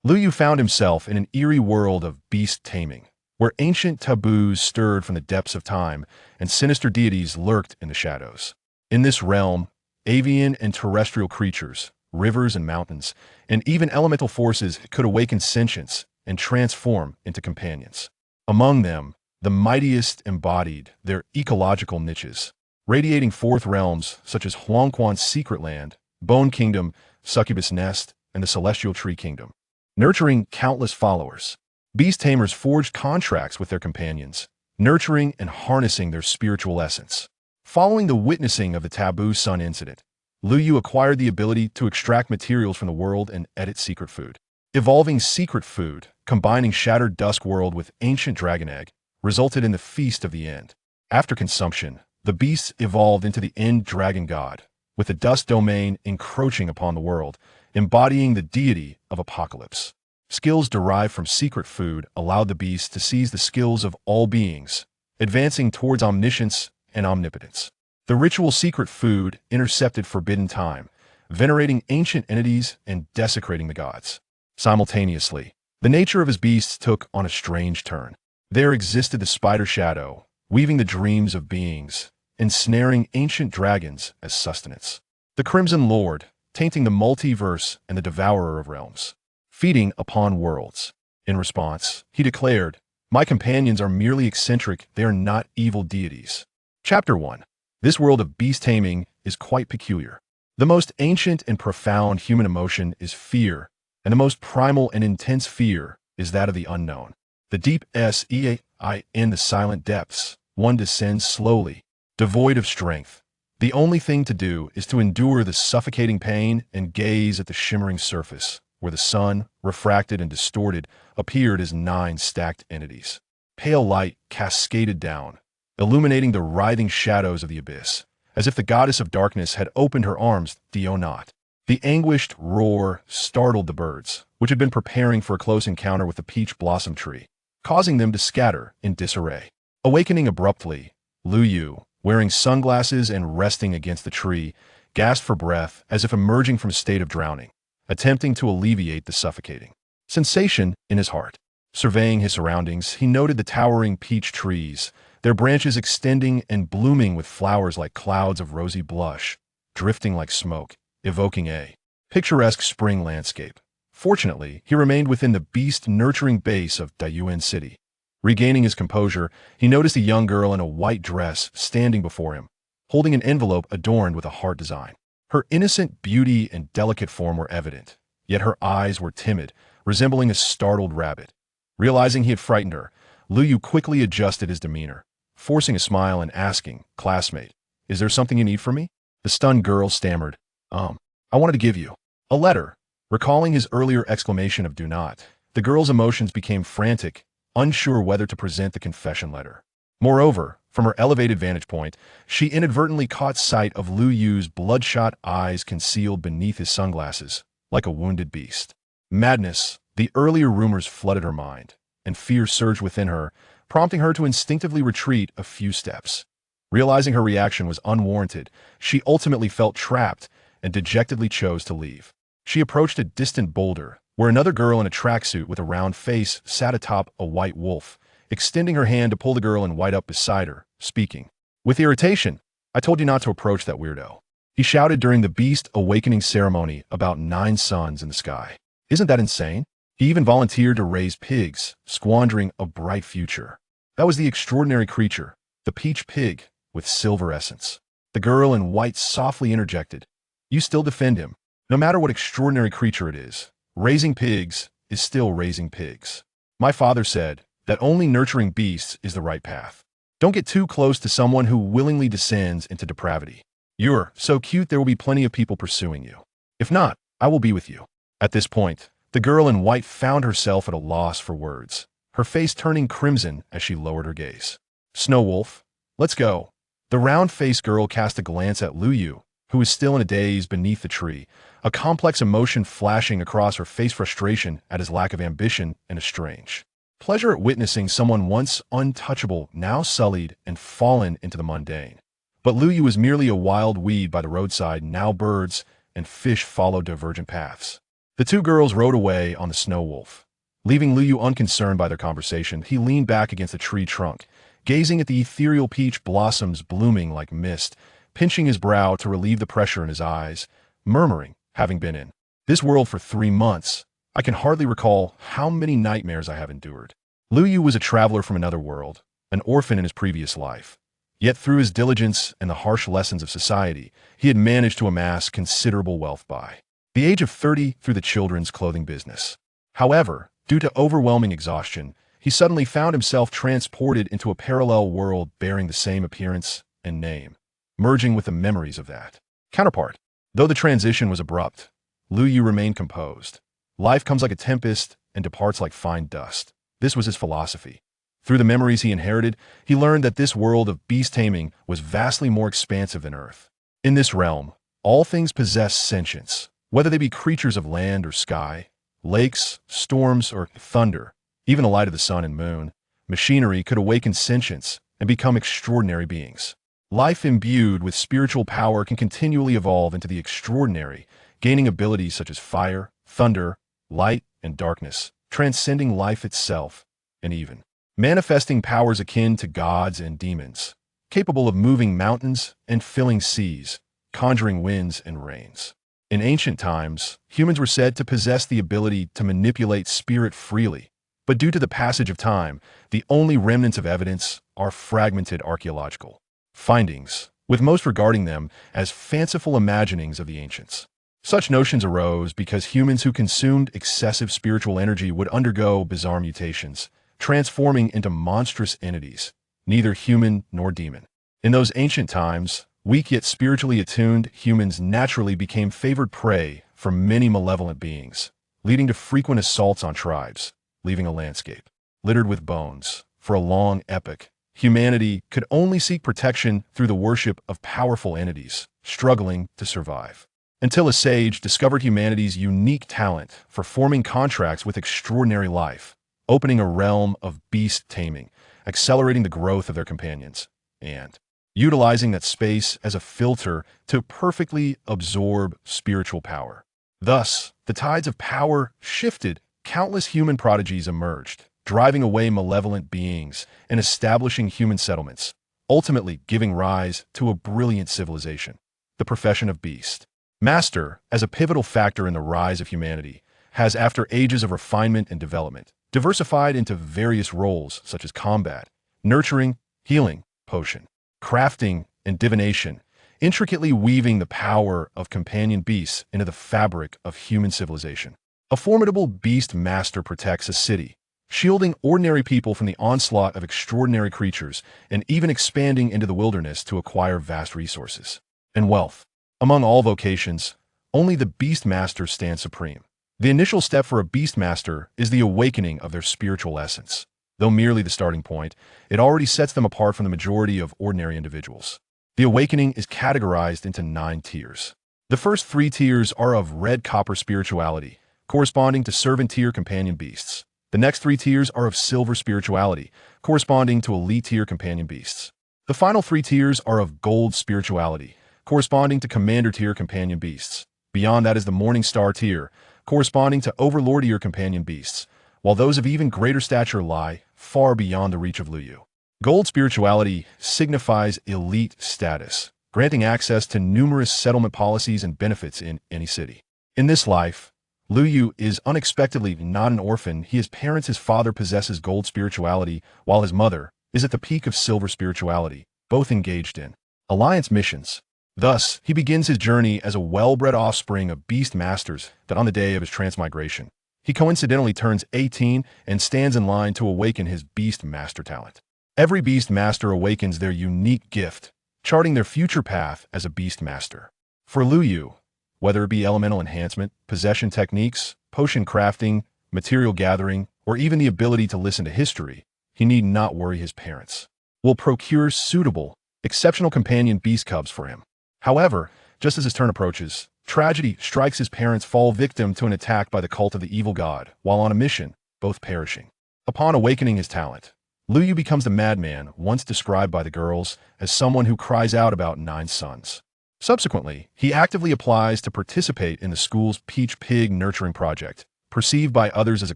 Lu Yu found himself in an eerie world of beast-taming, where ancient taboos stirred from the depths of time and sinister deities lurked in the shadows. In this realm, avian and terrestrial creatures, rivers and mountains, and even elemental forces could awaken sentience and transform into companions. Among them, the mightiest embodied their ecological niches, radiating forth realms such as Huangquan's Secret Land, Bone Kingdom, Succubus Nest, and the Celestial Tree Kingdom. Nurturing countless followers, beast tamers forged contracts with their companions, nurturing and harnessing their spiritual essence. Following the witnessing of the Taboo Sun incident, Lu Yu acquired the ability to extract materials from the world and edit secret food. Evolving secret food, combining Shattered Dusk World with ancient dragon egg, resulted in the Feast of the End. After consumption, the beasts evolved into the End Dragon God, with the Dusk Domain encroaching upon the world, embodying the deity of apocalypse. Skills derived from secret food allowed the beasts to seize the skills of all beings, advancing towards omniscience and omnipotence. The ritual secret food intercepted forbidden time, venerating ancient entities and desecrating the gods. Simultaneously, the nature of his beasts took on a strange turn. There existed the spider shadow, weaving the dreams of beings, ensnaring ancient dragons as sustenance. The Crimson Lord, tainting the multiverse and the devourer of realms, feeding upon worlds. In response, he declared, "My companions are merely eccentric, they are not evil deities." Chapter 1. This world of beast taming is quite peculiar. The most ancient and profound human emotion is fear, and the most primal and intense fear is that of the unknown. The deep in the silent depths, one descends slowly, devoid of strength. The only thing to do is to endure the suffocating pain and gaze at the shimmering surface, where the sun, refracted and distorted, appeared as 9 stacked entities. Pale light cascaded down, illuminating the writhing shadows of the abyss, as if the goddess of darkness had opened her arms, Dio not. The anguished roar startled the birds, which had been preparing for a close encounter with the peach blossom tree, causing them to scatter in disarray. Awakening abruptly, Lu Yu, wearing sunglasses and resting against the tree, gasped for breath as if emerging from a state of drowning, attempting to alleviate the suffocating sensation in his heart. Surveying his surroundings, he noted the towering peach trees, their branches extending and blooming with flowers like clouds of rosy blush, drifting like smoke, evoking a picturesque spring landscape. Fortunately, he remained within the beast-nurturing base of Dayuan City. Regaining his composure, he noticed a young girl in a white dress standing before him, holding an envelope adorned with a heart design. Her innocent beauty and delicate form were evident, yet her eyes were timid, resembling a startled rabbit. Realizing he had frightened her, Lu Yu quickly adjusted his demeanor, forcing a smile and asking, "Classmate, is there something you need from me?" The stunned girl stammered, I wanted to give you a letter." Recalling his earlier exclamation of "do not," the girl's emotions became frantic, unsure whether to present the confession letter. Moreover, from her elevated vantage point, she inadvertently caught sight of Lu Yu's bloodshot eyes concealed beneath his sunglasses, like a wounded beast. Madness, the earlier rumors flooded her mind, and fear surged within her, prompting her to instinctively retreat a few steps. Realizing her reaction was unwarranted, she ultimately felt trapped and dejectedly chose to leave. She approached a distant boulder, where another girl in a tracksuit with a round face sat atop a white wolf, extending her hand to pull the girl in white up beside her, speaking. With irritation, "I told you not to approach that weirdo." He shouted during the beast awakening ceremony about 9 suns in the sky. Isn't that insane? He even volunteered to raise pigs, squandering a bright future. That was the extraordinary creature, the peach pig, with silver essence. The girl in white softly interjected, "You still defend him. No matter what extraordinary creature it is, raising pigs is still raising pigs. My father said that only nurturing beasts is the right path. Don't get too close to someone who willingly descends into depravity. You're so cute there will be plenty of people pursuing you. If not, I will be with you." At this point, the girl in white found herself at a loss for words, her face turning crimson as she lowered her gaze. "Snow Wolf, let's go." The round-faced girl cast a glance at Lu Yu, who was still in a daze beneath the tree, a complex emotion flashing across her face, frustration at his lack of ambition and a strange pleasure at witnessing someone once untouchable now sullied and fallen into the mundane. But Lu Yu was merely a wild weed by the roadside, now birds and fish followed divergent paths. The two girls rode away on the snow wolf. Leaving Luyu unconcerned by their conversation, he leaned back against a tree trunk, gazing at the ethereal peach blossoms blooming like mist, pinching his brow to relieve the pressure in his eyes, murmuring, having been in this world for 3 months, I can hardly recall how many nightmares I have endured. Luyu was a traveler from another world, an orphan in his previous life. Yet through his diligence and the harsh lessons of society, he had managed to amass considerable wealth by the age of 30 through the children's clothing business. However, due to overwhelming exhaustion, he suddenly found himself transported into a parallel world bearing the same appearance and name, merging with the memories of that counterpart. Though the transition was abrupt, Luyu remained composed. Life comes like a tempest and departs like fine dust. This was his philosophy. Through the memories he inherited, he learned that this world of beast-taming was vastly more expansive than Earth. In this realm, all things possess sentience, whether they be creatures of land or sky, lakes, storms, or thunder. Even the light of the sun and moon, machinery could awaken sentience and become extraordinary beings. Life imbued with spiritual power can continually evolve into the extraordinary, gaining abilities such as fire, thunder, light, and darkness, transcending life itself, and even manifesting powers akin to gods and demons, capable of moving mountains and filling seas, conjuring winds and rains. In ancient times, humans were said to possess the ability to manipulate spirit freely, but due to the passage of time, the only remnants of evidence are fragmented archaeological findings, with most regarding them as fanciful imaginings of the ancients. Such notions arose because humans who consumed excessive spiritual energy would undergo bizarre mutations, transforming into monstrous entities, neither human nor demon. In those ancient times, weak yet spiritually attuned humans naturally became favored prey for many malevolent beings, leading to frequent assaults on tribes, leaving a landscape littered with bones. For a long epoch, humanity could only seek protection through the worship of powerful entities, struggling to survive. Until a sage discovered humanity's unique talent for forming contracts with extraordinary life, opening a realm of beast-taming, accelerating the growth of their companions, and utilizing that space as a filter to perfectly absorb spiritual power. Thus, the tides of power shifted, countless human prodigies emerged, driving away malevolent beings and establishing human settlements, ultimately giving rise to a brilliant civilization. The profession of beast master, as a pivotal factor in the rise of humanity, has, after ages of refinement and development, diversified into various roles such as combat, nurturing, healing, potion, crafting, and divination, intricately weaving the power of companion beasts into the fabric of human civilization. A formidable beast master protects a city, shielding ordinary people from the onslaught of extraordinary creatures and even expanding into the wilderness to acquire vast resources and wealth. Among all vocations, only the beast master stands supreme. The initial step for a beast master is the awakening of their spiritual essence. Though merely the starting point, it already sets them apart from the majority of ordinary individuals. The awakening is categorized into 9 tiers. The first 3 tiers are of red copper spirituality, corresponding to servant tier companion beasts. The next 3 tiers are of silver spirituality, corresponding to elite tier companion beasts. The final 3 tiers are of gold spirituality, corresponding to commander tier companion beasts. Beyond that is the morning star tier, corresponding to overlord tier companion beasts, while those of even greater stature lie far beyond the reach of Luyu. Gold spirituality signifies elite status, granting access to numerous settlement policies and benefits in any city. In this life, Luyu is unexpectedly not an orphan. His father possesses gold spirituality, while his mother is at the peak of silver spirituality, both engaged in alliance missions. Thus, he begins his journey as a well-bred offspring of beast masters that on the day of his transmigration, he coincidentally turns 18 and stands in line to awaken his beast master talent. Every beast master awakens their unique gift, charting their future path as a beast master. For Luyu, whether it be elemental enhancement, possession techniques, potion crafting, material gathering, or even the ability to listen to history, he need not worry. His parents will procure suitable, exceptional companion beast cubs for him. However, just as his turn approaches, tragedy strikes. His parents fall victim to an attack by the cult of the evil god while on a mission, both perishing. Upon awakening his talent, Luyu becomes the madman once described by the girls as someone who cries out about 9 sons. Subsequently, he actively applies to participate in the school's Peach Pig nurturing project, perceived by others as a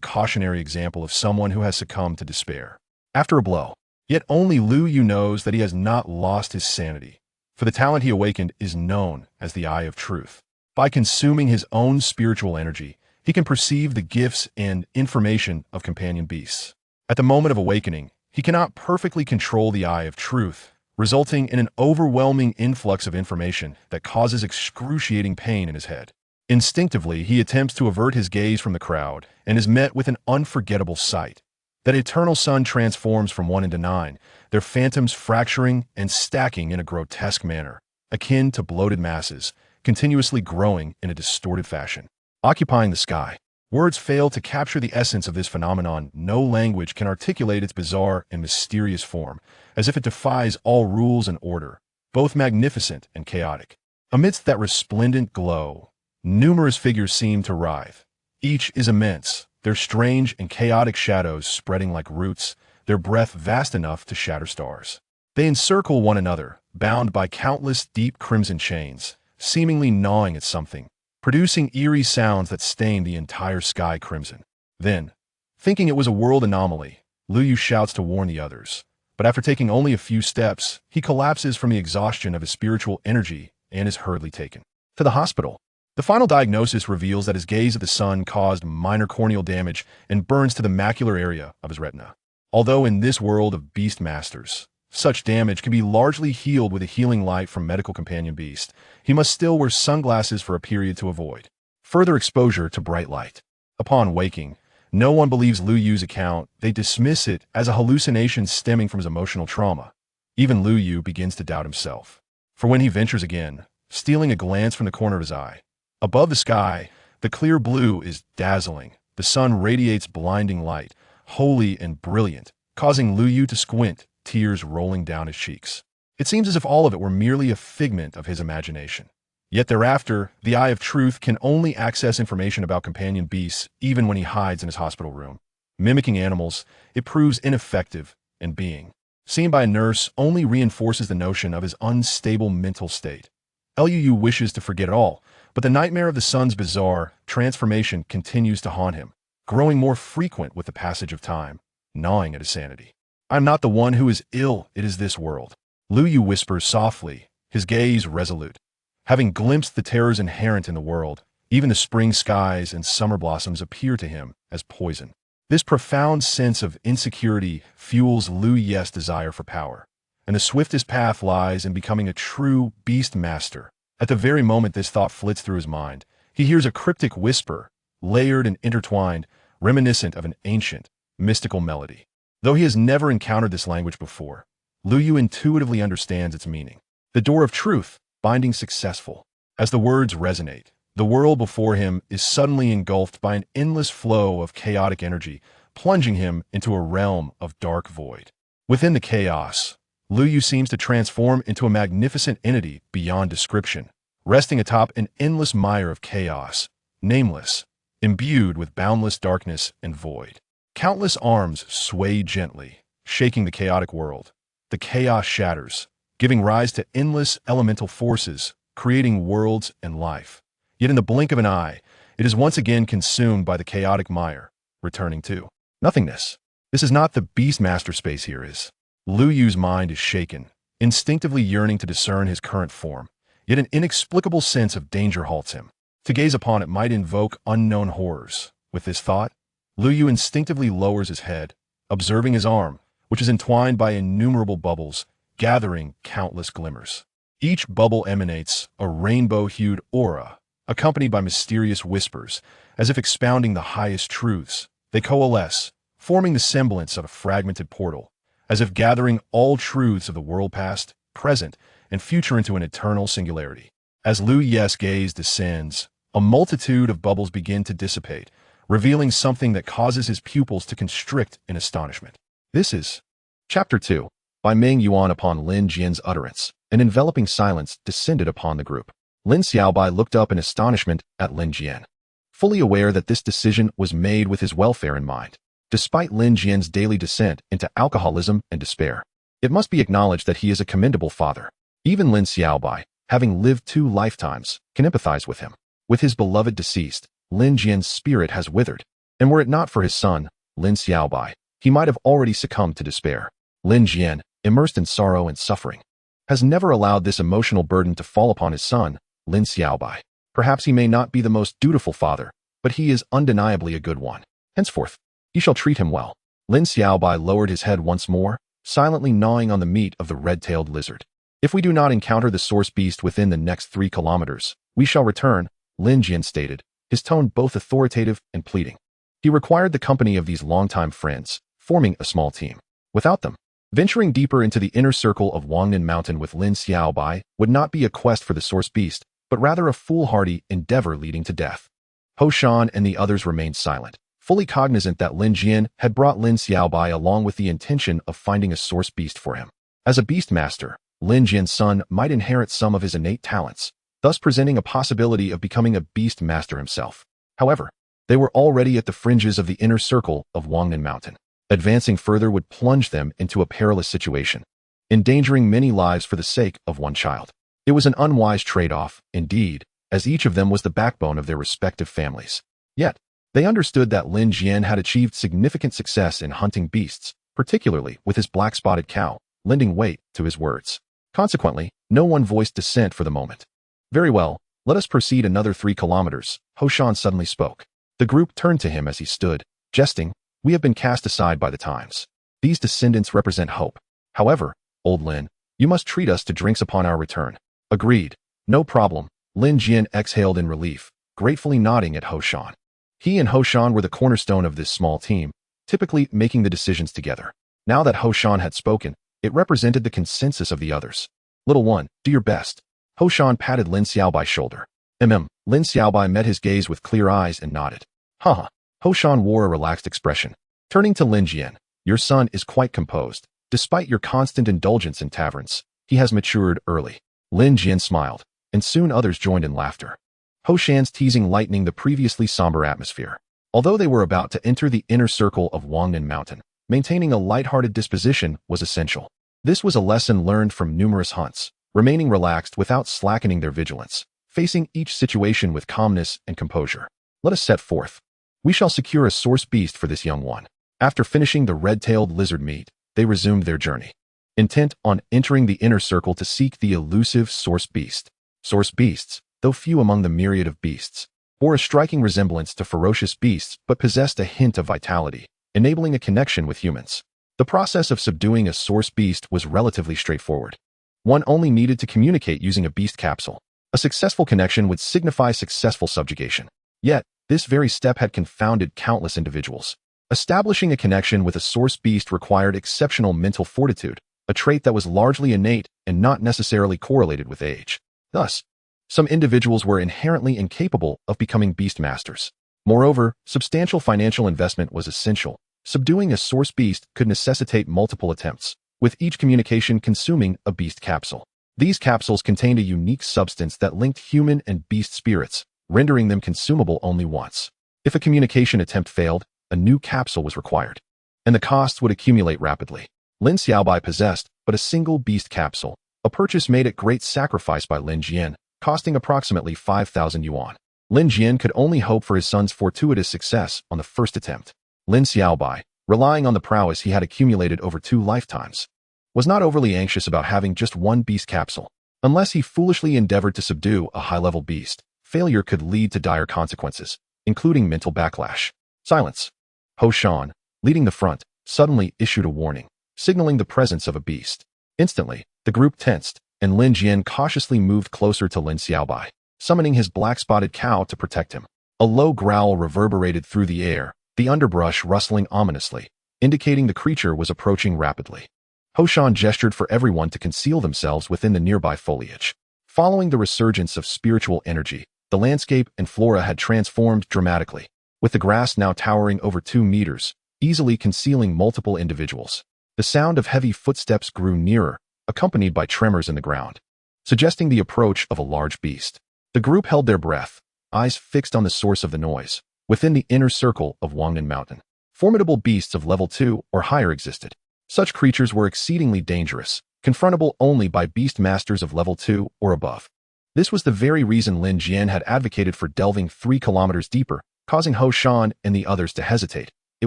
cautionary example of someone who has succumbed to despair. After a blow, yet only Lu Yu knows that he has not lost his sanity, for the talent he awakened is known as the Eye of Truth. By consuming his own spiritual energy, he can perceive the gifts and information of companion beasts. At the moment of awakening, he cannot perfectly control the Eye of Truth, resulting in an overwhelming influx of information that causes excruciating pain in his head. Instinctively, he attempts to avert his gaze from the crowd and is met with an unforgettable sight. That eternal sun transforms from 1 into 9, their phantoms fracturing and stacking in a grotesque manner, akin to bloated masses, continuously growing in a distorted fashion, occupying the sky. Words fail to capture the essence of this phenomenon. No language can articulate its bizarre and mysterious form, as if it defies all rules and order, both magnificent and chaotic. Amidst that resplendent glow, numerous figures seem to writhe. Each is immense, their strange and chaotic shadows spreading like roots, their breadth vast enough to shatter stars. They encircle one another, bound by countless deep crimson chains, seemingly gnawing at something, producing eerie sounds that stain the entire sky crimson. Then, thinking it was a world anomaly, Lu Yu shouts to warn the others. But after taking only a few steps, he collapses from the exhaustion of his spiritual energy and is hurriedly taken to the hospital. The final diagnosis reveals that his gaze at the sun caused minor corneal damage and burns to the macular area of his retina. Although in this world of beast masters, such damage can be largely healed with a healing light from medical companion beast, he must still wear sunglasses for a period to avoid further exposure to bright light. Upon waking, no one believes Lu Yu's account. They dismiss it as a hallucination stemming from his emotional trauma. Even Lu Yu begins to doubt himself. For when he ventures again, stealing a glance from the corner of his eye, above the sky, the clear blue is dazzling. The sun radiates blinding light, holy and brilliant, causing Lu Yu to squint, tears rolling down his cheeks. It seems as if all of it were merely a figment of his imagination. Yet thereafter, the Eye of Truth can only access information about companion beasts even when he hides in his hospital room. Mimicking animals, it proves ineffective, and being seen by a nurse only reinforces the notion of his unstable mental state. Lu wishes to forget it all, but the nightmare of the sun's bizarre transformation continues to haunt him, growing more frequent with the passage of time, gnawing at his sanity. "I'm not the one who is ill, it is this world," Lu Yu whispers softly, his gaze resolute. Having glimpsed the terrors inherent in the world, even the spring skies and summer blossoms appear to him as poison. This profound sense of insecurity fuels Lu Yu's desire for power, and the swiftest path lies in becoming a true beast master. At the very moment this thought flits through his mind, he hears a cryptic whisper, layered and intertwined, reminiscent of an ancient, mystical melody. Though he has never encountered this language before, Lu Yu intuitively understands its meaning. The door of truth, binding successful. As the words resonate, the world before him is suddenly engulfed by an endless flow of chaotic energy, plunging him into a realm of dark void. Within the chaos, Lu Yu seems to transform into a magnificent entity beyond description, resting atop an endless mire of chaos, nameless, imbued with boundless darkness and void. Countless arms sway gently, shaking the chaotic world. The chaos shatters, giving rise to endless elemental forces, creating worlds and life. Yet in the blink of an eye, it is once again consumed by the chaotic mire, returning to nothingness. This is not the Beastmaster space here is. Lu Yu's mind is shaken, instinctively yearning to discern his current form, yet an inexplicable sense of danger halts him. To gaze upon it might invoke unknown horrors. With this thought, Lu Yu instinctively lowers his head, observing his arm, which is entwined by innumerable bubbles, gathering countless glimmers. Each bubble emanates a rainbow-hued aura, accompanied by mysterious whispers, as if expounding the highest truths. They coalesce, forming the semblance of a fragmented portal, as if gathering all truths of the world past, present, and future into an eternal singularity. As Lu Yu's gaze descends, a multitude of bubbles begin to dissipate, revealing something that causes his pupils to constrict in astonishment. This is Chapter 2. By Meng Yuan. Upon Lin Jian's utterance, an enveloping silence descended upon the group. Lin Xiaobai looked up in astonishment at Lin Jian, fully aware that this decision was made with his welfare in mind. Despite Lin Jian's daily descent into alcoholism and despair, it must be acknowledged that he is a commendable father. Even Lin Xiaobai, having lived 2 lifetimes, can empathize with him. With his beloved deceased, Lin Jian's spirit has withered, and were it not for his son, Lin Xiaobai, he might have already succumbed to despair. Lin Jian, immersed in sorrow and suffering, has never allowed this emotional burden to fall upon his son, Lin Xiaobai. Perhaps he may not be the most dutiful father, but he is undeniably a good one. Henceforth, he shall treat him well. Lin Xiaobai lowered his head once more, silently gnawing on the meat of the red-tailed lizard. If we do not encounter the source beast within the next 3 kilometers, we shall return, Lin Jian stated, his tone both authoritative and pleading. He required the company of these longtime friends, forming a small team. Without them, venturing deeper into the inner circle of Wangnan Mountain with Lin Xiaobai would not be a quest for the source beast, but rather a foolhardy endeavor leading to death. Ho Shan and the others remained silent, fully cognizant that Lin Jian had brought Lin Xiaobai along with the intention of finding a source beast for him. As a beast master, Lin Jian's son might inherit some of his innate talents, thus presenting a possibility of becoming a beast master himself. However, they were already at the fringes of the inner circle of Wangnan Mountain. Advancing further would plunge them into a perilous situation, endangering many lives for the sake of one child. It was an unwise trade-off, indeed, as each of them was the backbone of their respective families. Yet, they understood that Lin Jian had achieved significant success in hunting beasts, particularly with his black-spotted cow, lending weight to his words. Consequently, no one voiced dissent for the moment. Very well, let us proceed another 3 kilometers, Ho Shan suddenly spoke. The group turned to him as he stood, jesting. We have been cast aside by the times. These descendants represent hope. However, old Lin, you must treat us to drinks upon our return. Agreed. No problem. Lin Jian exhaled in relief, gratefully nodding at Ho Shan. He and Ho Shan were the cornerstone of this small team, typically making the decisions together. Now that Ho Shan had spoken, it represented the consensus of the others. Little one, do your best. Ho Shan patted Lin Xiaobai's shoulder. Lin Xiaobai met his gaze with clear eyes and nodded. Haha. Ho Shan wore a relaxed expression. Turning to Lin Jian, your son is quite composed. Despite your constant indulgence in taverns, he has matured early. Lin Jian smiled, and soon others joined in laughter. Ho Shan's teasing lightening the previously somber atmosphere. Although they were about to enter the inner circle of Wangnan Mountain, maintaining a light-hearted disposition was essential. This was a lesson learned from numerous hunts, remaining relaxed without slackening their vigilance, facing each situation with calmness and composure. Let us set forth. We shall secure a source beast for this young one. After finishing the red-tailed lizard meat, they resumed their journey, intent on entering the inner circle to seek the elusive source beast. Source beasts, though few among the myriad of beasts, bore a striking resemblance to ferocious beasts but possessed a hint of vitality, enabling a connection with humans. The process of subduing a source beast was relatively straightforward. One only needed to communicate using a beast capsule. A successful connection would signify successful subjugation. Yet, this very step had confounded countless individuals. Establishing a connection with a source beast required exceptional mental fortitude, a trait that was largely innate and not necessarily correlated with age. Thus, some individuals were inherently incapable of becoming beast masters. Moreover, substantial financial investment was essential. Subduing a source beast could necessitate multiple attempts, with each communication consuming a beast capsule. These capsules contained a unique substance that linked human and beast spirits, rendering them consumable only once. If a communication attempt failed, a new capsule was required, and the costs would accumulate rapidly. Lin Xiaobai possessed but a single beast capsule, a purchase made at great sacrifice by Lin Jian, costing approximately 5,000 yuan. Lin Jian could only hope for his son's fortuitous success on the first attempt. Lin Xiaobai, relying on the prowess he had accumulated over 2 lifetimes, was not overly anxious about having just one beast capsule. Unless he foolishly endeavored to subdue a high-level beast, failure could lead to dire consequences, including mental backlash. Silence. Ho Shan, leading the front, suddenly issued a warning, signaling the presence of a beast. Instantly, the group tensed, and Lin Jian cautiously moved closer to Lin Xiaobai, summoning his black-spotted cow to protect him. A low growl reverberated through the air, the underbrush rustling ominously, indicating the creature was approaching rapidly. Ho Shan gestured for everyone to conceal themselves within the nearby foliage. Following the resurgence of spiritual energy, the landscape and flora had transformed dramatically, with the grass now towering over 2 meters, easily concealing multiple individuals. The sound of heavy footsteps grew nearer, accompanied by tremors in the ground, suggesting the approach of a large beast. The group held their breath, eyes fixed on the source of the noise. Within the inner circle of Wangnan Mountain, formidable beasts of level 2 or higher existed. Such creatures were exceedingly dangerous, confrontable only by beast masters of level 2 or above. This was the very reason Lin Jian had advocated for delving 3 kilometers deeper, causing Ho Shan and the others to hesitate. It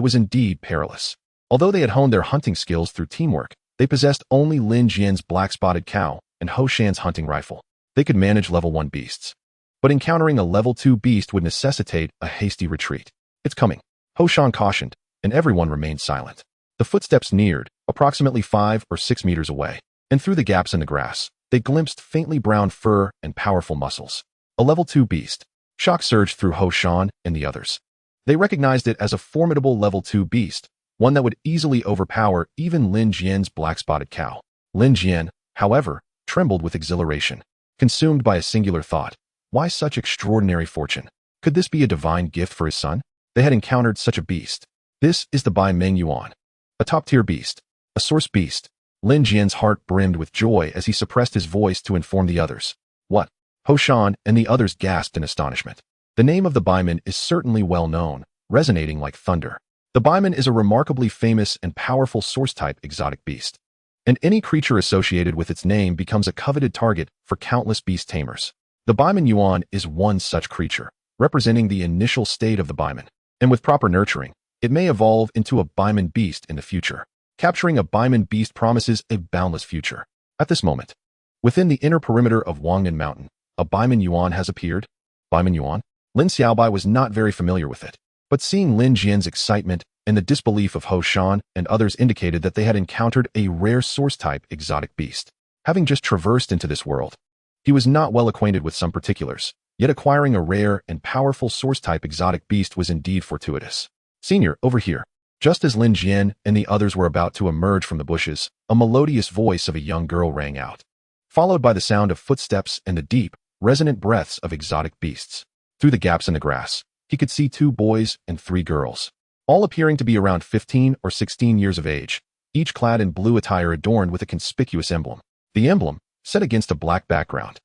was indeed perilous. Although they had honed their hunting skills through teamwork, they possessed only Lin Jian's black-spotted cow and Ho Shan's hunting rifle. They could manage level 1 beasts. But encountering a level 2 beast would necessitate a hasty retreat. "It's coming," Ho Shan cautioned, and everyone remained silent. The footsteps neared, approximately 5 or 6 meters away, and through the gaps in the grass, they glimpsed faintly brown fur and powerful muscles. A level 2 beast. Shock surged through Ho Shan and the others. They recognized it as a formidable level 2 beast, one that would easily overpower even Lin Jian's black-spotted cow. Lin Jian, however, trembled with exhilaration, consumed by a singular thought. Why such extraordinary fortune? Could this be a divine gift for his son? They had encountered such a beast. This is the Bai Meng Yuan, a top-tier beast, a source beast. Lin Jian's heart brimmed with joy as he suppressed his voice to inform the others. What? Ho Shan and the others gasped in astonishment. The name of the Baiman is certainly well known, resonating like thunder. The Baiman is a remarkably famous and powerful source-type exotic beast, and any creature associated with its name becomes a coveted target for countless beast tamers. The Baiman Yuan is one such creature, representing the initial state of the Baiman, and with proper nurturing, it may evolve into a Baiman beast in the future. Capturing a Baiman beast promises a boundless future. At this moment, within the inner perimeter of Wangnan Mountain, a Baiman Yuan has appeared. Baiman Yuan? Lin Xiaobai was not very familiar with it, but seeing Lin Jian's excitement and the disbelief of Ho Shan and others indicated that they had encountered a rare source-type exotic beast. Having just traversed into this world, he was not well acquainted with some particulars, yet acquiring a rare and powerful source-type exotic beast was indeed fortuitous. "Senior, over here." Just as Lin Jian and the others were about to emerge from the bushes, a melodious voice of a young girl rang out, followed by the sound of footsteps and the deep, resonant breaths of exotic beasts. Through the gaps in the grass, he could see 2 boys and 3 girls, all appearing to be around 15 or 16 years of age, each clad in blue attire adorned with a conspicuous emblem. The emblem, set against a black background,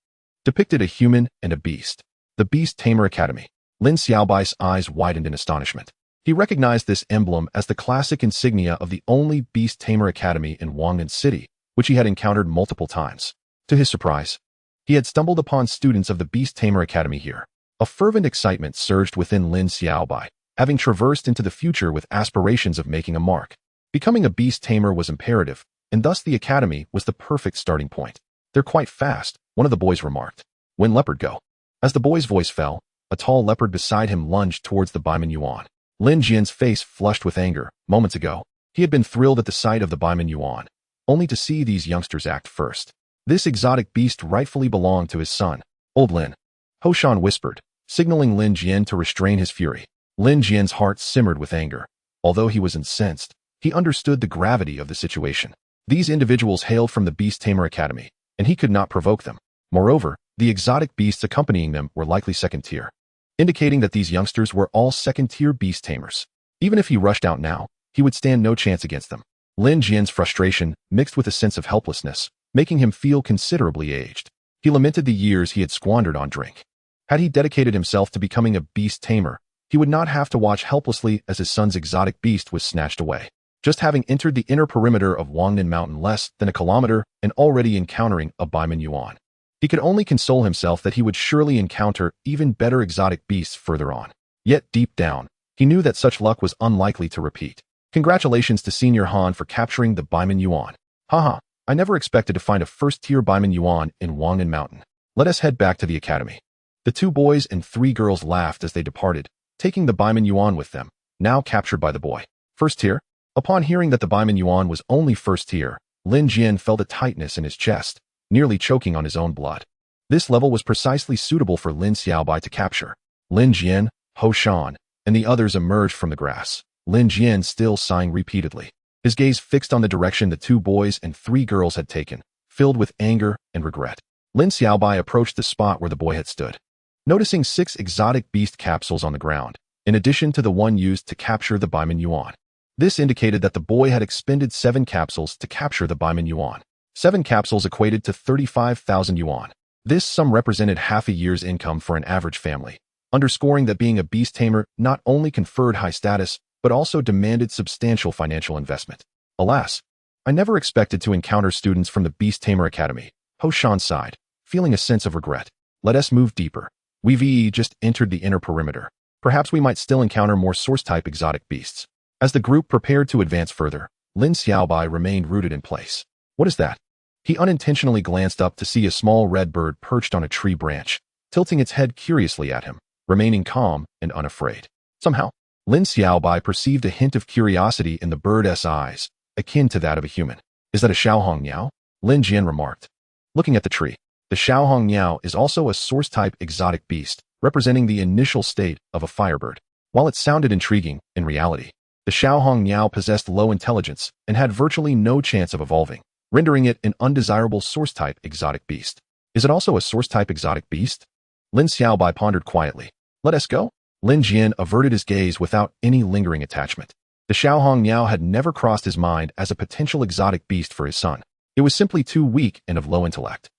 depicted a human and a beast. The Beast Tamer Academy. Lin Xiaobai's eyes widened in astonishment. He recognized this emblem as the classic insignia of the only Beast Tamer Academy in Wangnan City, which he had encountered multiple times. To his surprise, he had stumbled upon students of the Beast Tamer Academy here. A fervent excitement surged within Lin Xiaobai, having traversed into the future with aspirations of making a mark. Becoming a beast tamer was imperative, and thus the academy was the perfect starting point. "They're quite fast," one of the boys remarked. "When leopard go?" As the boy's voice fell, a tall leopard beside him lunged towards the Baiman Yuan. Lin Jian's face flushed with anger. Moments ago, he had been thrilled at the sight of the Baiman Yuan, only to see these youngsters act first. This exotic beast rightfully belonged to his son. "Old Lin," Ho Shan whispered, signaling Lin Jian to restrain his fury. Lin Jian's heart simmered with anger. Although he was incensed, he understood the gravity of the situation. These individuals hailed from the Beast Tamer Academy, and he could not provoke them. Moreover, the exotic beasts accompanying them were likely second tier, indicating that these youngsters were all second-tier beast tamers. Even if he rushed out now, he would stand no chance against them. Lin Jian's frustration mixed with a sense of helplessness, making him feel considerably aged. He lamented the years he had squandered on drink. Had he dedicated himself to becoming a beast tamer, he would not have to watch helplessly as his son's exotic beast was snatched away. Just having entered the inner perimeter of Wangnan Mountain less than a kilometer and already encountering a Baiman Yuan, he could only console himself that he would surely encounter even better exotic beasts further on. Yet deep down, he knew that such luck was unlikely to repeat. Congratulations to Senior Han for capturing the Baiman Yuan. Haha, I never expected to find a first-tier Baiman Yuan in Wangnan Mountain. Let us head back to the academy. The 2 boys and 3 girls laughed as they departed, taking the Baiman Yuan with them, now captured by the boy. First tier? Upon hearing that the Baiman Yuan was only first tier, Lin Jian felt a tightness in his chest, nearly choking on his own blood. This level was precisely suitable for Lin Xiaobai to capture. Lin Jian, Ho Shan, and the others emerged from the grass, Lin Jian still sighing repeatedly, his gaze fixed on the direction the 2 boys and 3 girls had taken, filled with anger and regret. Lin Xiaobai approached the spot where the boy had stood, noticing 6 exotic beast capsules on the ground, in addition to the one used to capture the Baiman Yuan. This indicated that the boy had expended 7 capsules to capture the Baiman Yuan. 7 capsules equated to 35,000 yuan. This sum represented half a year's income for an average family, underscoring that being a beast tamer not only conferred high status, but also demanded substantial financial investment. Alas, I never expected to encounter students from the Beast Tamer Academy. Ho Shan sighed, feeling a sense of regret. Let us move deeper. We've just entered the inner perimeter. Perhaps we might still encounter more source-type exotic beasts. As the group prepared to advance further, Lin Xiaobai remained rooted in place. What is that? He unintentionally glanced up to see a small red bird perched on a tree branch, tilting its head curiously at him, remaining calm and unafraid. Somehow, Lin Xiaobai perceived a hint of curiosity in the bird's eyes, akin to that of a human. Is that a Xiaohong Niao? Lin Jian remarked. Looking at the tree, the Xiaohong Niao is also a source-type exotic beast, representing the initial state of a firebird. While it sounded intriguing, in reality, the Xiaohong Niao possessed low intelligence and had virtually no chance of evolving, rendering it an undesirable source-type exotic beast. Is it also a source-type exotic beast? Lin Xiaobai pondered quietly. Let us go? Lin Jian averted his gaze without any lingering attachment. The Xiaohong Niao had never crossed his mind as a potential exotic beast for his son. It was simply too weak and of low intellect.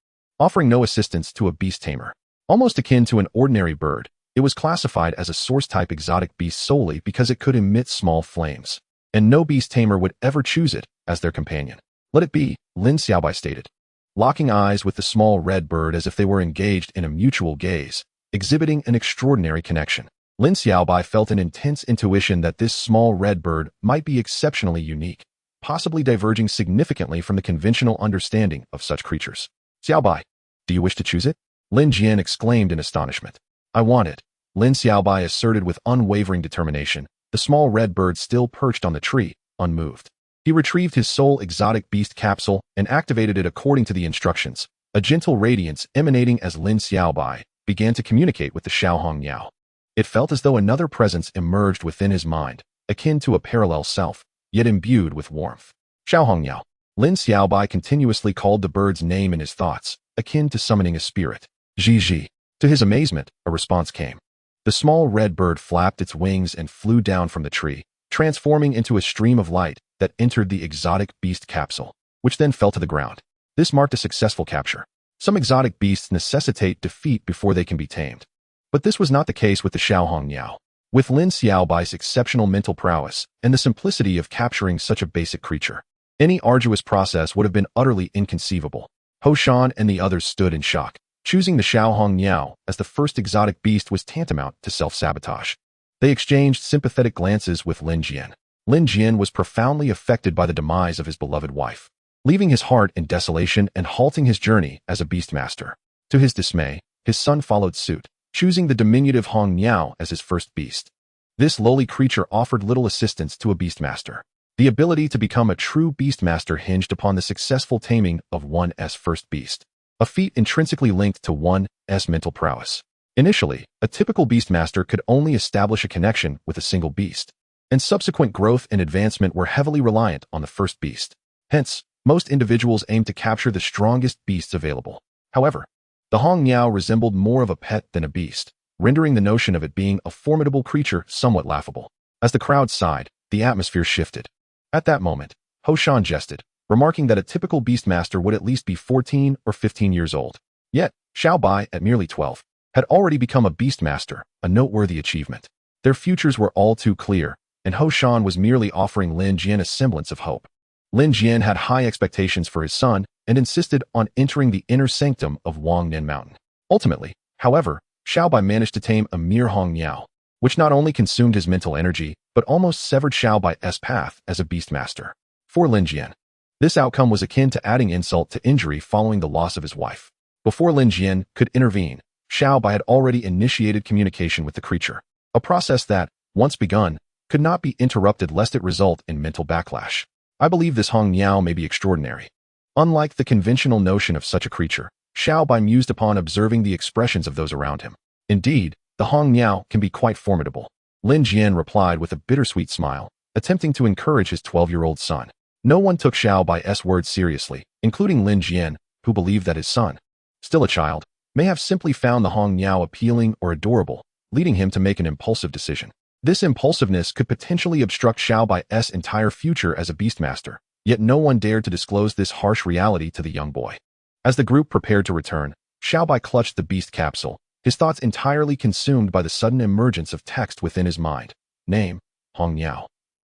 Offering no assistance to a beast tamer, almost akin to an ordinary bird, it was classified as a source-type exotic beast solely because it could emit small flames, and no beast tamer would ever choose it as their companion. Let it be, Lin Xiaobai stated, locking eyes with the small red bird as if they were engaged in a mutual gaze, exhibiting an extraordinary connection. Lin Xiaobai felt an intense intuition that this small red bird might be exceptionally unique, possibly diverging significantly from the conventional understanding of such creatures. Xiaobai, do you wish to choose it? Lin Jian exclaimed in astonishment. I want it, Lin Xiaobai asserted with unwavering determination, the small red bird still perched on the tree, unmoved. He retrieved his sole exotic beast capsule and activated it according to the instructions. A gentle radiance emanating as Lin Xiaobai began to communicate with the Xiaohong Niao. It felt as though another presence emerged within his mind, akin to a parallel self, yet imbued with warmth. Xiaohong Niao. Lin Xiaobai continuously called the bird's name in his thoughts, akin to summoning a spirit. Ji. To his amazement, a response came. The small red bird flapped its wings and flew down from the tree, transforming into a stream of light that entered the exotic beast capsule, which then fell to the ground. This marked a successful capture. Some exotic beasts necessitate defeat before they can be tamed. But this was not the case with the Xiaohong Niao. With Lin Xiaobai's exceptional mental prowess and the simplicity of capturing such a basic creature, any arduous process would have been utterly inconceivable. Ho Shan and the others stood in shock. Choosing the Xiaohong Niao as the first exotic beast was tantamount to self-sabotage. They exchanged sympathetic glances with Lin Jian. Lin Jian was profoundly affected by the demise of his beloved wife, leaving his heart in desolation and halting his journey as a beastmaster. To his dismay, his son followed suit, choosing the diminutive Hong Niao as his first beast. This lowly creature offered little assistance to a beastmaster. The ability to become a true beastmaster hinged upon the successful taming of one's first beast, a feat intrinsically linked to one's mental prowess. Initially, a typical beastmaster could only establish a connection with a single beast, and subsequent growth and advancement were heavily reliant on the first beast. Hence, most individuals aimed to capture the strongest beasts available. However, the Hong Niao resembled more of a pet than a beast, rendering the notion of it being a formidable creature somewhat laughable. As the crowd sighed, the atmosphere shifted. At that moment, Ho Shan jested, remarking that a typical beastmaster would at least be 14 or 15 years old. Yet, Xiao Bai, at merely 12, had already become a beastmaster, a noteworthy achievement. Their futures were all too clear, and Ho Shan was merely offering Lin Jian a semblance of hope. Lin Jian had high expectations for his son and insisted on entering the inner sanctum of Wangnen Mountain. Ultimately, however, Xiao Bai managed to tame a mere Hong Niao, which not only consumed his mental energy, but almost severed Xiao Bai's path as a beastmaster. For Lin Jian, this outcome was akin to adding insult to injury following the loss of his wife. Before Lin Jian could intervene, Xiao Bai had already initiated communication with the creature, a process that, once begun, could not be interrupted lest it result in mental backlash. I believe this Hong Niao may be extraordinary. Unlike the conventional notion of such a creature, Xiao Bai mused upon observing the expressions of those around him. Indeed, the Hong Niao can be quite formidable. Lin Jian replied with a bittersweet smile, attempting to encourage his 12-year-old son. No one took Xiao Bai's words seriously, including Lin Jian, who believed that his son, still a child, may have simply found the Hong Niao appealing or adorable, leading him to make an impulsive decision. This impulsiveness could potentially obstruct Xiao Bai's entire future as a beastmaster, yet no one dared to disclose this harsh reality to the young boy. As the group prepared to return, Xiao Bai clutched the beast capsule, his thoughts entirely consumed by the sudden emergence of text within his mind. Name, Hong Niao.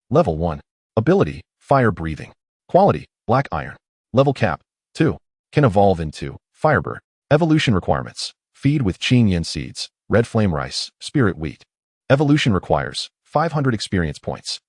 Level 1. Ability, Fire Breathing. Quality, Black Iron. Level Cap, 2. Can evolve into Firebird. Evolution requirements. Feed with Qingyan seeds, red flame rice, spirit wheat. Evolution requires 500 experience points.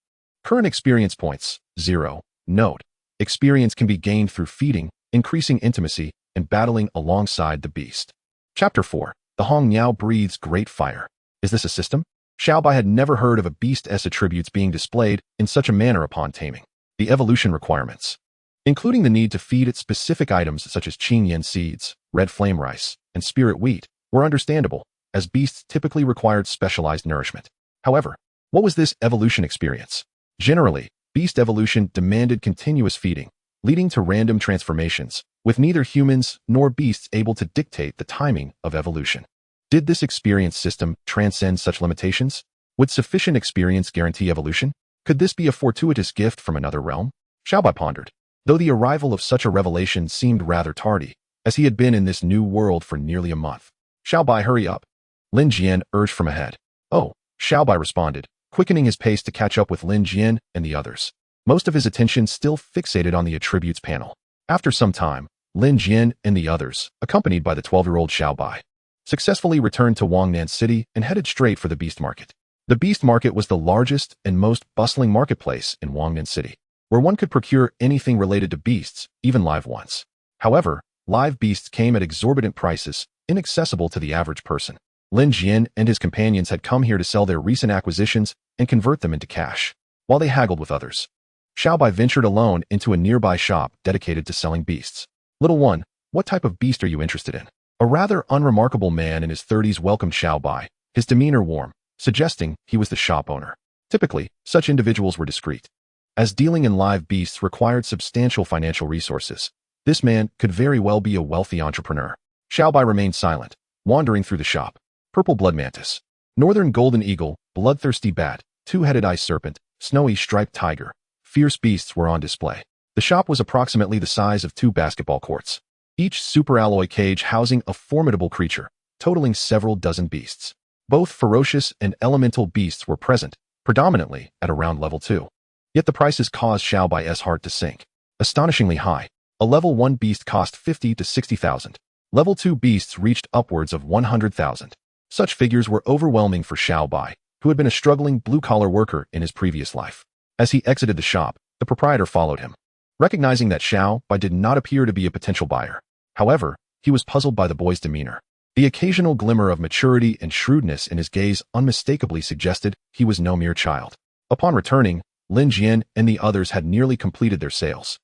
Current experience points, 0. Note: experience can be gained through feeding, increasing intimacy, and battling alongside the beast. Chapter 4. The Hong Niao breathes great fire. Is this a system? Xiaobai had never heard of a beast's attributes being displayed in such a manner upon taming. The evolution requirements, including the need to feed it specific items such as Qingyan seeds, red flame rice, and spirit wheat, were understandable, as beasts typically required specialized nourishment. However, what was this evolution experience? Generally, beast evolution demanded continuous feeding, leading to random transformations, with neither humans nor beasts able to dictate the timing of evolution. Did this experience system transcend such limitations? Would sufficient experience guarantee evolution? Could this be a fortuitous gift from another realm? Xiaobai pondered, though the arrival of such a revelation seemed rather tardy, as he had been in this new world for nearly a month. Xiaobai, hurry up. Lin Jian urged from ahead. Oh, Xiaobai responded, quickening his pace to catch up with Lin Jian and the others, most of his attention still fixated on the attributes panel. After some time, Lin Jian and the others, accompanied by the 12-year-old Xiaobai, successfully returned to Wangnan City and headed straight for the beast market. The beast market was the largest and most bustling marketplace in Wangnan City, where one could procure anything related to beasts, even live ones. However, live beasts came at exorbitant prices, inaccessible to the average person. Lin Jian and his companions had come here to sell their recent acquisitions and convert them into cash, while they haggled with others. Xiaobai ventured alone into a nearby shop dedicated to selling beasts. Little one, what type of beast are you interested in? A rather unremarkable man in his 30s welcomed Xiaobai, his demeanor warm, suggesting he was the shop owner. Typically, such individuals were discreet. As dealing in live beasts required substantial financial resources, this man could very well be a wealthy entrepreneur. Xiaobai remained silent, wandering through the shop. Purple blood mantis, northern golden eagle, bloodthirsty bat, two-headed ice serpent, snowy striped tiger. Fierce beasts were on display. The shop was approximately the size of 2 basketball courts, each superalloy cage housing a formidable creature, totaling several dozen beasts. Both ferocious and elemental beasts were present, predominantly at around level 2. Yet the prices caused Xiaobai's heart to sink. Astonishingly high. A level 1 beast cost 50 to 60,000. Level 2 beasts reached upwards of 100,000. Such figures were overwhelming for Xiaobai, who had been a struggling blue-collar worker in his previous life. As he exited the shop, the proprietor followed him. Recognizing that Xiaobai did not appear to be a potential buyer. However, he was puzzled by the boy's demeanor. The occasional glimmer of maturity and shrewdness in his gaze unmistakably suggested he was no mere child. Upon returning, Lin Jian and the others had nearly completed their sales.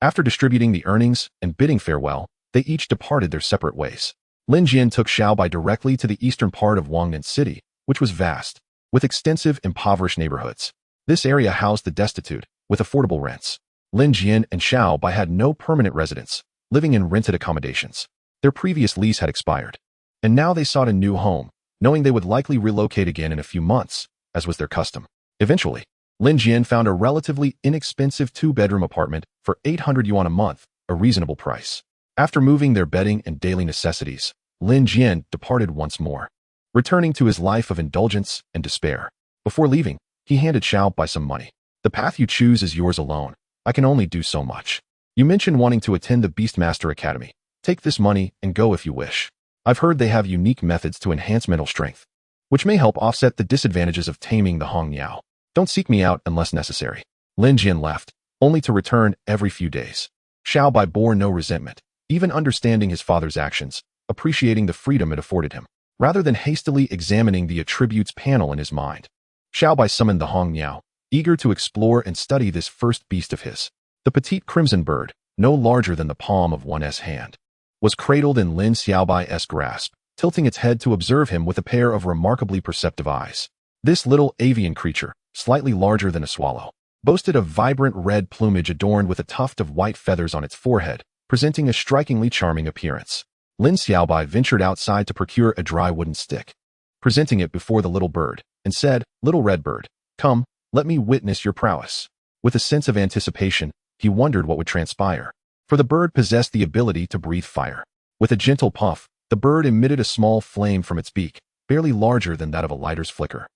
After distributing the earnings and bidding farewell, they each departed their separate ways. Lin Jian took Xiaobai directly to the eastern part of Wangnan City, which was vast, with extensive impoverished neighborhoods. This area housed the destitute, with affordable rents. Lin Jian and Xiaobai had no permanent residence, living in rented accommodations. Their previous lease had expired, and now they sought a new home, knowing they would likely relocate again in a few months, as was their custom. Eventually, Lin Jian found a relatively inexpensive 2-bedroom apartment for 800 yuan a month, a reasonable price. After moving their bedding and daily necessities, Lin Jian departed once more, returning to his life of indulgence and despair. Before leaving, he handed Xiaobai some money. The path you choose is yours alone. I can only do so much. You mentioned wanting to attend the Beastmaster Academy. Take this money and go if you wish. I've heard they have unique methods to enhance mental strength, which may help offset the disadvantages of taming the Hong Niao. Don't seek me out unless necessary. Lin Jian left, only to return every few days. Xiaobai bore no resentment, even understanding his father's actions, appreciating the freedom it afforded him. Rather than hastily examining the attributes panel in his mind, Xiaobai summoned the Hong Niao, eager to explore and study this first beast of his. The petite crimson bird, no larger than the palm of one's hand, was cradled in Lin Xiaobai's grasp, tilting its head to observe him with a pair of remarkably perceptive eyes. This little avian creature, slightly larger than a swallow, boasted of vibrant red plumage adorned with a tuft of white feathers on its forehead, presenting a strikingly charming appearance. Lin Xiaobai ventured outside to procure a dry wooden stick, presenting it before the little bird, and said, "Little red bird, come, let me witness your prowess." With a sense of anticipation, he wondered what would transpire, for the bird possessed the ability to breathe fire. With a gentle puff, the bird emitted a small flame from its beak, barely larger than that of a lighter's flicker.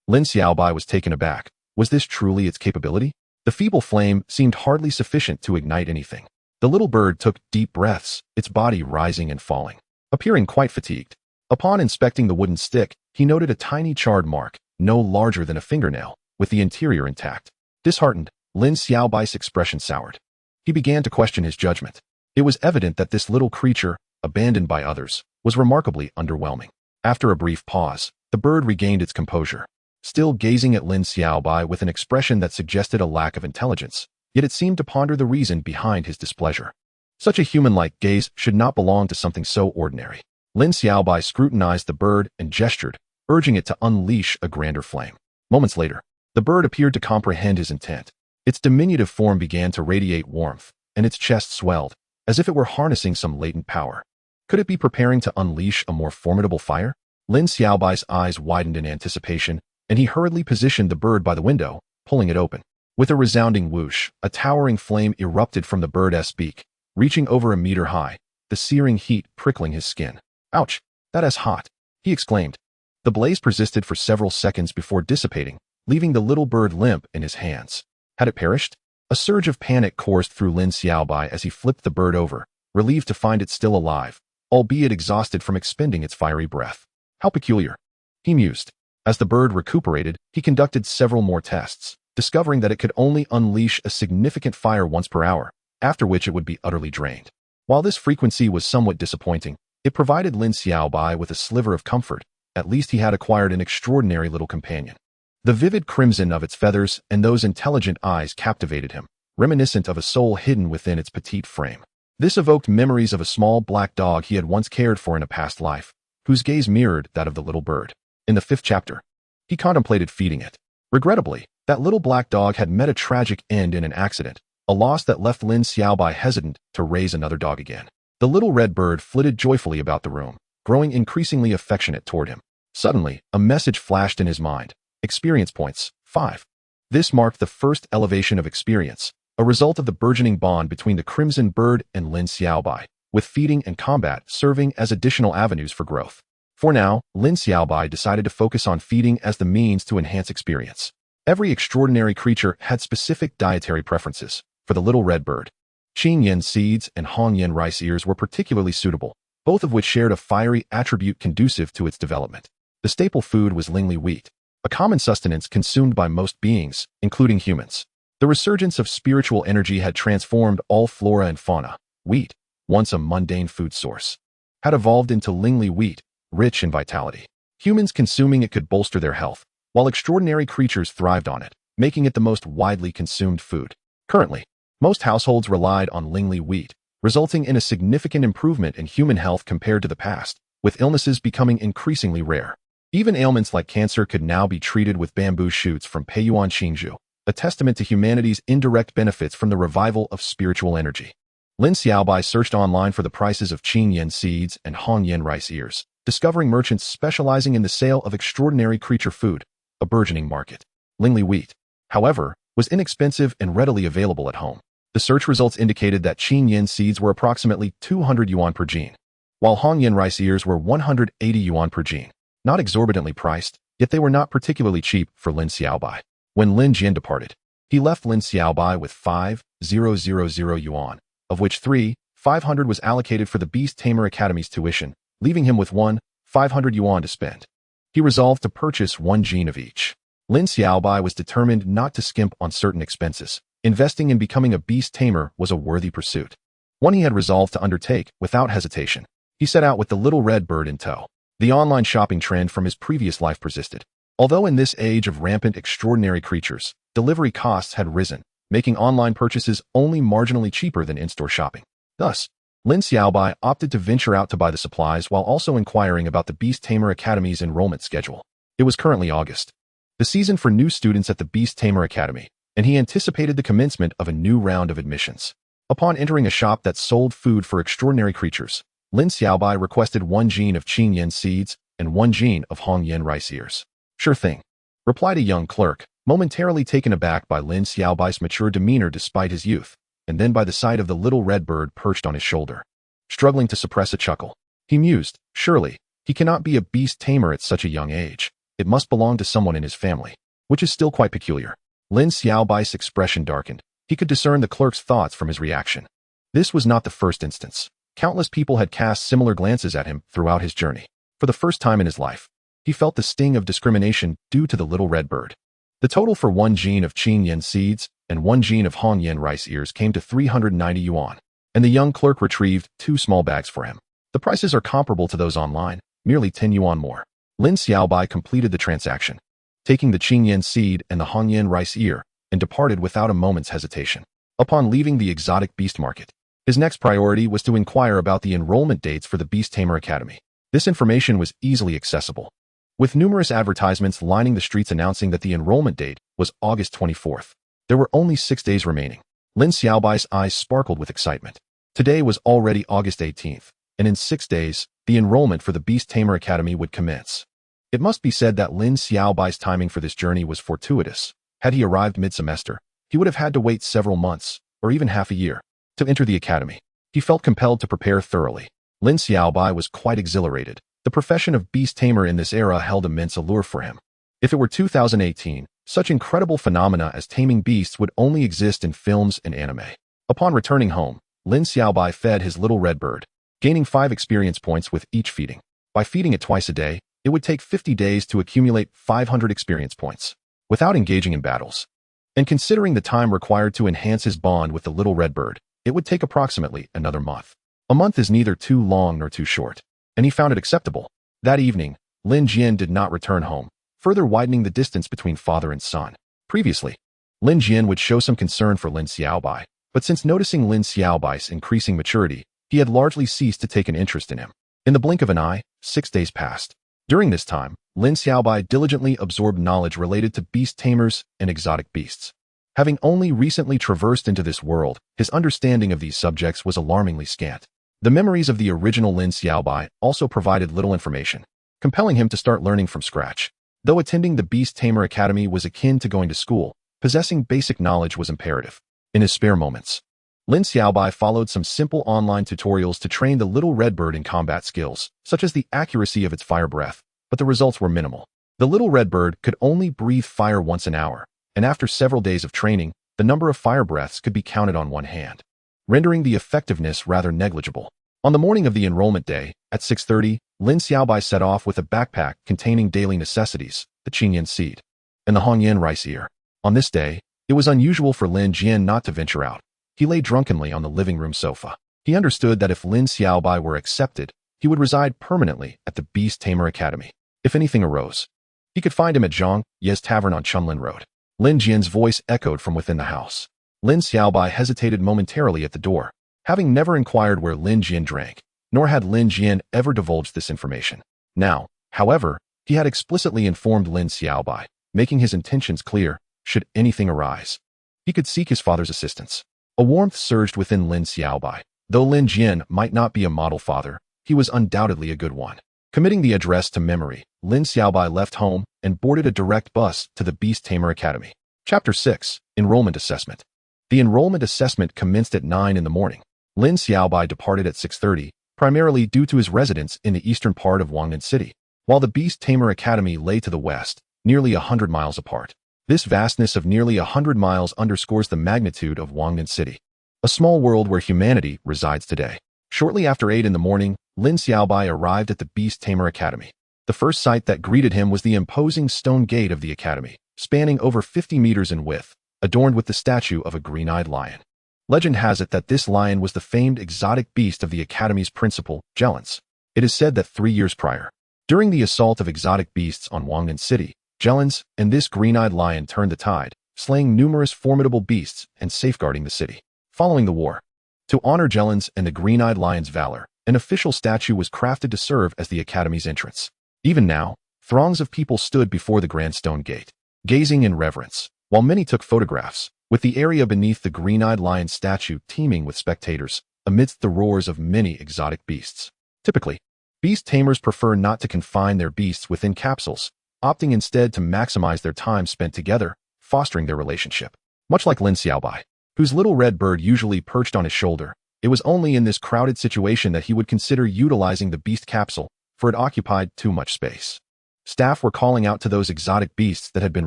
Lin Xiaobai was taken aback. Was this truly its capability? The feeble flame seemed hardly sufficient to ignite anything. The little bird took deep breaths, its body rising and falling, appearing quite fatigued. Upon inspecting the wooden stick, he noted a tiny charred mark, no larger than a fingernail, with the interior intact. Disheartened, Lin Xiaobai's expression soured. He began to question his judgment. It was evident that this little creature, abandoned by others, was remarkably underwhelming. After a brief pause, the bird regained its composure. Still gazing at Lin Xiaobai with an expression that suggested a lack of intelligence, yet it seemed to ponder the reason behind his displeasure. Such a human-like gaze should not belong to something so ordinary. Lin Xiaobai scrutinized the bird and gestured, urging it to unleash a grander flame. Moments later, the bird appeared to comprehend his intent. Its diminutive form began to radiate warmth, and its chest swelled, as if it were harnessing some latent power. Could it be preparing to unleash a more formidable fire? Lin Xiaobai's eyes widened in anticipation, and he hurriedly positioned the bird by the window, pulling it open. With a resounding whoosh, a towering flame erupted from the bird's beak, reaching over a meter high, the searing heat prickling his skin. "Ouch, that is hot," he exclaimed. The blaze persisted for several seconds before dissipating, leaving the little bird limp in his hands. Had it perished? A surge of panic coursed through Lin Xiaobai as he flipped the bird over, relieved to find it still alive, albeit exhausted from expending its fiery breath. How peculiar, he mused. As the bird recuperated, he conducted several more tests, discovering that it could only unleash a significant fire once per hour, after which it would be utterly drained. While this frequency was somewhat disappointing, it provided Lin Xiaobai with a sliver of comfort. At least he had acquired an extraordinary little companion. The vivid crimson of its feathers and those intelligent eyes captivated him, reminiscent of a soul hidden within its petite frame. This evoked memories of a small black dog he had once cared for in a past life, whose gaze mirrored that of the little bird. In the 5th chapter, he contemplated feeding it. Regrettably, that little black dog had met a tragic end in an accident, a loss that left Lin Xiaobai hesitant to raise another dog again. The little red bird flitted joyfully about the room, growing increasingly affectionate toward him. Suddenly, a message flashed in his mind. Experience points, 5. This marked the first elevation of experience, a result of the burgeoning bond between the crimson bird and Lin Xiaobai, with feeding and combat serving as additional avenues for growth. For now, Lin Xiaobai decided to focus on feeding as the means to enhance experience. Every extraordinary creature had specific dietary preferences. For the little red bird, Qin Yen seeds and Hong Yen rice ears were particularly suitable, both of which shared a fiery attribute conducive to its development. The staple food was Lingli wheat, a common sustenance consumed by most beings, including humans. The resurgence of spiritual energy had transformed all flora and fauna. Wheat, once a mundane food source, had evolved into Lingli wheat, rich in vitality. Humans consuming it could bolster their health, while extraordinary creatures thrived on it, making it the most widely consumed food. Currently, most households relied on Lingli wheat, resulting in a significant improvement in human health compared to the past, with illnesses becoming increasingly rare. Even ailments like cancer could now be treated with bamboo shoots from Peiyuan Qingzhu, a testament to humanity's indirect benefits from the revival of spiritual energy. Lin Xiaobai searched online for the prices of Qin Yen seeds and Hong Yen rice ears, discovering merchants specializing in the sale of extraordinary creature food, a burgeoning market. Lingli wheat, however, was inexpensive and readily available at home. The search results indicated that Qin Yen seeds were approximately 200 yuan per gene, while Hong Yen rice ears were 180 yuan per gene. Not exorbitantly priced, yet they were not particularly cheap for Lin Xiaobai. When Lin Jian departed, he left Lin Xiaobai with 5,000 yuan, of which 3,500 was allocated for the Beast-Tamer Academy's tuition, leaving him with 1,500 yuan to spend. He resolved to purchase 1 gene of each. Lin Xiaobai was determined not to skimp on certain expenses. Investing in becoming a beast-tamer was a worthy pursuit, one he had resolved to undertake without hesitation. He set out with the little red bird in tow. The online shopping trend from his previous life persisted. Although in this age of rampant extraordinary creatures, delivery costs had risen, making online purchases only marginally cheaper than in-store shopping. Thus, Lin Xiaobai opted to venture out to buy the supplies while also inquiring about the Beast-Tamer Academy's enrollment schedule. It was currently August, the season for new students at the Beast-Tamer Academy, and he anticipated the commencement of a new round of admissions. Upon entering a shop that sold food for extraordinary creatures, Lin Xiaobai requested 1 gene of Qin Yen seeds and 1 gene of Hong Yen rice ears. "Sure thing," replied a young clerk, momentarily taken aback by Lin Xiaobai's mature demeanor despite his youth, and then by the sight of the little red bird perched on his shoulder. Struggling to suppress a chuckle, he mused, surely, he cannot be a beast-tamer at such a young age. It must belong to someone in his family, which is still quite peculiar. Lin Xiaobai's expression darkened. He could discern the clerk's thoughts from his reaction. This was not the first instance. Countless people had cast similar glances at him throughout his journey. For the first time in his life, he felt the sting of discrimination due to the little red bird. The total for 1 gene of Qing Yen seeds and 1 gene of Hong Yen rice ears came to 390 yuan, and the young clerk retrieved 2 small bags for him. The prices are comparable to those online, merely 10 yuan more. Lin Xiaobai completed the transaction, taking the Qing Yen seed and the Hong Yen rice ear, and departed without a moment's hesitation. Upon leaving the exotic beast market, his next priority was to inquire about the enrollment dates for the Beast Tamer Academy. This information was easily accessible, with numerous advertisements lining the streets announcing that the enrollment date was August 24th. There were only 6 days remaining. Lin Xiaobai's eyes sparkled with excitement. Today was already August 18th, and in 6 days, the enrollment for the Beast Tamer Academy would commence. It must be said that Lin Xiaobai's timing for this journey was fortuitous. Had he arrived mid-semester, he would have had to wait several months, or even half a year, to enter the academy. He felt compelled to prepare thoroughly. Lin Xiaobai was quite exhilarated. The profession of beast tamer in this era held immense allure for him. If it were 2018, such incredible phenomena as taming beasts would only exist in films and anime. Upon returning home, Lin Xiaobai fed his little red bird, gaining 5 experience points with each feeding. By feeding it twice a day, it would take 50 days to accumulate 500 experience points, without engaging in battles. And considering the time required to enhance his bond with the little red bird, it would take approximately another month. A month is neither too long nor too short, and he found it acceptable. That evening, Lin Jian did not return home, further widening the distance between father and son. Previously, Lin Jian would show some concern for Lin Xiaobai, but since noticing Lin Xiaobai's increasing maturity, he had largely ceased to take an interest in him. In the blink of an eye, 6 days passed. During this time, Lin Xiaobai diligently absorbed knowledge related to beast tamers and exotic beasts. Having only recently traversed into this world, his understanding of these subjects was alarmingly scant. The memories of the original Lin Xiaobai also provided little information, compelling him to start learning from scratch. Though attending the Beast Tamer Academy was akin to going to school, possessing basic knowledge was imperative. In his spare moments, Lin Xiaobai followed some simple online tutorials to train the little red bird in combat skills, such as the accuracy of its fire breath, but the results were minimal. The little red bird could only breathe fire once an hour, and after several days of training, the number of fire breaths could be counted on one hand, rendering the effectiveness rather negligible. On the morning of the enrollment day, at 6:30, Lin Xiaobai set off with a backpack containing daily necessities, the Qing Yen seed, and the Hong Yen rice ear. On this day, it was unusual for Lin Jian not to venture out. He lay drunkenly on the living room sofa. He understood that if Lin Xiaobai were accepted, he would reside permanently at the Beast Tamer Academy. If anything arose, he could find him at Zhang Ye's tavern on Chunlin Road. Lin Jian's voice echoed from within the house. Lin Xiaobai hesitated momentarily at the door, having never inquired where Lin Jian drank, nor had Lin Jian ever divulged this information. Now, however, he had explicitly informed Lin Xiaobai, making his intentions clear, should anything arise. He could seek his father's assistance. A warmth surged within Lin Xiaobai. Though Lin Jian might not be a model father, he was undoubtedly a good one. Committing the address to memory, Lin Xiaobai left home and boarded a direct bus to the Beast Tamer Academy. Chapter 6. Enrollment Assessment. The enrollment assessment commenced at 9 in the morning. Lin Xiaobai departed at 6:30, primarily due to his residence in the eastern part of Wangnan City, while the Beast Tamer Academy lay to the west, nearly 100 miles apart. This vastness of nearly 100 miles underscores the magnitude of Wangnan City, a small world where humanity resides today. Shortly after 8 in the morning, Lin Xiaobai arrived at the Beast Tamer Academy. The first sight that greeted him was the imposing stone gate of the academy, spanning over 50 meters in width, adorned with the statue of a green-eyed lion. Legend has it that this lion was the famed exotic beast of the academy's principal, Jelens. It is said that 3 years prior, during the assault of exotic beasts on Wangnan City, Jelens and this green-eyed lion turned the tide, slaying numerous formidable beasts and safeguarding the city. Following the war, to honor Jelens and the green-eyed lion's valor, an official statue was crafted to serve as the academy's entrance. Even now, throngs of people stood before the grand stone gate, gazing in reverence, while many took photographs, with the area beneath the green-eyed lion statue teeming with spectators, amidst the roars of many exotic beasts. Typically, beast tamers prefer not to confine their beasts within capsules, opting instead to maximize their time spent together, fostering their relationship. Much like Lin Xiaobai, whose little red bird usually perched on his shoulder, it was only in this crowded situation that he would consider utilizing the beast capsule, for it occupied too much space. Staff were calling out to those exotic beasts that had been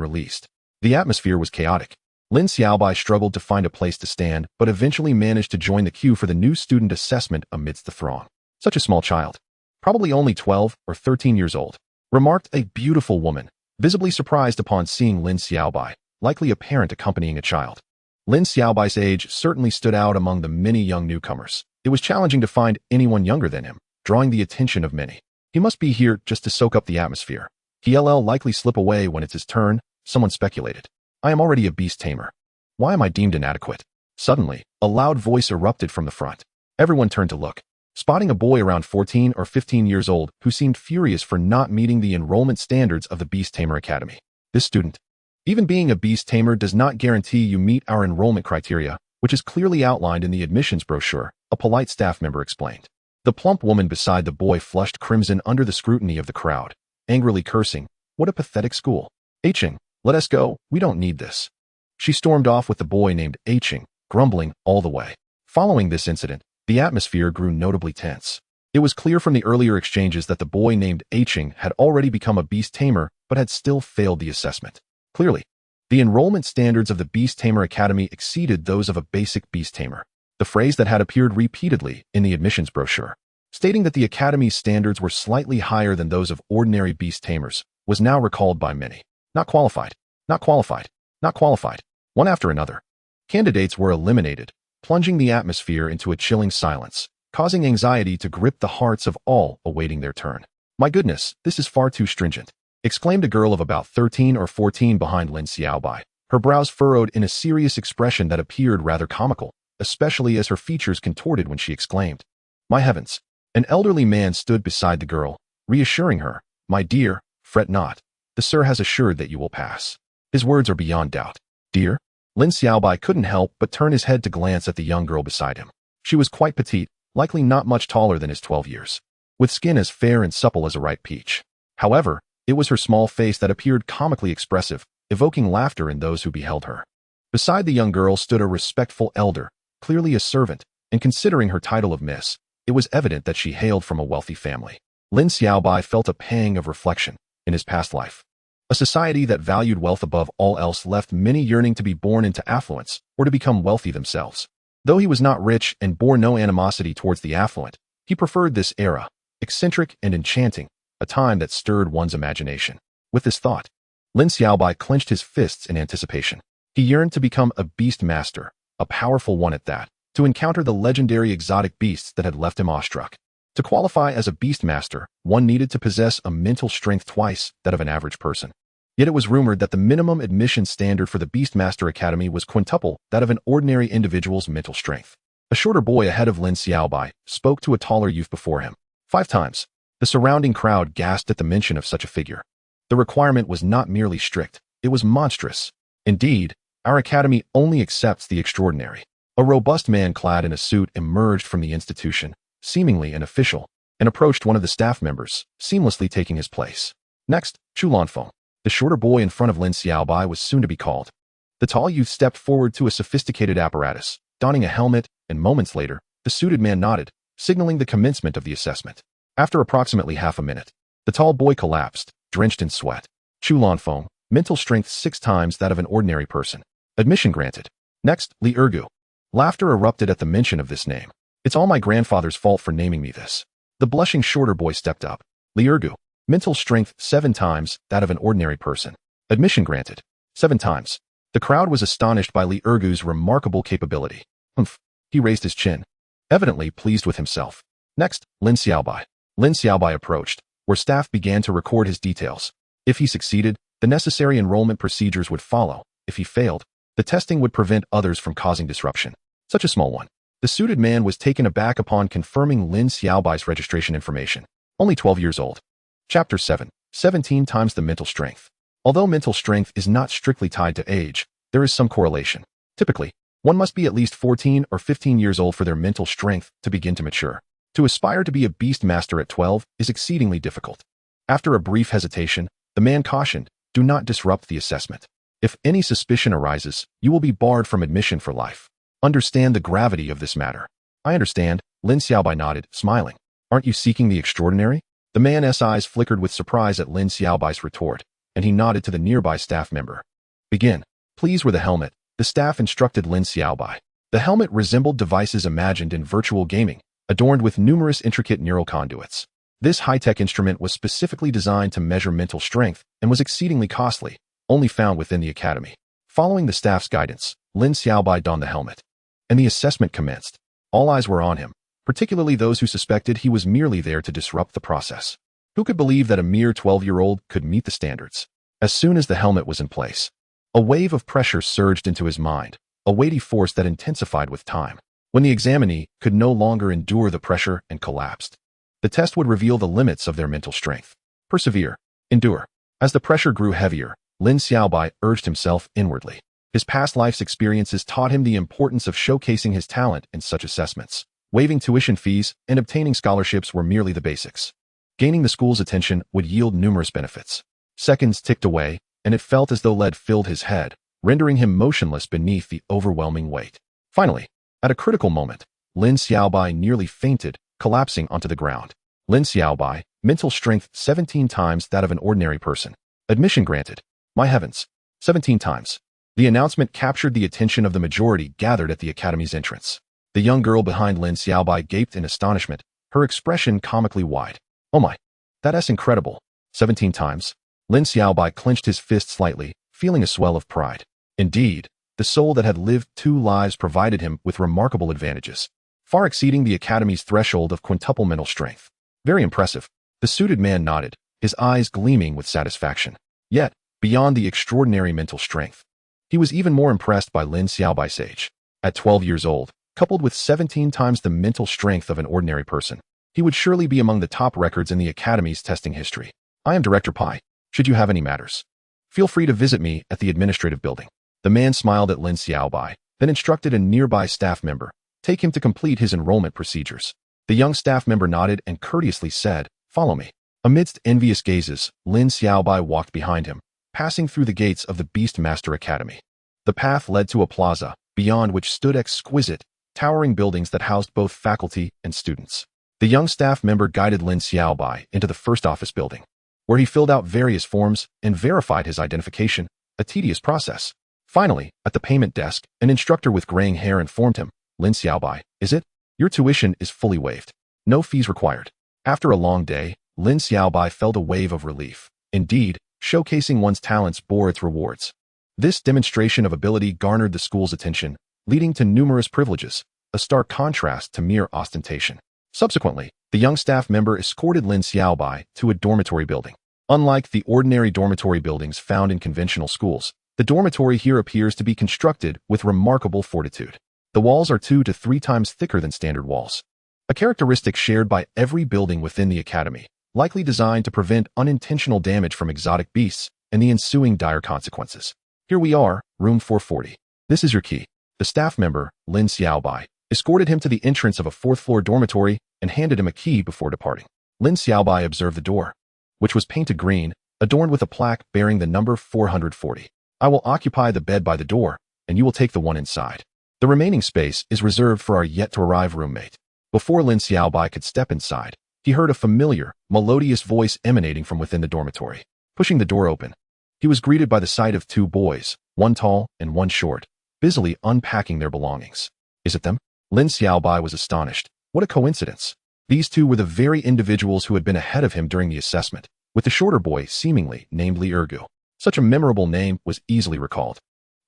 released. The atmosphere was chaotic. Lin Xiaobai struggled to find a place to stand, but eventually managed to join the queue for the new student assessment amidst the throng. Such a small child. probably only 12 or 13 years old, remarked a beautiful woman, visibly surprised upon seeing Lin Xiaobai, likely a parent accompanying a child. Lin Xiaobai's age certainly stood out among the many young newcomers. It was challenging to find anyone younger than him, drawing the attention of many. He must be here just to soak up the atmosphere. He'll likely slip away when it's his turn, someone speculated. I am already a beast tamer. Why am I deemed inadequate? Suddenly, a loud voice erupted from the front. Everyone turned to look, spotting a boy around 14 or 15 years old who seemed furious for not meeting the enrollment standards of the Beast Tamer Academy. This student, even being a beast tamer does not guarantee you meet our enrollment criteria, which is clearly outlined in the admissions brochure, a polite staff member explained. The plump woman beside the boy flushed crimson under the scrutiny of the crowd, angrily cursing, "What a pathetic school. Aiching, let us go, we don't need this." She stormed off with the boy named Aiching, grumbling all the way. Following this incident, the atmosphere grew notably tense. It was clear from the earlier exchanges that the boy named Aiching had already become a beast tamer but had still failed the assessment. Clearly, the enrollment standards of the Beast Tamer Academy exceeded those of a basic beast tamer. The phrase that had appeared repeatedly in the admissions brochure, stating that the Academy's standards were slightly higher than those of ordinary beast tamers, was now recalled by many. Not qualified, not qualified, not qualified. One after another, candidates were eliminated, plunging the atmosphere into a chilling silence, causing anxiety to grip the hearts of all awaiting their turn. "My goodness, this is far too stringent," exclaimed a girl of about 13 or 14 behind Lin Xiaobai, her brows furrowed in a serious expression that appeared rather comical, especially as her features contorted when she exclaimed, "My heavens!" An elderly man stood beside the girl, reassuring her, "My dear, fret not. The sir has assured that you will pass. His words are beyond doubt." "Dear?" Lin Xiaobai couldn't help but turn his head to glance at the young girl beside him. She was quite petite, likely not much taller than his 12 years, with skin as fair and supple as a ripe peach. However, it was her small face that appeared comically expressive, evoking laughter in those who beheld her. Beside the young girl stood a respectful elder, clearly a servant, and considering her title of Miss, it was evident that she hailed from a wealthy family. Lin Xiaobai felt a pang of reflection. In his past life, a society that valued wealth above all else left many yearning to be born into affluence or to become wealthy themselves. Though he was not rich and bore no animosity towards the affluent, he preferred this era, eccentric and enchanting, a time that stirred one's imagination. With this thought, Lin Xiaobai clenched his fists in anticipation. He yearned to become a beast master, a powerful one at that, to encounter the legendary exotic beasts that had left him awestruck. To qualify as a beast master, one needed to possess a mental strength twice that of an average person. Yet it was rumored that the minimum admission standard for the Beastmaster Academy was quintuple that of an ordinary individual's mental strength. A shorter boy ahead of Lin Xiaobai spoke to a taller youth before him. 5 times. The surrounding crowd gasped at the mention of such a figure. The requirement was not merely strict, it was monstrous. Indeed, our academy only accepts the extraordinary. A robust man clad in a suit emerged from the institution, seemingly an official, and approached one of the staff members, seamlessly taking his place. Next, Chu Lanfeng, the shorter boy in front of Lin Xiaobai, was soon to be called. The tall youth stepped forward to a sophisticated apparatus, donning a helmet, and moments later, the suited man nodded, signaling the commencement of the assessment. After approximately half a minute, the tall boy collapsed, drenched in sweat. Chu Lanfeng, mental strength 6 times that of an ordinary person. Admission granted. Next, Li Ergu. Laughter erupted at the mention of this name. "It's all my grandfather's fault for naming me this." The blushing shorter boy stepped up. Li Ergu, mental strength 7 times that of an ordinary person. Admission granted. 7 times. The crowd was astonished by Li Ergu's remarkable capability. Humph. He raised his chin, evidently pleased with himself. Next, Lin Xiaobai. Lin Xiaobai approached, where staff began to record his details. If he succeeded, the necessary enrollment procedures would follow. If he failed, the testing would prevent others from causing disruption. Such a small one. The suited man was taken aback upon confirming Lin Xiaobai's registration information. Only 12 years old. Chapter 7. 17 times the mental strength. Although mental strength is not strictly tied to age, there is some correlation. Typically, one must be at least 14 or 15 years old for their mental strength to begin to mature. To aspire to be a beast master at 12 is exceedingly difficult. After a brief hesitation, the man cautioned, "Do not disrupt the assessment. If any suspicion arises, you will be barred from admission for life. Understand the gravity of this matter." "I understand," Lin Xiaobai nodded, smiling. "Aren't you seeking the extraordinary?" The man's eyes flickered with surprise at Lin Xiaobai's retort, and he nodded to the nearby staff member. "Begin. Please wear the helmet," the staff instructed Lin Xiaobai. The helmet resembled devices imagined in virtual gaming, adorned with numerous intricate neural conduits. This high-tech instrument was specifically designed to measure mental strength and was exceedingly costly, only found within the academy. Following the staff's guidance, Lin Xiaobai donned the helmet, and the assessment commenced. All eyes were on him, particularly those who suspected he was merely there to disrupt the process. Who could believe that a mere 12-year-old could meet the standards? As soon as the helmet was in place, a wave of pressure surged into his mind, a weighty force that intensified with time. When the examinee could no longer endure the pressure and collapsed, the test would reveal the limits of their mental strength. Persevere. Endure. As the pressure grew heavier, Lin Xiaobai urged himself inwardly. His past life's experiences taught him the importance of showcasing his talent in such assessments. Waiving tuition fees and obtaining scholarships were merely the basics. Gaining the school's attention would yield numerous benefits. Seconds ticked away, and it felt as though lead filled his head, rendering him motionless beneath the overwhelming weight. Finally, at a critical moment, Lin Xiaobai nearly fainted, collapsing onto the ground. Lin Xiaobai, mental strength 17 times that of an ordinary person. Admission granted. My heavens. 17 times. The announcement captured the attention of the majority gathered at the academy's entrance. The young girl behind Lin Xiaobai gaped in astonishment, her expression comically wide. Oh my. That's incredible. 17 times. Lin Xiaobai clenched his fist slightly, feeling a swell of pride. Indeed, the soul that had lived 2 lives provided him with remarkable advantages, far exceeding the academy's threshold of quintuple mental strength. Very impressive. The suited man nodded, his eyes gleaming with satisfaction. Yet, beyond the extraordinary mental strength, he was even more impressed by Lin Xiaobai's age. At 12 years old, coupled with 17 times the mental strength of an ordinary person, he would surely be among the top records in the academy's testing history. I am Director Pai. Should you have any matters, feel free to visit me at the administrative building. The man smiled at Lin Xiaobai, then instructed a nearby staff member, take him to complete his enrollment procedures. The young staff member nodded and courteously said, follow me. Amidst envious gazes, Lin Xiaobai walked behind him, passing through the gates of the Beastmaster Academy. The path led to a plaza, beyond which stood exquisite, towering buildings that housed both faculty and students. The young staff member guided Lin Xiaobai into the first office building, where he filled out various forms and verified his identification, a tedious process. Finally, at the payment desk, an instructor with graying hair informed him, Lin Xiaobai, is it? Your tuition is fully waived. No fees required. After a long day, Lin Xiaobai felt a wave of relief. Indeed, showcasing one's talents bore its rewards. This demonstration of ability garnered the school's attention, leading to numerous privileges, a stark contrast to mere ostentation. Subsequently, the young staff member escorted Lin Xiaobai to a dormitory building. Unlike the ordinary dormitory buildings found in conventional schools, the dormitory here appears to be constructed with remarkable fortitude. The walls are 2 to 3 times thicker than standard walls, a characteristic shared by every building within the academy, likely designed to prevent unintentional damage from exotic beasts and the ensuing dire consequences. Here we are, room 440. This is your key. The staff member, Lin Xiaobai, escorted him to the entrance of a 4th-floor dormitory and handed him a key before departing. Lin Xiaobai observed the door, which was painted green, adorned with a plaque bearing the number 440. I will occupy the bed by the door, and you will take the one inside. The remaining space is reserved for our yet-to-arrive roommate. Before Lin Xiaobai could step inside, he heard a familiar, melodious voice emanating from within the dormitory. Pushing the door open, he was greeted by the sight of 2 boys, one tall and one short, busily unpacking their belongings. Is it them? Lin Xiaobai was astonished. What a coincidence. These 2 were the very individuals who had been ahead of him during the assessment, with the shorter boy seemingly named Lurk. Such a memorable name was easily recalled.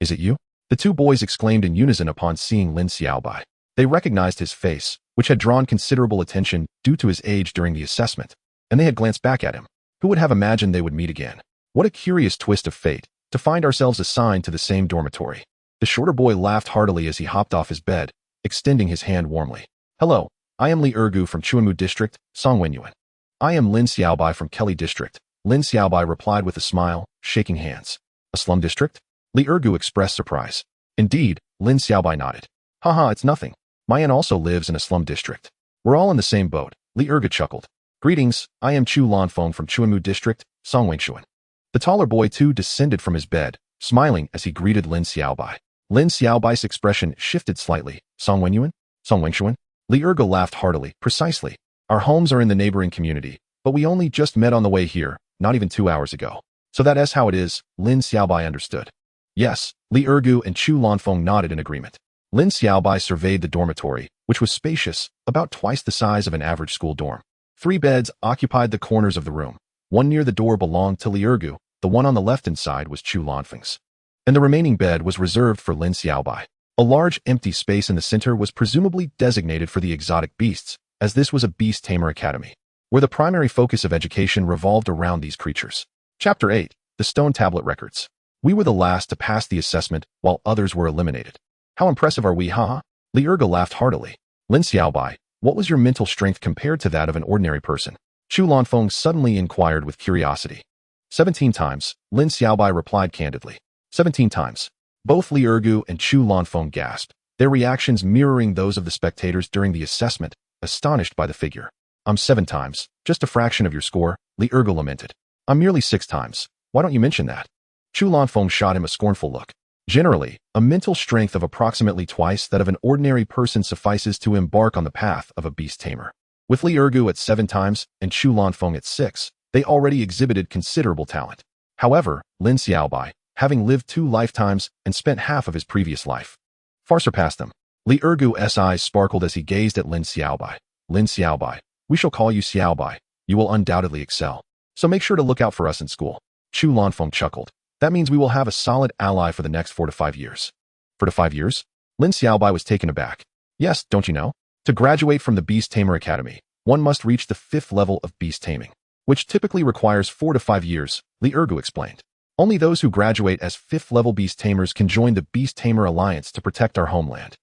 Is it you? The 2 boys exclaimed in unison upon seeing Lin Xiaobai. They recognized his face, which had drawn considerable attention due to his age during the assessment, and they had glanced back at him. Who would have imagined they would meet again? What a curious twist of fate, to find ourselves assigned to the same dormitory. The shorter boy laughed heartily as he hopped off his bed, extending his hand warmly. Hello, I am Lurk from Chuanmu District, Songwenyuan. I am Lin Xiaobai from Kelly District. Lin Xiaobai replied with a smile, shaking hands. A slum district? Lurk expressed surprise. Indeed, Lin Xiaobai nodded. Haha, it's nothing. My aunt also lives in a slum district. We're all in the same boat. Lurk chuckled. Greetings, I am Chu Lanfeng from Chuanmu District, Songwenyuan. The taller boy too descended from his bed, smiling as he greeted Lin Xiaobai. Lin Xiaobai's expression shifted slightly. Songwenyuan? Songwenyuan? Lurk laughed heartily. Precisely. Our homes are in the neighboring community, but we only just met on the way here, not even 2 hours ago. So that's how it is, Lin Xiaobai understood. Yes, Lurk and Chu Lanfeng nodded in agreement. Lin Xiaobai surveyed the dormitory, which was spacious, about twice the size of an average school dorm. 3 beds occupied the corners of the room. One near the door belonged to Lurk, the one on the left-hand side was Chu Lanfeng's, and the remaining bed was reserved for Lin Xiaobai. A large empty space in the center was presumably designated for the exotic beasts, as this was a beast-tamer academy, where the primary focus of education revolved around these creatures. Chapter 8. The Stone Tablet Records. We were the last to pass the assessment, while others were eliminated. How impressive are we, haha? Lurk laughed heartily. Lin Xiaobai, what was your mental strength compared to that of an ordinary person? Chu Lanfeng suddenly inquired with curiosity. 17 times, Lin Xiaobai replied candidly. 17 times. Both Lurk and Chu Lanfeng gasped, their reactions mirroring those of the spectators during the assessment, astonished by the figure. I'm 7 times, just a fraction of your score, Lurk lamented. I'm merely 6 times, why don't you mention that? Chu Lanfeng shot him a scornful look. Generally, a mental strength of approximately twice that of an ordinary person suffices to embark on the path of a beast tamer. With Lurk at 7 times and Chu Lanfeng at 6, they already exhibited considerable talent. However, Lin Xiaobai, having lived 2 lifetimes and spent half of his previous life, far surpassed them. Lurk's eyes sparkled as he gazed at Lin Xiaobai. Lin Xiaobai, we shall call you Xiaobai. You will undoubtedly excel. So make sure to look out for us in school. Chu Lanfeng chuckled. That means we will have a solid ally for the next 4 to 5 years. 4 to 5 years? Lin Xiaobai was taken aback. Yes, don't you know? To graduate from the Beast Tamer Academy, one must reach the 5th level of beast taming, which typically requires 4 to 5 years, Lurk explained. Only those who graduate as 5th level beast tamers can join the Beast Tamer Alliance to protect our homeland.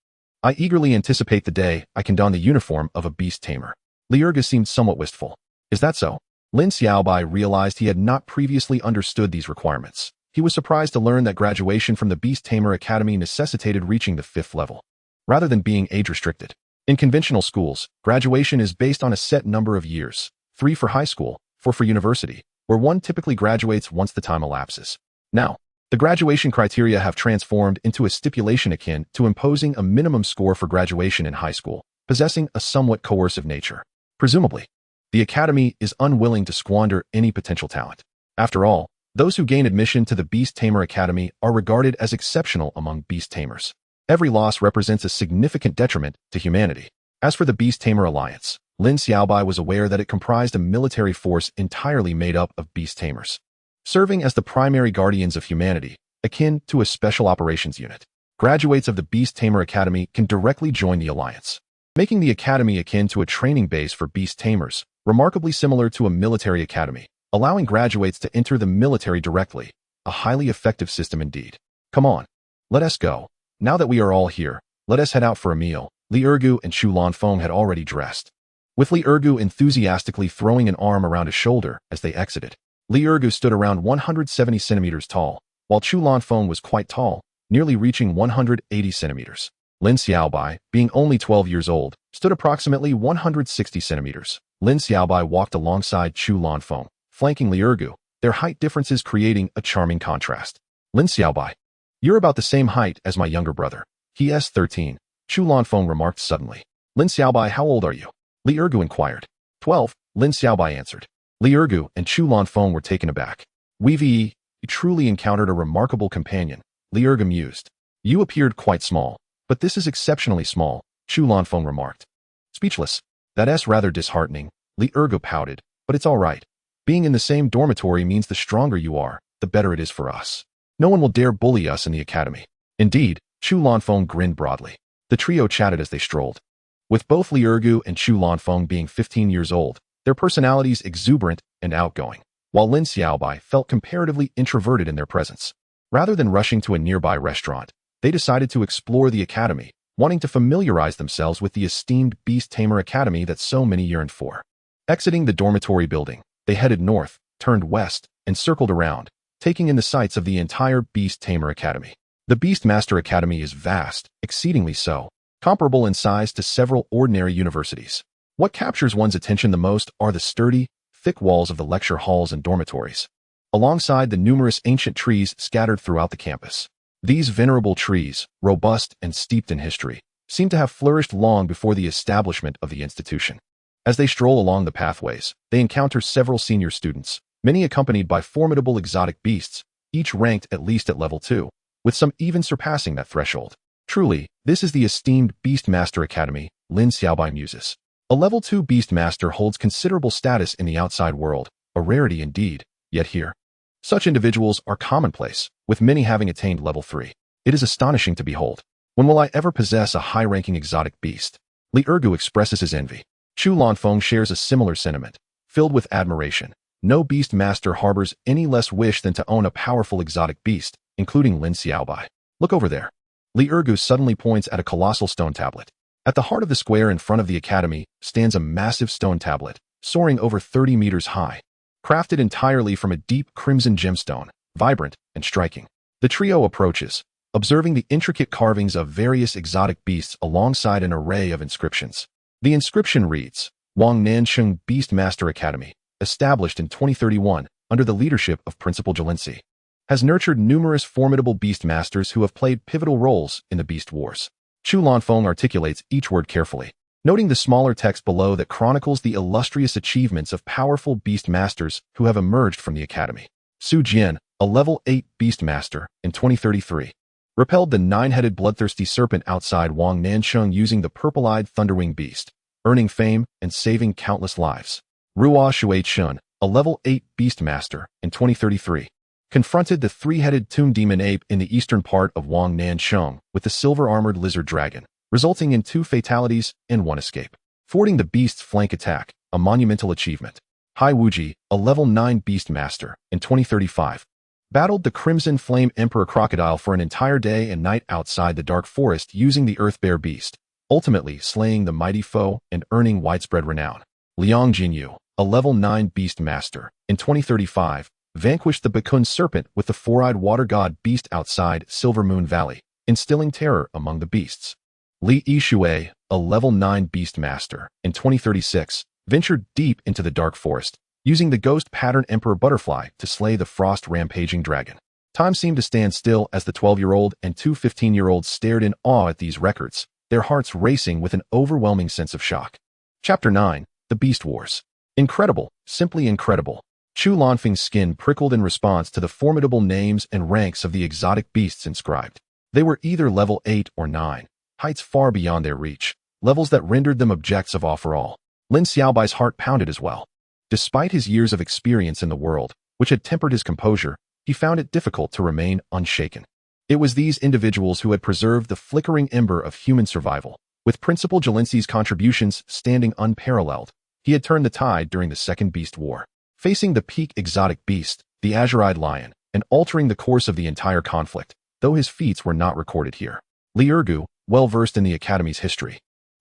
I eagerly anticipate the day I can don the uniform of a beast tamer. Lurk seemed somewhat wistful. Is that so? Lin Xiaobai realized he had not previously understood these requirements. He was surprised to learn that graduation from the Beast Tamer Academy necessitated reaching the 5th level, rather than being age-restricted. In conventional schools, graduation is based on a set number of years, 3 for high school, 4 for university, where one typically graduates once the time elapses. Now, the graduation criteria have transformed into a stipulation akin to imposing a minimum score for graduation in high school, possessing a somewhat coercive nature. Presumably, the academy is unwilling to squander any potential talent. After all, those who gain admission to the Beast Tamer Academy are regarded as exceptional among beast tamers. Every loss represents a significant detriment to humanity. As for the Beast Tamer Alliance, Lin Xiaobai was aware that it comprised a military force entirely made up of beast tamers, serving as the primary guardians of humanity, akin to a special operations unit. Graduates of the Beast Tamer Academy can directly join the alliance, making the academy akin to a training base for beast tamers, remarkably similar to a military academy, allowing graduates to enter the military directly, a highly effective system indeed. Come on, let us go. Now that we are all here, let us head out for a meal. Lurk and Chu Lanfeng had already dressed, with Lurk enthusiastically throwing an arm around his shoulder as they exited. Lurk stood around 170 centimeters tall, while Chu Lanfeng was quite tall, nearly reaching 180 centimeters. Lin Xiaobai, being only 12 years old, stood approximately 160 centimeters. Lin Xiaobai walked alongside Chu Lanfeng, flanking Lurk, their height differences creating a charming contrast. Lin Xiaobai, you're about the same height as my younger brother. He is 13, Chu Lanfeng remarked suddenly. Lin Xiaobai, how old are you? Lurk inquired. 12, Lin Xiaobai answered. Lurk and Chu Lanfeng were taken aback. You truly encountered a remarkable companion, Lurk mused. You appeared quite small, but this is exceptionally small, Chu Lanfeng remarked. Speechless. That's rather disheartening, Lurk pouted, but it's all right. Being in the same dormitory means the stronger you are, the better it is for us. No one will dare bully us in the academy. Indeed, Chu Lanfeng grinned broadly. The trio chatted as they strolled. With both Lurk and Chu Lanfeng being 15 years old, their personalities exuberant and outgoing, while Lin Xiaobai felt comparatively introverted in their presence. Rather than rushing to a nearby restaurant, they decided to explore the academy, wanting to familiarize themselves with the esteemed Beast Tamer Academy that so many yearned for. Exiting the dormitory building, they headed north, turned west, and circled around, taking in the sights of the entire Beast Tamer Academy. The Beastmaster Academy is vast, exceedingly so, comparable in size to several ordinary universities. What captures one's attention the most are the sturdy, thick walls of the lecture halls and dormitories, alongside the numerous ancient trees scattered throughout the campus. These venerable trees, robust and steeped in history, seem to have flourished long before the establishment of the institution. As they stroll along the pathways, they encounter several senior students, many accompanied by formidable exotic beasts, each ranked at least at level 2, with some even surpassing that threshold. Truly, this is the esteemed Beastmaster Academy, Lin Xiaobai muses. A level 2 Beastmaster holds considerable status in the outside world, a rarity indeed, yet here. Such individuals are commonplace, with many having attained level 3. It is astonishing to behold. When will I ever possess a high-ranking exotic beast? Li Ergu expresses his envy. Chu Lanfeng shares a similar sentiment, filled with admiration. No Beastmaster harbors any less wish than to own a powerful exotic beast, including Lin Xiaobai. Look over there. Li Ergu suddenly points at a colossal stone tablet. At the heart of the square in front of the academy stands a massive stone tablet, soaring over 30 meters high. Crafted entirely from a deep crimson gemstone, vibrant and striking. The trio approaches, observing the intricate carvings of various exotic beasts alongside an array of inscriptions. The inscription reads, Wang Nansheng Beastmaster Academy, established in 2031 under the leadership of Principal Jalinci, has nurtured numerous formidable beastmasters who have played pivotal roles in the Beast Wars. Chu Lanfeng articulates each word carefully, noting the smaller text below that chronicles the illustrious achievements of powerful beastmasters who have emerged from the academy. Su Jian, a level 8 beastmaster, in 2033, repelled the 9-headed bloodthirsty serpent outside Wang Nansheng using the purple-eyed thunderwing beast, earning fame and saving countless lives. Ruo Shuai-chun, a level 8 beastmaster, in 2033, confronted the 3-headed tomb demon ape in the eastern part of Wang Nansheng with the silver-armored lizard dragon, resulting in 2 fatalities and 1 escape. Thwarting the beast's flank attack, a monumental achievement. Hai Wuji, a level 9 beastmaster, in 2035, battled the Crimson Flame Emperor Crocodile for an entire day and night outside the Dark Forest using the Earth Bear Beast, ultimately slaying the mighty foe and earning widespread renown. Liang Jinyu, a level 9 Beastmaster, in 2035, vanquished the Bakun Serpent with the 4-eyed water god beast outside Silver Moon Valley, instilling terror among the beasts. Li Yishui, a level 9 Beastmaster, in 2036, ventured deep into the Dark Forest, using the ghost pattern Emperor Butterfly to slay the frost rampaging dragon. Time seemed to stand still as the 12-year-old and 2 15-year-olds stared in awe at these records, their hearts racing with an overwhelming sense of shock. Chapter 9, The Beast Wars. Incredible, simply incredible. Chu Lanfeng's skin prickled in response to the formidable names and ranks of the exotic beasts inscribed. They were either level 8 or 9, heights far beyond their reach, levels that rendered them objects of awe for all. Lin Xiaobai's heart pounded as well. Despite his years of experience in the world, which had tempered his composure, he found it difficult to remain unshaken. It was these individuals who had preserved the flickering ember of human survival. With Principal Jalinci's contributions standing unparalleled, he had turned the tide during the Second Beast War, facing the peak exotic beast, the azure-eyed lion, and altering the course of the entire conflict, though his feats were not recorded here. Li Ergu, well-versed in the Academy's history,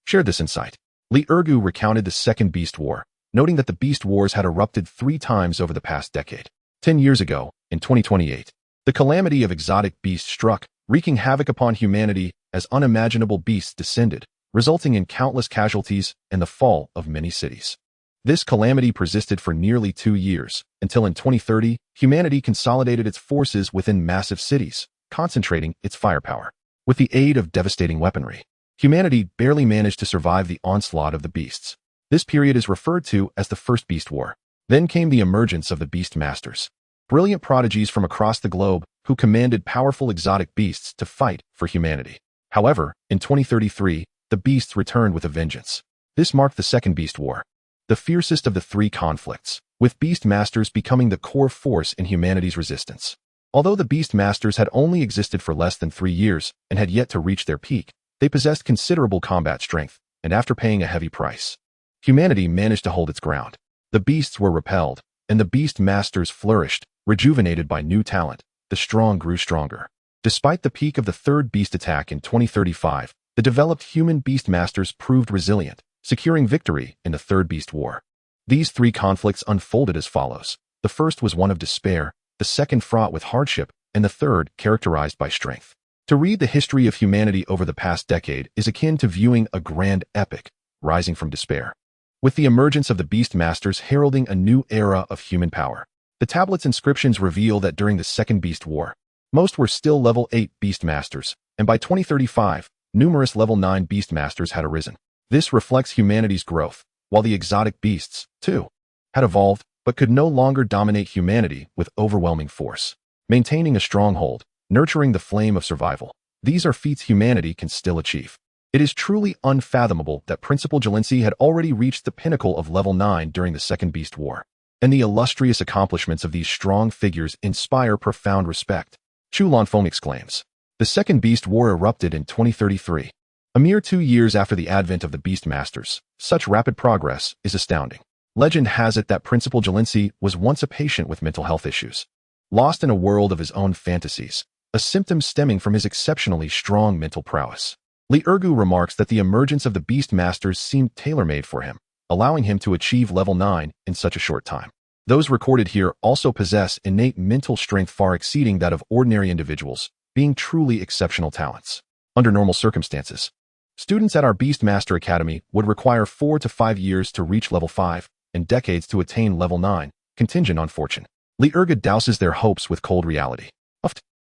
shared this insight. Li Ergu recounted the Second Beast War, noting that the Beast Wars had erupted 3 times over the past decade. 10 years ago, in 2028, the calamity of exotic beasts struck, wreaking havoc upon humanity as unimaginable beasts descended, resulting in countless casualties and the fall of many cities. This calamity persisted for nearly 2 years, until in 2030, humanity consolidated its forces within massive cities, concentrating its firepower. With the aid of devastating weaponry, humanity barely managed to survive the onslaught of the beasts. This period is referred to as the First Beast War. Then came the emergence of the Beastmasters, brilliant prodigies from across the globe who commanded powerful exotic beasts to fight for humanity. However, in 2033, the beasts returned with a vengeance. This marked the Second Beast War, the fiercest of the 3 conflicts, with Beastmasters becoming the core force in humanity's resistance. Although the Beastmasters had only existed for less than 3 years and had yet to reach their peak, they possessed considerable combat strength, and after paying a heavy price, humanity managed to hold its ground. The beasts were repelled, and the Beastmasters flourished, rejuvenated by new talent. The strong grew stronger. Despite the peak of the third beast attack in 2035, the developed human Beastmasters proved resilient, securing victory in the Third Beast War. These 3 conflicts unfolded as follows. The first was one of despair, the second fraught with hardship, and the third characterized by strength. To read the history of humanity over the past decade is akin to viewing a grand epic, rising from despair, with the emergence of the Beastmasters heralding a new era of human power. The tablet's inscriptions reveal that during the Second Beast War, most were still level 8 Beastmasters, and by 2035, numerous level 9 Beastmasters had arisen. This reflects humanity's growth, while the exotic beasts, too, had evolved, but could no longer dominate humanity with overwhelming force. Maintaining a stronghold, nurturing the flame of survival, these are feats humanity can still achieve. It is truly unfathomable that Principal Jelinski had already reached the pinnacle of level 9 during the Second Beast War. And the illustrious accomplishments of these strong figures inspire profound respect. Chu Lanfeng exclaims. The Second Beast War erupted in 2033. A mere 2 years after the advent of the Beast Masters, such rapid progress is astounding. Legend has it that Principal Jelinski was once a patient with mental health issues, lost in a world of his own fantasies, a symptom stemming from his exceptionally strong mental prowess. Li Ergu remarks that the emergence of the Beast Masters seemed tailor-made for him, allowing him to achieve level 9 in such a short time. Those recorded here also possess innate mental strength far exceeding that of ordinary individuals, being truly exceptional talents. Under normal circumstances, students at our Beastmaster Academy would require 4 to 5 years to reach level 5 and decades to attain level 9, contingent on fortune. Li Ergu douses their hopes with cold reality.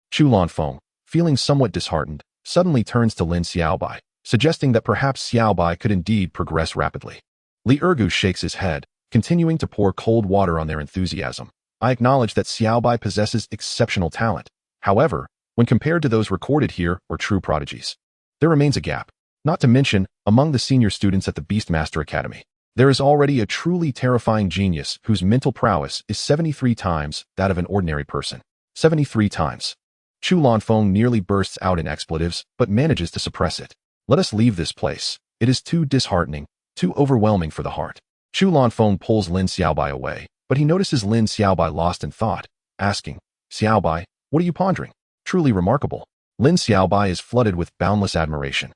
Chu Lanfeng, feeling somewhat disheartened, suddenly turns to Lin Xiaobai, suggesting that perhaps Xiaobai could indeed progress rapidly. Li Ergu shakes his head, continuing to pour cold water on their enthusiasm. I acknowledge that Xiaobai possesses exceptional talent. However, when compared to those recorded here or true prodigies, there remains a gap. Not to mention, among the senior students at the Beastmaster Academy, there is already a truly terrifying genius whose mental prowess is 73 times that of an ordinary person. 73 times. Chu Lanfeng nearly bursts out in expletives, but manages to suppress it. Let us leave this place. It is too disheartening, too overwhelming for the heart. Chu Lanfeng pulls Lin Xiaobai away, but he notices Lin Xiaobai lost in thought, asking, Xiaobai, what are you pondering? Truly remarkable. Lin Xiaobai is flooded with boundless admiration.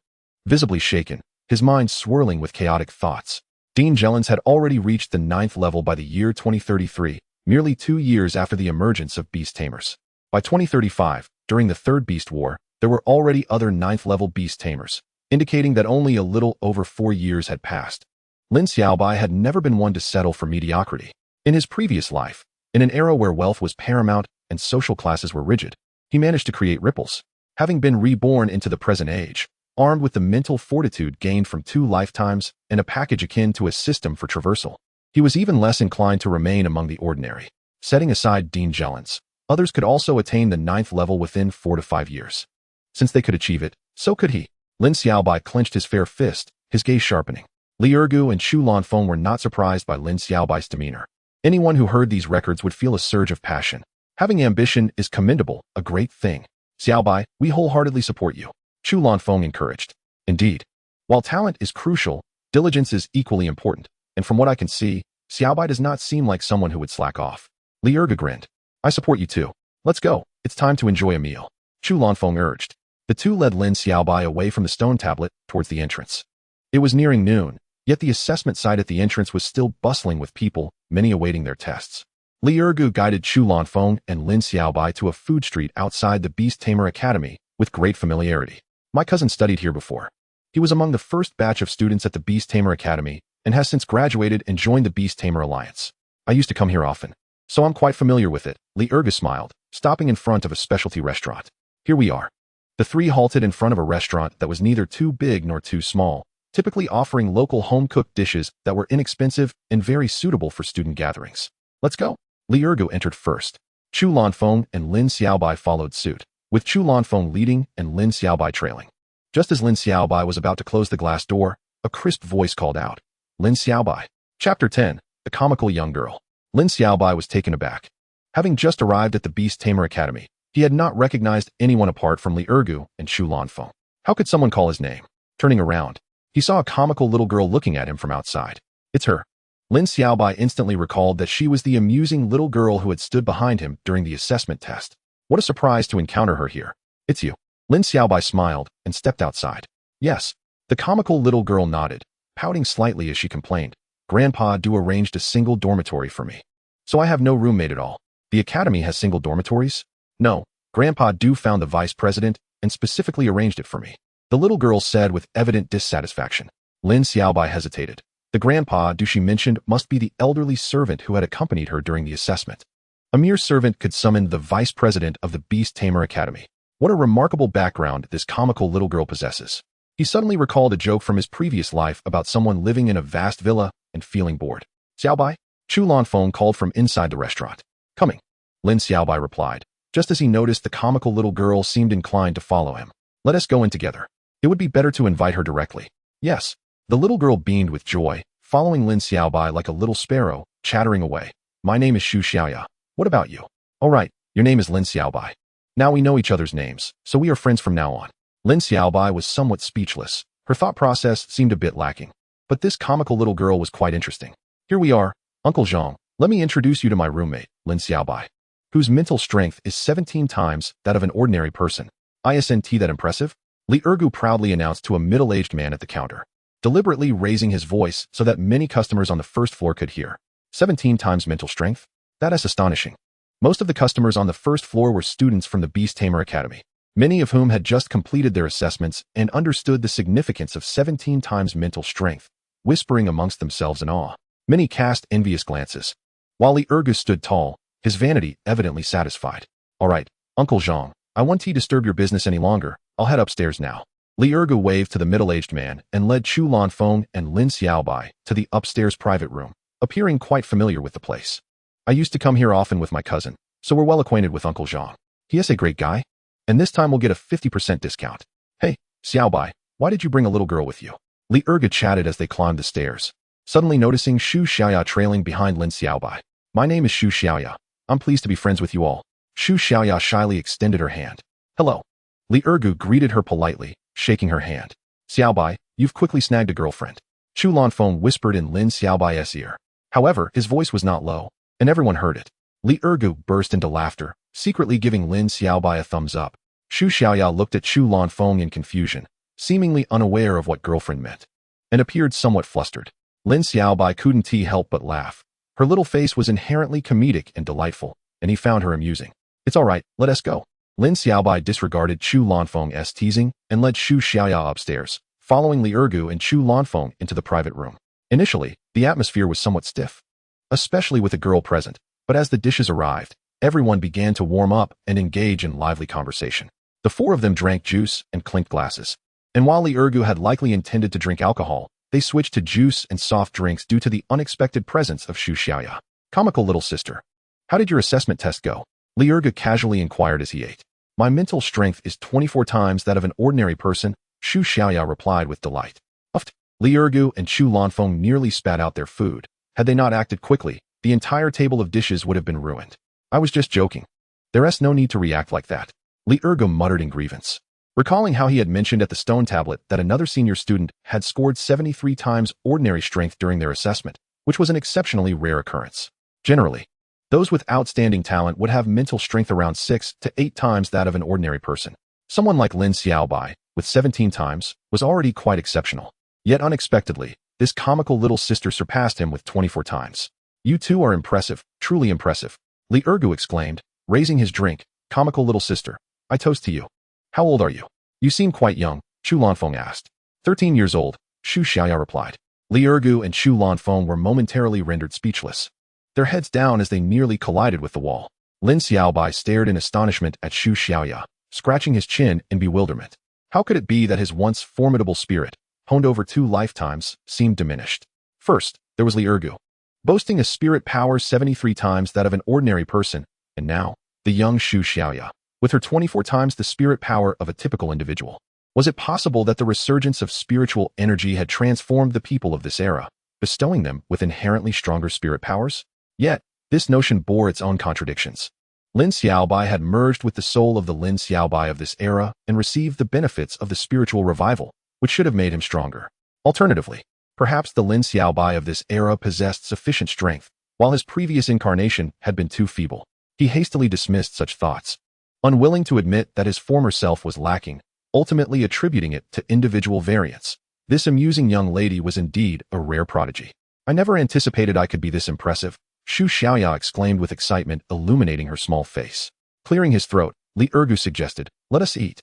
Visibly shaken, his mind swirling with chaotic thoughts. Dean Jellens had already reached the 9th level by the year 2033, merely 2 years after the emergence of beast tamers. By 2035, during the Third Beast War, there were already other 9th level beast tamers, indicating that only a little over 4 years had passed. Lin Xiaobai had never been one to settle for mediocrity. In his previous life, in an era where wealth was paramount and social classes were rigid, he managed to create ripples. Having been reborn into the present age, armed with the mental fortitude gained from 2 lifetimes and a package akin to a system for traversal, he was even less inclined to remain among the ordinary. Setting aside Dean Jellens, others could also attain the 9th level within 4 to 5 years. Since they could achieve it, so could he. Lin Xiaobai clenched his fair fist, his gaze sharpening. Li Ergu and Chu Lanfeng were not surprised by Lin Xiaobai's demeanor. Anyone who heard these records would feel a surge of passion. Having ambition is commendable, a great thing. Xiaobai, we wholeheartedly support you. Chu Lanfeng encouraged. Indeed. While talent is crucial, diligence is equally important, and from what I can see, Xiaobai does not seem like someone who would slack off. Li Ergu grinned. I support you too. Let's go. It's time to enjoy a meal. Chu Lanfeng urged. The two led Lin Xiaobai away from the stone tablet towards the entrance. It was nearing noon, yet the assessment site at the entrance was still bustling with people, many awaiting their tests. Li Ergu guided Chu Lanfeng and Lin Xiaobai to a food street outside the Beast Tamer Academy with great familiarity. My cousin studied here before. He was among the first batch of students at the Beast Tamer Academy and has since graduated and joined the Beast Tamer Alliance. I used to come here often, so I'm quite familiar with it. Li Ergu smiled, stopping in front of a specialty restaurant. Here we are. The three halted in front of a restaurant that was neither too big nor too small, typically offering local home-cooked dishes that were inexpensive and very suitable for student gatherings. Let's go. Li Ergu entered first. Chu Lanfeng and Lin Xiaobai followed suit, with Chu Lanfeng leading and Lin Xiaobai trailing. Just as Lin Xiaobai was about to close the glass door, a crisp voice called out, Lin Xiaobai. Chapter 10, The Comical Young Girl. Lin Xiaobai was taken aback. Having just arrived at the Beast Tamer Academy, he had not recognized anyone apart from Li Ergu and Chu Lanfeng. How could someone call his name? Turning around, he saw a comical little girl looking at him from outside. It's her. Lin Xiaobai instantly recalled that she was the amusing little girl who had stood behind him during the assessment test. What a surprise to encounter her here. It's you. Lin Xiaobai smiled and stepped outside. Yes. The comical little girl nodded, pouting slightly as she complained. Grandpa Do arranged a single dormitory for me. So I have no roommate at all. The academy has single dormitories? No. Grandpa Do found the vice president and specifically arranged it for me. The little girl said with evident dissatisfaction. Lin Xiaobai hesitated. The grandpa Do she mentioned must be the elderly servant who had accompanied her during the assessment. A mere servant could summon the vice president of the Beast Tamer Academy. What a remarkable background this comical little girl possesses. He suddenly recalled a joke from his previous life about someone living in a vast villa and feeling bored. Xiaobai? Chu Lanfeng called from inside the restaurant. Coming. Lin Xiaobai replied, just as he noticed the comical little girl seemed inclined to follow him. Let us go in together. It would be better to invite her directly. Yes. The little girl beamed with joy, following Lin Xiaobai like a little sparrow, chattering away. My name is Xu Xiaoya. What about you? All right, your name is Lin Xiaobai. Now we know each other's names, so we are friends from now on. Lin Xiaobai was somewhat speechless. Her thought process seemed a bit lacking. But this comical little girl was quite interesting. Here we are, Uncle Zhang. Let me introduce you to my roommate, Lin Xiaobai, whose mental strength is 17 times that of an ordinary person. Isn't that impressive? Li Ergu proudly announced to a middle-aged man at the counter, deliberately raising his voice so that many customers on the first floor could hear. 17 times mental strength? That is astonishing. Most of the customers on the first floor were students from the Beast-Tamer Academy, many of whom had just completed their assessments and understood the significance of 17 times mental strength, whispering amongst themselves in awe. Many cast envious glances. While Li Ergu stood tall, his vanity evidently satisfied. All right, Uncle Zhang, I won't disturb your business any longer. I'll head upstairs now. Li Ergu waved to the middle-aged man and led Chu Lanfeng and Lin Xiaobai to the upstairs private room, appearing quite familiar with the place. I used to come here often with my cousin, so we're well acquainted with Uncle Zhang. He is a great guy, and this time we'll get a 50% discount. Hey, Xiaobai, why did you bring a little girl with you? Li Ergu chatted as they climbed the stairs, suddenly noticing Xu Xiaoya trailing behind Lin Xiaobai. My name is Xu Xiaoya. I'm pleased to be friends with you all. Xu Xiaoya shyly extended her hand. Hello. Li Ergu greeted her politely, shaking her hand. Xiaobai, you've quickly snagged a girlfriend. Chu Lanfeng whispered in Lin Xiaobai's ear. However, his voice was not low, and everyone heard it. Li Ergu burst into laughter, secretly giving Lin Xiaobai a thumbs up. Xu Xiaoya looked at Chu Lanfeng in confusion, seemingly unaware of what girlfriend meant, and appeared somewhat flustered. Lin Xiaobai couldn't help but laugh. Her little face was inherently comedic and delightful, and he found her amusing. It's all right, let us go. Lin Xiaobai disregarded Chu Lanfeng's teasing and led Xu Xiaoya upstairs, following Li Ergu and Chu Lanfeng into the private room. Initially, the atmosphere was somewhat stiff, especially with a girl present, but as the dishes arrived, everyone began to warm up and engage in lively conversation. The four of them drank juice and clinked glasses. And while Li Ergu had likely intended to drink alcohol, they switched to juice and soft drinks due to the unexpected presence of Xu Xiaoya. Comical little sister. How did your assessment test go? Li Ergu casually inquired as he ate. My mental strength is 24 times that of an ordinary person, Xu Xiaoya replied with delight. Uffed. Li Ergu and Chu Lanfeng nearly spat out their food. Had they not acted quickly, the entire table of dishes would have been ruined. I was just joking. There's no need to react like that. Li Ergu muttered in grievance, recalling how he had mentioned at the stone tablet that another senior student had scored 73 times ordinary strength during their assessment, which was an exceptionally rare occurrence. Generally, those with outstanding talent would have mental strength around 6 to 8 times that of an ordinary person. Someone like Lin Xiaobai, with 17 times, was already quite exceptional. Yet unexpectedly, this comical little sister surpassed him with 24 times. You two are impressive, truly impressive. Li Ergu exclaimed, raising his drink. Comical little sister, I toast to you. How old are you? You seem quite young, Chu Lanfeng asked. 13 years old, Xu Xiaoya replied. Li Ergu and Chu Lanfeng were momentarily rendered speechless, their heads down as they nearly collided with the wall. Lin Xiaobai stared in astonishment at Xu Xiaoya, scratching his chin in bewilderment. How could it be that his once formidable spirit, honed over 2 lifetimes, seemed diminished? First, there was Li Ergu, boasting a spirit power 73 times that of an ordinary person, and now, the young Xu Xiaoya, with her 24 times the spirit power of a typical individual. Was it possible that the resurgence of spiritual energy had transformed the people of this era, bestowing them with inherently stronger spirit powers? Yet, this notion bore its own contradictions. Lin Xiaobai had merged with the soul of the Lin Xiaobai of this era and received the benefits of the spiritual revival, which should have made him stronger. Alternatively, perhaps the Lin Xiaobai of this era possessed sufficient strength, while his previous incarnation had been too feeble. He hastily dismissed such thoughts, unwilling to admit that his former self was lacking, ultimately attributing it to individual variance. This amusing young lady was indeed a rare prodigy. I never anticipated I could be this impressive, Xu Xiaoya exclaimed with excitement illuminating her small face. Clearing his throat, Li Ergu suggested, let us eat.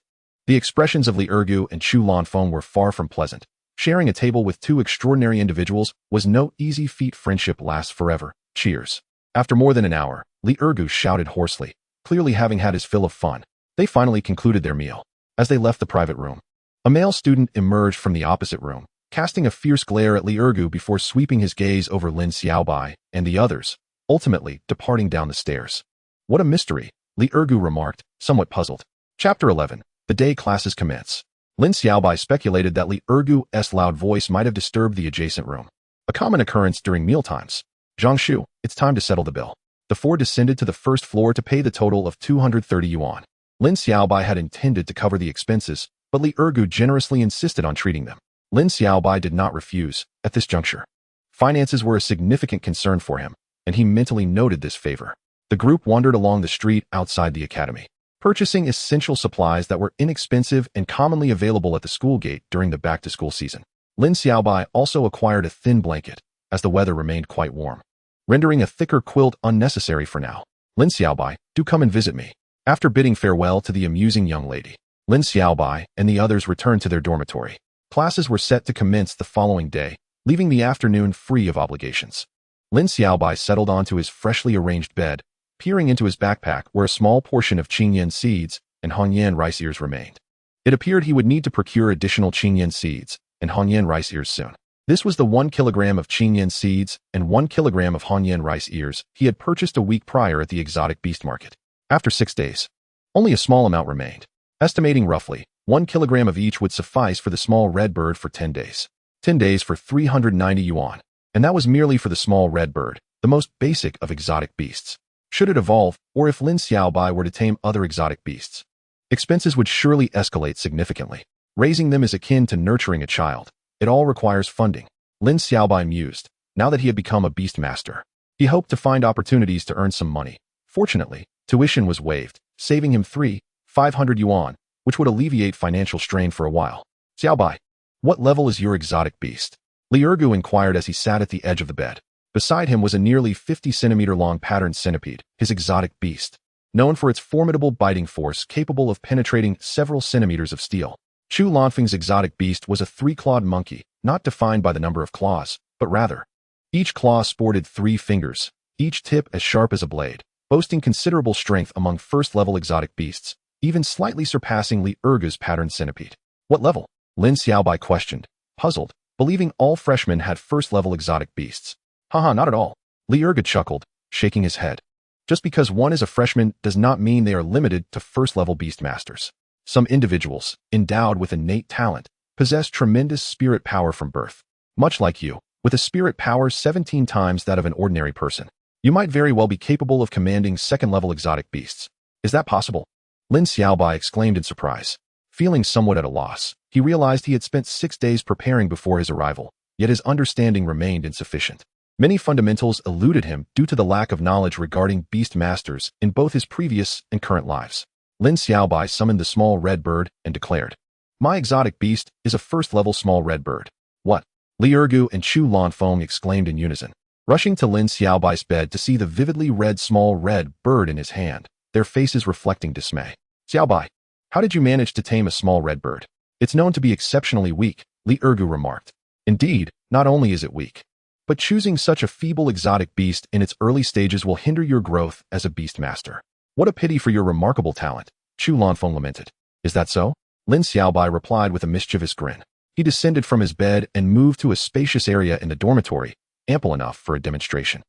The expressions of Li Ergu and Chu Lanfeng were far from pleasant. Sharing a table with 2 extraordinary individuals was no easy feat. Friendship lasts forever. Cheers. After more than an hour, Li Ergu shouted hoarsely, clearly having had his fill of fun. They finally concluded their meal. As they left the private room, a male student emerged from the opposite room, casting a fierce glare at Li Ergu before sweeping his gaze over Lin Xiaobai and the others, ultimately departing down the stairs. What a mystery, Li Ergu remarked, somewhat puzzled. Chapter 11. The day classes commence. Lin Xiaobai speculated that Li Ergu's loud voice might have disturbed the adjacent room, a common occurrence during mealtimes. Zhangshu, it's time to settle the bill. The four descended to the first floor to pay the total of 230 yuan. Lin Xiaobai had intended to cover the expenses, but Li Ergu generously insisted on treating them. Lin Xiaobai did not refuse at this juncture. Finances were a significant concern for him, and he mentally noted this favor. The group wandered along the street outside the academy, purchasing essential supplies that were inexpensive and commonly available at the school gate during the back-to-school season. Lin Xiaobai also acquired a thin blanket, as the weather remained quite warm, rendering a thicker quilt unnecessary for now. Lin Xiaobai, do come and visit me. After bidding farewell to the amusing young lady, Lin Xiaobai and the others returned to their dormitory. Classes were set to commence the following day, leaving the afternoon free of obligations. Lin Xiaobai settled onto his freshly arranged bed, peering into his backpack where a small portion of Qingyan seeds and Hongyan rice ears remained. It appeared he would need to procure additional Qingyan seeds and Hongyan rice ears soon. This was the 1 kilogram of Qingyan seeds and 1 kilogram of Hongyan rice ears he had purchased a week prior at the exotic beast market. After 6 days, only a small amount remained. Estimating roughly, 1 kilogram of each would suffice for the small red bird for 10 days. 10 days for 390 yuan. And that was merely for the small red bird, the most basic of exotic beasts. Should it evolve, or if Lin Xiaobai were to tame other exotic beasts, expenses would surely escalate significantly. Raising them is akin to nurturing a child. It all requires funding. Lin Xiaobai mused, now that he had become a beast master. He hoped to find opportunities to earn some money. Fortunately, tuition was waived, saving him 500 yuan, which would alleviate financial strain for a while. Xiaobai, what level is your exotic beast? Li Ergu inquired as he sat at the edge of the bed. Beside him was a nearly 50-centimeter-long patterned centipede, his exotic beast, known for its formidable biting force capable of penetrating several centimeters of steel. Chu Lanfeng's exotic beast was a 3-clawed monkey, not defined by the number of claws, but rather, each claw sported 3 fingers, each tip as sharp as a blade, boasting considerable strength among first-level exotic beasts, even slightly surpassing Li Ergu's patterned centipede. What level? Lin Xiaobai questioned, puzzled, believing all freshmen had first-level exotic beasts. Haha, not at all. Li Ergu chuckled, shaking his head. Just because one is a freshman does not mean they are limited to first-level beast masters. Some individuals, endowed with innate talent, possess tremendous spirit power from birth. Much like you, with a spirit power 17 times that of an ordinary person, you might very well be capable of commanding second-level exotic beasts. Is that possible? Lin Xiaobai exclaimed in surprise. Feeling somewhat at a loss, he realized he had spent 6 days preparing before his arrival, yet his understanding remained insufficient. Many fundamentals eluded him due to the lack of knowledge regarding beast masters in both his previous and current lives. Lin Xiaobai summoned the small red bird and declared, "My exotic beast is a first-level small red bird." What? Li Ergu and Chu Lanfeng exclaimed in unison, rushing to Lin Xiaobai's bed to see the vividly red small red bird in his hand, their faces reflecting dismay. Xiaobai, how did you manage to tame a small red bird? It's known to be exceptionally weak, Li Ergu remarked. Indeed, not only is it weak, but choosing such a feeble exotic beast in its early stages will hinder your growth as a beast master. What a pity for your remarkable talent, Chu Lanfeng lamented. Is that so? Lin Xiaobai replied with a mischievous grin. He descended from his bed and moved to a spacious area in the dormitory, ample enough for a demonstration.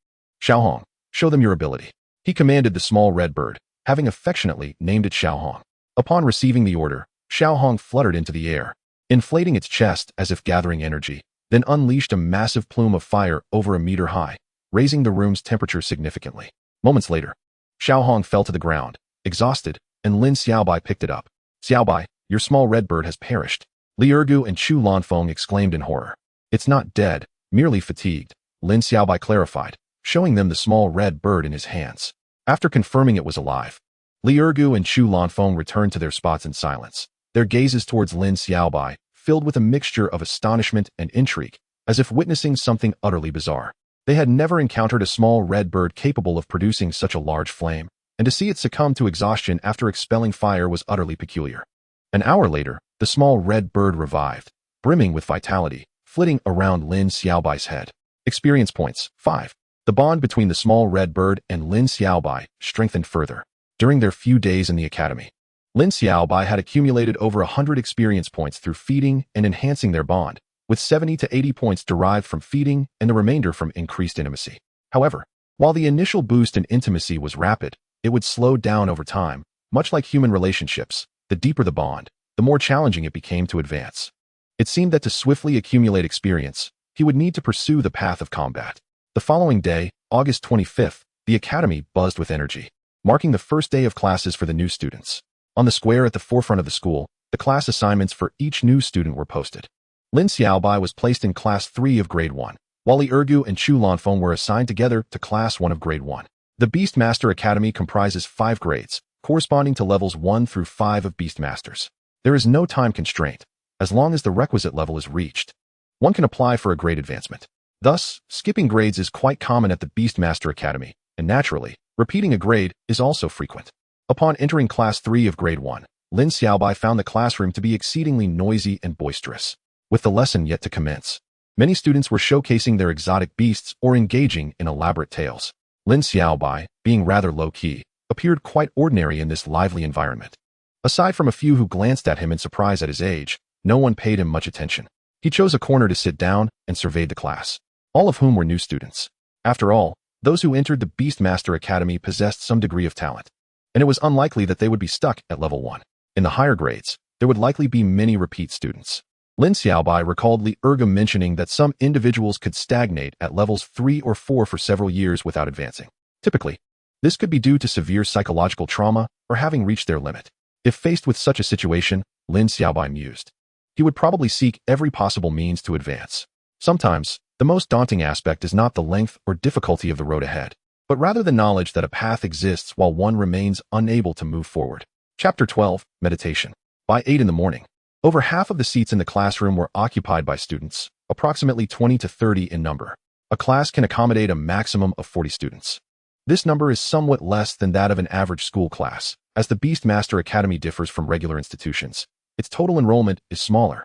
Xiaohong, show them your ability. He commanded the small red bird, having affectionately named it Xiaohong. Upon receiving the order, Xiaohong fluttered into the air, inflating its chest as if gathering energy, then unleashed a massive plume of fire over a meter high, raising the room's temperature significantly. Moments later, Xiaohong fell to the ground, exhausted, and Lin Xiaobai picked it up. Xiaobai, your small red bird has perished. Li Ergu and Chu Lanfeng exclaimed in horror. It's not dead, merely fatigued, Lin Xiaobai clarified, showing them the small red bird in his hands. After confirming it was alive, Li Ergu and Chu Lanfeng returned to their spots in silence, their gazes towards Lin Xiaobai filled with a mixture of astonishment and intrigue, as if witnessing something utterly bizarre. They had never encountered a small red bird capable of producing such a large flame, and to see it succumb to exhaustion after expelling fire was utterly peculiar. An hour later, the small red bird revived, brimming with vitality, flitting around Lin Xiaobai's head. Experience points, 5. The bond between the small red bird and Lin Xiaobai strengthened further. During their few days in the academy, Lin Xiaobai had accumulated over 100 experience points through feeding and enhancing their bond, with 70 to 80 points derived from feeding and the remainder from increased intimacy. However, while the initial boost in intimacy was rapid, it would slow down over time. Much like human relationships, the deeper the bond, the more challenging it became to advance. It seemed that to swiftly accumulate experience, he would need to pursue the path of combat. The following day, August 25th, the academy buzzed with energy, marking the first day of classes for the new students. On the square at the forefront of the school, the class assignments for each new student were posted. Lin Xiaobai was placed in Class 3 of Grade 1, while Li Ergu and Chu Lanfeng were assigned together to Class 1 of Grade 1. The Beastmaster Academy comprises 5 grades, corresponding to levels 1 through 5 of Beastmasters. There is no time constraint. As long as the requisite level is reached, one can apply for a grade advancement. Thus, skipping grades is quite common at the Beastmaster Academy, and naturally, repeating a grade is also frequent. Upon entering Class 3 of Grade 1, Lin Xiaobai found the classroom to be exceedingly noisy and boisterous. With the lesson yet to commence, many students were showcasing their exotic beasts or engaging in elaborate tales. Lin Xiaobai, being rather low-key, appeared quite ordinary in this lively environment. Aside from a few who glanced at him in surprise at his age, no one paid him much attention. He chose a corner to sit down and surveyed the class, all of whom were new students. After all, those who entered the Beastmaster Academy possessed some degree of talent, and it was unlikely that they would be stuck at level 1. In the higher grades, there would likely be many repeat students. Lin Xiaobai recalled Li Ergu mentioning that some individuals could stagnate at levels 3 or 4 for several years without advancing. Typically, this could be due to severe psychological trauma or having reached their limit. If faced with such a situation, Lin Xiaobai mused, he would probably seek every possible means to advance. Sometimes, the most daunting aspect is not the length or difficulty of the road ahead, but rather the knowledge that a path exists while one remains unable to move forward. Chapter 12, Meditation. By 8 in the morning, over half of the seats in the classroom were occupied by students, approximately 20 to 30 in number. A class can accommodate a maximum of 40 students. This number is somewhat less than that of an average school class. As the Beastmaster Academy differs from regular institutions, its total enrollment is smaller,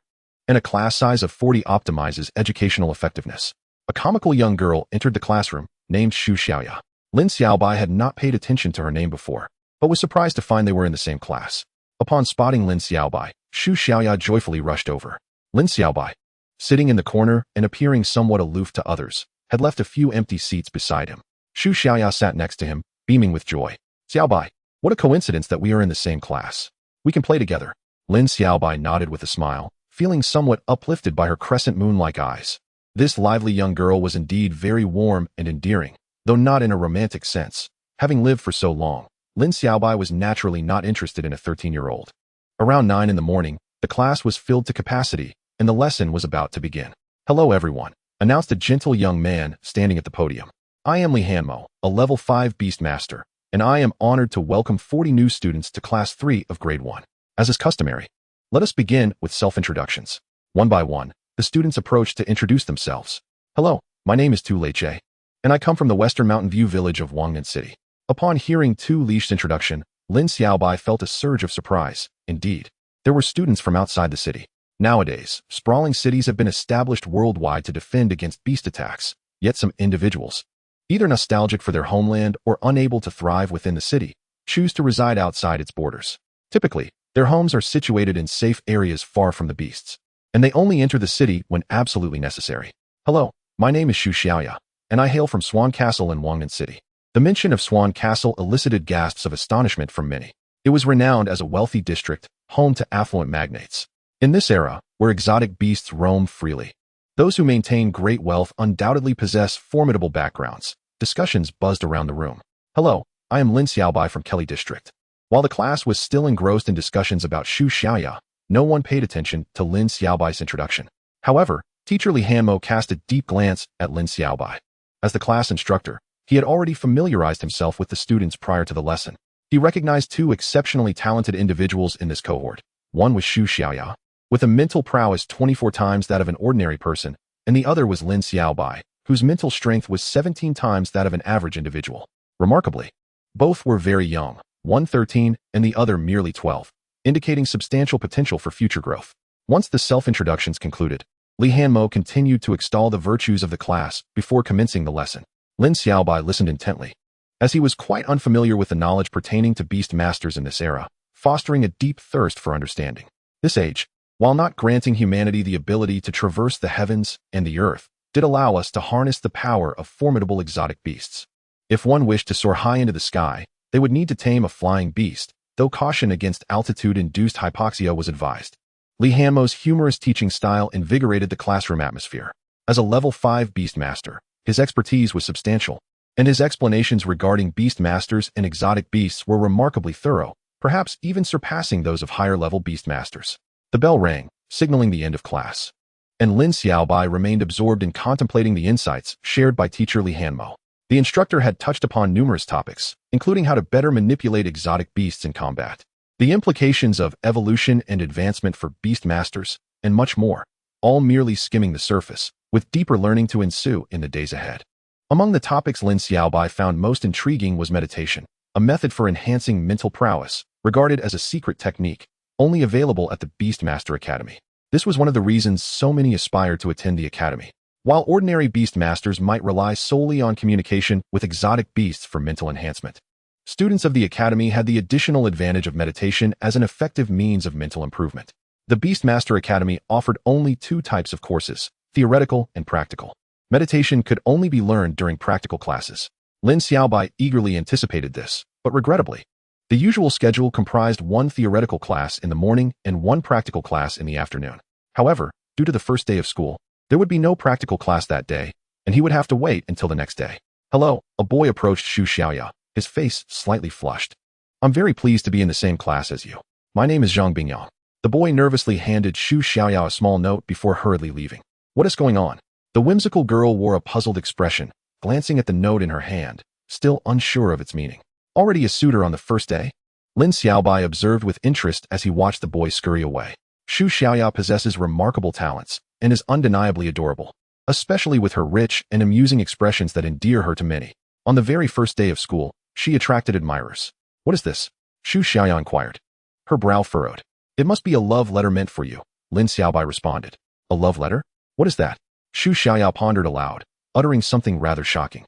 and a class size of 40 optimizes educational effectiveness. A comical young girl entered the classroom, named Shu Xiaoya. Lin Xiaobai had not paid attention to her name before, but was surprised to find they were in the same class. Upon spotting Lin Xiaobai, Shu Xiaoya joyfully rushed over. Lin Xiaobai, sitting in the corner and appearing somewhat aloof to others, had left a few empty seats beside him. Shu Xiaoya sat next to him, beaming with joy. Xiaobai, what a coincidence that we are in the same class. We can play together. Lin Xiaobai nodded with a smile, feeling somewhat uplifted by her crescent moon-like eyes. This lively young girl was indeed very warm and endearing, though not in a romantic sense. Having lived for so long, Lin Xiaobai was naturally not interested in a 13-year-old. Around 9 in the morning, the class was filled to capacity, and the lesson was about to begin. Hello everyone, announced a gentle young man standing at the podium. I am Li Hanmo, a level 5 Beastmaster, and I am honored to welcome 40 new students to Class 3 of Grade 1. As is customary, let us begin with self-introductions. One by one, the students approached to introduce themselves. Hello, my name is Tu Lei Che, and I come from the Western Mountain View village of Wangnan City. Upon hearing Tu Lei's introduction, Lin Xiaobai felt a surge of surprise. Indeed, there were students from outside the city. Nowadays, sprawling cities have been established worldwide to defend against beast attacks, yet some individuals, either nostalgic for their homeland or unable to thrive within the city, choose to reside outside its borders. Typically, their homes are situated in safe areas far from the beasts, and they only enter the city when absolutely necessary. Hello, my name is Shu Xiaoya, and I hail from Swan Castle in Wangnan City. The mention of Swan Castle elicited gasps of astonishment from many. It was renowned as a wealthy district, home to affluent magnates. In this era, where exotic beasts roam freely, those who maintain great wealth undoubtedly possess formidable backgrounds. Discussions buzzed around the room. Hello, I am Lin Xiaobai from Kelly District. While the class was still engrossed in discussions about Shu Xiaoya, no one paid attention to Lin Xiaobai's introduction. However, teacher Li Hanmo cast a deep glance at Lin Xiaobai. As the class instructor, he had already familiarized himself with the students prior to the lesson. He recognized 2 exceptionally talented individuals in this cohort. One was Shu Xiaoya, with a mental prowess 24 times that of an ordinary person, and the other was Lin Xiaobai, whose mental strength was 17 times that of an average individual. Remarkably, both were very young, one 13 and the other merely 12, indicating substantial potential for future growth. Once the self-introductions concluded, Li Hanmo continued to extol the virtues of the class before commencing the lesson. Lin Xiaobai listened intently, as he was quite unfamiliar with the knowledge pertaining to beast masters in this era, fostering a deep thirst for understanding. This age, while not granting humanity the ability to traverse the heavens and the earth, did allow us to harness the power of formidable exotic beasts. If one wished to soar high into the sky, they would need to tame a flying beast, though caution against altitude-induced hypoxia was advised. Li Hanmo's humorous teaching style invigorated the classroom atmosphere. As a level 5 Beastmaster, his expertise was substantial, and his explanations regarding Beastmasters and exotic beasts were remarkably thorough, perhaps even surpassing those of higher-level Beastmasters. The bell rang, signaling the end of class, and Lin Xiaobai remained absorbed in contemplating the insights shared by teacher Li Hanmo. The instructor had touched upon numerous topics, including how to better manipulate exotic beasts in combat, the implications of evolution and advancement for Beastmasters, and much more, all merely skimming the surface, with deeper learning to ensue in the days ahead. Among the topics Lin Xiaobai found most intriguing was meditation, a method for enhancing mental prowess, regarded as a secret technique, only available at the Beastmaster Academy. This was one of the reasons so many aspired to attend the academy. While ordinary Beastmasters might rely solely on communication with exotic beasts for mental enhancement, students of the academy had the additional advantage of meditation as an effective means of mental improvement. The Beastmaster Academy offered only 2 types of courses, theoretical and practical. Meditation could only be learned during practical classes. Lin Xiaobai eagerly anticipated this, but regrettably, the usual schedule comprised 1 theoretical class in the morning and 1 practical class in the afternoon. However, due to the first day of school, there would be no practical class that day, and he would have to wait until the next day. "Hello," a boy approached Xu Xiaoya, his face slightly flushed. "I'm very pleased to be in the same class as you. My name is Zhang Bingyang." The boy nervously handed Xu Xiaoya a small note before hurriedly leaving. "What is going on?" The whimsical girl wore a puzzled expression, glancing at the note in her hand, still unsure of its meaning. "Already a suitor on the first day?" Lin Xiaobai observed with interest as he watched the boy scurry away. Xu Xiaoya possesses remarkable talents and is undeniably adorable, especially with her rich and amusing expressions that endear her to many. On the very first day of school, she attracted admirers. "What is this?" Xu Xiaoya inquired. Her brow furrowed. "It must be a love letter meant for you," Lin Xiaobai responded. "A love letter? What is that?" Xu Xiaoya pondered aloud, uttering something rather shocking.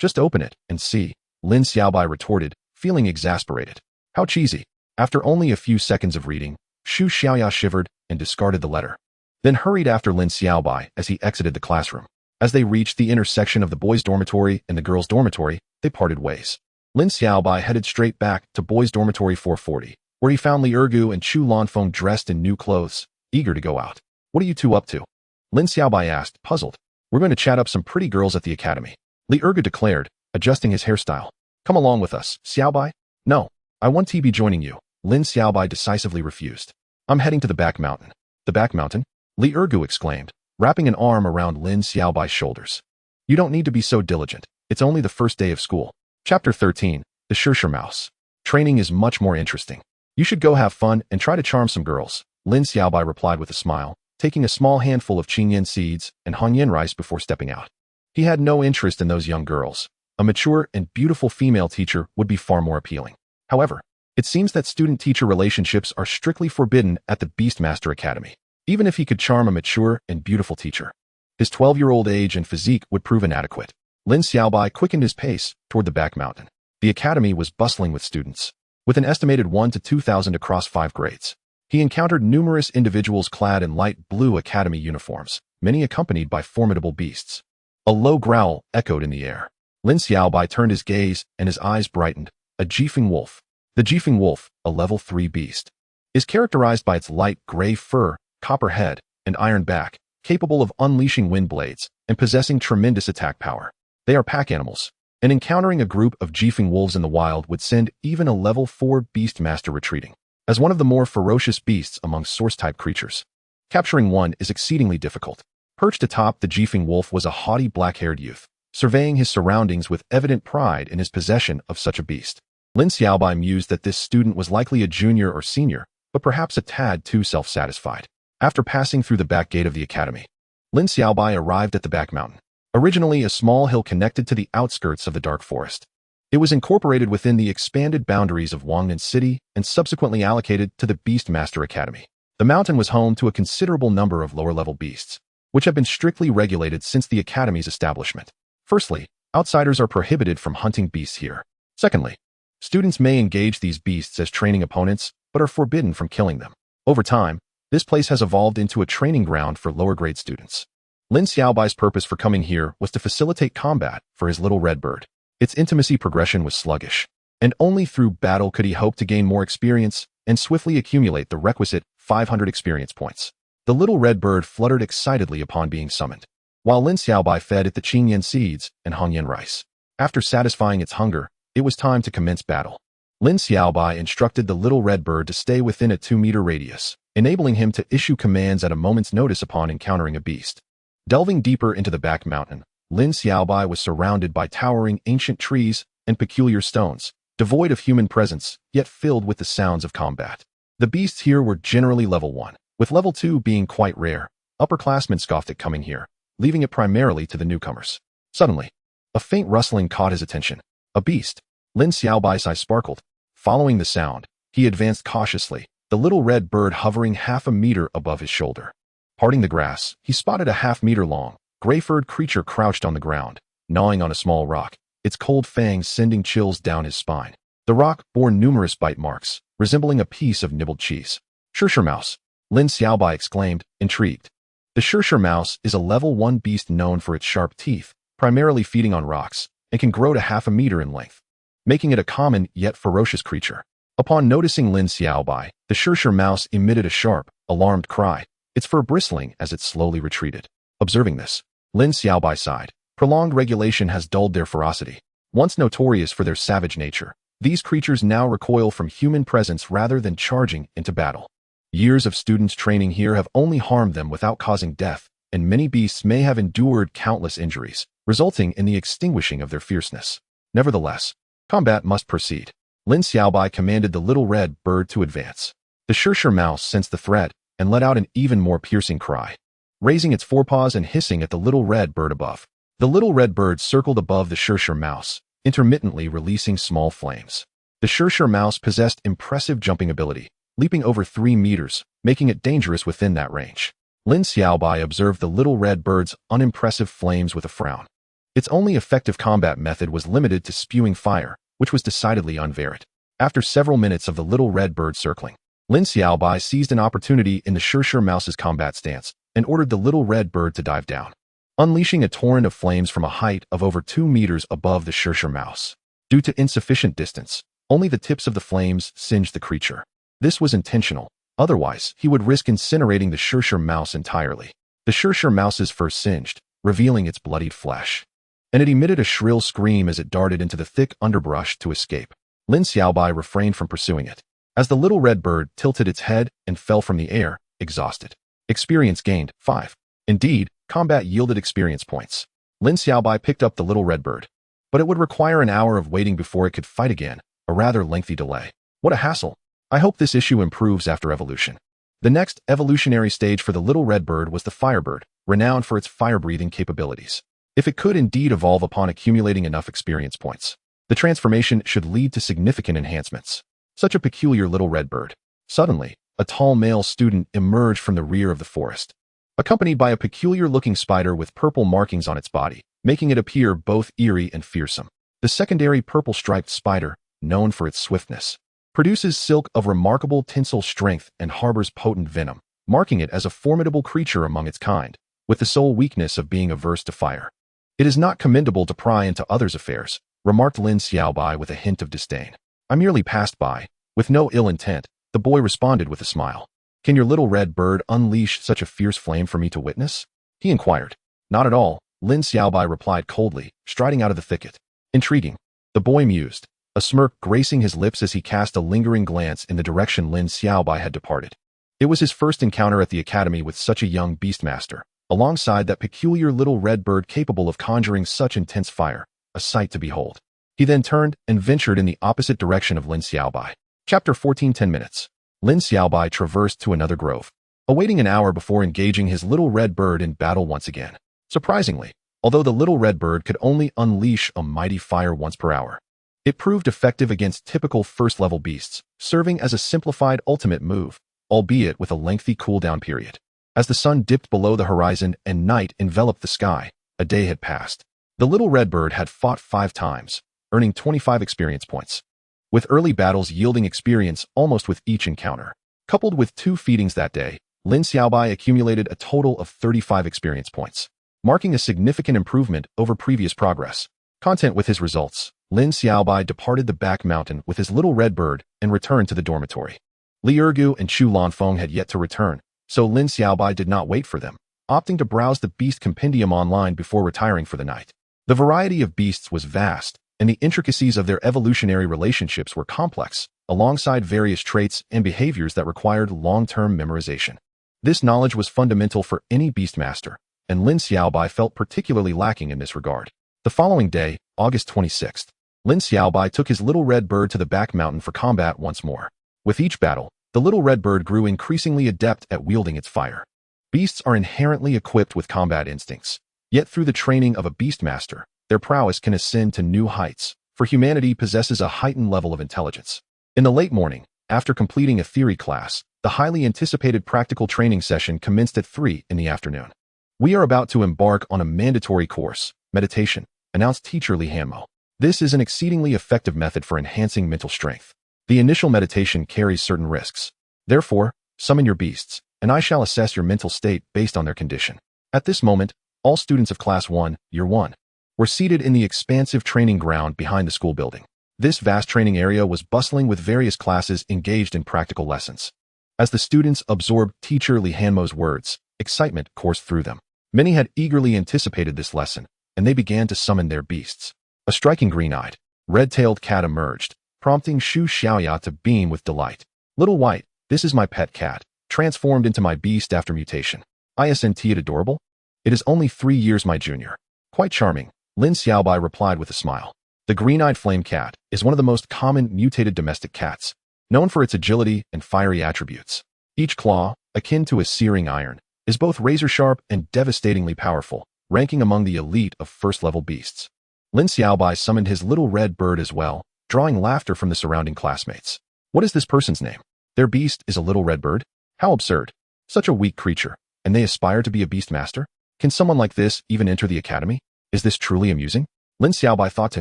Just open it and see," Lin Xiaobai retorted, feeling exasperated. How cheesy. After only a few seconds of reading, Xu Xiaoya shivered and discarded the letter, then hurried after Lin Xiaobai as he exited the classroom. As they reached the intersection of the boys' dormitory and the girls' dormitory, they parted ways. Lin Xiaobai headed straight back to boys' dormitory 440, where he found Li Ergu and Chu Lanfeng dressed in new clothes, eager to go out. "What are you two up to?" Lin Xiaobai asked, puzzled. "We're going to chat up some pretty girls at the academy," Li Ergu declared, adjusting his hairstyle. "Come along with us, Xiaobai." "No, I want to be joining you," Lin Xiaobai decisively refused. "I'm heading to the back mountain." "The back mountain?" Li Ergu exclaimed, wrapping an arm around Lin Xiaobai's shoulders. "You don't need to be so diligent. It's only the first day of school." Chapter 13, The Shursher Mouse. "Training is much more interesting. You should go have fun and try to charm some girls," Lin Xiaobai replied with a smile, taking a small handful of qingyan seeds and hanyan rice before stepping out. He had no interest in those young girls. A mature and beautiful female teacher would be far more appealing. However, it seems that student-teacher relationships are strictly forbidden at the Beastmaster Academy, even if he could charm a mature and beautiful teacher. His 12-year-old age and physique would prove inadequate. Lin Xiaobai quickened his pace toward the back mountain. The academy was bustling with students, with an estimated 1 to 2,000 across 5 grades. He encountered numerous individuals clad in light blue academy uniforms, many accompanied by formidable beasts. A low growl echoed in the air. Lin Xiaobai turned his gaze and his eyes brightened. A Jifeng wolf. The Jifeng wolf, a level 3 beast, is characterized by its light gray fur, copper head, and iron back, capable of unleashing wind blades and possessing tremendous attack power. They are pack animals, and encountering a group of Jifeng wolves in the wild would send even a level 4 Beastmaster retreating. As one of the more ferocious beasts among source-type creatures, capturing one is exceedingly difficult. Perched atop the Jifeng wolf was a haughty black-haired youth, surveying his surroundings with evident pride in his possession of such a beast. Lin Xiaobai mused that this student was likely a junior or senior, but perhaps a tad too self-satisfied. After passing through the back gate of the academy, Lin Xiaobai arrived at the back mountain, originally a small hill connected to the outskirts of the dark forest. It was incorporated within the expanded boundaries of Wangnan City and subsequently allocated to the Beastmaster Academy. The mountain was home to a considerable number of lower-level beasts, which have been strictly regulated since the academy's establishment. Firstly, outsiders are prohibited from hunting beasts here. Secondly, students may engage these beasts as training opponents, but are forbidden from killing them. Over time, this place has evolved into a training ground for lower-grade students. Lin Xiaobai's purpose for coming here was to facilitate combat for his little red bird. Its intimacy progression was sluggish. and only through battle could he hope to gain more experience and swiftly accumulate the requisite 500 experience points. The little red bird fluttered excitedly upon being summoned, while Lin Xiaobai fed it the qingyan seeds and hongyan rice. After satisfying its hunger, it was time to commence battle. Lin Xiaobai instructed the little red bird to stay within a 2-meter radius, enabling him to issue commands at a moment's notice upon encountering a beast. Delving deeper into the back mountain, Lin Xiaobai was surrounded by towering ancient trees and peculiar stones, devoid of human presence, yet filled with the sounds of combat. The beasts here were generally level 1, with level 2 being quite rare. Upperclassmen scoffed at coming here, leaving it primarily to the newcomers. Suddenly, a faint rustling caught his attention. A beast. Lin Xiaobai's eye sparkled. Following the sound, he advanced cautiously, the little red bird hovering half a meter above his shoulder. Parting the grass, he spotted a half-meter-long, gray-furred creature crouched on the ground, gnawing on a small rock, its cold fangs sending chills down his spine. The rock bore numerous bite marks, resembling a piece of nibbled cheese. Shirshir mouse, Lin Xiaobai exclaimed, intrigued. The Shirshir mouse is a level 1 beast known for its sharp teeth, primarily feeding on rocks, and can grow to half a meter in length, making it a common yet ferocious creature. Upon noticing Lin Xiaobai, the Shirshir mouse emitted a sharp, alarmed cry, its fur bristling as it slowly retreated. Observing this, Lin Xiaobai sighed. Prolonged regulation has dulled their ferocity. Once notorious for their savage nature, these creatures now recoil from human presence rather than charging into battle. Years of students' training here have only harmed them without causing death, and many beasts may have endured countless injuries, resulting in the extinguishing of their fierceness. Nevertheless, combat must proceed. Lin Xiaobai commanded the little red bird to advance. The Shirshir mouse sensed the threat and let out an even more piercing cry, raising its forepaws and hissing at the little red bird above. The little red bird circled above the Shirshir mouse, intermittently releasing small flames. The Shirshir mouse possessed impressive jumping ability, leaping over 3 meters, making it dangerous within that range. Lin Xiaobai observed the little red bird's unimpressive flames with a frown. Its only effective combat method was limited to spewing fire, which was decidedly unvaried. After several minutes of the little red bird circling, Lin Xiaobai seized an opportunity in the Shirshir mouse's combat stance and ordered the little red bird to dive down, unleashing a torrent of flames from a height of over 2 meters above the Shirshir mouse. Due to insufficient distance, only the tips of the flames singed the creature. This was intentional, otherwise he would risk incinerating the Shirshir mouse entirely. The Shirshir mouse's fur singed, revealing its bloodied flesh, and it emitted a shrill scream as it darted into the thick underbrush to escape. Lin Xiaobai refrained from pursuing it, as the little red bird tilted its head and fell from the air, exhausted. Experience gained, 5. Indeed, combat yielded experience points. Lin Xiaobai picked up the little red bird, but it would require an hour of waiting before it could fight again, a rather lengthy delay. What a hassle. I hope this issue improves after evolution. The next evolutionary stage for the little red bird was the firebird, renowned for its fire-breathing capabilities. If it could indeed evolve upon accumulating enough experience points, the transformation should lead to significant enhancements. Such a peculiar little red bird. Suddenly, a tall male student emerged from the rear of the forest, accompanied by a peculiar-looking spider with purple markings on its body, making it appear both eerie and fearsome. The secondary purple-striped spider, known for its swiftness, produces silk of remarkable tensile strength and harbors potent venom, marking it as a formidable creature among its kind, with the sole weakness of being averse to fire. It is not commendable to pry into others' affairs, remarked Lin Xiaobai with a hint of disdain. I merely passed by, with no ill intent, the boy responded with a smile. Can your little red bird unleash such a fierce flame for me to witness? He inquired. Not at all, Lin Xiaobai replied coldly, striding out of the thicket. Intriguing. The boy mused, a smirk gracing his lips as he cast a lingering glance in the direction Lin Xiaobai had departed. It was his first encounter at the academy with such a young beastmaster, alongside that peculiar little red bird capable of conjuring such intense fire, a sight to behold. He then turned and ventured in the opposite direction of Lin Xiaobai. Chapter 14 10 minutes. Lin Xiaobai traversed to another grove, awaiting an hour before engaging his little red bird in battle once again. Surprisingly, although the little red bird could only unleash a mighty fire once per hour, it proved effective against typical first-level beasts, serving as a simplified ultimate move, albeit with a lengthy cooldown period. As the sun dipped below the horizon and night enveloped the sky, a day had passed. The little red bird had fought 5 times, earning 25 experience points, with early battles yielding experience almost with each encounter. Coupled with 2 feedings that day, Lin Xiaobai accumulated a total of 35 experience points, marking a significant improvement over previous progress. Content with his results, Lin Xiaobai departed the back mountain with his little red bird and returned to the dormitory. Li Ergu and Chu Lanfeng had yet to return, so Lin Xiaobai did not wait for them, opting to browse the beast compendium online before retiring for the night. The variety of beasts was vast, and the intricacies of their evolutionary relationships were complex, alongside various traits and behaviors that required long-term memorization. This knowledge was fundamental for any beastmaster, and Lin Xiaobai felt particularly lacking in this regard. The following day, August 26th, Lin Xiaobai took his little red bird to the back mountain for combat once more. With each battle, the little red bird grew increasingly adept at wielding its fire. Beasts are inherently equipped with combat instincts, yet through the training of a beastmaster, their prowess can ascend to new heights, for humanity possesses a heightened level of intelligence. In the late morning, after completing a theory class, the highly anticipated practical training session commenced at 3 in the afternoon. "We are about to embark on a mandatory course, meditation," announced teacher Li Hanmo. "This is an exceedingly effective method for enhancing mental strength. The initial meditation carries certain risks. Therefore, summon your beasts, and I shall assess your mental state based on their condition." At this moment, all students of Class 1, Year 1, were seated in the expansive training ground behind the school building. This vast training area was bustling with various classes engaged in practical lessons. As the students absorbed teacher Li Hanmo's words, excitement coursed through them. Many had eagerly anticipated this lesson, and they began to summon their beasts. A striking green-eyed, red-tailed cat emerged, prompting Shu Xiaoya to beam with delight. "Little White, this is my pet cat, transformed into my beast after mutation. Isn't it adorable? It is only 3 years my junior." "Quite charming," Lin Xiaobai replied with a smile. The green-eyed flame cat is one of the most common mutated domestic cats, known for its agility and fiery attributes. Each claw, akin to a searing iron, is both razor-sharp and devastatingly powerful, ranking among the elite of first-level beasts. Lin Xiaobai summoned his little red bird as well, drawing laughter from the surrounding classmates. "What is this person's name? Their beast is a little red bird? How absurd. Such a weak creature, and they aspire to be a beastmaster? Can someone like this even enter the academy? Is this truly amusing?" Lin Xiaobai thought to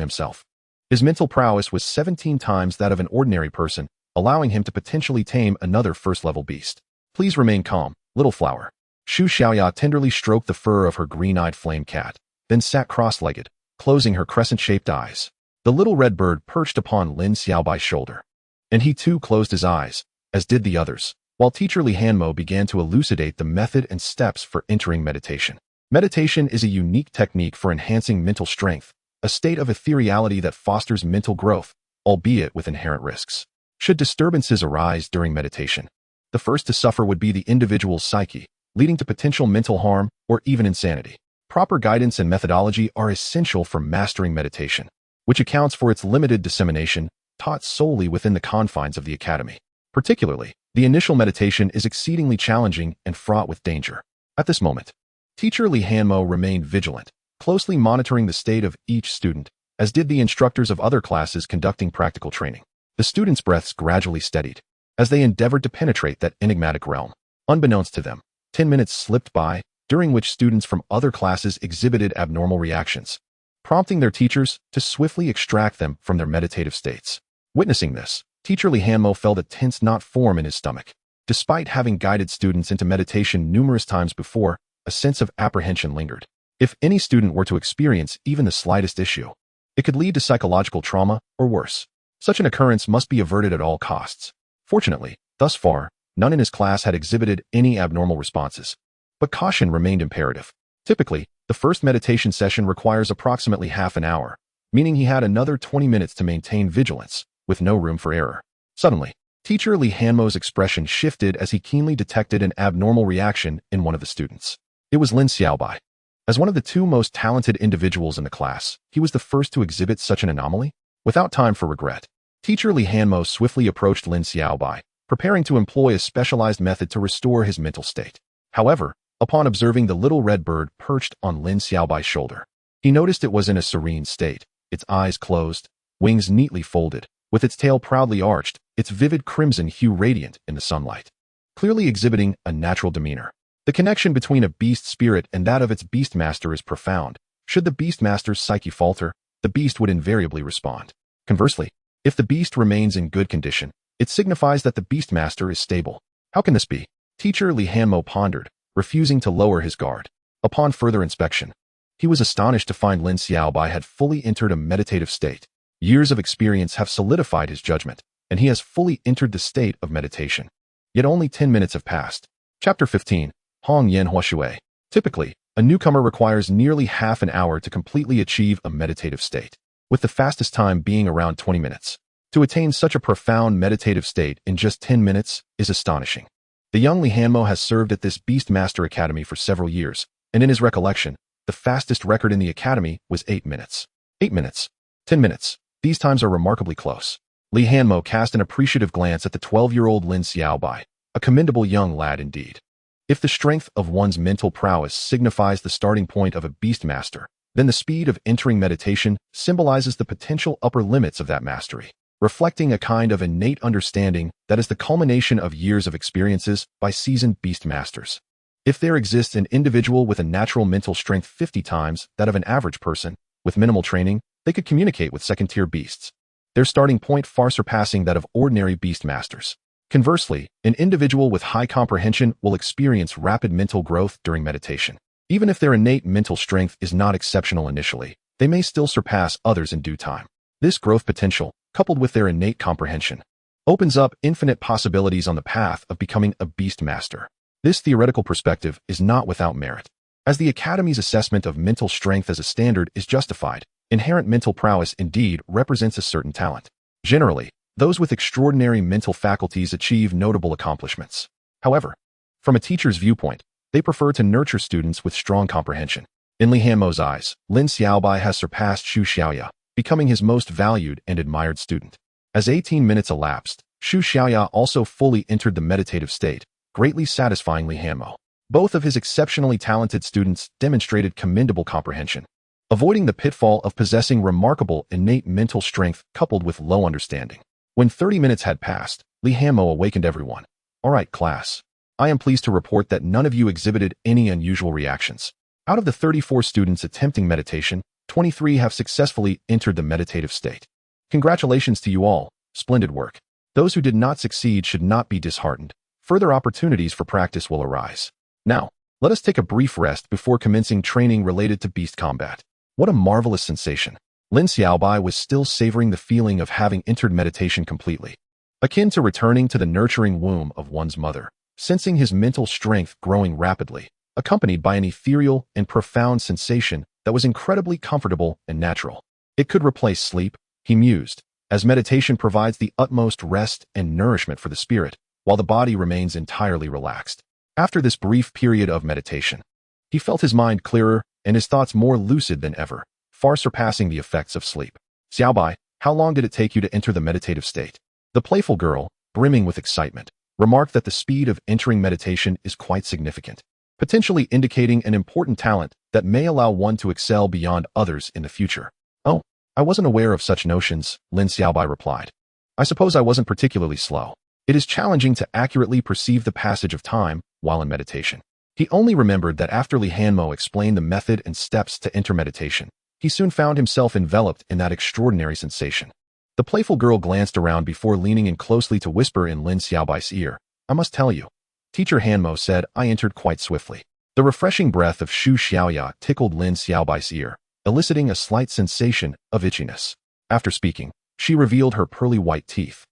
himself. His mental prowess was 17 times that of an ordinary person, allowing him to potentially tame another first-level beast. "Please remain calm, little flower." Shu Xiaoya tenderly stroked the fur of her green-eyed flame cat, then sat cross-legged, closing her crescent-shaped eyes. The little red bird perched upon Lin Xiaobai's shoulder, and he too closed his eyes, as did the others, while teacher Li Hanmo began to elucidate the method and steps for entering meditation. Meditation is a unique technique for enhancing mental strength, a state of ethereality that fosters mental growth, albeit with inherent risks. Should disturbances arise during meditation, the first to suffer would be the individual's psyche, leading to potential mental harm or even insanity. Proper guidance and methodology are essential for mastering meditation, which accounts for its limited dissemination, taught solely within the confines of the academy. Particularly, the initial meditation is exceedingly challenging and fraught with danger. At this moment, teacher Li Hanmo remained vigilant, closely monitoring the state of each student, as did the instructors of other classes conducting practical training. The students' breaths gradually steadied, as they endeavored to penetrate that enigmatic realm. Unbeknownst to them, 10 minutes slipped by, during which students from other classes exhibited abnormal reactions, prompting their teachers to swiftly extract them from their meditative states. Witnessing this, teacher Li Hanmo felt a tense knot form in his stomach. Despite having guided students into meditation numerous times before, a sense of apprehension lingered. If any student were to experience even the slightest issue, it could lead to psychological trauma or worse. Such an occurrence must be averted at all costs. Fortunately, thus far, none in his class had exhibited any abnormal responses. But caution remained imperative. Typically, the first meditation session requires approximately half an hour, meaning he had another 20 minutes to maintain vigilance, with no room for error. Suddenly, teacher Li Hanmo's expression shifted as he keenly detected an abnormal reaction in one of the students. It was Lin Xiaobai. As one of the 2 most talented individuals in the class, he was the first to exhibit such an anomaly. Without time for regret, teacher Li Hanmo swiftly approached Lin Xiaobai, preparing to employ a specialized method to restore his mental state. However, upon observing the little red bird perched on Lin Xiaobai's shoulder, he noticed it was in a serene state, its eyes closed, wings neatly folded, with its tail proudly arched, its vivid crimson hue radiant in the sunlight, clearly exhibiting a natural demeanor. The connection between a beast spirit and that of its beastmaster is profound. Should the beastmaster's psyche falter, the beast would invariably respond. Conversely, if the beast remains in good condition, it signifies that the beastmaster is stable. How can this be? Teacher Li Hanmo pondered, refusing to lower his guard. Upon further inspection, he was astonished to find Lin Xiaobai had fully entered a meditative state. Years of experience have solidified his judgment, and he has fully entered the state of meditation. Yet only 10 minutes have passed. Chapter 15. Hong Yen Hua Shui. Typically, a newcomer requires nearly half an hour to completely achieve a meditative state, with the fastest time being around 20 minutes. To attain such a profound meditative state in just 10 minutes is astonishing. The young Li Hanmo has served at this Beast Master Academy for several years, and in his recollection, the fastest record in the academy was 8 minutes. 8 minutes. 10 minutes. These times are remarkably close. Li Hanmo cast an appreciative glance at the 12-year-old Lin Xiaobai, a commendable young lad indeed. If the strength of one's mental prowess signifies the starting point of a beast master, then the speed of entering meditation symbolizes the potential upper limits of that mastery, reflecting a kind of innate understanding that is the culmination of years of experiences by seasoned beast masters. If there exists an individual with a natural mental strength 50 times that of an average person, with minimal training, they could communicate with second-tier beasts, their starting point far surpassing that of ordinary beast masters. Conversely, an individual with high comprehension will experience rapid mental growth during meditation. Even if their innate mental strength is not exceptional initially, they may still surpass others in due time. This growth potential, coupled with their innate comprehension, opens up infinite possibilities on the path of becoming a beast master. This theoretical perspective is not without merit. As the Academy's assessment of mental strength as a standard is justified, inherent mental prowess indeed represents a certain talent. Generally, those with extraordinary mental faculties achieve notable accomplishments. However, from a teacher's viewpoint, they prefer to nurture students with strong comprehension. In Li Hanmo's eyes, Lin Xiaobai has surpassed Xu Xiaoya, becoming his most valued and admired student. As 18 minutes elapsed, Xu Xiaoya also fully entered the meditative state, greatly satisfying Li Hanmo. Both of his exceptionally talented students demonstrated commendable comprehension, avoiding the pitfall of possessing remarkable innate mental strength coupled with low understanding. When 30 minutes had passed, Li Hanmo awakened everyone. "All right, class. I am pleased to report that none of you exhibited any unusual reactions. Out of the 34 students attempting meditation, 23 have successfully entered the meditative state. Congratulations to you all. Splendid work. Those who did not succeed should not be disheartened. Further opportunities for practice will arise. Now, let us take a brief rest before commencing training related to beast combat." What a marvelous sensation. Lin Xiaobai was still savoring the feeling of having entered meditation completely, akin to returning to the nurturing womb of one's mother, sensing his mental strength growing rapidly, accompanied by an ethereal and profound sensation that was incredibly comfortable and natural. It could replace sleep, he mused, as meditation provides the utmost rest and nourishment for the spirit, while the body remains entirely relaxed. After this brief period of meditation, he felt his mind clearer and his thoughts more lucid than ever, far surpassing the effects of sleep. "Xiaobai, how long did it take you to enter the meditative state?" The playful girl, brimming with excitement, remarked that the speed of entering meditation is quite significant, potentially indicating an important talent that may allow one to excel beyond others in the future. "Oh, I wasn't aware of such notions," Lin Xiaobai replied. "I suppose I wasn't particularly slow. It is challenging to accurately perceive the passage of time while in meditation." He only remembered that after Li Hanmo explained the method and steps to enter meditation, he soon found himself enveloped in that extraordinary sensation. The playful girl glanced around before leaning in closely to whisper in Lin Xiaobai's ear, "I must tell you." Teacher Hanmo said, "I entered quite swiftly." The refreshing breath of Xu Xiaoya tickled Lin Xiaobai's ear, eliciting a slight sensation of itchiness. After speaking, she revealed her pearly white teeth,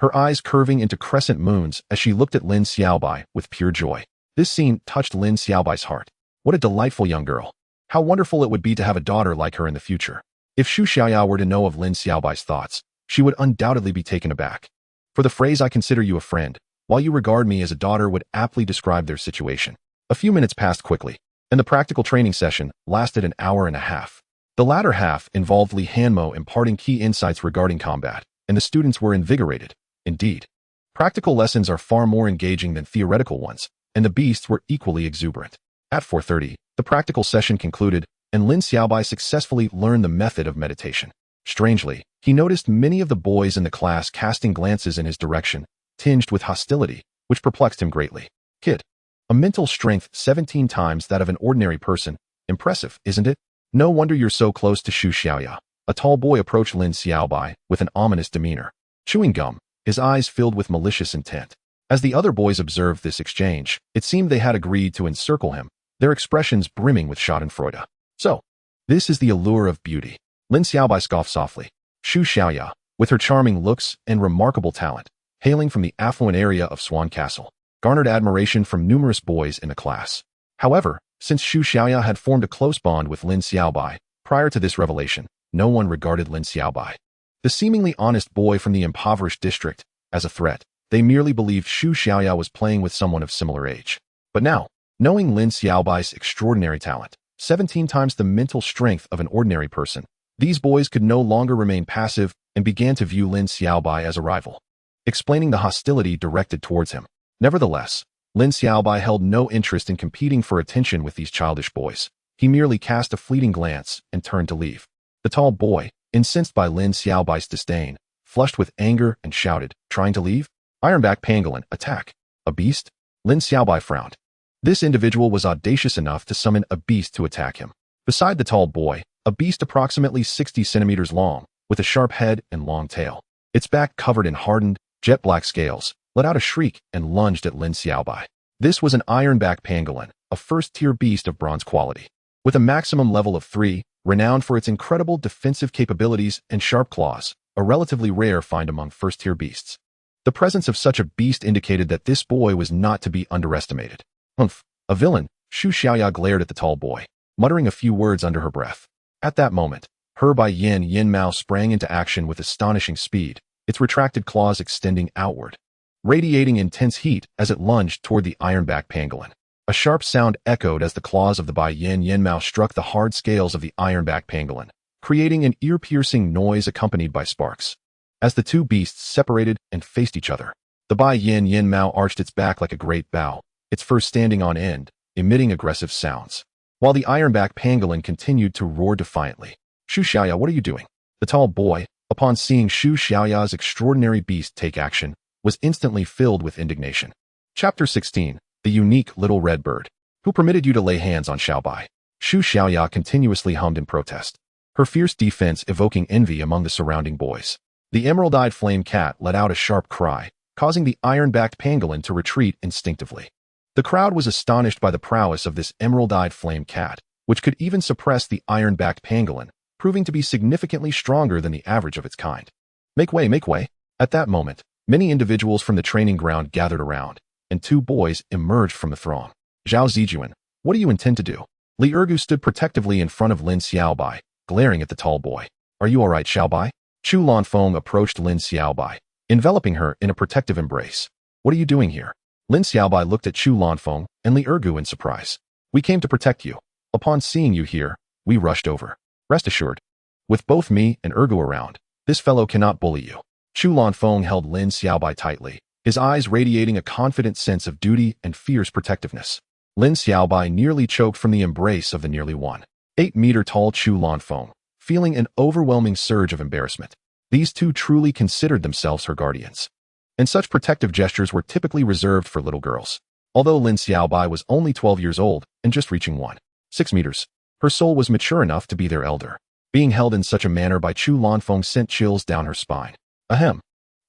her eyes curving into crescent moons as she looked at Lin Xiaobai with pure joy. This scene touched Lin Xiaobai's heart. What a delightful young girl. How wonderful it would be to have a daughter like her in the future. If Xu Xiaoya were to know of Lin Xiaobai's thoughts, she would undoubtedly be taken aback. For the phrase "I consider you a friend, while you regard me as a daughter" would aptly describe their situation. A few minutes passed quickly, and the practical training session lasted an hour and a half. The latter half involved Li Hanmo imparting key insights regarding combat, and the students were invigorated. Indeed, practical lessons are far more engaging than theoretical ones, and the beasts were equally exuberant. At 4:30, the practical session concluded, and Lin Xiaobai successfully learned the method of meditation. Strangely, he noticed many of the boys in the class casting glances in his direction, tinged with hostility, which perplexed him greatly. "Kid, a mental strength 17 times that of an ordinary person. Impressive, isn't it? No wonder you're so close to Xu Xiaoya." A tall boy approached Lin Xiaobai with an ominous demeanor, chewing gum, his eyes filled with malicious intent. As the other boys observed this exchange, it seemed they had agreed to encircle him, their expressions brimming with schadenfreude. "So, this is the allure of beauty." Lin Xiaobai scoffed softly. Xu Xiaoya, with her charming looks and remarkable talent, hailing from the affluent area of Swan Castle, garnered admiration from numerous boys in the class. However, since Xu Xiaoya had formed a close bond with Lin Xiaobai, prior to this revelation, no one regarded Lin Xiaobai, the seemingly honest boy from the impoverished district, as a threat. They merely believed Xu Xiaoya was playing with someone of similar age. But now, knowing Lin Xiaobai's extraordinary talent, 17 times the mental strength of an ordinary person, these boys could no longer remain passive and began to view Lin Xiaobai as a rival, explaining the hostility directed towards him. Nevertheless, Lin Xiaobai held no interest in competing for attention with these childish boys. He merely cast a fleeting glance and turned to leave. The tall boy, incensed by Lin Xiaobai's disdain, flushed with anger and shouted, "Trying to leave? Ironback pangolin, attack! A beast?" Lin Xiaobai frowned. This individual was audacious enough to summon a beast to attack him. Beside the tall boy, a beast approximately 60 centimeters long, with a sharp head and long tail. Its back covered in hardened, jet-black scales, let out a shriek and lunged at Lin Xiaobai. This was an ironback pangolin, a first-tier beast of bronze quality. With a maximum level of 3, renowned for its incredible defensive capabilities and sharp claws, a relatively rare find among first-tier beasts. The presence of such a beast indicated that this boy was not to be underestimated. "Humph, a villain," Xu Xiaoya glared at the tall boy, muttering a few words under her breath. At that moment, her Bai Yin Mao sprang into action with astonishing speed, its retracted claws extending outward, radiating intense heat as it lunged toward the ironback pangolin. A sharp sound echoed as the claws of the Bai Yin Mao struck the hard scales of the ironback pangolin, creating an ear-piercing noise accompanied by sparks. As the two beasts separated and faced each other, the Bai Yin Mao arched its back like a great bow, its fur standing on end, emitting aggressive sounds, while the ironback pangolin continued to roar defiantly. "Xu Xiaoya, what are you doing?" The tall boy, upon seeing Xu Xiaoya's extraordinary beast take action, was instantly filled with indignation. Chapter 16. The Unique Little Red Bird. "Who permitted you to lay hands on Xiaobai?" Xu Xiaoya continuously hummed in protest, her fierce defense evoking envy among the surrounding boys. The emerald-eyed flame cat let out a sharp cry, causing the iron-backed pangolin to retreat instinctively. The crowd was astonished by the prowess of this emerald-eyed flame cat, which could even suppress the iron-backed pangolin, proving to be significantly stronger than the average of its kind. Make way, make way." At that moment, many individuals from the training ground gathered around, and two boys emerged from the throng. "Zhao Zijuan, what do you intend to do?" Li Ergu stood protectively in front of Lin Xiaobai, glaring at the tall boy. "Are you all right, Xiaobai?" Chu Lanfeng approached Lin Xiaobai, enveloping her in a protective embrace. "What are you doing here?" Lin Xiaobai looked at Chu Lanfeng and Li Ergu in surprise. "We came to protect you. Upon seeing you here, we rushed over. Rest assured, with both me and Ergu around, this fellow cannot bully you." Chu Lanfeng held Lin Xiaobai tightly, his eyes radiating a confident sense of duty and fierce protectiveness. Lin Xiaobai nearly choked from the embrace of the nearly 1.8-meter-tall Chu Lanfeng, feeling an overwhelming surge of embarrassment. These two truly considered themselves her guardians, and such protective gestures were typically reserved for little girls. Although Lin Xiaobai was only 12 years old and just reaching 1.6 meters, her soul was mature enough to be their elder. Being held in such a manner by Chu Lanfeng sent chills down her spine. Ahem.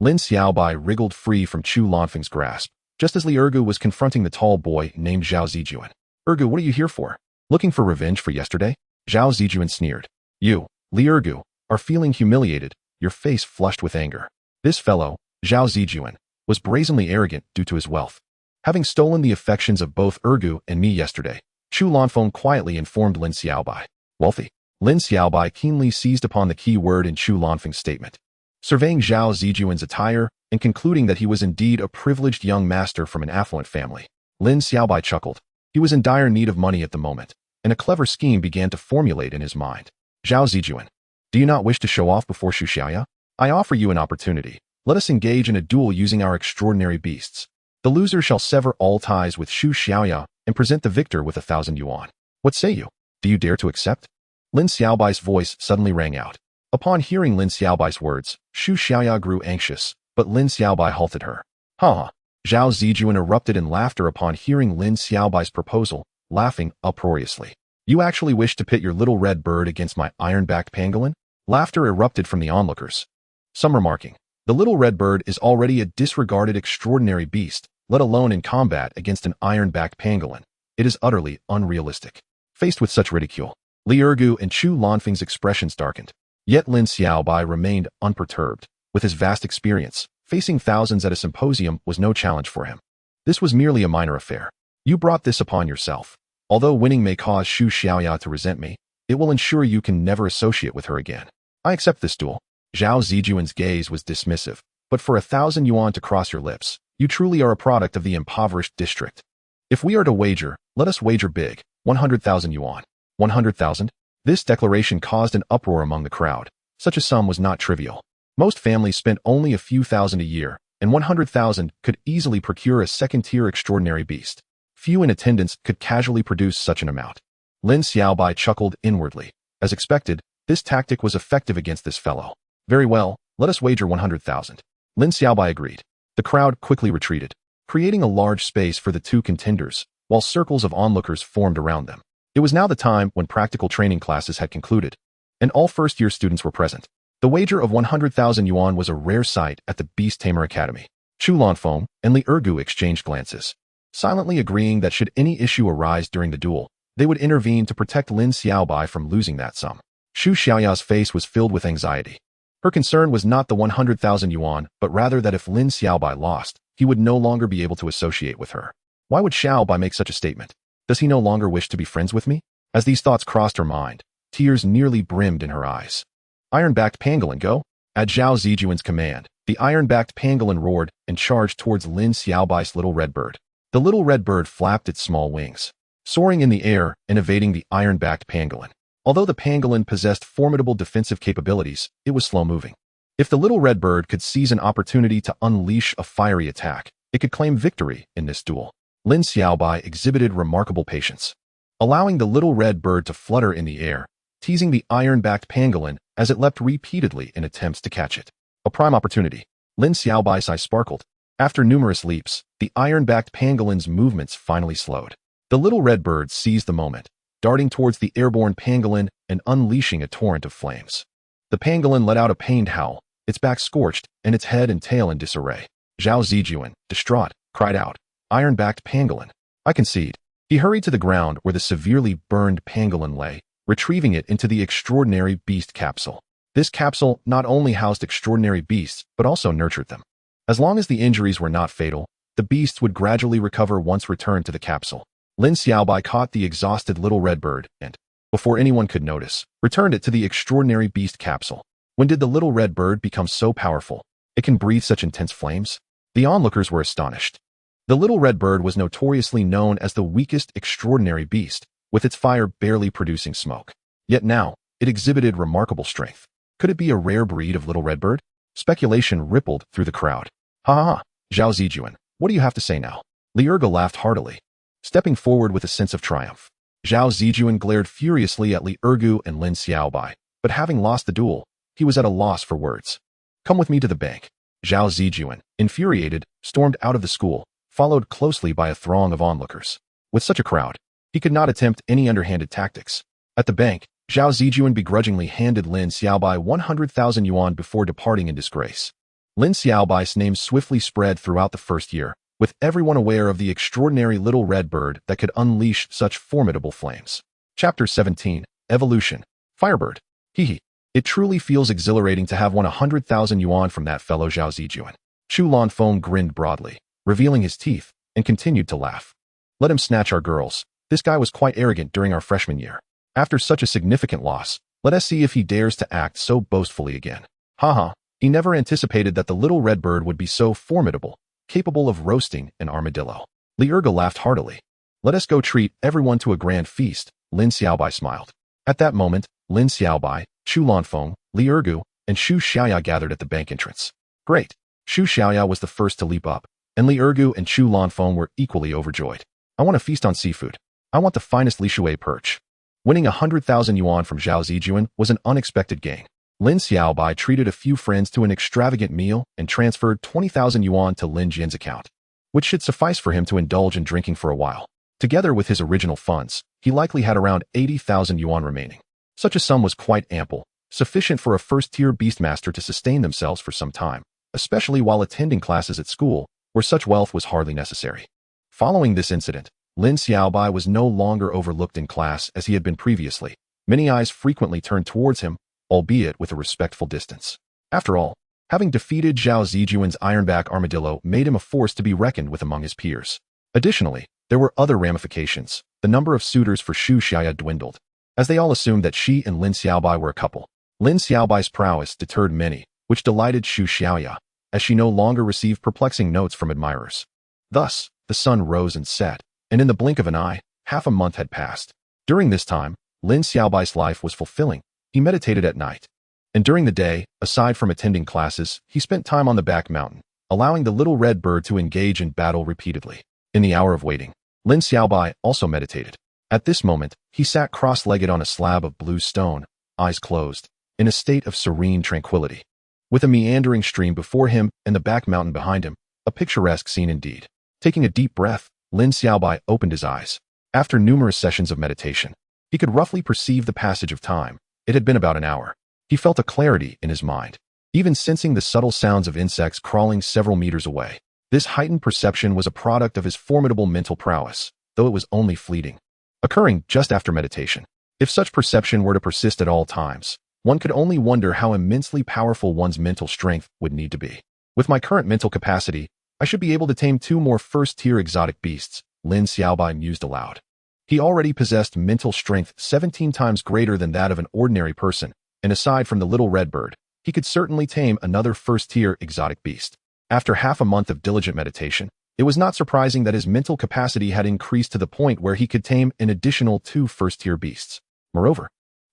Lin Xiaobai wriggled free from Chu Lanfeng's grasp, just as Li Ergu was confronting the tall boy named Zhao Zijuan. "Ergu, what are you here for? Looking for revenge for yesterday?" Zhao Zijuan sneered. "You, Li Ergu, are feeling humiliated, your face flushed with anger." This fellow, Zhao Zijuan, was brazenly arrogant due to his wealth. Having stolen the affections of both Ergu and me yesterday, Chu Lanfeng quietly informed Lin Xiaobai. "Wealthy?" Lin Xiaobai keenly seized upon the key word in Chu Lanfeng's statement, surveying Zhao Zijuan's attire and concluding that he was indeed a privileged young master from an affluent family. Lin Xiaobai chuckled. He was in dire need of money at the moment, and a clever scheme began to formulate in his mind. "Zhao Zijuan, do you not wish to show off before Xu Xiaoya? I offer you an opportunity. Let us engage in a duel using our extraordinary beasts. The loser shall sever all ties with Xu Xiaoya and present the victor with 1,000 yuan. What say you? Do you dare to accept?" Lin Xiaobai's voice suddenly rang out. Upon hearing Lin Xiaobai's words, Xu Xiaoya grew anxious, but Lin Xiaobai halted her. "Ha!" Zhao Zijuan erupted in laughter upon hearing Lin Xiaobai's proposal, laughing uproariously. "You actually wish to pit your little red bird against my iron-backed pangolin?" Laughter erupted from the onlookers. Some remarking, "The little red bird is already a disregarded extraordinary beast, let alone in combat against an iron-backed pangolin. It is utterly unrealistic." Faced with such ridicule, Li Ergu and Chu Lanfeng's expressions darkened. Yet Lin Xiaobai remained unperturbed. With his vast experience, facing thousands at a symposium was no challenge for him. This was merely a minor affair. You brought this upon yourself. Although winning may cause Xu Xiaoya to resent me, it will ensure you can never associate with her again. I accept this duel. Zhao Zijuan's gaze was dismissive, but for 1,000 yuan to cross your lips, you truly are a product of the impoverished district. If we are to wager, let us wager big, 100,000 yuan. 100,000? This declaration caused an uproar among the crowd. Such a sum was not trivial. Most families spent only a few thousand a year, and 100,000 could easily procure a second-tier extraordinary beast. Few in attendance could casually produce such an amount. Lin Xiaobai chuckled inwardly. As expected, this tactic was effective against this fellow. Very well, let us wager 100,000. Lin Xiaobai agreed. The crowd quickly retreated, creating a large space for the two contenders, while circles of onlookers formed around them. It was now the time when practical training classes had concluded, and all first-year students were present. The wager of 100,000 yuan was a rare sight at the Beast-Tamer Academy. Chu Lanfeng and Li Ergu exchanged glances, silently agreeing that should any issue arise during the duel, they would intervene to protect Lin Xiaobai from losing that sum. Xu Xiaoya's face was filled with anxiety. Her concern was not the 100,000 yuan, but rather that if Lin Xiaobai lost, he would no longer be able to associate with her. Why would Xiaobai make such a statement? Does he no longer wish to be friends with me? As these thoughts crossed her mind, tears nearly brimmed in her eyes. Iron-backed pangolin, go! At Zhao Zijuan's command, the iron-backed pangolin roared and charged towards Lin Xiaobai's little red bird. The little red bird flapped its small wings, soaring in the air and evading the iron-backed pangolin. Although the pangolin possessed formidable defensive capabilities, it was slow-moving. If the little red bird could seize an opportunity to unleash a fiery attack, it could claim victory in this duel. Lin Xiaobai exhibited remarkable patience, allowing the little red bird to flutter in the air, teasing the iron-backed pangolin as it leapt repeatedly in attempts to catch it. A prime opportunity. Lin Xiaobai's eyes sparkled. After numerous leaps, the iron-backed pangolin's movements finally slowed. The little red bird seized the moment, darting towards the airborne pangolin and unleashing a torrent of flames. The pangolin let out a pained howl, its back scorched and its head and tail in disarray. Zhao Zijuan, distraught, cried out, "Iron-backed pangolin! I concede." He hurried to the ground where the severely burned pangolin lay, retrieving it into the extraordinary beast capsule. This capsule not only housed extraordinary beasts, but also nurtured them. As long as the injuries were not fatal, the beasts would gradually recover once returned to the capsule. Lin Xiaobai caught the exhausted little red bird and, before anyone could notice, returned it to the extraordinary beast capsule. When did the little red bird become so powerful? It can breathe such intense flames? The onlookers were astonished. The little red bird was notoriously known as the weakest extraordinary beast, with its fire barely producing smoke. Yet now, it exhibited remarkable strength. Could it be a rare breed of little red bird? Speculation rippled through the crowd. Ha ha ha, Zhao Zijuan, what do you have to say now? Li Ergu laughed heartily, stepping forward with a sense of triumph. Zhao Zijuan glared furiously at Li Ergu and Lin Xiaobai, but having lost the duel, he was at a loss for words. Come with me to the bank. Zhao Zijuan, infuriated, stormed out of the school, followed closely by a throng of onlookers. With such a crowd, he could not attempt any underhanded tactics. At the bank, Zhao Zijuan begrudgingly handed Lin Xiaobai 100,000 yuan before departing in disgrace. Lin Xiaobai's name swiftly spread throughout the first year, with everyone aware of the extraordinary little red bird that could unleash such formidable flames. Chapter 17, Evolution. Firebird. Hee. It truly feels exhilarating to have won 100,000 yuan from that fellow Zhao Zijuan. Chu Lanfeng grinned broadly, revealing his teeth, and continued to laugh. Let him snatch our girls. This guy was quite arrogant during our freshman year. After such a significant loss, let us see if he dares to act so boastfully again. Haha, he never anticipated that the little red bird would be so formidable, capable of roasting an armadillo. Li Ergu laughed heartily. Let us go treat everyone to a grand feast, Lin Xiaobai smiled. At that moment, Lin Xiaobai, Chu Lanfeng, Li Ergu, and Xu Xiaoya gathered at the bank entrance. Great! Xu Xiaoya was the first to leap up, and Li Ergu and Chu Lanfeng were equally overjoyed. I want to feast on seafood. I want the finest Li Shui perch. Winning 100,000 yuan from Zhao Zijuan was an unexpected gain. Lin Xiaobai treated a few friends to an extravagant meal and transferred 20,000 yuan to Lin Jian's account, which should suffice for him to indulge in drinking for a while. Together with his original funds, he likely had around 80,000 yuan remaining. Such a sum was quite ample, sufficient for a first-tier beastmaster to sustain themselves for some time, especially while attending classes at school, where such wealth was hardly necessary. Following this incident, Lin Xiaobai was no longer overlooked in class as he had been previously. Many eyes frequently turned towards him, albeit with a respectful distance. After all, having defeated Zhao Zijuan's ironback armadillo made him a force to be reckoned with among his peers. Additionally, there were other ramifications. The number of suitors for Xu Xiaoya dwindled, as they all assumed that she and Lin Xiaobai were a couple. Lin Xiaobai's prowess deterred many, which delighted Xu Xiaoya, as she no longer received perplexing notes from admirers. Thus, the sun rose and set, and in the blink of an eye, half a month had passed. During this time, Lin Xiaobai's life was fulfilling. He meditated at night. And during the day, aside from attending classes, he spent time on the back mountain, allowing the little red bird to engage in battle repeatedly. In the hour of waiting, Lin Xiaobai also meditated. At this moment, he sat cross-legged on a slab of blue stone, eyes closed, in a state of serene tranquility. With a meandering stream before him and the back mountain behind him, a picturesque scene indeed. Taking a deep breath, Lin Xiaobai opened his eyes. After numerous sessions of meditation, he could roughly perceive the passage of time. It had been about an hour. He felt a clarity in his mind, even sensing the subtle sounds of insects crawling several meters away. This heightened perception was a product of his formidable mental prowess, though it was only fleeting, occurring just after meditation. If such perception were to persist at all times, one could only wonder how immensely powerful one's mental strength would need to be. With my current mental capacity, I should be able to tame 2 more first-tier exotic beasts, Lin Xiaobai mused aloud. He already possessed mental strength 17 times greater than that of an ordinary person, and aside from the little red bird, he could certainly tame another first-tier exotic beast. After half a month of diligent meditation, it was not surprising that his mental capacity had increased to the point where he could tame an additional 2 first-tier beasts. Moreover,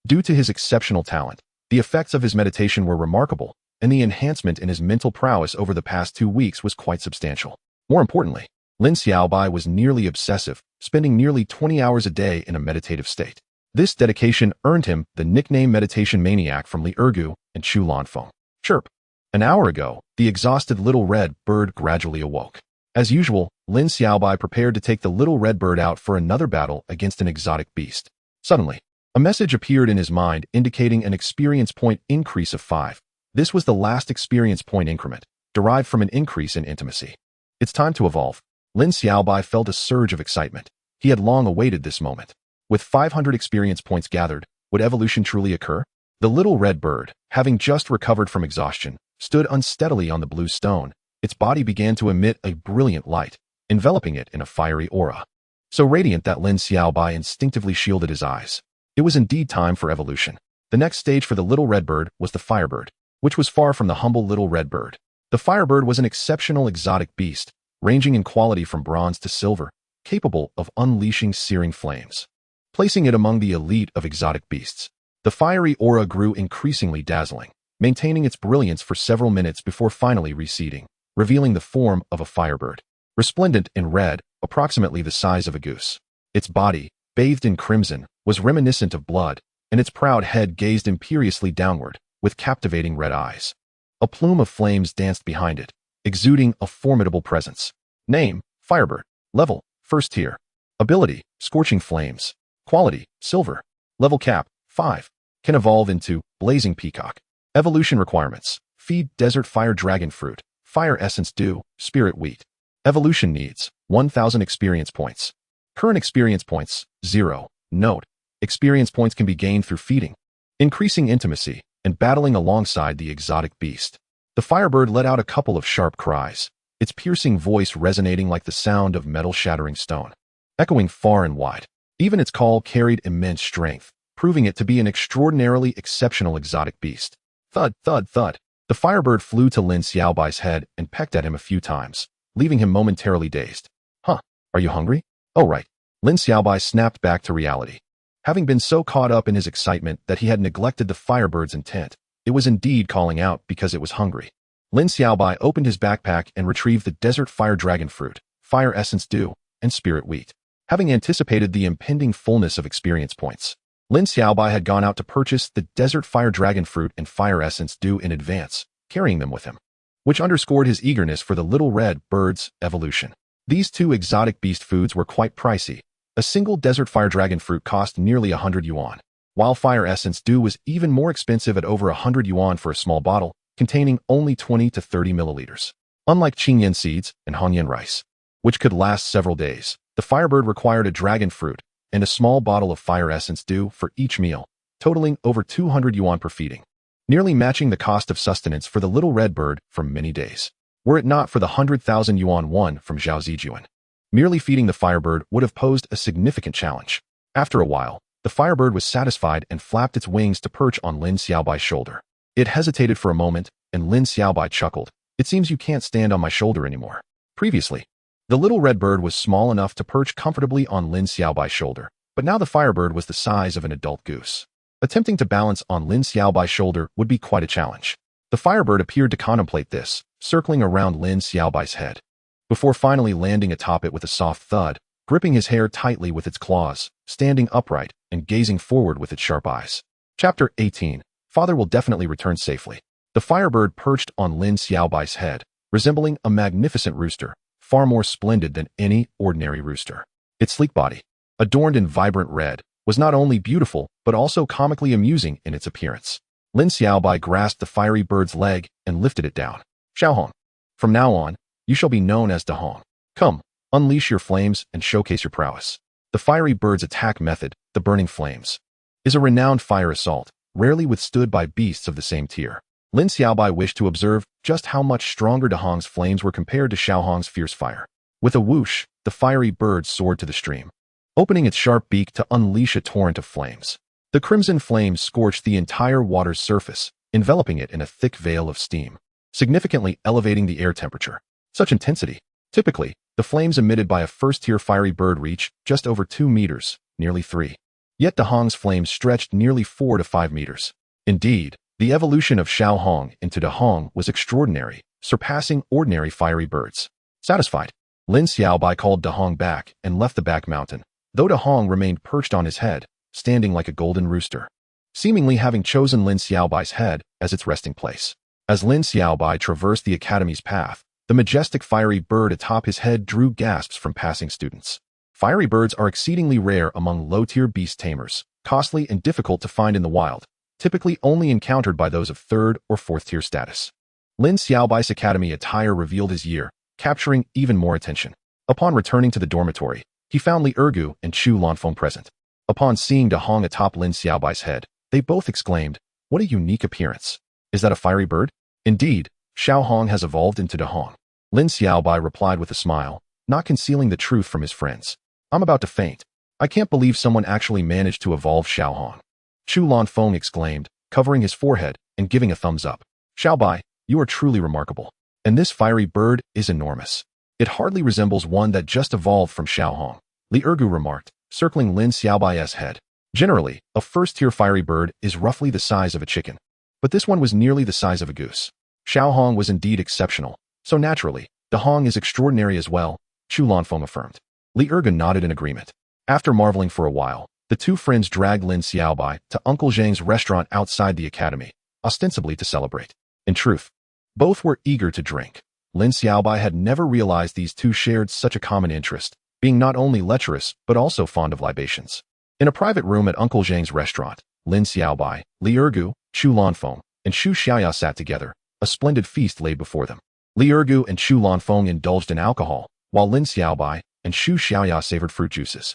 due to his exceptional talent, the effects of his meditation were remarkable, and the enhancement in his mental prowess over the past 2 weeks was quite substantial. More importantly, Lin Xiaobai was nearly obsessive, spending nearly 20 hours a day in a meditative state. This dedication earned him the nickname Meditation Maniac from Li Ergu and Chu Lanfeng. Chirp. An hour ago, the exhausted little red bird gradually awoke. As usual, Lin Xiaobai prepared to take the little red bird out for another battle against an exotic beast. Suddenly, a message appeared in his mind indicating an experience point increase of 5. This was the last experience point increment, derived from an increase in intimacy. It's time to evolve. Lin Xiaobai felt a surge of excitement. He had long awaited this moment. With 500 experience points gathered, would evolution truly occur? The little red bird, having just recovered from exhaustion, stood unsteadily on the blue stone. Its body began to emit a brilliant light, enveloping it in a fiery aura, so radiant that Lin Xiaobai instinctively shielded his eyes. It was indeed time for evolution. The next stage for the little red bird was the firebird, which was far from the humble little red bird. The firebird was an exceptional exotic beast, ranging in quality from bronze to silver, capable of unleashing searing flames, placing it among the elite of exotic beasts. The fiery aura grew increasingly dazzling, maintaining its brilliance for several minutes before finally receding, revealing the form of a firebird, resplendent in red, approximately the size of a goose. Its body, bathed in crimson, was reminiscent of blood, and its proud head gazed imperiously downward, with captivating red eyes. A plume of flames danced behind it, exuding a formidable presence. Name, Firebird. Level, First Tier. Ability, Scorching Flames. Quality, Silver. Level cap, 5. Can evolve into Blazing Peacock. Evolution requirements. Feed Desert Fire Dragon Fruit, Fire Essence Dew, Spirit Wheat. Evolution needs, 1000 experience points. Current experience points, 0. Note, experience points can be gained through feeding, increasing intimacy, and battling alongside the exotic beast. The firebird let out a couple of sharp cries, its piercing voice resonating like the sound of metal shattering stone, echoing far and wide. Even its call carried immense strength, proving it to be an extraordinarily exceptional exotic beast. Thud, thud, thud. The firebird flew to Lin Xiaobai's head and pecked at him a few times, leaving him momentarily dazed. Huh, are you hungry? Oh right. Lin Xiaobai snapped back to reality. Having been so caught up in his excitement that he had neglected the firebird's intent, it was indeed calling out because it was hungry. Lin Xiaobai opened his backpack and retrieved the Desert Fire Dragon Fruit, Fire Essence Dew, and Spirit Wheat. Having anticipated the impending fullness of experience points, Lin Xiaobai had gone out to purchase the Desert Fire Dragon Fruit and Fire Essence Dew in advance, carrying them with him, which underscored his eagerness for the little red bird's evolution. These 2 exotic beast foods were quite pricey. A single Desert Fire Dragon Fruit cost nearly 100 yuan, while Fire Essence Dew was even more expensive at over 100 yuan for a small bottle, containing only 20 to 30 milliliters. Unlike Qingyan seeds and Hanyan rice, which could last several days, the firebird required a dragon fruit and a small bottle of Fire Essence Dew for each meal. totaling over 200 yuan per feeding, nearly matching the cost of sustenance for the little red bird for many days. Were it not for the 100,000 yuan won from Zhao Zijuan, merely feeding the firebird would have posed a significant challenge. After a while, the firebird was satisfied and flapped its wings to perch on Lin Xiaobai's shoulder. It hesitated for a moment, and Lin Xiaobai chuckled. "It seems you can't stand on my shoulder anymore." Previously, the little red bird was small enough to perch comfortably on Lin Xiaobai's shoulder, but now the firebird was the size of an adult goose. Attempting to balance on Lin Xiaobai's shoulder would be quite a challenge. The firebird appeared to contemplate this, circling around Lin Xiaobai's head, before finally landing atop it with a soft thud, gripping his hair tightly with its claws, standing upright, and gazing forward with its sharp eyes. Chapter 18. Father will definitely return safely. The firebird perched on Lin Xiaobai's head, resembling a magnificent rooster, far more splendid than any ordinary rooster. Its sleek body, adorned in vibrant red, was not only beautiful, but also comically amusing in its appearance. Lin Xiaobai grasped the fiery bird's leg and lifted it down. "Xiaohong, from now on, you shall be known as Dahong. Come, unleash your flames and showcase your prowess." The fiery bird's attack method, the burning flames, is a renowned fire assault, rarely withstood by beasts of the same tier. Lin Xiaobai wished to observe just how much stronger Dahong's flames were compared to Xiaohong's fierce fire. With a whoosh, the fiery bird soared to the stream, opening its sharp beak to unleash a torrent of flames. The crimson flames scorched the entire water's surface, enveloping it in a thick veil of steam, significantly elevating the air temperature. Such intensity. Typically, the flames emitted by a first-tier fiery bird reach just over 2 meters, nearly 3. Yet Dahong's flames stretched nearly 4 to 5 meters. Indeed, the evolution of Xiaohong into Dahong was extraordinary, surpassing ordinary fiery birds. Satisfied, Lin Xiaobai called Dahong back and left the back mountain, though Dahong remained perched on his head, standing like a golden rooster, seemingly having chosen Lin Xiaobai's head as its resting place. As Lin Xiaobai traversed the academy's path, the majestic fiery bird atop his head drew gasps from passing students. Fiery birds are exceedingly rare among low-tier beast tamers, costly and difficult to find in the wild, typically only encountered by those of 3rd or 4th tier status. Lin Xiaobai's academy attire revealed his year, capturing even more attention. Upon returning to the dormitory, he found Li Ergu and Chu Lanfeng present. Upon seeing Dahong atop Lin Xiaobai's head, they both exclaimed, "What a unique appearance! Is that a fiery bird?" "Indeed, Xiaohong has evolved into Dahong." Lin Xiaobai replied with a smile, not concealing the truth from his friends. "I'm about to faint. I can't believe someone actually managed to evolve Xiaohong." Chu Lanfeng exclaimed, covering his forehead and giving a thumbs up. "Xiaobai, you are truly remarkable. And this fiery bird is enormous. It hardly resembles one that just evolved from Xiaohong," Li Ergu remarked, circling Lin Xiaobai's head. Generally, a first-tier fiery bird is roughly the size of a chicken, but this one was nearly the size of a goose. Xiaohong was indeed exceptional, so naturally, Dahong is extraordinary as well, Chu Lanfeng affirmed. Li Ergu nodded in agreement. After marveling for a while, the two friends dragged Lin Xiaobai to Uncle Zhang's restaurant outside the academy, ostensibly to celebrate. In truth, both were eager to drink. Lin Xiaobai had never realized these two shared such a common interest, being not only lecherous but also fond of libations. In a private room at Uncle Zhang's restaurant, Lin Xiaobai, Li Ergu, Chu Lanfeng, and Xu Xiaoya sat together, a splendid feast laid before them. Li Ergu and Chu Lanfeng indulged in alcohol, while Lin Xiaobai and Xu Xiaoya savored fruit juices.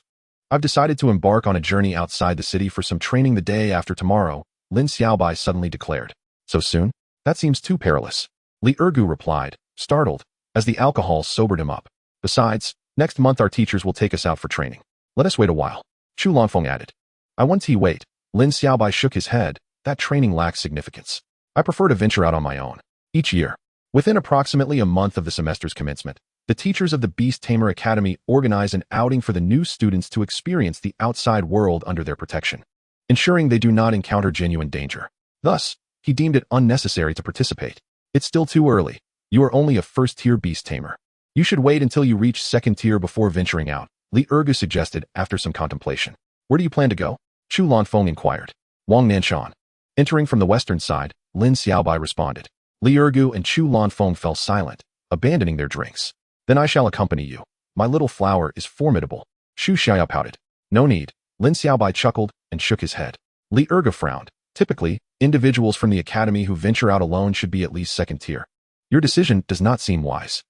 "I've decided to embark on a journey outside the city for some training the day after tomorrow," Lin Xiaobai suddenly declared. "So soon? That seems too perilous," Li Ergu replied, startled, as the alcohol sobered him up. "Besides, next month our teachers will take us out for training. Let us wait a while," Chu Lanfeng added. "I want to wait." Lin Xiaobai shook his head. "That training lacks significance. I prefer to venture out on my own." Each year, within approximately a month of the semester's commencement, the teachers of the Beast Tamer Academy organize an outing for the new students to experience the outside world under their protection, ensuring they do not encounter genuine danger. Thus, he deemed it unnecessary to participate. "It's still too early. You are only a first-tier beast tamer. You should wait until you reach second tier before venturing out," Li Ergu suggested after some contemplation. "Where do you plan to go?" Chu Lanfeng inquired. "Wang Nanshan." Entering from the western side, Lin Xiaobai responded. Li Ergu and Chu Lanfeng fell silent, abandoning their drinks. "Then I shall accompany you. My little flower is formidable," Xu Xiaoya pouted. "No need," Lin Xiaobai chuckled and shook his head. Li Ergu frowned. "Typically, individuals from the academy who venture out alone should be at least second tier. Your decision does not seem wise."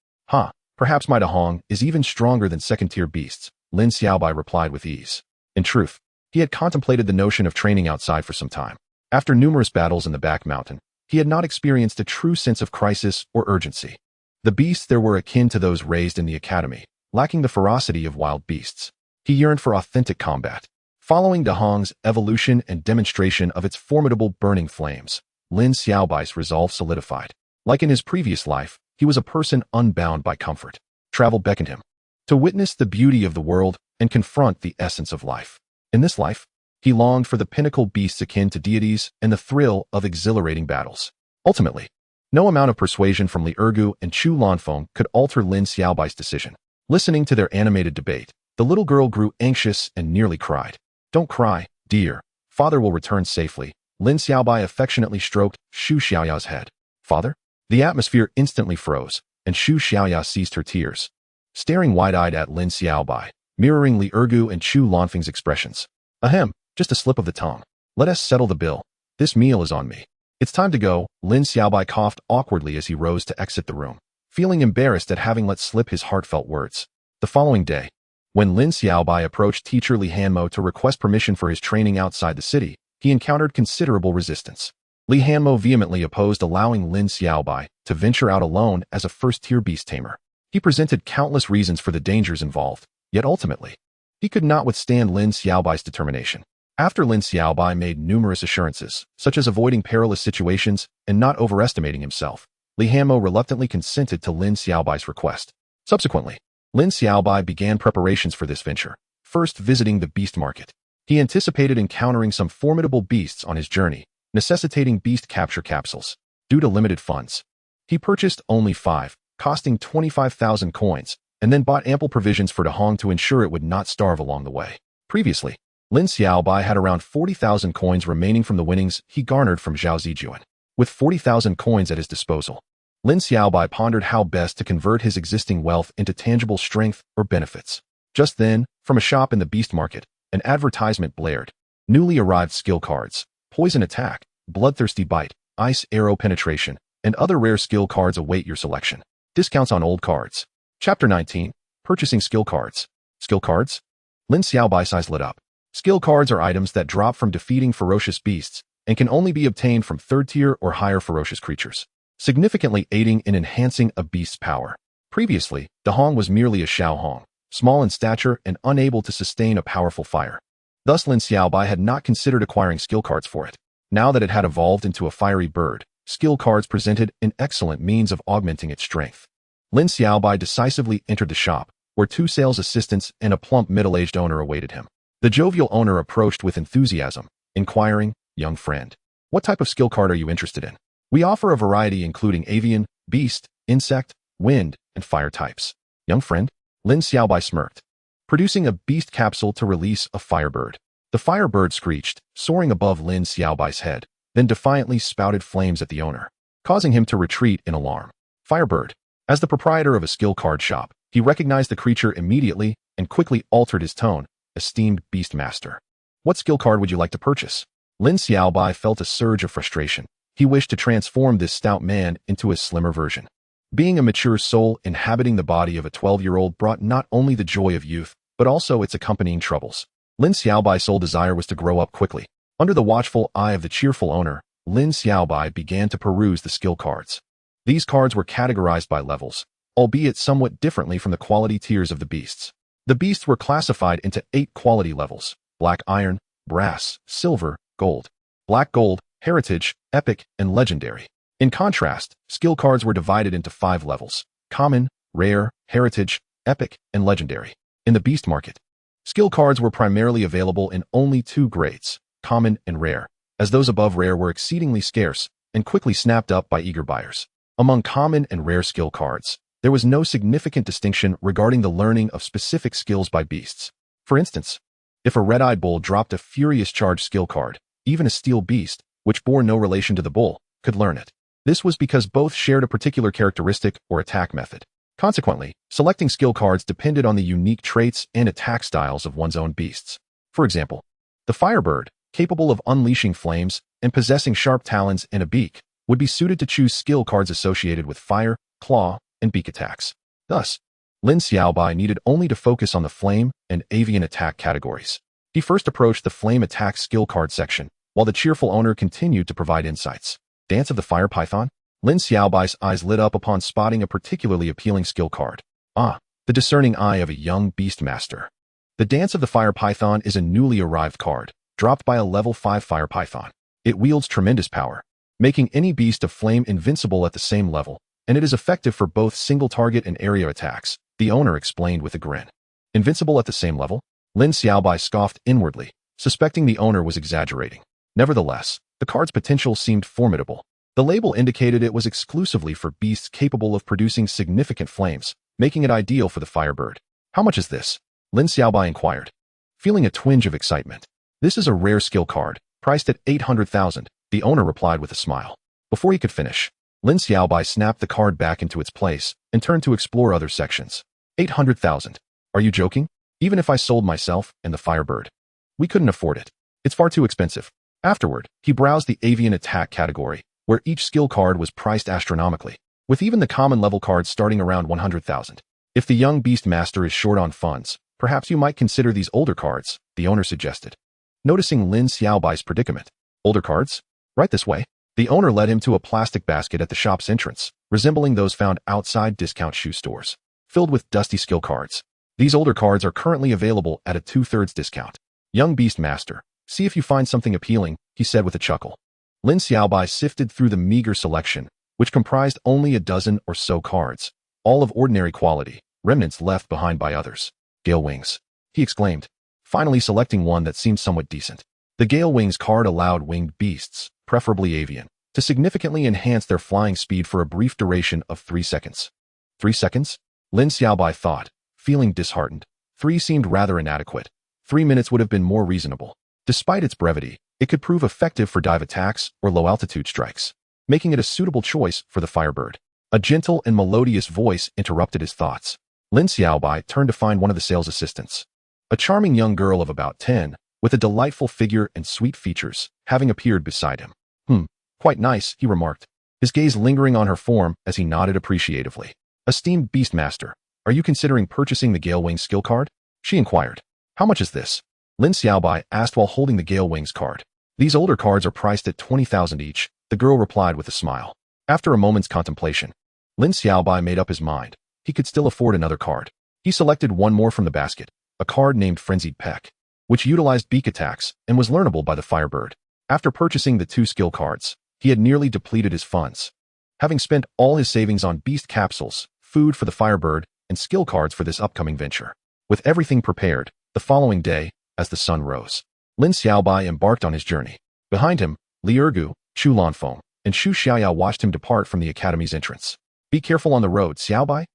Perhaps my Dahong is even stronger than second-tier beasts," Lin Xiaobai replied with ease. In truth, He had contemplated the notion of training outside for some time. After numerous battles in the back mountain, he had not experienced a true sense of crisis or urgency. The beasts there were akin to those raised in the academy, lacking the ferocity of wild beasts. He yearned for authentic combat. Following Dahong's evolution and demonstration of its formidable burning flames, Lin Xiaobai's resolve solidified. Like in his previous life, he was a person unbound by comfort. Travel beckoned him to witness the beauty of the world and confront the essence of life. In this life, he longed for the pinnacle beasts akin to deities and the thrill of exhilarating battles. Ultimately, no amount of persuasion from Li Ergu and Chu Lanfeng could alter Lin Xiaobai's decision. Listening to their animated debate, the little girl grew anxious and nearly cried. "Don't cry, dear. Father will return safely." Lin Xiaobai affectionately stroked Xu Xiaoya's head. "Father?" The atmosphere instantly froze, and Xu Xiaoya ceased her tears, staring wide-eyed at Lin Xiaobai, mirroring Li Ergu and Chu Lanfeng's expressions. "Ahem, just a slip of the tongue. Let us settle the bill. This meal is on me." "It's time to go." Lin Xiaobai coughed awkwardly as he rose to exit the room, feeling embarrassed at having let slip his heartfelt words. The following day, when Lin Xiaobai approached teacher Li Hanmo to request permission for his training outside the city, he encountered considerable resistance. Li Hanmo vehemently opposed allowing Lin Xiaobai to venture out alone as a first-tier beast tamer. He presented countless reasons for the dangers involved, yet ultimately, he could not withstand Lin Xiaobai's determination. After Lin Xiaobai made numerous assurances, such as avoiding perilous situations and not overestimating himself, Li Hanmo reluctantly consented to Lin Xiaobai's request. Subsequently, Lin Xiaobai began preparations for this venture, first visiting the beast market. He anticipated encountering some formidable beasts on his journey, necessitating beast capture capsules. Due to limited funds, he purchased only 5, costing 25,000 coins, and then bought ample provisions for Dahong to ensure it would not starve along the way. Previously, Lin Xiaobai had around 40,000 coins remaining from the winnings he garnered from Zhao Zijuan. With 40,000 coins at his disposal, Lin Xiaobai pondered how best to convert his existing wealth into tangible strength or benefits. Just then, from a shop in the beast market, an advertisement blared. Newly arrived skill cards, poison attack, bloodthirsty bite, ice arrow penetration, and other rare skill cards await your selection. Discounts on old cards. Chapter 19. Purchasing skill cards. Skill cards? Lin Xiaobai's eyes lit up. Skill cards are items that drop from defeating ferocious beasts and can only be obtained from third-tier or higher ferocious creatures, significantly aiding in enhancing a beast's power. Previously, Dahong was merely a Xiaohong, small in stature and unable to sustain a powerful fire. Thus, Lin Xiaobai had not considered acquiring skill cards for it. Now that it had evolved into a fiery bird, skill cards presented an excellent means of augmenting its strength. Lin Xiaobai decisively entered the shop, where 2 sales assistants and a plump middle-aged owner awaited him. The jovial owner approached with enthusiasm, inquiring, "Young friend, what type of skill card are you interested in? We offer a variety including avian, beast, insect, wind, and fire types." "Young friend?" Lin Xiaobai smirked, producing a beast capsule to release a firebird. The firebird screeched, soaring above Lin Xiaobai's head, then defiantly spouted flames at the owner, causing him to retreat in alarm. Firebird. As the proprietor of a skill card shop, he recognized the creature immediately and quickly altered his tone. "Esteemed Beastmaster, what skill card would you like to purchase?" Lin Xiaobai felt a surge of frustration. He wished to transform this stout man into a slimmer version. Being a mature soul inhabiting the body of a 12-year-old brought not only the joy of youth, but also its accompanying troubles. Lin Xiaobai's sole desire was to grow up quickly. Under the watchful eye of the cheerful owner, Lin Xiaobai began to peruse the skill cards. These cards were categorized by levels, albeit somewhat differently from the quality tiers of the beasts. The beasts were classified into 8 quality levels: black iron, brass, silver, gold. Black gold, heritage, epic, and legendary. In contrast, skill cards were divided into 5 levels: common, rare, heritage, epic, and legendary. In the beast market, skill cards were primarily available in only 2 grades, common and rare, as those above rare were exceedingly scarce and quickly snapped up by eager buyers. Among common and rare skill cards, there was no significant distinction regarding the learning of specific skills by beasts. For instance, if a red-eyed bull dropped a furious charge skill card, even a steel beast, which bore no relation to the bull, could learn it. This was because both shared a particular characteristic or attack method. Consequently, selecting skill cards depended on the unique traits and attack styles of one's own beasts. For example, the firebird, capable of unleashing flames and possessing sharp talons and a beak, would be suited to choose skill cards associated with fire, claw, and beak attacks. Thus, Lin Xiaobai needed only to focus on the flame and avian attack categories. He first approached the flame attack skill card section, while the cheerful owner continued to provide insights. Dance of the Fire Python? Lin Xiaobai's eyes lit up upon spotting a particularly appealing skill card. Ah, the discerning eye of a young beast master. The Dance of the Fire Python is a newly arrived card, dropped by a level 5 Fire Python. It wields tremendous power, making any beast of flame invincible at the same level, and it is effective for both single target and area attacks, the owner explained with a grin. Invincible at the same level? Lin Xiaobai scoffed inwardly, suspecting the owner was exaggerating. Nevertheless, the card's potential seemed formidable. The label indicated it was exclusively for beasts capable of producing significant flames, making it ideal for the Firebird. How much is this? Lin Xiaobai inquired, feeling a twinge of excitement. This is a rare skill card, priced at 800,000, the owner replied with a smile. Before he could finish, Lin Xiaobai snapped the card back into its place and turned to explore other sections. 800,000. Are you joking? Even if I sold myself and the Firebird, we couldn't afford it. It's far too expensive. Afterward, he browsed the avian attack category, where each skill card was priced astronomically, with even the common level cards starting around 100,000. If the young beast master is short on funds, perhaps you might consider these older cards, the owner suggested. Noticing Lin Xiaobai's predicament. Older cards? Right this way. The owner led him to a plastic basket at the shop's entrance, resembling those found outside discount shoe stores, filled with dusty skill cards. These older cards are currently available at a 2/3 discount. Young beast master, see if you find something appealing, he said with a chuckle. Lin Xiaobai sifted through the meager selection, which comprised only a dozen or so cards, all of ordinary quality, remnants left behind by others. Gale Wings, he exclaimed, finally selecting one that seemed somewhat decent. The Gale Wings card allowed winged beasts, preferably avian, to significantly enhance their flying speed for a brief duration of 3 seconds. 3 seconds? Lin Xiaobai thought, feeling disheartened. 3 seemed rather inadequate. 3 minutes would have been more reasonable. Despite its brevity, it could prove effective for dive attacks or low-altitude strikes, making it a suitable choice for the Firebird. A gentle and melodious voice interrupted his thoughts. Lin Xiaobai turned to find one of the sales assistants. A charming young girl of about 10, with a delightful figure and sweet features, having appeared beside him. Quite nice, he remarked, his gaze lingering on her form as he nodded appreciatively. Esteemed Beastmaster, are you considering purchasing the Gale Wings skill card? She inquired. How much is this? Lin Xiaobai asked while holding the Gale Wings card. These older cards are priced at 20,000 each, the girl replied with a smile. After a moment's contemplation, Lin Xiaobai made up his mind. He could still afford another card. He selected one more from the basket, a card named Frenzied Peck, which utilized beak attacks and was learnable by the Firebird. After purchasing the 2 skill cards, he had nearly depleted his funds, having spent all his savings on beast capsules, food for the Firebird, and skill cards for this upcoming venture. With everything prepared, the following day, as the sun rose, Lin Xiaobai embarked on his journey. Behind him, Li Ergu, Chu Lanfeng, and Xu Xiaoya watched him depart from the academy's entrance. Be careful on the road, Xiaobai?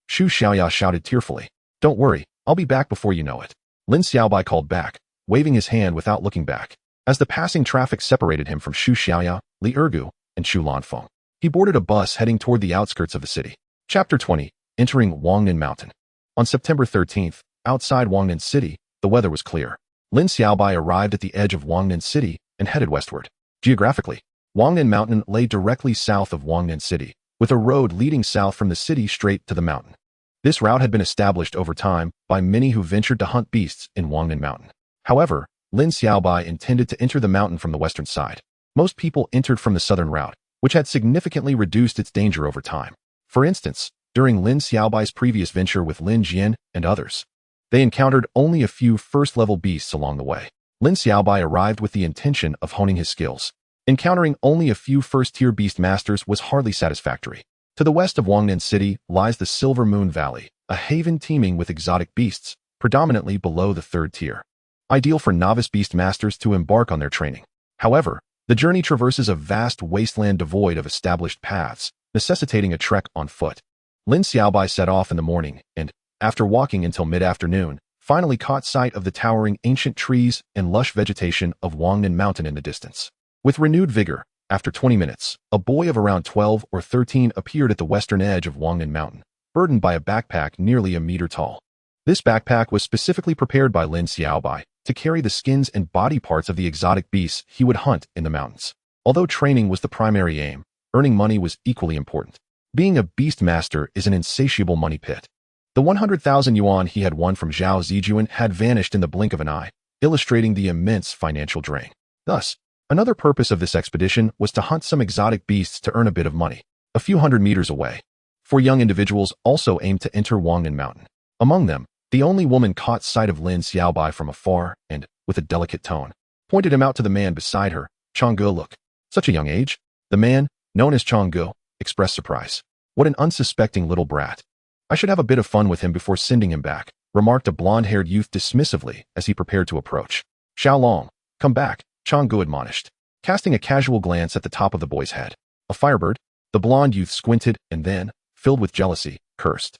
Xu Xiaoya shouted tearfully. Don't worry, I'll be back before you know it. Lin Xiaobai called back, waving his hand without looking back. As the passing traffic separated him from Xu Xiaoya, Li Ergu, and Chu Lanfeng, he boarded a bus heading toward the outskirts of the city. Chapter 20. Entering Wangnan Mountain. On September 13th, outside Wangnan City, the weather was clear. Lin Xiaobai arrived at the edge of Wangnan City and headed westward. Geographically, Wangnan Mountain lay directly south of Wangnan City, with a road leading south from the city straight to the mountain. This route had been established over time by many who ventured to hunt beasts in Wangnan Mountain. However, Lin Xiaobai intended to enter the mountain from the western side. Most people entered from the southern route, which had significantly reduced its danger over time. For instance, during Lin Xiaobai's previous venture with Lin Jian and others, they encountered only a few first-level beasts along the way. Lin Xiaobai arrived with the intention of honing his skills. Encountering only a few first-tier beast masters was hardly satisfactory. To the west of Wangnan City lies the Silver Moon Valley, a haven teeming with exotic beasts, predominantly below the 3rd tier, ideal for novice beast masters to embark on their training. However, the journey traverses a vast wasteland devoid of established paths, necessitating a trek on foot. Lin Xiaobai set off in the morning and, after walking until mid-afternoon, finally caught sight of the towering ancient trees and lush vegetation of Wangnan Mountain in the distance. With renewed vigor, after 20 minutes, a boy of around 12 or 13 appeared at the western edge of Wangnan Mountain, burdened by a backpack nearly a meter tall. This backpack was specifically prepared by Lin Xiaobai to carry the skins and body parts of the exotic beasts he would hunt in the mountains. Although training was the primary aim, earning money was equally important. Being a beast master is an insatiable money pit. The 100,000 yuan he had won from Zhao Zijuan had vanished in the blink of an eye, illustrating the immense financial drain. Thus, another purpose of this expedition was to hunt some exotic beasts to earn a bit of money, a few hundred meters away. Four young individuals also aimed to enter Wangnan Mountain. Among them, the only woman caught sight of Lin Xiaobai from afar and, with a delicate tone, pointed him out to the man beside her. Changge, look. Such a young age. The man, known as Changge, expressed surprise. What an unsuspecting little brat. I should have a bit of fun with him before sending him back, remarked a blonde-haired youth dismissively as he prepared to approach. Xiaolong, come back, Changge admonished, casting a casual glance at the top of the boy's head. A firebird? The blonde youth squinted and then, filled with jealousy, cursed.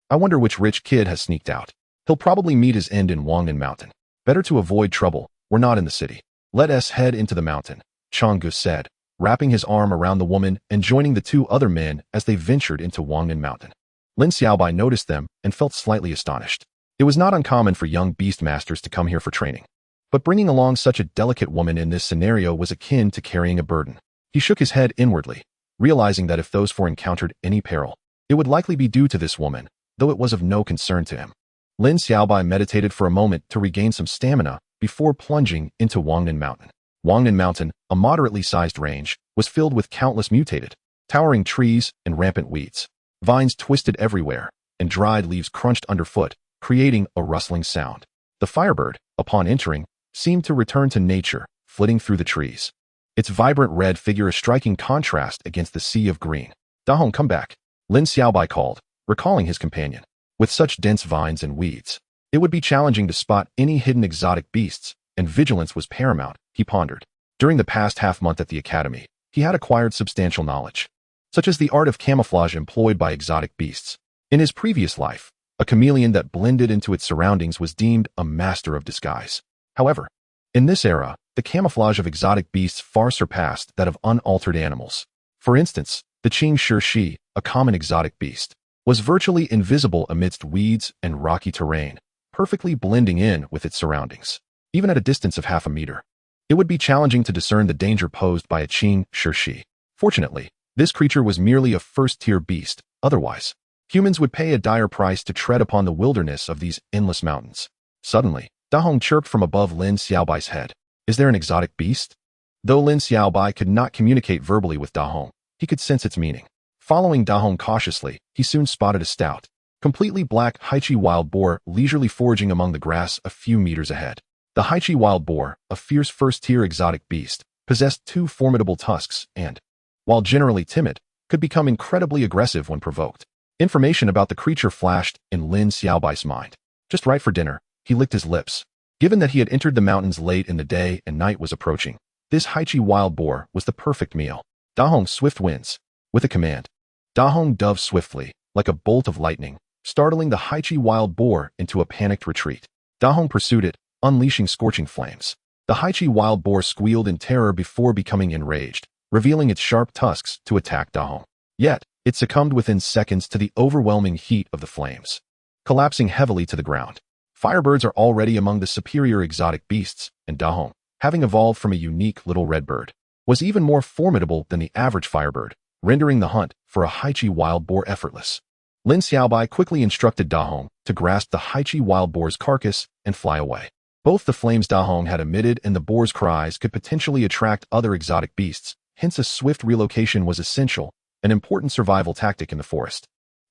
I wonder which rich kid has sneaked out. He'll probably meet his end in Wangnan Mountain. Better to avoid trouble. We're not in the city. Let us head into the mountain, Changge said, wrapping his arm around the woman and joining the two other men as they ventured into Wangnan Mountain. Lin Xiaobai noticed them and felt slightly astonished. It was not uncommon for young beastmasters to come here for training. But bringing along such a delicate woman in this scenario was akin to carrying a burden. He shook his head inwardly, realizing that if those four encountered any peril, it would likely be due to this woman, though it was of no concern to him. Lin Xiaobai meditated for a moment to regain some stamina before plunging into Wangnan Mountain. Wangnan Mountain, a moderately sized range, was filled with countless mutated, towering trees and rampant weeds. Vines twisted everywhere, and dried leaves crunched underfoot, creating a rustling sound. The firebird, upon entering, seemed to return to nature, flitting through the trees. Its vibrant red figure a striking contrast against the sea of green. Dahong, come back, Lin Xiaobai called, recalling his companion. With such dense vines and weeds, it would be challenging to spot any hidden exotic beasts, and vigilance was paramount, he pondered. During the past half-month at the academy, he had acquired substantial knowledge, such as the art of camouflage employed by exotic beasts. In his previous life, a chameleon that blended into its surroundings was deemed a master of disguise. However, in this era, the camouflage of exotic beasts far surpassed that of unaltered animals. For instance, the Qing Shi, a common exotic beast, was virtually invisible amidst weeds and rocky terrain, perfectly blending in with its surroundings. Even at a distance of half a meter, it would be challenging to discern the danger posed by a Qing Shi. Fortunately, this creature was merely a first-tier beast. Otherwise, humans would pay a dire price to tread upon the wilderness of these endless mountains. Suddenly, Dahong chirped from above Lin Xiaobai's head. Is there an exotic beast? Though Lin Xiaobai could not communicate verbally with Dahong, he could sense its meaning. Following Dahong cautiously, he soon spotted a stout, completely black Haichi wild boar leisurely foraging among the grass a few meters ahead. The Haichi wild boar, a fierce first-tier exotic beast, possessed two formidable tusks and, while generally timid, could become incredibly aggressive when provoked. Information about the creature flashed in Lin Xiaobai's mind. Just right for dinner, he licked his lips. Given that he had entered the mountains late in the day and night was approaching, this Haichi wild boar was the perfect meal. Dahong, swift winds. With a command, Dahong dove swiftly, like a bolt of lightning, startling the Haichi wild boar into a panicked retreat. Dahong pursued it, unleashing scorching flames. The Haichi wild boar squealed in terror before becoming enraged, revealing its sharp tusks to attack Dahong. Yet, it succumbed within seconds to the overwhelming heat of the flames, collapsing heavily to the ground. Firebirds are already among the superior exotic beasts, and Dahong, having evolved from a unique little red bird, was even more formidable than the average firebird, rendering the hunt for a Haichi wild boar effortless. Lin Xiaobai quickly instructed Dahong to grasp the Haichi wild boar's carcass and fly away. Both the flames Dahong had emitted and the boar's cries could potentially attract other exotic beasts, hence a swift relocation was essential, an important survival tactic in the forest.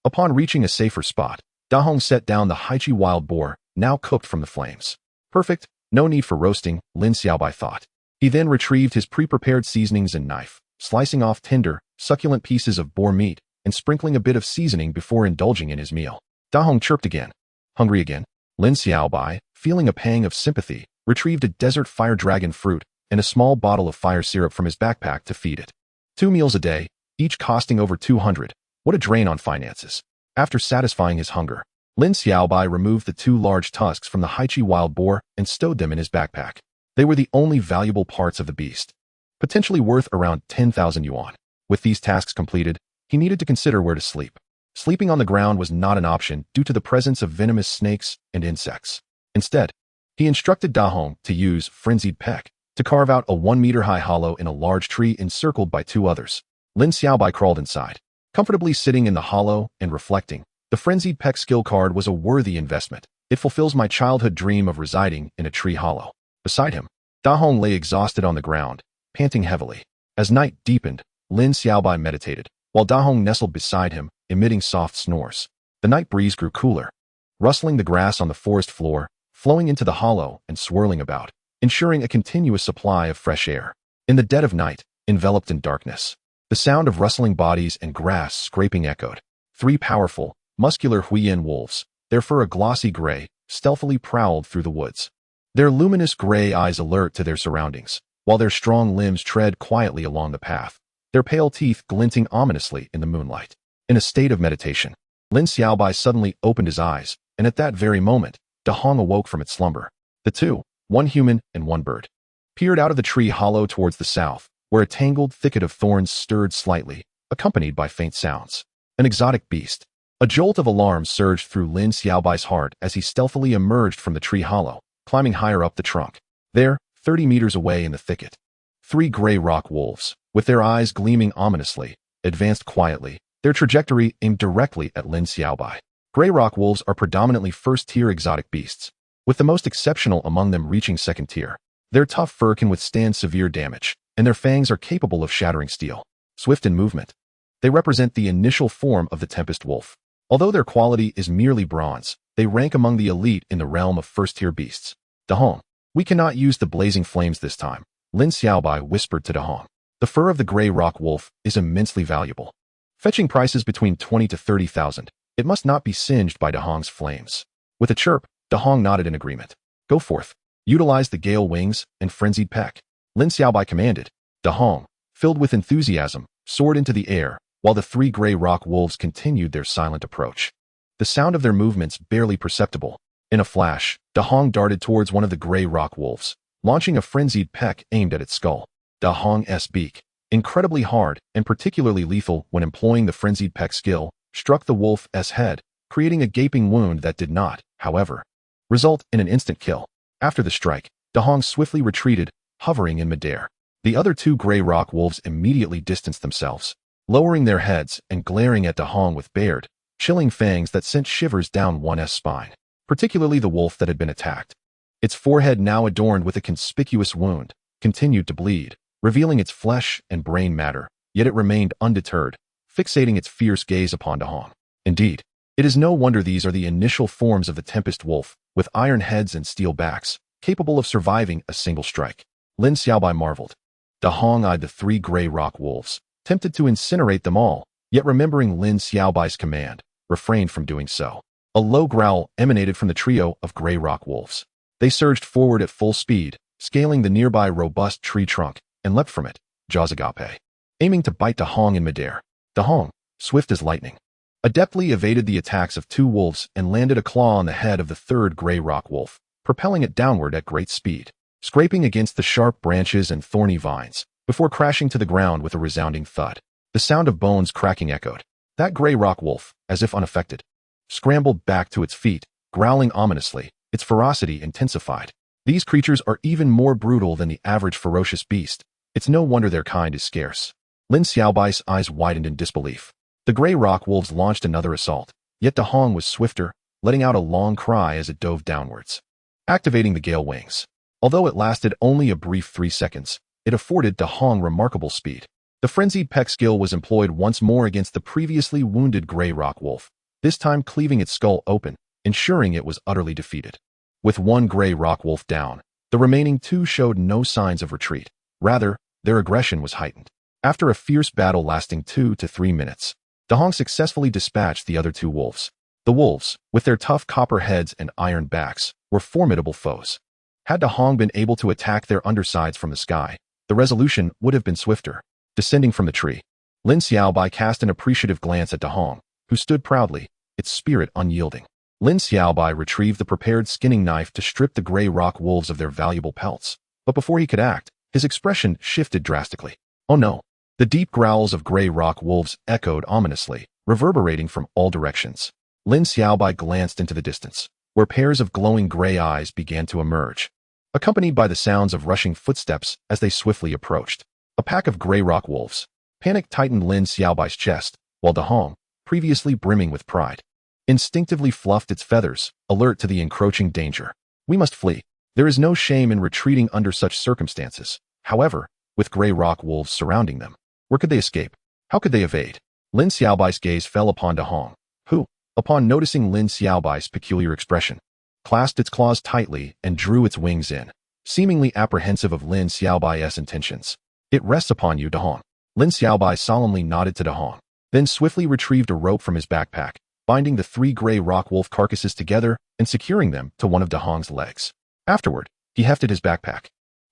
Upon reaching a safer spot, Dahong set down the Haichi wild boar, now cooked from the flames. Perfect, no need for roasting, Lin Xiaobai thought. He then retrieved his pre-prepared seasonings and knife, slicing off tender, succulent pieces of boar meat and sprinkling a bit of seasoning before indulging in his meal. Dahong chirped again. Hungry again? Lin Xiaobai, feeling a pang of sympathy, retrieved a desert fire dragon fruit and a small bottle of fire syrup from his backpack to feed it. 2 meals a day, each costing over 200. What a drain on finances. After satisfying his hunger, Lin Xiaobai removed the 2 large tusks from the Haichi wild boar and stowed them in his backpack. They were the only valuable parts of the beast, potentially worth around 10,000 yuan. With these tasks completed, he needed to consider where to sleep. Sleeping on the ground was not an option due to the presence of venomous snakes and insects. Instead, he instructed Dahong to use frenzied peck to carve out a 1-meter-high hollow in a large tree encircled by 2 others. Lin Xiaobai crawled inside, comfortably sitting in the hollow and reflecting. The frenzied peck skill card was a worthy investment. It fulfills my childhood dream of residing in a tree hollow. Beside him, Da Hong lay exhausted on the ground, panting heavily. As night deepened, Lin Xiaobai meditated, while Da Hong nestled beside him, emitting soft snores. The night breeze grew cooler, rustling the grass on the forest floor, flowing into the hollow and swirling about, ensuring a continuous supply of fresh air. In the dead of night, enveloped in darkness, the sound of rustling bodies and grass scraping echoed. 3 powerful, muscular Huiyin wolves, their fur a glossy gray, stealthily prowled through the woods. Their luminous gray eyes alert to their surroundings, while their strong limbs tread quietly along the path, their pale teeth glinting ominously in the moonlight. In a state of meditation, Lin Xiaobai suddenly opened his eyes, and at that very moment, Da Hong awoke from its slumber. The two, one human and one bird, peered out of the tree hollow towards the south, where a tangled thicket of thorns stirred slightly, accompanied by faint sounds. An exotic beast. A jolt of alarm surged through Lin Xiaobai's heart as he stealthily emerged from the tree hollow, climbing higher up the trunk. There, 30 meters away in the thicket, 3 gray rock wolves, with their eyes gleaming ominously, advanced quietly, their trajectory aimed directly at Lin Xiaobai. Gray rock wolves are predominantly first-tier exotic beasts, with the most exceptional among them reaching second tier. Their tough fur can withstand severe damage, and their fangs are capable of shattering steel. Swift in movement, they represent the initial form of the Tempest Wolf. Although their quality is merely bronze, they rank among the elite in the realm of first-tier beasts. Da Hong, we cannot use the blazing flames this time, Lin Xiaobai whispered to Da Hong. The fur of the gray rock wolf is immensely valuable, fetching prices between 20 to 30,000. It must not be singed by Da Hong's flames. With a chirp, Da Hong nodded in agreement. Go forth. Utilize the gale wings and frenzied peck, Lin Xiaobai commanded. Da Hong, filled with enthusiasm, soared into the air, while the 3 gray rock wolves continued their silent approach. The sound of their movements barely perceptible. In a flash, Da Hong darted towards one of the gray rock wolves, launching a frenzied peck aimed at its skull. Da Hong's beak, incredibly hard and particularly lethal when employing the frenzied peck skill, struck the wolf's head, creating a gaping wound that did not, however, result in an instant kill. After the strike, Da Hong swiftly retreated, hovering in midair. The other 2 gray rock wolves immediately distanced themselves, lowering their heads and glaring at Da Hong with bared, chilling fangs that sent shivers down one's spine, particularly the wolf that had been attacked. Its forehead, now adorned with a conspicuous wound, continued to bleed, revealing its flesh and brain matter, yet it remained undeterred, fixating its fierce gaze upon Da Hong. Indeed, it is no wonder these are the initial forms of the Tempest Wolf, with iron heads and steel backs, capable of surviving a single strike. Lin Xiaobai marveled. Da Hong eyed the 3 gray rock wolves, tempted to incinerate them all, yet remembering Lin Xiaobai's command, refrained from doing so. A low growl emanated from the trio of gray rock wolves. They surged forward at full speed, scaling the nearby robust tree trunk, and leapt from it, jaws agape, aiming to bite Da Hong in midair. Da Hong, swift as lightning, adeptly evaded the attacks of 2 wolves and landed a claw on the head of the 3rd gray rock wolf, propelling it downward at great speed, scraping against the sharp branches and thorny vines, before crashing to the ground with a resounding thud. The sound of bones cracking echoed. That gray rock wolf, as if unaffected, scrambled back to its feet, growling ominously, its ferocity intensified. These creatures are even more brutal than the average ferocious beast. It's no wonder their kind is scarce. Lin Xiaobai's eyes widened in disbelief. The gray rock wolves launched another assault, yet Da Hong was swifter, letting out a long cry as it dove downwards, activating the gale wings. Although it lasted only a brief 3 seconds, it afforded Da Hong remarkable speed. The frenzied peck skill was employed once more against the previously wounded gray rock wolf, this time cleaving its skull open, ensuring it was utterly defeated. With 1 gray rock wolf down, the remaining 2 showed no signs of retreat. Rather, their aggression was heightened. After a fierce battle lasting 2 to 3 minutes, Da Hong successfully dispatched the other 2 wolves. The wolves, with their tough copper heads and iron backs, were formidable foes. Had Da Hong been able to attack their undersides from the sky, the resolution would have been swifter. Descending from the tree, Lin Xiaobai cast an appreciative glance at Da Hong, who stood proudly, its spirit unyielding. Lin Xiaobai retrieved the prepared skinning knife to strip the gray rock wolves of their valuable pelts, but before he could act, his expression shifted drastically. Oh no! The deep growls of gray rock wolves echoed ominously, reverberating from all directions. Lin Xiaobai glanced into the distance, where pairs of glowing gray eyes began to emerge, accompanied by the sounds of rushing footsteps as they swiftly approached. A pack of gray rock wolves. Panic tightened Lin Xiaobai's chest, while Da Hong, previously brimming with pride, instinctively fluffed its feathers, alert to the encroaching danger. We must flee. There is no shame in retreating under such circumstances. However, with gray rock wolves surrounding them, where could they escape? How could they evade? Lin Xiaobai's gaze fell upon Dahong, who, upon noticing Lin Xiaobai's peculiar expression, clasped its claws tightly and drew its wings in, seemingly apprehensive of Lin Xiaobai's intentions. It rests upon you, Dahong. Lin Xiaobai solemnly nodded to Dahong, then swiftly retrieved a rope from his backpack, binding the 3 gray rock wolf carcasses together and securing them to one of Dahong's legs. Afterward, he hefted his backpack.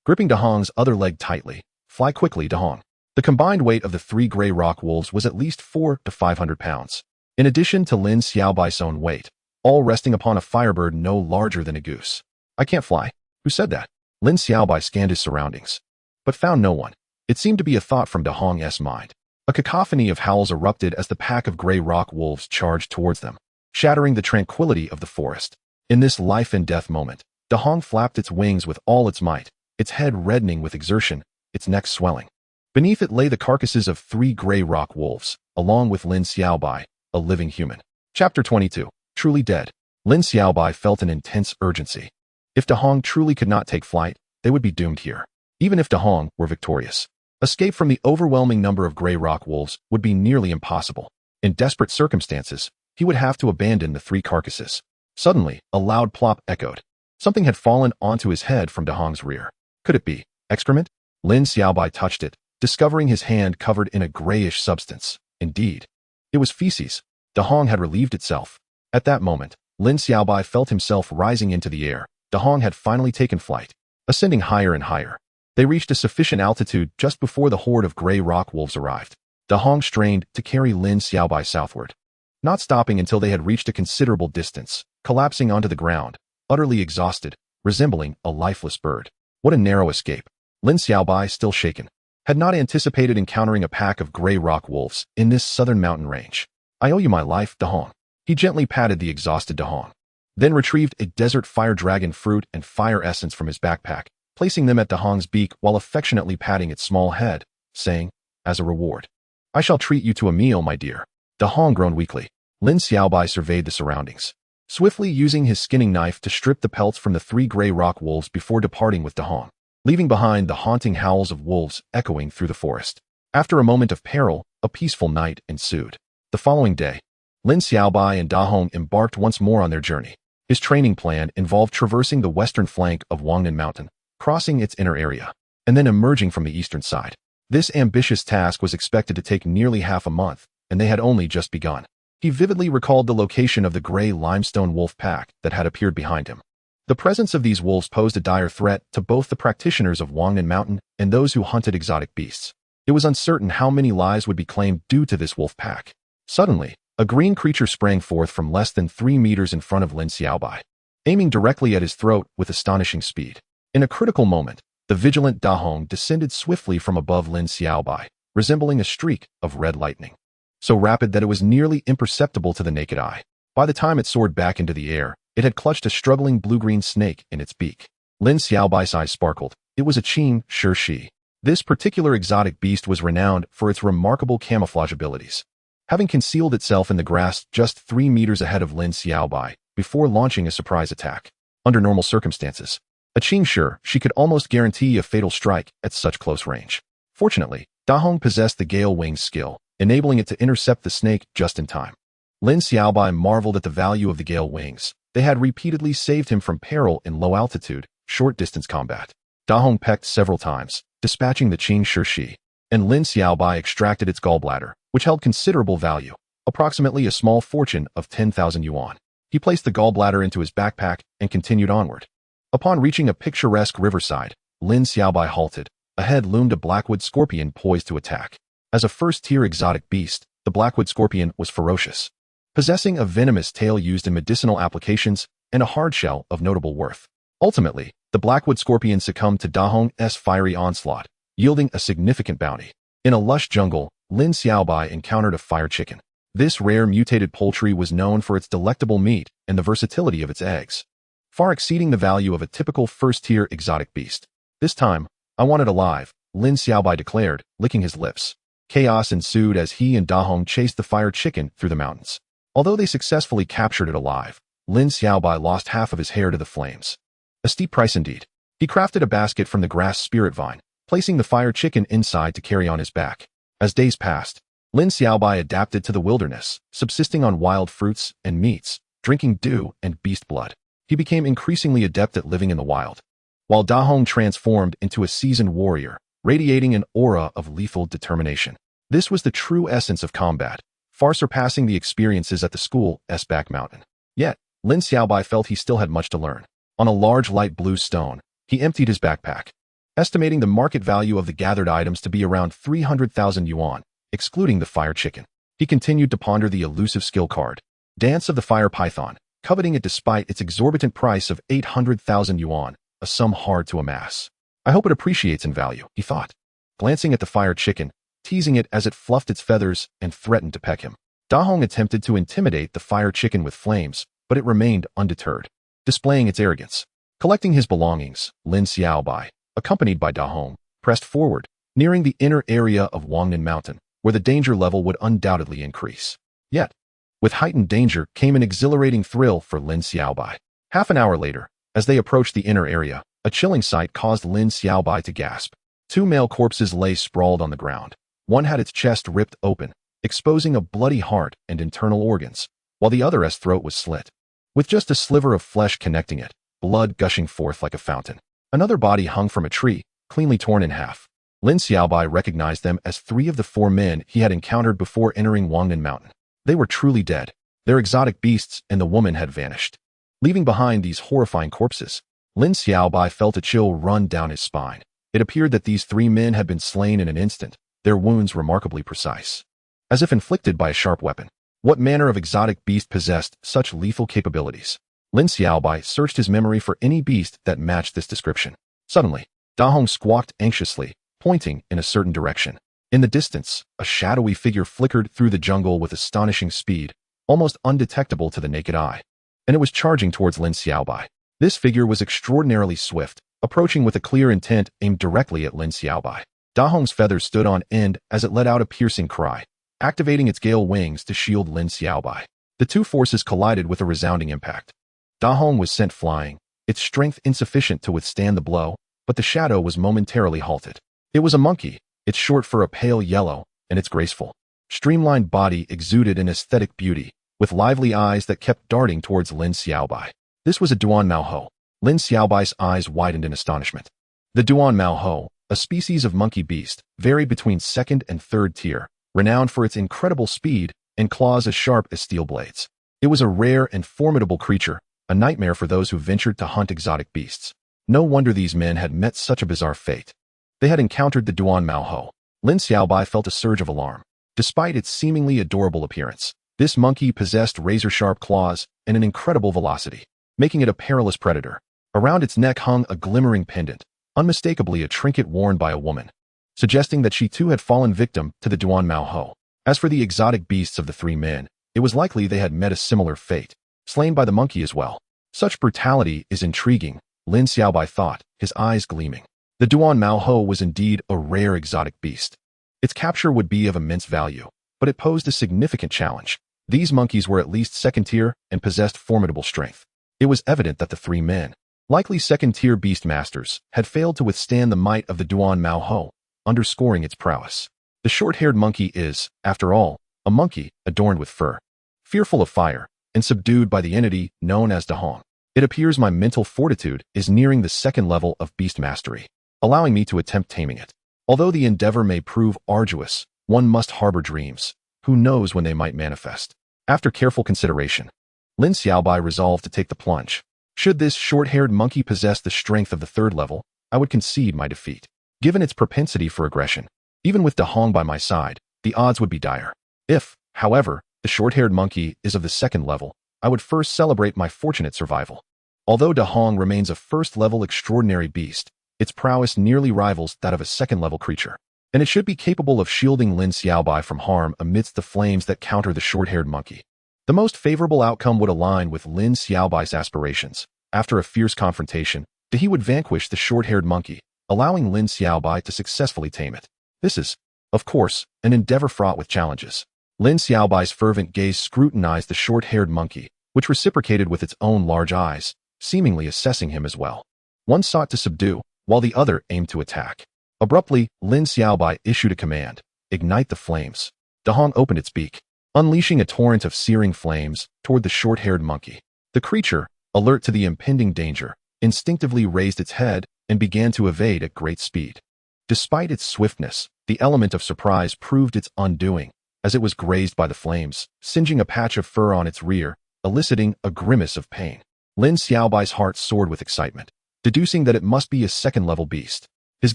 Gripping Dahong's other leg tightly, "Fly quickly, Dahong." The combined weight of the 3 gray rock wolves was at least 400 to 500 pounds. In addition to Lin Xiaobai's own weight, all resting upon a firebird no larger than a goose. "I can't fly." Who said that? Lin Xiaobai scanned his surroundings, but found no one. It seemed to be a thought from Dahong's mind. A cacophony of howls erupted as the pack of gray rock wolves charged towards them, shattering the tranquility of the forest. In this life and death moment, Dahong flapped its wings with all its might, its head reddening with exertion, its neck swelling. Beneath it lay the carcasses of 3 gray rock wolves, along with Lin Xiaobai, a living human. Chapter 22. Truly dead. Lin Xiaobai felt an intense urgency. If Dahong truly could not take flight, they would be doomed here. Even if Dahong were victorious, escape from the overwhelming number of gray rock wolves would be nearly impossible. In desperate circumstances, he would have to abandon the 3 carcasses. Suddenly, a loud plop echoed. Something had fallen onto his head from Dahong's rear. Could it be excrement? Lin Xiaobai touched it, discovering his hand covered in a grayish substance. Indeed, it was feces. Dahong had relieved itself. At that moment, Lin Xiaobai felt himself rising into the air. Dahong had finally taken flight, ascending higher and higher. They reached a sufficient altitude just before the horde of gray rock wolves arrived. Dahong strained to carry Lin Xiaobai southward, not stopping until they had reached a considerable distance, collapsing onto the ground, utterly exhausted, resembling a lifeless bird. What a narrow escape. Lin Xiaobai, still shaken, had not anticipated encountering a pack of gray rock wolves in this southern mountain range. "I owe you my life, Dahong." He gently patted the exhausted Dahong, then retrieved a desert fire dragon fruit and fire essence from his backpack, placing them at Dahong's beak while affectionately patting its small head, saying, "As a reward, I shall treat you to a meal, my dear." Dahong groaned weakly. Lin Xiaobai surveyed the surroundings, swiftly using his skinning knife to strip the pelts from the 3 gray rock wolves before departing with Dahong, leaving behind the haunting howls of wolves echoing through the forest. After a moment of peril, a peaceful night ensued. The following day, Lin Xiaobai and Dahong embarked once more on their journey. His training plan involved traversing the western flank of Wangnan Mountain, crossing its inner area, and then emerging from the eastern side. This ambitious task was expected to take nearly half a month, and they had only just begun. He vividly recalled the location of the gray limestone wolf pack that had appeared behind him. The presence of these wolves posed a dire threat to both the practitioners of Wangnan Mountain and those who hunted exotic beasts. It was uncertain how many lives would be claimed due to this wolf pack. Suddenly, a green creature sprang forth from less than 3 meters in front of Lin Xiaobai, aiming directly at his throat with astonishing speed. In a critical moment, the vigilant Dahong descended swiftly from above Lin Xiaobai, resembling a streak of red lightning, so rapid that it was nearly imperceptible to the naked eye. By the time it soared back into the air, it had clutched a struggling blue-green snake in its beak. Lin Xiaobai's eyes sparkled. It was a qin shi. This particular exotic beast was renowned for its remarkable camouflage abilities, having concealed itself in the grass just 3 meters ahead of Lin Xiaobai before launching a surprise attack. Under normal circumstances, a qin shi could almost guarantee a fatal strike at such close range. Fortunately, Dahong possessed the gale wings skill, enabling it to intercept the snake just in time. Lin Xiaobai marveled at the value of the gale wings. They had repeatedly saved him from peril in low-altitude, short-distance combat. Dahong pecked several times, dispatching the qin shi, and Lin Xiaobai extracted its gallbladder, which held considerable value, approximately a small fortune of 10,000 yuan. He placed the gallbladder into his backpack and continued onward. Upon reaching a picturesque riverside, Lin Xiaobai halted. Ahead loomed a blackwood scorpion poised to attack. As a first-tier exotic beast, the blackwood scorpion was ferocious, possessing a venomous tail used in medicinal applications and a hard shell of notable worth. Ultimately, the blackwood scorpion succumbed to Dahong's fiery onslaught, yielding a significant bounty. In a lush jungle, Lin Xiaobai encountered a fire chicken. This rare mutated poultry was known for its delectable meat and the versatility of its eggs, far exceeding the value of a typical first-tier exotic beast. "This time, I want it alive," Lin Xiaobai declared, licking his lips. Chaos ensued as he and Dahong chased the fire chicken through the mountains. Although they successfully captured it alive, Lin Xiaobai lost half of his hair to the flames. A steep price indeed. He crafted a basket from the grass spirit vine, placing the fire chicken inside to carry on his back. As days passed, Lin Xiaobai adapted to the wilderness, subsisting on wild fruits and meats, drinking dew and beast blood. He became increasingly adept at living in the wild, while Da Hong transformed into a seasoned warrior, radiating an aura of lethal determination. This was the true essence of combat, far surpassing the experiences at the school's back mountain. Yet, Lin Xiaobai felt he still had much to learn. On a large light blue stone, he emptied his backpack, estimating the market value of the gathered items to be around 300,000 yuan, excluding the fire chicken. He continued to ponder the elusive skill card, Dance of the Fire Python, coveting it despite its exorbitant price of 800,000 yuan, a sum hard to amass. I hope it appreciates in value, he thought, glancing at the fire chicken, teasing it as it fluffed its feathers and threatened to peck him. Da Hong attempted to intimidate the fire chicken with flames, but it remained undeterred, displaying its arrogance. Collecting his belongings, Lin Xiaobai, accompanied by Da Hong, pressed forward, nearing the inner area of Wangnan Mountain, where the danger level would undoubtedly increase. Yet, with heightened danger came an exhilarating thrill for Lin Xiaobai. Half an hour later, as they approached the inner area, a chilling sight caused Lin Xiaobai to gasp. Two male corpses lay sprawled on the ground. One had its chest ripped open, exposing a bloody heart and internal organs, while the other's throat was slit, with just a sliver of flesh connecting it, blood gushing forth like a fountain. Another body hung from a tree, cleanly torn in half. Lin Xiaobai recognized them as 3 of the 4 men he had encountered before entering Wangnan Mountain. They were truly dead. Their exotic beasts and the woman had vanished. Leaving behind these horrifying corpses, Lin Xiaobai felt a chill run down his spine. It appeared that these 3 men had been slain in an instant, their wounds remarkably precise, as if inflicted by a sharp weapon. What manner of exotic beast possessed such lethal capabilities? Lin Xiaobai searched his memory for any beast that matched this description. Suddenly, Da Hong squawked anxiously, pointing in a certain direction. In the distance, a shadowy figure flickered through the jungle with astonishing speed, almost undetectable to the naked eye, and it was charging towards Lin Xiaobai. This figure was extraordinarily swift, approaching with a clear intent aimed directly at Lin Xiaobai. Da Hong's feathers stood on end as it let out a piercing cry, activating its gale wings to shield Lin Xiaobai. The 2 forces collided with a resounding impact. Da Hong was sent flying, its strength insufficient to withstand the blow, but the shadow was momentarily halted. It was a monkey, its short fur a pale yellow, and its graceful, streamlined body exuded an aesthetic beauty, with lively eyes that kept darting towards Lin Xiaobai. This was a Duan Maoho. Lin Xiaobai's eyes widened in astonishment. The Duan Maoho, a species of monkey beast, varied between 2nd and 3rd tier, renowned for its incredible speed and claws as sharp as steel blades. It was a rare and formidable creature, a nightmare for those who ventured to hunt exotic beasts. No wonder these men had met such a bizarre fate. They had encountered the Duan Maoho. Lin Xiaobai felt a surge of alarm. Despite its seemingly adorable appearance, this monkey possessed razor-sharp claws and an incredible velocity, making it a perilous predator. Around its neck hung a glimmering pendant, unmistakably a trinket worn by a woman, suggesting that she too had fallen victim to the Duan Maoho. As for the exotic beasts of the 3 men, it was likely they had met a similar fate, slain by the monkey as well. Such brutality is intriguing, Lin Xiaobai thought, his eyes gleaming. The Duan Maoho was indeed a rare exotic beast. Its capture would be of immense value, but it posed a significant challenge. These monkeys were at least 2nd tier and possessed formidable strength. It was evident that the 3 men, likely 2nd tier beast masters, had failed to withstand the might of the Duan Maoho, underscoring its prowess. The short-haired monkey is, after all, a monkey adorned with fur, fearful of fire, and subdued by the entity known as Da Hong. It appears my mental fortitude is nearing the 2nd level of beast mastery, allowing me to attempt taming it. Although the endeavor may prove arduous, one must harbor dreams. Who knows when they might manifest? After careful consideration, Lin Xiaobai resolved to take the plunge. Should this short-haired monkey possess the strength of the 3rd level, I would concede my defeat. Given its propensity for aggression, even with Da Hong by my side, the odds would be dire. If, however, the short-haired monkey is of the 2nd level, I would first celebrate my fortunate survival. Although Da Hong remains a 1st-level extraordinary beast, its prowess nearly rivals that of a 2nd-level creature, and it should be capable of shielding Lin Xiaobai from harm amidst the flames that counter the short-haired monkey. The most favorable outcome would align with Lin Xiaobai's aspirations. After a fierce confrontation, he would vanquish the short-haired monkey, allowing Lin Xiaobai to successfully tame it. This is, of course, an endeavor fraught with challenges. Lin Xiaobai's fervent gaze scrutinized the short-haired monkey, which reciprocated with its own large eyes, seemingly assessing him as well. One sought to subdue, while the other aimed to attack. Abruptly, Lin Xiaobai issued a command: ignite the flames. Dahong opened its beak, unleashing a torrent of searing flames toward the short-haired monkey. The creature, alert to the impending danger, instinctively raised its head and began to evade at great speed. Despite its swiftness, the element of surprise proved its undoing, as it was grazed by the flames, singeing a patch of fur on its rear, eliciting a grimace of pain. Lin Xiaobai's heart soared with excitement, deducing that it must be a second-level beast. His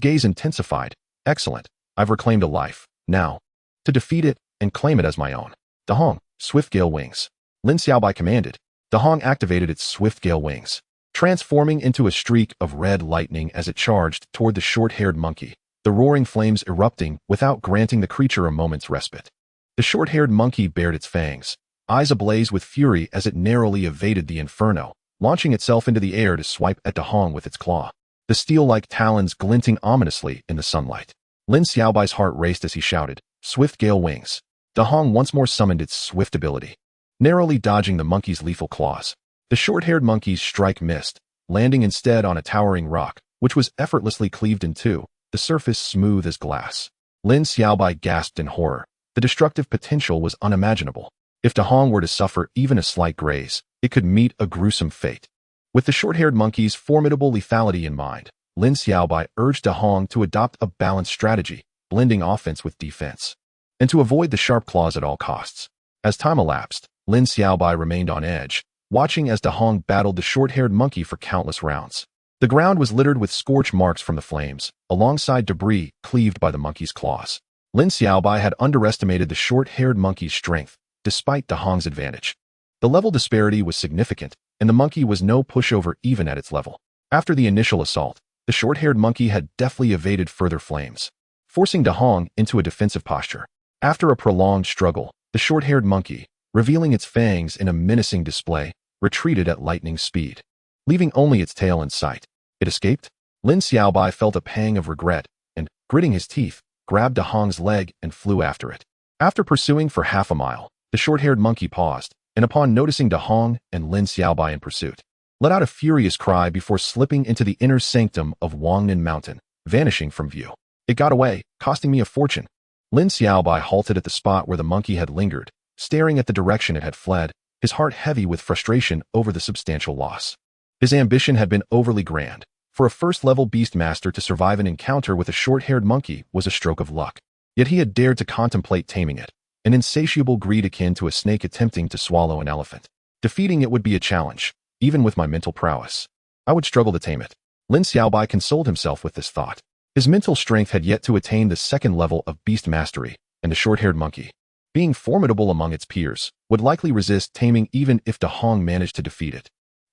gaze intensified. Excellent. I've reclaimed a life. Now, to defeat it and claim it as my own. Dahong, swift gale wings. Lin Xiaobai commanded. Dahong activated its swift gale wings, transforming into a streak of red lightning as it charged toward the short-haired monkey, the roaring flames erupting without granting the creature a moment's respite. The short-haired monkey bared its fangs, eyes ablaze with fury as it narrowly evaded the inferno, launching itself into the air to swipe at Dahong with its claw, the steel-like talons glinting ominously in the sunlight. Lin Xiaobai's heart raced as he shouted, "Swift gale wings." Dahong once more summoned its swift ability, narrowly dodging the monkey's lethal claws. The short-haired monkey's strike missed, landing instead on a towering rock, which was effortlessly cleaved in two, the surface smooth as glass. Lin Xiaobai gasped in horror. The destructive potential was unimaginable. If Dahong were to suffer even a slight graze, it could meet a gruesome fate. With the short-haired monkey's formidable lethality in mind, Lin Xiaobai urged Dahong to adopt a balanced strategy, blending offense with defense, and to avoid the sharp claws at all costs. As time elapsed, Lin Xiaobai remained on edge, watching as Dahong battled the short-haired monkey for countless rounds. The ground was littered with scorch marks from the flames, alongside debris cleaved by the monkey's claws. Lin Xiaobai had underestimated the short-haired monkey's strength, despite Dahong's advantage. The level disparity was significant, and the monkey was no pushover even at its level. After the initial assault, the short-haired monkey had deftly evaded further flames, forcing Dahong into a defensive posture. After a prolonged struggle, the short-haired monkey, revealing its fangs in a menacing display, retreated at lightning speed, leaving only its tail in sight. It escaped? Lin Xiaobai felt a pang of regret and, gritting his teeth, grabbed Dahong's leg and flew after it. After pursuing for half a mile, the short-haired monkey paused, and upon noticing Dahong and Lin Xiaobai in pursuit, let out a furious cry before slipping into the inner sanctum of Wangnan Mountain, vanishing from view. It got away, costing me a fortune. Lin Xiaobai halted at the spot where the monkey had lingered, staring at the direction it had fled, his heart heavy with frustration over the substantial loss. His ambition had been overly grand. For a first-level beastmaster to survive an encounter with a short-haired monkey was a stroke of luck. Yet he had dared to contemplate taming it, an insatiable greed akin to a snake attempting to swallow an elephant. Defeating it would be a challenge, even with my mental prowess. I would struggle to tame it. Lin Xiaobai consoled himself with this thought. His mental strength had yet to attain the second level of beast mastery, and the short-haired monkey, being formidable among its peers, would likely resist taming even if Dahong managed to defeat it.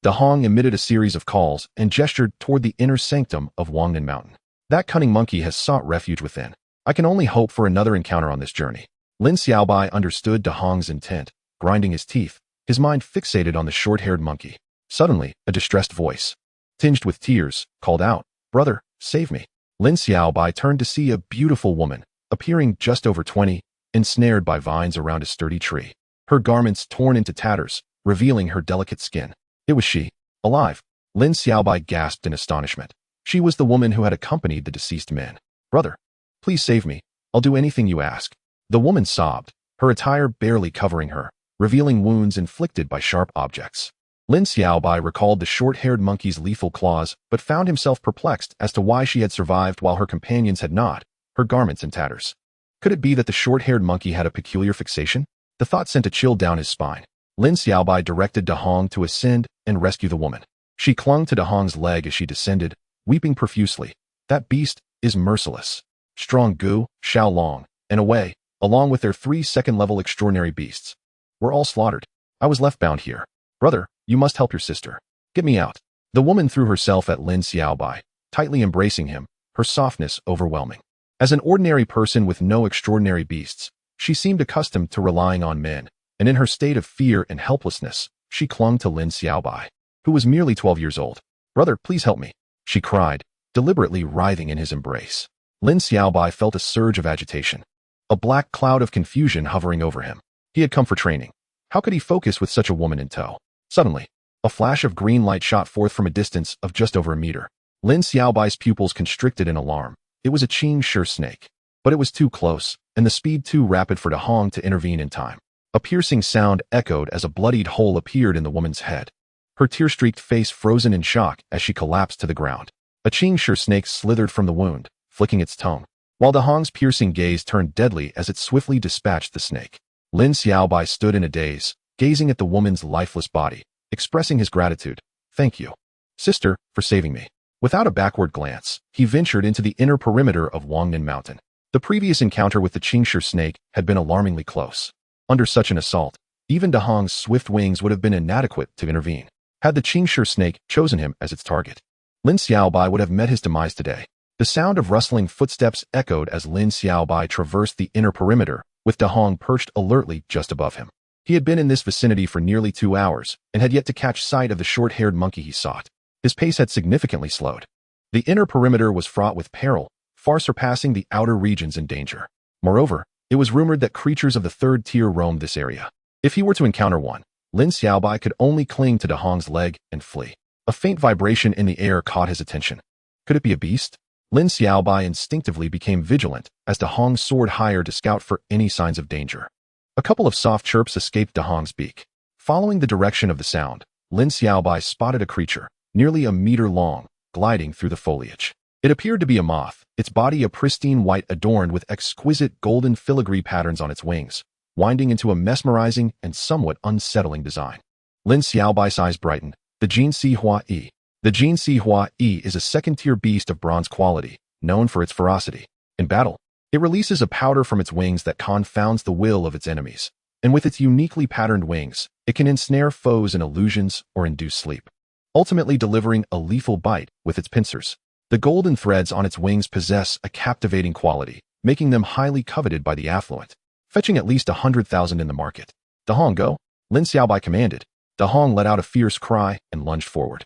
Dahong emitted a series of calls and gestured toward the inner sanctum of Wangnan Mountain. That cunning monkey has sought refuge within. I can only hope for another encounter on this journey. Lin Xiaobai understood Dahong's intent, grinding his teeth, his mind fixated on the short-haired monkey. Suddenly, a distressed voice, tinged with tears, called out, "Brother, save me." Lin Xiaobai turned to see a beautiful woman, appearing just over 20, ensnared by vines around a sturdy tree. Her garments torn into tatters, revealing her delicate skin. It was she, alive. Lin Xiaobai gasped in astonishment. She was the woman who had accompanied the deceased men. "Brother, please save me. I'll do anything you ask." The woman sobbed, her attire barely covering her, revealing wounds inflicted by sharp objects. Lin Xiaobai recalled the short-haired monkey's lethal claws, but found himself perplexed as to why she had survived while her companions had not, her garments in tatters. Could it be that the short-haired monkey had a peculiar fixation? The thought sent a chill down his spine. Lin Xiaobai directed Dahong to ascend and rescue the woman. She clung to Dahong's leg as she descended, weeping profusely. "That beast is merciless. Strong Gu, Xiaolong, and Away, along with their 3 second-level extraordinary beasts, were all slaughtered. I was left bound here. Brother, you must help your sister. Get me out." The woman threw herself at Lin Xiaobai, tightly embracing him, her softness overwhelming. As an ordinary person with no extraordinary beasts, she seemed accustomed to relying on men, and in her state of fear and helplessness, she clung to Lin Xiaobai, who was merely 12 years old. "Brother, please help me," she cried, deliberately writhing in his embrace. Lin Xiaobai felt a surge of agitation, a black cloud of confusion hovering over him. He had come for training. How could he focus with such a woman in tow? Suddenly, a flash of green light shot forth from a distance of just over a meter. Lin Xiaobai's pupils constricted in alarm. It was a Qing sure snake. But it was too close, and the speed too rapid for De Hong to intervene in time. A piercing sound echoed as a bloodied hole appeared in the woman's head. Her tear-streaked face frozen in shock as she collapsed to the ground. A Qing sure snake slithered from the wound, flicking its tongue, while De Hong's piercing gaze turned deadly as it swiftly dispatched the snake. Lin Xiaobai stood in a daze, gazing at the woman's lifeless body, expressing his gratitude. "Thank you, sister, for saving me." Without a backward glance, he ventured into the inner perimeter of Wangnan Mountain. The previous encounter with the Qingshi snake had been alarmingly close. Under such an assault, even De Hong's swift wings would have been inadequate to intervene. Had the Qingshi snake chosen him as its target, Lin Xiaobai would have met his demise today. The sound of rustling footsteps echoed as Lin Xiaobai traversed the inner perimeter, with De Hong perched alertly just above him. He had been in this vicinity for nearly 2 hours, and had yet to catch sight of the short-haired monkey he sought. His pace had significantly slowed. The inner perimeter was fraught with peril, far surpassing the outer regions in danger. Moreover, it was rumored that creatures of the third tier roamed this area. If he were to encounter one, Lin Xiaobai could only cling to De Hong's leg and flee. A faint vibration in the air caught his attention. Could it be a beast? Lin Xiaobai instinctively became vigilant as De Hong soared higher to scout for any signs of danger. A couple of soft chirps escaped De Hong's beak. Following the direction of the sound, Lin Xiaobai spotted a creature, nearly a meter long, gliding through the foliage. It appeared to be a moth, its body a pristine white adorned with exquisite golden filigree patterns on its wings, winding into a mesmerizing and somewhat unsettling design. Lin Xiaobai's eyes brightened. The Jinsi Hua Yi. The Jinsi Hua Yi is a second-tier beast of bronze quality, known for its ferocity. In battle, it releases a powder from its wings that confounds the will of its enemies, and with its uniquely patterned wings, it can ensnare foes in illusions or induce sleep, ultimately delivering a lethal bite with its pincers. The golden threads on its wings possess a captivating quality, making them highly coveted by the affluent, fetching at least 100,000 in the market. De Hong, go! Lin Xiaobai commanded. De Hong let out a fierce cry and lunged forward.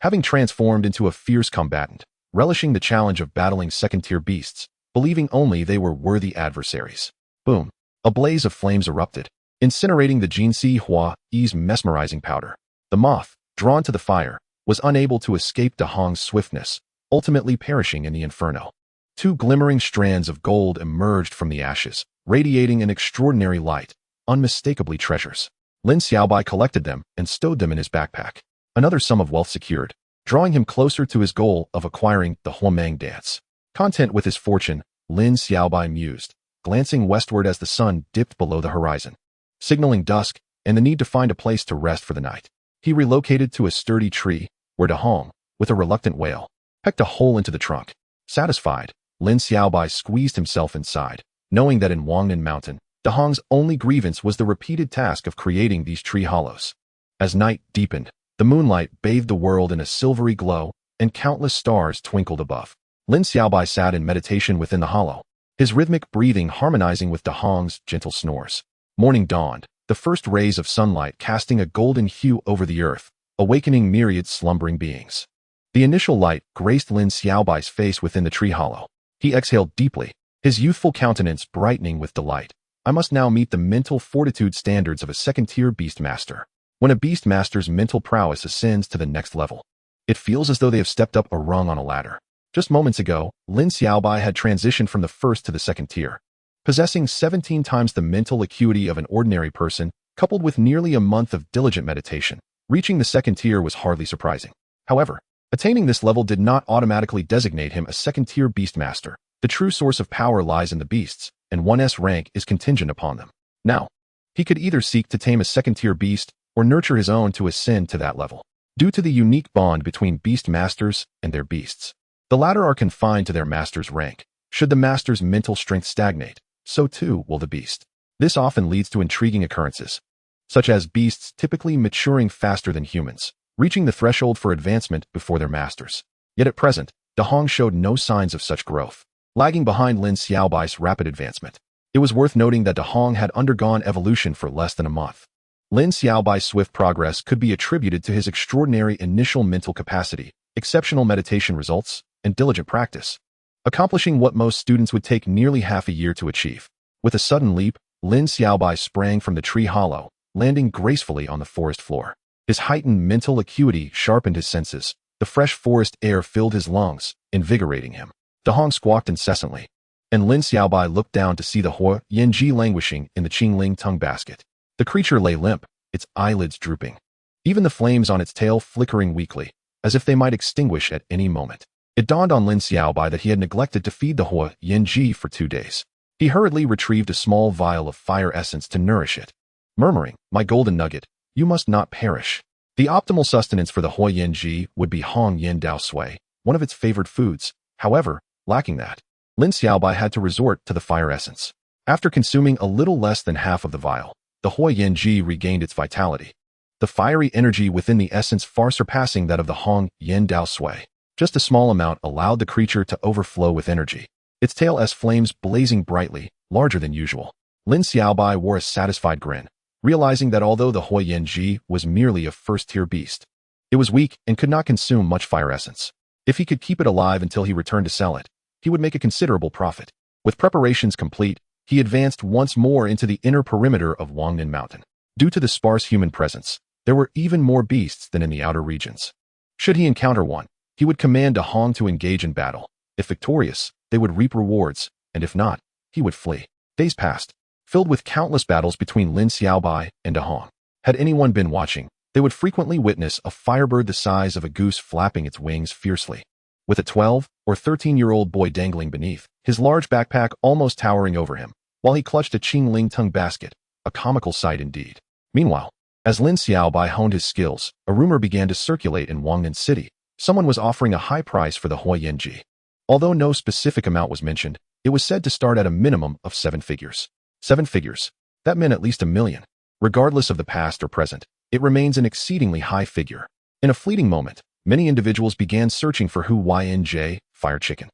Having transformed into a fierce combatant, relishing the challenge of battling second-tier beasts, believing only they were worthy adversaries. Boom! A blaze of flames erupted, incinerating the Jinsi Hua Yi's mesmerizing powder. The moth, drawn to the fire, was unable to escape De Hong's swiftness, ultimately perishing in the inferno. 2 glimmering strands of gold emerged from the ashes, radiating an extraordinary light, unmistakably treasures. Lin Xiaobai collected them and stowed them in his backpack. Another sum of wealth secured, drawing him closer to his goal of acquiring the Huamang dance. Content with his fortune, Lin Xiaobai mused, glancing westward as the sun dipped below the horizon, signaling dusk and the need to find a place to rest for the night. He relocated to a sturdy tree, where De Hong, with a reluctant wail, pecked a hole into the trunk. Satisfied, Lin Xiaobai squeezed himself inside, knowing that in Wangnan Mountain, De Hong's only grievance was the repeated task of creating these tree hollows. As night deepened, the moonlight bathed the world in a silvery glow, and countless stars twinkled above. Lin Xiaobai sat in meditation within the hollow, his rhythmic breathing harmonizing with De Hong's gentle snores. Morning dawned, the first rays of sunlight casting a golden hue over the earth, awakening myriad slumbering beings. The initial light graced Lin Xiaobai's face within the tree hollow. He exhaled deeply, his youthful countenance brightening with delight. I must now meet the mental fortitude standards of a second-tier beast master. When a beast master's mental prowess ascends to the next level, it feels as though they have stepped up a rung on a ladder. Just moments ago, Lin Xiaobai had transitioned from the first to the second tier, possessing 17 times the mental acuity of an ordinary person, coupled with nearly a month of diligent meditation. Reaching the second tier was hardly surprising. However, attaining this level did not automatically designate him a second-tier beast master. The true source of power lies in the beasts, and one's rank is contingent upon them. Now, he could either seek to tame a second-tier beast or nurture his own to ascend to that level. Due to the unique bond between beast masters and their beasts, the latter are confined to their master's rank. Should the master's mental strength stagnate, so too will the beast. This often leads to intriguing occurrences, such as beasts typically maturing faster than humans, reaching the threshold for advancement before their masters. Yet at present, De Hong showed no signs of such growth, lagging behind Lin Xiaobai's rapid advancement. It was worth noting that De Hong had undergone evolution for less than a month. Lin Xiaobai's swift progress could be attributed to his extraordinary initial mental capacity, exceptional meditation results, and diligent practice, accomplishing what most students would take nearly half a year to achieve. With a sudden leap, Lin Xiaobai sprang from the tree hollow, landing gracefully on the forest floor. His heightened mental acuity sharpened his senses, The fresh forest air filled his lungs, invigorating him. The Hong squawked incessantly, and Lin Xiaobai looked down to see the Hua Yanji languishing in the Qingling tongue basket. The creature lay limp, its eyelids drooping. Even the flames on its tail flickering weakly, as if they might extinguish at any moment. It dawned on Lin Xiaobai that he had neglected to feed the Hua Yanji for 2 days. He hurriedly retrieved a small vial of fire essence to nourish it, murmuring, "My golden nugget, you must not perish." The optimal sustenance for the Hua Yanji would be Hong Yin Dao Sui, one of its favored foods. However, lacking that, Lin Xiaobai had to resort to the fire essence. After consuming a little less than half of the vial, the Hua Yanji regained its vitality, the fiery energy within the essence far surpassing that of the Hong Yin Dao Sui. Just a small amount allowed the creature to overflow with energy, its tail as flames blazing brightly, larger than usual. Lin Xiaobai wore a satisfied grin, realizing that although the Hua Yanji was merely a first-tier beast, it was weak and could not consume much fire essence. If he could keep it alive until he returned to sell it, he would make a considerable profit. With preparations complete, he advanced once more into the inner perimeter of Wangnan Mountain. Due to the sparse human presence, there were even more beasts than in the outer regions. Should he encounter one, he would command a Hong to engage in battle. If victorious, they would reap rewards, and if not, he would flee. Days passed, filled with countless battles between Lin Xiaobai and a Hong. Had anyone been watching, they would frequently witness a firebird the size of a goose flapping its wings fiercely, with a 12 or 13-year-old boy dangling beneath, his large backpack almost towering over him, while he clutched a Qingling tongue basket, a comical sight indeed. Meanwhile, as Lin Xiaobai honed his skills, a rumor began to circulate in Wangnan City. Someone was offering a high price for the Hua Yanji. Although no specific amount was mentioned, it was said to start at a minimum of 7 figures. 7 figures. That meant at least $1 million. Regardless of the past or present, it remains an exceedingly high figure. In a fleeting moment, many individuals began searching for Hu Ynj, fire chicken,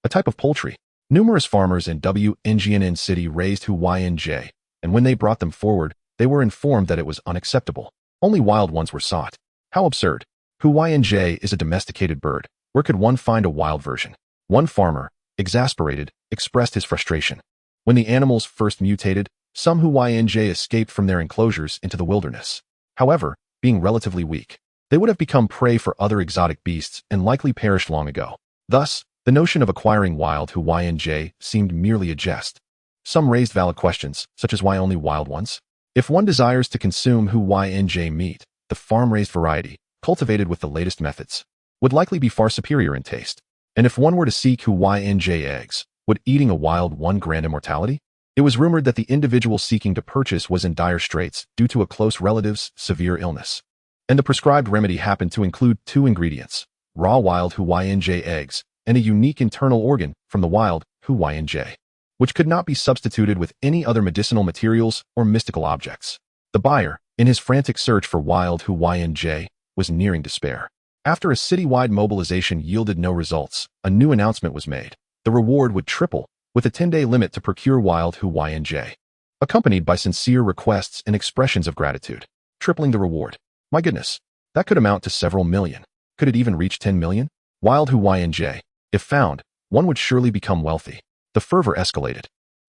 a type of poultry. Numerous farmers in Ngnan City raised Hu Ynj, and when they brought them forward, they were informed that it was unacceptable. Only wild ones were sought. How absurd. Hu Ynj is a domesticated bird. Where could one find a wild version? One farmer, exasperated, expressed his frustration. When the animals first mutated, some Hu Ynj escaped from their enclosures into the wilderness. However, being relatively weak, they would have become prey for other exotic beasts and likely perished long ago. Thus, the notion of acquiring wild Hu Ynj seemed merely a jest. Some raised valid questions, such as why only wild ones? If one desires to consume Hu Ynj meat, the farm-raised variety, cultivated with the latest methods, would likely be far superior in taste. And if one were to seek Hu Ynj eggs, would eating a wild one grant immortality? It was rumored that the individual seeking to purchase was in dire straits due to a close relative's severe illness. And the prescribed remedy happened to include 2 ingredients, raw wild Hu Ynj eggs, and a unique internal organ from the wild Hu Ynj, which could not be substituted with any other medicinal materials or mystical objects. The buyer, in his frantic search for wild Hu Ynj, was nearing despair. After a citywide mobilization yielded no results, a new announcement was made. The reward would triple, with a 10-day limit to procure wild Hu Ynj, accompanied by sincere requests and expressions of gratitude. Tripling the reward. My goodness, that could amount to several million. Could it even reach 10 million? Wild Hu Ynj. If found, one would surely become wealthy. The fervor escalated.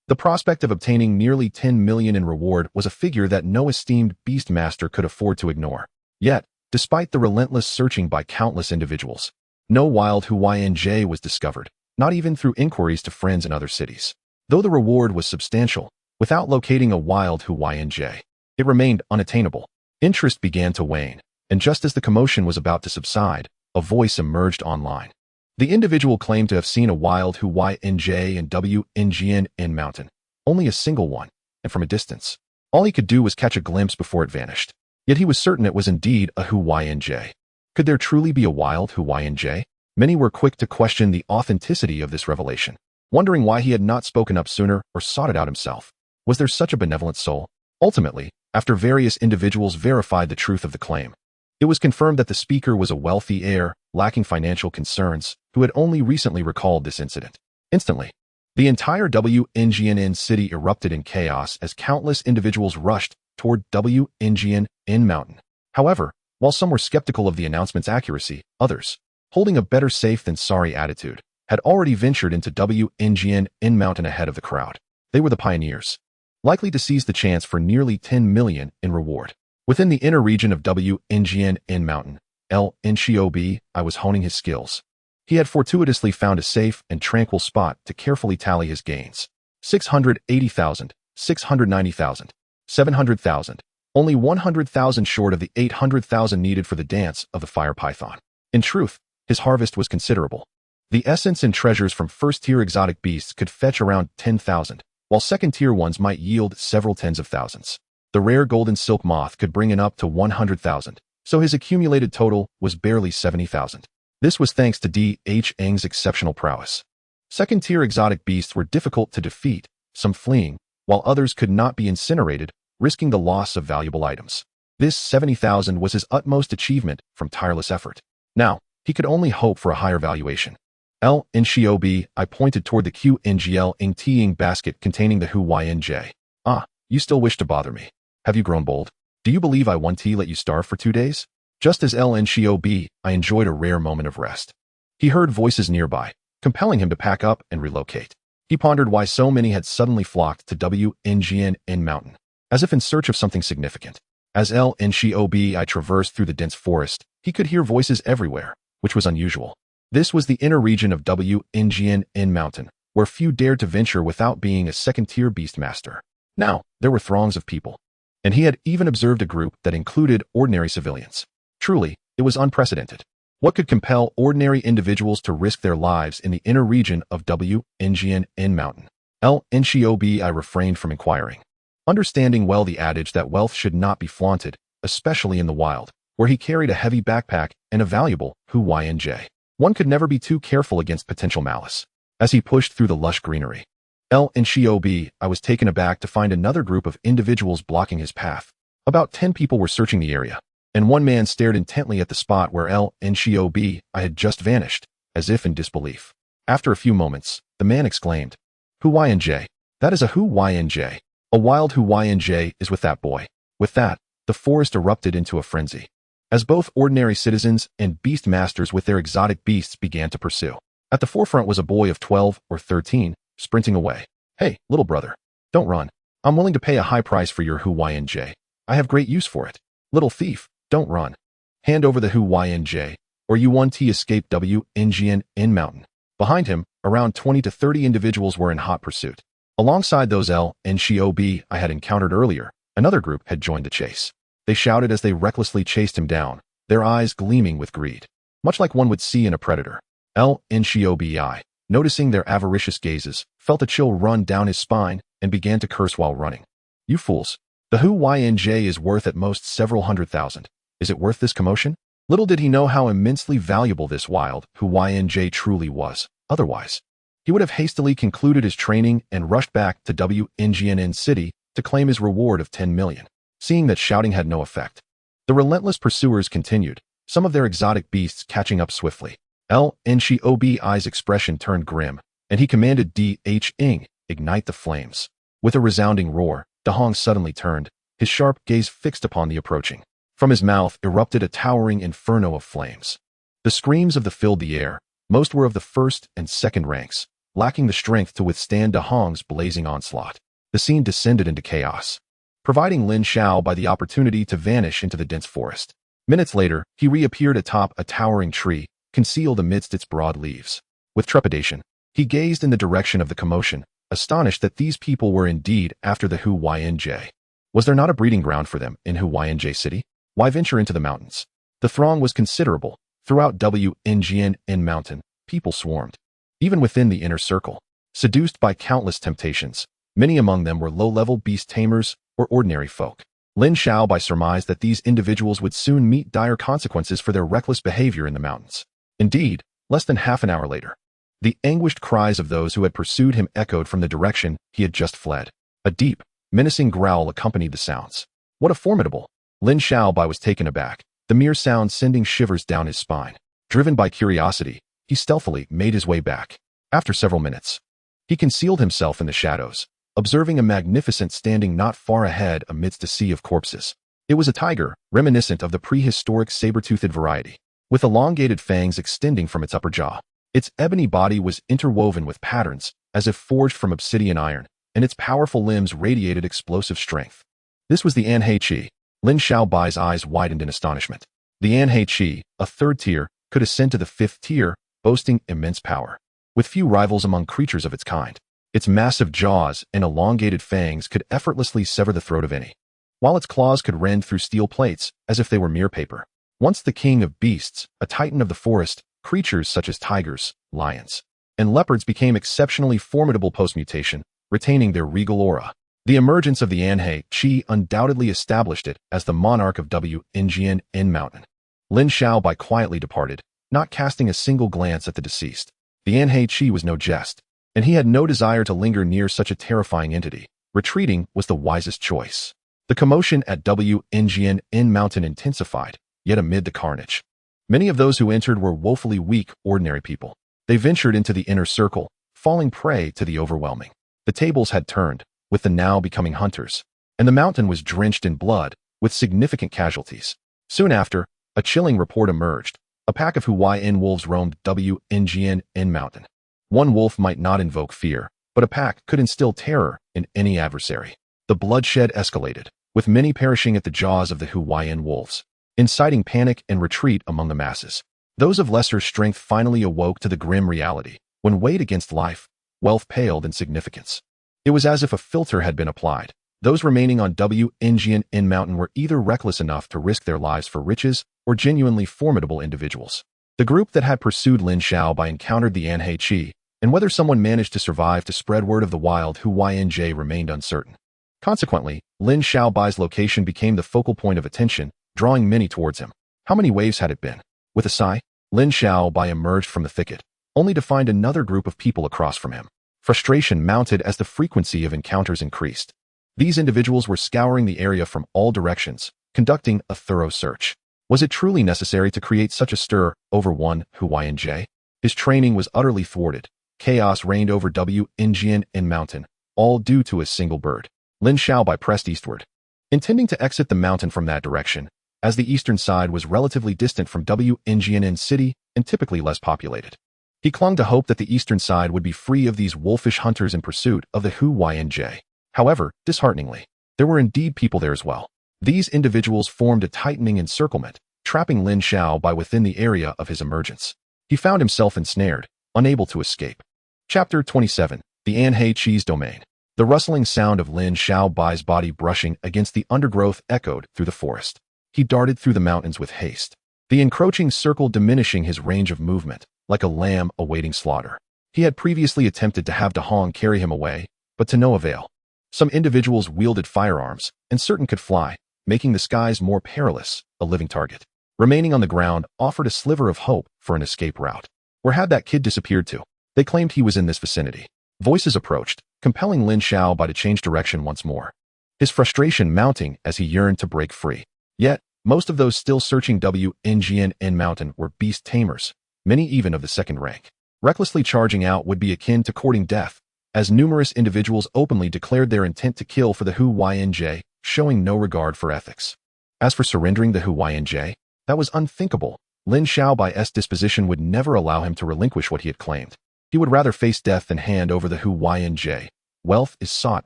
The prospect of obtaining nearly 10 million in reward was a figure that no esteemed beastmaster could afford to ignore. Yet, despite the relentless searching by countless individuals, no wild Hu Ynj was discovered, not even through inquiries to friends in other cities. Though the reward was substantial, without locating a wild Hu Ynj, it remained unattainable. Interest began to wane, and just as the commotion was about to subside, a voice emerged online. The individual claimed to have seen a wild Hu Ynj in Ngnan Mountain, only a single one, and from a distance. All he could do was catch a glimpse before it vanished. Yet he was certain it was indeed a Hu Ynj. Could there truly be a wild Hu Ynj? Many were quick to question the authenticity of this revelation, wondering why he had not spoken up sooner or sought it out himself. Was there such a benevolent soul? Ultimately, after various individuals verified the truth of the claim, it was confirmed that the speaker was a wealthy heir, lacking financial concerns, who had only recently recalled this incident. Instantly, the entire Ngnan city erupted in chaos as countless individuals rushed toward Ngnan Mountain. However, while some were skeptical of the announcement's accuracy, others, holding a better safe than sorry attitude, had already ventured into Ngnan Mountain ahead of the crowd. They were the pioneers, likely to seize the chance for nearly 10 million in reward. Within the inner region of Ngnan Mountain, L-N-C-O-B, I was honing his skills. He had fortuitously found a safe and tranquil spot to carefully tally his gains. 680,000, 690,000, 700,000, only 100,000 short of the 800,000 needed for the dance of the fire python. In truth, his harvest was considerable. The essence and treasures from first-tier exotic beasts could fetch around 10,000, while second-tier ones might yield several tens of thousands. The rare golden silk moth could bring in up to 100,000, so his accumulated total was barely 70,000. This was thanks to D.H. Eng's exceptional prowess. Second-tier exotic beasts were difficult to defeat, some fleeing, while others could not be incinerated, risking the loss of valuable items. This 70,000 was his utmost achievement from tireless effort. Now, he could only hope for a higher valuation. L-N-C-O-B, I pointed toward the Q-N-G-L-Ing-T-ing basket containing the Hu-Y-N-J. Ah, you still wish to bother me. Have you grown bold? Do you believe I want to let you starve for 2 days? Just as L-N-C-O-B, I enjoyed a rare moment of rest. He heard voices nearby, compelling him to pack up and relocate. He pondered why so many had suddenly flocked to W-N-G-N Mountain, as if in search of something significant. As L-N-C-O-B, I traversed through the dense forest, he could hear voices everywhere, which was unusual. This was the inner region of W-N-G-N Mountain, where few dared to venture without being a second-tier beastmaster. Now, there were throngs of people, and he had even observed a group that included ordinary civilians. Truly, it was unprecedented. What could compel ordinary individuals to risk their lives in the inner region of W-N-G-N Mountain? L-N-C-O-B, I refrained from inquiring, understanding well the adage that wealth should not be flaunted, especially in the wild, where he carried a heavy backpack and a valuable Hu-Y-N-J. One could never be too careful against potential malice. As he pushed through the lush greenery, L-N-C-O-B, I was taken aback to find another group of individuals blocking his path. About 10 people were searching the area, and one man stared intently at the spot where L-N-C-O-B, I had just vanished, as if in disbelief. After a few moments, the man exclaimed, Hu-Y-N-J, that is a Hu-Y-N-J. A wild Hu-Y-N-J is with that boy. With that, the forest erupted into a frenzy, as both ordinary citizens and beast masters with their exotic beasts began to pursue. At the forefront was a boy of 12 or 13, sprinting away. Hey, little brother, don't run. I'm willing to pay a high price for your Hu-Y-N-J. I have great use for it. Little thief, don't run. Hand over the Hu-Y-N-J, or you want to escape W-N-G-N Mountain. Behind him, around 20 to 30 individuals were in hot pursuit. Alongside those L-N-C-O-B I had encountered earlier, another group had joined the chase. They shouted as they recklessly chased him down, their eyes gleaming with greed, much like one would see in a predator. L-N-C-O-B-I, noticing their avaricious gazes, felt a chill run down his spine and began to curse while running. You fools. The Hu-Y-N-J is worth at most several 100,000. Is it worth this commotion? Little did he know how immensely valuable this wild Hu-Y-N-J truly was. Otherwise, he would have hastily concluded his training and rushed back to W-N-G-N City to claim his reward of 10 million. Seeing that shouting had no effect, the relentless pursuers continued, some of their exotic beasts catching up swiftly. L-N-C-O-B-I's expression turned grim, and he commanded D.H. Ing, ignite the flames. With a resounding roar, Dahong suddenly turned, his sharp gaze fixed upon the approaching. From his mouth erupted a towering inferno of flames. The screams of the filled the air. Most were of the first and second ranks, lacking the strength to withstand Dahong's blazing onslaught. The scene descended into chaos, providing Lin Xiao by the opportunity to vanish into the dense forest. Minutes later, he reappeared atop a towering tree, concealed amidst its broad leaves. With trepidation, he gazed in the direction of the commotion, astonished that these people were indeed after the Hu-Y-N-J. Was there not a breeding ground for them in Hu-Y-N-J City? Why venture into the mountains? The throng was considerable. Throughout W-N-G-N Mountain, people swarmed. Even within the inner circle, seduced by countless temptations, many among them were low-level beast tamers or ordinary folk. Lin Xiao surmised that these individuals would soon meet dire consequences for their reckless behavior in the mountains. Indeed, less than half an hour later, the anguished cries of those who had pursued him echoed from the direction he had just fled. A deep, menacing growl accompanied the sounds. What a formidable! Lin Xiao was taken aback, the mere sound sending shivers down his spine. Driven by curiosity, he stealthily made his way back. After several minutes, he concealed himself in the shadows, observing a magnificent standing not far ahead amidst a sea of corpses. It was a tiger, reminiscent of the prehistoric saber-toothed variety, with elongated fangs extending from its upper jaw. Its ebony body was interwoven with patterns, as if forged from obsidian iron, and its powerful limbs radiated explosive strength. This was the Anhei Chi. Lin Xiao's eyes widened in astonishment. The Anhei, a third tier, could ascend to the fifth tier, boasting immense power. With few rivals among creatures of its kind, its massive jaws and elongated fangs could effortlessly sever the throat of any, while its claws could rend through steel plates as if they were mere paper. Once the king of beasts, a titan of the forest, creatures such as tigers, lions, and leopards became exceptionally formidable post-mutation, retaining their regal aura. The emergence of the Anhei undoubtedly established it as the monarch of Wngian Mountain. Lin Xiaobai quietly departed, not casting a single glance at the deceased. The Anhei was no jest, and he had no desire to linger near such a terrifying entity. Retreating was the wisest choice. The commotion at Wngian Mountain intensified, yet amid the carnage, many of those who entered were woefully weak, ordinary people. They ventured into the inner circle, falling prey to the overwhelming. The tables had turned, with the now becoming hunters, and the mountain was drenched in blood, with significant casualties. Soon after, a chilling report emerged. A pack of Huayan wolves roamed Wngian Mountain. One wolf might not invoke fear, but a pack could instill terror in any adversary. The bloodshed escalated, with many perishing at the jaws of the Huayan wolves, inciting panic and retreat among the masses. Those of lesser strength finally awoke to the grim reality. When weighed against life, wealth paled in significance. It was as if a filter had been applied. Those remaining on Wngian Mountain were either reckless enough to risk their lives for riches or genuinely formidable individuals. The group that had pursued Lin Xiaobai encountered the Anhei, and whether someone managed to survive to spread word of the wild Huayan remained uncertain. Consequently, Lin Xiaobai's location became the focal point of attention, drawing many towards him. How many waves had it been? With a sigh, Lin Xiaobai emerged from the thicket, only to find another group of people across from him. Frustration mounted as the frequency of encounters increased. These individuals were scouring the area from all directions, conducting a thorough search. Was it truly necessary to create such a stir over one Huayan? His training was utterly thwarted. Chaos reigned over Wngian Mountain, all due to a single bird. Lin Xiaobai pressed eastward, intending to exit the mountain from that direction, as the eastern side was relatively distant from Wngian City and typically less populated. He clung to hope that the eastern side would be free of these wolfish hunters in pursuit of the Huayan. However, dishearteningly, there were indeed people there as well. These individuals formed a tightening encirclement, trapping Lin Xiaobai within the area of his emergence. He found himself ensnared, unable to escape. Chapter 27. The Anhei's Domain. The rustling sound of Lin Xiaobai's body brushing against the undergrowth echoed through the forest. He darted through the mountains with haste, the encroaching circle diminishing his range of movement, like a lamb awaiting slaughter. He had previously attempted to have Dahong carry him away, but to no avail. Some individuals wielded firearms, and certain could fly, making the skies more perilous. A living target, remaining on the ground, offered a sliver of hope for an escape route. Where had that kid disappeared to? They claimed he was in this vicinity. Voices approached, compelling Lin Xiaobai to change direction once more, his frustration mounting as he yearned to break free. Yet, most of those still searching Wngian Mountain were beast tamers, many even of the second rank. Recklessly charging out would be akin to courting death, as numerous individuals openly declared their intent to kill for the Huayan, showing no regard for ethics. As for surrendering the Huayan, that was unthinkable. Lin Xiaobai's disposition would never allow him to relinquish what he had claimed. He would rather face death than hand over the Huayan. Wealth is sought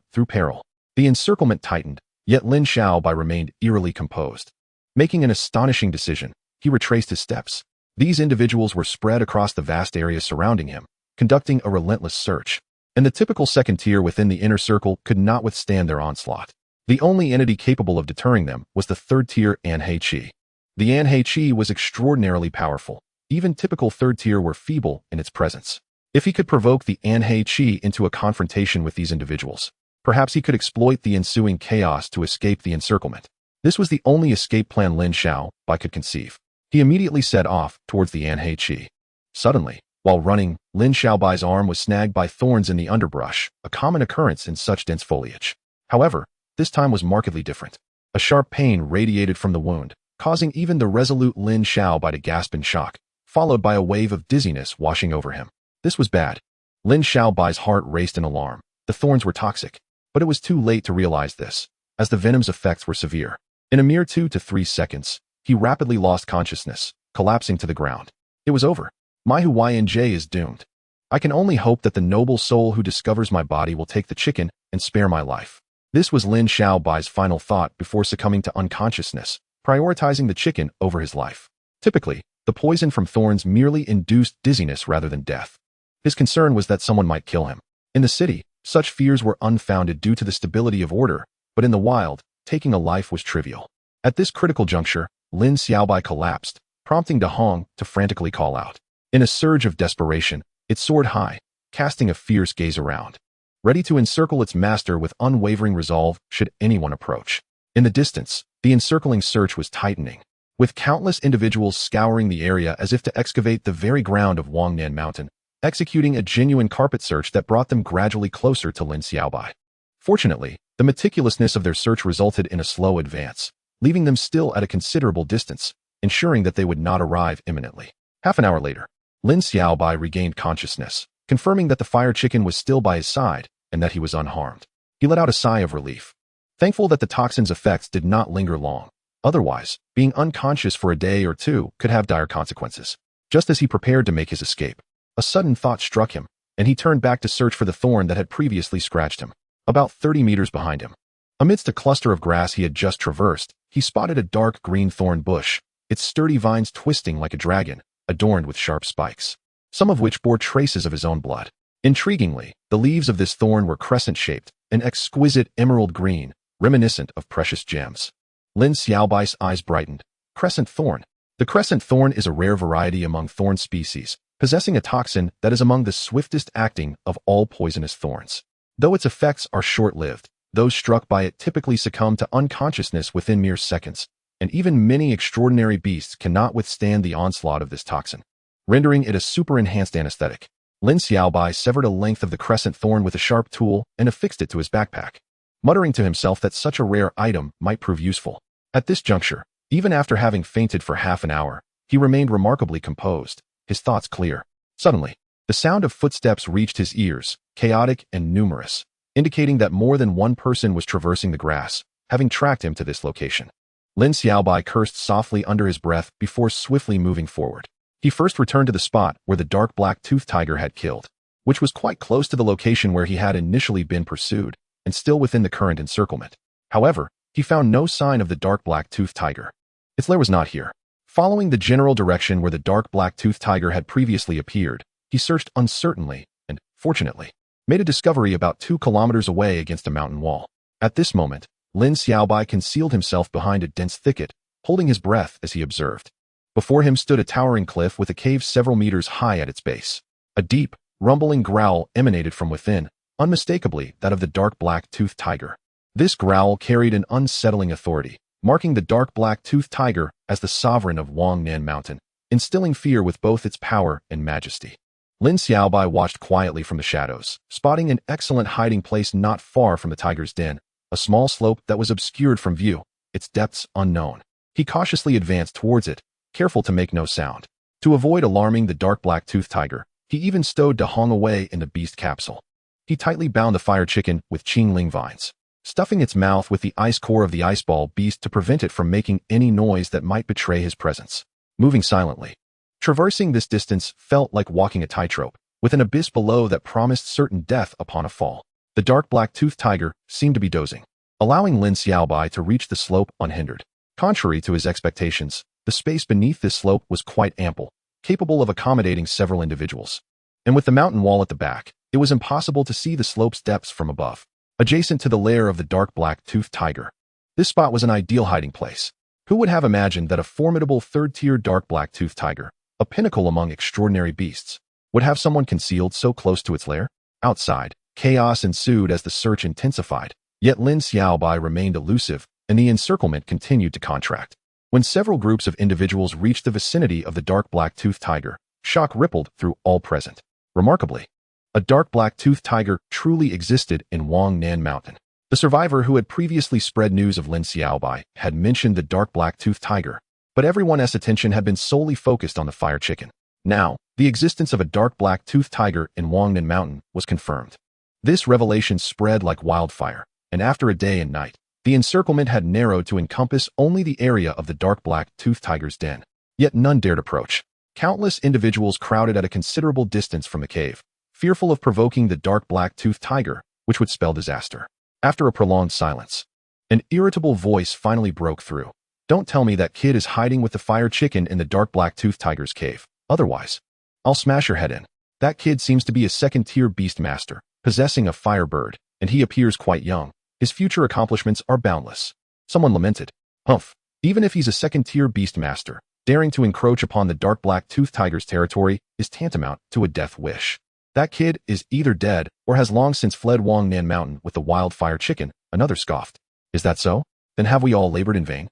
through peril. The encirclement tightened, yet Lin Xiaobai remained eerily composed. Making an astonishing decision, he retraced his steps. These individuals were spread across the vast area surrounding him, conducting a relentless search, and the typical second tier within the inner circle could not withstand their onslaught. The only entity capable of deterring them was the third tier Anhei. The Anhei was extraordinarily powerful. Even typical third tier were feeble in its presence. If he could provoke the Anhei into a confrontation with these individuals, perhaps he could exploit the ensuing chaos to escape the encirclement. This was the only escape plan Lin Xiaobai could conceive. He immediately set off towards the Anhei. Suddenly, while running, Lin Xiaobai's arm was snagged by thorns in the underbrush, a common occurrence in such dense foliage. However, this time was markedly different. A sharp pain radiated from the wound, causing even the resolute Lin Xiaobai to gasp in shock, followed by a wave of dizziness washing over him. This was bad. Lin Xiaobai's heart raced in alarm. The thorns were toxic, but it was too late to realize this, as the venom's effects were severe. In a mere 2 to 3 seconds, he rapidly lost consciousness, collapsing to the ground. It was over. My Huayan is doomed. I can only hope that the noble soul who discovers my body will take the chicken and spare my life. This was Lin Xiaobai's final thought before succumbing to unconsciousness, prioritizing the chicken over his life. Typically, the poison from thorns merely induced dizziness rather than death. His concern was that someone might kill him. In the city, such fears were unfounded due to the stability of order, but in the wild, taking a life was trivial. At this critical juncture, Lin Xiaobai collapsed, prompting De Hong to frantically call out. In a surge of desperation, it soared high, casting a fierce gaze around, ready to encircle its master with unwavering resolve should anyone approach. In the distance, the encircling search was tightening, with countless individuals scouring the area as if to excavate the very ground of Wangnan Mountain, executing a genuine carpet search that brought them gradually closer to Lin Xiaobai. Fortunately, the meticulousness of their search resulted in a slow advance, leaving them still at a considerable distance, ensuring that they would not arrive imminently. Half an hour later, Lin Xiaobai regained consciousness, confirming that the fire chicken was still by his side and that he was unharmed. He let out a sigh of relief, thankful that the toxin's effects did not linger long. Otherwise, being unconscious for a day or two could have dire consequences. Just as he prepared to make his escape, a sudden thought struck him, and he turned back to search for the thorn that had previously scratched him. About 30 meters behind him, amidst a cluster of grass he had just traversed, he spotted a dark green thorn bush, its sturdy vines twisting like a dragon, adorned with sharp spikes, some of which bore traces of his own blood. Intriguingly, the leaves of this thorn were crescent-shaped, an exquisite emerald green, reminiscent of precious gems. Lin Xiaobai's eyes brightened. Crescent thorn. The crescent thorn is a rare variety among thorn species, possessing a toxin that is among the swiftest acting of all poisonous thorns. Though its effects are short-lived, those struck by it typically succumb to unconsciousness within mere seconds, and even many extraordinary beasts cannot withstand the onslaught of this toxin, rendering it a super-enhanced anesthetic. Lin Xiaobai severed a length of the crescent thorn with a sharp tool and affixed it to his backpack, muttering to himself that such a rare item might prove useful. At this juncture, even after having fainted for half an hour, he remained remarkably composed, his thoughts clear. Suddenly, the sound of footsteps reached his ears, chaotic and numerous, indicating that more than one person was traversing the grass, having tracked him to this location. Lin Xiaobai cursed softly under his breath before swiftly moving forward. He first returned to the spot where the dark black toothed tiger had killed, which was quite close to the location where he had initially been pursued, and still within the current encirclement. However, he found no sign of the dark black toothed tiger. Its lair was not here. Following the general direction where the dark black toothed tiger had previously appeared, he searched uncertainly and, fortunately, made a discovery about 2 kilometers away against a mountain wall. At this moment, Lin Xiaobai concealed himself behind a dense thicket, holding his breath as he observed. Before him stood a towering cliff with a cave several meters high at its base. A deep, rumbling growl emanated from within, unmistakably that of the dark black toothed tiger. This growl carried an unsettling authority, marking the dark black toothed tiger as the sovereign of Wangnan Mountain, instilling fear with both its power and majesty. Lin Xiaobai watched quietly from the shadows, spotting an excellent hiding place not far from the tiger's den, a small slope that was obscured from view, its depths unknown. He cautiously advanced towards it, careful to make no sound. To avoid alarming the dark black toothed tiger, he even stowed De Hong away in the beast capsule. He tightly bound the fire chicken with qingling vines, stuffing its mouth with the ice core of the ice ball beast to prevent it from making any noise that might betray his presence. Moving silently, traversing this distance felt like walking a tightrope, with an abyss below that promised certain death upon a fall. The dark black toothed tiger seemed to be dozing, allowing Lin Xiaobai to reach the slope unhindered. Contrary to his expectations, the space beneath this slope was quite ample, capable of accommodating several individuals. And with the mountain wall at the back, it was impossible to see the slope's depths from above. Adjacent to the lair of the dark black toothed tiger, this spot was an ideal hiding place. Who would have imagined that a formidable third-tier dark black toothed tiger, a pinnacle among extraordinary beasts, would have someone concealed so close to its lair? Outside, chaos ensued as the search intensified, yet Lin Xiaobai remained elusive, and the encirclement continued to contract. When several groups of individuals reached the vicinity of the dark black toothed tiger, shock rippled through all present. Remarkably, a dark black toothed tiger truly existed in Wangnan Mountain. The survivor who had previously spread news of Lin Xiaobai had mentioned the dark black toothed tiger, but everyone's attention had been solely focused on the fire chicken. Now, the existence of a dark black toothed tiger in Wangnan Mountain was confirmed. This revelation spread like wildfire, and after a day and night, the encirclement had narrowed to encompass only the area of the dark black toothed tiger's den. Yet none dared approach. Countless individuals crowded at a considerable distance from the cave, fearful of provoking the dark black toothed tiger, which would spell disaster. After a prolonged silence, an irritable voice finally broke through. Don't tell me that kid is hiding with the fire chicken in the dark black-toothed tiger's cave. Otherwise, I'll smash your head in. That kid seems to be a second-tier beastmaster, possessing a fire bird, and he appears quite young. His future accomplishments are boundless. Someone lamented. Humph. Even if he's a second-tier beastmaster, daring to encroach upon the dark black-toothed tiger's territory is tantamount to a death wish. That kid is either dead or has long since fled Wangnan Mountain with the wildfire chicken, another scoffed. Is that so? Then have we all labored in vain?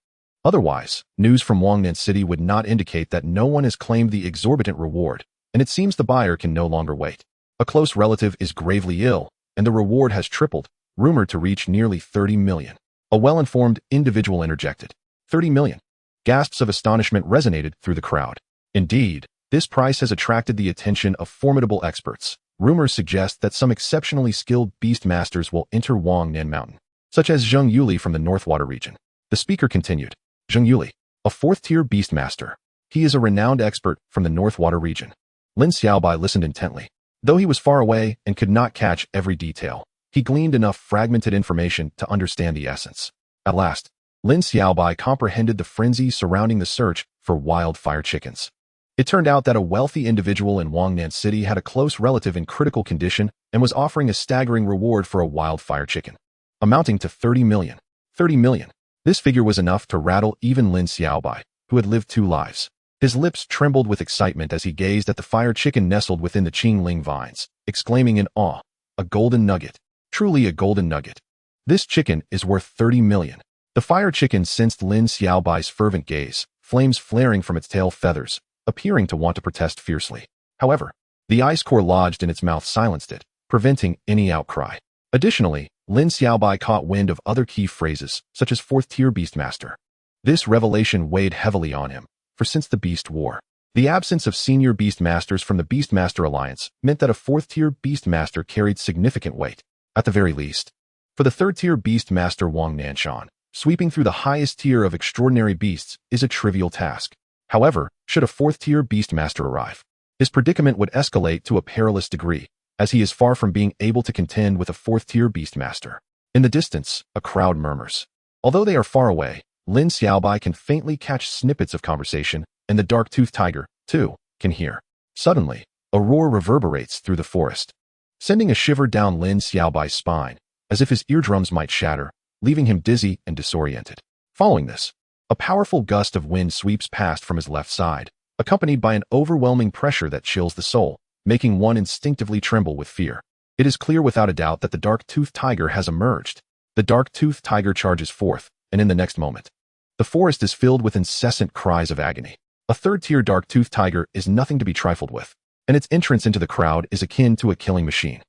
Otherwise, news from Wangnan City would not indicate that no one has claimed the exorbitant reward, and it seems the buyer can no longer wait. A close relative is gravely ill, and the reward has tripled, rumored to reach nearly 30 million. A well-informed individual interjected. 30 million. Gasps of astonishment resonated through the crowd. Indeed, this price has attracted the attention of formidable experts. Rumors suggest that some exceptionally skilled beastmasters will enter Wangnan Mountain, such as Zheng Yuli from the Northwater region. The speaker continued. Zheng Yuli, a fourth-tier beastmaster. He is a renowned expert from the Northwater region. Lin Xiaobai listened intently. Though he was far away and could not catch every detail, he gleaned enough fragmented information to understand the essence. At last, Lin Xiaobai comprehended the frenzy surrounding the search for wildfire chickens. It turned out that a wealthy individual in Wangnan City had a close relative in critical condition and was offering a staggering reward for a wildfire chicken, amounting to 30 million. 30 million. This figure was enough to rattle even Lin Xiaobai, who had lived 2 lives. His lips trembled with excitement as he gazed at the fire chicken nestled within the Qingling vines, exclaiming in awe, "A golden nugget. Truly a golden nugget. This chicken is worth 30 million. The fire chicken sensed Lin Xiaobai's fervent gaze, flames flaring from its tail feathers, appearing to want to protest fiercely. However, the ice core lodged in its mouth silenced it, preventing any outcry. Additionally, Lin Xiaobai caught wind of other key phrases, such as fourth-tier beastmaster. This revelation weighed heavily on him, for since the Beast War, the absence of senior beastmasters from the Beastmaster Alliance meant that a fourth-tier beastmaster carried significant weight, at the very least. For the third-tier beastmaster Wang Nanshan, sweeping through the highest tier of extraordinary beasts is a trivial task. However, should a fourth-tier beastmaster arrive, his predicament would escalate to a perilous degree, as he is far from being able to contend with a fourth-tier beastmaster. In the distance, a crowd murmurs. Although they are far away, Lin Xiaobai can faintly catch snippets of conversation, and the dark-toothed tiger, too, can hear. Suddenly, a roar reverberates through the forest, sending a shiver down Lin Xiaobai's spine, as if his eardrums might shatter, leaving him dizzy and disoriented. Following this, a powerful gust of wind sweeps past from his left side, accompanied by an overwhelming pressure that chills the soul, making one instinctively tremble with fear. It is clear without a doubt that the dark-toothed tiger has emerged. The dark-toothed tiger charges forth, and in the next moment, the forest is filled with incessant cries of agony. A third-tier dark-toothed tiger is nothing to be trifled with, and its entrance into the crowd is akin to a killing machine.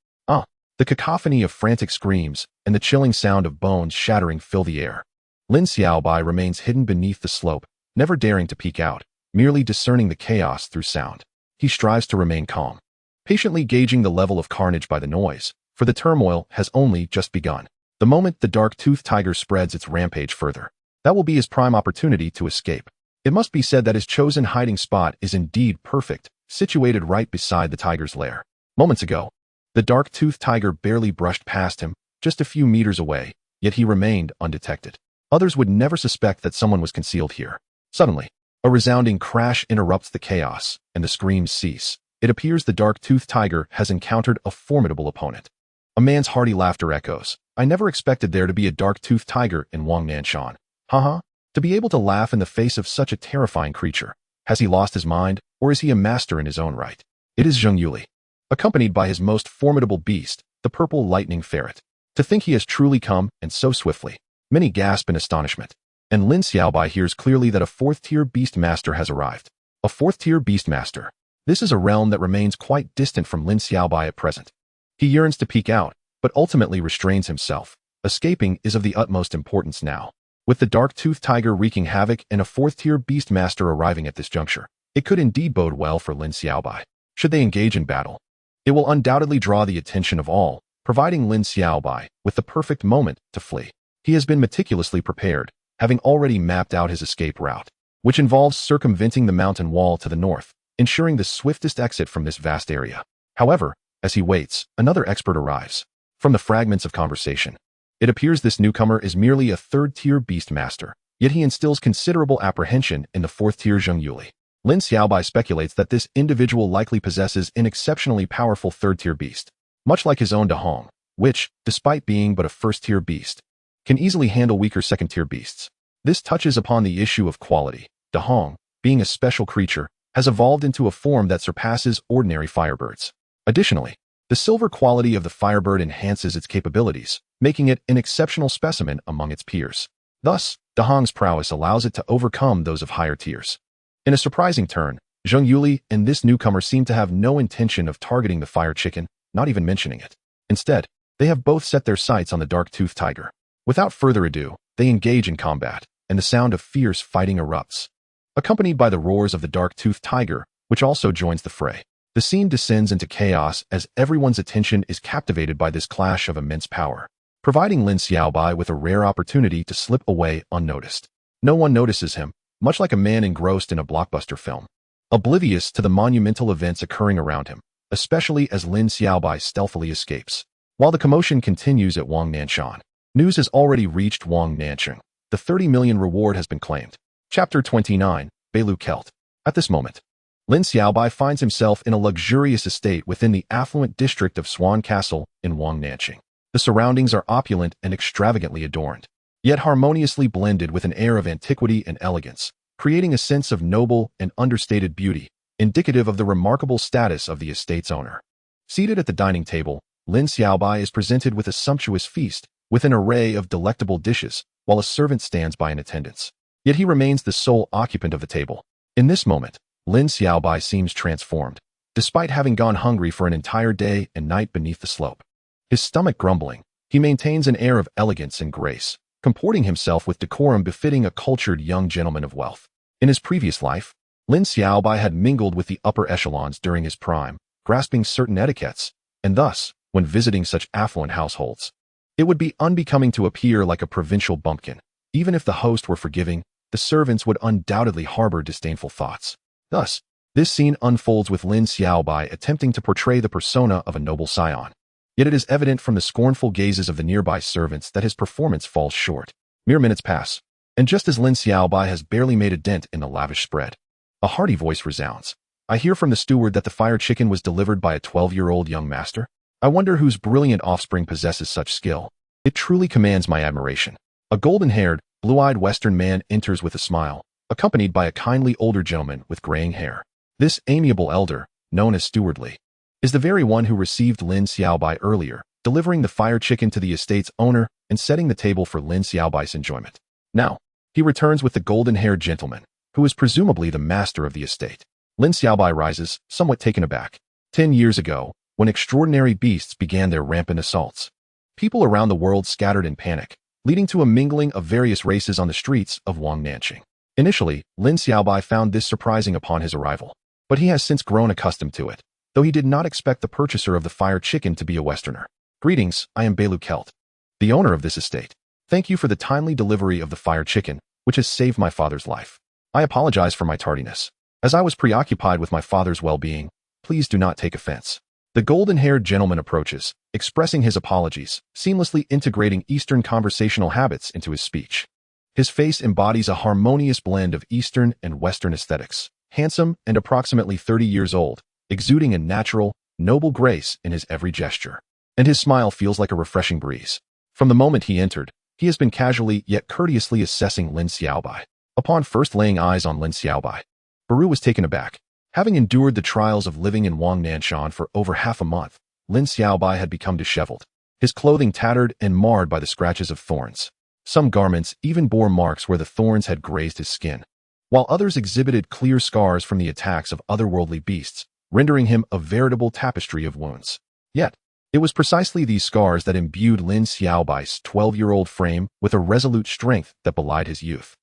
The cacophony of frantic screams and the chilling sound of bones shattering fill the air. Lin Xiaobai remains hidden beneath the slope, never daring to peek out, merely discerning the chaos through sound. He strives to remain calm, patiently gauging the level of carnage by the noise, for the turmoil has only just begun. The moment the dark-toothed tiger spreads its rampage further, that will be his prime opportunity to escape. It must be said that his chosen hiding spot is indeed perfect, situated right beside the tiger's lair. Moments ago, the dark-toothed tiger barely brushed past him, just a few meters away, yet he remained undetected. Others would never suspect that someone was concealed here. Suddenly, a resounding crash interrupts the chaos, and the screams cease. It appears the dark-toothed tiger has encountered a formidable opponent. A man's hearty laughter echoes. I never expected there to be a dark-toothed tiger in Wangnanshan. Haha. To be able to laugh in the face of such a terrifying creature. Has he lost his mind, or is he a master in his own right? It is Zheng Yuli, accompanied by his most formidable beast, the purple lightning ferret. To think he has truly come, and so swiftly. Many gasp in astonishment. And Lin Xiaobai hears clearly that a fourth-tier beastmaster has arrived. A fourth-tier beastmaster. This is a realm that remains quite distant from Lin Xiaobai at present. He yearns to peek out, but ultimately restrains himself. Escaping is of the utmost importance now. With the dark-toothed tiger wreaking havoc and a fourth-tier beastmaster arriving at this juncture, it could indeed bode well for Lin Xiaobai. Should they engage in battle, it will undoubtedly draw the attention of all, providing Lin Xiaobai with the perfect moment to flee. He has been meticulously prepared, having already mapped out his escape route, which involves circumventing the mountain wall to the north, ensuring the swiftest exit from this vast area. However, as he waits, another expert arrives. From the fragments of conversation, it appears this newcomer is merely a third-tier beastmaster, yet he instills considerable apprehension in the fourth-tier Zheng Yuli. Lin Xiaobai speculates that this individual likely possesses an exceptionally powerful third-tier beast, much like his own Dahong, which, despite being but a first-tier beast, can easily handle weaker second-tier beasts. This touches upon the issue of quality. Dahong, being a special creature, has evolved into a form that surpasses ordinary firebirds. Additionally, the silver quality of the firebird enhances its capabilities, making it an exceptional specimen among its peers. Thus, Dahong's prowess allows it to overcome those of higher tiers. In a surprising turn, Zheng Yuli and this newcomer seem to have no intention of targeting the fire chicken, not even mentioning it. Instead, they have both set their sights on the dark-toothed tiger. Without further ado, they engage in combat, and the sound of fierce fighting erupts, accompanied by the roars of the dark-toothed tiger, which also joins the fray. The scene descends into chaos as everyone's attention is captivated by this clash of immense power, providing Lin Xiaobai with a rare opportunity to slip away unnoticed. No one notices him, much like a man engrossed in a blockbuster film, oblivious to the monumental events occurring around him, especially as Lin Xiaobai stealthily escapes. While the commotion continues at Wang Nanshan, news has already reached Wang Nancheng. The 30 million reward has been claimed. Chapter 29, Beilu Kelt. At this moment, Lin Xiaobai finds himself in a luxurious estate within the affluent district of Swan Castle in Wang Nancheng. The surroundings are opulent and extravagantly adorned, yet harmoniously blended with an air of antiquity and elegance, creating a sense of noble and understated beauty, indicative of the remarkable status of the estate's owner. Seated at the dining table, Lin Xiaobai is presented with a sumptuous feast with an array of delectable dishes, while a servant stands by in attendance. Yet he remains the sole occupant of the table. In this moment, Lin Xiaobai seems transformed, despite having gone hungry for an entire day and night beneath the slope. His stomach grumbling, he maintains an air of elegance and grace, comporting himself with decorum befitting a cultured young gentleman of wealth. In his previous life, Lin Xiaobai had mingled with the upper echelons during his prime, grasping certain etiquettes, and thus, when visiting such affluent households, it would be unbecoming to appear like a provincial bumpkin. Even if the host were forgiving, the servants would undoubtedly harbor disdainful thoughts. Thus, this scene unfolds with Lin Xiaobai attempting to portray the persona of a noble scion. Yet it is evident from the scornful gazes of the nearby servants that his performance falls short. Mere minutes pass, and just as Lin Xiaobai has barely made a dent in the lavish spread, a hearty voice resounds. I hear from the steward that the fire chicken was delivered by a 12-year-old young master. I wonder whose brilliant offspring possesses such skill. It truly commands my admiration. A golden-haired, blue-eyed Western man enters with a smile, accompanied by a kindly older gentleman with graying hair. This amiable elder, known as Stewardly, is the very one who received Lin Xiaobai earlier, delivering the fire chicken to the estate's owner and setting the table for Lin Xiaobai's enjoyment. Now, he returns with the golden-haired gentleman, who is presumably the master of the estate. Lin Xiaobai rises, somewhat taken aback. 10 years ago, when extraordinary beasts began their rampant assaults, people around the world scattered in panic, leading to a mingling of various races on the streets of Wang Nancheng. Initially, Lin Xiaobai found this surprising upon his arrival, but he has since grown accustomed to it, though he did not expect the purchaser of the fire chicken to be a Westerner. Greetings, I am Beilu Kelt, the owner of this estate. Thank you for the timely delivery of the fire chicken, which has saved my father's life. I apologize for my tardiness. As I was preoccupied with my father's well-being, please do not take offense. The golden-haired gentleman approaches, expressing his apologies, seamlessly integrating Eastern conversational habits into his speech. His face embodies a harmonious blend of Eastern and Western aesthetics, handsome and approximately 30 years old, exuding a natural, noble grace in his every gesture. And his smile feels like a refreshing breeze. From the moment he entered, he has been casually yet courteously assessing Lin Xiaobai. Upon first laying eyes on Lin Xiaobai, Baru was taken aback. Having endured the trials of living in Wang Nanshan for over half a month, Lin Xiaobai had become disheveled, his clothing tattered and marred by the scratches of thorns. Some garments even bore marks where the thorns had grazed his skin, while others exhibited clear scars from the attacks of otherworldly beasts, rendering him a veritable tapestry of wounds. Yet, it was precisely these scars that imbued Lin Xiaobai's 12-year-old frame with a resolute strength that belied his youth.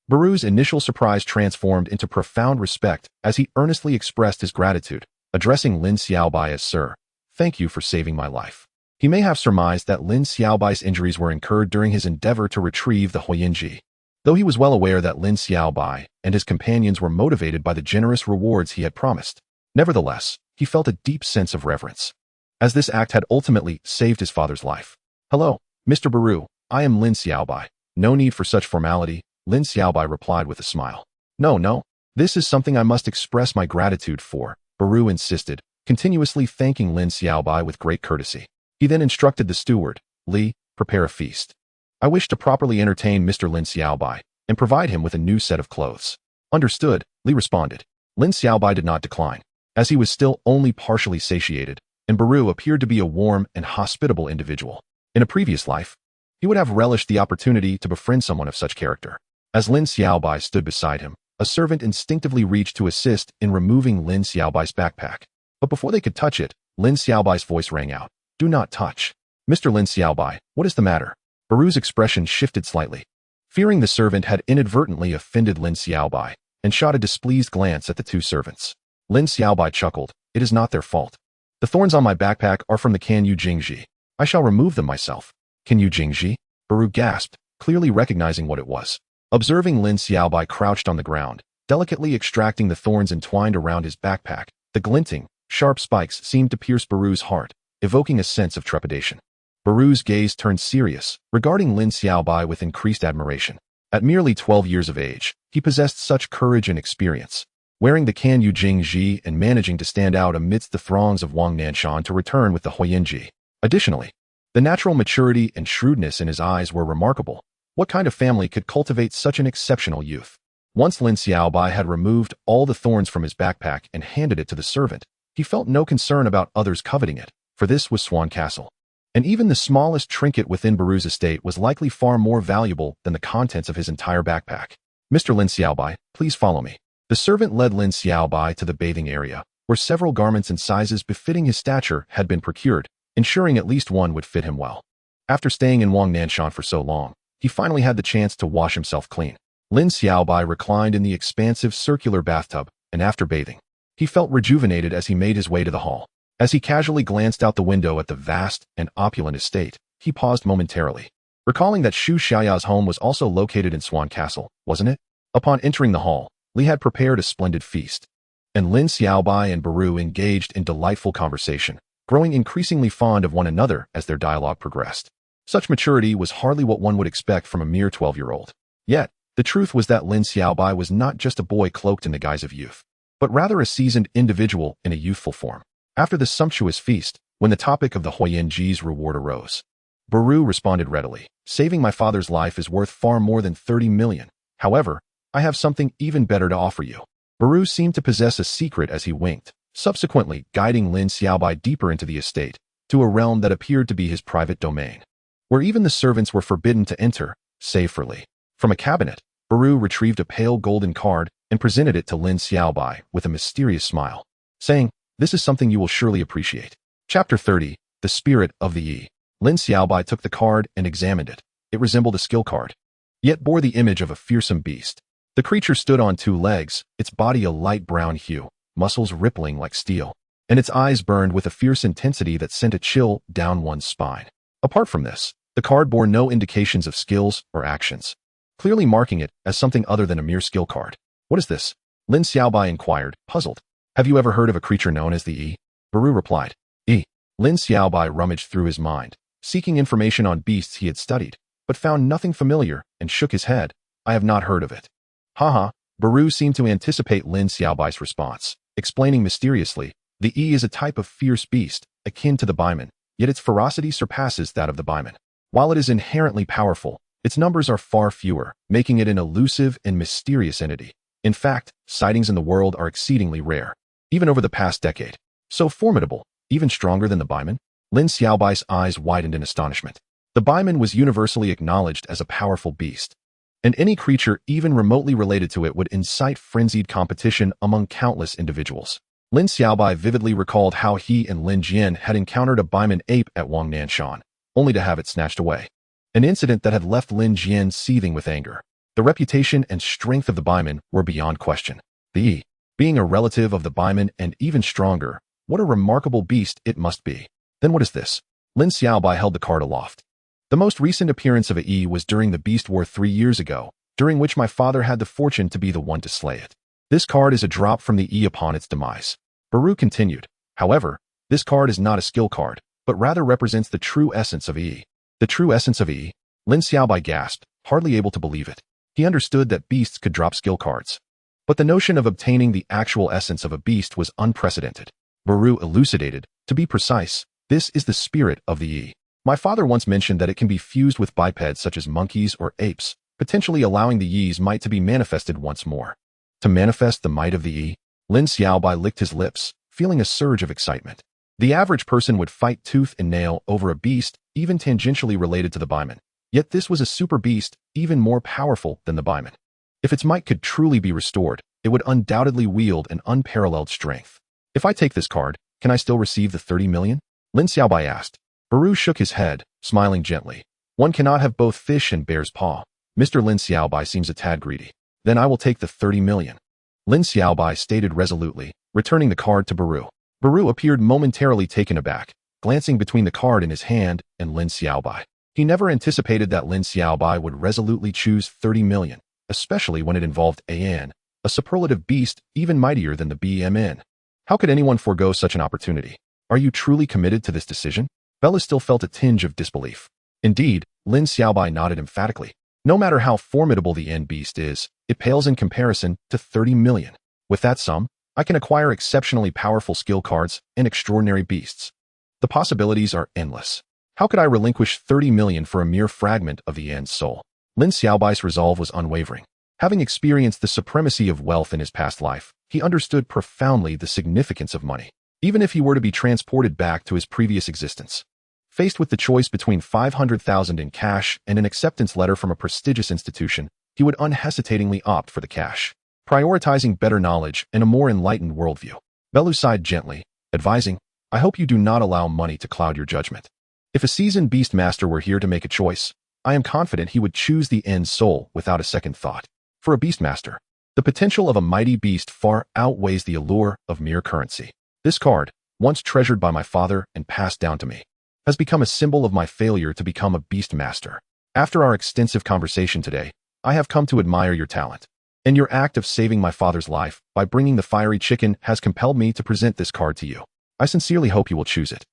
Baru's initial surprise transformed into profound respect as he earnestly expressed his gratitude, addressing Lin Xiaobai as Sir. Thank you for saving my life. He may have surmised that Lin Xiaobai's injuries were incurred during his endeavor to retrieve the Huoyinji, though he was well aware that Lin Xiaobai and his companions were motivated by the generous rewards he had promised. Nevertheless, he felt a deep sense of reverence, as this act had ultimately saved his father's life. Hello, Mr. Baru, I am Lin Xiaobai. No need for such formality. Lin Xiaobai replied with a smile. No. This is something I must express my gratitude for, Baru insisted, continuously thanking Lin Xiaobai with great courtesy. He then instructed the steward, Li, prepare a feast. I wish to properly entertain Mr. Lin Xiaobai and provide him with a new set of clothes. Understood, Li responded. Lin Xiaobai did not decline, as he was still only partially satiated, and Baru appeared to be a warm and hospitable individual. In a previous life, he would have relished the opportunity to befriend someone of such character. As Lin Xiaobai stood beside him, a servant instinctively reached to assist in removing Lin Xiaobai's backpack. But before they could touch it, Lin Xiaobai's voice rang out. Do not touch. Mr. Lin Xiaobai, what is the matter? Baru's expression shifted slightly, fearing the servant had inadvertently offended Lin Xiaobai, and shot a displeased glance at the two servants. Lin Xiaobai chuckled. It is not their fault. The thorns on my backpack are from the Kanyu Jingji. I shall remove them myself. Kanyu Jingji? Baru gasped, clearly recognizing what it was. Observing Lin Xiaobai crouched on the ground, delicately extracting the thorns entwined around his backpack, the glinting, sharp spikes seemed to pierce Baru's heart, evoking a sense of trepidation. Baru's gaze turned serious, regarding Lin Xiaobai with increased admiration. At merely 12 years of age, he possessed such courage and experience, wearing the Kanyu Jingji and managing to stand out amidst the throngs of Wang Nanshan to return with the Huiyanji. Additionally, the natural maturity and shrewdness in his eyes were remarkable. What kind of family could cultivate such an exceptional youth? Once Lin Xiaobai had removed all the thorns from his backpack and handed it to the servant, he felt no concern about others coveting it, for this was Swan Castle. And even the smallest trinket within Baru's estate was likely far more valuable than the contents of his entire backpack. Mr. Lin Xiaobai, please follow me. The servant led Lin Xiaobai to the bathing area, where several garments and sizes befitting his stature had been procured, ensuring at least one would fit him well. After staying in Wang Nanshan for so long, he finally had the chance to wash himself clean. Lin Xiaobai reclined in the expansive circular bathtub, and after bathing, he felt rejuvenated as he made his way to the hall. As he casually glanced out the window at the vast and opulent estate, he paused momentarily, recalling that Xu Xiaoya's home was also located in Swan Castle, wasn't it? Upon entering the hall, Li had prepared a splendid feast, and Lin Xiaobai and Baru engaged in delightful conversation, growing increasingly fond of one another as their dialogue progressed. Such maturity was hardly what one would expect from a mere 12-year-old. Yet, the truth was that Lin Xiaobai was not just a boy cloaked in the guise of youth, but rather a seasoned individual in a youthful form. After the sumptuous feast, when the topic of the Huiyanji's reward arose, Baru responded readily, saving my father's life is worth far more than 30 million. However, I have something even better to offer you. Baru seemed to possess a secret as he winked, subsequently guiding Lin Xiaobai deeper into the estate, to a realm that appeared to be his private domain, where even the servants were forbidden to enter, save for Li. From a cabinet, Baru retrieved a pale golden card and presented it to Lin Xiaobai with a mysterious smile, saying, "This is something you will surely appreciate." Chapter 30, The Spirit of the Yi. Lin Xiaobai took the card and examined it. It resembled a skill card, yet bore the image of a fearsome beast. The creature stood on two legs, its body a light brown hue, muscles rippling like steel, and its eyes burned with a fierce intensity that sent a chill down one's spine. Apart from this, the card bore no indications of skills or actions, clearly marking it as something other than a mere skill card. What is this? Lin Xiaobai inquired, puzzled. Have you ever heard of a creature known as the Yi? Baru replied. Yi. Lin Xiaobai rummaged through his mind, seeking information on beasts he had studied, but found nothing familiar and shook his head. I have not heard of it. Haha. Baru seemed to anticipate Lin Xiaobai's response, explaining mysteriously, the Yi is a type of fierce beast, akin to the Baiman, yet its ferocity surpasses that of the Baiman. While it is inherently powerful, its numbers are far fewer, making it an elusive and mysterious entity. In fact, sightings in the world are exceedingly rare, even over the past decade. So formidable, even stronger than the Baiman? Lin Xiaobai's eyes widened in astonishment. The Baiman was universally acknowledged as a powerful beast, and any creature even remotely related to it would incite frenzied competition among countless individuals. Lin Xiaobai vividly recalled how he and Lin Jian had encountered a Baiman ape at Wang Nanshan, only to have it snatched away. An incident that had left Lin Jian seething with anger. The reputation and strength of the Baiman were beyond question. The Yi, being a relative of the Baiman and even stronger, what a remarkable beast it must be. Then what is this? Lin Xiaobai held the card aloft. The most recent appearance of a Yi was during the Beast War 3 years ago, during which my father had the fortune to be the one to slay it. This card is a drop from the Yi upon its demise. Baru continued. However, this card is not a skill card, but rather represents the true essence of Yi. The true essence of Yi? Lin Xiaobai gasped, hardly able to believe it. He understood that beasts could drop skill cards. But the notion of obtaining the actual essence of a beast was unprecedented. Baru elucidated, to be precise, this is the spirit of the E. My father once mentioned that it can be fused with bipeds such as monkeys or apes, potentially allowing the Yi's might to be manifested once more. To manifest the might of the E, Lin Xiaobai licked his lips, feeling a surge of excitement. The average person would fight tooth and nail over a beast, even tangentially related to the Baiman. Yet this was a super beast, even more powerful than the Baiman. If its might could truly be restored, it would undoubtedly wield an unparalleled strength. If I take this card, can I still receive the 30 million? Lin Xiaobai asked. Baru shook his head, smiling gently. One cannot have both fish and bear's paw. Mr. Lin Xiaobai seems a tad greedy. Then I will take the 30 million. Lin Xiaobai stated resolutely, returning the card to Baru. Baru appeared momentarily taken aback, glancing between the card in his hand and Lin Xiaobai. He never anticipated that Lin Xiaobai would resolutely choose 30 million, especially when it involved An, a superlative beast even mightier than the BMN. How could anyone forego such an opportunity? Are you truly committed to this decision? Bella still felt a tinge of disbelief. Indeed, Lin Xiaobai nodded emphatically. No matter how formidable the N beast is, it pales in comparison to 30 million. With that sum, I can acquire exceptionally powerful skill cards and extraordinary beasts. The possibilities are endless. How could I relinquish 30 million for a mere fragment of the N's soul? Lin Xiaobai's resolve was unwavering. Having experienced the supremacy of wealth in his past life, he understood profoundly the significance of money, even if he were to be transported back to his previous existence. Faced with the choice between 500,000 in cash and an acceptance letter from a prestigious institution, he would unhesitatingly opt for the cash, prioritizing better knowledge and a more enlightened worldview. Belu sighed gently, advising, I hope you do not allow money to cloud your judgment. If a seasoned beast master were here to make a choice, I am confident he would choose the N's soul without a second thought. For a beast master, the potential of a mighty beast far outweighs the allure of mere currency. This card, once treasured by my father and passed down to me, has become a symbol of my failure to become a beast master. After our extensive conversation today, I have come to admire your talent. And your act of saving my father's life by bringing the fiery chicken has compelled me to present this card to you. I sincerely hope you will choose it.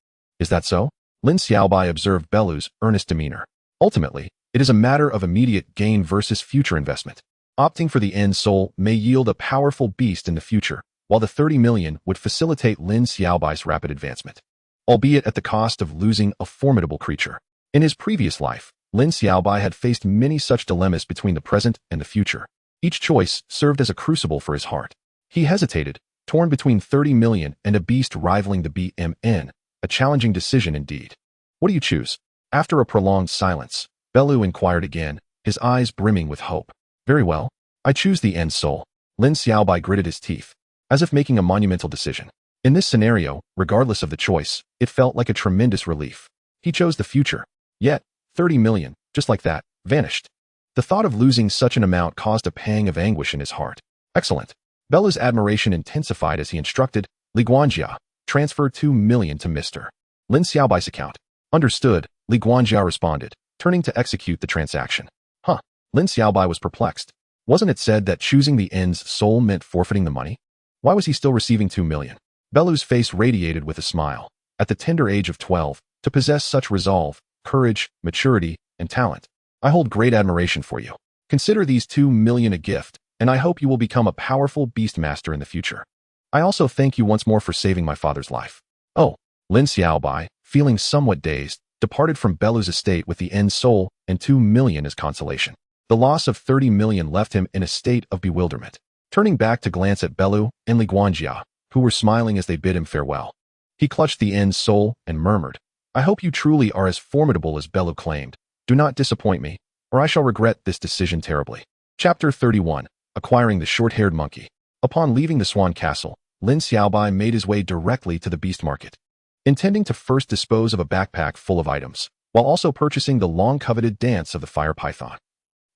Is that so? Lin Xiaobai observed Belu's earnest demeanor. Ultimately, it is a matter of immediate gain versus future investment. Opting for the N soul may yield a powerful beast in the future, while the 30 million would facilitate Lin Xiaobai's rapid advancement, albeit at the cost of losing a formidable creature. In his previous life, Lin Xiaobai had faced many such dilemmas between the present and the future. Each choice served as a crucible for his heart. He hesitated, torn between 30 million and a beast rivaling the BMN, a challenging decision indeed. What do you choose? After a prolonged silence, Belu inquired again, his eyes brimming with hope. Very well. I choose the N soul. Lin Xiaobai gritted his teeth, as if making a monumental decision. In this scenario, regardless of the choice, it felt like a tremendous relief. He chose the future. Yet, 30 million, just like that, vanished. The thought of losing such an amount caused a pang of anguish in his heart. Excellent. Bella's admiration intensified as he instructed, Li Guanjia, transfer 2 million to Mr. Lin Xiaobai's account. Understood, Li Guanjia responded, turning to execute the transaction. Huh. Lin Xiaobai was perplexed. Wasn't it said that choosing the N's soul meant forfeiting the money? Why was he still receiving 2 million? Belu's face radiated with a smile. At the tender age of 12, to possess such resolve, courage, maturity, and talent, I hold great admiration for you. Consider these 2 million a gift, and I hope you will become a powerful beast master in the future. I also thank you once more for saving my father's life. Oh, Lin Xiaobai, feeling somewhat dazed, departed from Belu's estate with the N soul and 2 million as consolation. The loss of 30 million left him in a state of bewilderment. Turning back to glance at Belu and Li Guanjia, who were smiling as they bid him farewell, he clutched the N's soul and murmured, I hope you truly are as formidable as Belu claimed. Do not disappoint me, or I shall regret this decision terribly. Chapter 31. Acquiring the Short-Haired Monkey. Upon leaving the Swan Castle, Lin Xiaobai made his way directly to the beast market, intending to first dispose of a backpack full of items, while also purchasing the long-coveted dance of the fire python.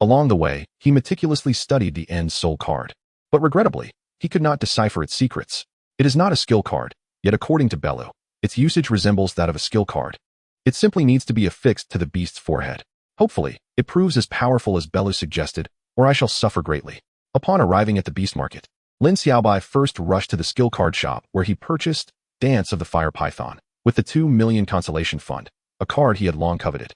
Along the way, he meticulously studied the N's soul card. But regrettably, he could not decipher its secrets. It is not a skill card, yet according to Belu, its usage resembles that of a skill card. It simply needs to be affixed to the beast's forehead. Hopefully, it proves as powerful as Belu suggested, or I shall suffer greatly. Upon arriving at the beast market, Lin Xiaobai first rushed to the skill card shop where he purchased Dance of the Fire Python, with the 2 million consolation fund, a card he had long coveted.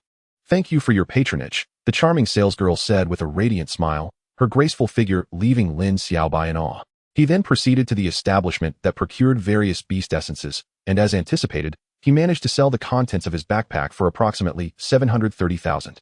Thank you for your patronage, the charming salesgirl said with a radiant smile, her graceful figure leaving Lin Xiaobai in awe. He then proceeded to the establishment that procured various beast essences, and as anticipated, he managed to sell the contents of his backpack for approximately 730,000.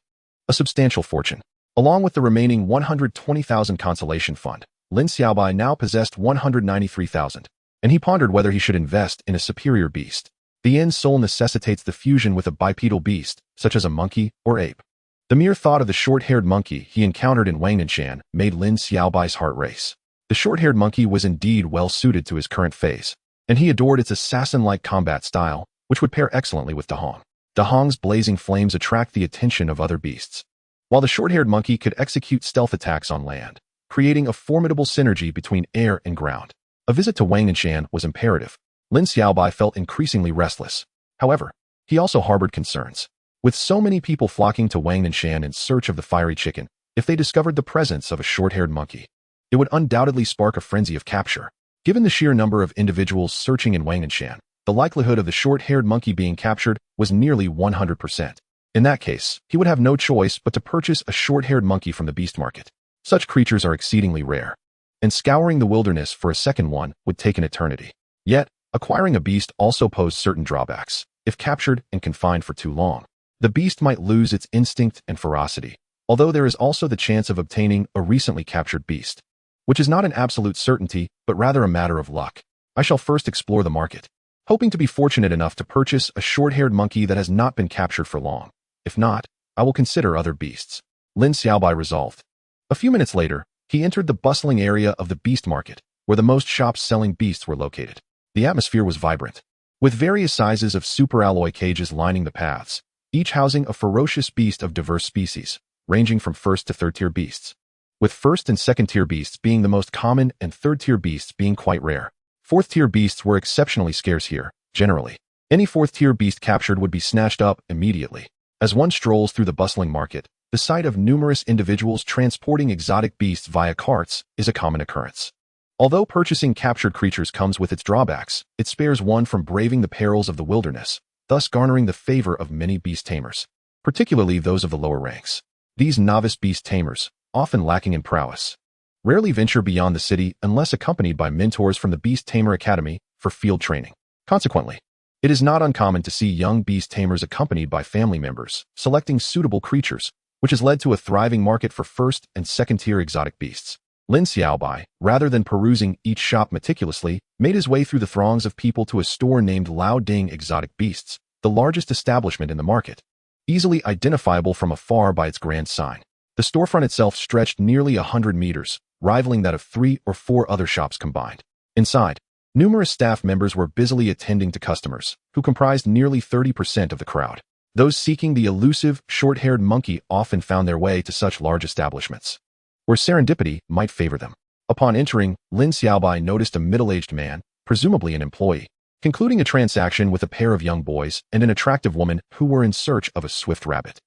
A substantial fortune. Along with the remaining 120,000 consolation fund, Lin Xiaobai now possessed 193,000, and he pondered whether he should invest in a superior beast. The end soul necessitates the fusion with a bipedal beast, such as a monkey or ape. The mere thought of the short-haired monkey he encountered in Wangnanshan made Lin Xiaobai's heart race. The short-haired monkey was indeed well-suited to his current phase, and he adored its assassin-like combat style, which would pair excellently with Dahong. Dahong's blazing flames attract the attention of other beasts, while the short-haired monkey could execute stealth attacks on land, creating a formidable synergy between air and ground. A visit to Wangnanshan was imperative. Lin Xiaobai felt increasingly restless. However, he also harbored concerns. With so many people flocking to Wangnanshan in search of the fiery chicken, if they discovered the presence of a short-haired monkey, it would undoubtedly spark a frenzy of capture. Given the sheer number of individuals searching in Wangnanshan, the likelihood of the short-haired monkey being captured was nearly 100%. In that case, he would have no choice but to purchase a short-haired monkey from the beast market. Such creatures are exceedingly rare, and scouring the wilderness for a second one would take an eternity. Yet, acquiring a beast also posed certain drawbacks. If captured and confined for too long, the beast might lose its instinct and ferocity, although there is also the chance of obtaining a recently captured beast, which is not an absolute certainty, but rather a matter of luck. I shall first explore the market, hoping to be fortunate enough to purchase a short-haired monkey that has not been captured for long. If not, I will consider other beasts. Lin Xiaobai resolved. A few minutes later, he entered the bustling area of the beast market, where the most shops selling beasts were located. The atmosphere was vibrant, with various sizes of superalloy cages lining the paths, each housing a ferocious beast of diverse species, ranging from first to third-tier beasts, with first and second-tier beasts being the most common and third-tier beasts being quite rare. Fourth-tier beasts were exceptionally scarce here, generally. Any fourth-tier beast captured would be snatched up immediately. As one strolls through the bustling market, the sight of numerous individuals transporting exotic beasts via carts is a common occurrence. Although purchasing captured creatures comes with its drawbacks, it spares one from braving the perils of the wilderness, thus garnering the favor of many beast tamers, particularly those of the lower ranks. These novice beast tamers, often lacking in prowess, rarely venture beyond the city unless accompanied by mentors from the Beast Tamer Academy for field training. Consequently, it is not uncommon to see young beast tamers accompanied by family members, selecting suitable creatures, which has led to a thriving market for first and second-tier exotic beasts. Lin Xiaobai, rather than perusing each shop meticulously, made his way through the throngs of people to a store named Lao Ding Exotic Beasts, the largest establishment in the market, easily identifiable from afar by its grand sign. The storefront itself stretched nearly 100 meters, rivaling that of 3 or 4 other shops combined. Inside, numerous staff members were busily attending to customers, who comprised nearly 30% of the crowd. Those seeking the elusive, short-haired monkey often found their way to such large establishments, where serendipity might favor them. Upon entering, Lin Xiaobai noticed a middle-aged man, presumably an employee, concluding a transaction with a pair of young boys and an attractive woman who were in search of a swift rabbit.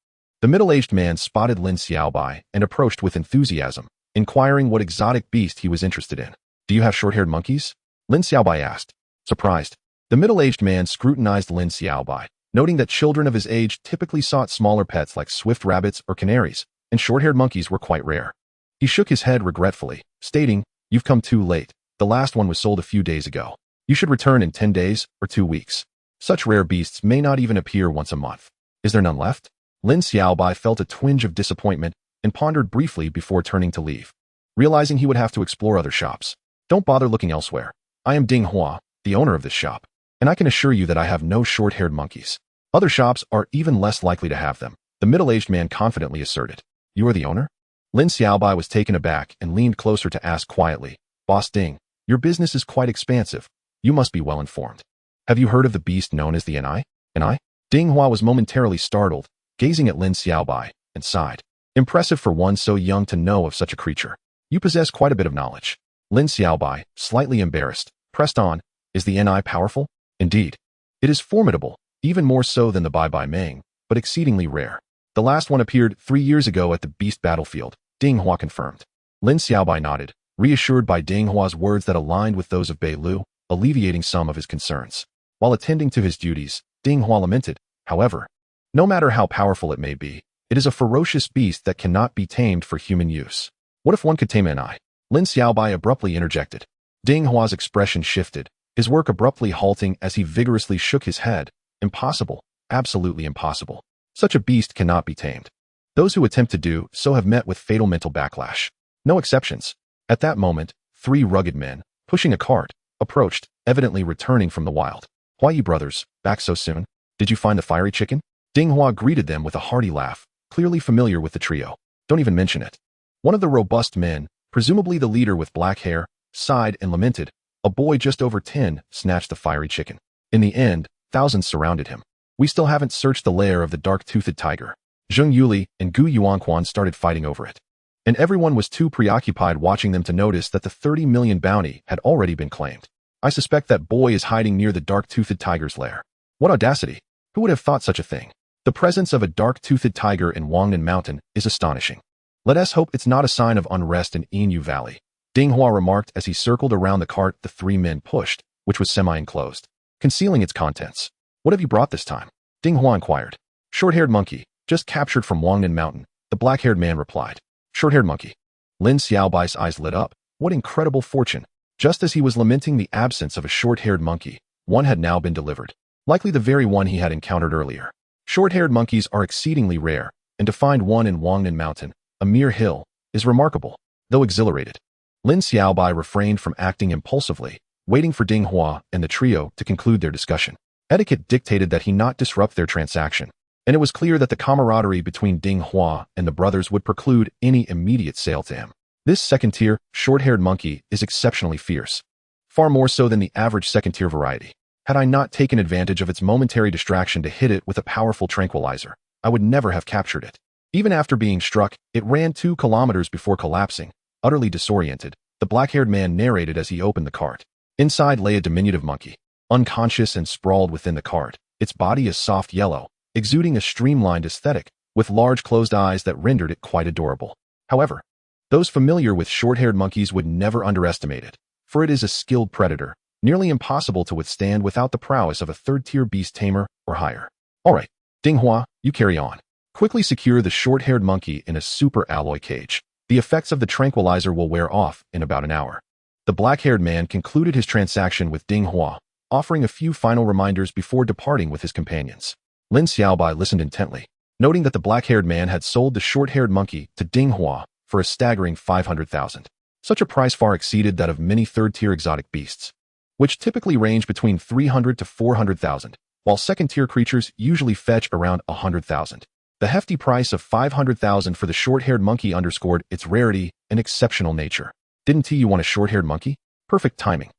The middle-aged man spotted Lin Xiaobai and approached with enthusiasm, inquiring what exotic beast he was interested in. "Do you have short-haired monkeys?" Lin Xiaobai asked, surprised. The middle-aged man scrutinized Lin Xiaobai, noting that children of his age typically sought smaller pets like swift rabbits or canaries, and short-haired monkeys were quite rare. He shook his head regretfully, stating, "You've come too late. The last one was sold a few days ago. You should return in 10 days or 2 weeks. Such rare beasts may not even appear once a month. Is there none left?" Lin Xiaobai felt a twinge of disappointment and pondered briefly before turning to leave, realizing he would have to explore other shops. "Don't bother looking elsewhere. I am Ding Hua, the owner of this shop, and I can assure you that I have no short-haired monkeys. Other shops are even less likely to have them," the middle-aged man confidently asserted. "You are the owner?" Lin Xiaobai was taken aback and leaned closer to ask quietly, "Boss Ding, your business is quite expansive. You must be well informed. Have you heard of the beast known as the Ni? Ni?" Ding Hua was momentarily startled, gazing at Lin Xiaobai, and sighed. Impressive for one so young to know of such a creature. "You possess quite a bit of knowledge." Lin Xiaobai, slightly embarrassed, pressed on, "Is the Ni powerful?" "Indeed. It is formidable, even more so than the Bai Bai Meng, but exceedingly rare. The last one appeared 3 years ago at the beast battlefield," Ding Hua confirmed. Lin Xiaobai nodded, reassured by Ding Hua's words that aligned with those of Bei Lu, alleviating some of his concerns. While attending to his duties, Ding Hua lamented, however, "No matter how powerful it may be, it is a ferocious beast that cannot be tamed for human use. What if one could tame an eye? Lin Xiaobai abruptly interjected. Ding Hua's expression shifted, his work abruptly halting as he vigorously shook his head. Impossible. Absolutely impossible. Such a beast cannot be tamed. Those who attempt to do so have met with fatal mental backlash. No exceptions. At that moment, 3 rugged men, pushing a cart, approached, evidently returning from the wild. Huayi brothers, back so soon? Did you find the fiery chicken? Ding Hua greeted them with a hearty laugh, clearly familiar with the trio. Don't even mention it. One of the robust men, presumably the leader with black hair, sighed and lamented. A boy just over 10 snatched the fiery chicken. In the end, thousands surrounded him. We still haven't searched the lair of the dark-toothed tiger. Zheng Yuli and Gu Yuanquan started fighting over it. And everyone was too preoccupied watching them to notice that the 30 million bounty had already been claimed. I suspect that boy is hiding near the dark-toothed tiger's lair. What audacity! Who would have thought such a thing? The presence of a dark-toothed tiger in Wangnan Mountain is astonishing. Let us hope it's not a sign of unrest in Yinyu Valley, Ding Hua remarked as he circled around the cart the 3 men pushed, which was semi-enclosed, concealing its contents. What have you brought this time? Ding Hua inquired. Short-haired monkey, just captured from Wangnan Mountain, the black-haired man replied. Short-haired monkey. Lin Xiaobai's eyes lit up. What incredible fortune. Just as he was lamenting the absence of a short-haired monkey, one had now been delivered. Likely the very one he had encountered earlier. Short-haired monkeys are exceedingly rare, and to find one in Wangnan Mountain, a mere hill, is remarkable, though exhilarated. Lin Xiaobai refrained from acting impulsively, waiting for Ding Hua and the trio to conclude their discussion. Etiquette dictated that he not disrupt their transaction, and it was clear that the camaraderie between Ding Hua and the brothers would preclude any immediate sale to him. This second-tier, short-haired monkey is exceptionally fierce, far more so than the average second-tier variety. Had I not taken advantage of its momentary distraction to hit it with a powerful tranquilizer, I would never have captured it. Even after being struck, it ran 2 kilometers before collapsing, utterly disoriented, the black-haired man narrated as he opened the cart. Inside lay a diminutive monkey, unconscious and sprawled within the cart, its body a soft yellow, exuding a streamlined aesthetic, with large closed eyes that rendered it quite adorable. However, those familiar with short-haired monkeys would never underestimate it, for it is a skilled predator, nearly impossible to withstand without the prowess of a third-tier beast tamer or higher. All right, Ding Hua, you carry on. Quickly secure the short-haired monkey in a super alloy cage. The effects of the tranquilizer will wear off in about an hour. The black-haired man concluded his transaction with Ding Hua, offering a few final reminders before departing with his companions. Lin Xiaobai listened intently, noting that the black-haired man had sold the short-haired monkey to Ding Hua for a staggering 500,000. Such a price far exceeded that of many third-tier exotic beasts, which typically range between 300 to 400,000, while second-tier creatures usually fetch around 100,000. The hefty price of 500,000 for the short-haired monkey underscored its rarity and exceptional nature. Didn't you want a short-haired monkey? Perfect timing.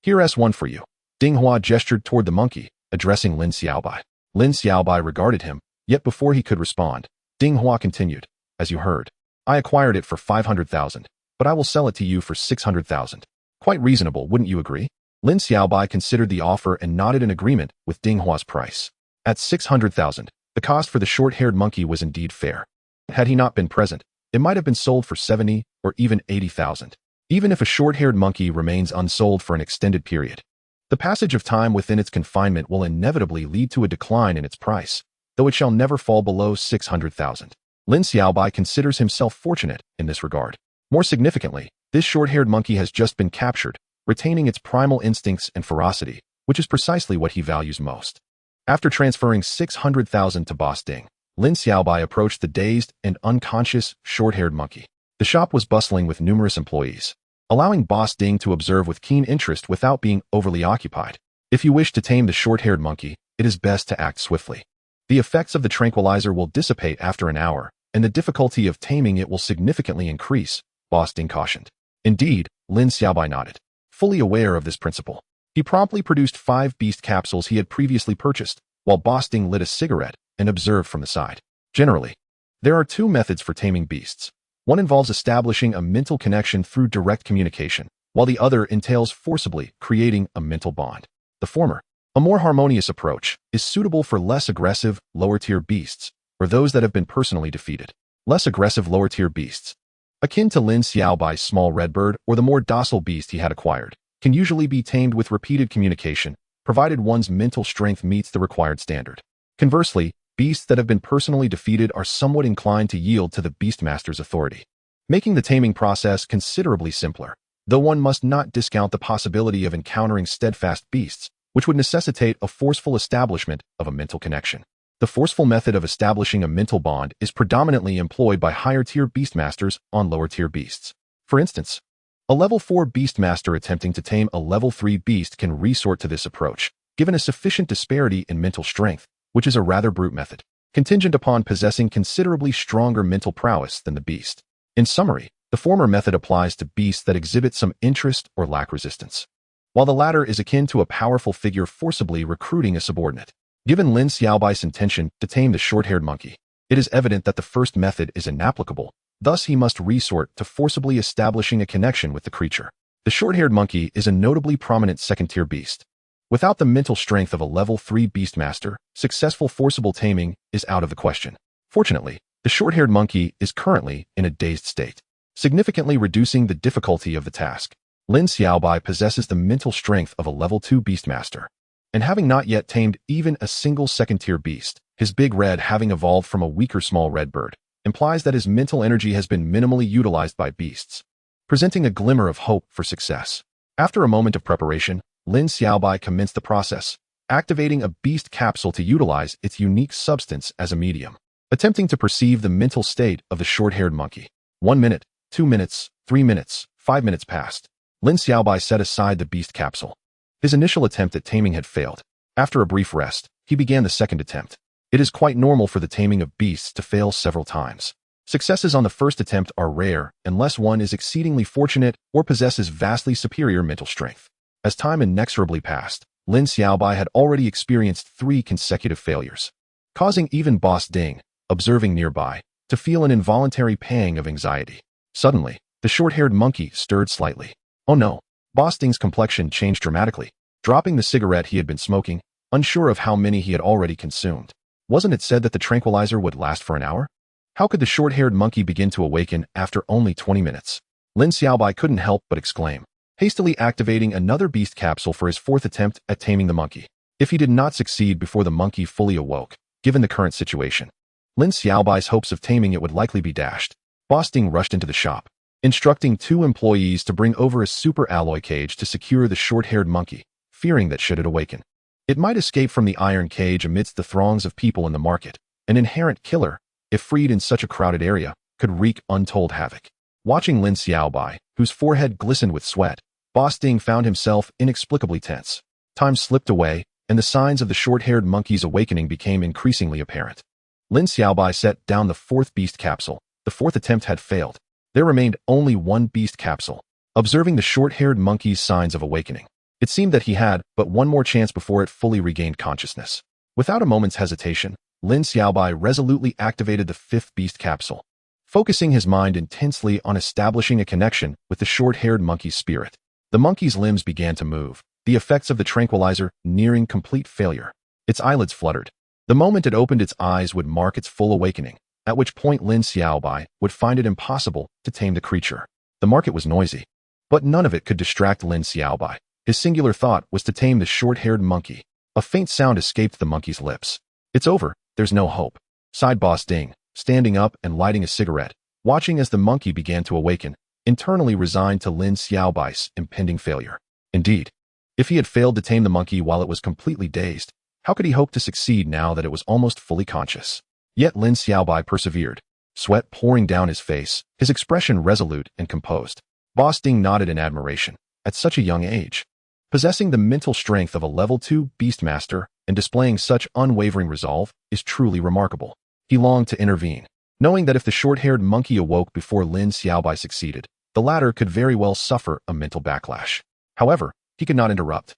Here's one for you. Ding Hua gestured toward the monkey, addressing Lin Xiaobai. Lin Xiaobai regarded him, yet before he could respond, Ding Hua continued, as you heard. I acquired it for 500,000, but I will sell it to you for 600,000. Quite reasonable, wouldn't you agree? Lin Xiaobai considered the offer and nodded in agreement with Ding Hua's price. At 600,000, the cost for the short-haired monkey was indeed fair. Had he not been present, it might have been sold for 70 or even 80,000. Even if a short-haired monkey remains unsold for an extended period, the passage of time within its confinement will inevitably lead to a decline in its price, though it shall never fall below 600,000. Lin Xiaobai considers himself fortunate in this regard. More significantly, this short-haired monkey has just been captured, retaining its primal instincts and ferocity, which is precisely what he values most. After transferring 600,000 to Boss Ding, Lin Xiaobai approached the dazed and unconscious short-haired monkey. The shop was bustling with numerous employees, allowing Boss Ding to observe with keen interest without being overly occupied. If you wish to tame the short-haired monkey, it is best to act swiftly. The effects of the tranquilizer will dissipate after an hour, and the difficulty of taming it will significantly increase, Boss Ding cautioned. Indeed, Lin Xiaobai nodded, fully aware of this principle. He promptly produced 5 beast capsules he had previously purchased, while Boss Ding lit a cigarette and observed from the side. Generally, there are 2 methods for taming beasts. One involves establishing a mental connection through direct communication, while the other entails forcibly creating a mental bond. The former, a more harmonious approach, is suitable for less aggressive, lower-tier beasts, or those that have been personally defeated. Less aggressive lower-tier beasts, akin to Lin Xiaobai's small redbird or the more docile beast he had acquired, can usually be tamed with repeated communication, provided one's mental strength meets the required standard. Conversely, beasts that have been personally defeated are somewhat inclined to yield to the beastmaster's authority. making the taming process considerably simpler, though one must not discount the possibility of encountering steadfast beasts, which would necessitate a forceful establishment of a mental connection. The forceful method of establishing a mental bond is predominantly employed by higher-tier beastmasters on lower-tier beasts. For instance, a level 4 beastmaster attempting to tame a level 3 beast can resort to this approach, given a sufficient disparity in mental strength, which is a rather brute method, contingent upon possessing considerably stronger mental prowess than the beast. In summary, the former method applies to beasts that exhibit some interest or lack resistance, while the latter is akin to a powerful figure forcibly recruiting a subordinate. Given Lin Xiaobai's intention to tame the short-haired monkey, it is evident that the first method is inapplicable, thus he must resort to forcibly establishing a connection with the creature. The short-haired monkey is a notably prominent second-tier beast. Without the mental strength of a level 3 beastmaster, successful forcible taming is out of the question. Fortunately, the short-haired monkey is currently in a dazed state, significantly reducing the difficulty of the task. Lin Xiaobai possesses the mental strength of a level 2 beastmaster, and having not yet tamed even a single second-tier beast, his big red having evolved from a weaker small red bird, implies that his mental energy has been minimally utilized by beasts, presenting a glimmer of hope for success. After a moment of preparation, Lin Xiaobai commenced the process, activating a beast capsule to utilize its unique substance as a medium, attempting to perceive the mental state of the short-haired monkey. 1 minute, 2 minutes, 3 minutes, 5 minutes passed. Lin Xiaobai set aside the beast capsule. His initial attempt at taming had failed. After a brief rest, he began the second attempt. It is quite normal for the taming of beasts to fail several times. Successes on the first attempt are rare unless one is exceedingly fortunate or possesses vastly superior mental strength. As time inexorably passed, Lin Xiaobai had already experienced 3 consecutive failures, causing even Boss Ding, observing nearby, to feel an involuntary pang of anxiety. Suddenly, the short-haired monkey stirred slightly. Oh no! Boss Ding's complexion changed dramatically, dropping the cigarette he had been smoking, unsure of how many he had already consumed. Wasn't it said that the tranquilizer would last for an hour? How could the short-haired monkey begin to awaken after only 20 minutes? Lin Xiaobai couldn't help but exclaim, hastily activating another beast capsule for his 4th attempt at taming the monkey. If he did not succeed before the monkey fully awoke, given the current situation, Lin Xiaobai's hopes of taming it would likely be dashed. Boss Ding rushed into the shop, instructing 2 employees to bring over a super alloy cage to secure the short-haired monkey, fearing that should it awaken, it might escape from the iron cage amidst the throngs of people in the market. An inherent killer, if freed in such a crowded area, could wreak untold havoc. Watching Lin Xiaobai, whose forehead glistened with sweat, Boss Ding found himself inexplicably tense. Time slipped away, and the signs of the short-haired monkey's awakening became increasingly apparent. Lin Xiaobai set down the 4th beast capsule. The 4th attempt had failed. There remained only 1 beast capsule. Observing the short-haired monkey's signs of awakening, it seemed that he had but one more chance before it fully regained consciousness. Without a moment's hesitation, Lin Xiaobai resolutely activated the 5th beast capsule, focusing his mind intensely on establishing a connection with the short-haired monkey's spirit. The monkey's limbs began to move, the effects of the tranquilizer nearing complete failure. Its eyelids fluttered. The moment it opened its eyes would mark its full awakening, at which point Lin Xiaobai would find it impossible to tame the creature. The market was noisy, but none of it could distract Lin Xiaobai. His singular thought was to tame the short-haired monkey. A faint sound escaped the monkey's lips. It's over, there's no hope, sighed Boss Ding, standing up and lighting a cigarette, watching as the monkey began to awaken, internally resigned to Lin Xiaobai's impending failure. Indeed, if he had failed to tame the monkey while it was completely dazed, how could he hope to succeed now that it was almost fully conscious? Yet Lin Xiaobai persevered, sweat pouring down his face, his expression resolute and composed. Boss Ding nodded in admiration. At such a young age, possessing the mental strength of a level 2 beastmaster and displaying such unwavering resolve is truly remarkable. He longed to intervene, knowing that if the short-haired monkey awoke before Lin Xiaobai succeeded, the latter could very well suffer a mental backlash. However, he could not interrupt,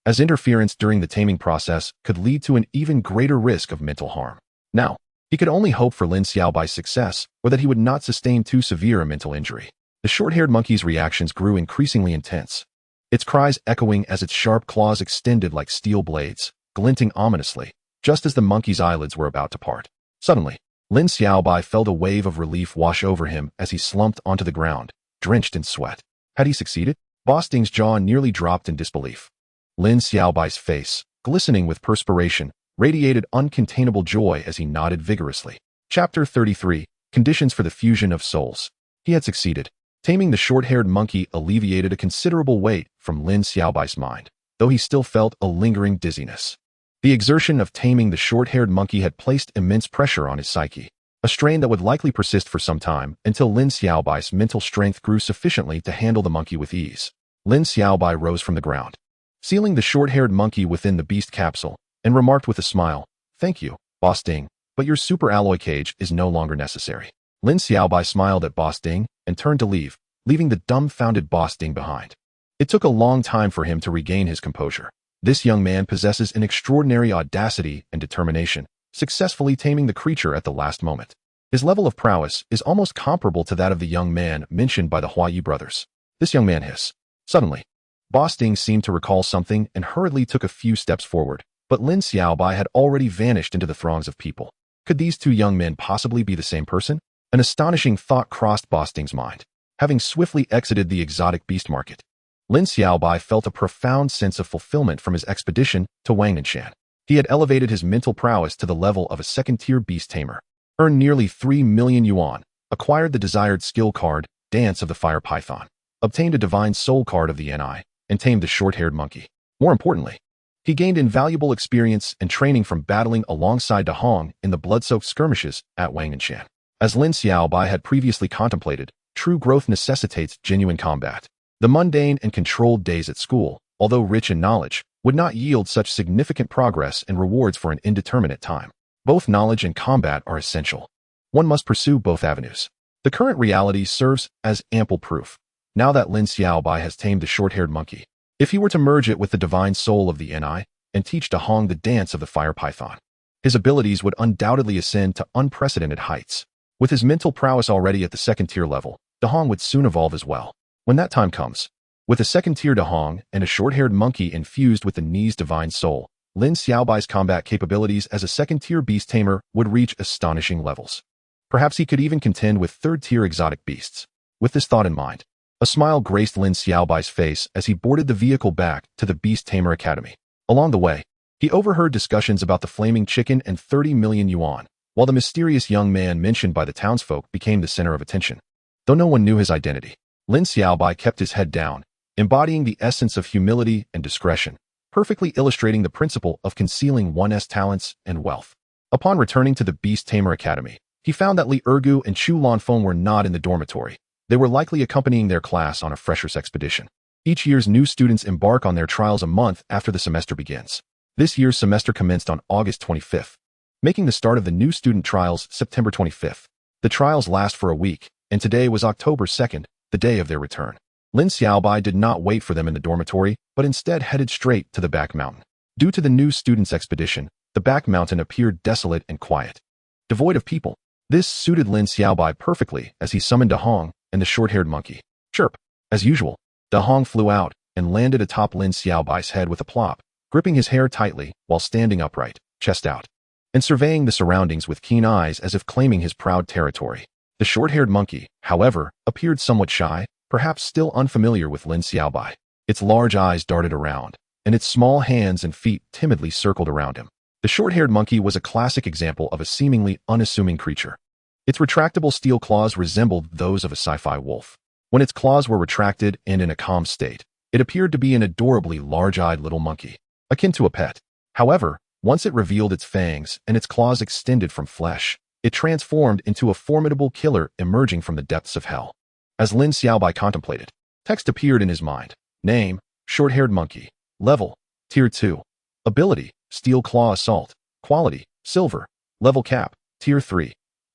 as interference during the taming process could lead to an even greater risk of mental harm. Now, he could only hope for Lin Xiaobai's success, or that he would not sustain too severe a mental injury. The short-haired monkey's reactions grew increasingly intense, its cries echoing as its sharp claws extended like steel blades, glinting ominously, just as the monkey's eyelids were about to part. Suddenly, Lin Xiaobai felt a wave of relief wash over him as he slumped onto the ground, drenched in sweat. Had he succeeded? Boss Ding's jaw nearly dropped in disbelief. Lin Xiaobai's face, glistening with perspiration, radiated uncontainable joy as he nodded vigorously. Chapter 33, Conditions for the Fusion of Souls. He had succeeded. Taming the short-haired monkey alleviated a considerable weight from Lin Xiaobai's mind, though he still felt a lingering dizziness. The exertion of taming the short-haired monkey had placed immense pressure on his psyche, a strain that would likely persist for some time until Lin Xiaobai's mental strength grew sufficiently to handle the monkey with ease. Lin Xiaobai rose from the ground, sealing the short-haired monkey within the beast capsule, and remarked with a smile, "Thank you, Boss Ding, but your super alloy cage is no longer necessary." Lin Xiaobai smiled at Boss Ding and turned to leave, leaving the dumbfounded Boss Ding behind. It took a long time for him to regain his composure. This young man possesses an extraordinary audacity and determination, successfully taming the creature at the last moment. His level of prowess is almost comparable to that of the young man mentioned by the Huayi brothers. This young man hissed. Suddenly, Boss Ding seemed to recall something and hurriedly took a few steps forward, but Lin Xiaobai had already vanished into the throngs of people. Could these two young men possibly be the same person? An astonishing thought crossed Boss Ding's mind. Having swiftly exited the exotic beast market, Lin Xiaobai felt a profound sense of fulfillment from his expedition to Wanganshan. He had elevated his mental prowess to the level of a second-tier beast tamer, earned nearly 3 million yuan, acquired the desired skill card, Dance of the Fire Python, obtained a divine soul card of the NI, and tamed the short-haired monkey. More importantly, he gained invaluable experience and training from battling alongside De Hong in the blood-soaked skirmishes at Wanganshan. As Lin Xiaobai had previously contemplated, true growth necessitates genuine combat. The mundane and controlled days at school, although rich in knowledge, would not yield such significant progress and rewards for an indeterminate time. Both knowledge and combat are essential. One must pursue both avenues. The current reality serves as ample proof. Now that Lin Xiaobai has tamed the short-haired monkey, if he were to merge it with the divine soul of the NI and teach De Hong the dance of the fire python, his abilities would undoubtedly ascend to unprecedented heights. With his mental prowess already at the second-tier level, De Hong would soon evolve as well. When that time comes, with a second-tier De Hong and a short-haired monkey infused with the Ni's divine soul, Lin Xiaobai's combat capabilities as a second-tier beast tamer would reach astonishing levels. Perhaps he could even contend with third-tier exotic beasts. With this thought in mind, a smile graced Lin Xiaobai's face as he boarded the vehicle back to the Beast Tamer Academy. Along the way, he overheard discussions about the flaming chicken and 30 million yuan, while the mysterious young man mentioned by the townsfolk became the center of attention. Though no one knew his identity, Lin Xiaobai kept his head down, embodying the essence of humility and discretion, perfectly illustrating the principle of concealing one's talents and wealth. Upon returning to the Beast Tamer Academy, he found that Li Ergu and Chu Lanfeng were not in the dormitory. They were likely accompanying their class on a freshers expedition. Each year's new students embark on their trials a month after the semester begins. This year's semester commenced on August 25th, making the start of the new student trials September 25th. The trials last for a week, and today was October 2nd, the day of their return. Lin Xiaobai did not wait for them in the dormitory, but instead headed straight to the back mountain. Due to the new students' expedition, the back mountain appeared desolate and quiet, devoid of people. This suited Lin Xiaobai perfectly as he summoned De Hong and the short-haired monkey. Chirp! As usual, De Hong flew out and landed atop Lin Xiaobai's head with a plop, gripping his hair tightly while standing upright, chest out, and surveying the surroundings with keen eyes as if claiming his proud territory. The short-haired monkey, however, appeared somewhat shy, perhaps still unfamiliar with Lin Xiaobai. Its large eyes darted around, and its small hands and feet timidly circled around him. The short-haired monkey was a classic example of a seemingly unassuming creature. Its retractable steel claws resembled those of a sci-fi wolf. When its claws were retracted and in a calm state, it appeared to be an adorably large-eyed little monkey, akin to a pet. However, once it revealed its fangs and its claws extended from flesh, it transformed into a formidable killer emerging from the depths of hell. As Lin Xiaobai contemplated, text appeared in his mind. Name, short-haired monkey. Level, Tier 2. Ability, Steel Claw Assault. Quality, Silver. Level cap, Tier 3.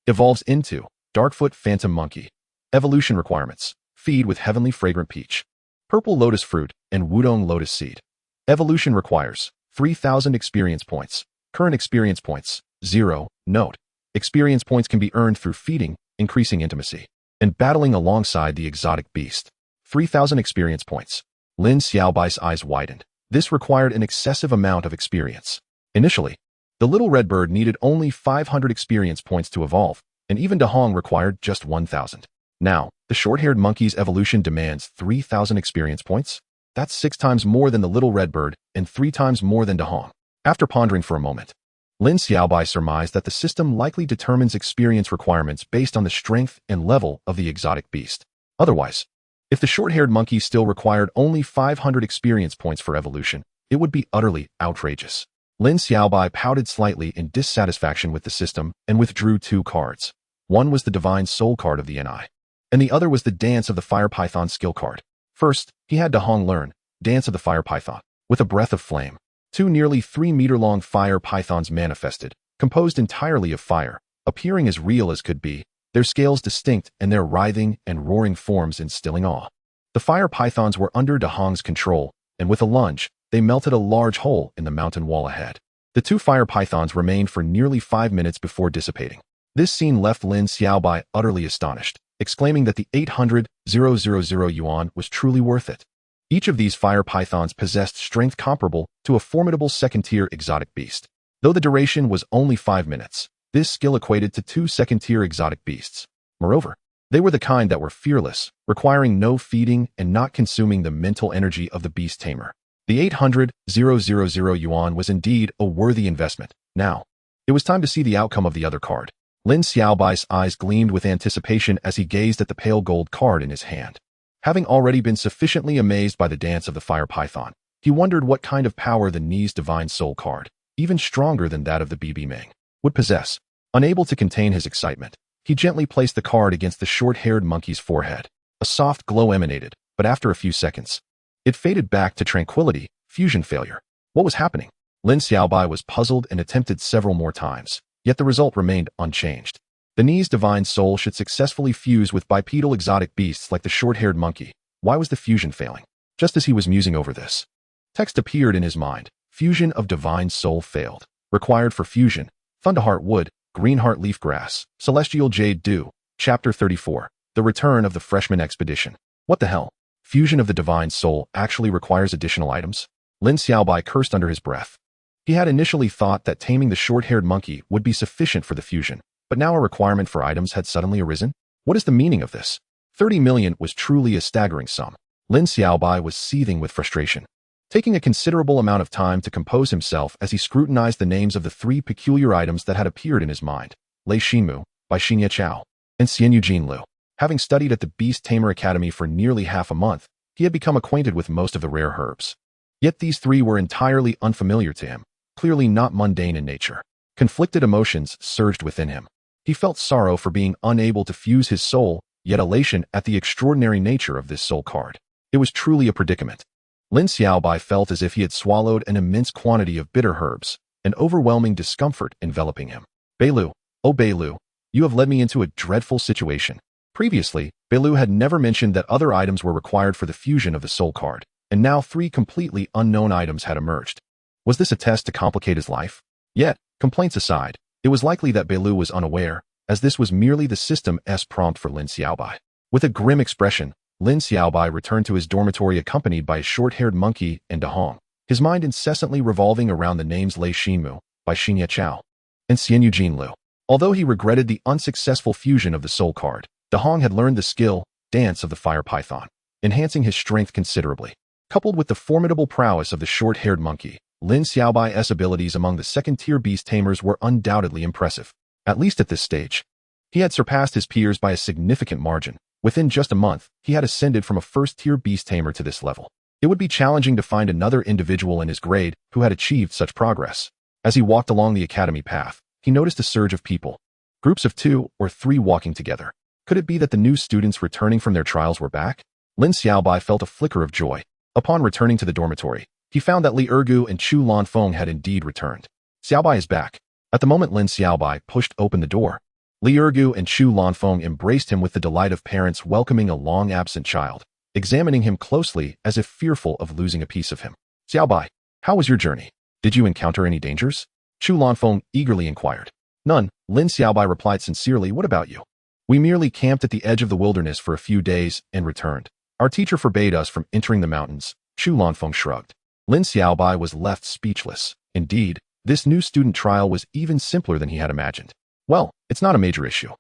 Evolves into Darkfoot Phantom Monkey. Evolution requirements: feed with heavenly fragrant peach, purple lotus fruit, and wudong lotus seed. Evolution requires 3,000 experience points. Current experience points, 0. Note: experience points can be earned through feeding, increasing intimacy, and battling alongside the exotic beast. 3,000 experience points. Lin Xiaobai's eyes widened. This required an excessive amount of experience. Initially, the little red bird needed only 500 experience points to evolve, and even De Hong required just 1,000. Now, the short-haired monkey's evolution demands 3,000 experience points. That's 6 times more than the little red bird and 3 times more than De Hong. After pondering for a moment, Lin Xiaobai surmised that the system likely determines experience requirements based on the strength and level of the exotic beast. Otherwise, if the short-haired monkey still required only 500 experience points for evolution, it would be utterly outrageous. Lin Xiaobai pouted slightly in dissatisfaction with the system and withdrew 2 cards. One was the Divine Soul card of the NI, and the other was the Dance of the Fire Python skill card. First, he had Dahong learn Dance of the Fire Python with a breath of flame. 2 nearly 3-meter-long fire pythons manifested, composed entirely of fire, appearing as real as could be, their scales distinct and their writhing and roaring forms instilling awe. The fire pythons were under Dahong's control, and with a lunge, they melted a large hole in the mountain wall ahead. The 2 fire pythons remained for nearly 5 minutes before dissipating. This scene left Lin Xiaobai utterly astonished, exclaiming that the 800,000 yuan was truly worth it. Each of these fire pythons possessed strength comparable to a formidable second-tier exotic beast. Though the duration was only 5 minutes, this skill equated to 2 second-tier exotic beasts. Moreover, they were the kind that were fearless, requiring no feeding and not consuming the mental energy of the beast tamer. The 800,000 yuan was indeed a worthy investment. Now, it was time to see the outcome of the other card. Lin Xiaobai's eyes gleamed with anticipation as he gazed at the pale gold card in his hand. Having already been sufficiently amazed by the Dance of the Fire Python, he wondered what kind of power the Ni's Divine Soul card, even stronger than that of the BB Ming, would possess. Unable to contain his excitement, he gently placed the card against the short-haired monkey's forehead. A soft glow emanated, but after a few seconds, it faded back to tranquility. Fusion failure. What was happening? Lin Xiaobai was puzzled and attempted several more times, yet the result remained unchanged. The Ni's Divine Soul should successfully fuse with bipedal exotic beasts like the short-haired monkey. Why was the fusion failing? Just as he was musing over this, text appeared in his mind. Fusion of Divine Soul failed. Required for fusion: Thunderheart Wood, Greenheart Leafgrass, Celestial Jade Dew. Chapter 34. The Return of the Freshman Expedition. What the hell? Fusion of the Divine Soul actually requires additional items? Lin Xiaobai cursed under his breath. He had initially thought that taming the short-haired monkey would be sufficient for the fusion, but now a requirement for items had suddenly arisen? What is the meaning of this? 30 million was truly a staggering sum. Lin Xiaobai was seething with frustration, taking a considerable amount of time to compose himself as he scrutinized the names of the 3 peculiar items that had appeared in his mind: Lei Xinmu, by Xingye Chao, and Xian Eugene Liu. Having studied at the Beast Tamer Academy for nearly half a month, he had become acquainted with most of the rare herbs. Yet these 3 were entirely unfamiliar to him, clearly not mundane in nature. Conflicted emotions surged within him. He felt sorrow for being unable to fuse his soul, yet elation at the extraordinary nature of this soul card. It was truly a predicament. Lin Xiaobai felt as if he had swallowed an immense quantity of bitter herbs, an overwhelming discomfort enveloping him. Beilu, oh Beilu, you have led me into a dreadful situation. Previously, Beilu had never mentioned that other items were required for the fusion of the soul card, and now 3 completely unknown items had emerged. Was this a test to complicate his life? Yet, complaints aside, it was likely that Beilu was unaware, as this was merely the system's prompt for Lin Xiaobai. With a grim expression, Lin Xiaobai returned to his dormitory accompanied by a short-haired monkey and Dahong, his mind incessantly revolving around the names Lei Xinmu, by Xingye Chao, and Xian Eugene Liu. Although he regretted the unsuccessful fusion of the soul card, Dahong had learned the skill, Dance of the Fire Python, enhancing his strength considerably. Coupled with the formidable prowess of the short-haired monkey, Lin Xiaobai's abilities among the second-tier beast tamers were undoubtedly impressive. At least at this stage, he had surpassed his peers by a significant margin. Within just a month, he had ascended from a first-tier beast tamer to this level. It would be challenging to find another individual in his grade who had achieved such progress. As he walked along the academy path, he noticed a surge of people. Groups of 2 or 3 walking together. Could it be that the new students returning from their trials were back? Lin Xiaobai felt a flicker of joy. Upon returning to the dormitory, he found that Li Ergu and Chu Lanfeng had indeed returned. Xiaobai is back. At the moment Lin Xiaobai pushed open the door, Li Ergu and Chu Lanfeng embraced him with the delight of parents welcoming a long-absent child, examining him closely as if fearful of losing a piece of him. Xiaobai, how was your journey? Did you encounter any dangers? Chu Lanfeng eagerly inquired. None, Lin Xiaobai replied sincerely. What about you? We merely camped at the edge of the wilderness for a few days and returned. Our teacher forbade us from entering the mountains. Chu Lanfeng shrugged. Lin Xiaobai was left speechless. Indeed, this new student trial was even simpler than he had imagined. Well, it's not a major issue.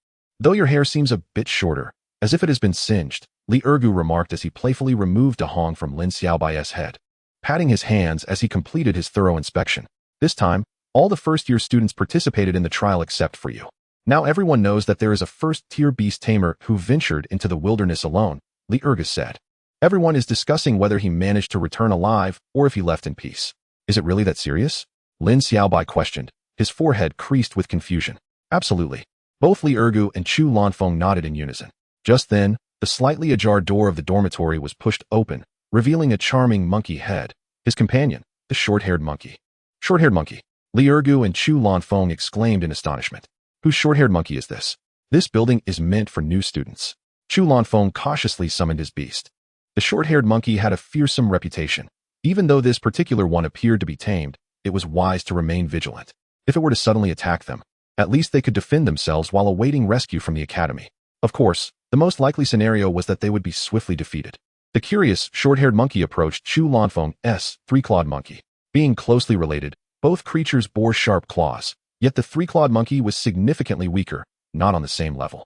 Though your hair seems a bit shorter, as if it has been singed, Li Ergu remarked as he playfully removed Dahong from Lin Xiaobai's head, patting his hands as he completed his thorough inspection. This time, All the first-year students participated in the trial except for you. Now everyone knows that there is a first-tier beast tamer who ventured into the wilderness alone, lurk said. Everyone is discussing whether he managed to return alive or if he left in peace. Is it really that serious? Lin Xiaobai questioned, his forehead creased with confusion. Absolutely. Both lurk and Chu Lanfeng nodded in unison. Just then, the slightly ajar door of the dormitory was pushed open, revealing a charming monkey head, his companion, the short-haired monkey. Short-haired monkey. Lurk and Chu Lanfeng exclaimed in astonishment. Whose short-haired monkey is this? This building is meant for new students. Chu Lanfeng cautiously summoned his beast. The short-haired monkey had a fearsome reputation. Even though this particular one appeared to be tamed, it was wise to remain vigilant. If it were to suddenly attack them, at least they could defend themselves while awaiting rescue from the academy. Of course, the most likely scenario was that they would be swiftly defeated. The curious, short-haired monkey approached Chu Lanfeng's three-clawed monkey. Being closely related, both creatures bore sharp claws, yet the three-clawed monkey was significantly weaker, not on the same level.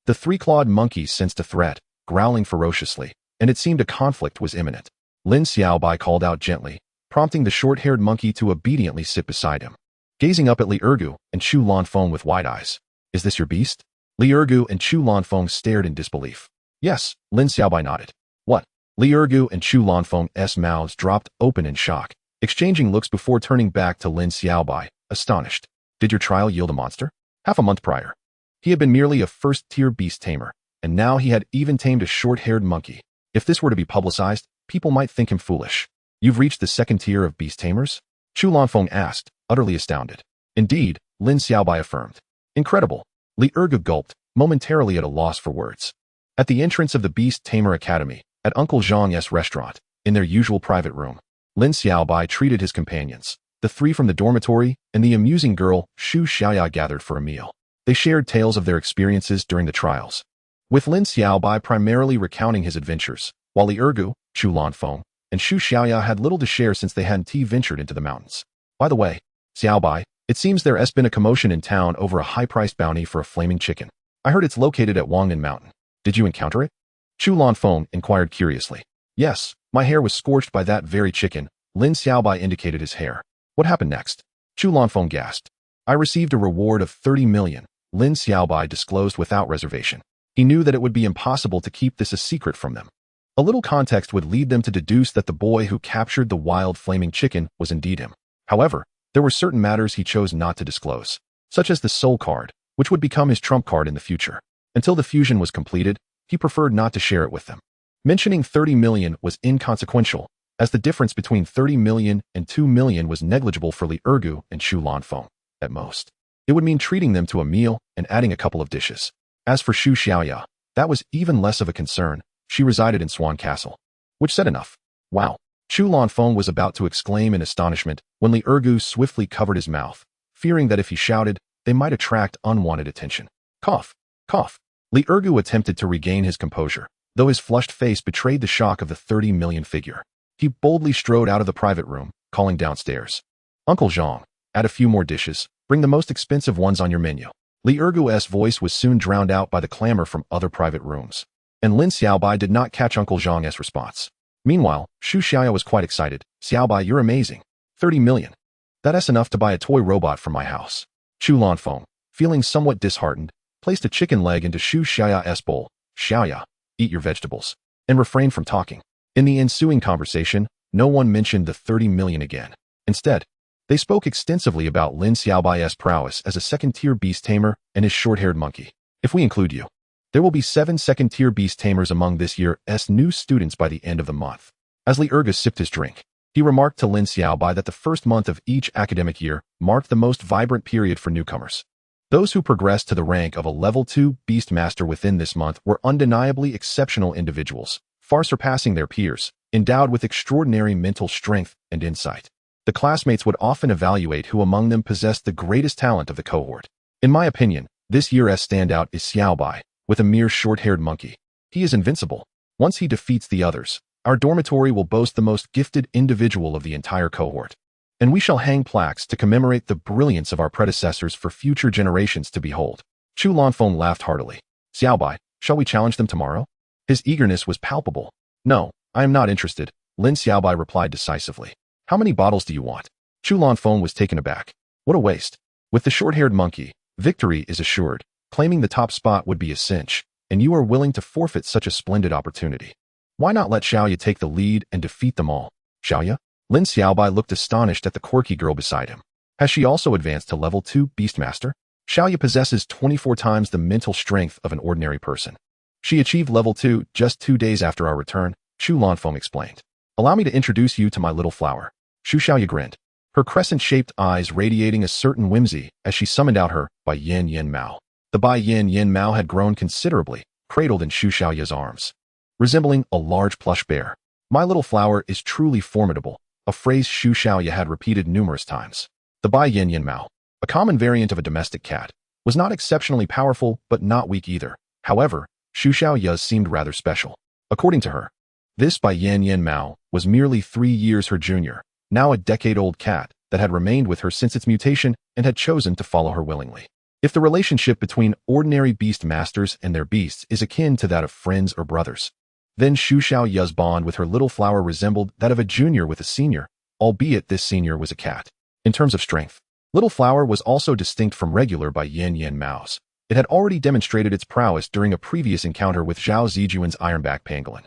The three-clawed monkey sensed a threat, growling ferociously, and it seemed a conflict was imminent. Lin Xiaobai called out gently, prompting the short-haired monkey to obediently sit beside him. Gazing up at lurk and Chu Lanfeng with wide eyes. Is this your beast? Lurk and Chu Lanfeng stared in disbelief. Yes, Lin Xiaobai nodded. What? Lurk and Chu Lanfeng's mouths dropped open in shock, exchanging looks before turning back to Lin Xiaobai, astonished. Did your trial yield a monster? Half a month prior, he had been merely a first-tier beast tamer, and now he had even tamed a short-haired monkey. If this were to be publicized, people might think him foolish. You've reached the second tier of beast tamers? Chu Lanfeng asked, utterly astounded. Indeed, Lin Xiaobai affirmed. Incredible. Lurk gulped, momentarily at a loss for words. At the entrance of the Beast Tamer Academy, at Uncle Zhang's restaurant, in their usual private room, Lin Xiaobai treated his companions, the three from the dormitory and the amusing girl Xu Xiaoya gathered for a meal. They shared tales of their experiences during the trials, with Lin Xiaobai primarily recounting his adventures, while lurk, Chu Lanfeng, and Xu Xiaoya had little to share since they hadn't ventured into the mountains. By the way, Xiaobai, it seems there has been a commotion in town over a high-priced bounty for a flaming chicken. I heard it's located at Wangnan Mountain. Did you encounter it? Chu Lanfeng inquired curiously. Yes, my hair was scorched by that very chicken. Lin Xiaobai indicated his hair. What happened next? Chu Lanfeng gasped. I received a reward of 30 million, Lin Xiaobai disclosed without reservation. He knew that it would be impossible to keep this a secret from them. A little context would lead them to deduce that the boy who captured the wild flaming chicken was indeed him. However, there were certain matters he chose not to disclose, such as the soul card, which would become his trump card in the future. Until the fusion was completed, he preferred not to share it with them. Mentioning 30 million was inconsequential, as the difference between 30 million and 2 million was negligible for lurk and Chu Lanfeng, at most. It would mean treating them to a meal and adding a couple of dishes. As for Xu Xiaoya, that was even less of a concern. She resided in Swan Castle. Which said enough. Wow. Chu Lanfeng was about to exclaim in astonishment when lurk swiftly covered his mouth, fearing that if he shouted, they might attract unwanted attention. Cough. Cough. Lurk attempted to regain his composure, though his flushed face betrayed the shock of the 30 million figure. He boldly strode out of the private room, calling downstairs. Uncle Zhang, add a few more dishes, bring the most expensive ones on your menu. Lurk's voice was soon drowned out by the clamor from other private rooms, and Lin Xiaobai did not catch Uncle Zhang's response. Meanwhile, Xu Xiaoya was quite excited. Xiaobai, you're amazing. 30 million. That's enough to buy a toy robot from my house. Chu Lanfeng, feeling somewhat disheartened, placed a chicken leg into Xu Xiaoya's bowl. Xiaoya, eat your vegetables, and refrain from talking. In the ensuing conversation, no one mentioned the 30 million again. Instead, they spoke extensively about Lin Xiaobai's prowess as a second-tier beast tamer and his short-haired monkey. If we include you, there will be 7 second-tier beast tamers among this year's new students by the end of the month. As lurk sipped his drink, he remarked to Lin Xiaobai that the first month of each academic year marked the most vibrant period for newcomers. Those who progressed to the rank of a level 2 beast master within this month were undeniably exceptional individuals, far surpassing their peers, endowed with extraordinary mental strength and insight. The classmates would often evaluate who among them possessed the greatest talent of the cohort. In my opinion, this year's standout is Xiaobai, with a mere short-haired monkey. He is invincible. Once he defeats the others, our dormitory will boast the most gifted individual of the entire cohort, and we shall hang plaques to commemorate the brilliance of our predecessors for future generations to behold. Chu Lanfeng laughed heartily. Xiaobai, shall we challenge them tomorrow? His eagerness was palpable. No, I am not interested, Lin Xiaobai replied decisively. How many bottles do you want? Chu Lanfeng was taken aback. What a waste. With the short-haired monkey, victory is assured. Claiming the top spot would be a cinch, and you are willing to forfeit such a splendid opportunity. Why not let Xiaoya take the lead and defeat them all? Xiaoya? Lin Xiaobai looked astonished at the quirky girl beside him. Has she also advanced to level 2 Beastmaster? Xiaoya possesses 24 times the mental strength of an ordinary person. She achieved level 2 just 2 days after our return, Chu Lanfeng explained. Allow me to introduce you to my little flower. Xu Xiaoya grinned, her crescent-shaped eyes radiating a certain whimsy as she summoned out her Bai Yin Yin Mao. The Bai Yin Yin Mao had grown considerably, cradled in Xu Xiaoya's arms, resembling a large plush bear. My little flower is truly formidable, a phrase Xu Xiaoya had repeated numerous times. The Bai Yin Yin Mao, a common variant of a domestic cat, was not exceptionally powerful but not weak either. However, Xu Xiaoya's seemed rather special. According to her, this Bai Yin Yin Mao was merely 3 years her junior, now a decade-old cat that had remained with her since its mutation and had chosen to follow her willingly. If the relationship between ordinary beast masters and their beasts is akin to that of friends or brothers, then Xu Xiaoya's bond with her little flower resembled that of a junior with a senior, albeit this senior was a cat. In terms of strength, Little Flower was also distinct from regular Bai Yin Yin Maos. It had already demonstrated its prowess during a previous encounter with Zhao Zijuan's Ironback Pangolin,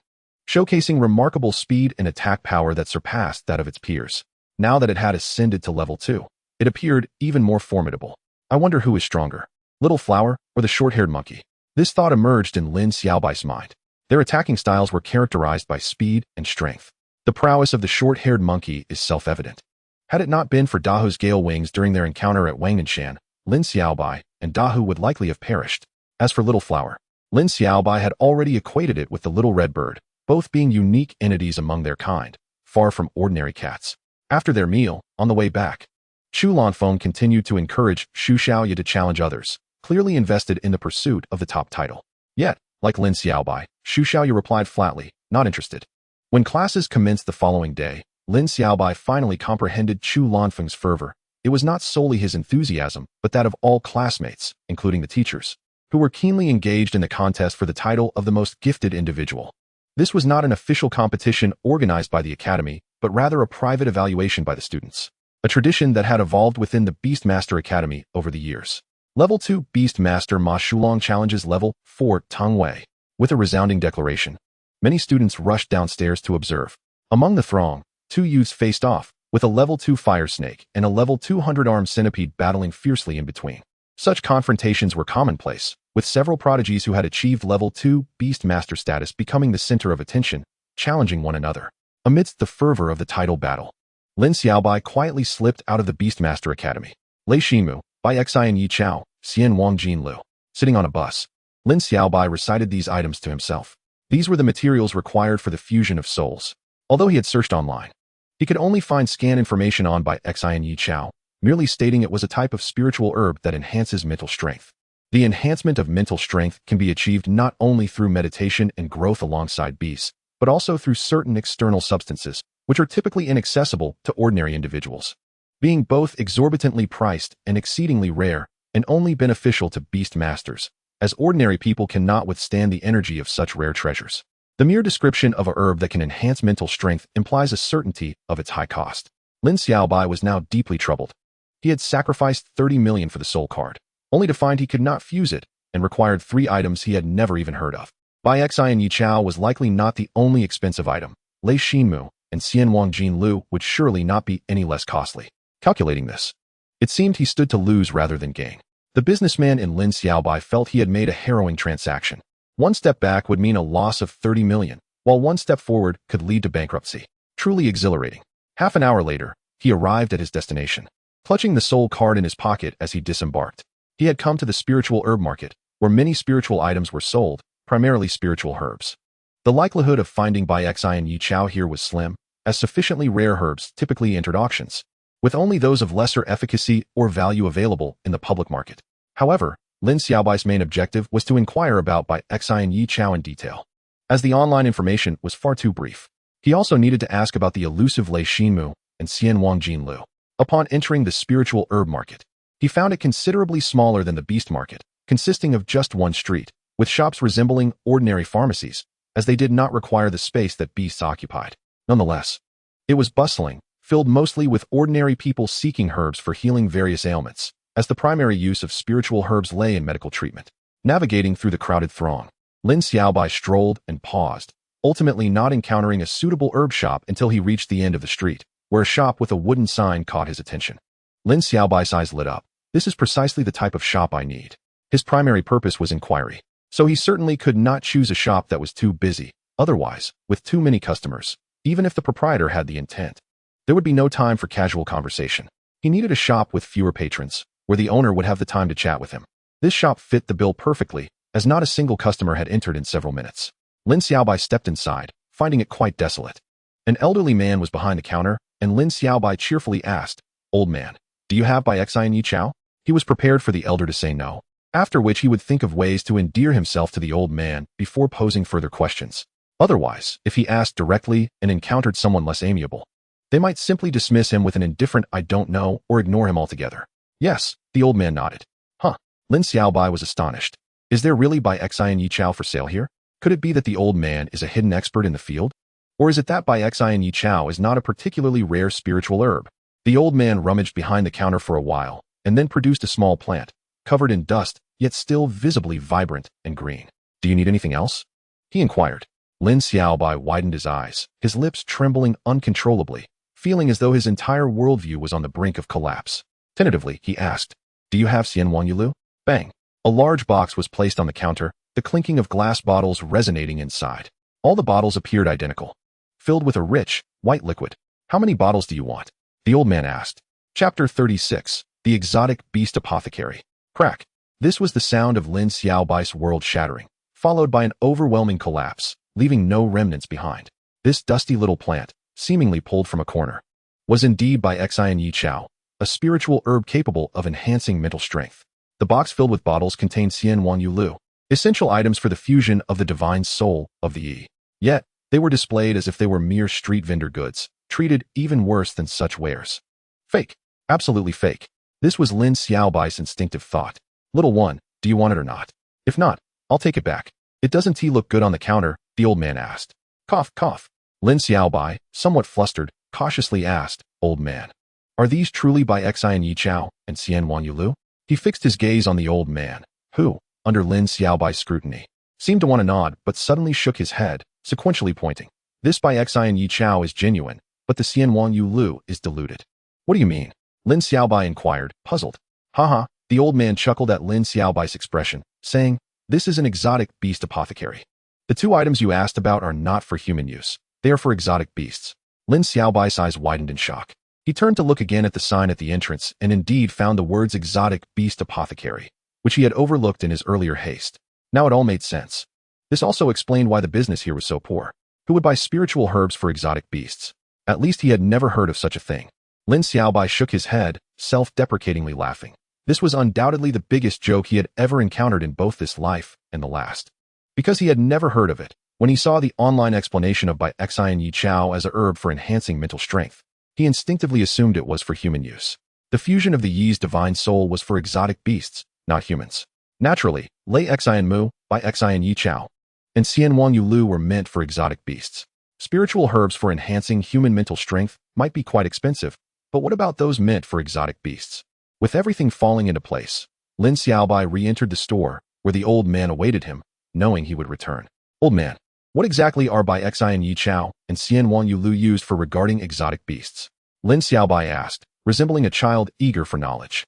showcasing remarkable speed and attack power that surpassed that of its peers. Now that it had ascended to level 2, it appeared even more formidable. I wonder who is stronger, Little Flower or the short-haired monkey? This thought emerged in Lin Xiaobai's mind. Their attacking styles were characterized by speed and strength. The prowess of the short-haired monkey is self-evident. Had it not been for Dahu's gale wings during their encounter at Wanganshan, Lin Xiaobai and Dahu would likely have perished. As for Little Flower, Lin Xiaobai had already equated it with the little red bird, both being unique entities among their kind, far from ordinary cats. After their meal, on the way back, Chu Lanfeng continued to encourage Xu Xiaoya to challenge others, clearly invested in the pursuit of the top title. Yet, like Lin Xiaobai, Xu Xiaoya replied flatly, not interested. When classes commenced the following day, Lin Xiaobai finally comprehended Chu Lanfeng's fervor. It was not solely his enthusiasm, but that of all classmates, including the teachers, who were keenly engaged in the contest for the title of the most gifted individual. This was not an official competition organized by the academy, but rather a private evaluation by the students, a tradition that had evolved within the Beastmaster Academy over the years. Level 2 Beastmaster Ma Shulong challenges Level 4 Teng Wei. With a resounding declaration, many students rushed downstairs to observe. Among the throng, 2 youths faced off, with a Level 2 Fire Snake and a Level 200-armed centipede battling fiercely in between. Such confrontations were commonplace, with several prodigies who had achieved Level 2 Beastmaster status becoming the center of attention, challenging one another. Amidst the fervor of the title battle, Lin Xiaobai quietly slipped out of the Beastmaster Academy. Lei Xinmu, Bai Xian Yi Chao, Xian Wang Jin Lu. Sitting on a bus, Lin Xiaobai recited these items to himself. These were the materials required for the fusion of souls. Although he had searched online, he could only find scan information on Bai Xian Yi Chao, merely stating it was a type of spiritual herb that enhances mental strength. The enhancement of mental strength can be achieved not only through meditation and growth alongside beasts, but also through certain external substances, which are typically inaccessible to ordinary individuals, being both exorbitantly priced and exceedingly rare, and only beneficial to beast masters, as ordinary people cannot withstand the energy of such rare treasures. The mere description of a herb that can enhance mental strength implies a certainty of its high cost. Lin Xiaobai was now deeply troubled. He had sacrificed 30 million for the soul card, only to find he could not fuse it, and required 3 items he had never even heard of. Bai Xian Yi Chao was likely not the only expensive item. Lei Xinmu and Xian Wang Jin Lu would surely not be any less costly. Calculating this, it seemed he stood to lose rather than gain. The businessman in Lin Xiaobai felt he had made a harrowing transaction. One step back would mean a loss of 30 million, while one step forward could lead to bankruptcy. Truly exhilarating. Half an hour later, he arrived at his destination, clutching the soul card in his pocket as he disembarked. He had come to the spiritual herb market, where many spiritual items were sold, primarily spiritual herbs. The likelihood of finding Bai Xian Yi Chao here was slim, as sufficiently rare herbs typically entered auctions, with only those of lesser efficacy or value available in the public market. However, Lin Xiaobai's main objective was to inquire about Bai Xian Yi Chao in detail, as the online information was far too brief. He also needed to ask about the elusive Lei Xinmu and Xian Wang Jin Lu. Upon entering the spiritual herb market, he found it considerably smaller than the beast market, consisting of just one street, with shops resembling ordinary pharmacies, as they did not require the space that beasts occupied. Nonetheless, it was bustling, filled mostly with ordinary people seeking herbs for healing various ailments, as the primary use of spiritual herbs lay in medical treatment. Navigating through the crowded throng, Lin Xiaobai strolled and paused, ultimately not encountering a suitable herb shop until he reached the end of the street, where a shop with a wooden sign caught his attention. Lin Xiaobai's eyes lit up. This is precisely the type of shop I need. His primary purpose was inquiry, so he certainly could not choose a shop that was too busy, otherwise, with too many customers, even if the proprietor had the intent. There would be no time for casual conversation. He needed a shop with fewer patrons, where the owner would have the time to chat with him. This shop fit the bill perfectly, as not a single customer had entered in several minutes. Lin Xiaobai stepped inside, finding it quite desolate. An elderly man was behind the counter, and Lin Xiaobai cheerfully asked, "Old man, do you have by Xian Yi Chao?" He was prepared for the elder to say no, after which he would think of ways to endear himself to the old man before posing further questions. Otherwise, if he asked directly and encountered someone less amiable, they might simply dismiss him with an indifferent "I don't know" or ignore him altogether. Yes, the old man nodded. Huh. Lin Xiaobai was astonished. Is there really by Xian Yi Chao for sale here? Could it be that the old man is a hidden expert in the field? Or is it that by Xian Yi Chao is not a particularly rare spiritual herb? The old man rummaged behind the counter for a while, and then produced a small plant, covered in dust, yet still visibly vibrant and green. Do you need anything else? He inquired. Lin Xiaobai widened his eyes, his lips trembling uncontrollably, feeling as though his entire worldview was on the brink of collapse. Tentatively, he asked, "Do you have Xian Wan Yulu?" Bang! A large box was placed on the counter, the clinking of glass bottles resonating inside. All the bottles appeared identical, filled with a rich, white liquid. How many bottles do you want? The old man asked. Chapter 36. The Exotic Beast Apothecary. Crack. This was the sound of Lin Xiaobai's world shattering, followed by an overwhelming collapse, leaving no remnants behind. This dusty little plant, seemingly pulled from a corner, was indeed by Xian Yi Chao, a spiritual herb capable of enhancing mental strength. The box filled with bottles contained Xian Wan Yulu, essential items for the fusion of the divine soul of the Yi. Yet, they were displayed as if they were mere street vendor goods, treated even worse than such wares. Fake. Absolutely fake. This was Lin Xiaobai's instinctive thought. Little one, do you want it or not? If not, I'll take it back. It doesn't look good on the counter, the old man asked. Cough, cough. Lin Xiaobai, somewhat flustered, cautiously asked, "Old man, are these truly by Xian Yi Chao and Xian Wan Yulu?" He fixed his gaze on the old man, who, under Lin Xiaobai's scrutiny, seemed to want to nod but suddenly shook his head, sequentially pointing. This by Xian Yi Chao is genuine, but the Xian Wan Yulu is diluted. What do you mean? Lin Xiaobai inquired, puzzled. Haha, the old man chuckled at Lin Xiaobai's expression, saying, "This is an exotic beast apothecary. The two items you asked about are not for human use. They are for exotic beasts." Lin Xiaobai's eyes widened in shock. He turned to look again at the sign at the entrance and indeed found the words exotic beast apothecary, which he had overlooked in his earlier haste. Now it all made sense. This also explained why the business here was so poor. Who would buy spiritual herbs for exotic beasts? At least he had never heard of such a thing. Lin Xiaobai shook his head, self-deprecatingly laughing. This was undoubtedly the biggest joke he had ever encountered in both this life and the last. Because he had never heard of it, when he saw the online explanation of by Xian Yi Chao as a herb for enhancing mental strength, he instinctively assumed it was for human use. The fusion of the Yi's divine soul was for exotic beasts, not humans. Naturally, Lei Xian Mu, by Xian Yi Chao, and Xian Wan Yulu were meant for exotic beasts. Spiritual herbs for enhancing human mental strength might be quite expensive, but what about those meant for exotic beasts? With everything falling into place, Lin Xiaobai re-entered the store, where the old man awaited him, knowing he would return. Old man, what exactly are by Xian Yi Chao and Xian Wan Yulu used for regarding exotic beasts? Lin Xiaobai asked, resembling a child eager for knowledge.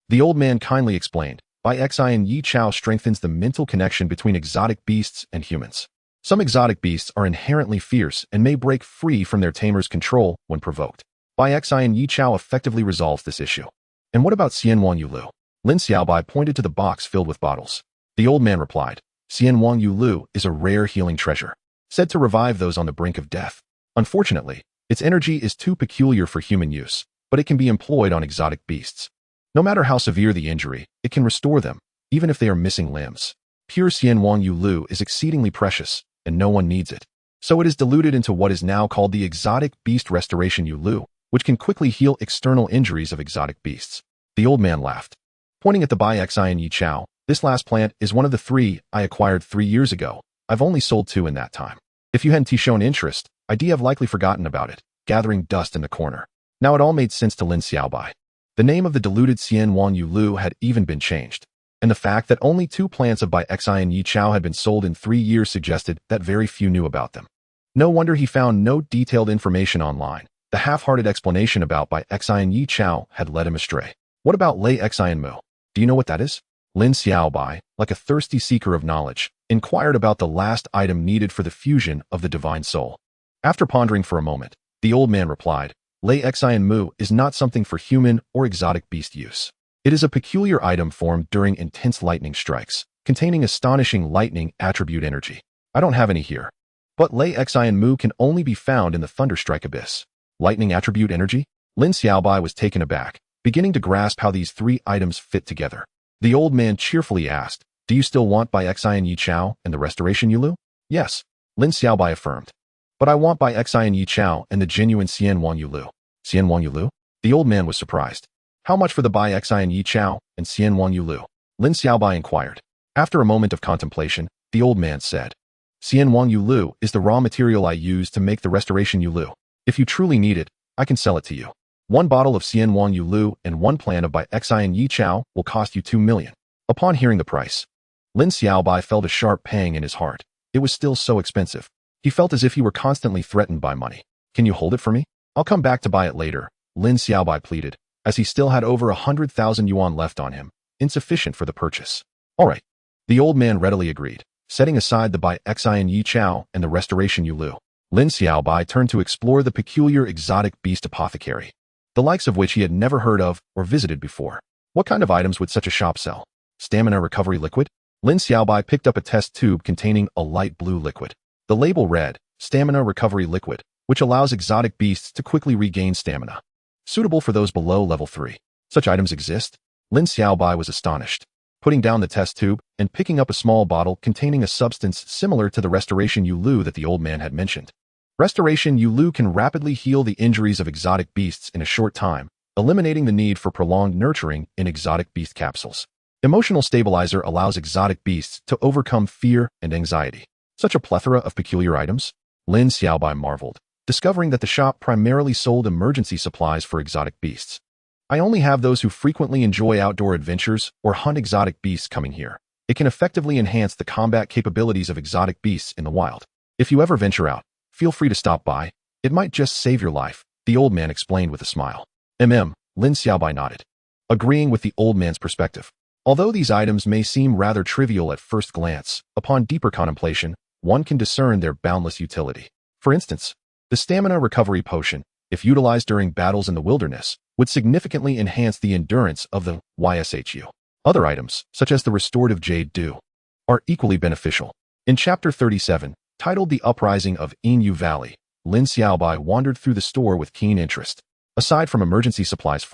The old man kindly explained, by Xian Yi Chao strengthens the mental connection between exotic beasts and humans. Some exotic beasts are inherently fierce and may break free from their tamer's control when provoked. By Xian Yi Chao effectively resolves this issue. And what about Xian Wan Yulu? Lin Xiaobai pointed to the box filled with bottles. The old man replied, Xian Wan Yulu is a rare healing treasure, said to revive those on the brink of death. Unfortunately, its energy is too peculiar for human use, but it can be employed on exotic beasts. No matter how severe the injury, it can restore them, even if they are missing limbs. Pure Xian Wan Yulu is exceedingly precious, and no one needs it. So it is diluted into what is now called the exotic beast restoration Yulu, which can quickly heal external injuries of exotic beasts. The old man laughed. Pointing at the Bai Xian Yi Chao, this last plant is one of the 3 I acquired 3 years ago. I've only sold 2 in that time. If you hadn't shown interest, I'd have likely forgotten about it, gathering dust in the corner. Now it all made sense to Lin Xiaobai. The name of the deluded Xian Wang Yulu had even been changed, and the fact that only 2 plants of Xian Yi Chao had been sold in 3 years suggested that very few knew about them. No wonder he found no detailed information online. The half-hearted explanation about Xian Yi Chao had led him astray. What about Xian Mu? Do you know what that is? Lin Xiaobai, like a thirsty seeker of knowledge, inquired about the last item needed for the fusion of the divine soul. After pondering for a moment, the old man replied, Xian Mu is not something for human or exotic beast use. It is a peculiar item formed during intense lightning strikes, containing astonishing lightning attribute energy. I don't have any here. But Xian Mu can only be found in the Thunderstrike Abyss. Lightning attribute energy? Lin Xiaobai was taken aback, beginning to grasp how these 3 items fit together. The old man cheerfully asked, do you still want Xian Yi Chao and the Restoration Yulu? Yes, Lin Xiaobai affirmed. But I want Xian Yi Chao and the genuine Xian Wang Yulu. Xian Wang Yulu? The old man was surprised. How much for the Xian Yi Chao and Xian Wang Yulu? Lin Xiaobai inquired. After a moment of contemplation, the old man said, Xian Wang Yulu is the raw material I use to make the Restoration Yulu. If you truly need it, I can sell it to you. 1 bottle of Xian Wang Yulu and 1 plant of Xian Yi Chao will cost you 2 million. Upon hearing the price, Lin Xiaobai felt a sharp pang in his heart. It was still so expensive. He felt as if he were constantly threatened by money. Can you hold it for me? I'll come back to buy it later, Lin Xiaobai pleaded, as he still had over 100,000 yuan left on him, insufficient for the purchase. All right. The old man readily agreed, setting aside the Xian Yi Chao and the Restoration Yulu. Lin Xiaobai turned to explore the peculiar exotic beast apothecary, the likes of which he had never heard of or visited before. What kind of items would such a shop sell? Stamina recovery liquid? Lin Xiaobai picked up a test tube containing a light blue liquid. The label read, Stamina Recovery Liquid, which allows exotic beasts to quickly regain stamina. Suitable for those below level 3. Such items exist? Lin Xiaobai was astonished. Putting down the test tube and picking up a small bottle containing a substance similar to the Restoration Yulu that the old man had mentioned. Restoration Yulu can rapidly heal the injuries of exotic beasts in a short time, eliminating the need for prolonged nurturing in exotic beast capsules. Emotional Stabilizer allows exotic beasts to overcome fear and anxiety. Such a plethora of peculiar items? Lin Xiaobai marveled, discovering that the shop primarily sold emergency supplies for exotic beasts. I only have those who frequently enjoy outdoor adventures or hunt exotic beasts coming here. It can effectively enhance the combat capabilities of exotic beasts in the wild. If you ever venture out, feel free to stop by. It might just save your life, the old man explained with a smile. Lin Xiaobai nodded, agreeing with the old man's perspective. Although these items may seem rather trivial at first glance, upon deeper contemplation, one can discern their boundless utility. For instance, the Stamina Recovery Potion, if utilized during battles in the wilderness, would significantly enhance the endurance of the YSHU. Other items, such as the Restorative Jade Dew, are equally beneficial. In Chapter 37, titled The Uprising of Inyu Valley, Lin Xiaobai wandered through the store with keen interest. Aside from emergency supplies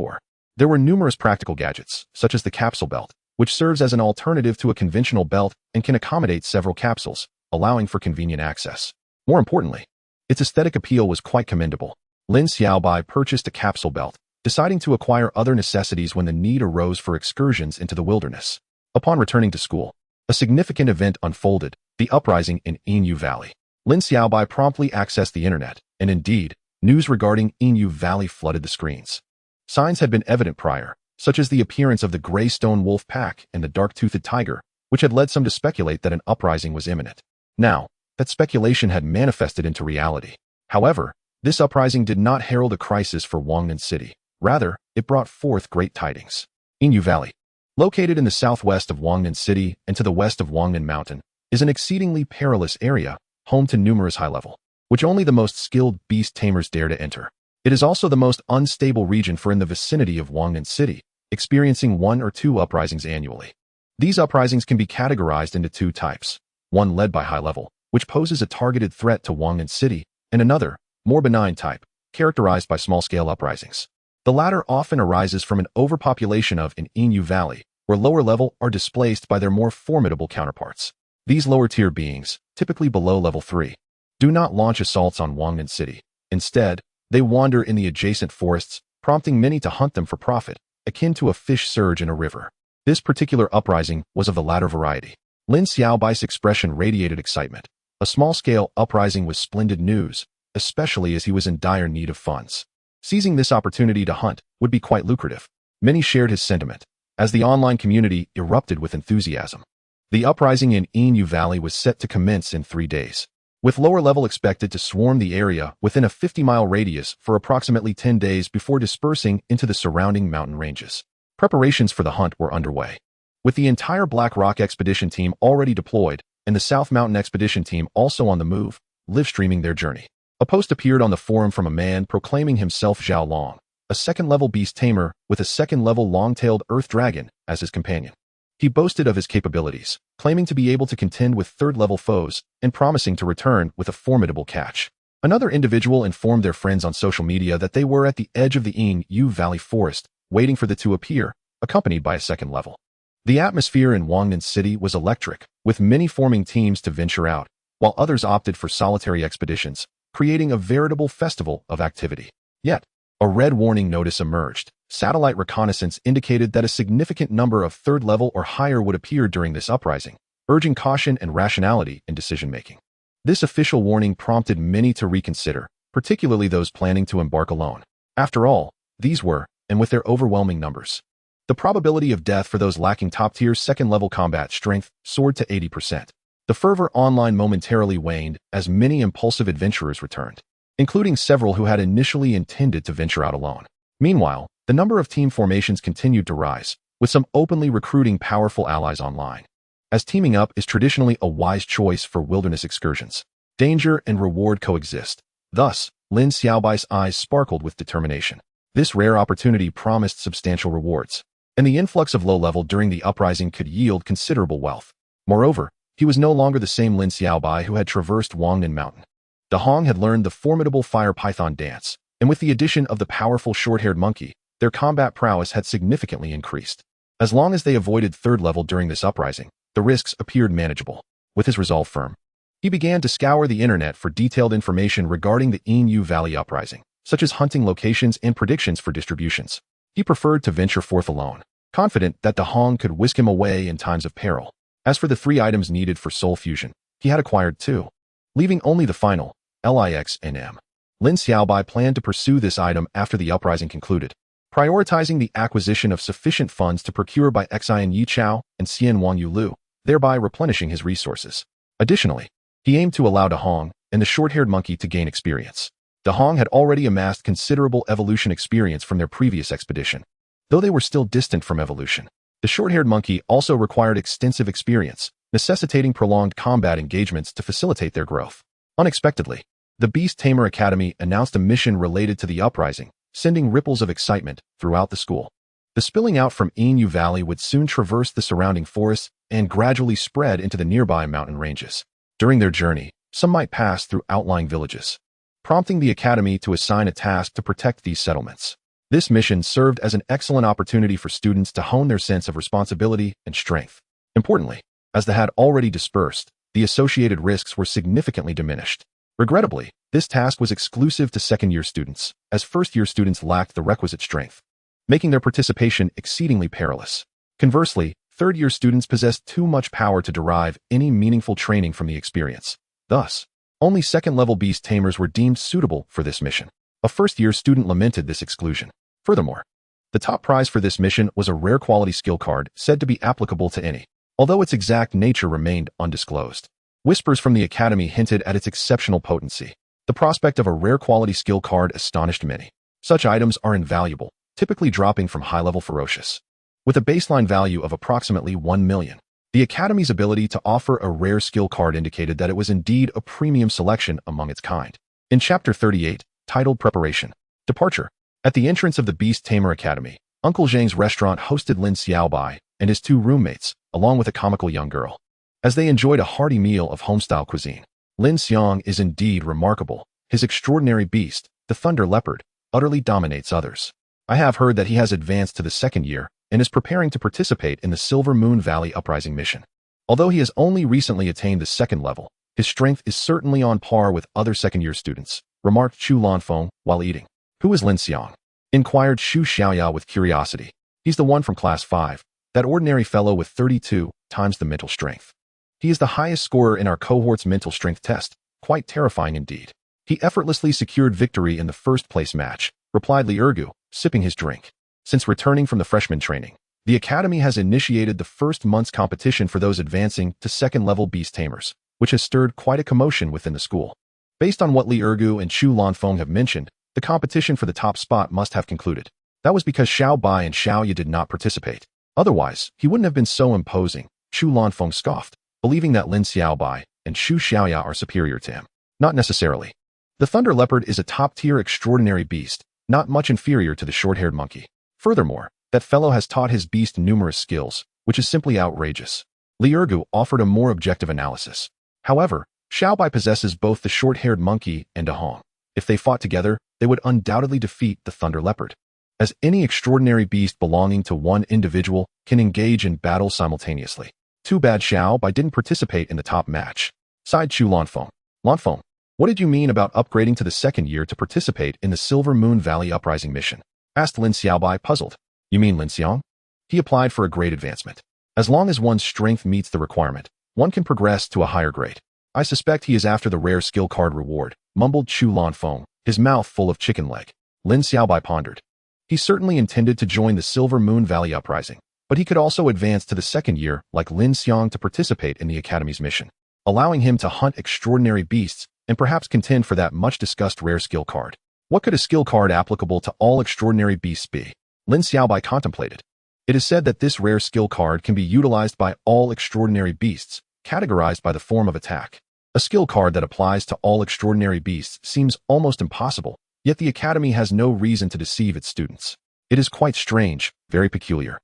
there were numerous practical gadgets, such as the capsule belt, which serves as an alternative to a conventional belt and can accommodate several capsules, allowing for convenient access. More importantly, its aesthetic appeal was quite commendable. Lin Xiaobai purchased a capsule belt, deciding to acquire other necessities when the need arose for excursions into the wilderness. Upon returning to school, a significant event unfolded, the uprising in Inyu Valley. Lin Xiaobai promptly accessed the internet, and indeed, news regarding Inyu Valley flooded the screens. Signs had been evident prior, such as the appearance of the gray stone wolf pack and the dark-toothed tiger, which had led some to speculate that an uprising was imminent. Now, that speculation had manifested into reality. However, this uprising did not herald a crisis for Wangnan City. Rather, it brought forth great tidings. Inyu Valley, located in the southwest of Wangnan City and to the west of Wangnan Mountain, is an exceedingly perilous area, home to numerous high-level, which only the most skilled beast tamers dare to enter. It is also the most unstable region for in the vicinity of Wangnan City, experiencing 1 or 2 uprisings annually. These uprisings can be categorized into 2 types, one led by high-level, which poses a targeted threat to Wangnan City, and another, more benign type, characterized by small-scale uprisings. The latter often arises from an overpopulation of in Inyu Valley, where lower level are displaced by their more formidable counterparts. These lower-tier beings, typically below level 3, do not launch assaults on Wangnan City. Instead, they wander in the adjacent forests, prompting many to hunt them for profit, akin to a fish surge in a river. This particular uprising was of the latter variety. Lin Xiaobai's expression radiated excitement. A small-scale uprising was splendid news, especially as he was in dire need of funds. Seizing this opportunity to hunt would be quite lucrative. Many shared his sentiment, as the online community erupted with enthusiasm. The uprising in Inu Valley was set to commence in 3 days, with lower level expected to swarm the area within a 50-mile radius for approximately 10 days before dispersing into the surrounding mountain ranges. Preparations for the hunt were underway, with the entire Black Rock Expedition team already deployed and the South Mountain Expedition team also on the move, live-streaming their journey. A post appeared on the forum from a man proclaiming himself Zhao Long, a second-level beast tamer with a second-level long-tailed earth dragon as his companion. He boasted of his capabilities, claiming to be able to contend with third-level foes and promising to return with a formidable catch. Another individual informed their friends on social media that they were at the edge of the Inu Valley forest, waiting for the two to appear, accompanied by a second level. The atmosphere in Wangnan City was electric, with many forming teams to venture out, while others opted for solitary expeditions, creating a veritable festival of activity. Yet, a red warning notice emerged. Satellite reconnaissance indicated that a significant number of third level or higher would appear during this uprising, urging caution and rationality in decision-making. This official warning prompted many to reconsider, particularly those planning to embark alone. After all, these were, and with their overwhelming numbers, the probability of death for those lacking top-tier second-level combat strength soared to 80%. The fervor online momentarily waned as many impulsive adventurers returned, including several who had initially intended to venture out alone. Meanwhile, the number of team formations continued to rise, with some openly recruiting powerful allies online. As teaming up is traditionally a wise choice for wilderness excursions, danger and reward coexist. Thus, Lin Xiaobai's eyes sparkled with determination. This rare opportunity promised substantial rewards, and the influx of low level during the uprising could yield considerable wealth. Moreover, he was no longer the same Lin Xiaobai who had traversed Wangnan Mountain. De Hong had learned the formidable fire python dance, and with the addition of the powerful short-haired monkey, their combat prowess had significantly increased. As long as they avoided third level during this uprising, the risks appeared manageable. With his resolve firm, he began to scour the internet for detailed information regarding the Inu Valley uprising, such as hunting locations and predictions for distributions. He preferred to venture forth alone, confident that De Hong could whisk him away in times of peril. As for the 3 items needed for soul fusion, he had acquired 2, leaving only the final, Lix and M. Lin Xiaobai planned to pursue this item after the uprising concluded, prioritizing the acquisition of sufficient funds to procure by Xian Yichao and Xian Wang Yulu, thereby replenishing his resources. Additionally, he aimed to allow De Hong and the short-haired monkey to gain experience. De Hong had already amassed considerable evolution experience from their previous expedition, though they were still distant from evolution. The short-haired monkey also required extensive experience, necessitating prolonged combat engagements to facilitate their growth. Unexpectedly, the Beast Tamer Academy announced a mission related to the uprising, sending ripples of excitement throughout the school. The spilling out from Inu Valley would soon traverse the surrounding forests and gradually spread into the nearby mountain ranges. During their journey, some might pass through outlying villages, prompting the Academy to assign a task to protect these settlements. This mission served as an excellent opportunity for students to hone their sense of responsibility and strength. Importantly, as they had already dispersed, the associated risks were significantly diminished. Regrettably, this task was exclusive to second-year students, as first-year students lacked the requisite strength, making their participation exceedingly perilous. Conversely, third-year students possessed too much power to derive any meaningful training from the experience. Thus, only second-level beast tamers were deemed suitable for this mission. A first-year student lamented this exclusion. Furthermore, the top prize for this mission was a rare quality skill card said to be applicable to any, although its exact nature remained undisclosed. Whispers from the Academy hinted at its exceptional potency. The prospect of a rare quality skill card astonished many. Such items are invaluable, typically dropping from high-level ferocious. With a baseline value of approximately 1 million, the Academy's ability to offer a rare skill card indicated that it was indeed a premium selection among its kind. In Chapter 38, titled Preparation, Departure, at the entrance of the Beast Tamer Academy, Uncle Zhang's restaurant hosted Lin Xiaobai and his 2 roommates, along with a comical young girl. As they enjoyed a hearty meal of homestyle cuisine, Lin Xiang is indeed remarkable. His extraordinary beast, the Thunder Leopard, utterly dominates others. I have heard that he has advanced to the 2nd year and is preparing to participate in the Silver Moon Valley Uprising mission. Although he has only recently attained the 2nd level, his strength is certainly on par with other 2nd-year students, remarked Chu Lanfeng while eating. Who is Lin Xiang? Inquired Xu Xiaoya with curiosity. He's the one from Class 5, that ordinary fellow with 32 times the mental strength. He is the highest scorer in our cohort's mental strength test, quite terrifying indeed. He effortlessly secured victory in the first-place match, replied Liurgu, sipping his drink. Since returning from the freshman training, the Academy has initiated the first month's competition for those advancing to second-level beast tamers, which has stirred quite a commotion within the school. Based on what Liurgu and Chu Lanfeng have mentioned, the competition for the top spot must have concluded. That was because Xiao Bai and Xiao Ye did not participate. Otherwise, he wouldn't have been so imposing. Chu Lanfeng scoffed, believing that Lin Xiaobai and Xu Xiaoya are superior to him. Not necessarily. The Thunder Leopard is a top-tier extraordinary beast, not much inferior to the short-haired monkey. Furthermore, that fellow has taught his beast numerous skills, which is simply outrageous. Liurgu offered a more objective analysis. However, Xiaobai possesses both the short-haired monkey and a Hong. If they fought together, they would undoubtedly defeat the Thunder Leopard, as any extraordinary beast belonging to one individual can engage in battle simultaneously. Too bad Xiaobai didn't participate in the top match, sighed Chu Lanfeng. Lanfeng, what did you mean about upgrading to the second year to participate in the Silver Moon Valley Uprising mission? Asked Lin Xiaobai, puzzled. You mean Lin Xiang? He applied for a grade advancement. As long as one's strength meets the requirement, one can progress to a higher grade. I suspect he is after the rare skill card reward, mumbled Chu Lanfeng, his mouth full of chicken leg. Lin Xiaobai pondered. He certainly intended to join the Silver Moon Valley Uprising, but he could also advance to the second year like Lin Xiang to participate in the Academy's mission, allowing him to hunt extraordinary beasts and perhaps contend for that much-discussed rare skill card. What could a skill card applicable to all extraordinary beasts be? Lin Xiaobai contemplated. It is said that this rare skill card can be utilized by all extraordinary beasts, categorized by the form of attack. A skill card that applies to all extraordinary beasts seems almost impossible, yet the Academy has no reason to deceive its students. It is quite strange, very peculiar.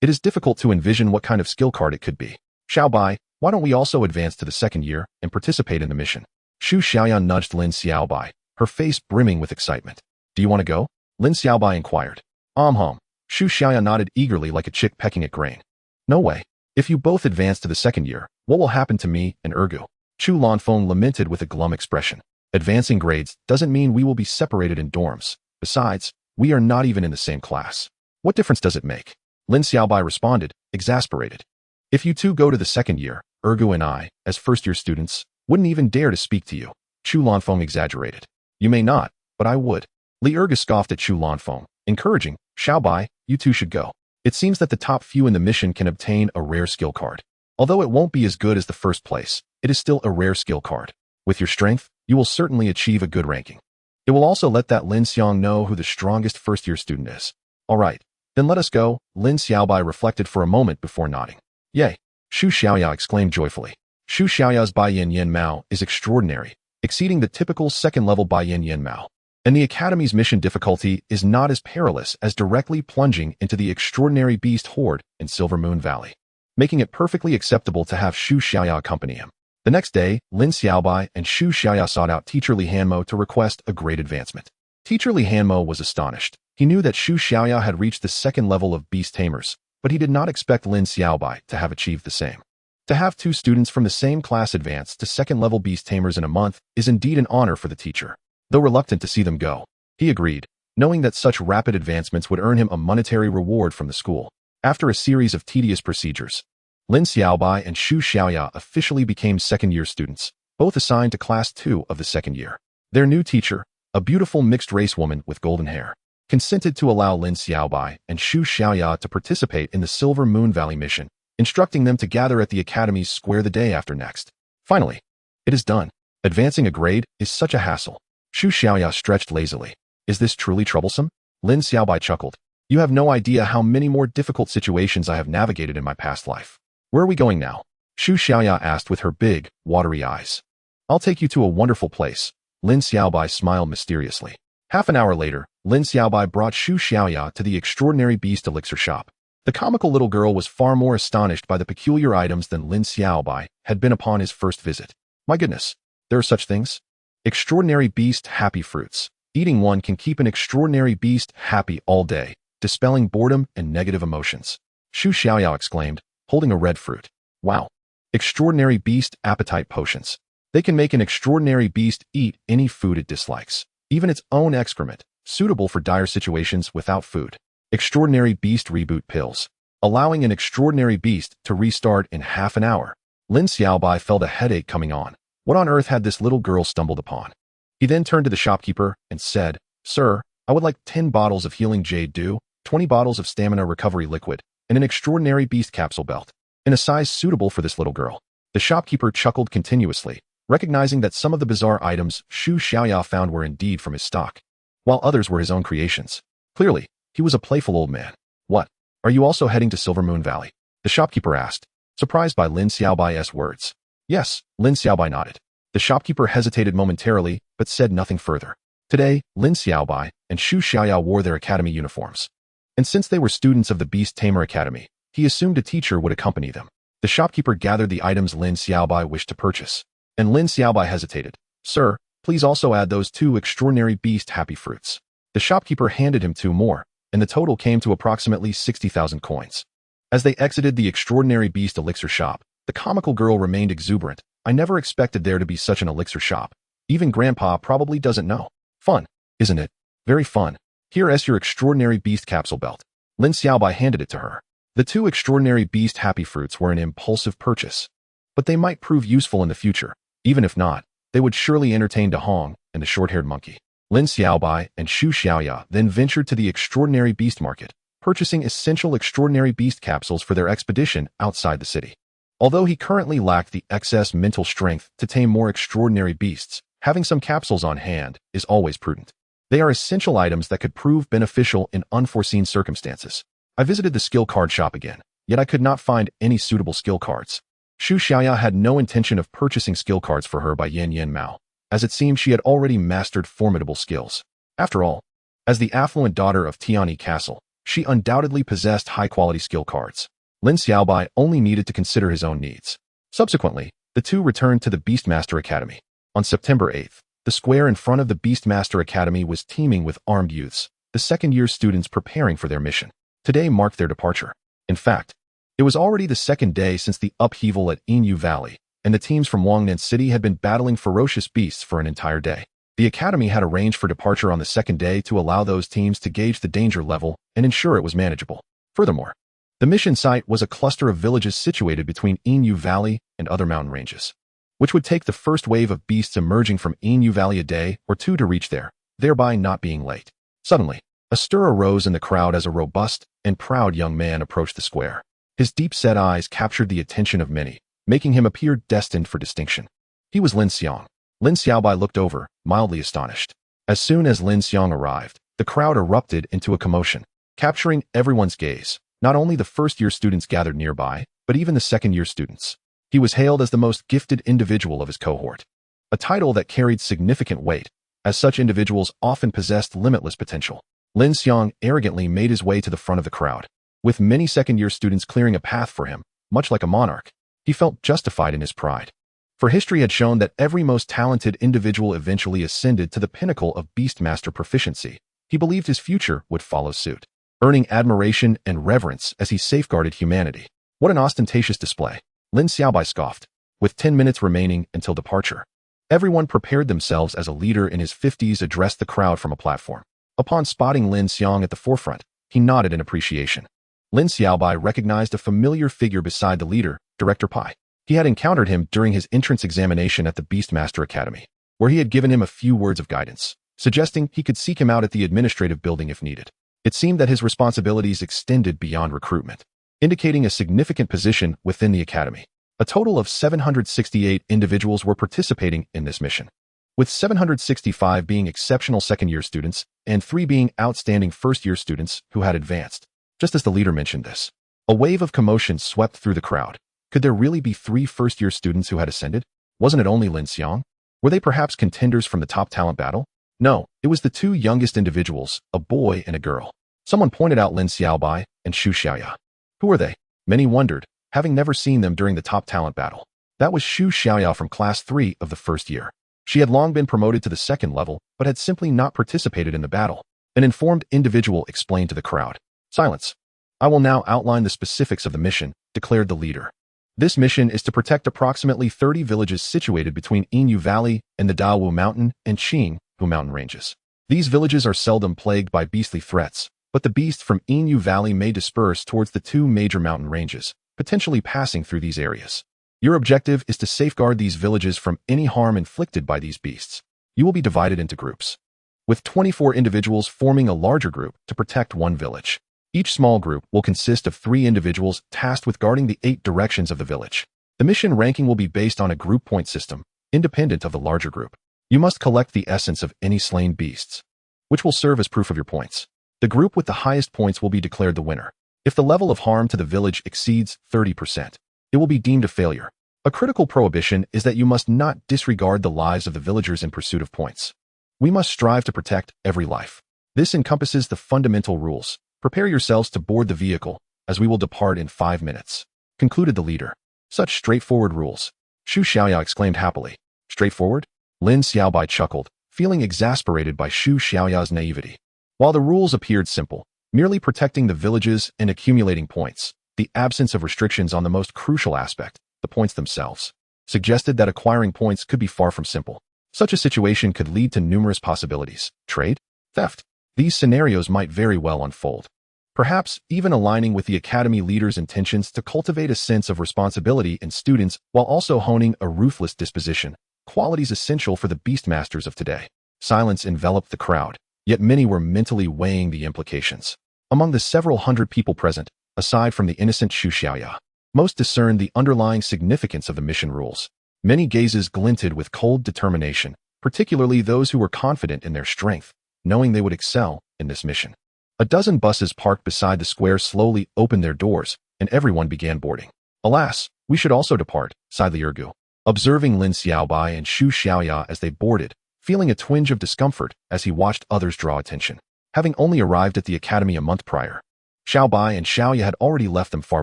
It is difficult to envision what kind of skill card it could be. Xiaobai, why don't we also advance to the second year and participate in the mission? Xu Xiaoyan nudged Lin Xiaobai, her face brimming with excitement. Do you want to go? Lin Xiaobai inquired. Hum. Xu Xiaoyan nodded eagerly like a chick pecking at grain. No way. If you both advance to the second year, what will happen to me and Ergu? Chu Lanfeng lamented with a glum expression. Advancing grades doesn't mean we will be separated in dorms. Besides, we are not even in the same class. What difference does it make? Lin Xiaobai responded, exasperated. If you two go to the second year, Ergu and I, as first-year students, wouldn't even dare to speak to you. Chu Lanfeng exaggerated. You may not, but I would. Li Ergu scoffed at Chu Lanfeng, encouraging, Xiaobai, you two should go. It seems that the top few in the mission can obtain a rare skill card. Although it won't be as good as the first place, it is still a rare skill card. With your strength, you will certainly achieve a good ranking. It will also let that Lin Xiang know who the strongest first-year student is. All right, then let us go. Lin Xiaobai reflected for a moment before nodding. Yay! Xu Xiaoya exclaimed joyfully. Xu Xiaoya's Bai Yin Yin Mao is extraordinary, exceeding the typical second-level Bai Yin Yin Mao. And the Academy's mission difficulty is not as perilous as directly plunging into the extraordinary beast horde in Silver Moon Valley, making it perfectly acceptable to have Xu Xiaoya accompany him. The next day, Lin Xiaobai and Xu Xiaoya sought out Teacher Li Hanmo to request a grade advancement. Teacher Li Hanmo was astonished. He knew that Xu Xiaoya had reached the second level of beast tamers, but he did not expect Lin Xiaobai to have achieved the same. To have two students from the same class advance to second-level beast tamers in a month is indeed an honor for the teacher. Though reluctant to see them go, he agreed, knowing that such rapid advancements would earn him a monetary reward from the school. After a series of tedious procedures, Lin Xiaobai and Xu Xiaoya officially became second-year students, both assigned to Class 2 of the second year. Their new teacher, a beautiful mixed-race woman with golden hair, consented to allow Lin Xiaobai and Xu Xiaoya to participate in the Silver Moon Valley mission, instructing them to gather at the Academy's square the day after next. Finally, it is done. Advancing a grade is such a hassle. Xu Xiaoya stretched lazily. Is this truly troublesome? Lin Xiaobai chuckled. You have no idea how many more difficult situations I have navigated in my past life. Where are we going now? Xu Xiaoya asked with her big, watery eyes. I'll take you to a wonderful place. Lin Xiaobai smiled mysteriously. Half an hour later, Lin Xiaobai brought Xu Xiaoya to the extraordinary beast elixir shop. The comical little girl was far more astonished by the peculiar items than Lin Xiaobai had been upon his first visit. My goodness, there are such things? Extraordinary beast happy fruits. Eating one can keep an extraordinary beast happy all day, dispelling boredom and negative emotions. Xu Xiaoyao exclaimed, holding a red fruit. Wow. Extraordinary beast appetite potions. They can make an extraordinary beast eat any food it dislikes, even its own excrement, suitable for dire situations without food. Extraordinary beast reboot pills, allowing an extraordinary beast to restart in half an hour. Lin Xiaobai felt a headache coming on. What on earth had this little girl stumbled upon? He then turned to the shopkeeper and said, Sir, I would like 10 bottles of healing jade dew, 20 bottles of stamina recovery liquid, and an extraordinary beast capsule belt, in a size suitable for this little girl. The shopkeeper chuckled continuously, recognizing that some of the bizarre items Xu Xiaoya found were indeed from his stock, while others were his own creations. Clearly, he was a playful old man. What? Are you also heading to Silvermoon Valley? The shopkeeper asked, surprised by Lin Xiaobai's words. Yes, Lin Xiaobai nodded. The shopkeeper hesitated momentarily, but said nothing further. Today, Lin Xiaobai and Xu Xiaoya wore their academy uniforms. And since they were students of the Beast Tamer Academy, he assumed a teacher would accompany them. The shopkeeper gathered the items Lin Xiaobai wished to purchase, and Lin Xiaobai hesitated. Sir, please also add those 2 extraordinary beast happy fruits. The shopkeeper handed him 2 more, and the total came to approximately 60,000 coins. As they exited the extraordinary beast elixir shop, the comical girl remained exuberant. I never expected there to be such an elixir shop. Even Grandpa probably doesn't know. Fun, isn't it? Very fun. Here is your extraordinary beast capsule belt. Lin Xiaobai handed it to her. The 2 extraordinary beast happy fruits were an impulsive purchase, but they might prove useful in the future. Even if not, they would surely entertain De Hong and the short-haired monkey. Lin Xiaobai and Xu Xiaoya then ventured to the extraordinary beast market, purchasing essential extraordinary beast capsules for their expedition outside the city. Although he currently lacked the excess mental strength to tame more extraordinary beasts, having some capsules on hand is always prudent. They are essential items that could prove beneficial in unforeseen circumstances. I visited the skill card shop again, yet I could not find any suitable skill cards. Xu Xiaoya had no intention of purchasing skill cards for her by Yan Yan Mao, as it seemed she had already mastered formidable skills. After all, as the affluent daughter of Tiani Castle, she undoubtedly possessed high-quality skill cards. Lin Xiaobai only needed to consider his own needs. Subsequently, the 2 returned to the Beastmaster Academy. On September 8th, the square in front of the Beastmaster Academy was teeming with armed youths, the second-year students preparing for their mission. Today marked their departure. In fact, it was already the 2nd day since the upheaval at Inyu Valley, and the teams from Wangnan City had been battling ferocious beasts for an entire day. The academy had arranged for departure on the 2nd day to allow those teams to gauge the danger level and ensure it was manageable. Furthermore, the mission site was a cluster of villages situated between Inyu Valley and other mountain ranges, which would take the first wave of beasts emerging from Inyu Valley a day or 2 to reach there, thereby not being late. Suddenly, a stir arose in the crowd as a robust and proud young man approached the square. His deep-set eyes captured the attention of many, making him appear destined for distinction. He was Lin Xiang. Lin Xiaobai looked over, mildly astonished. As soon as Lin Xiang arrived, the crowd erupted into a commotion, capturing everyone's gaze. Not only the first-year students gathered nearby, but even the second-year students. He was hailed as the most gifted individual of his cohort, a title that carried significant weight, as such individuals often possessed limitless potential. Lin Xiang arrogantly made his way to the front of the crowd, with many second-year students clearing a path for him, much like a monarch. He felt justified in his pride, for history had shown that every most talented individual eventually ascended to the pinnacle of Beastmaster proficiency. He believed his future would follow suit, earning admiration and reverence as he safeguarded humanity. What an ostentatious display! Lin Xiaobai scoffed. With 10 minutes remaining until departure, everyone prepared themselves as a leader in his 50s addressed the crowd from a platform. Upon spotting Lin Xiang at the forefront, he nodded in appreciation. Lin Xiaobai recognized a familiar figure beside the leader, Director Pai. He had encountered him during his entrance examination at the Beastmaster Academy, where he had given him a few words of guidance, suggesting he could seek him out at the administrative building if needed. It seemed that his responsibilities extended beyond recruitment, indicating a significant position within the academy. A total of 768 individuals were participating in this mission, with 765 being exceptional second-year students and 3 being outstanding first-year students who had advanced. Just as the leader mentioned this, a wave of commotion swept through the crowd. Could there really be 3 first-year students who had ascended? Wasn't it only Lin Xiang? Were they perhaps contenders from the top talent battle? No, it was the 2 youngest individuals, a boy and a girl. Someone pointed out Lin Xiaobai and Xu Xiaoya. Who were they? Many wondered, having never seen them during the top talent battle. That was Xu Xiaoya from Class 3 of the first year. She had long been promoted to the 2nd level, but had simply not participated in the battle. An informed individual explained to the crowd. Silence. I will now outline the specifics of the mission, declared the leader. This mission is to protect approximately 30 villages situated between Inyu Valley and the Dawu Mountain and Qinghu mountain ranges. These villages are seldom plagued by beastly threats, but the beasts from Inyu Valley may disperse towards the 2 major mountain ranges, potentially passing through these areas. Your objective is to safeguard these villages from any harm inflicted by these beasts. You will be divided into groups. with 24 individuals forming a larger group to protect one village. Each small group will consist of 3 individuals tasked with guarding the 8 directions of the village. The mission ranking will be based on a group point system, independent of the larger group. You must collect the essence of any slain beasts, which will serve as proof of your points. The group with the highest points will be declared the winner. If the level of harm to the village exceeds 30%, it will be deemed a failure. A critical prohibition is that you must not disregard the lives of the villagers in pursuit of points. We must strive to protect every life. This encompasses the fundamental rules. Prepare yourselves to board the vehicle, as we will depart in 5 minutes, concluded the leader. Such straightforward rules. Shu Xiaoya exclaimed happily. Straightforward? Lin Xiaobai chuckled, feeling exasperated by Shu Xiaoya's naivety. While the rules appeared simple, merely protecting the villages and accumulating points, the absence of restrictions on the most crucial aspect, the points themselves, suggested that acquiring points could be far from simple. Such a situation could lead to numerous possibilities. Trade? Theft? These scenarios might very well unfold. Perhaps even aligning with the academy leader's intentions to cultivate a sense of responsibility in students while also honing a ruthless disposition, qualities essential for the beastmasters of today. Silence enveloped the crowd, yet many were mentally weighing the implications. Among the several hundred people present, aside from the innocent Shu Xiaoya, most discerned the underlying significance of the mission rules. Many gazes glinted with cold determination, particularly those who were confident in their strength, knowing they would excel in this mission. A dozen buses parked beside the square slowly opened their doors, and everyone began boarding. Alas, we should also depart, sighed Liu Ergu, observing Lin Xiaobai and Shu Xiaoya as they boarded, feeling a twinge of discomfort as he watched others draw attention. Having only arrived at the academy a month prior, Xiaobai and Xiaoya had already left them far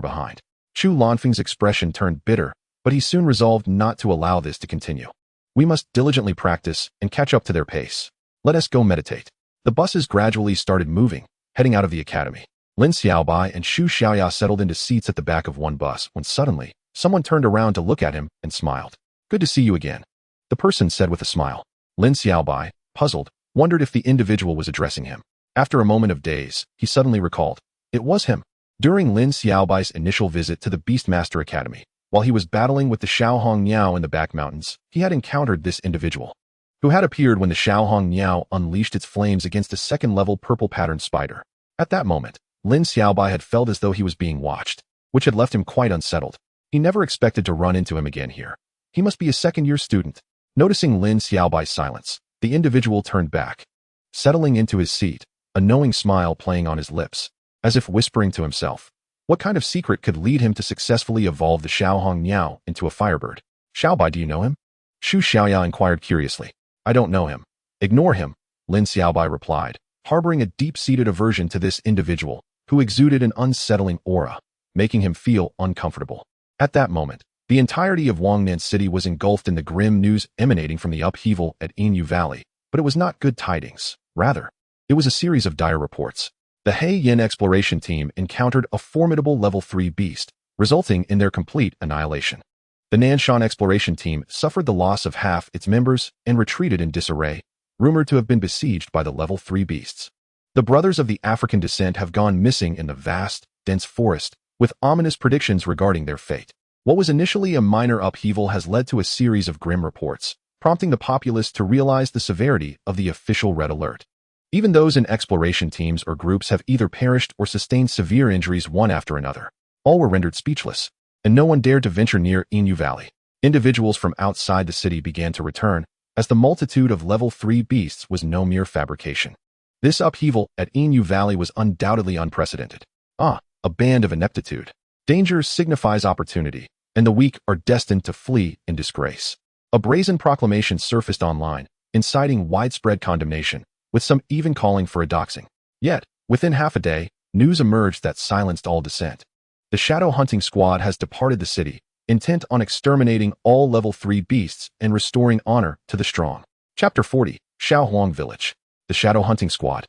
behind. Chu Lanfeng's expression turned bitter, but he soon resolved not to allow this to continue. We must diligently practice and catch up to their pace. Let us go meditate. The buses gradually started moving, heading out of the academy. Lin Xiaobai and Shu Xiaoya settled into seats at the back of one bus when suddenly, someone turned around to look at him and smiled. Good to see you again, the person said with a smile. Lin Xiaobai, puzzled, wondered if the individual was addressing him. After a moment of daze, he suddenly recalled. It was him. During Lin Xiaobai's initial visit to the Beastmaster Academy, while he was battling with the Shaohong Niao in the back mountains, he had encountered this individual, who had appeared when the Shaohong Niao unleashed its flames against a second-level purple-patterned spider. At that moment, Lin Xiaobai had felt as though he was being watched, which had left him quite unsettled. He never expected to run into him again here. He must be a second-year student. Noticing Lin Xiaobai's silence, the individual turned back, settling into his seat, a knowing smile playing on his lips, as if whispering to himself. What kind of secret could lead him to successfully evolve the Shaohong Niao into a firebird? Xiaobai, do you know him? Shu Xiaoya inquired curiously. I don't know him. Ignore him, Lin Xiaobai replied, harboring a deep-seated aversion to this individual, who exuded an unsettling aura, making him feel uncomfortable. At that moment, the entirety of Wangnan City was engulfed in the grim news emanating from the upheaval at Inyu Valley, but it was not good tidings. Rather, it was a series of dire reports. The He Yin exploration team encountered a formidable level 3 beast, resulting in their complete annihilation. The Nanshan exploration team suffered the loss of half its members and retreated in disarray, rumored to have been besieged by the level 3 beasts. The brothers of the African descent have gone missing in the vast, dense forest, with ominous predictions regarding their fate. What was initially a minor upheaval has led to a series of grim reports, prompting the populace to realize the severity of the official red alert. Even those in exploration teams or groups have either perished or sustained severe injuries one after another. All were rendered speechless, and no one dared to venture near Inyu Valley. Individuals from outside the city began to return, as the multitude of level 3 beasts was no mere fabrication. This upheaval at Inyu Valley was undoubtedly unprecedented. A band of ineptitude. Danger signifies opportunity, and the weak are destined to flee in disgrace. A brazen proclamation surfaced online, inciting widespread condemnation, with some even calling for a doxing. Yet, within half a day, news emerged that silenced all dissent. The shadow hunting squad has departed the city, intent on exterminating all level 3 beasts and restoring honor to the strong. Chapter 40, Shaohuang Village. The shadow hunting squad.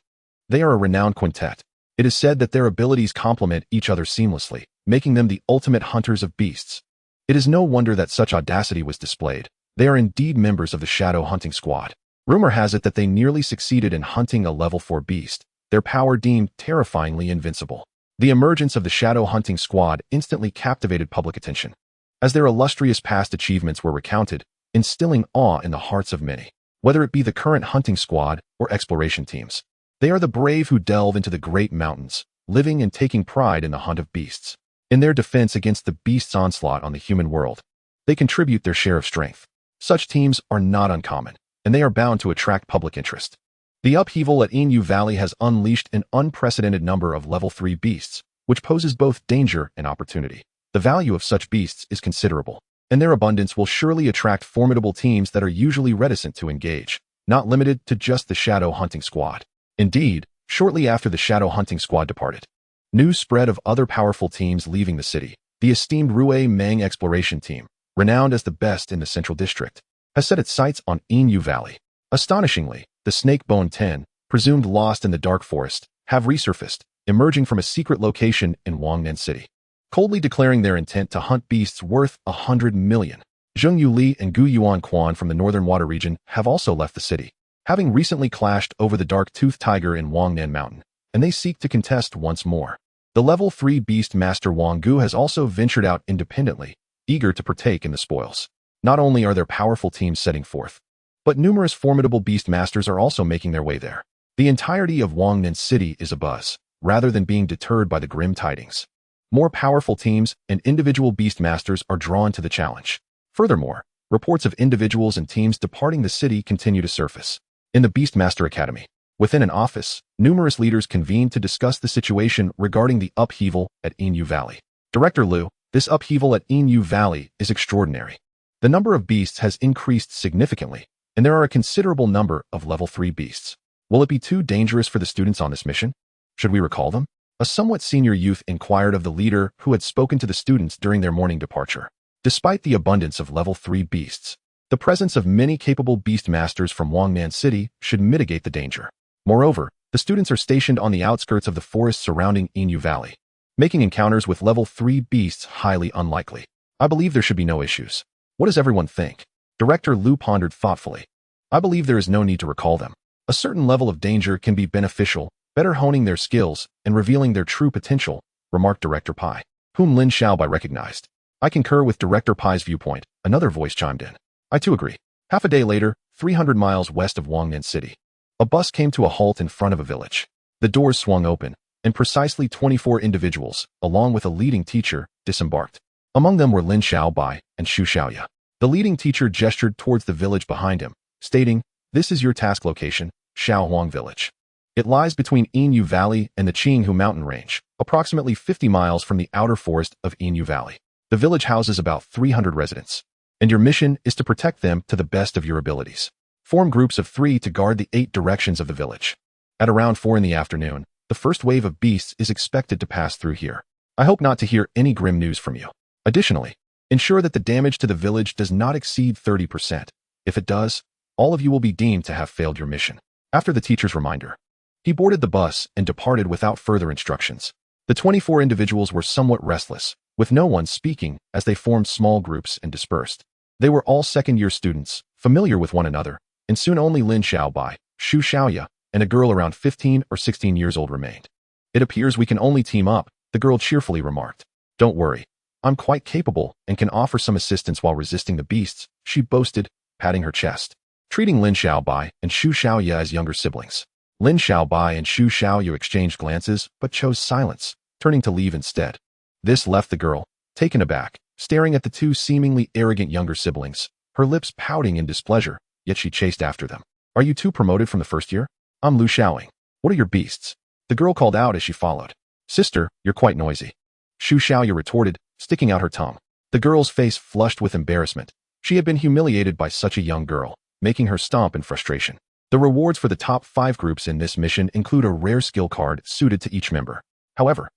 They are a renowned quintet. It is said that their abilities complement each other seamlessly, making them the ultimate hunters of beasts. It is no wonder that such audacity was displayed. They are indeed members of the shadow hunting squad. Rumor has it that they nearly succeeded in hunting a level 4 beast, their power deemed terrifyingly invincible. The emergence of the shadow hunting squad instantly captivated public attention, as their illustrious past achievements were recounted, instilling awe in the hearts of many. whether it be the current hunting squad or exploration teams. They are the brave who delve into the great mountains, living and taking pride in the hunt of beasts. In their defense against the beast's onslaught on the human world, they contribute their share of strength. Such teams are not uncommon, and they are bound to attract public interest. The upheaval at Inu Valley has unleashed an unprecedented number of level 3 beasts, which poses both danger and opportunity. The value of such beasts is considerable, and their abundance will surely attract formidable teams that are usually reticent to engage, not limited to just the Shadow Hunting Squad. Indeed, shortly after the Shadow Hunting Squad departed, news spread of other powerful teams leaving the city. The esteemed Rue Mang Exploration Team, renowned as the best in the Central District, has set its sights on Inu Valley. Astonishingly, the Snakebone 10, presumed lost in the dark forest, have resurfaced, emerging from a secret location in Wangnan City, coldly declaring their intent to hunt beasts worth 100 million. Zheng Yuli and Gu Yuan Quan from the Northern Water region have also left the city, having recently clashed over the dark-toothed tiger in Wangnan Mountain, and they seek to contest once more. The level 3 beast master Wang Gu has also ventured out independently, eager to partake in the spoils. Not only are there powerful teams setting forth, but numerous formidable beast masters are also making their way there. The entirety of Wangnan City is abuzz, rather than being deterred by the grim tidings. More powerful teams and individual beast masters are drawn to the challenge. Furthermore, reports of individuals and teams departing the city continue to surface. In the Beastmaster Academy, within an office, numerous leaders convene to discuss the situation regarding the upheaval at Inu Valley. Director Liu, this upheaval at Inu Valley is extraordinary. The number of beasts has increased significantly, and there are a considerable number of level 3 beasts. Will it be too dangerous for the students on this mission? Should we recall them? A somewhat senior youth inquired of the leader who had spoken to the students during their morning departure. Despite the abundance of level 3 beasts, the presence of many capable beast masters from Wangnan City should mitigate the danger. Moreover, the students are stationed on the outskirts of the forest surrounding Inu Valley, making encounters with level 3 beasts highly unlikely. I believe there should be no issues. What does everyone think? Director Liu pondered thoughtfully. I believe there is no need to recall them. A certain level of danger can be beneficial, better honing their skills and revealing their true potential, remarked Director Pai, whom Lin Xiaobai recognized. I concur with Director Pai's viewpoint, another voice chimed in. I too agree. Half a day later, 300 miles west of Wangnan City, a bus came to a halt in front of a village. The doors swung open, and precisely 24 individuals, along with a leading teacher, disembarked. Among them were Lin Xiaobai and Xu Xiaoya. The leading teacher gestured towards the village behind him, stating, "This is your task location, Xiaohuang Village. It lies between Inu Valley and the Qinghu Mountain Range, approximately 50 miles from the outer forest of Inu Valley. The village houses about 300 residents, and your mission is to protect them to the best of your abilities. Form groups of 3 to guard the 8 directions of the village. At around 4 in the afternoon, the first wave of beasts is expected to pass through here. I hope not to hear any grim news from you. Additionally, ensure that the damage to the village does not exceed 30%. If it does, all of you will be deemed to have failed your mission." After the teacher's reminder, he boarded the bus and departed without further instructions. The 24 individuals were somewhat restless, with no one speaking as they formed small groups and dispersed. They were all second-year students, familiar with one another, and soon only Lin Xiaobai, Xu Xiaoya, and a girl around 15 or 16 years old remained. "It appears we can only team up," the girl cheerfully remarked. "Don't worry. I'm quite capable and can offer some assistance while resisting the beasts," she boasted, patting her chest, treating Lin Xiaobai and Xu Xiaoya as younger siblings. Lin Xiaobai and Xu Xiaoya exchanged glances but chose silence, turning to leave instead. This left the girl, taken aback, staring at the 2 seemingly arrogant younger siblings, her lips pouting in displeasure, yet she chased after them. "Are you 2 promoted from the first year? I'm Lu Xiaoing. What are your beasts?" The girl called out as she followed. "Sister, you're quite noisy," Xu Xiaoya retorted, sticking out her tongue. The girl's face flushed with embarrassment. She had been humiliated by such a young girl, making her stomp in frustration. The rewards for the top 5 groups in this mission include a rare skill card suited to each member. However,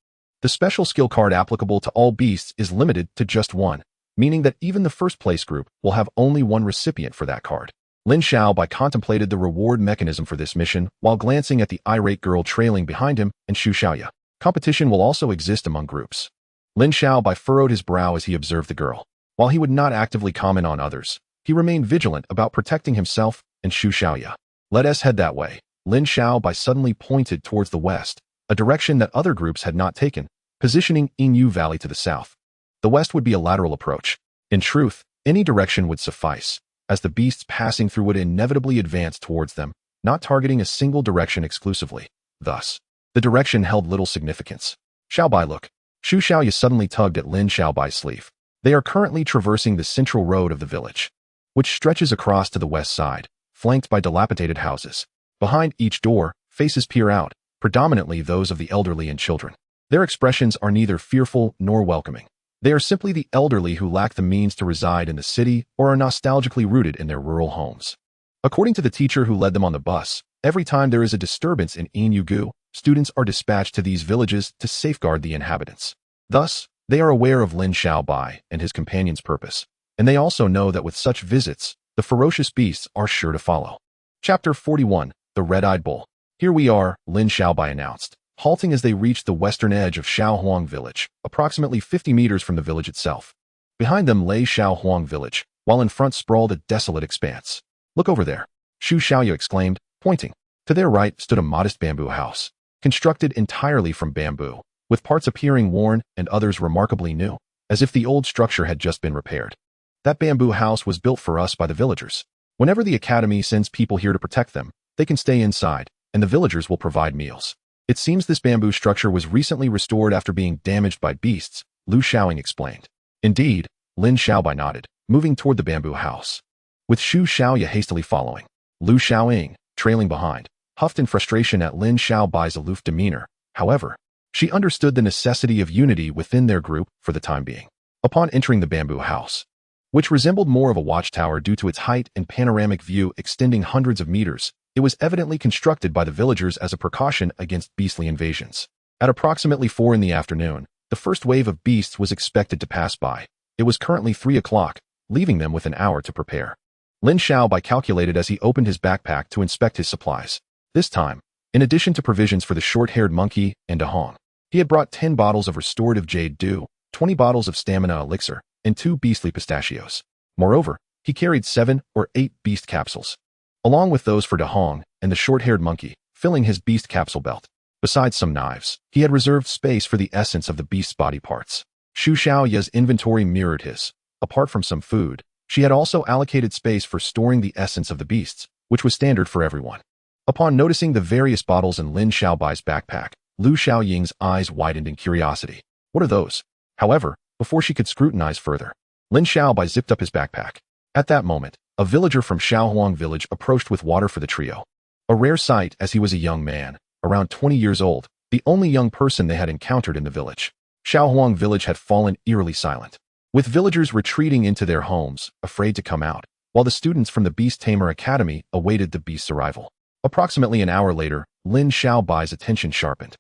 the special skill card applicable to all beasts is limited to just 1, meaning that even the first place group will have only 1 recipient for that card. Lin Xiaobai contemplated the reward mechanism for this mission while glancing at the irate girl trailing behind him and Xu Xiaoya. Competition will also exist among groups. Lin Xiaobai furrowed his brow as he observed the girl. While he would not actively comment on others, he remained vigilant about protecting himself and Xu Xiaoya. "Let us head that way." Lin Xiaobai suddenly pointed towards the west, a direction that other groups had not taken, positioning Inu Valley to the south. The west would be a lateral approach. In truth, any direction would suffice, as the beasts passing through would inevitably advance towards them, not targeting a single direction exclusively. Thus, the direction held little significance. Xiaobai, look. Shu Xiaoya suddenly tugged at Lin Xiaobai's sleeve. They are currently traversing the central road of the village, which stretches across to the west side, flanked by dilapidated houses. Behind each door, faces peer out, predominantly those of the elderly and children. Their expressions are neither fearful nor welcoming. They are simply the elderly who lack the means to reside in the city or are nostalgically rooted in their rural homes. According to the teacher who led them on the bus, every time there is a disturbance in Inyugu, students are dispatched to these villages to safeguard the inhabitants. Thus, they are aware of Lin Xiaobai and his companion's purpose, and they also know that with such visits, the ferocious beasts are sure to follow. Chapter 41, The Red-Eyed Bull. Here we are, Lin Xiaobai announced, halting as they reached the western edge of Xiaohuang village, approximately 50 meters from the village itself. Behind them lay Xiaohuang village, while in front sprawled a desolate expanse. Look over there, Shu Xiaoya exclaimed, pointing. To their right stood a modest bamboo house, constructed entirely from bamboo, with parts appearing worn and others remarkably new, as if the old structure had just been repaired. That bamboo house was built for us by the villagers. Whenever the academy sends people here to protect them, they can stay inside, and the villagers will provide meals. It seems this bamboo structure was recently restored after being damaged by beasts, Lu Xiaoying explained. Indeed, Lin Xiaobai nodded, moving toward the bamboo house, with Shu Xiaoya hastily following. Lu Xiaoying, trailing behind, huffed in frustration at Lin Xiaobai's aloof demeanor. However, she understood the necessity of unity within their group for the time being. Upon entering the bamboo house, which resembled more of a watchtower due to its height and panoramic view extending hundreds of meters, it was evidently constructed by the villagers as a precaution against beastly invasions. At approximately 4 in the afternoon, the first wave of beasts was expected to pass by. It was currently 3 o'clock, leaving them with an hour to prepare. Lin Xiaobai calculated as he opened his backpack to inspect his supplies. This time, in addition to provisions for the short-haired monkey and Dahong, he had brought 10 bottles of restorative jade dew, 20 bottles of stamina elixir, and 2 beastly pistachios. Moreover, he carried 7 or 8 beast capsules, along with those for Dahong and the short-haired monkey, filling his beast capsule belt. Besides some knives, he had reserved space for the essence of the beast's body parts. Shu Xiaoya's inventory mirrored his. Apart from some food, she had also allocated space for storing the essence of the beasts, which was standard for everyone. Upon noticing the various bottles in Lin Xiaobai's backpack, Lu Xiaoying's eyes widened in curiosity. What are those? However, before she could scrutinize further, Lin Xiaobai zipped up his backpack. At that moment, a villager from Xiaohuang village approached with water for the trio. A rare sight, as he was a young man, around 20 years old, the only young person they had encountered in the village. Xiaohuang village had fallen eerily silent, with villagers retreating into their homes, afraid to come out, while the students from the Beast Tamer Academy awaited the beast's arrival. Approximately an hour later, Lin Xiaobai's attention sharpened.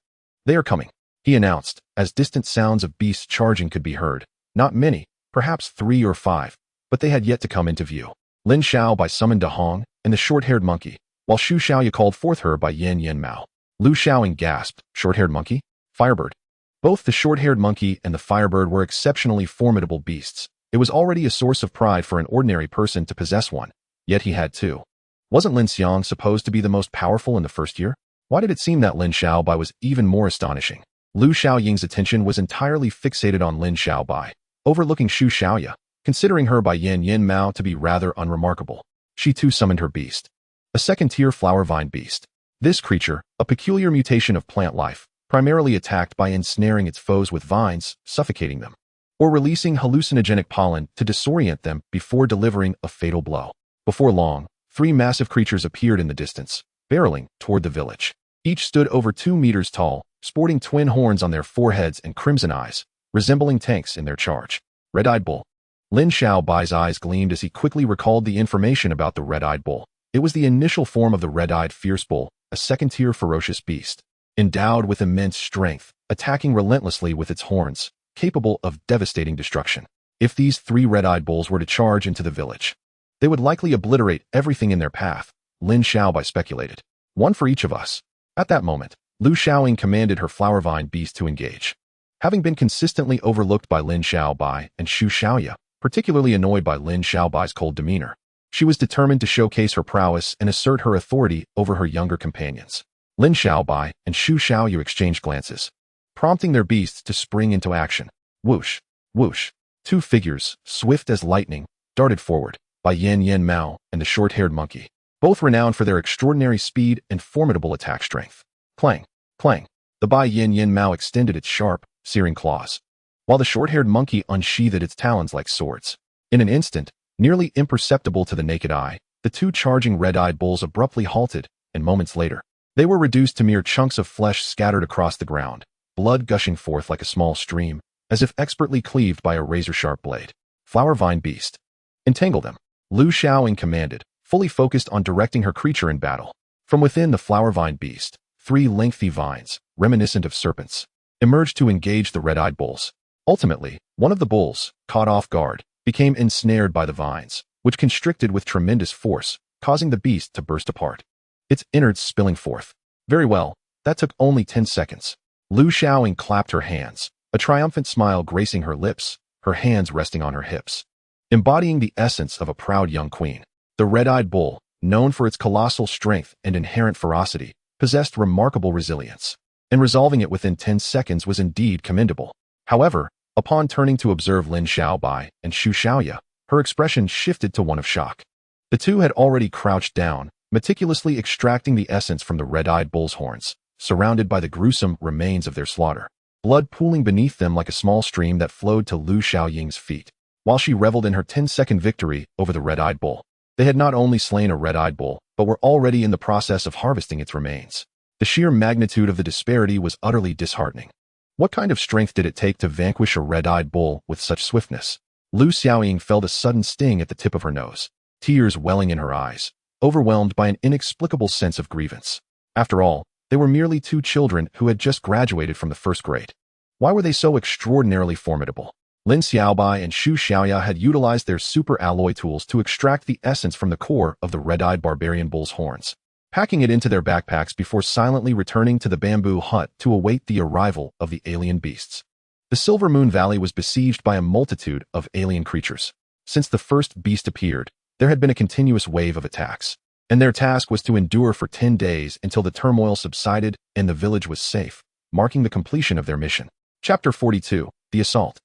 They are coming, he announced, as distant sounds of beasts charging could be heard. Not many, perhaps 3 or 5, but they had yet to come into view. Lin Xiaobai summoned Dahong and the short-haired monkey, while Shu Xiaoya called forth her by Yan Yan Mao. Lu Xiaoying gasped, short-haired monkey? Firebird. Both the short-haired monkey and the firebird were exceptionally formidable beasts. It was already a source of pride for an ordinary person to possess one, yet he had 2. Wasn't Lin Xiang supposed to be the most powerful in the first year? Why did it seem that Lin Xiaobai was even more astonishing? Lu Xiaoying's attention was entirely fixated on Lin Xiaobai, overlooking Shu Xiaoya, considering her by Yan Yan Mao to be rather unremarkable. She too summoned her beast, a second-tier flower vine beast. This creature, a peculiar mutation of plant life, primarily attacked by ensnaring its foes with vines, suffocating them, or releasing hallucinogenic pollen to disorient them before delivering a fatal blow. Before long, 3 massive creatures appeared in the distance, barreling toward the village. Each stood over 2 meters tall, sporting twin horns on their foreheads and crimson eyes, resembling tanks in their charge. Red-eyed bull. Lin Xiaobai's eyes gleamed as he quickly recalled the information about the red-eyed bull. It was the initial form of the red-eyed fierce bull, a second-tier ferocious beast, endowed with immense strength, attacking relentlessly with its horns, capable of devastating destruction. If these 3 red-eyed bulls were to charge into the village, they would likely obliterate everything in their path, Lin Xiaobai speculated. 1 for each of us. At that moment, Lu Xiaoying commanded her flower vine beast to engage. Having been consistently overlooked by Lin Xiaobai and Shu Xiaoya, particularly annoyed by Lin Xiaobai's cold demeanor, she was determined to showcase her prowess and assert her authority over her younger companions. Lin Xiaobai and Shu Xiaoya exchanged glances, prompting their beasts to spring into action. Whoosh, whoosh. 2 figures, swift as lightning, darted forward, by Yan Yan Mao and the short-haired monkey, both renowned for their extraordinary speed and formidable attack strength. Clang, clang. The Bai Yin Yin Mao extended its sharp, searing claws, while the short-haired monkey unsheathed its talons like swords. In an instant, nearly imperceptible to the naked eye, the two charging red-eyed bulls abruptly halted, and moments later, they were reduced to mere chunks of flesh scattered across the ground, blood gushing forth like a small stream, as if expertly cleaved by a razor-sharp blade. Flower Vine Beast. Entangle them. Lu Xiaoying commanded, fully focused on directing her creature in battle. From within the Flower Vine Beast, three lengthy vines, reminiscent of serpents, emerged to engage the red-eyed bulls. Ultimately, one of the bulls, caught off guard, became ensnared by the vines, which constricted with tremendous force, causing the beast to burst apart, its innards spilling forth. Very well, that took only 10 seconds. Lu Xiaoying clapped her hands, a triumphant smile gracing her lips, her hands resting on her hips, embodying the essence of a proud young queen. The red-eyed bull, known for its colossal strength and inherent ferocity, possessed remarkable resilience, and resolving it within 10 seconds was indeed commendable. However, upon turning to observe Lin Xiaobai and Xu Xiaoya, her expression shifted to one of shock. The two had already crouched down, meticulously extracting the essence from the red-eyed bull's horns, surrounded by the gruesome remains of their slaughter, blood pooling beneath them like a small stream that flowed to Lu Xiaoying's feet, while she reveled in her 10-second victory over the red-eyed bull. They had not only slain a red-eyed bull, but were already in the process of harvesting its remains. The sheer magnitude of the disparity was utterly disheartening. What kind of strength did it take to vanquish a red-eyed bull with such swiftness? Lu Xiaoying felt a sudden sting at the tip of her nose, tears welling in her eyes, overwhelmed by an inexplicable sense of grievance. After all, they were merely two children who had just graduated from the first grade. Why were they so extraordinarily formidable? Lin Xiaobai and Xu Xiaoya had utilized their super alloy tools to extract the essence from the core of the red-eyed barbarian bull's horns, packing it into their backpacks before silently returning to the bamboo hut to await the arrival of the alien beasts. The Silver Moon Valley was besieged by a multitude of alien creatures. Since the first beast appeared, there had been a continuous wave of attacks, and their task was to endure for 10 days until the turmoil subsided and the village was safe, marking the completion of their mission. Chapter 42, The Assault.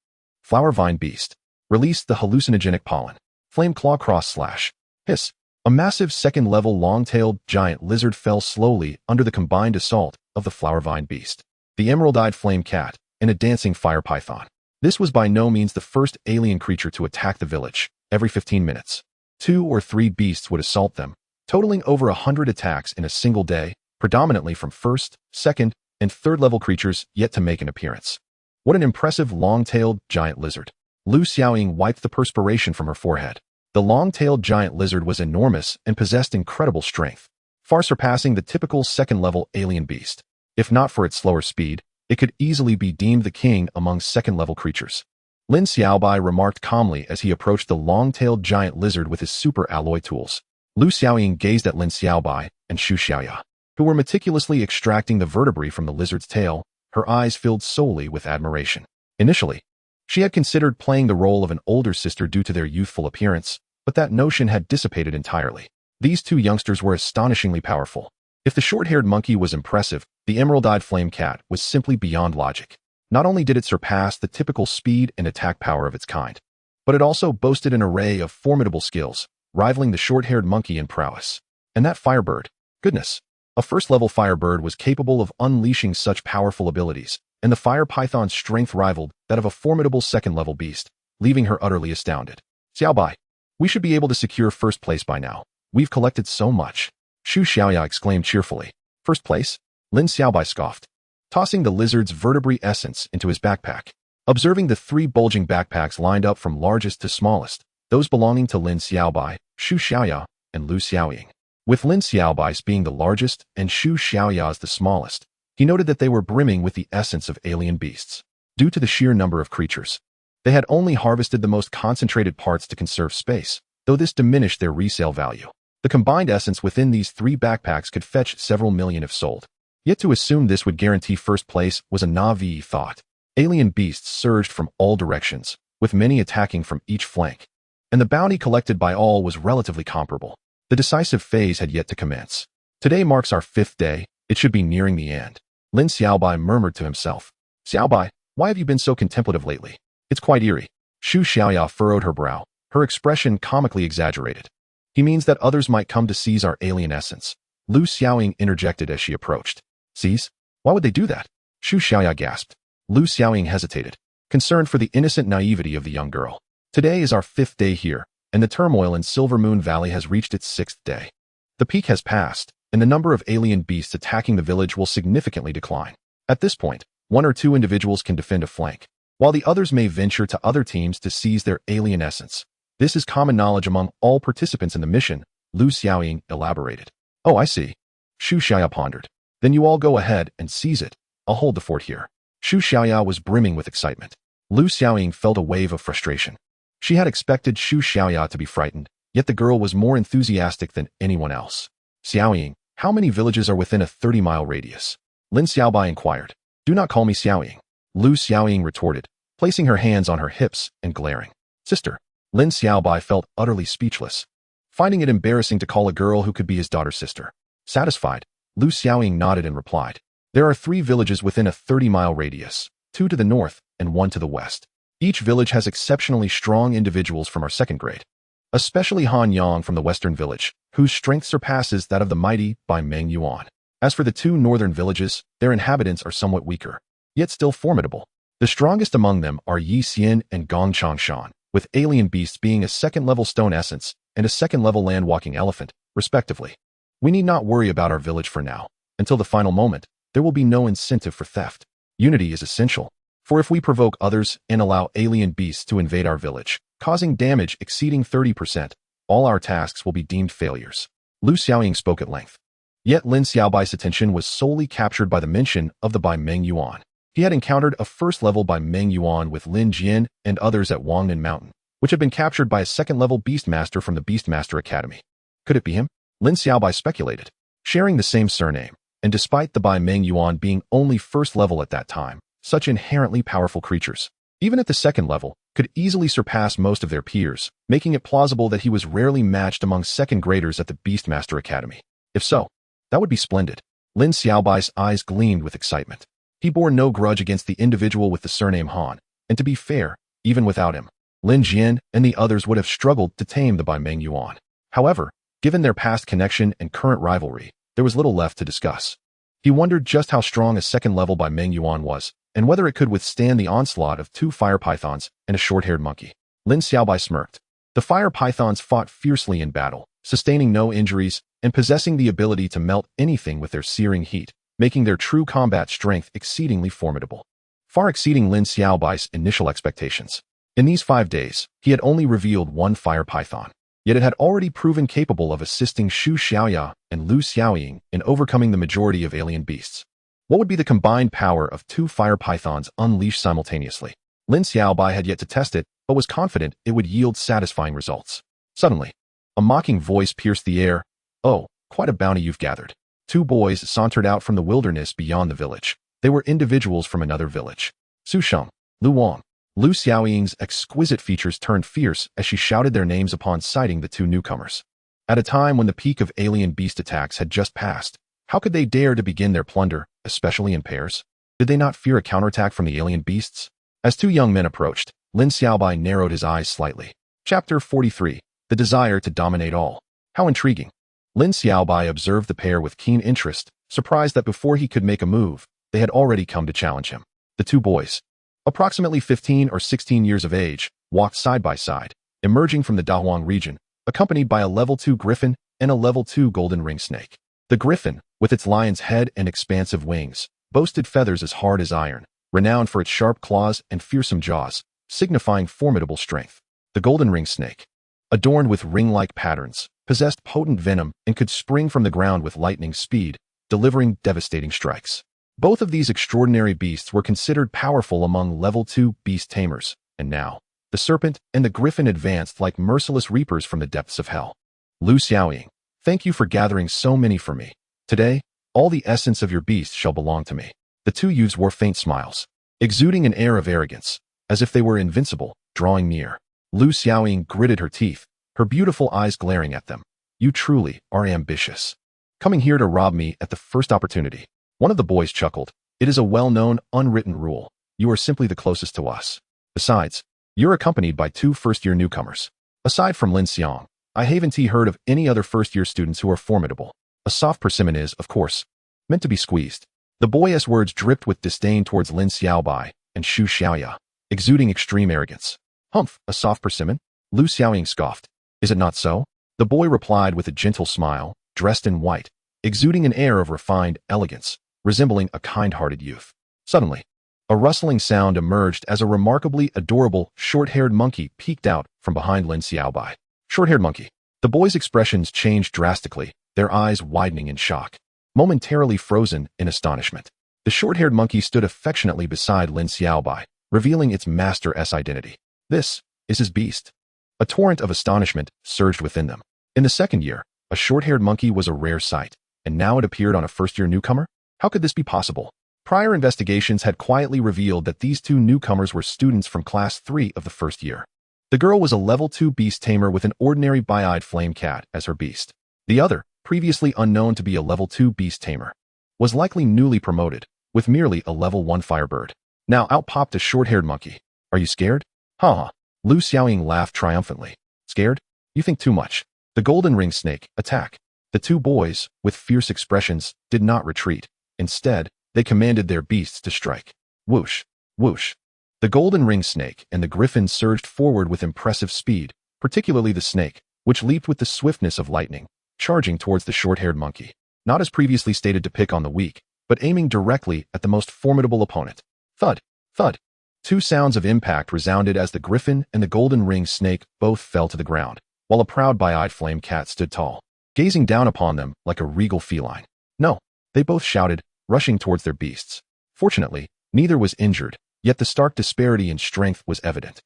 Flower Vine Beast. Released the hallucinogenic pollen. Flame Claw Cross / Hiss. A massive second-level long-tailed giant lizard fell slowly under the combined assault of the Flower Vine Beast, the emerald-eyed flame cat, and a dancing fire python. This was by no means the first alien creature to attack the village. Every 15 minutes, 2 or 3 beasts would assault them, totaling over 100 attacks in a single day, predominantly from first, second, and third-level creatures yet to make an appearance. What an impressive long-tailed giant lizard. Lu Xiaoying wiped the perspiration from her forehead. The long-tailed giant lizard was enormous and possessed incredible strength, far surpassing the typical second-level alien beast. If not for its slower speed, it could easily be deemed the king among second-level creatures. Lin Xiaobai remarked calmly as he approached the long-tailed giant lizard with his super alloy tools. Lu Xiaoying gazed at Lin Xiaobai and Xu Xiaoya, who were meticulously extracting the vertebrae from the lizard's tail, her eyes filled solely with admiration. Initially, she had considered playing the role of an older sister due to their youthful appearance, but that notion had dissipated entirely. These two youngsters were astonishingly powerful. If the short-haired monkey was impressive, the emerald-eyed flame cat was simply beyond logic. Not only did it surpass the typical speed and attack power of its kind, but it also boasted an array of formidable skills, rivaling the short-haired monkey in prowess. And that firebird, goodness! A first-level firebird was capable of unleashing such powerful abilities, and the fire python's strength rivaled that of a formidable second-level beast, leaving her utterly astounded. Xiaobai, we should be able to secure first place by now. We've collected so much. Xu Xiaoya exclaimed cheerfully. First place? Lin Xiaobai scoffed, tossing the lizard's vertebrae essence into his backpack. Observing the 3 bulging backpacks lined up from largest to smallest, those belonging to Lin Xiaobai, Xu Xiaoya, and Lu Xiaoying, with Lin Xiaobai's being the largest and Xu Xiaoya's the smallest, he noted that they were brimming with the essence of alien beasts. Due to the sheer number of creatures, they had only harvested the most concentrated parts to conserve space, though this diminished their resale value. The combined essence within these 3 backpacks could fetch several million if sold. Yet to assume this would guarantee first place was a naive thought. Alien beasts surged from all directions, with many attacking from each flank, and the bounty collected by all was relatively comparable. The decisive phase had yet to commence. Today marks our 5th day. It should be nearing the end. Lin Xiaobai murmured to himself. Xiaobai, why have you been so contemplative lately? It's quite eerie. Xu Xiaoya furrowed her brow, her expression comically exaggerated. He means that others might come to seize our alien essence. Lu Xiaoying interjected as she approached. Seize? Why would they do that? Shu Xiaoya gasped. Lu Xiaoying hesitated, concerned for the innocent naivety of the young girl. Today is our 5th day here, and the turmoil in Silver Moon Valley has reached its 6th day. The peak has passed, and the number of alien beasts attacking the village will significantly decline. At this point, 1 or 2 individuals can defend a flank, while the others may venture to other teams to seize their alien essence. This is common knowledge among all participants in the mission, Lu Xiaoying elaborated. Oh, I see. Shu Xiaoya pondered. Then you all go ahead and seize it. I'll hold the fort here. Shu Xiaoya was brimming with excitement. Lu Xiaoying felt a wave of frustration. She had expected Shu Xiaoya to be frightened, yet the girl was more enthusiastic than anyone else. Xiaoying, how many villages are within a 30-mile radius? Lin Xiaobai inquired. Do not call me Xiaoying. Lu Xiaoying retorted, placing her hands on her hips and glaring. Sister. Lin Xiaobai felt utterly speechless, finding it embarrassing to call a girl who could be his daughter's sister. Satisfied, Lu Xiaoying nodded and replied. There are 3 villages within a 30-mile radius, 2 to the north and 1 to the west. Each village has exceptionally strong individuals from our 2nd grade, especially Han Yang from the western village, whose strength surpasses that of the mighty Bai Meng Yuan. As for the 2 northern villages, their inhabitants are somewhat weaker, yet still formidable. The strongest among them are Yi Xian and Gong Changshan, with alien beasts being a 2nd-level stone essence and a 2nd-level land-walking elephant, respectively. We need not worry about our village for now. Until the final moment, there will be no incentive for theft. Unity is essential, for if we provoke others and allow alien beasts to invade our village, causing damage exceeding 30%, all our tasks will be deemed failures. Lu Xiaoying spoke at length. Yet Lin Xiaobai's attention was solely captured by the mention of the Bai Meng Yuan. He had encountered a 1st-level Bai Meng Yuan with Lin Jian and others at Wangnan Mountain, which had been captured by a 2nd-level Beastmaster from the Beastmaster Academy. Could it be him? Lin Xiaobai speculated. Sharing the same surname, and despite the Bai Meng Yuan being only 1st level at that time, such inherently powerful creatures, even at the 2nd level, could easily surpass most of their peers, making it plausible that he was rarely matched among 2nd graders at the Beastmaster Academy. If so, that would be splendid. Lin Xiaobai's eyes gleamed with excitement. He bore no grudge against the individual with the surname Han, and to be fair, even without him, Lin Jian and the others would have struggled to tame the Bai Meng Yuan. However, given their past connection and current rivalry, there was little left to discuss. He wondered just how strong a 2nd-level Bai Meng Yuan was, and whether it could withstand the onslaught of 2 fire pythons and a short-haired monkey. Lin Xiaobai smirked. The fire pythons fought fiercely in battle, sustaining no injuries and possessing the ability to melt anything with their searing heat, making their true combat strength exceedingly formidable, far exceeding Lin Xiaobai's initial expectations. In these 5 days, he had only revealed 1 fire python, yet it had already proven capable of assisting Shu Xiaoya and Lu Xiaoying in overcoming the majority of alien beasts. What would be the combined power of 2 fire pythons unleashed simultaneously? Lin Xiaobai had yet to test it, but was confident it would yield satisfying results. Suddenly, a mocking voice pierced the air. Oh, quite a bounty you've gathered. 2 boys sauntered out from the wilderness beyond the village. They were individuals from another village. Su Sheng, Lu Wang. Lu Xiaoying's exquisite features turned fierce as she shouted their names upon sighting the 2 newcomers. At a time when the peak of alien beast attacks had just passed, how could they dare to begin their plunder, especially in pairs? Did they not fear a counterattack from the alien beasts? As 2 young men approached, Lin Xiaobai narrowed his eyes slightly. Chapter 43. The Desire to Dominate All. How intriguing. Lin Xiaobai observed the pair with keen interest, surprised that before he could make a move, they had already come to challenge him. The 2 boys, approximately 15 or 16 years of age, walked side by side, emerging from the Dahuang region, accompanied by a level 2 griffin and a level 2 golden ring snake. The griffin, with its lion's head and expansive wings, boasted feathers as hard as iron, renowned for its sharp claws and fearsome jaws, signifying formidable strength. The golden ring snake, adorned with ring-like patterns, possessed potent venom and could spring from the ground with lightning speed, delivering devastating strikes. Both of these extraordinary beasts were considered powerful among level 2 beast tamers, and now, the serpent and the griffin advanced like merciless reapers from the depths of hell. Lu Xiaoying, thank you for gathering so many for me. Today, all the essence of your beast shall belong to me. The 2 youths wore faint smiles, exuding an air of arrogance, as if they were invincible, drawing near. Lu Xiaoying gritted her teeth, her beautiful eyes glaring at them. You truly are ambitious. Coming here to rob me at the first opportunity. One of the boys chuckled. It is a well-known, unwritten rule. You are simply the closest to us. Besides, you're accompanied by 2 first-year newcomers. Aside from Lin Xiang, I haven't heard of any other first-year students who are formidable. A soft persimmon is, of course, meant to be squeezed. The boy's words dripped with disdain towards Lin Xiaobai and Xu Xiaoya, exuding extreme arrogance. Humph, a soft persimmon? Lu Xiaoying scoffed. Is it not so? The boy replied with a gentle smile, dressed in white, exuding an air of refined elegance, resembling a kind-hearted youth. Suddenly, a rustling sound emerged as a remarkably adorable, short-haired monkey peeked out from behind Lin Xiaobai. Short-haired monkey. The boy's expressions changed drastically, their eyes widening in shock. Momentarily frozen in astonishment, the short-haired monkey stood affectionately beside Lin Xiaobai, revealing its master's identity. This is his beast. A torrent of astonishment surged within them. In the second year, a short-haired monkey was a rare sight, and now it appeared on a first-year newcomer? How could this be possible? Prior investigations had quietly revealed that these two newcomers were students from Class 3 of the first year. The girl was a Level 2 beast tamer with an ordinary bi-eyed flame cat as her beast. The other, previously unknown to be a Level 2 beast tamer, was likely newly promoted, with merely a Level 1 firebird. Now out popped a short-haired monkey. Are you scared? Ha! Lu Xiaoying laughed triumphantly. Scared? You think too much. The golden ring snake, attack. The two boys, with fierce expressions, did not retreat. Instead, they commanded their beasts to strike. Whoosh! Whoosh! The golden ring snake and the griffin surged forward with impressive speed, particularly the snake, which leaped with the swiftness of lightning, charging towards the short-haired monkey, not as previously stated to pick on the weak, but aiming directly at the most formidable opponent. Thud! Thud! Two sounds of impact resounded as the griffin and the golden ring snake both fell to the ground, while a proud bi-eyed flame cat stood tall, gazing down upon them like a regal feline. No! They both shouted, rushing towards their beasts. Fortunately, neither was injured, yet the stark disparity in strength was evident.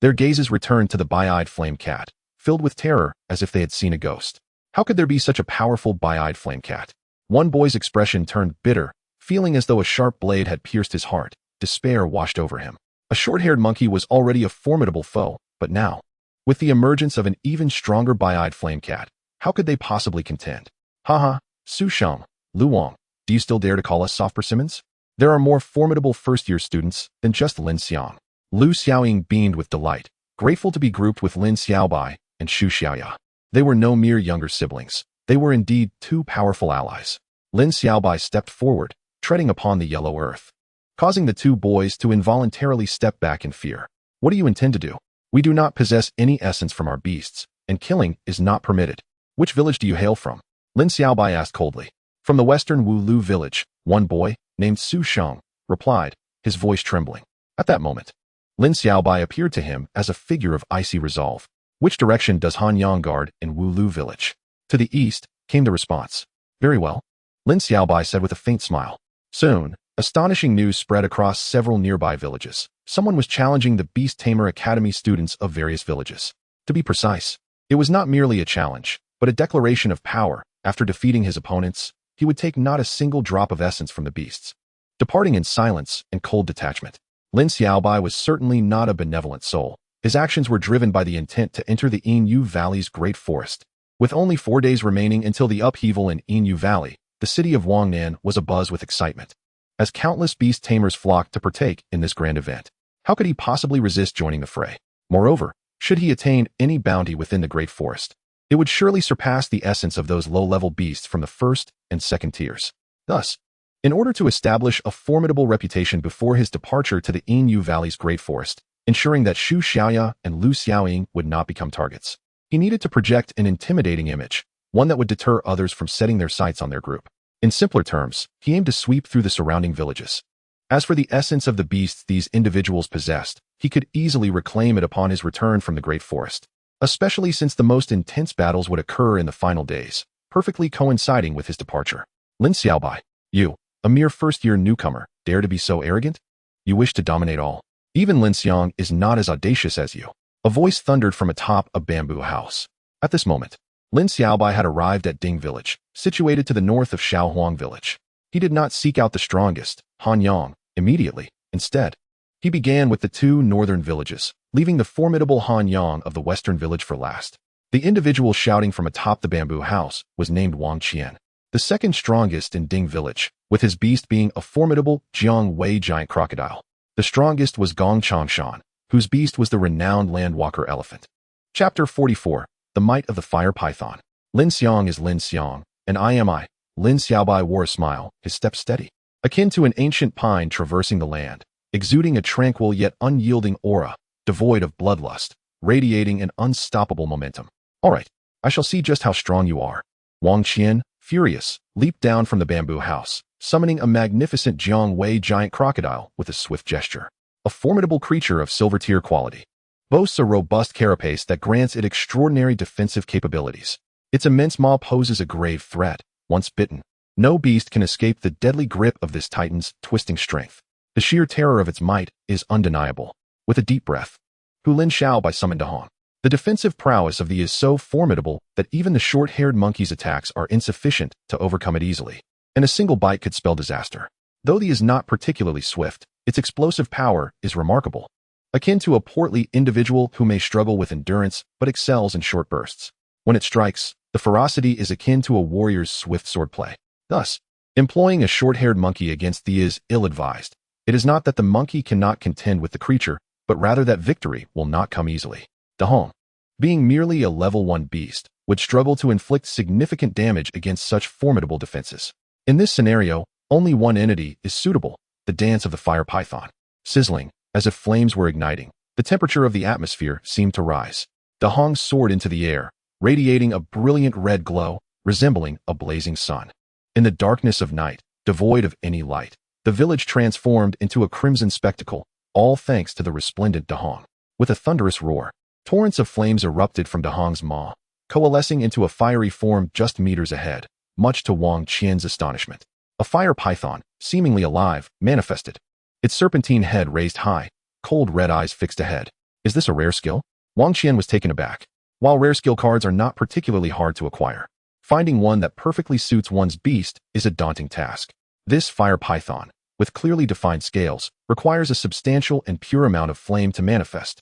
Their gazes returned to the bi-eyed flame cat, filled with terror as if they had seen a ghost. How could there be such a powerful bi-eyed flame cat? One boy's expression turned bitter, feeling as though a sharp blade had pierced his heart. Despair washed over him. A short-haired monkey was already a formidable foe, but now, with the emergence of an even stronger bi-eyed flame cat, how could they possibly contend? Haha, Su Shang, Lu Wang, do you still dare to call us soft persimmons? There are more formidable first-year students than just Lin Xiang. Lu Xiaoying beamed with delight, grateful to be grouped with Lin Xiaobai and Xu Xiaoya. They were no mere younger siblings. They were indeed two powerful allies. Lin Xiaobai stepped forward, treading upon the yellow earth, causing the two boys to involuntarily step back in fear. What do you intend to do? We do not possess any essence from our beasts, and killing is not permitted. Which village do you hail from? Lin Xiaobai asked coldly. From the western Wulu village, one boy, named Su Shang, replied, his voice trembling. At that moment, Lin Xiaobai appeared to him as a figure of icy resolve. Which direction does Han Yang guard in Wulu village? To the east, came the response. Very well, Lin Xiaobai said with a faint smile. Soon, astonishing news spread across several nearby villages. Someone was challenging the Beast Tamer Academy students of various villages. To be precise, it was not merely a challenge, but a declaration of power. After defeating his opponents, he would take not a single drop of essence from the beasts. Departing in silence and cold detachment, Lin Xiaobai was certainly not a benevolent soul. His actions were driven by the intent to enter the Yinyu Valley's great forest. With only 4 days remaining until the upheaval in Yinyu Valley, the city of Wangnan was abuzz with excitement, as countless beast tamers flocked to partake in this grand event. How could he possibly resist joining the fray? Moreover, should he attain any bounty within the great forest, it would surely surpass the essence of those low-level beasts from the first and second tiers. Thus, in order to establish a formidable reputation before his departure to the Yinyu Valley's great forest, ensuring that Xu Xiaoya and Lu Xiaoying would not become targets, he needed to project an intimidating image, one that would deter others from setting their sights on their group. In simpler terms, he aimed to sweep through the surrounding villages. As for the essence of the beasts these individuals possessed, he could easily reclaim it upon his return from the great forest, especially since the most intense battles would occur in the final days, perfectly coinciding with his departure. Lin Xiaobai, you, a mere first-year newcomer, dare to be so arrogant? You wish to dominate all. Even Lin Xiang is not as audacious as you. A voice thundered from atop a bamboo house. At this moment, Lin Xiaobai had arrived at Ding Village, situated to the north of Shaohuang Village. He did not seek out the strongest, Han Yang, immediately. Instead, he began with the two northern villages, leaving the formidable Han Yang of the western village for last. The individual shouting from atop the bamboo house was named Wang Qian, the second strongest in Ding Village, with his beast being a formidable Jiang Wei giant crocodile. The strongest was Gong Changshan, whose beast was the renowned landwalker elephant. Chapter 44. The Might of the Fire Python. Lin Xiang is Lin Xiang, and I am I. Lin Xiaobai wore a smile, his step steady, akin to an ancient pine traversing the land, exuding a tranquil yet unyielding aura, devoid of bloodlust, radiating an unstoppable momentum. All right, I shall see just how strong you are. Wang Qian, furious, leaped down from the bamboo house, summoning a magnificent Jiang Wei giant crocodile with a swift gesture. A formidable creature of silver tier quality. Boasts a robust carapace that grants it extraordinary defensive capabilities. Its immense maw poses a grave threat. Once bitten, no beast can escape the deadly grip of this titan's twisting strength. The sheer terror of its might is undeniable. With a deep breath, Hu Lin Xiaobai summoned Dahong. The defensive prowess of the is so formidable that even the short-haired monkey's attacks are insufficient to overcome it easily, and a single bite could spell disaster. Though the is not particularly swift, its explosive power is remarkable, akin to a portly individual who may struggle with endurance but excels in short bursts. When it strikes, the ferocity is akin to a warrior's swift swordplay. Thus, employing a short-haired monkey against the is ill-advised. It is not that the monkey cannot contend with the creature, but rather that victory will not come easily. Dahong, being merely a level 1 beast, would struggle to inflict significant damage against such formidable defenses. In this scenario, only one entity is suitable, the dance of the fire python. Sizzling, as if flames were igniting, the temperature of the atmosphere seemed to rise. Dahong soared into the air, radiating a brilliant red glow, resembling a blazing sun. In the darkness of night, devoid of any light, the village transformed into a crimson spectacle, all thanks to the resplendent Dahong. With a thunderous roar, torrents of flames erupted from Dahong's maw, coalescing into a fiery form just meters ahead, much to Wang Qian's astonishment. A fire python, seemingly alive, manifested. Its serpentine head raised high, cold red eyes fixed ahead. Is this a rare skill? Wang Qian was taken aback. While rare skill cards are not particularly hard to acquire, finding one that perfectly suits one's beast is a daunting task. This fire python, with clearly defined scales, requires a substantial and pure amount of flame to manifest,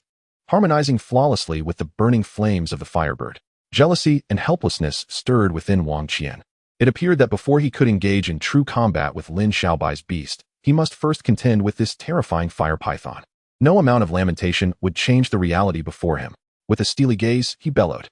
harmonizing flawlessly with the burning flames of the firebird. Jealousy and helplessness stirred within Wang Qian. It appeared that before he could engage in true combat with Lin Xiaobai's beast, he must first contend with this terrifying fire python. No amount of lamentation would change the reality before him. With a steely gaze, he bellowed.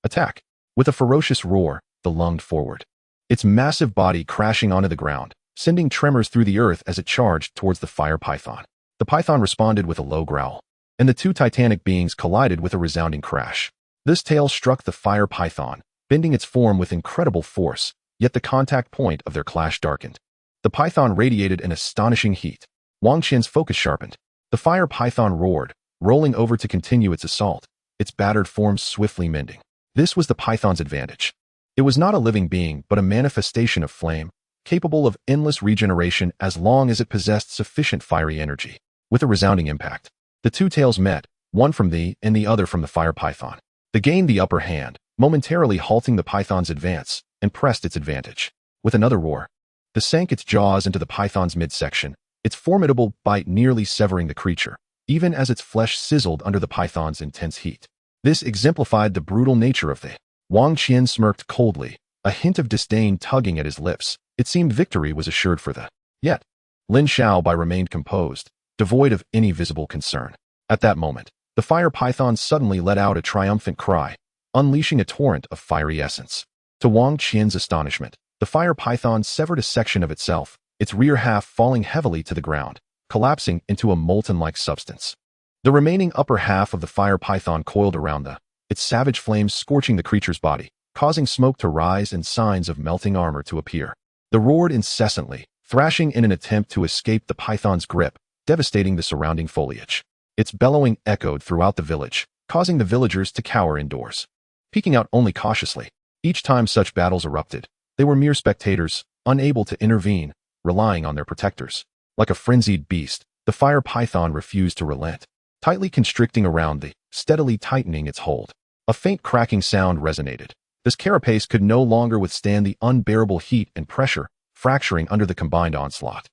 Attack! With a ferocious roar, the lunged forward, its massive body crashing onto the ground, sending tremors through the earth as it charged towards the fire python. The python responded with a low growl, and the two titanic beings collided with a resounding crash. This tail struck the fire python, bending its form with incredible force, yet the contact point of their clash darkened. The python radiated an astonishing heat. Wang Qian's focus sharpened. The fire python roared, rolling over to continue its assault, its battered form swiftly mending. This was the python's advantage. It was not a living being, but a manifestation of flame, capable of endless regeneration as long as it possessed sufficient fiery energy. With a resounding impact, the two tails met, one from the and the other from the fire python. They gained the upper hand, momentarily halting the python's advance, and pressed its advantage. With another roar, they sank its jaws into the python's midsection, its formidable bite nearly severing the creature, even as its flesh sizzled under the python's intense heat. This exemplified the brutal nature of the. Wang Qian smirked coldly, a hint of disdain tugging at his lips. It seemed victory was assured for the. Yet, Lin Xiaobai remained composed, devoid of any visible concern. At that moment, the fire python suddenly let out a triumphant cry, unleashing a torrent of fiery essence. To Wang Qian's astonishment, the fire python severed a section of itself, its rear half falling heavily to the ground, collapsing into a molten-like substance. The remaining upper half of the fire python coiled around its savage flames scorching the creature's body, causing smoke to rise and signs of melting armor to appear. They roared incessantly, thrashing in an attempt to escape the python's grip, devastating the surrounding foliage. Its bellowing echoed throughout the village, causing the villagers to cower indoors, peeking out only cautiously. Each time such battles erupted, they were mere spectators, unable to intervene, relying on their protectors. Like a frenzied beast, the fire python refused to relent, tightly constricting around the, steadily tightening its hold. A faint cracking sound resonated. This carapace could no longer withstand the unbearable heat and pressure, fracturing under the combined onslaught.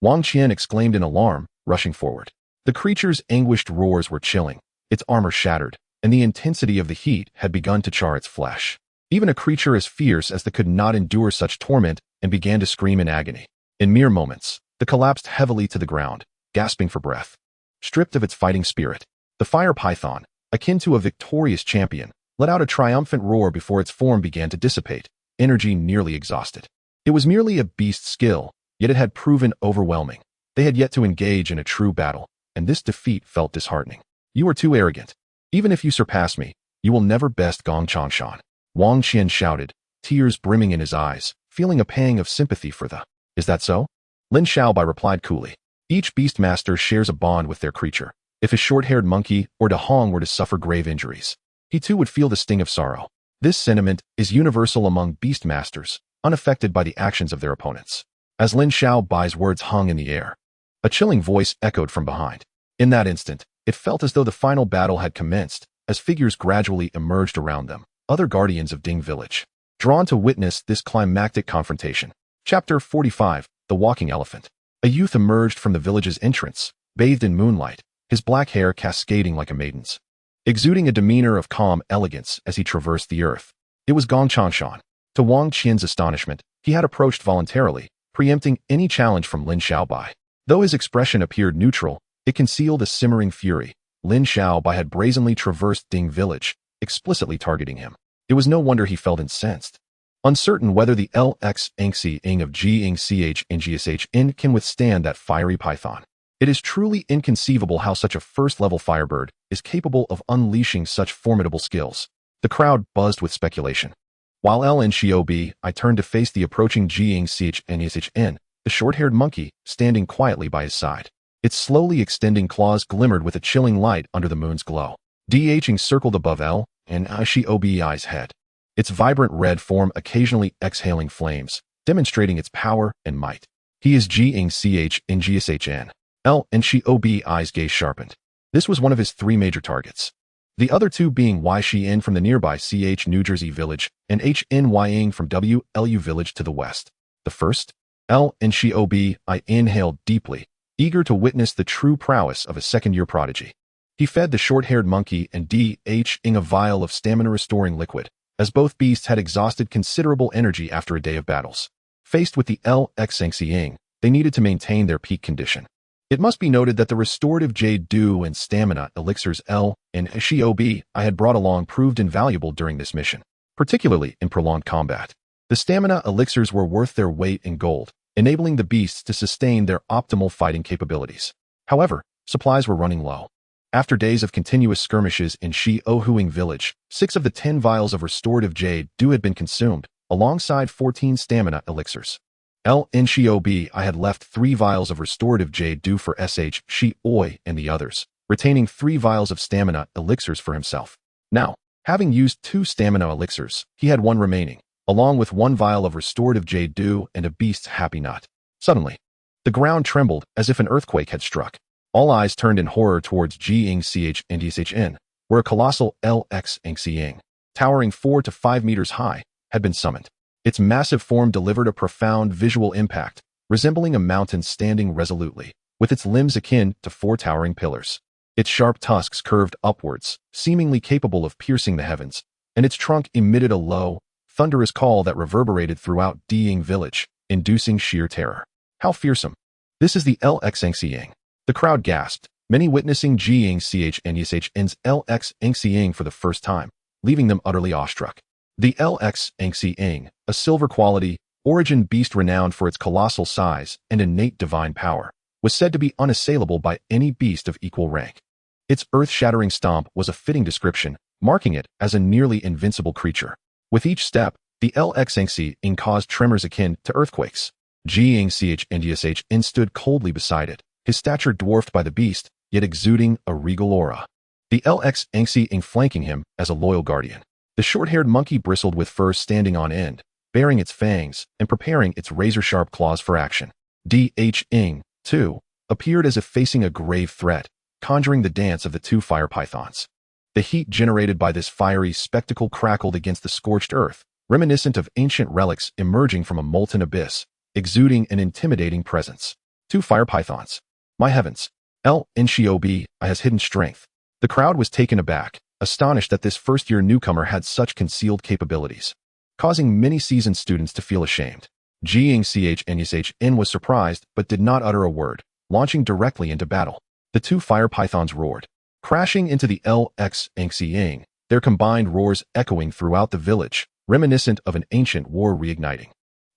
Wang Qian exclaimed in alarm, rushing forward. The creature's anguished roars were chilling, its armor shattered, and the intensity of the heat had begun to char its flesh. Even a creature as fierce as the could not endure such torment and began to scream in agony. In mere moments, the collapsed heavily to the ground, gasping for breath. Stripped of its fighting spirit, the fire python, akin to a victorious champion, let out a triumphant roar before its form began to dissipate, energy nearly exhausted. It was merely a beast skill, yet it had proven overwhelming. They had yet to engage in a true battle, and this defeat felt disheartening. You are too arrogant. Even if you surpass me, you will never best Gong Changshan. Wang Qian shouted, tears brimming in his eyes, feeling a pang of sympathy for the. Is that so? Lin Xiaobai replied coolly. Each beastmaster shares a bond with their creature. If a short-haired monkey or De Hong were to suffer grave injuries, he too would feel the sting of sorrow. This sentiment is universal among beastmasters, unaffected by the actions of their opponents. As Lin Xiaobai's words hung in the air, a chilling voice echoed from behind. In that instant, it felt as though the final battle had commenced, as figures gradually emerged around them, other guardians of Ding Village, drawn to witness this climactic confrontation. Chapter 45, The Walking Elephant. A youth emerged from the village's entrance, bathed in moonlight, his black hair cascading like a maiden's, exuding a demeanor of calm elegance as he traversed the earth. It was Gong Changshan. To Wang Qian's astonishment, he had approached voluntarily, preempting any challenge from Lin Xiaobai. Though his expression appeared neutral, it concealed a simmering fury. Lin Xiaobai had brazenly traversed Ding Village, explicitly targeting him. It was no wonder he felt incensed. Uncertain whether the LX Angxi Ing of Jing Ch and Gshn can withstand that fiery python. It is truly inconceivable how such a first-level firebird is capable of unleashing such formidable skills. The crowd buzzed with speculation. While LNCOB, I turned to face the approaching Jing Ch and Shn, the short-haired monkey, standing quietly by his side. Its slowly extending claws glimmered with a chilling light under the moon's glow. DHing circled above L and Shiobi's head, its vibrant red form occasionally exhaling flames, demonstrating its power and might. He is Jing Ch and Gshn. L and Shiobi's gaze sharpened. This was one of his three major targets. The other two being Y Xian from the nearby CH New Jersey village and HN Ying from WLU village to the west. The first, L and Shiobi, I inhaled deeply, eager to witness the true prowess of a second-year prodigy. He fed the short-haired monkey and DHing a vial of stamina-restoring liquid, as both beasts had exhausted considerable energy after a day of battles. Faced with the LX Angxi, they needed to maintain their peak condition. It must be noted that the restorative Jade Dew and stamina elixirs L and Shiobi I had brought along proved invaluable during this mission, particularly in prolonged combat. The stamina elixirs were worth their weight in gold, enabling the beasts to sustain their optimal fighting capabilities. However, supplies were running low. After days of continuous skirmishes in Shi-Ohuing village, 6 of the 10 vials of restorative Jade Dew had been consumed, alongside 14 stamina elixirs. L in Shiobi I had left 3 vials of restorative Jade Dew for SH Shi-Oi and the others, retaining 3 vials of stamina elixirs for himself. Now, having used 2 stamina elixirs, he had 1 remaining, along with 1 vial of restorative Jade Dew and a beast's happy nut. Suddenly, the ground trembled as if an earthquake had struck. All eyes turned in horror towards Jing Ch and Shn, where a colossal LX Angxi, towering 4 to 5 meters high, had been summoned. Its massive form delivered a profound visual impact, resembling a mountain standing resolutely, with its limbs akin to 4 towering pillars. Its sharp tusks curved upwards, seemingly capable of piercing the heavens, and its trunk emitted a low, thunderous call that reverberated throughout Ding Village, inducing sheer terror. How fearsome! This is the LX Angxi. The crowd gasped, many witnessing Jing Ch and Shn's LX Angxi for the first time, leaving them utterly awestruck. The LX Angxi, a silver quality, origin beast renowned for its colossal size and innate divine power, was said to be unassailable by any beast of equal rank. Its earth-shattering stomp was a fitting description, marking it as a nearly invincible creature. With each step, the LX Angxi caused tremors akin to earthquakes. Jing Ch and Shn stood coldly beside it, his stature dwarfed by the beast, yet exuding a regal aura. The LX Angxi flanking him as a loyal guardian. The short-haired monkey bristled with fur standing on end, baring its fangs and preparing its razor-sharp claws for action. DHing, too, appeared as if facing a grave threat, conjuring the dance of the 2 fire pythons. The heat generated by this fiery spectacle crackled against the scorched earth, reminiscent of ancient relics emerging from a molten abyss, exuding an intimidating presence. 2 fire pythons. My heavens! L in Shiobi I has hidden strength. The crowd was taken aback, astonished that this first-year newcomer had such concealed capabilities, causing many seasoned students to feel ashamed. Jing Ch and Shn was surprised but did not utter a word, launching directly into battle. The 2 fire pythons roared, crashing into the lurk, their combined roars echoing throughout the village, reminiscent of an ancient war reigniting.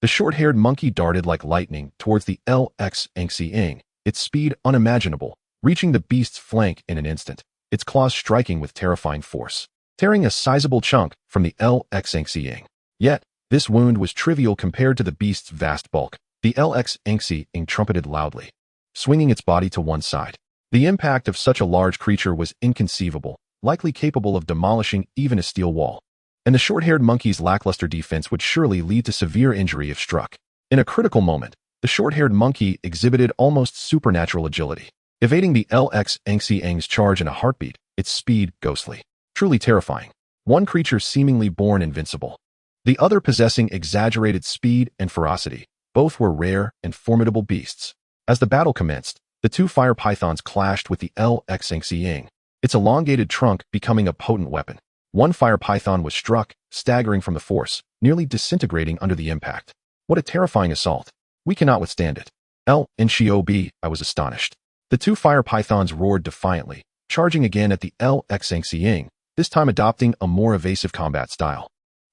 The short-haired monkey darted like lightning towards the lurk, its speed unimaginable, reaching the beast's flank in an instant, its claws striking with terrifying force, tearing a sizable chunk from the lurk. Yet, this wound was trivial compared to the beast's vast bulk. The lurk trumpeted loudly, swinging its body to one side. The impact of such a large creature was inconceivable, likely capable of demolishing even a steel wall. And the short-haired monkey's lackluster defense would surely lead to severe injury if struck. In a critical moment, the short-haired monkey exhibited almost supernatural agility, evading the lurk's charge in a heartbeat, its speed ghostly. Truly terrifying. One creature seemingly born invincible, the other possessing exaggerated speed and ferocity. Both were rare and formidable beasts. As the battle commenced, the two fire pythons clashed with the lurk, its elongated trunk becoming a potent weapon. One fire python was struck, staggering from the force, nearly disintegrating under the impact. What a terrifying assault. We cannot withstand it. I was astonished. The two fire pythons roared defiantly, charging again at the lurk, this time adopting a more evasive combat style,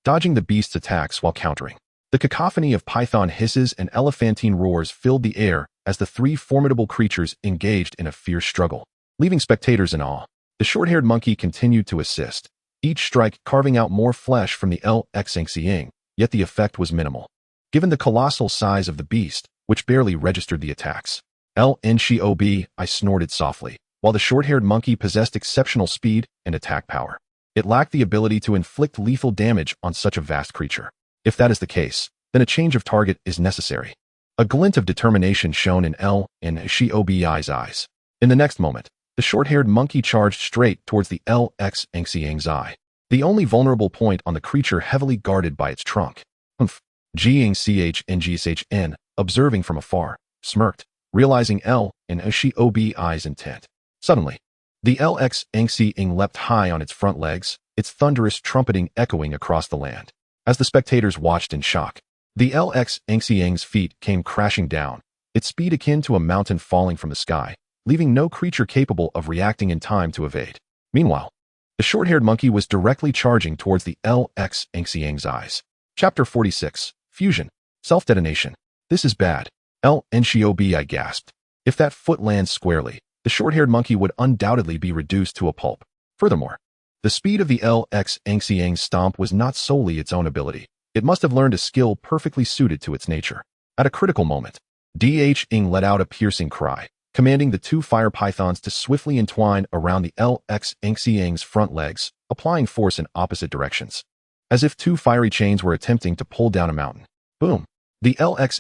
dodging the beast's attacks while countering. The cacophony of python hisses and elephantine roars filled the air as the three formidable creatures engaged in a fierce struggle, leaving spectators in awe. The short-haired monkey continued to assist, each strike carving out more flesh from the lurk, yet the effect was minimal, given the colossal size of the beast, which barely registered the attacks. I snorted softly. While the short-haired monkey possessed exceptional speed and attack power, it lacked the ability to inflict lethal damage on such a vast creature. If that is the case, then a change of target is necessary. A glint of determination shone in Shiobei's eyes. In the next moment, the short-haired monkey charged straight towards the lurk's eye, the only vulnerable point on the creature heavily guarded by its trunk. Chn, observing from afar, smirked, realizing Shiobei's intent. Suddenly, the lurk leapt high on its front legs, its thunderous trumpeting echoing across the land. As the spectators watched in shock, the lurk's feet came crashing down, its speed akin to a mountain falling from the sky, leaving no creature capable of reacting in time to evade. Meanwhile, the short-haired monkey was directly charging towards the lurk's eyes. Chapter 46. Fusion. Self-detonation. This is bad. I gasped. If that foot lands squarely, the short-haired monkey would undoubtedly be reduced to a pulp. Furthermore, the speed of the lurk's stomp was not solely its own ability. It must have learned a skill perfectly suited to its nature. At a critical moment, let out a piercing cry, commanding the two fire pythons to swiftly entwine around the lurk's front legs, applying force in opposite directions, as if two fiery chains were attempting to pull down a mountain. Boom! The lurk's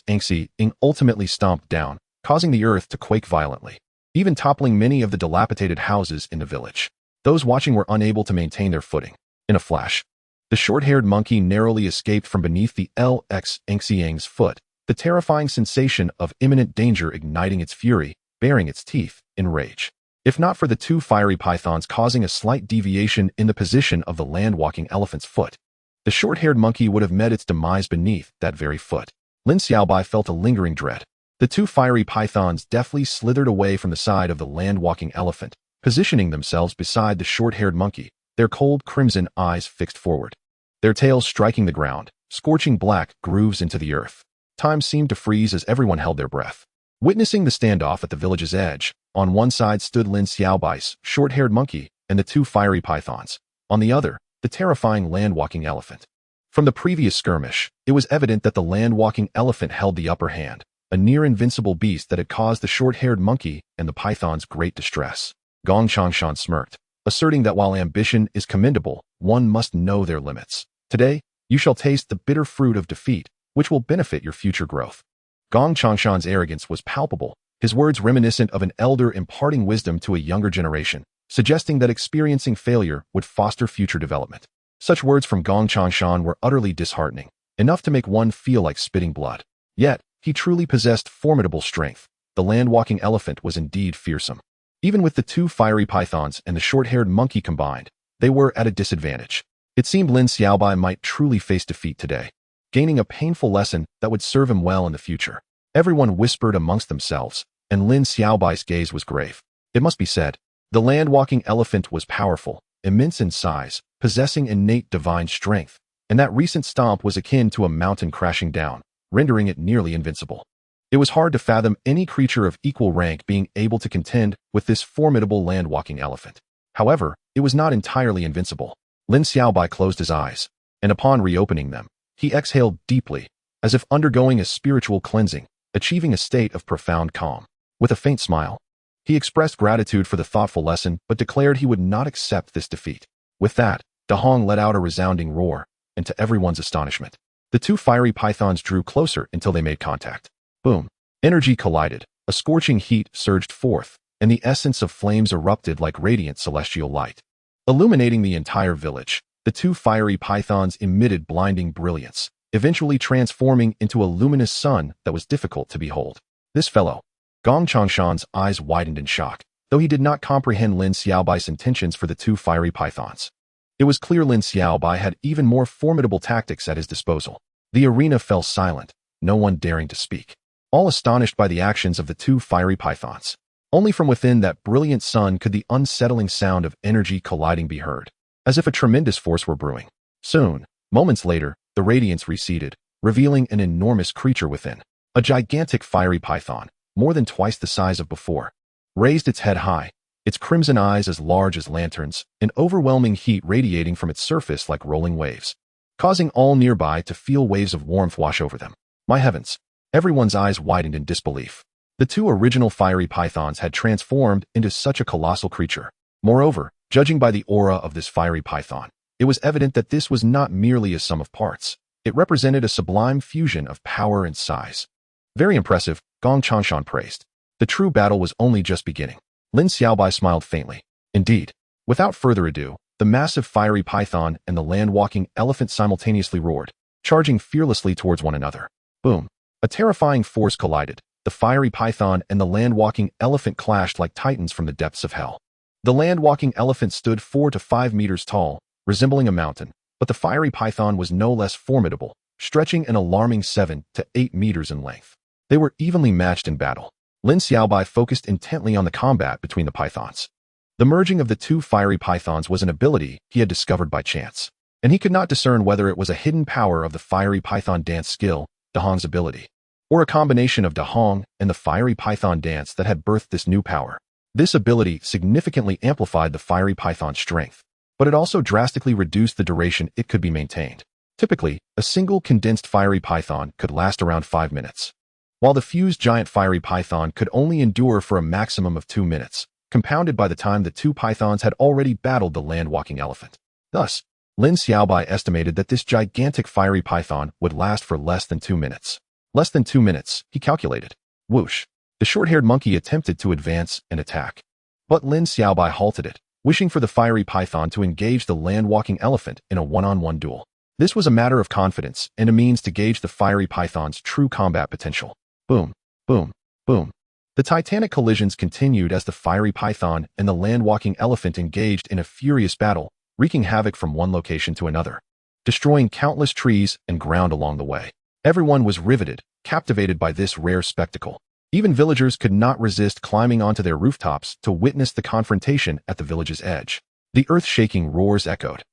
ultimately stomped down, causing the earth to quake violently, even toppling many of the dilapidated houses in the village. Those watching were unable to maintain their footing. In a flash, the short-haired monkey narrowly escaped from beneath the lurk's foot, the terrifying sensation of imminent danger igniting its fury, baring its teeth in rage. If not for the two fiery pythons causing a slight deviation in the position of the land-walking elephant's foot, the short-haired monkey would have met its demise beneath that very foot. Lin Xiaobai felt a lingering dread. The two fiery pythons deftly slithered away from the side of the land-walking elephant, positioning themselves beside the short-haired monkey, their cold crimson eyes fixed forward, their tails striking the ground, scorching black grooves into the earth. Time seemed to freeze as everyone held their breath. Witnessing the standoff at the village's edge, on one side stood Lin Xiaobai's short-haired monkey and the two fiery pythons. On the other, the terrifying land-walking elephant. From the previous skirmish, it was evident that the land-walking elephant held the upper hand, a near-invincible beast that had caused the short-haired monkey and the pythons great distress. Gong Changshan smirked, asserting that while ambition is commendable, one must know their limits. Today, you shall taste the bitter fruit of defeat, which will benefit your future growth. Gong Changshan's arrogance was palpable, his words reminiscent of an elder imparting wisdom to a younger generation, suggesting that experiencing failure would foster future development. Such words from Gong Changshan were utterly disheartening, enough to make one feel like spitting blood. Yet, he truly possessed formidable strength. The land-walking elephant was indeed fearsome. Even with the two fiery pythons and the short-haired monkey combined, they were at a disadvantage. It seemed Lin Xiaobai might truly face defeat today, gaining a painful lesson that would serve him well in the future. Everyone whispered amongst themselves, and Lin Xiaobai's gaze was grave. It must be said, The land-walking elephant was powerful, immense in size, possessing innate divine strength, and that recent stomp was akin to a mountain crashing down, rendering it nearly invincible. It was hard to fathom any creature of equal rank being able to contend with this formidable land-walking elephant. However, it was not entirely invincible. Lin Xiaobai closed his eyes, and upon reopening them, he exhaled deeply, as if undergoing a spiritual cleansing, achieving a state of profound calm. With a faint smile, he expressed gratitude for the thoughtful lesson but declared he would not accept this defeat. With that, Dahong let out a resounding roar, and to everyone's astonishment, the two fiery pythons drew closer until they made contact. Boom. Energy collided, a scorching heat surged forth, and the essence of flames erupted like radiant celestial light. Illuminating the entire village, the two fiery pythons emitted blinding brilliance, eventually transforming into a luminous sun that was difficult to behold. This fellow, Gong Changshan's eyes widened in shock, though he did not comprehend Lin Xiaobai's intentions for the two fiery pythons. It was clear Lin Xiaobai had even more formidable tactics at his disposal. The arena fell silent, no one daring to speak, all astonished by the actions of the two fiery pythons. Only from within that brilliant sun could the unsettling sound of energy colliding be heard, as if a tremendous force were brewing. Soon, moments later, the radiance receded, revealing an enormous creature within. A gigantic fiery python, more than twice the size of before, raised its head high, its crimson eyes as large as lanterns, an overwhelming heat radiating from its surface like rolling waves, causing all nearby to feel waves of warmth wash over them. My heavens! Everyone's eyes widened in disbelief. The two original fiery pythons had transformed into such a colossal creature. Moreover, judging by the aura of this fiery python, it was evident that this was not merely a sum of parts. It represented a sublime fusion of power and size. Very impressive, Gong Changshan praised. The true battle was only just beginning. Lin Xiaobai smiled faintly. Indeed. Without further ado, the massive fiery python and the land-walking elephant simultaneously roared, charging fearlessly towards one another. Boom. A terrifying force collided. The fiery python and the land-walking elephant clashed like titans from the depths of hell. The land-walking elephant stood 4 to 5 meters tall, resembling a mountain, but the fiery python was no less formidable, stretching an alarming 7 to 8 meters in length. They were evenly matched in battle. Lin Xiaobai focused intently on the combat between the pythons. The merging of the two fiery pythons was an ability he had discovered by chance, and he could not discern whether it was a hidden power of the fiery python dance skill, Dahong's ability, or a combination of Dahong and the fiery python dance that had birthed this new power. This ability significantly amplified the fiery python's strength, but it also drastically reduced the duration it could be maintained. Typically, a single condensed fiery python could last around 5 minutes, while the fused giant fiery python could only endure for a maximum of 2 minutes, compounded by the time the two pythons had already battled the land-walking elephant. Thus, Lin Xiaobai estimated that this gigantic fiery python would last for less than 2 minutes. Less than 2 minutes, he calculated. Whoosh! The short-haired monkey attempted to advance and attack, but Lin Xiaobai halted it, wishing for the fiery python to engage the land-walking elephant in a one-on-one duel. This was a matter of confidence and a means to gauge the fiery python's true combat potential. Boom, boom, boom. The titanic collisions continued as the fiery python and the land-walking elephant engaged in a furious battle, wreaking havoc from one location to another, destroying countless trees and ground along the way. Everyone was riveted, captivated by this rare spectacle. Even villagers could not resist climbing onto their rooftops to witness the confrontation at the village's edge. The earth-shaking roars echoed.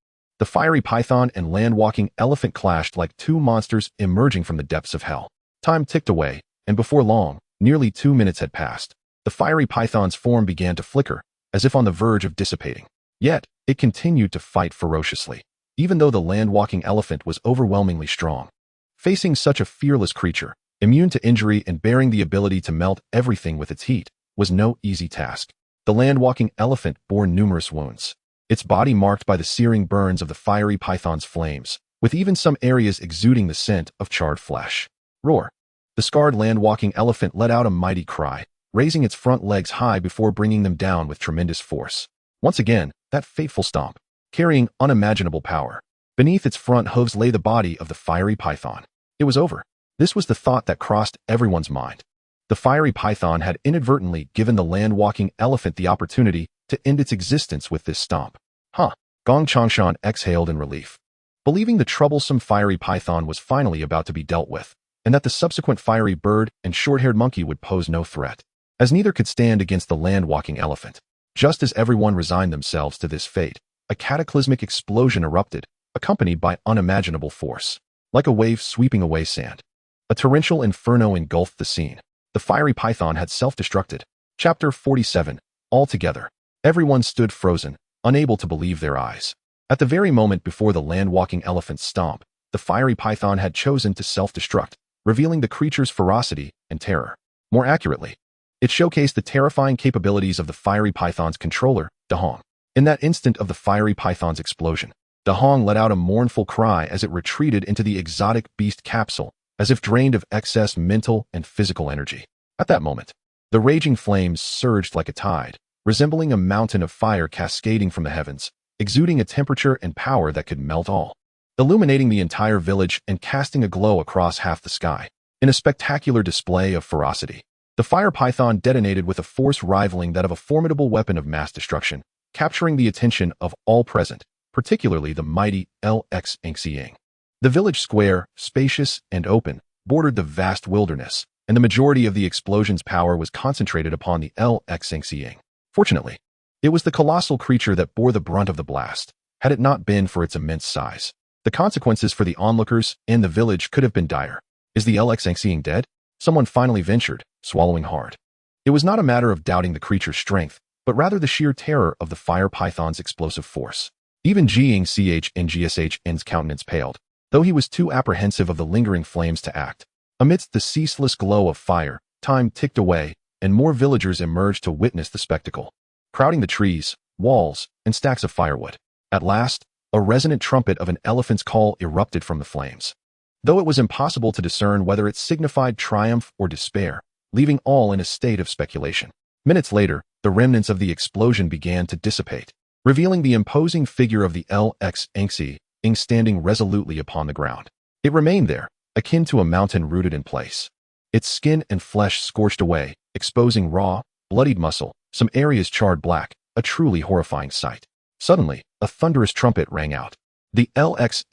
The fiery python and land-walking elephant clashed like two monsters emerging from the depths of hell. Time ticked away, and before long, nearly 2 minutes had passed. The fiery python's form began to flicker, as if on the verge of dissipating. Yet, it continued to fight ferociously, even though the land-walking elephant was overwhelmingly strong. Facing such a fearless creature, immune to injury and bearing the ability to melt everything with its heat, was no easy task. The land-walking elephant bore numerous wounds, its body marked by the searing burns of the fiery python's flames, with even some areas exuding the scent of charred flesh. Roar! The scarred land-walking elephant let out a mighty cry, raising its front legs high before bringing them down with tremendous force. Once again, that fateful stomp, carrying unimaginable power. Beneath its front hooves lay the body of the fiery python. It was over. This was the thought that crossed everyone's mind. The fiery python had inadvertently given the land-walking elephant the opportunity to end its existence with this stomp. Gong Changshan exhaled in relief, believing the troublesome fiery python was finally about to be dealt with, and that the subsequent fiery bird and short-haired monkey would pose no threat, as neither could stand against the land-walking elephant. Just as everyone resigned themselves to this fate, a cataclysmic explosion erupted, accompanied by unimaginable force. Like a wave sweeping away sand, a torrential inferno engulfed the scene. The fiery python had self-destructed. Chapter 47. Altogether, everyone stood frozen, unable to believe their eyes. At the very moment before the land-walking elephant's stomp, the fiery python had chosen to self-destruct, revealing the creature's ferocity and terror. More accurately, it showcased the terrifying capabilities of the fiery python's controller, Dahong. In that instant of the fiery python's explosion, Dahong let out a mournful cry as it retreated into the exotic beast capsule, as if drained of excess mental and physical energy. At that moment, the raging flames surged like a tide, resembling a mountain of fire cascading from the heavens, exuding a temperature and power that could melt all, illuminating the entire village and casting a glow across half the sky. In a spectacular display of ferocity, the fire python detonated with a force rivaling that of a formidable weapon of mass destruction, capturing the attention of all present, particularly the mighty lurk. The village square, spacious and open, bordered the vast wilderness, and the majority of the explosion's power was concentrated upon the lurk. Fortunately, it was the colossal creature that bore the brunt of the blast, had it not been for its immense size. The consequences for the onlookers and the village could have been dire. Is the lurk dead? Someone finally ventured, swallowing hard. It was not a matter of doubting the creature's strength, but rather the sheer terror of the fire python's explosive force. Even Gshn's countenance paled, though he was too apprehensive of the lingering flames to act. Amidst the ceaseless glow of fire, time ticked away, and more villagers emerged to witness the spectacle, crowding the trees, walls, and stacks of firewood. At last, a resonant trumpet of an elephant's call erupted from the flames, though it was impossible to discern whether it signified triumph or despair, leaving all in a state of speculation. Minutes later, the remnants of the explosion began to dissipate, revealing the imposing figure of the lurk standing resolutely upon the ground. It remained there, akin to a mountain rooted in place. Its skin and flesh scorched away, exposing raw, bloodied muscle, some areas charred black, a truly horrifying sight. Suddenly, a thunderous trumpet rang out. The lurk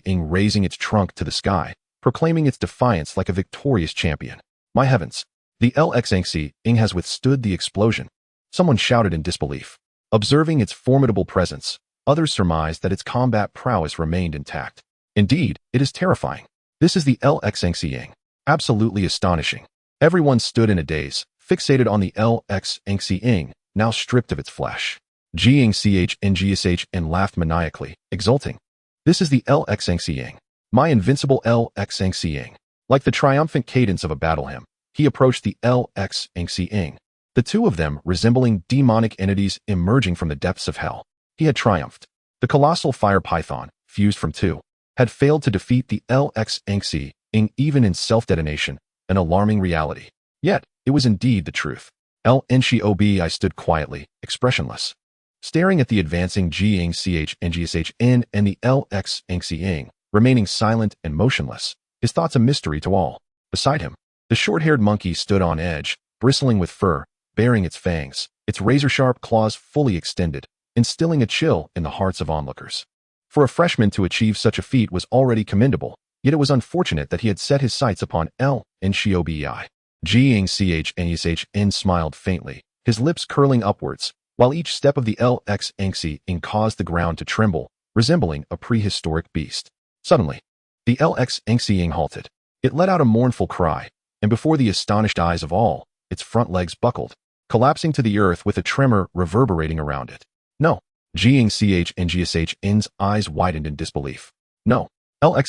raising its trunk to the sky, proclaiming its defiance like a victorious champion. My heavens! The lurk has withstood the explosion. Someone shouted in disbelief. Observing its formidable presence, others surmised that its combat prowess remained intact. Indeed, it is terrifying. This is the lurk. Absolutely astonishing. Everyone stood in a daze, fixated on the lurk, now stripped of its flesh. Gshnn laughed maniacally, exulting. This is the lurk. My invincible lurk. Like the triumphant cadence of a battle hymn, he approached the lurk, the two of them resembling demonic entities emerging from the depths of hell. He had triumphed. The colossal fire python, fused from two, had failed to defeat the lurk, even in self-detonation, an alarming reality. Yet, it was indeed the truth. I stood quietly, expressionless, staring at the advancing Gnchn and the lurk, remaining silent and motionless, his thoughts a mystery to all. Beside him, the short-haired monkey stood on edge, bristling with fur, baring its fangs, its razor-sharp claws fully extended, instilling a chill in the hearts of onlookers. For a freshman to achieve such a feat was already commendable, yet it was unfortunate that he had set his sights upon Gnchn. Gnchn smiled faintly, his lips curling upwards, while each step of the lurk caused the ground to tremble, resembling a prehistoric beast. Suddenly, the lurk halted. It let out a mournful cry, and before the astonished eyes of all, its front legs buckled, collapsing to the earth with a tremor reverberating around it. No. Gnchn eyes widened in disbelief. No. lurk,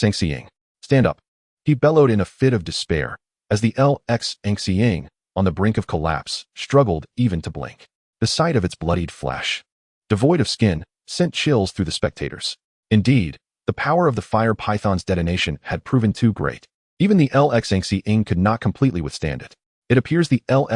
stand up. He bellowed in a fit of despair, as the lurk, on the brink of collapse, struggled even to blink. The sight of its bloodied flesh, devoid of skin, sent chills through the spectators. Indeed, the power of the fire python's detonation had proven too great. Even the lurk could not completely withstand it. It appears the lurk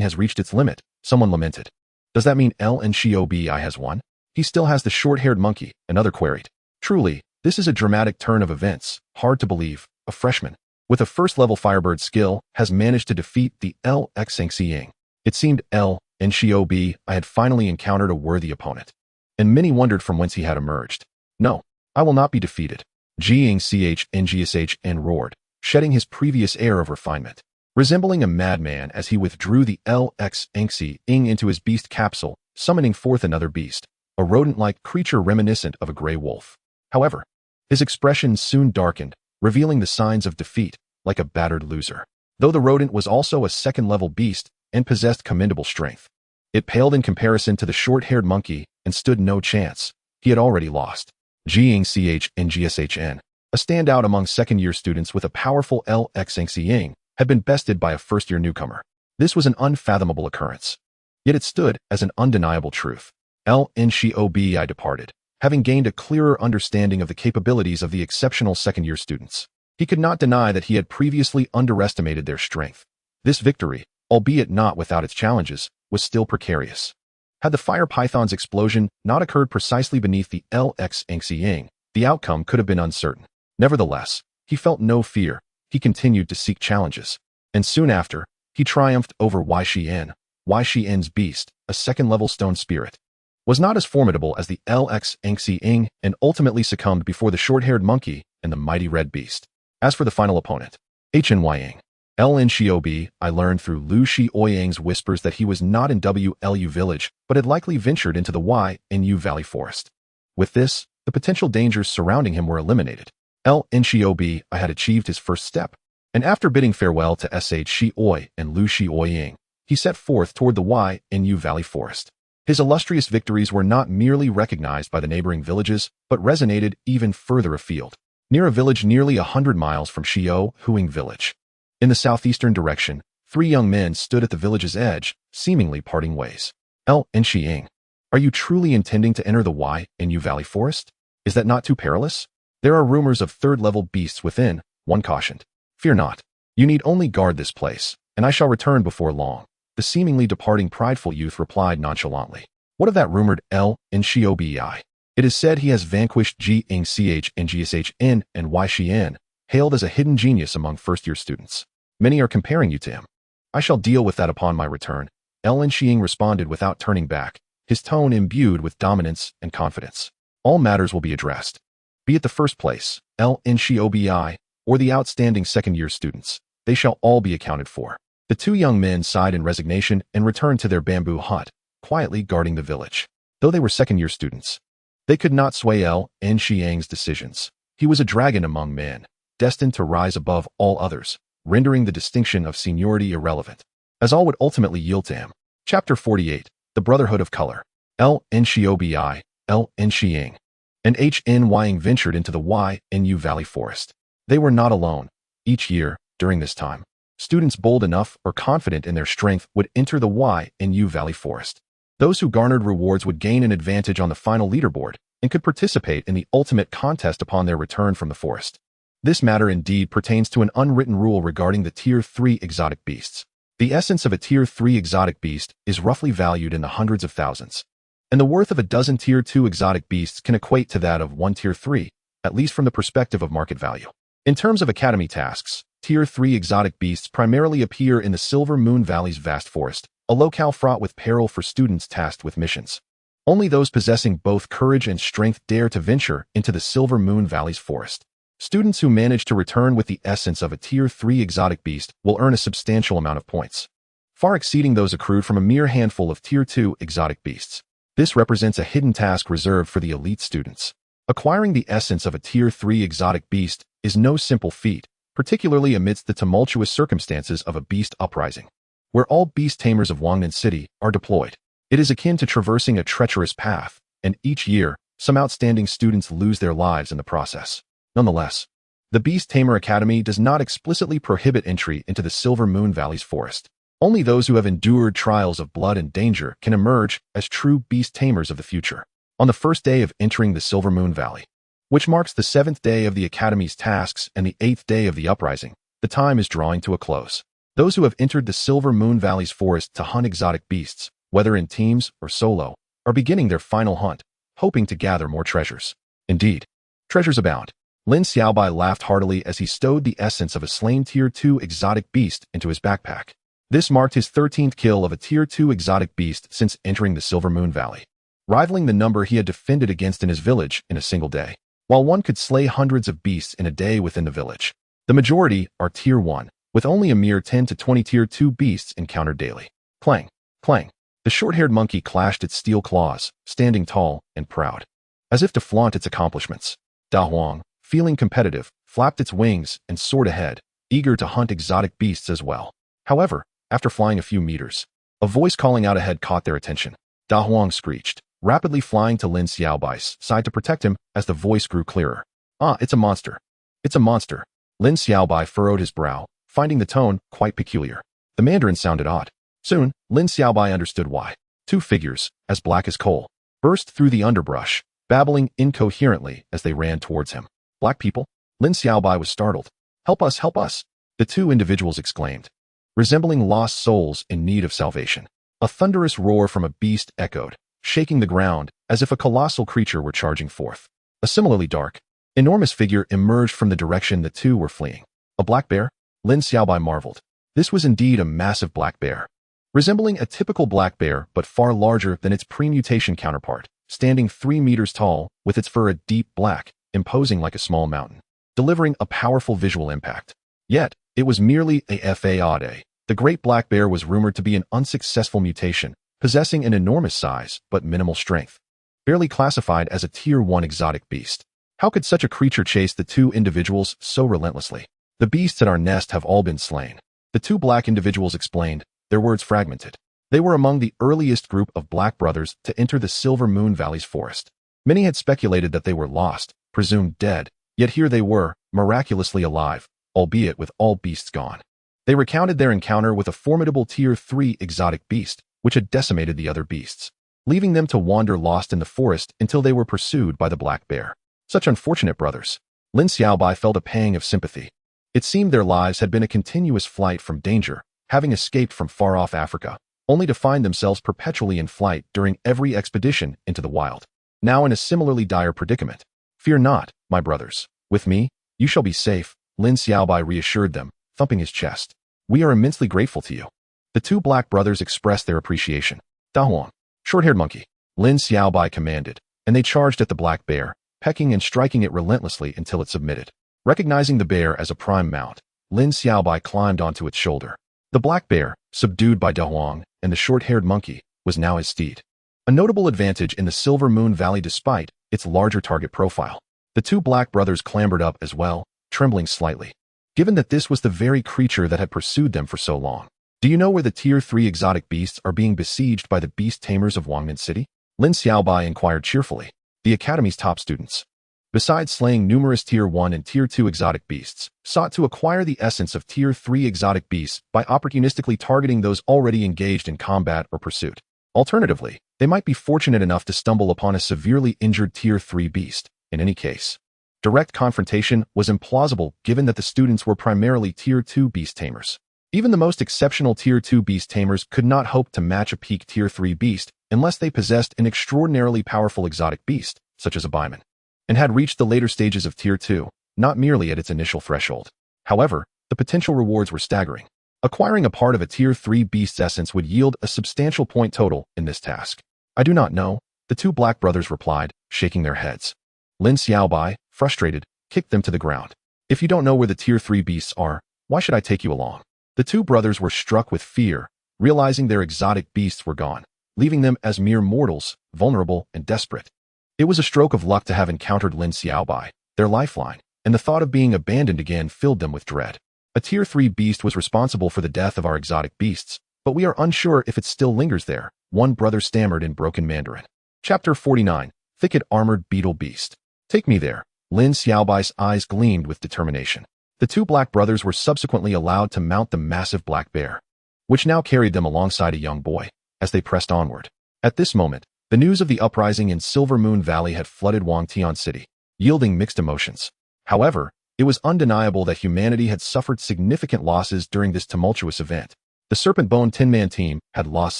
has reached its limit, someone lamented. Does that mean Gnchobi has won? He still has the short-haired monkey, another queried. Truly, this is a dramatic turn of events, hard to believe. A freshman, with a first-level Firebird skill, has managed to defeat the lurk. It seemed Gnchobi had finally encountered a worthy opponent, and many wondered from whence he had emerged. No, I will not be defeated. Gnchn roared, shedding his previous air of refinement. Resembling a madman as he withdrew the lurk into his beast capsule, summoning forth another beast, a rodent-like creature reminiscent of a gray wolf. However, his expression soon darkened, revealing the signs of defeat, like a battered loser. Though the rodent was also a second-level beast and possessed commendable strength, it paled in comparison to the short-haired monkey and stood no chance. He had already lost. GSHN, a standout among second-year students with a powerful LXNCing, had been bested by a first-year newcomer. This was an unfathomable occurrence. Yet it stood as an undeniable truth. LNCOBI departed, having gained a clearer understanding of the capabilities of the exceptional second-year students. He could not deny that he had previously underestimated their strength. This victory, albeit not without its challenges, was still precarious. Had the fire python's explosion not occurred precisely beneath the LXNCing, the outcome could have been uncertain. Nevertheless, he felt no fear. He continued to seek challenges. And soon after, he triumphed over Yshi'en. Yshi'en's beast, a second-level stone spirit, was not as formidable as the LXNCing and ultimately succumbed before the short-haired monkey and the mighty red beast. As for the final opponent, HNYing. LNCOB, I learned through Lu Shi Ouyang's whispers that he was not in WLU village, but had likely ventured into the YNU Valley Forest. With this, the potential dangers surrounding him were eliminated. LNCOB, I had achieved his first step, and after bidding farewell to SH Shi Oi and Lu Shi Ouyang, he set forth toward the YNU Valley Forest. His illustrious victories were not merely recognized by the neighboring villages, but resonated even further afield, near a village nearly 100 miles from Shio Huing Village. In the southeastern direction, 3 young men stood at the village's edge, seemingly parting ways. NCing, are you truly intending to enter the YNU Valley Forest? Is that not too perilous? There are rumors of third-level beasts within, one cautioned. Fear not. You need only guard this place, and I shall return before long. The seemingly departing prideful youth replied nonchalantly. What of that rumored NCOBI? It is said he has vanquished GNCH and GSHN and Yshi'en, hailed as a hidden genius among first-year students. Many are comparing you to him. I shall deal with that upon my return. LNCing responded without turning back, his tone imbued with dominance and confidence. All matters will be addressed. Be it the first place, LNCOBI, or the outstanding second-year students, they shall all be accounted for. The 2 young men sighed in resignation and returned to their bamboo hut, quietly guarding the village. Though they were second-year students, they could not sway LNCing's decisions. He was a dragon among men, destined to rise above all others, rendering the distinction of seniority irrelevant, as all would ultimately yield to him. Chapter 48, The Brotherhood of Color. LNCOBI, LNCing, and HNYing ventured into the YNU Valley Forest. They were not alone. Each year, during this time, students bold enough or confident in their strength would enter the YNU Valley Forest. Those who garnered rewards would gain an advantage on the final leaderboard and could participate in the ultimate contest upon their return from the forest. This matter indeed pertains to an unwritten rule regarding the Tier 3 exotic beasts. The essence of a Tier 3 exotic beast is roughly valued in the hundreds of thousands, and the worth of a dozen Tier 2 exotic beasts can equate to that of one Tier 3, at least from the perspective of market value. In terms of academy tasks, Tier 3 exotic beasts primarily appear in the Silver Moon Valley's vast forest, a locale fraught with peril for students tasked with missions. Only those possessing both courage and strength dare to venture into the Silver Moon Valley's forest. Students who manage to return with the essence of a Tier 3 exotic beast will earn a substantial amount of points, far exceeding those accrued from a mere handful of Tier 2 exotic beasts. This represents a hidden task reserved for the elite students. Acquiring the essence of a Tier 3 exotic beast is no simple feat, particularly amidst the tumultuous circumstances of a beast uprising, where all beast tamers of Wangnan City are deployed. It is akin to traversing a treacherous path, and each year, some outstanding students lose their lives in the process. Nonetheless, the Beast Tamer Academy does not explicitly prohibit entry into the Silver Moon Valley's forest. Only those who have endured trials of blood and danger can emerge as true beast tamers of the future. On the first day of entering the Silver Moon Valley, which marks the 7th day of the Academy's tasks and the 8th day of the uprising, the time is drawing to a close. Those who have entered the Silver Moon Valley's forest to hunt exotic beasts, whether in teams or solo, are beginning their final hunt, hoping to gather more treasures. Indeed, treasures abound. Lin Xiaobai laughed heartily as he stowed the essence of a slain Tier 2 exotic beast into his backpack. This marked his 13th kill of a Tier 2 exotic beast since entering the Silver Moon Valley, rivaling the number he had defended against in his village in a single day. While one could slay hundreds of beasts in a day within the village, the majority are Tier 1, with only a mere 10 to 20 Tier 2 beasts encountered daily. Clang, clang. The short-haired monkey clashed its steel claws, standing tall and proud, as if to flaunt its accomplishments. Da Huang, feeling competitive, flapped its wings and soared ahead, eager to hunt exotic beasts as well. However, after flying a few meters, a voice calling out ahead caught their attention. Da Huang screeched, rapidly flying to Lin Xiaobai's side to protect him as the voice grew clearer. Ah, it's a monster. It's a monster. Lin Xiaobai furrowed his brow, finding the tone quite peculiar. The Mandarin sounded odd. Soon, Lin Xiaobai understood why. Two figures, as black as coal, burst through the underbrush, babbling incoherently as they ran towards him. Black people? Lin Xiaobai was startled. Help us, help us! The two individuals exclaimed, resembling lost souls in need of salvation. A thunderous roar from a beast echoed, shaking the ground as if a colossal creature were charging forth. A similarly dark, enormous figure emerged from the direction the two were fleeing. A black bear? Lin Xiaobai marveled. This was indeed a massive black bear, resembling a typical black bear but far larger than its pre-mutation counterpart, standing 3 meters tall, with its fur a deep black, imposing like a small mountain, delivering a powerful visual impact. Yet, it was merely a fade. The great black bear was rumored to be an unsuccessful mutation, possessing an enormous size but minimal strength, barely classified as a Tier 1 exotic beast. How could such a creature chase the two individuals so relentlessly? The beasts at our nest have all been slain. The two black individuals explained, their words fragmented. They were among the earliest group of black brothers to enter the Silver Moon Valley's forest. Many had speculated that they were lost, presumed dead, yet here they were, miraculously alive, albeit with all beasts gone. They recounted their encounter with a formidable Tier 3 exotic beast, which had decimated the other beasts, leaving them to wander lost in the forest until they were pursued by the black bear. Such unfortunate brothers. Lin Xiaobai felt a pang of sympathy. It seemed their lives had been a continuous flight from danger, having escaped from far-off Africa, only to find themselves perpetually in flight during every expedition into the wild. Now in a similarly dire predicament. Fear not, my brothers. With me, you shall be safe, Lin Xiaobai reassured them, thumping his chest. We are immensely grateful to you. The two black brothers expressed their appreciation. Da Huang, short-haired monkey, Lin Xiaobai commanded, and they charged at the black bear, pecking and striking it relentlessly until it submitted. Recognizing the bear as a prime mount, Lin Xiaobai climbed onto its shoulder. The black bear, subdued by Da Huang and the short-haired monkey, was now his steed. A notable advantage in the Silver Moon Valley despite its larger target profile. The two black brothers clambered up as well, trembling slightly, given that this was the very creature that had pursued them for so long. Do you know where the Tier 3 exotic beasts are being besieged by the beast tamers of Wangmin City? Lin Xiaobai inquired cheerfully. The Academy's top students, besides slaying numerous Tier 1 and Tier 2 exotic beasts, sought to acquire the essence of Tier 3 exotic beasts by opportunistically targeting those already engaged in combat or pursuit. Alternatively, they might be fortunate enough to stumble upon a severely injured Tier 3 beast. In any case, direct confrontation was implausible given that the students were primarily Tier 2 beast tamers. Even the most exceptional Tier 2 beast tamers could not hope to match a peak Tier 3 beast unless they possessed an extraordinarily powerful exotic beast, such as a baiman, and had reached the later stages of Tier 2, not merely at its initial threshold. However, the potential rewards were staggering. Acquiring a part of a Tier 3 beast's essence would yield a substantial point total in this task. I do not know, the two black brothers replied, shaking their heads. Lin Xiaobai, frustrated, kicked them to the ground. If you don't know where the Tier 3 beasts are, why should I take you along? The two brothers were struck with fear, realizing their exotic beasts were gone, leaving them as mere mortals, vulnerable and desperate. It was a stroke of luck to have encountered Lin Xiaobai, their lifeline, and the thought of being abandoned again filled them with dread. A Tier 3 beast was responsible for the death of our exotic beasts, but we are unsure if it still lingers there, one brother stammered in broken Mandarin. Chapter 49, Thicket Armored Beetle Beast. Take me there. Lin Xiaobai's eyes gleamed with determination. The two black brothers were subsequently allowed to mount the massive black bear, which now carried them alongside a young boy, as they pressed onward. At this moment, the news of the uprising in Silver Moon Valley had flooded Wangtian City, yielding mixed emotions. However, it was undeniable that humanity had suffered significant losses during this tumultuous event. The Serpent Bone Tin Man team had lost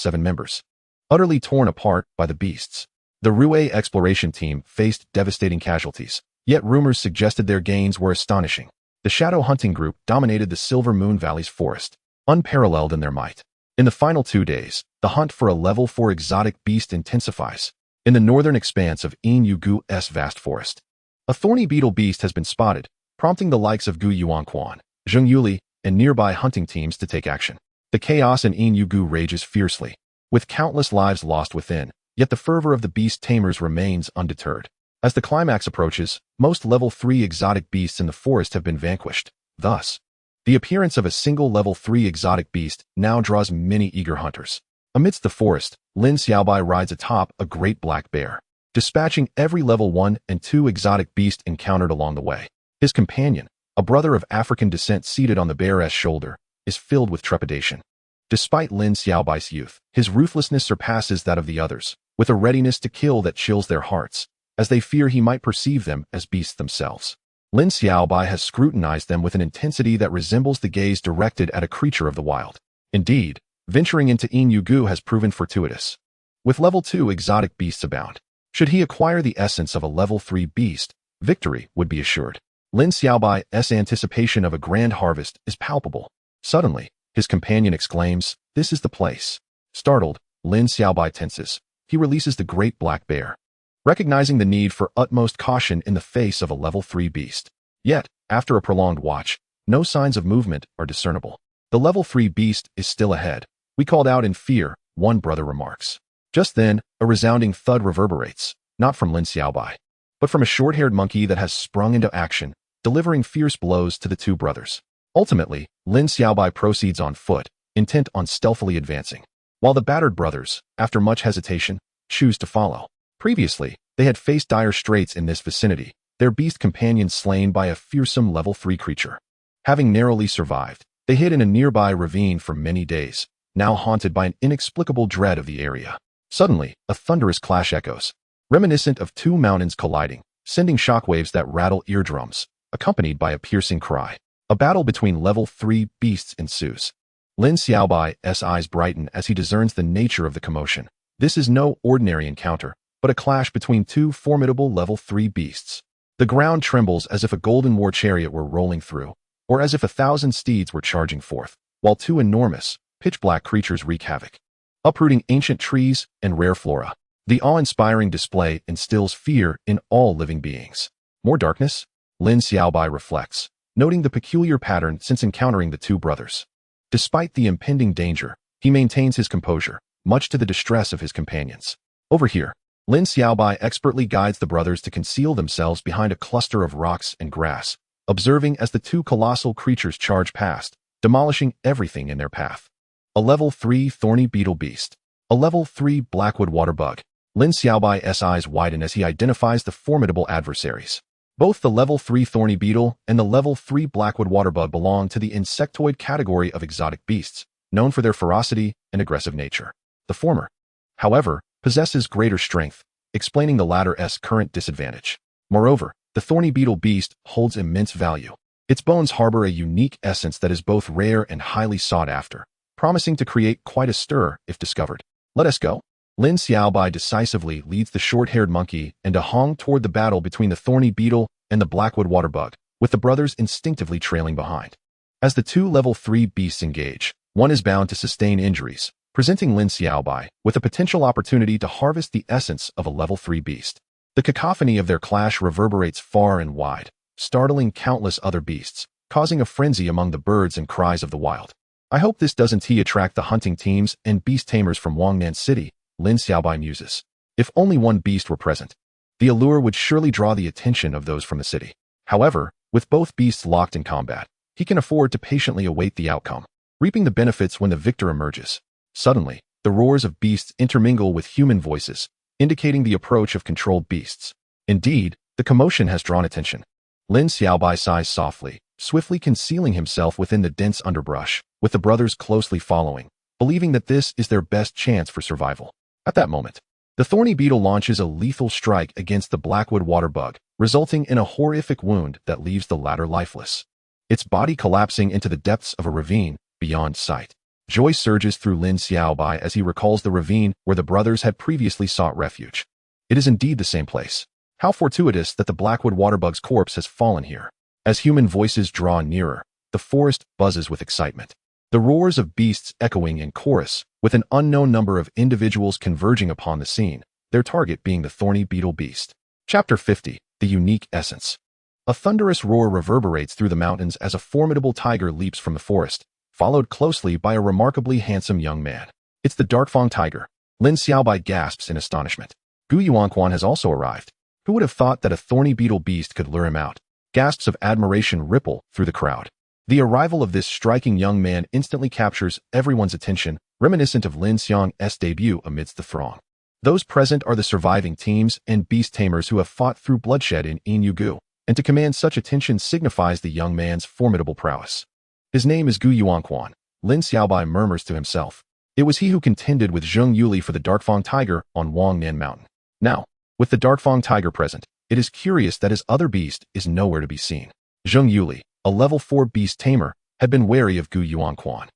7 members, utterly torn apart by the beasts. The Rue exploration team faced devastating casualties, yet rumors suggested their gains were astonishing. The Shadow Hunting Group dominated the Silver Moon Valley's forest, unparalleled in their might. In the final 2 days, the hunt for a level 4 exotic beast intensifies. In the northern expanse of Yin Yugu's vast forest, a thorny beetle beast has been spotted, prompting the likes of Gu Yuanquan, Zheng Yuli, and nearby hunting teams to take action. The chaos in Yin Yugu rages fiercely. with countless lives lost within, yet the fervor of the beast tamers remains undeterred. As the climax approaches, most level 3 exotic beasts in the forest have been vanquished. Thus, the appearance of a single level 3 exotic beast now draws many eager hunters. Amidst the forest, Lin Xiaobai rides atop a great black bear, dispatching every level 1 and 2 exotic beast encountered along the way. His companion, a brother of African descent seated on the bear's shoulder, is filled with trepidation. Despite Lin Xiaobai's youth, his ruthlessness surpasses that of the others, with a readiness to kill that chills their hearts, as they fear he might perceive them as beasts themselves. Lin Xiaobai has scrutinized them with an intensity that resembles the gaze directed at a creature of the wild. Indeed, venturing into Yin Yugu has proven fortuitous. With level 2 exotic beasts abound, should he acquire the essence of a level 3 beast, victory would be assured. Lin Xiaobai's anticipation of a grand harvest is palpable. Suddenly, his companion exclaims, "This is the place." Startled, Lin Xiaobai tenses. He releases the great black bear, recognizing the need for utmost caution in the face of a level 3 beast. Yet, after a prolonged watch, no signs of movement are discernible. The level 3 beast is still ahead. "We called out in fear," one brother remarks. Just then, a resounding thud reverberates, not from Lin Xiaobai, but from a short-haired monkey that has sprung into action, delivering fierce blows to the two brothers. Ultimately, Lin Xiaobai proceeds on foot, intent on stealthily advancing, while the battered brothers, after much hesitation, choose to follow. Previously, they had faced dire straits in this vicinity, their beast companions slain by a fearsome level 3 creature. Having narrowly survived, they hid in a nearby ravine for many days, now haunted by an inexplicable dread of the area. Suddenly, a thunderous clash echoes, reminiscent of two mountains colliding, sending shockwaves that rattle eardrums, accompanied by a piercing cry. A battle between level 3 beasts ensues. Lin Xiaobai's eyes brighten as he discerns the nature of the commotion. This is no ordinary encounter, but a clash between two formidable level 3 beasts. The ground trembles as if a golden war chariot were rolling through, or as if 1,000 steeds were charging forth, while two enormous, pitch-black creatures wreak havoc, uprooting ancient trees and rare flora. The awe-inspiring display instills fear in all living beings. More darkness? Lin Xiaobai reflects, noting the peculiar pattern since encountering the two brothers. Despite the impending danger, he maintains his composure, much to the distress of his companions. Over here, Lin Xiaobai expertly guides the brothers to conceal themselves behind a cluster of rocks and grass, observing as the two colossal creatures charge past, demolishing everything in their path. A level 3 thorny beetle beast. A level 3 blackwood water bug. Lin Xiaobai's eyes widen as he identifies the formidable adversaries. Both the level 3 thorny beetle and the level 3 blackwood water bug belong to the insectoid category of exotic beasts, known for their ferocity and aggressive nature. The former, however, possesses greater strength, explaining the latter's current disadvantage. Moreover, the thorny beetle beast holds immense value. Its bones harbor a unique essence that is both rare and highly sought after, promising to create quite a stir if discovered. Let us go. Lin Xiaobai decisively leads the short-haired monkey and a Hong toward the battle between the thorny beetle and the blackwood water bug, with the brothers instinctively trailing behind. As the two level 3 beasts engage, one is bound to sustain injuries, presenting Lin Xiaobai with a potential opportunity to harvest the essence of a level 3 beast. The cacophony of their clash reverberates far and wide, startling countless other beasts, causing a frenzy among the birds and cries of the wild. I hope this doesn't attract the hunting teams and beast tamers from Wangnan City, Lin Xiaobai muses. If only one beast were present, the allure would surely draw the attention of those from the city. However, with both beasts locked in combat, he can afford to patiently await the outcome, reaping the benefits when the victor emerges. Suddenly, the roars of beasts intermingle with human voices, indicating the approach of controlled beasts. Indeed, the commotion has drawn attention. Lin Xiaobai sighs softly, swiftly concealing himself within the dense underbrush, with the brothers closely following, believing that this is their best chance for survival. At that moment, the thorny beetle launches a lethal strike against the blackwood water bug, resulting in a horrific wound that leaves the latter lifeless, its body collapsing into the depths of a ravine beyond sight. Joy surges through Lin Xiaobai as he recalls the ravine where the brothers had previously sought refuge. It is indeed the same place. How fortuitous that the blackwood waterbug's corpse has fallen here. As human voices draw nearer, the forest buzzes with excitement. The roars of beasts echoing in chorus, with an unknown number of individuals converging upon the scene, their target being the thorny beetle beast. Chapter 50, The Unique Essence. A thunderous roar reverberates through the mountains as a formidable tiger leaps from the forest, followed closely by a remarkably handsome young man. It's the Darkfang tiger. Lin Xiaobai gasps in astonishment. Gu Yuanquan has also arrived. Who would have thought that a thorny beetle beast could lure him out? Gasps of admiration ripple through the crowd. The arrival of this striking young man instantly captures everyone's attention, reminiscent of Lin Xiang's debut amidst the throng. Those present are the surviving teams and beast tamers who have fought through bloodshed in Yinyugu, and to command such attention signifies the young man's formidable prowess. His name is Gu Yuanquan, Lin Xiaobai murmurs to himself. It was he who contended with Zheng Yuli for the Darkfang tiger on Wangnan Mountain. Now, with the Darkfang tiger present, it is curious that his other beast is nowhere to be seen. Zheng Yuli, a level 4 beast tamer, had been wary of Gu Yuanquan,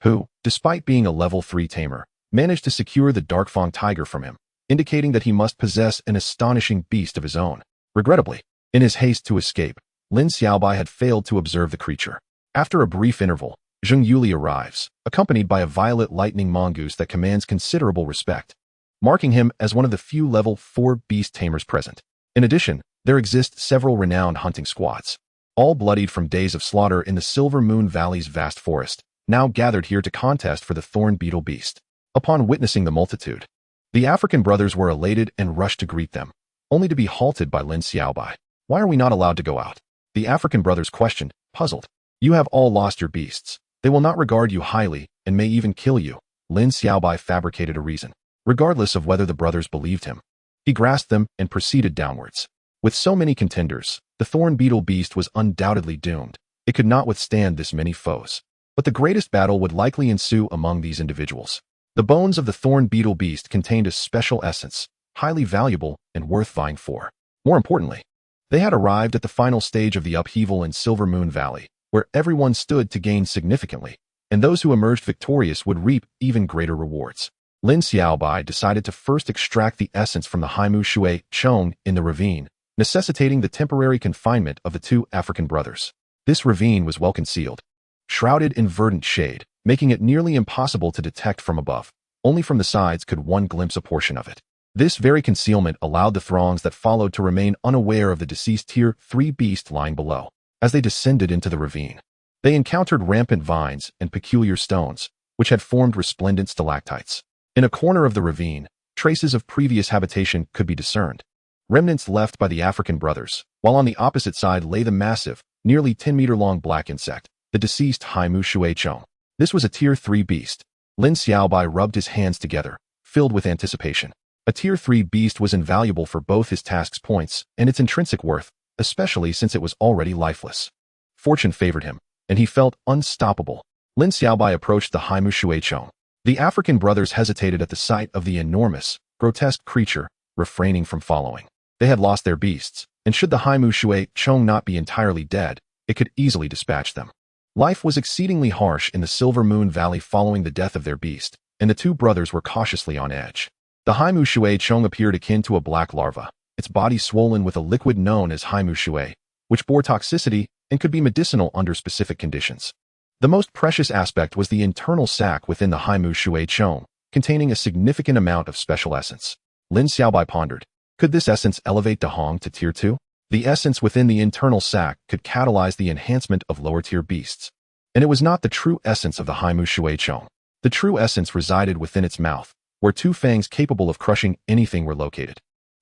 who, despite being a level 3 tamer, managed to secure the Darkfang tiger from him, indicating that he must possess an astonishing beast of his own. Regrettably, in his haste to escape, Lin Xiaobai had failed to observe the creature. After a brief interval, Zheng Yuli arrives, accompanied by a violet lightning mongoose that commands considerable respect, marking him as one of the few level 4 beast tamers present. In addition, there exist several renowned hunting squads, all bloodied from days of slaughter in the Silver Moon Valley's vast forest, now gathered here to contest for the thorn beetle beast. Upon witnessing the multitude, the African brothers were elated and rushed to greet them, only to be halted by Lin Xiaobai. Why are we not allowed to go out? The African brothers questioned, puzzled. You have all lost your beasts. They will not regard you highly and may even kill you. Lin Xiaobai fabricated a reason, regardless of whether the brothers believed him. He grasped them and proceeded downwards. With so many contenders, the thorn beetle beast was undoubtedly doomed. It could not withstand this many foes. But the greatest battle would likely ensue among these individuals. The bones of the thorn beetle beast contained a special essence, highly valuable and worth vying for. More importantly, they had arrived at the final stage of the upheaval in Silver Moon Valley, where everyone stood to gain significantly, and those who emerged victorious would reap even greater rewards. Lin Xiaobai decided to first extract the essence from the Haimu Shui Chong in the ravine, necessitating the temporary confinement of the two African brothers. This ravine was well concealed, shrouded in verdant shade, making it nearly impossible to detect from above. Only from the sides could one glimpse a portion of it. This very concealment allowed the throngs that followed to remain unaware of the deceased Tier 3 beast lying below. As they descended into the ravine, they encountered rampant vines and peculiar stones, which had formed resplendent stalactites. In a corner of the ravine, traces of previous habitation could be discerned, remnants left by the African brothers, while on the opposite side lay the massive, nearly 10-meter-long black insect, the deceased Haimu Shui Chong. This was a Tier 3 beast. Lin Xiaobai rubbed his hands together, filled with anticipation. A Tier 3 beast was invaluable for both his task's points and its intrinsic worth, especially since it was already lifeless. Fortune favored him, and he felt unstoppable. Lin Xiaobai approached the Haimu Shui Chong. The African brothers hesitated at the sight of the enormous, grotesque creature, refraining from following. They had lost their beasts, and should the Haimu Shui Chong not be entirely dead, it could easily dispatch them. Life was exceedingly harsh in the Silver Moon Valley following the death of their beast, and the two brothers were cautiously on edge. The Haimu Shui Chong appeared akin to a black larva, its body swollen with a liquid known as Haimu Shui, which bore toxicity and could be medicinal under specific conditions. The most precious aspect was the internal sac within the Haimu Shui Chong, containing a significant amount of special essence. Lin Xiaobai pondered, could this essence elevate Da Hong to Tier 2? The essence within the internal sac could catalyze the enhancement of lower-tier beasts. And it was not the true essence of the Haimu Shui Chong. The true essence resided within its mouth, where two fangs capable of crushing anything were located.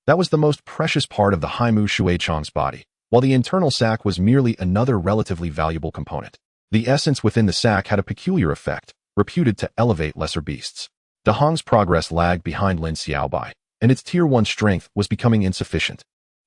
That was the most precious part of the Haimu Shui Chong's body, while the internal sac was merely another relatively valuable component. The essence within the sac had a peculiar effect, reputed to elevate lesser beasts. Da Hong's progress lagged behind Lin Xiaobai, and its Tier 1 strength was becoming insufficient.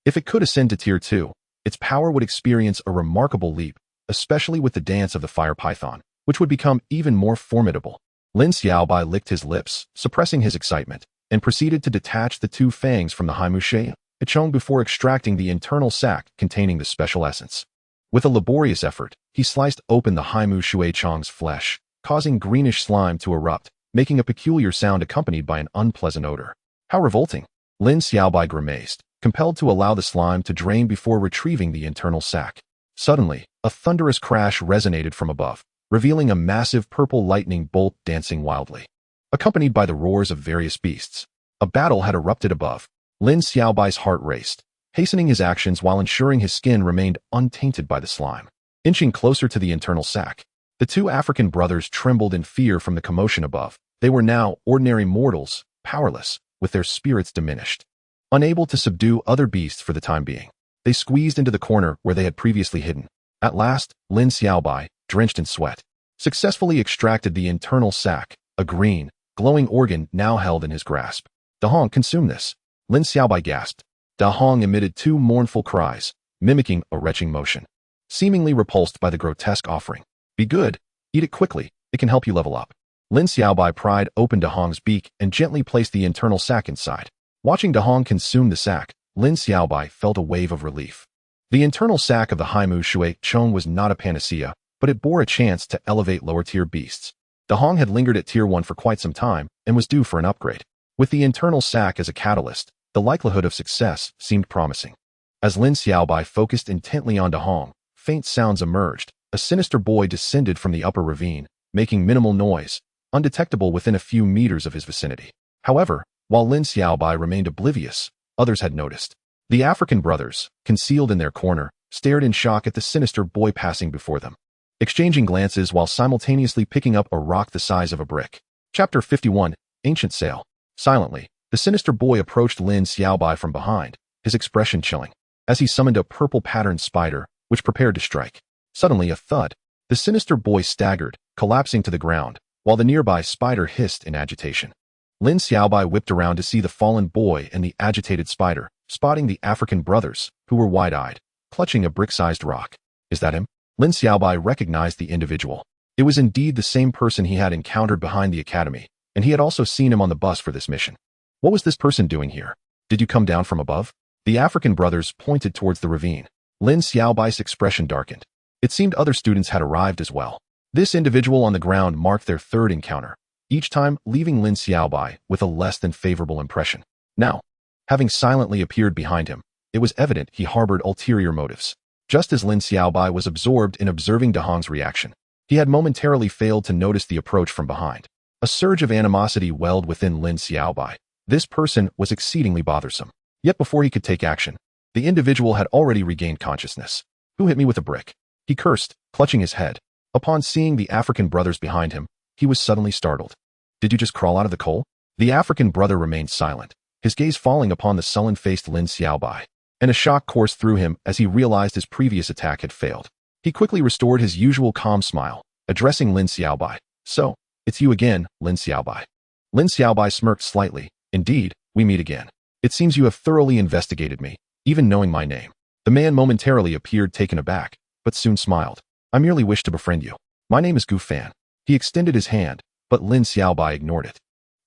If it could ascend to Tier 2, its power would experience a remarkable leap, especially with the dance of the fire python, which would become even more formidable. Lin Xiaobai licked his lips, suppressing his excitement, and proceeded to detach the two fangs from the Haimu Shui Chong before extracting the internal sac containing the special essence. With a laborious effort, he sliced open the Haimu Shui Chong's flesh, causing greenish slime to erupt, making a peculiar sound accompanied by an unpleasant odor. How revolting! Lin Xiaobai grimaced, compelled to allow the slime to drain before retrieving the internal sac. Suddenly, a thunderous crash resonated from above, revealing a massive purple lightning bolt dancing wildly, accompanied by the roars of various beasts. A battle had erupted above. Lin Xiaobai's heart raced, hastening his actions while ensuring his skin remained untainted by the slime. Inching closer to the internal sac, the two African brothers trembled in fear from the commotion above, They were now ordinary mortals, powerless, with their spirits diminished. Unable to subdue other beasts for the time being, they squeezed into the corner where they had previously hidden. At last, Lin Xiaobai, drenched in sweat, successfully extracted the internal sac, a green, glowing organ now held in his grasp. Da Hong, consume this. Lin Xiaobai gasped. Da Hong emitted two mournful cries, mimicking a retching motion, seemingly repulsed by the grotesque offering. Be good. Eat it quickly. It can help you level up. Lin Xiaobai pried open Da Hong's beak and gently placed the internal sac inside. Watching Da Hong consume the sac, Lin Xiaobai felt a wave of relief. The internal sac of the Haimu Shui Chong was not a panacea, but it bore a chance to elevate lower-tier beasts. Da Hong had lingered at Tier 1 for quite some time and was due for an upgrade. With the internal sac as a catalyst, the likelihood of success seemed promising. As Lin Xiaobai focused intently on Da Hong, faint sounds emerged. A sinister boy descended from the upper ravine, making minimal noise, undetectable within a few meters of his vicinity. However, while Lin Xiaobai remained oblivious, others had noticed. The African brothers, concealed in their corner, stared in shock at the sinister boy passing before them, exchanging glances while simultaneously picking up a rock the size of a brick. Chapter 51, Ancient Sail. Silently, the sinister boy approached Lin Xiaobai from behind, his expression chilling, as he summoned a purple-patterned spider, which prepared to strike. Suddenly a thud. The sinister boy staggered, collapsing to the ground, while the nearby spider hissed in agitation. Lin Xiaobai whipped around to see the fallen boy and the agitated spider, spotting the African brothers, who were wide-eyed, clutching a brick-sized rock. Is that him? Lin Xiaobai recognized the individual. It was indeed the same person he had encountered behind the academy, and he had also seen him on the bus for this mission. What was this person doing here? Did you come down from above? The African brothers pointed towards the ravine. Lin Xiaobai's expression darkened. It seemed other students had arrived as well. This individual on the ground marked their third encounter, each time leaving Lin Xiaobai with a less than favorable impression. Now, having silently appeared behind him, it was evident he harbored ulterior motives. Just as Lin Xiaobai was absorbed in observing Da Hong's reaction, he had momentarily failed to notice the approach from behind. A surge of animosity welled within Lin Xiaobai. This person was exceedingly bothersome. Yet before he could take action, the individual had already regained consciousness. Who hit me with a brick? He cursed, clutching his head. Upon seeing the African brothers behind him, he was suddenly startled. Did you just crawl out of the coal? The African brother remained silent, his gaze falling upon the sullen-faced Lin Xiaobai, and a shock coursed through him as he realized his previous attack had failed. He quickly restored his usual calm smile, addressing Lin Xiaobai. So, it's you again, Lin Xiaobai. Lin Xiaobai smirked slightly. Indeed, we meet again. It seems you have thoroughly investigated me, even knowing my name. The man momentarily appeared taken aback, but soon smiled. I merely wish to befriend you. My name is Gu Fan. He extended his hand, but Lin Xiaobai ignored it,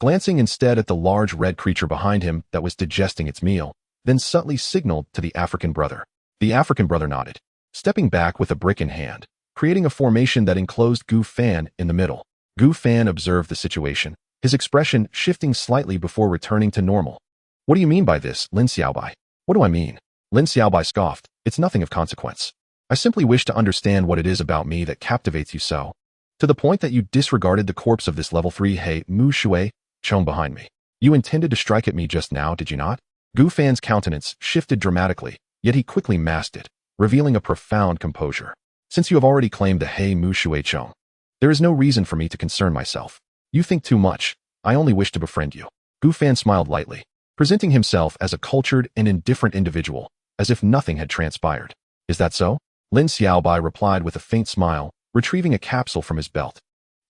glancing instead at the large red creature behind him that was digesting its meal, then subtly signaled to the African brother. The African brother nodded, stepping back with a brick in hand, creating a formation that enclosed Gu Fan in the middle. Gu Fan observed the situation, his expression shifting slightly before returning to normal. What do you mean by this, Lin Xiaobai? What do I mean? Lin Xiaobai scoffed. It's nothing of consequence. I simply wish to understand what it is about me that captivates you so, to the point that you disregarded the corpse of this level 3 Hei Mu Shui Chong behind me. You intended to strike at me just now, did you not? Gu Fan's countenance shifted dramatically, yet he quickly masked it, revealing a profound composure. Since you have already claimed the Hei Mu Shui Chong, there is no reason for me to concern myself. You think too much. I only wish to befriend you. Gu Fan smiled lightly, presenting himself as a cultured and indifferent individual, as if nothing had transpired. Is that so? Lin Xiaobai replied with a faint smile, retrieving a capsule from his belt.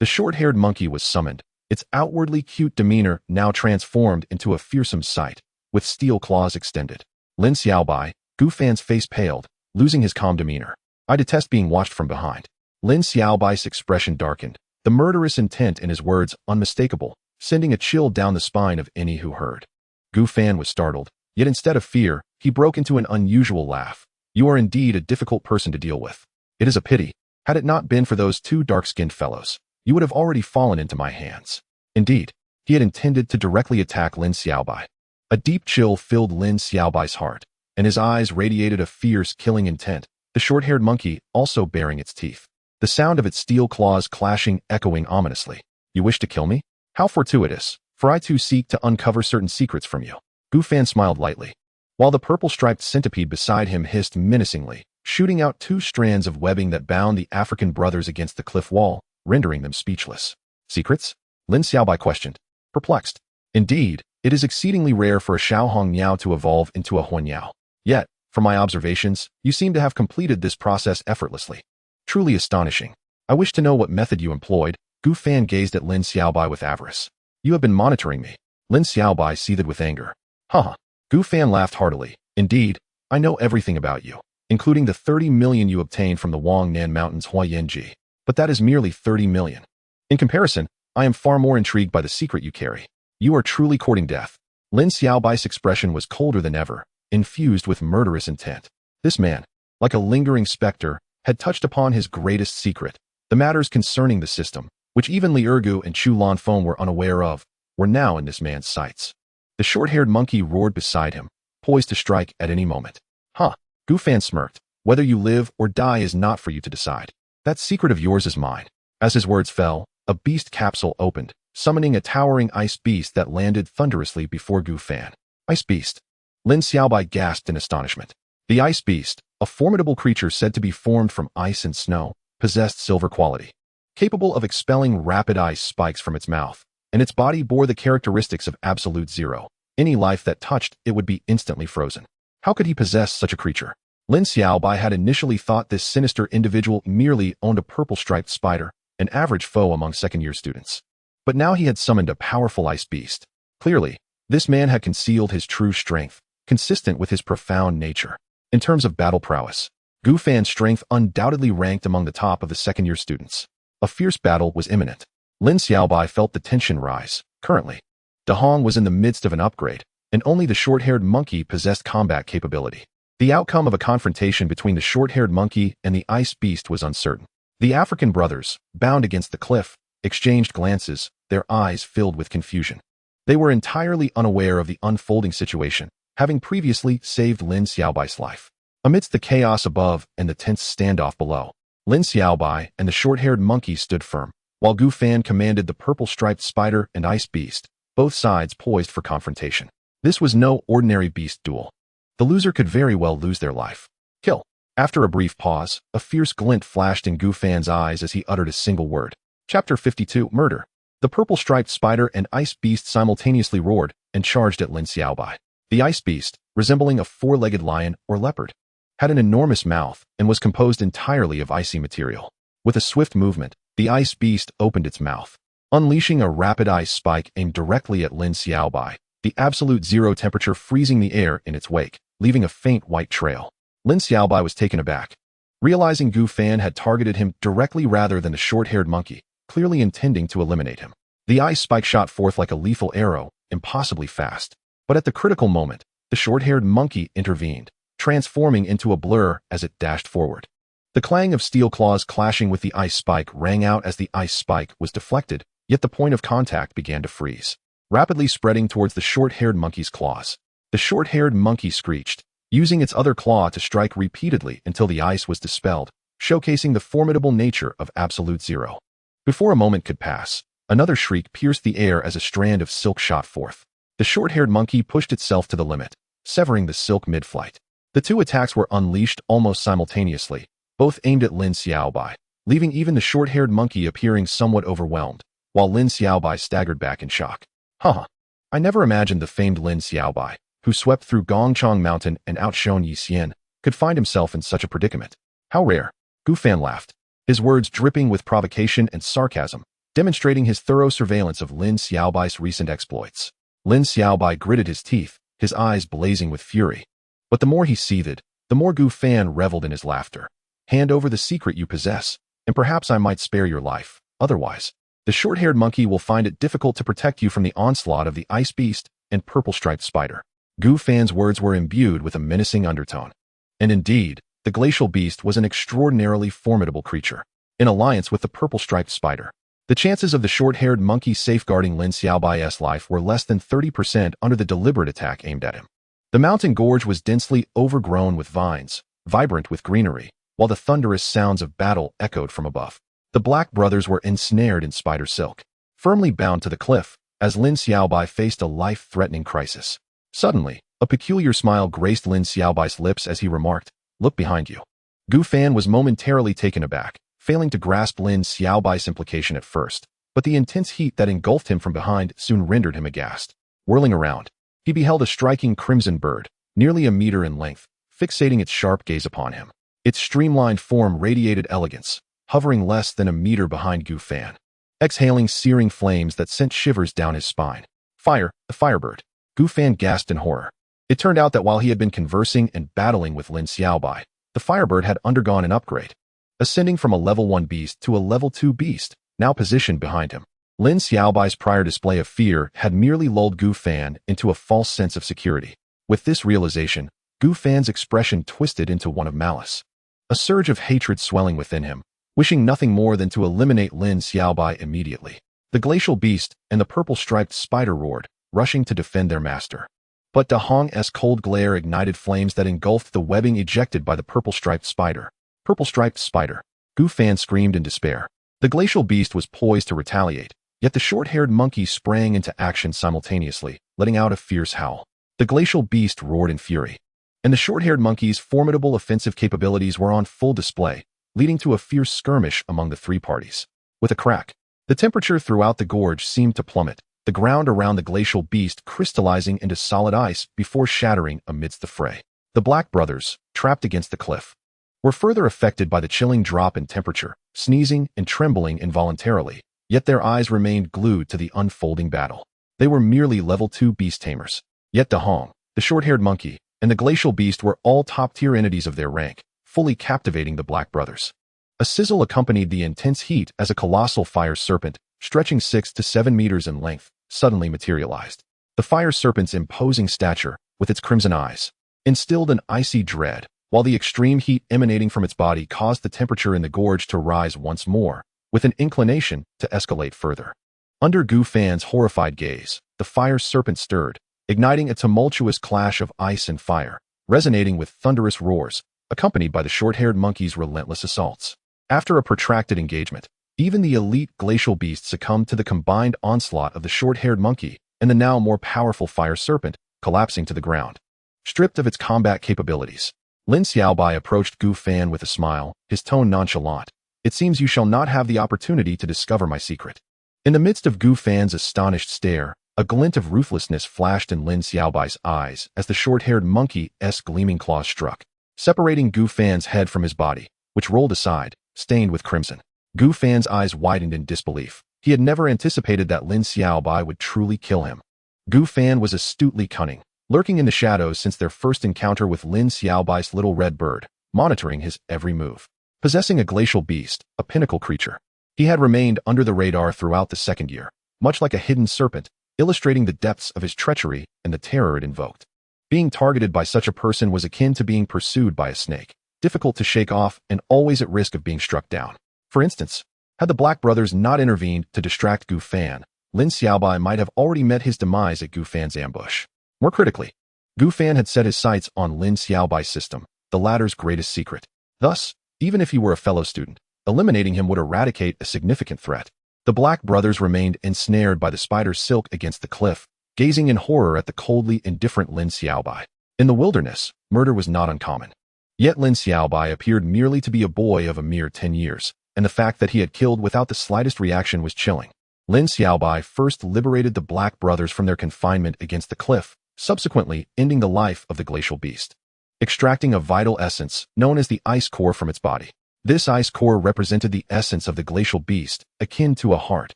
The short-haired monkey was summoned, its outwardly cute demeanor now transformed into a fearsome sight, with steel claws extended. Lin Xiaobai, Gu Fan's face paled, losing his calm demeanor. I detest being watched from behind. Lin Xiaobai's expression darkened, the murderous intent in his words unmistakable, sending a chill down the spine of any who heard. Gu Fan was startled, yet instead of fear, he broke into an unusual laugh. You are indeed a difficult person to deal with. It is a pity. Had it not been for those two dark-skinned fellows, you would have already fallen into my hands. Indeed, he had intended to directly attack Lin Xiaobai. A deep chill filled Lin Xiaobai's heart, and his eyes radiated a fierce, killing intent, the short-haired monkey also baring its teeth. The sound of its steel claws clashing echoing ominously. You wish to kill me? How fortuitous, for I too seek to uncover certain secrets from you. Gu Fan smiled lightly, while the purple-striped centipede beside him hissed menacingly, shooting out two strands of webbing that bound the African brothers against the cliff wall, rendering them speechless. Secrets? Lin Xiaobai questioned, perplexed. Indeed, it is exceedingly rare for a Xiaohong Niao to evolve into a Huanyao. Yet, from my observations, you seem to have completed this process effortlessly. Truly astonishing. I wish to know what method you employed. Gu Fan gazed at Lin Xiaobai with avarice. You have been monitoring me. Lin Xiaobai seethed with anger. Haha. Gu Fan laughed heartily. Indeed, I know everything about you, including the 30 million you obtained from the Wangnan Mountains Huayanji. But that is merely 30 million. In comparison, I am far more intrigued by the secret you carry. You are truly courting death. Lin Xiaobai's expression was colder than ever, infused with murderous intent. This man, like a lingering specter, had touched upon his greatest secret. The matters concerning the system, which even Li Ergu and Chu Lanfeng were unaware of, were now in this man's sights. The short-haired monkey roared beside him, poised to strike at any moment. Huh. Gu Fan smirked. Whether you live or die is not for you to decide. That secret of yours is mine. As his words fell, a beast capsule opened, summoning a towering ice beast that landed thunderously before Gu Fan. Ice beast. Lin Xiaobai gasped in astonishment. The ice beast, a formidable creature said to be formed from ice and snow, possessed silver quality. Capable of expelling rapid ice spikes from its mouth, and its body bore the characteristics of absolute zero. Any life that touched it would be instantly frozen. How could he possess such a creature? Lin Xiaobai had initially thought this sinister individual merely owned a purple-striped spider, an average foe among second-year students. But now he had summoned a powerful ice beast. Clearly, this man had concealed his true strength, consistent with his profound nature. In terms of battle prowess, Gu Fan's strength undoubtedly ranked among the top of the second-year students. A fierce battle was imminent. Lin Xiaobai felt the tension rise. Currently, De Hong was in the midst of an upgrade, and only the short-haired monkey possessed combat capability. The outcome of a confrontation between the short-haired monkey and the ice beast was uncertain. The African brothers, bound against the cliff, exchanged glances, their eyes filled with confusion. They were entirely unaware of the unfolding situation, having previously saved Lin Xiaobai's life. Amidst the chaos above and the tense standoff below, Lin Xiaobai and the short-haired monkey stood firm, while Gu Fan commanded the purple-striped spider and ice beast, both sides poised for confrontation. This was no ordinary beast duel. The loser could very well lose their life. Kill. After a brief pause, a fierce glint flashed in Gu Fan's eyes as he uttered a single word. Chapter 52, Murder. The purple-striped spider and ice beast simultaneously roared and charged at Lin Xiaobai. The ice beast, resembling a four-legged lion or leopard, had an enormous mouth and was composed entirely of icy material. With a swift movement, the ice beast opened its mouth, unleashing a rapid ice spike aimed directly at Lin Xiaobai, the absolute zero temperature freezing the air in its wake, leaving a faint white trail. Lin Xiaobai was taken aback, realizing Gu Fan had targeted him directly rather than the short-haired monkey, clearly intending to eliminate him. The ice spike shot forth like a lethal arrow, impossibly fast. But at the critical moment, the short-haired monkey intervened, transforming into a blur as it dashed forward. The clang of steel claws clashing with the ice spike rang out as the ice spike was deflected, yet the point of contact began to freeze, rapidly spreading towards the short-haired monkey's claws. The short-haired monkey screeched, using its other claw to strike repeatedly until the ice was dispelled, showcasing the formidable nature of absolute zero. Before a moment could pass, another shriek pierced the air as a strand of silk shot forth. The short-haired monkey pushed itself to the limit, severing the silk mid-flight. The two attacks were unleashed almost simultaneously, both aimed at Lin Xiaobai, leaving even the short-haired monkey appearing somewhat overwhelmed, while Lin Xiaobai staggered back in shock. Haha. I never imagined the famed Lin Xiaobai, who swept through Gongchang Mountain and outshone Yi Xian, could find himself in such a predicament. How rare. Gu Fan laughed, his words dripping with provocation and sarcasm, demonstrating his thorough surveillance of Lin Xiaobai's recent exploits. Lin Xiaobai gritted his teeth, his eyes blazing with fury. But the more he seethed, the more Gu Fan reveled in his laughter. Hand over the secret you possess, and perhaps I might spare your life. Otherwise, the short-haired monkey will find it difficult to protect you from the onslaught of the ice beast and purple-striped spider. Gu Fan's words were imbued with a menacing undertone. And indeed, the glacial beast was an extraordinarily formidable creature, in alliance with the purple-striped spider. The chances of the short-haired monkey safeguarding Lin Xiaobai's life were less than 30% under the deliberate attack aimed at him. The mountain gorge was densely overgrown with vines, vibrant with greenery, while the thunderous sounds of battle echoed from above. The Black brothers were ensnared in spider silk, firmly bound to the cliff, as Lin Xiaobai faced a life-threatening crisis. Suddenly, a peculiar smile graced Lin Xiaobai's lips as he remarked, "Look behind you." Gu Fan was momentarily taken aback, failing to grasp Lin Xiaobai's implication at first, but the intense heat that engulfed him from behind soon rendered him aghast. Whirling around, he beheld a striking crimson bird, nearly a meter in length, fixating its sharp gaze upon him. Its streamlined form radiated elegance, hovering less than a meter behind Gu Fan, exhaling searing flames that sent shivers down his spine. Fire, the firebird. Gu Fan gasped in horror. It turned out that while he had been conversing and battling with Lin Xiaobai, the firebird had undergone an upgrade, ascending from a level 1 beast to a level 2 beast, now positioned behind him. Lin Xiaobai's prior display of fear had merely lulled Gu Fan into a false sense of security. With this realization, Gu Fan's expression twisted into one of malice. A surge of hatred swelling within him, wishing nothing more than to eliminate Lin Xiaobai immediately. The glacial beast and the purple-striped spider roared, rushing to defend their master. But Da Hong's cold glare ignited flames that engulfed the webbing ejected by the purple-striped spider. Purple-striped spider. Gu Fan screamed in despair. The glacial beast was poised to retaliate, yet the short-haired monkey sprang into action simultaneously, letting out a fierce howl. The glacial beast roared in fury, and the short-haired monkey's formidable offensive capabilities were on full display, leading to a fierce skirmish among the three parties. With a crack, the temperature throughout the gorge seemed to plummet, the ground around the glacial beast crystallizing into solid ice before shattering amidst the fray. The Black brothers, trapped against the cliff, were further affected by the chilling drop in temperature, sneezing and trembling involuntarily, yet their eyes remained glued to the unfolding battle. They were merely level 2 beast tamers. Yet Da Hong, the short-haired monkey, and the glacial beast were all top-tier entities of their rank, fully captivating the Black brothers. A sizzle accompanied the intense heat as a colossal fire serpent, stretching 6 to 7 meters in length, suddenly materialized. The fire serpent's imposing stature, with its crimson eyes, instilled an icy dread, while the extreme heat emanating from its body caused the temperature in the gorge to rise once more, with an inclination to escalate further. Under Gu Fan's horrified gaze, the fire serpent stirred, igniting a tumultuous clash of ice and fire, resonating with thunderous roars, accompanied by the short-haired monkey's relentless assaults. After a protracted engagement, even the elite glacial beast succumbed to the combined onslaught of the short-haired monkey and the now more powerful fire serpent, collapsing to the ground. Stripped of its combat capabilities, Lin Xiaobai approached Gu Fan with a smile, his tone nonchalant. "It seems you shall not have the opportunity to discover my secret." In the midst of Gu Fan's astonished stare, a glint of ruthlessness flashed in Lin Xiaobai's eyes as the short-haired monkey's gleaming claws struck, separating Gu Fan's head from his body, which rolled aside, stained with crimson. Gu Fan's eyes widened in disbelief. He had never anticipated that Lin Xiaobai would truly kill him. Gu Fan was astutely cunning, lurking in the shadows since their first encounter with Lin Xiaobai's little red bird, monitoring his every move. Possessing a glacial beast, a pinnacle creature, he had remained under the radar throughout the second year, much like a hidden serpent, illustrating the depths of his treachery and the terror it invoked. Being targeted by such a person was akin to being pursued by a snake, difficult to shake off and always at risk of being struck down. For instance, had the Black brothers not intervened to distract Gu Fan, Lin Xiaobai might have already met his demise at Gu Fan's ambush. More critically, Gu Fan had set his sights on Lin Xiaobai's system, the latter's greatest secret. Thus, even if he were a fellow student, eliminating him would eradicate a significant threat. The Black brothers remained ensnared by the spider's silk against the cliff, gazing in horror at the coldly indifferent Lin Xiaobai. In the wilderness, murder was not uncommon. Yet Lin Xiaobai appeared merely to be a boy of a mere 10 years, and the fact that he had killed without the slightest reaction was chilling. Lin Xiaobai first liberated the Black brothers from their confinement against the cliff, subsequently ending the life of the glacial beast, extracting a vital essence known as the ice core from its body. This ice core represented the essence of the glacial beast, akin to a heart,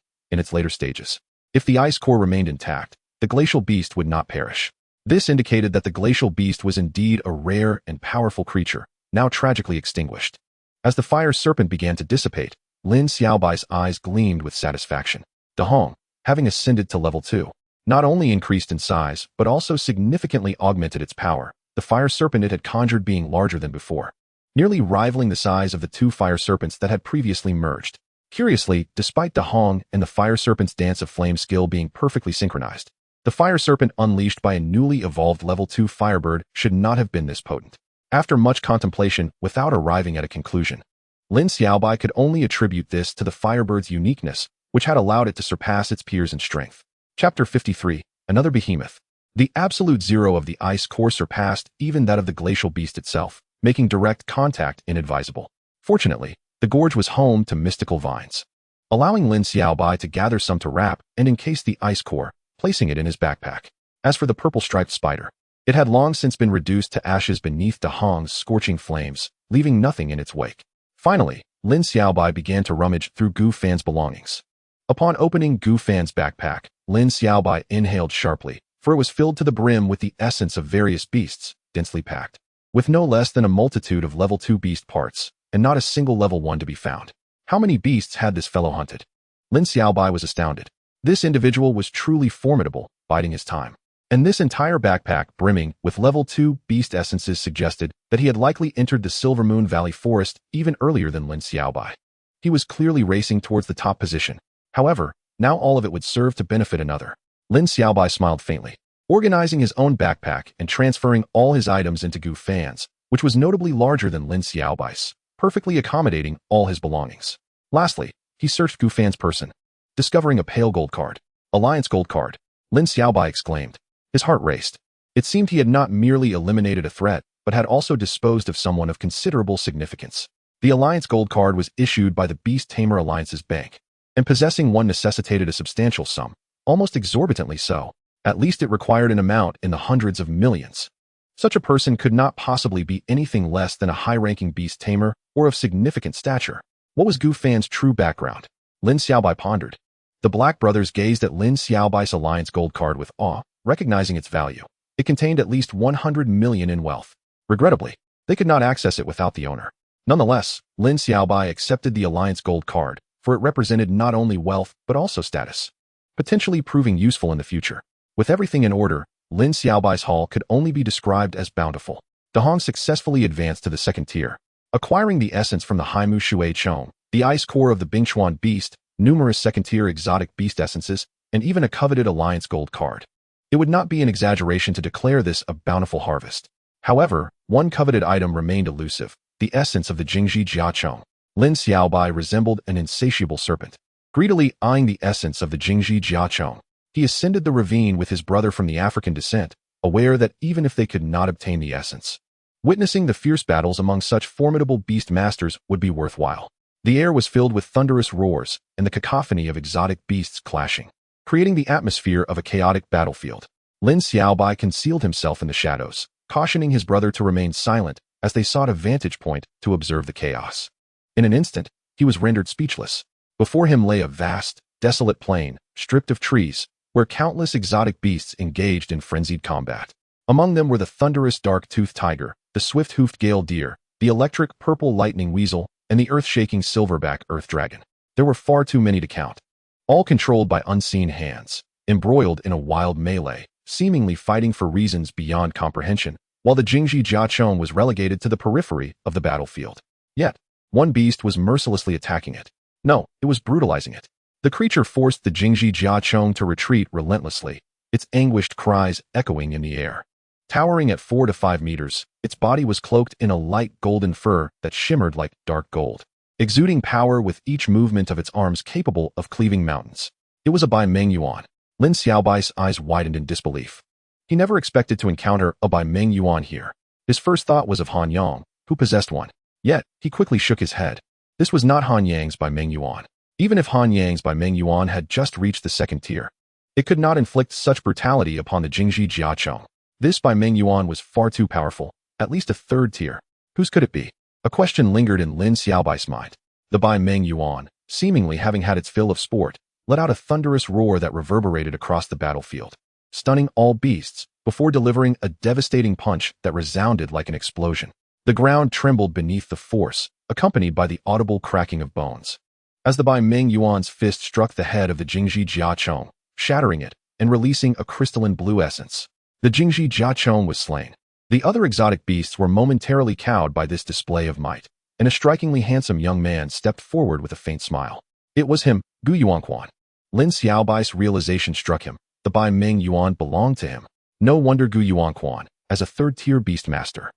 in its later stages. If the ice core remained intact, the glacial beast would not perish. This indicated that the glacial beast was indeed a rare and powerful creature, now tragically extinguished. As the fire serpent began to dissipate, Lin Xiaobai's eyes gleamed with satisfaction. Da Hong, having ascended to level 2, not only increased in size, but also significantly augmented its power, the fire serpent it had conjured being larger than before, nearly rivaling the size of the two fire serpents that had previously merged. Curiously, despite Da Hong and the fire serpent's dance of flame skill being perfectly synchronized, the fire serpent unleashed by a newly evolved level 2 firebird should not have been this potent. After much contemplation, without arriving at a conclusion, Lin Xiaobai could only attribute this to the firebird's uniqueness, which had allowed it to surpass its peers in strength. Chapter 53, Another Behemoth. The absolute zero of the ice core surpassed even that of the glacial beast itself, making direct contact inadvisable. Fortunately, the gorge was home to mystical vines. allowing Lin Xiaobai to gather some to wrap and encase the ice core, placing it in his backpack. As for the purple-striped spider, it had long since been reduced to ashes beneath De Hong's scorching flames, leaving nothing in its wake. Finally, Lin Xiaobai began to rummage through Gu Fan's belongings. Upon opening Gu Fan's backpack, Lin Xiaobai inhaled sharply, for it was filled to the brim with the essence of various beasts, densely packed, with no less than a multitude of level 2 beast parts, and not a single level 1 to be found. How many beasts had this fellow hunted? Lin Xiaobai was astounded. This individual was truly formidable, biding his time. And this entire backpack brimming with level 2 beast essences suggested that he had likely entered the Silver Moon Valley forest even earlier than Lin Xiaobai. He was clearly racing towards the top position. However, now all of it would serve to benefit another. Lin Xiaobai smiled faintly, organizing his own backpack and transferring all his items into Gu Fan's, which was notably larger than Lin Xiaobai's, perfectly accommodating all his belongings. Lastly, he searched Gu Fan's person, discovering a pale gold card. Alliance gold card. Lin Xiaobai exclaimed. His heart raced. It seemed he had not merely eliminated a threat, but had also disposed of someone of considerable significance. The Alliance gold card was issued by the Beast-Tamer Alliance's bank, and possessing one necessitated a substantial sum, almost exorbitantly so. At least it required an amount in the hundreds of millions. Such a person could not possibly be anything less than a high-ranking beast-tamer or of significant stature. What was Gu Fan's true background? Lin Xiaobai pondered. The Black brothers gazed at Lin Xiaobai's Alliance gold card with awe, recognizing its value. It contained at least 100 million in wealth. Regrettably, they could not access it without the owner. Nonetheless, Lin Xiaobai accepted the Alliance gold card, for it represented not only wealth but also status, potentially proving useful in the future. With everything in order, Lin Xiaobai's haul could only be described as bountiful. De Hong successfully advanced to the second tier, acquiring the essence from the Haimu Shui Chong, the ice core of the Bingchuan beast, numerous second-tier exotic beast essences, and even a coveted Alliance gold card. It would not be an exaggeration to declare this a bountiful harvest. However, one coveted item remained elusive, the essence of the Jingji Jiachong. Lin Xiaobai resembled an insatiable serpent. Greedily eyeing the essence of the Jingji Jiachong, he ascended the ravine with his brother from the African descent, aware that even if they could not obtain the essence, witnessing the fierce battles among such formidable beast masters would be worthwhile. The air was filled with thunderous roars and the cacophony of exotic beasts clashing, creating the atmosphere of a chaotic battlefield. Lin Xiaobai concealed himself in the shadows, cautioning his brother to remain silent as they sought a vantage point to observe the chaos. In an instant, he was rendered speechless. Before him lay a vast, desolate plain, stripped of trees, where countless exotic beasts engaged in frenzied combat. Among them were the thunderous dark-toothed tiger, the swift-hoofed gale deer, the electric purple lightning weasel, and the earth-shaking silverback earth dragon. There were far too many to count, all controlled by unseen hands, embroiled in a wild melee, seemingly fighting for reasons beyond comprehension, while the Jingji Jiachong was relegated to the periphery of the battlefield. Yet, one beast was mercilessly attacking it. No, it was brutalizing it. The creature forced the Jingji Jiachong to retreat relentlessly, its anguished cries echoing in the air. Towering at 4 to 5 meters, its body was cloaked in a light golden fur that shimmered like dark gold, exuding power with each movement of its arms capable of cleaving mountains. It was a Bai Meng Yuan. Lin Xiaobai's eyes widened in disbelief. He never expected to encounter a Bai Meng Yuan here. His first thought was of Han Yang, who possessed one. Yet, he quickly shook his head. This was not Han Yang's Bai Meng Yuan. Even if Han Yang's Bai Meng Yuan had just reached the second tier, it could not inflict such brutality upon the Jingji Jiachong. This Bai Meng Yuan was far too powerful, at least a third tier. Whose could it be? A question lingered in Lin Xiaobai's mind. The Bai Meng Yuan, seemingly having had its fill of sport, let out a thunderous roar that reverberated across the battlefield, stunning all beasts before delivering a devastating punch that resounded like an explosion. The ground trembled beneath the force, accompanied by the audible cracking of bones, as the Bai Meng Yuan's fist struck the head of the Jingji Jiachong, shattering it and releasing a crystalline blue essence. The Jingji Jiachong was slain. The other exotic beasts were momentarily cowed by this display of might, and a strikingly handsome young man stepped forward with a faint smile. It was him, Gu Yuanquan. Lin Xiaobai's realization struck him. The Bai Meng Yuan belonged to him. No wonder Gu Yuanquan, as a third-tier beastmaster,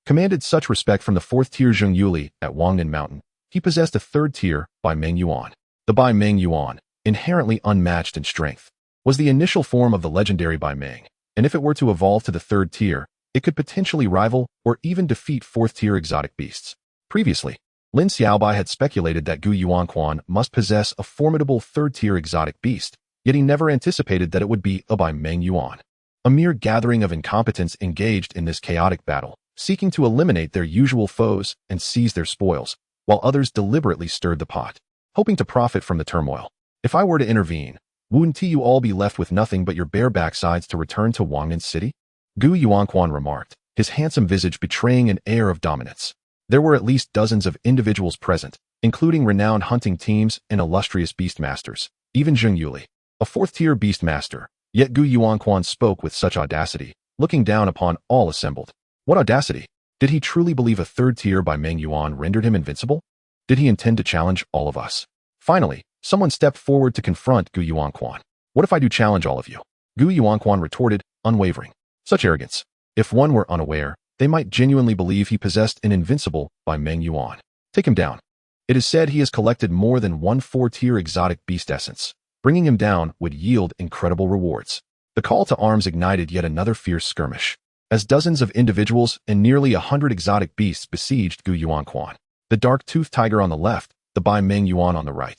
commanded such respect from the fourth-tier Zheng Yuli at Wangnan Mountain. He possessed a third-tier Bai Meng Yuan. The Bai Meng Yuan, inherently unmatched in strength, was the initial form of the legendary Bai Meng, and if it were to evolve to the third tier, it could potentially rival or even defeat fourth-tier exotic beasts. Previously, Lin Xiaobai had speculated that Gu Yuanquan must possess a formidable third-tier exotic beast, yet he never anticipated that it would be a Bai Meng Yuan. A mere gathering of incompetents engaged in this chaotic battle, seeking to eliminate their usual foes and seize their spoils, while others deliberately stirred the pot, hoping to profit from the turmoil. If I were to intervene, wouldn't you all be left with nothing but your bare backsides to return to Wangnan City? Gu Yuanquan remarked, his handsome visage betraying an air of dominance. There were at least dozens of individuals present, including renowned hunting teams and illustrious beastmasters, even Zheng Yuli, a fourth-tier beastmaster. Yet Gu Yuanquan spoke with such audacity, looking down upon all assembled. What audacity! Did he truly believe a third tier by Meng Yuan rendered him invincible? Did he intend to challenge all of us? Finally, someone stepped forward to confront Gu Yuanquan. What if I do challenge all of you? Gu Yuanquan retorted, unwavering. Such arrogance. If one were unaware, they might genuinely believe he possessed an invincible by Meng Yuan. Take him down. It is said he has collected more than one four-tier exotic beast essence. Bringing him down would yield incredible rewards. The call to arms ignited yet another fierce skirmish, as dozens of individuals and nearly 100 exotic beasts besieged Gu Yuanquan. The dark-toothed tiger on the left, the Bai Meng Yuan on the right.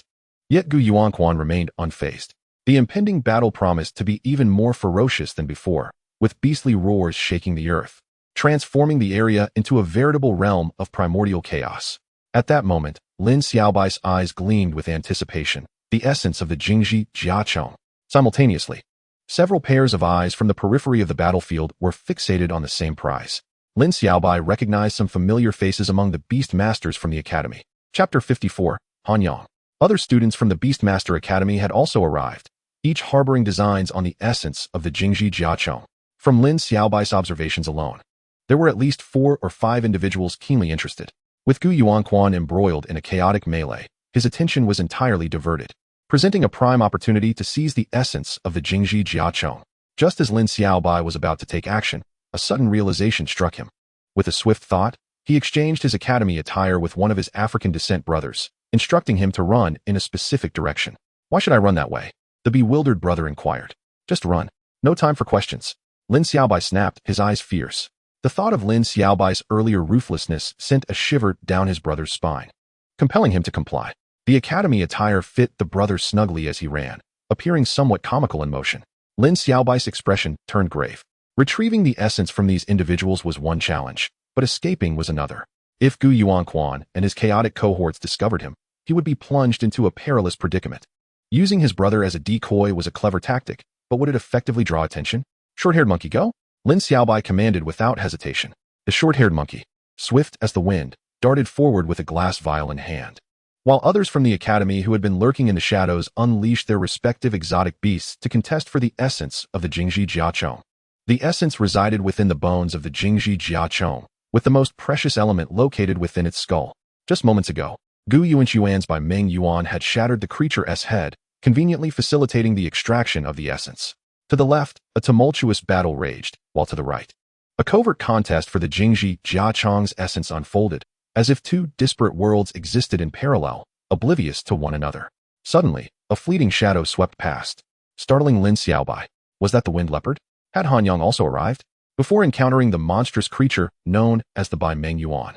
Yet Gu Yuanquan remained unfazed. The impending battle promised to be even more ferocious than before, with beastly roars shaking the earth, transforming the area into a veritable realm of primordial chaos. At that moment, Lin Xiaobai's eyes gleamed with anticipation, the essence of the Jingji Jiachong. Simultaneously, several pairs of eyes from the periphery of the battlefield were fixated on the same prize. Lin Xiaobai recognized some familiar faces among the Beast Masters from the Academy. Chapter 54, Hanyang. Other students from the Beastmaster Academy had also arrived, each harboring designs on the essence of the Jingji Jiachong. From Lin Xiaobai's observations alone, there were at least 4 or 5 individuals keenly interested. With Gu Yuanquan embroiled in a chaotic melee, his attention was entirely diverted, presenting a prime opportunity to seize the essence of the Jingji Jiachong. Just as Lin Xiaobai was about to take action, a sudden realization struck him. With a swift thought, he exchanged his academy attire with one of his African descent brothers, instructing him to run in a specific direction. Why should I run that way? The bewildered brother inquired. Just run. No time for questions. Lin Xiaobai snapped, his eyes fierce. The thought of Lin Xiaobai's earlier ruthlessness sent a shiver down his brother's spine, compelling him to comply. The academy attire fit the brother snugly as he ran, appearing somewhat comical in motion. Lin Xiaobai's expression turned grave. Retrieving the essence from these individuals was one challenge, but escaping was another. If Gu Yuanquan and his chaotic cohorts discovered him, he would be plunged into a perilous predicament. Using his brother as a decoy was a clever tactic, but would it effectively draw attention? Short-haired monkey, go! Lin Xiaobai commanded without hesitation. The short-haired monkey, swift as the wind, darted forward with a glass vial in hand. While others from the academy who had been lurking in the shadows unleashed their respective exotic beasts to contest for the essence of the Jingji Jiachong. The essence resided within the bones of the Jingji Jiachong, with the most precious element located within its skull. Just moments ago, Gu Yuanquan's by Meng Yuan had shattered the creature's head, conveniently facilitating the extraction of the essence. To the left, a tumultuous battle raged, while to the right, a covert contest for the Jingji Jiachong's essence unfolded, as if two disparate worlds existed in parallel, oblivious to one another. Suddenly, a fleeting shadow swept past, startling Lin Xiaobai. Was that the wind leopard? Had Hanyang also arrived? Before encountering the monstrous creature known as the Bai Meng Yuan,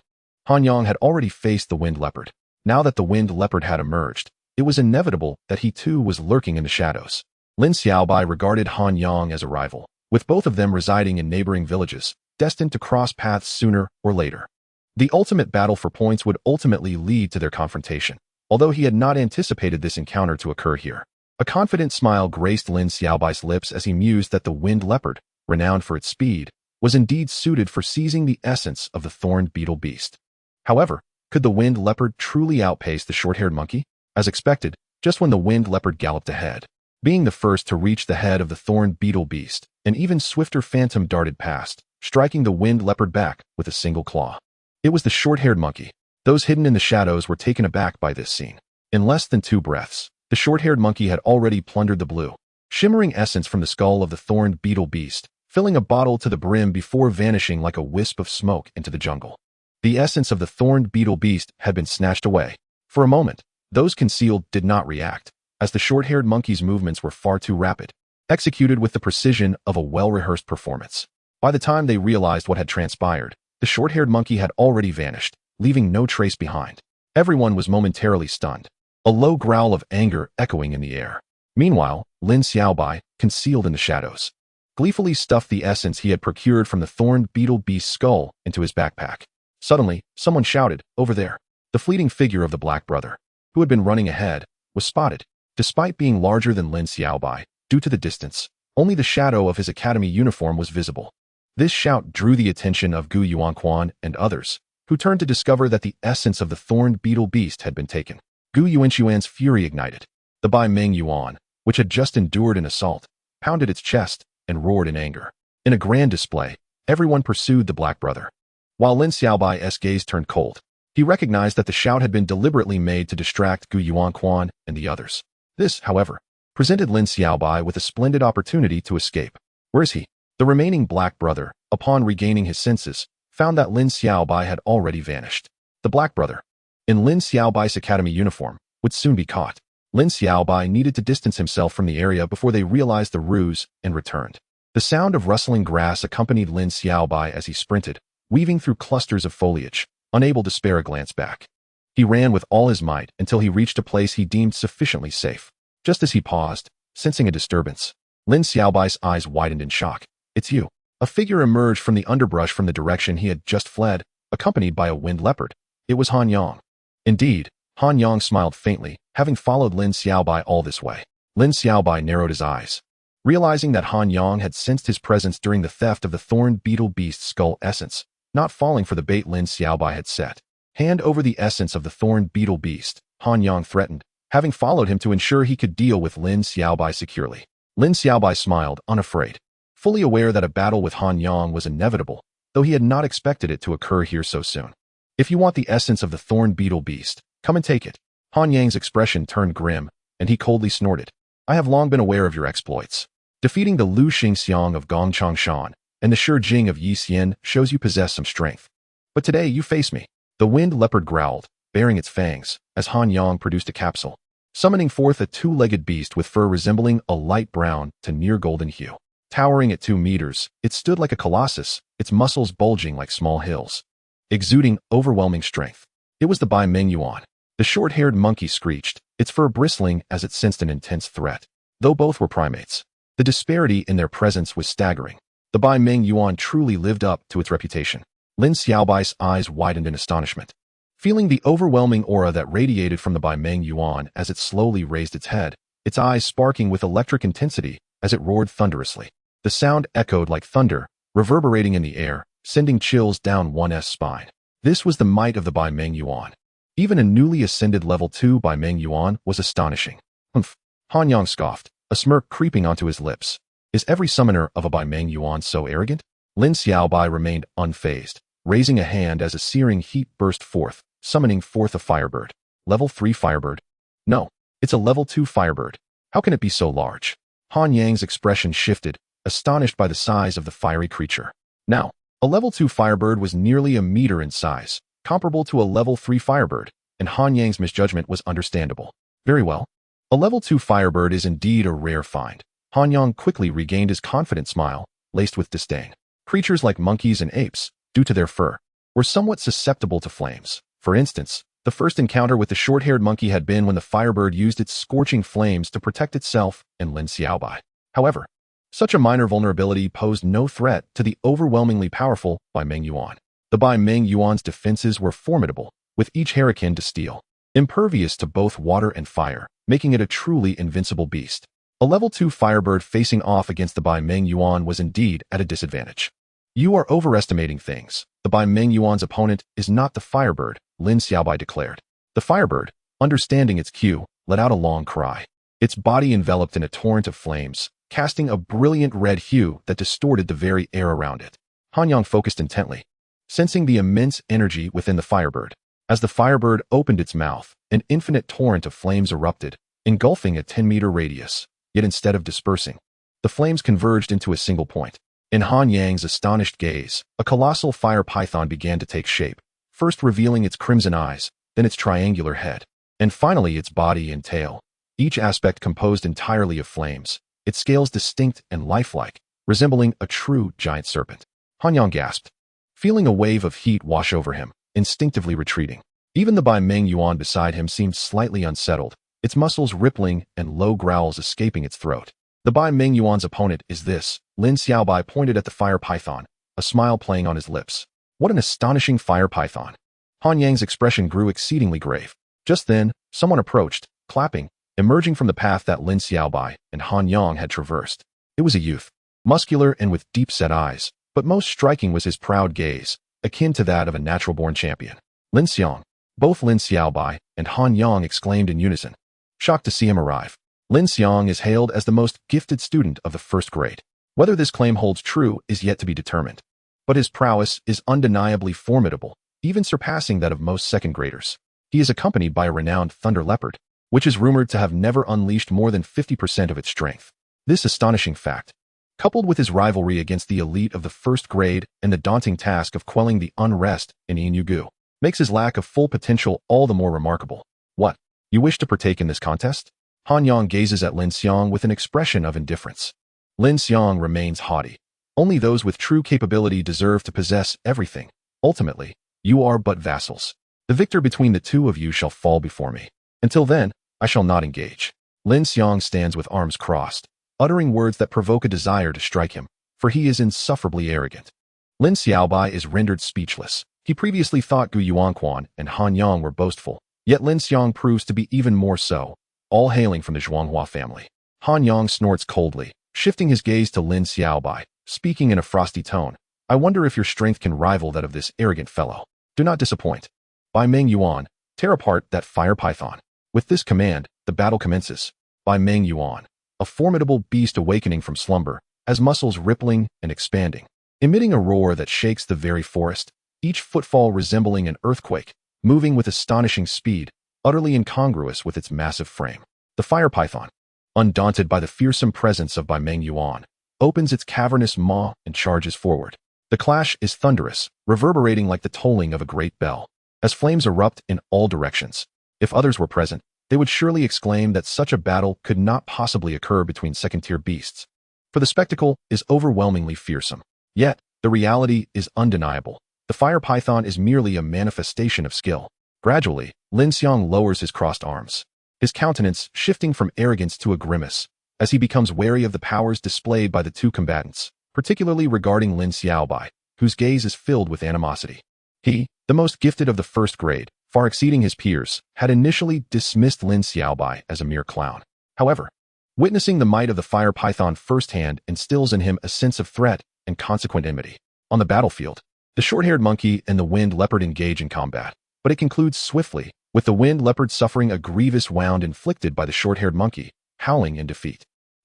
Hanyang had already faced the wind leopard. Now that the wind leopard had emerged, it was inevitable that he too was lurking in the shadows. Lin Xiaobai regarded Hanyang as a rival, with both of them residing in neighboring villages, destined to cross paths sooner or later. The ultimate battle for points would ultimately lead to their confrontation, although he had not anticipated this encounter to occur here. A confident smile graced Lin Xiaobai's lips as he mused that the wind leopard, renowned for its speed, was indeed suited for seizing the essence of the thorned beetle beast. However, could the wind leopard truly outpace the short-haired monkey? As expected, just when the wind leopard galloped ahead, being the first to reach the head of the thorned beetle beast, an even swifter phantom darted past, striking the wind leopard back with a single claw. It was the short-haired monkey. Those hidden in the shadows were taken aback by this scene. In less than 2 breaths, the short-haired monkey had already plundered the blue, shimmering essence from the skull of the thorned beetle beast, filling a bottle to the brim before vanishing like a wisp of smoke into the jungle. The essence of the thorned beetle beast had been snatched away. For a moment, those concealed did not react, as the short-haired monkey's movements were far too rapid, executed with the precision of a well-rehearsed performance. By the time they realized what had transpired, the short-haired monkey had already vanished, leaving no trace behind. Everyone was momentarily stunned, a low growl of anger echoing in the air. Meanwhile, Lin Xiaobai, concealed in the shadows, gleefully stuffed the essence he had procured from the thorned beetle beast's skull into his backpack. Suddenly, someone shouted, "Over there!" The fleeting figure of the Black Brother, who had been running ahead, was spotted. Despite being larger than Lin Xiaobai, due to the distance, only the shadow of his academy uniform was visible. This shout drew the attention of Gu Yuanquan and others, who turned to discover that the essence of the thorned beetle beast had been taken. Gu Yuanquan's fury ignited. The Bai Meng Yuan, which had just endured an assault, pounded its chest and roared in anger. In a grand display, everyone pursued the Black Brother. While Lin Xiaobai's gaze turned cold, he recognized that the shout had been deliberately made to distract Gu Yuanquan and the others. This, however, presented Lin Xiaobai with a splendid opportunity to escape. Where is he? The remaining Black Brother, upon regaining his senses, found that Lin Xiaobai had already vanished. The Black Brother, in Lin Xiaobai's academy uniform, would soon be caught. Lin Xiaobai needed to distance himself from the area before they realized the ruse and returned. The sound of rustling grass accompanied Lin Xiaobai as he sprinted, weaving through clusters of foliage, unable to spare a glance back. He ran with all his might until he reached a place he deemed sufficiently safe. Just as he paused, sensing a disturbance, Lin Xiaobai's eyes widened in shock. "It's you." A figure emerged from the underbrush from the direction he had just fled, accompanied by a wind leopard. It was Han Yang. Indeed, Han Yang smiled faintly, having followed Lin Xiaobai all this way. Lin Xiaobai narrowed his eyes, realizing that Han Yang had sensed his presence during the theft of the thorned beetle beast's skull essence, not falling for the bait Lin Xiaobai had set. "Hand over the essence of the thorned beetle beast," Han Yang threatened, having followed him to ensure he could deal with Lin Xiaobai securely. Lin Xiaobai smiled, unafraid, fully aware that a battle with Han Yang was inevitable, though he had not expected it to occur here so soon. "If you want the essence of the thorned beetle beast, come and take it." Han Yang's expression turned grim, and he coldly snorted. "I have long been aware of your exploits. Defeating the Lu Xingxiang of Gongchangshan and the Shi Jing of Yixian shows you possess some strength. But today you face me." The wind leopard growled, baring its fangs, as Han Yang produced a capsule, summoning forth a two-legged beast with fur resembling a light brown to near golden hue. Towering at 2 meters, it stood like a colossus, its muscles bulging like small hills, exuding overwhelming strength. It was the Bai Meng Yuan. The short-haired monkey screeched, its fur bristling as it sensed an intense threat. Though both were primates, the disparity in their presence was staggering. The Bai Meng Yuan truly lived up to its reputation. Lin Xiaobai's eyes widened in astonishment, feeling the overwhelming aura that radiated from the Bai Meng Yuan as it slowly raised its head, its eyes sparking with electric intensity as it roared thunderously. The sound echoed like thunder, reverberating in the air, sending chills down one's spine. This was the might of the Bai Meng Yuan. Even a newly ascended level 2 Bai Meng Yuan was astonishing. "Humph," Han Yang scoffed, a smirk creeping onto his lips. "Is every summoner of a Bai Meng Yuan so arrogant?" Lin Xiaobai remained unfazed, raising a hand as a searing heat burst forth, summoning forth a firebird. "Level 3 firebird? No, it's a level 2 firebird. How can it be so large?" Han Yang's expression shifted, astonished by the size of the fiery creature. Now, a level 2 firebird was nearly a meter in size, comparable to a level 3 firebird, and Han Yang's misjudgment was understandable. "Very well. A level 2 firebird is indeed a rare find." Han Yang quickly regained his confident smile, laced with disdain. Creatures like monkeys and apes, due to their fur, were somewhat susceptible to flames. For instance, the first encounter with the short-haired monkey had been when the firebird used its scorching flames to protect itself and Lin Xiaobai. However, such a minor vulnerability posed no threat to the overwhelmingly powerful Bai Meng Yuan. The Bai Meng Yuan's defenses were formidable, with each hair akin to steel, impervious to both water and fire, making it a truly invincible beast. A level 2 firebird facing off against the Bai Meng Yuan was indeed at a disadvantage. "You are overestimating things. The Bai Meng Yuan's opponent is not the firebird," Lin Xiaobai declared. The firebird, understanding its cue, let out a long cry. Its body enveloped in a torrent of flames, casting a brilliant red hue that distorted the very air around it. Han Yang focused intently, sensing the immense energy within the firebird. As the firebird opened its mouth, an infinite torrent of flames erupted, engulfing a 10-meter radius. Yet instead of dispersing, the flames converged into a single point. In Han Yang's astonished gaze, a colossal fire python began to take shape, first revealing its crimson eyes, then its triangular head, and finally its body and tail, each aspect composed entirely of flames, its scales distinct and lifelike, resembling a true giant serpent. Han Yang gasped, feeling a wave of heat wash over him, instinctively retreating. Even the Bai Meng Yuan beside him seemed slightly unsettled, its muscles rippling and low growls escaping its throat. The Bai Meng Yuan's opponent is this. Lin Xiaobai pointed at the fire python, a smile playing on his lips. What an astonishing fire python. Han Yang's expression grew exceedingly grave. Just then, someone approached, clapping, emerging from the path that Lin Xiaobai and Han Yang had traversed. It was a youth, muscular and with deep-set eyes, but most striking was his proud gaze, akin to that of a natural-born champion. Lin Xiang. Both Lin Xiaobai and Han Yang exclaimed in unison, shocked to see him arrive. Lin Xiang is hailed as the most gifted student of the first grade. Whether this claim holds true is yet to be determined. But his prowess is undeniably formidable, even surpassing that of most second graders. He is accompanied by a renowned thunder leopard, which is rumored to have never unleashed more than 50% of its strength. This astonishing fact, coupled with his rivalry against the elite of the first grade and the daunting task of quelling the unrest in Yinyugu, makes his lack of full potential all the more remarkable. What? You wish to partake in this contest? Han Yang gazes at Lin Xiang with an expression of indifference. Lin Xiang remains haughty. Only those with true capability deserve to possess everything. Ultimately, you are but vassals. The victor between the two of you shall fall before me. Until then, I shall not engage. Lin Xiang stands with arms crossed, uttering words that provoke a desire to strike him, for he is insufferably arrogant. Lin Xiaobai is rendered speechless. He previously thought Gu Yuanquan and Han Yang were boastful, yet Lin Xiang proves to be even more so, all hailing from the Zhuanghua family. Han Yang snorts coldly, shifting his gaze to Lin Xiaobai, speaking in a frosty tone. I wonder if your strength can rival that of this arrogant fellow. Do not disappoint. Bai Meng Yuan, tear apart that fire python. With this command, the battle commences. Bai Meng Yuan, a formidable beast awakening from slumber, has muscles rippling and expanding, emitting a roar that shakes the very forest, each footfall resembling an earthquake, moving with astonishing speed, utterly incongruous with its massive frame. The fire python, undaunted by the fearsome presence of Bai Meng Yuan, opens its cavernous maw and charges forward. The clash is thunderous, reverberating like the tolling of a great bell, as flames erupt in all directions. If others were present, they would surely exclaim that such a battle could not possibly occur between second-tier beasts, for the spectacle is overwhelmingly fearsome. Yet, the reality is undeniable. The fire python is merely a manifestation of skill. Gradually, Lin Xiang lowers his crossed arms, his countenance shifting from arrogance to a grimace, as he becomes wary of the powers displayed by the two combatants, particularly regarding Lin Xiaobai, whose gaze is filled with animosity. He, the most gifted of the first grade, far exceeding his peers, had initially dismissed Lin Xiaobai as a mere clown. However, witnessing the might of the fire python firsthand instills in him a sense of threat and consequent enmity. On the battlefield, the short-haired monkey and the winged leopard engage in combat, but it concludes swiftly, with the winged leopard suffering a grievous wound inflicted by the short-haired monkey, howling in defeat.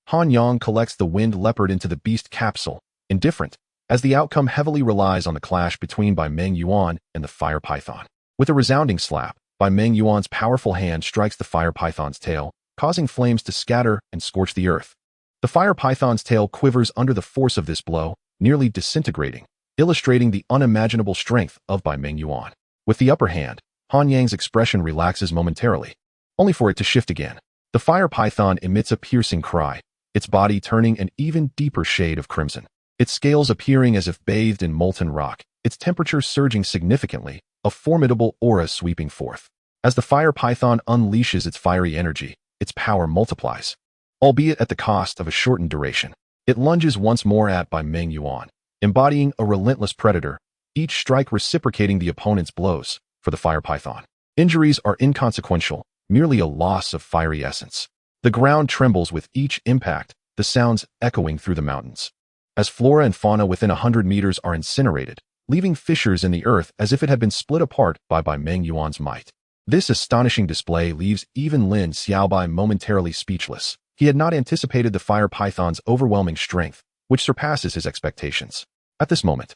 Han Yang collects the winged leopard into the beast capsule, indifferent, as the outcome heavily relies on the clash between Bai Meng Yuan and the fire python. With a resounding slap, Bai Meng Yuan's powerful hand strikes the fire python's tail, causing flames to scatter and scorch the earth. The fire python's tail quivers under the force of this blow, nearly disintegrating, illustrating the unimaginable strength of Bai Meng Yuan. With the upper hand, Han Yang's expression relaxes momentarily, only for it to shift again. The fire python emits a piercing cry, its body turning an even deeper shade of crimson, its scales appearing as if bathed in molten rock, its temperature surging significantly, a formidable aura sweeping forth. As the fire python unleashes its fiery energy, its power multiplies, albeit at the cost of a shortened duration. It lunges once more at Bai Meng Yuan, embodying a relentless predator, each strike reciprocating the opponent's blows. For the fire python, injuries are inconsequential, merely a loss of fiery essence. The ground trembles with each impact, the sounds echoing through the mountains, as flora and fauna within 100 meters are incinerated, leaving fissures in the earth as if it had been split apart by Bai Meng Yuan's might. This astonishing display leaves even Lin Xiaobai momentarily speechless. He had not anticipated the fire python's overwhelming strength, which surpasses his expectations. At this moment,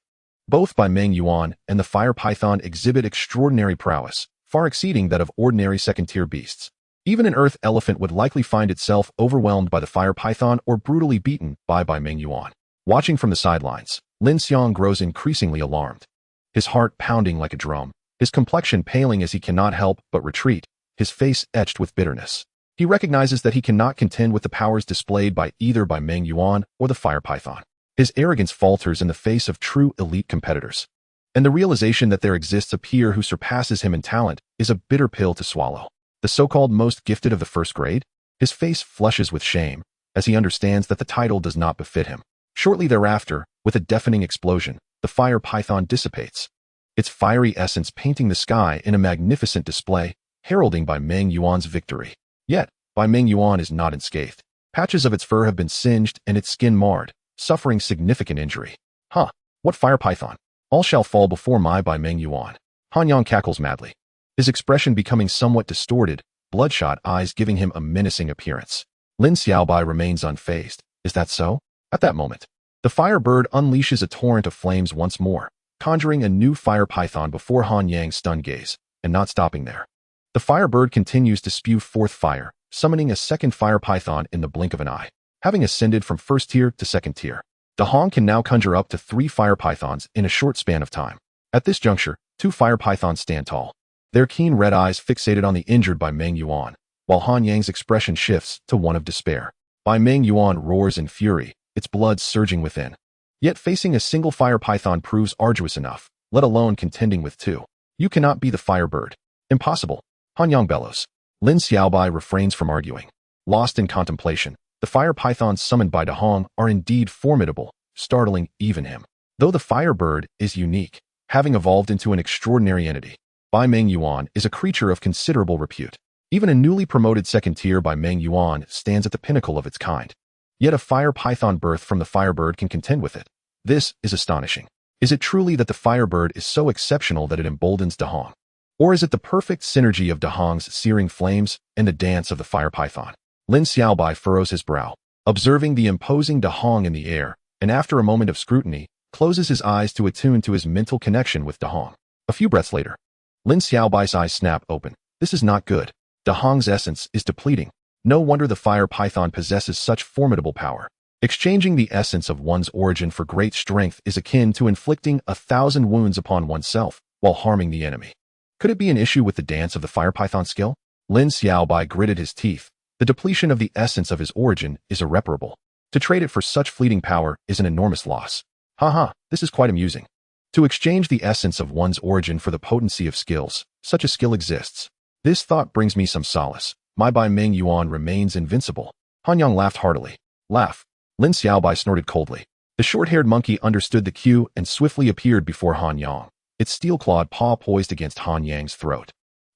both Bai Meng Yuan and the fire python exhibit extraordinary prowess, far exceeding that of ordinary second-tier beasts. Even an earth elephant would likely find itself overwhelmed by the fire python or brutally beaten by Bai Meng Yuan. Watching from the sidelines, Lin Xiang grows increasingly alarmed, his heart pounding like a drum, his complexion paling as he cannot help but retreat, his face etched with bitterness. He recognizes that he cannot contend with the powers displayed by either Bai Meng Yuan or the fire python. His arrogance falters in the face of true elite competitors. And the realization that there exists a peer who surpasses him in talent is a bitter pill to swallow. The so-called most gifted of the first grade? His face flushes with shame as he understands that the title does not befit him. Shortly thereafter, with a deafening explosion, the fire python dissipates, its fiery essence painting the sky in a magnificent display, heralding Bai Meng Yuan's victory. Yet, Bai Meng Yuan is not unscathed. Patches of its fur have been singed and its skin marred, suffering significant injury. Huh, what fire python? All shall fall before my Bai Meng Yuan. Han Yang cackles madly, his expression becoming somewhat distorted, bloodshot eyes giving him a menacing appearance. Lin Xiaobai remains unfazed. Is that so? At that moment, the fire bird unleashes a torrent of flames once more, conjuring a new fire python before Han Yang's stunned gaze, and not stopping there. The fire bird continues to spew forth fire, summoning a second fire python in the blink of an eye. Having ascended from first tier to second tier, the Hong can now conjure up to 3 fire pythons in a short span of time. At this juncture, 2 fire pythons stand tall, their keen red eyes fixated on the injured Bai Meng Yuan, while Han Yang's expression shifts to one of despair. Bai Meng Yuan roars in fury, its blood surging within. Yet facing a single fire python proves arduous enough, let alone contending with 2. You cannot be the fire bird. Impossible. Han Yang bellows. Lin Xiaobai refrains from arguing. Lost in contemplation, the fire pythons summoned by De Hong are indeed formidable, startling even him. Though the fire bird is unique, having evolved into an extraordinary entity, Bai Meng Yuan is a creature of considerable repute. Even a newly promoted second tier Bai Meng Yuan stands at the pinnacle of its kind. Yet a fire python birthed from the firebird can contend with it. This is astonishing. Is it truly that the firebird is so exceptional that it emboldens De Hong? Or is it the perfect synergy of De Hong's searing flames and the dance of the fire python? Lin Xiaobai furrows his brow, observing the imposing De Hong in the air, and after a moment of scrutiny, closes his eyes to attune to his mental connection with De Hong. A few breaths later, Lin Xiaobai's eyes snap open. This is not good. De Hong's essence is depleting. No wonder the fire python possesses such formidable power. Exchanging the essence of one's origin for great strength is akin to inflicting 1,000 wounds upon oneself while harming the enemy. Could it be an issue with the dance of the fire python skill? Lin Xiaobai gritted his teeth. The depletion of the essence of his origin is irreparable. To trade it for such fleeting power is an enormous loss. Haha, this is quite amusing. To exchange the essence of one's origin for the potency of skills, such a skill exists. This thought brings me some solace. My Bai Meng Yuan remains invincible. Han Yang laughed heartily. Laugh. Lin Xiaobai snorted coldly. The short-haired monkey understood the cue and swiftly appeared before Han Yang, its steel-clawed paw poised against Han Yang's throat.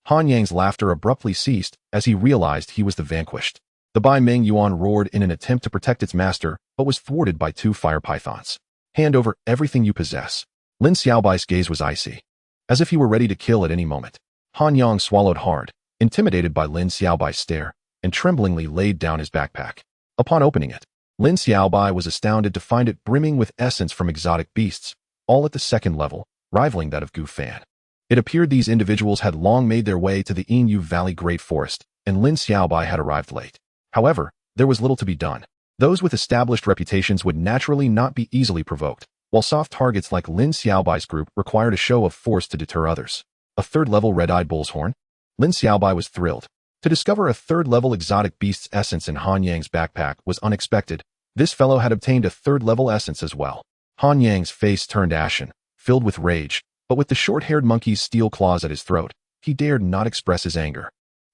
Han Yang's laughter abruptly ceased as he realized he was the vanquished. The Bai Meng Yuan roared in an attempt to protect its master, but was thwarted by 2 fire pythons. Hand over everything you possess. Lin Xiaobai's gaze was icy, as if he were ready to kill at any moment. Han Yang swallowed hard, intimidated by Lin Xiaobai's stare, and tremblingly laid down his backpack. Upon opening it, Lin Xiaobai was astounded to find it brimming with essence from exotic beasts, all at the second level, rivaling that of Gu Fan. It appeared these individuals had long made their way to the Inu Valley Great Forest, and Lin Xiaobai had arrived late. However, there was little to be done. Those with established reputations would naturally not be easily provoked, while soft targets like Lin Xiaobai's group required a show of force to deter others. A third-level red-eyed bull's horn? Lin Xiaobai was thrilled. To discover a third-level exotic beast's essence in Han Yang's backpack was unexpected. This fellow had obtained a third-level essence as well. Han Yang's face turned ashen, filled with rage, but with the short-haired monkey's steel claws at his throat, he dared not express his anger.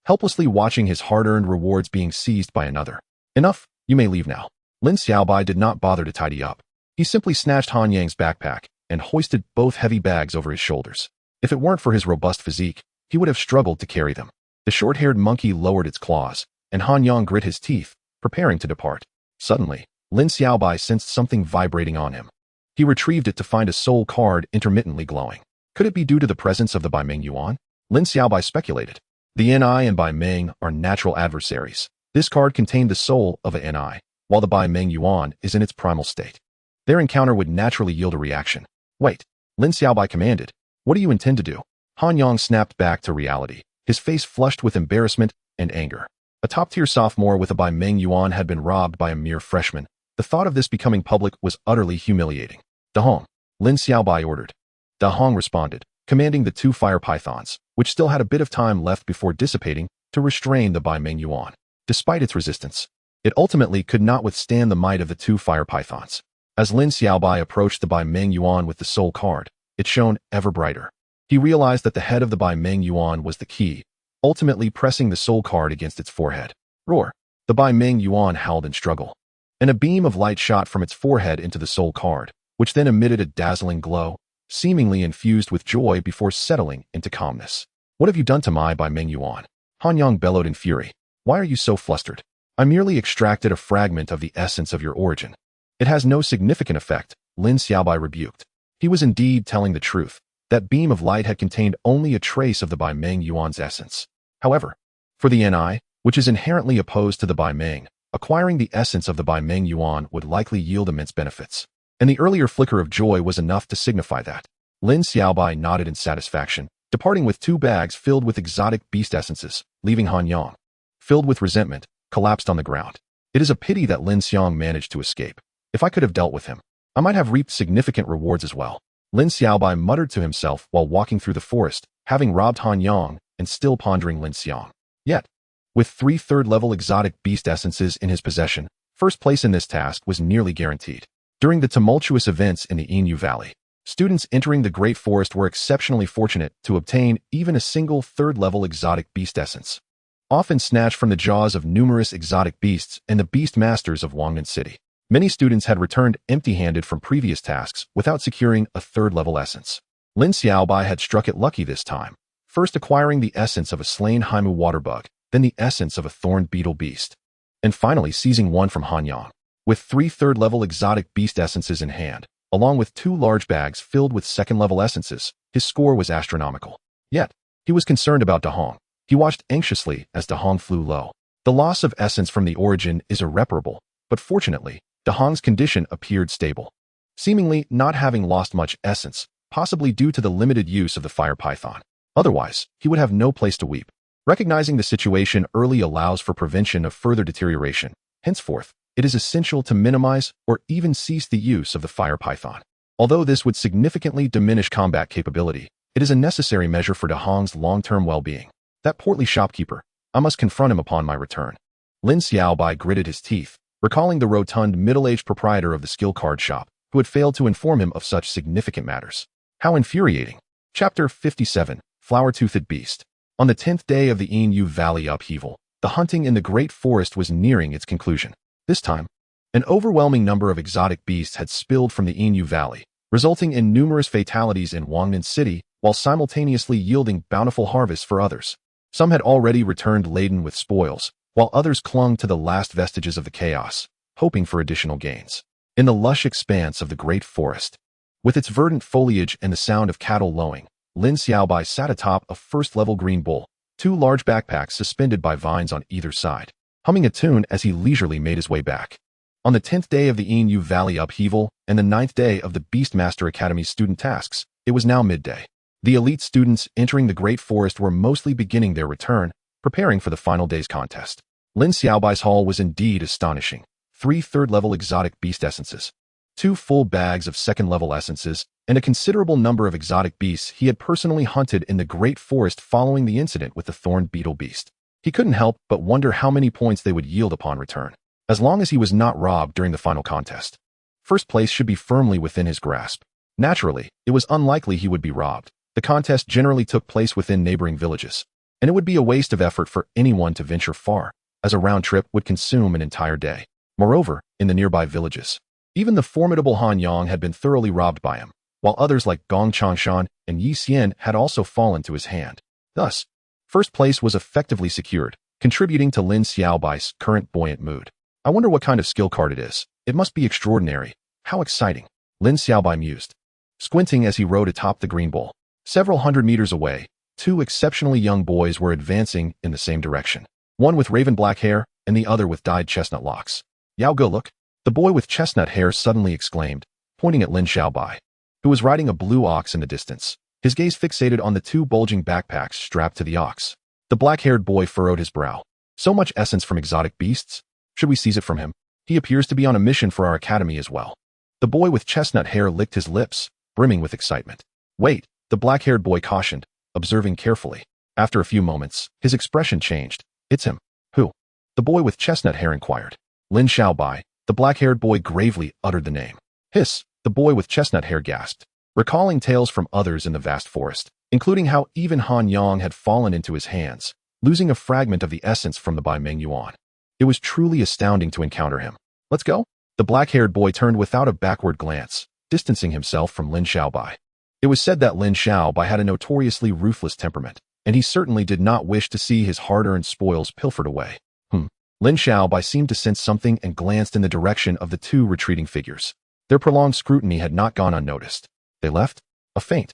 Helplessly watching his hard-earned rewards being seized by another. Enough, you may leave now. Lin Xiaobai did not bother to tidy up. He simply snatched Han Yang's backpack and hoisted both heavy bags over his shoulders. If it weren't for his robust physique, he would have struggled to carry them. The short-haired monkey lowered its claws, and Han Yang grit his teeth, preparing to depart. Suddenly, Lin Xiaobai sensed something vibrating on him. He retrieved it to find a soul card intermittently glowing. Could it be due to the presence of the Bai Meng Yuan? Lin Xiaobai speculated. The Ni and Bai Meng are natural adversaries. This card contained the soul of a Ni, while the Bai Meng Yuan is in its primal state. Their encounter would naturally yield a reaction. Wait, Lin Xiaobai commanded. What do you intend to do? Han Yang snapped back to reality, his face flushed with embarrassment and anger. A top-tier sophomore with a Bai Meng Yuan had been robbed by a mere freshman. The thought of this becoming public was utterly humiliating. De Hong, Lin Xiaobai ordered. De Hong responded, commanding the 2 fire pythons, which still had a bit of time left before dissipating, to restrain the Bai Meng Yuan. Despite its resistance, it ultimately could not withstand the might of the 2 fire pythons. As Lin Xiaobai approached the Bai Meng Yuan with the soul card, it shone ever brighter. He realized that the head of the Bai Meng Yuan was the key, ultimately pressing the soul card against its forehead. Roar! The Bai Meng Yuan howled in struggle, and a beam of light shot from its forehead into the soul card, which then emitted a dazzling glow, seemingly infused with joy before settling into calmness. What have you done to my Bai Meng Yuan? Han Yang bellowed in fury. Why are you so flustered? I merely extracted a fragment of the essence of your origin. It has no significant effect, Lin Xiaobai rebuked. He was indeed telling the truth. That beam of light had contained only a trace of the Bai Meng Yuan's essence. However, for the NI, which is inherently opposed to the Bai Meng, acquiring the essence of the Bai Meng Yuan would likely yield immense benefits. And the earlier flicker of joy was enough to signify that. Lin Xiaobai nodded in satisfaction, departing with 2 bags filled with exotic beast essences, leaving Han Yang, filled with resentment, collapsed on the ground. It is a pity that Lin Xiang managed to escape. If I could have dealt with him, I might have reaped significant rewards as well. Lin Xiaobai muttered to himself while walking through the forest, having robbed Han Yang and still pondering Lin Xiang. Yet, with 3 third-level exotic beast essences in his possession, first place in this task was nearly guaranteed. During the tumultuous events in the Inyu Valley, students entering the Great Forest were exceptionally fortunate to obtain even a single third-level exotic beast essence, often snatched from the jaws of numerous exotic beasts and the beast masters of Wangnan City. Many students had returned empty-handed from previous tasks without securing a third-level essence. Lin Xiaobai had struck it lucky this time, first acquiring the essence of a slain Haimu water bug, then the essence of a thorned beetle beast, and finally seizing one from Han Yang. With 3 third-level exotic beast essences in hand, along with 2 large bags filled with second-level essences, his score was astronomical. Yet, he was concerned about Dahong. He watched anxiously as Dahong flew low. The loss of essence from the origin is irreparable, but fortunately, Dahong's condition appeared stable, seemingly not having lost much essence, possibly due to the limited use of the fire python. Otherwise, he would have no place to weep. Recognizing the situation early allows for prevention of further deterioration. Henceforth, it is essential to minimize or even cease the use of the fire python. Although this would significantly diminish combat capability, it is a necessary measure for Dahong's long-term well-being. That portly shopkeeper, I must confront him upon my return. Lin Xiaobai gritted his teeth, recalling the rotund middle-aged proprietor of the skill card shop, who had failed to inform him of such significant matters. How infuriating. Chapter 57, Flower-Toothed Beast. On the 10th day of the Inyu Valley upheaval, the hunting in the Great Forest was nearing its conclusion. This time, an overwhelming number of exotic beasts had spilled from the Inyu Valley, resulting in numerous fatalities in Wangnan City, while simultaneously yielding bountiful harvests for others. Some had already returned laden with spoils, while others clung to the last vestiges of the chaos, hoping for additional gains. In the lush expanse of the Great Forest, with its verdant foliage and the sound of cattle lowing, Lin Xiaobai sat atop a first-level green bull, 2 large backpacks suspended by vines on either side, humming a tune as he leisurely made his way back. On the 10th day of the Inyu Valley upheaval and the 9th day of the Beastmaster Academy's student tasks, it was now midday. The elite students entering the Great Forest were mostly beginning their return, preparing for the final day's contest. Lin Xiaobai's haul was indeed astonishing. 3 third-level exotic beast essences, 2 full bags of second-level essences, and a considerable number of exotic beasts he had personally hunted in the Great Forest following the incident with the thorned beetle beast. He couldn't help but wonder how many points they would yield upon return, as long as he was not robbed during the final contest. First place should be firmly within his grasp. Naturally, it was unlikely he would be robbed. The contest generally took place within neighboring villages, and it would be a waste of effort for anyone to venture far, as a round trip would consume an entire day. Moreover, in the nearby villages, even the formidable Han Yang had been thoroughly robbed by him, while others like Gong Changshan and Yi Xian had also fallen to his hand. Thus, first place was effectively secured, contributing to Lin Xiaobai's current buoyant mood. I wonder what kind of skill card it is. It must be extraordinary. How exciting, Lin Xiaobai mused, squinting as he rode atop the green bull. Several hundred meters away, 2 exceptionally young boys were advancing in the same direction, one with raven black hair and the other with dyed chestnut locks. Yao go look, the boy with chestnut hair suddenly exclaimed, pointing at Lin Xiaobai, who was riding a blue ox in the distance, his gaze fixated on the 2 bulging backpacks strapped to the ox. The black-haired boy furrowed his brow. So much essence from exotic beasts? Should we seize it from him? He appears to be on a mission for our academy as well. The boy with chestnut hair licked his lips, brimming with excitement. Wait, the black-haired boy cautioned, observing carefully. After a few moments, his expression changed. It's him. Who? The boy with chestnut hair inquired. Lin Xiaobai. The black-haired boy gravely uttered the name. Hiss, the boy with chestnut hair gasped. recalling tales from others in the vast forest, including how even Han Yang had fallen into his hands, losing a fragment of the essence from the Bai Meng Yuan. It was truly astounding to encounter him. Let's go? The black-haired boy turned without a backward glance, distancing himself from Lin Xiaobai. It was said that Lin Xiaobai had a notoriously ruthless temperament, and he certainly did not wish to see his hard-earned spoils pilfered away. Lin Xiaobai seemed to sense something and glanced in the direction of the two retreating figures. Their prolonged scrutiny had not gone unnoticed. They left? A faint,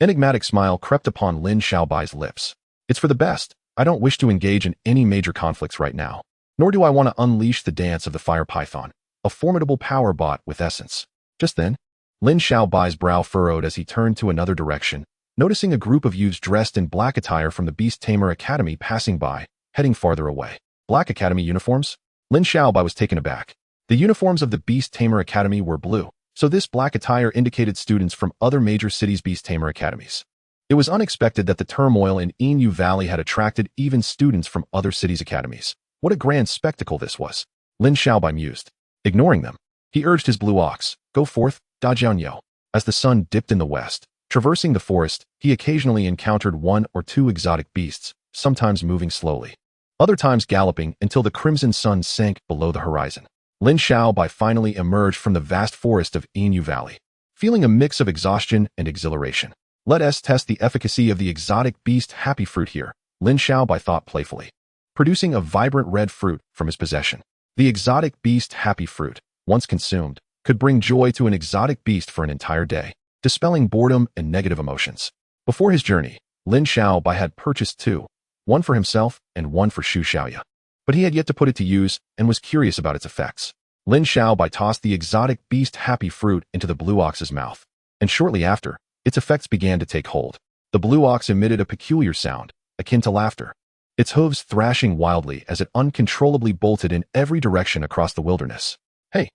enigmatic smile crept upon Lin Xiaobai's lips. It's for the best. I don't wish to engage in any major conflicts right now. Nor do I want to unleash the dance of the fire python, a formidable power bot with essence. Just then, Lin Xiaobai's brow furrowed as he turned to another direction, noticing a group of youths dressed in black attire from the Beast-Tamer Academy passing by, heading farther away. Black Academy uniforms? Lin Xiaobai was taken aback. The uniforms of the Beast-Tamer Academy were blue, so this black attire indicated students from other major cities' Beast-Tamer Academies. It was unexpected that the turmoil in Inu Valley had attracted even students from other cities' academies. What a grand spectacle this was. Lin Xiaobai mused. Ignoring them, he urged his blue ox, go forth, Da Jianyo. As the sun dipped in the west, traversing the forest, he occasionally encountered one or two exotic beasts, sometimes moving slowly, other times galloping until the crimson sun sank below the horizon. Lin Xiaobai finally emerged from the vast forest of Inu Valley, feeling a mix of exhaustion and exhilaration. Let us test the efficacy of the exotic beast happy fruit here, Lin Xiaobai thought playfully, producing a vibrant red fruit from his possession. The exotic beast happy fruit, once consumed, could bring joy to an exotic beast for an entire day, dispelling boredom and negative emotions. Before his journey, Lin Xiaobai had purchased two, one for himself and one for Xu Xiaoya. But he had yet to put it to use and was curious about its effects. Lin Xiaobai tossed the exotic beast happy fruit into the blue ox's mouth, and shortly after, its effects began to take hold. The blue ox emitted a peculiar sound, akin to laughter, its hooves thrashing wildly as it uncontrollably bolted in every direction across the wilderness. Hey,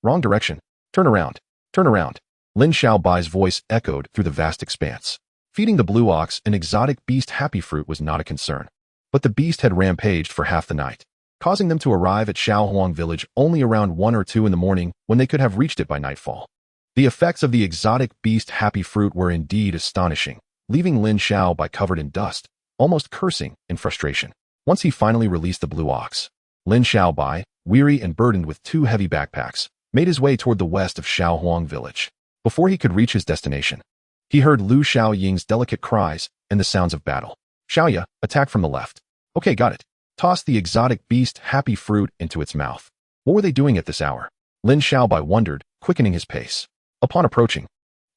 wrong direction. Turn around. Turn around. Lin Xiaobai's voice echoed through the vast expanse. Feeding the blue ox an exotic beast happy fruit was not a concern. But the beast had rampaged for half the night, causing them to arrive at Shaohuang village only around 1 or 2 in the morning when they could have reached it by nightfall. The effects of the exotic beast happy fruit were indeed astonishing, leaving Lin Xiaobai covered in dust, almost cursing in frustration. Once he finally released the blue ox, Lin Xiaobai, weary and burdened with 2 heavy backpacks, made his way toward the west of Shaohuang village. Before he could reach his destination, he heard Lu Xiaoying's delicate cries and the sounds of battle. Xiaoya, attack from the left. Okay, got it. Tossed the exotic beast happy fruit into its mouth. What were they doing at this hour? Lin Xiaobai wondered, quickening his pace. Upon approaching,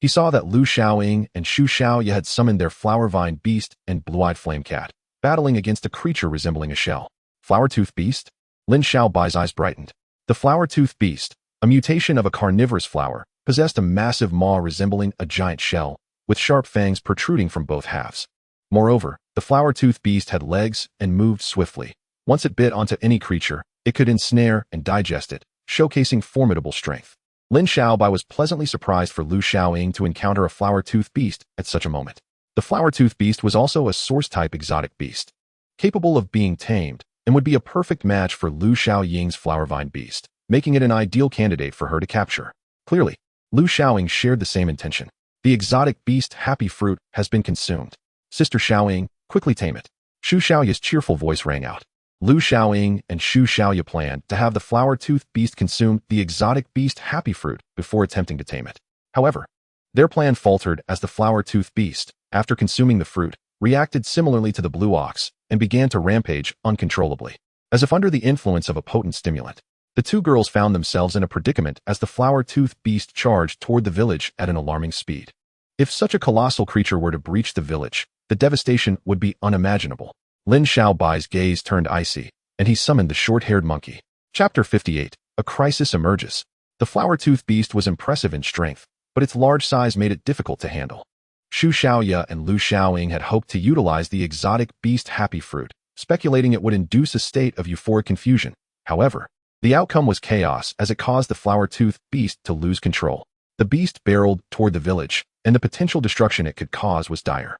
he saw that Lu Xiaoying and Xu Xiaoya had summoned their flower vine beast and blue-eyed flame cat, battling against a creature resembling a shell. Flower-tooth beast? Lin Xiaobai's eyes brightened. The flower-tooth beast, a mutation of a carnivorous flower, possessed a massive maw resembling a giant shell, with sharp fangs protruding from both halves. Moreover, the flower-tooth beast had legs and moved swiftly. Once it bit onto any creature, it could ensnare and digest it, showcasing formidable strength. Lin Xiaobai was pleasantly surprised for Lu Xiaoying to encounter a flower-tooth beast at such a moment. The flower-tooth beast was also a source-type exotic beast, capable of being tamed, and would be a perfect match for Lu Xiaoying's flower vine beast, making it an ideal candidate for her to capture. Clearly, Lu Xiaoying shared the same intention. The exotic beast happy fruit has been consumed. Sister Xiaoying, quickly tame it. Xu Xiaoya's cheerful voice rang out. Lu Xiaoying and Xu Xiaoya planned to have the flower-tooth beast consume the exotic beast happy fruit before attempting to tame it. However, their plan faltered as the flower-tooth beast, after consuming the fruit, reacted similarly to the blue ox and began to rampage uncontrollably, as if under the influence of a potent stimulant. The two girls found themselves in a predicament as the flower-tooth beast charged toward the village at an alarming speed. If such a colossal creature were to breach the village, the devastation would be unimaginable. Lin Xiaobai's gaze turned icy, and he summoned the short-haired monkey. Chapter 58. A crisis emerges. The flower-tooth beast was impressive in strength, but its large size made it difficult to handle. Xu Xiaoya and Lu Xiaoying had hoped to utilize the exotic beast happy fruit, speculating it would induce a state of euphoric confusion. However, the outcome was chaos as it caused the flower-tooth beast to lose control. The beast barreled toward the village, and the potential destruction it could cause was dire.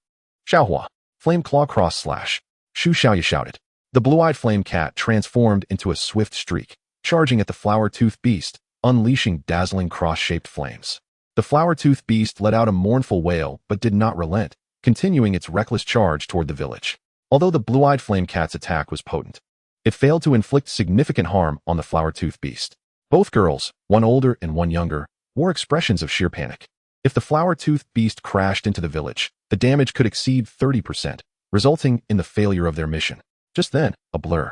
Xiaohua, flame claw cross slash. Xu Xiaoya shouted. The blue-eyed flame cat transformed into a swift streak, charging at the flower-tooth beast, unleashing dazzling cross-shaped flames. The flower-toothed beast let out a mournful wail but did not relent, continuing its reckless charge toward the village. Although the blue-eyed flame cat's attack was potent, it failed to inflict significant harm on the flower-toothed beast. Both girls, one older and one younger, wore expressions of sheer panic. If the flower-toothed beast crashed into the village, the damage could exceed 30%, resulting in the failure of their mission. Just then, a blur,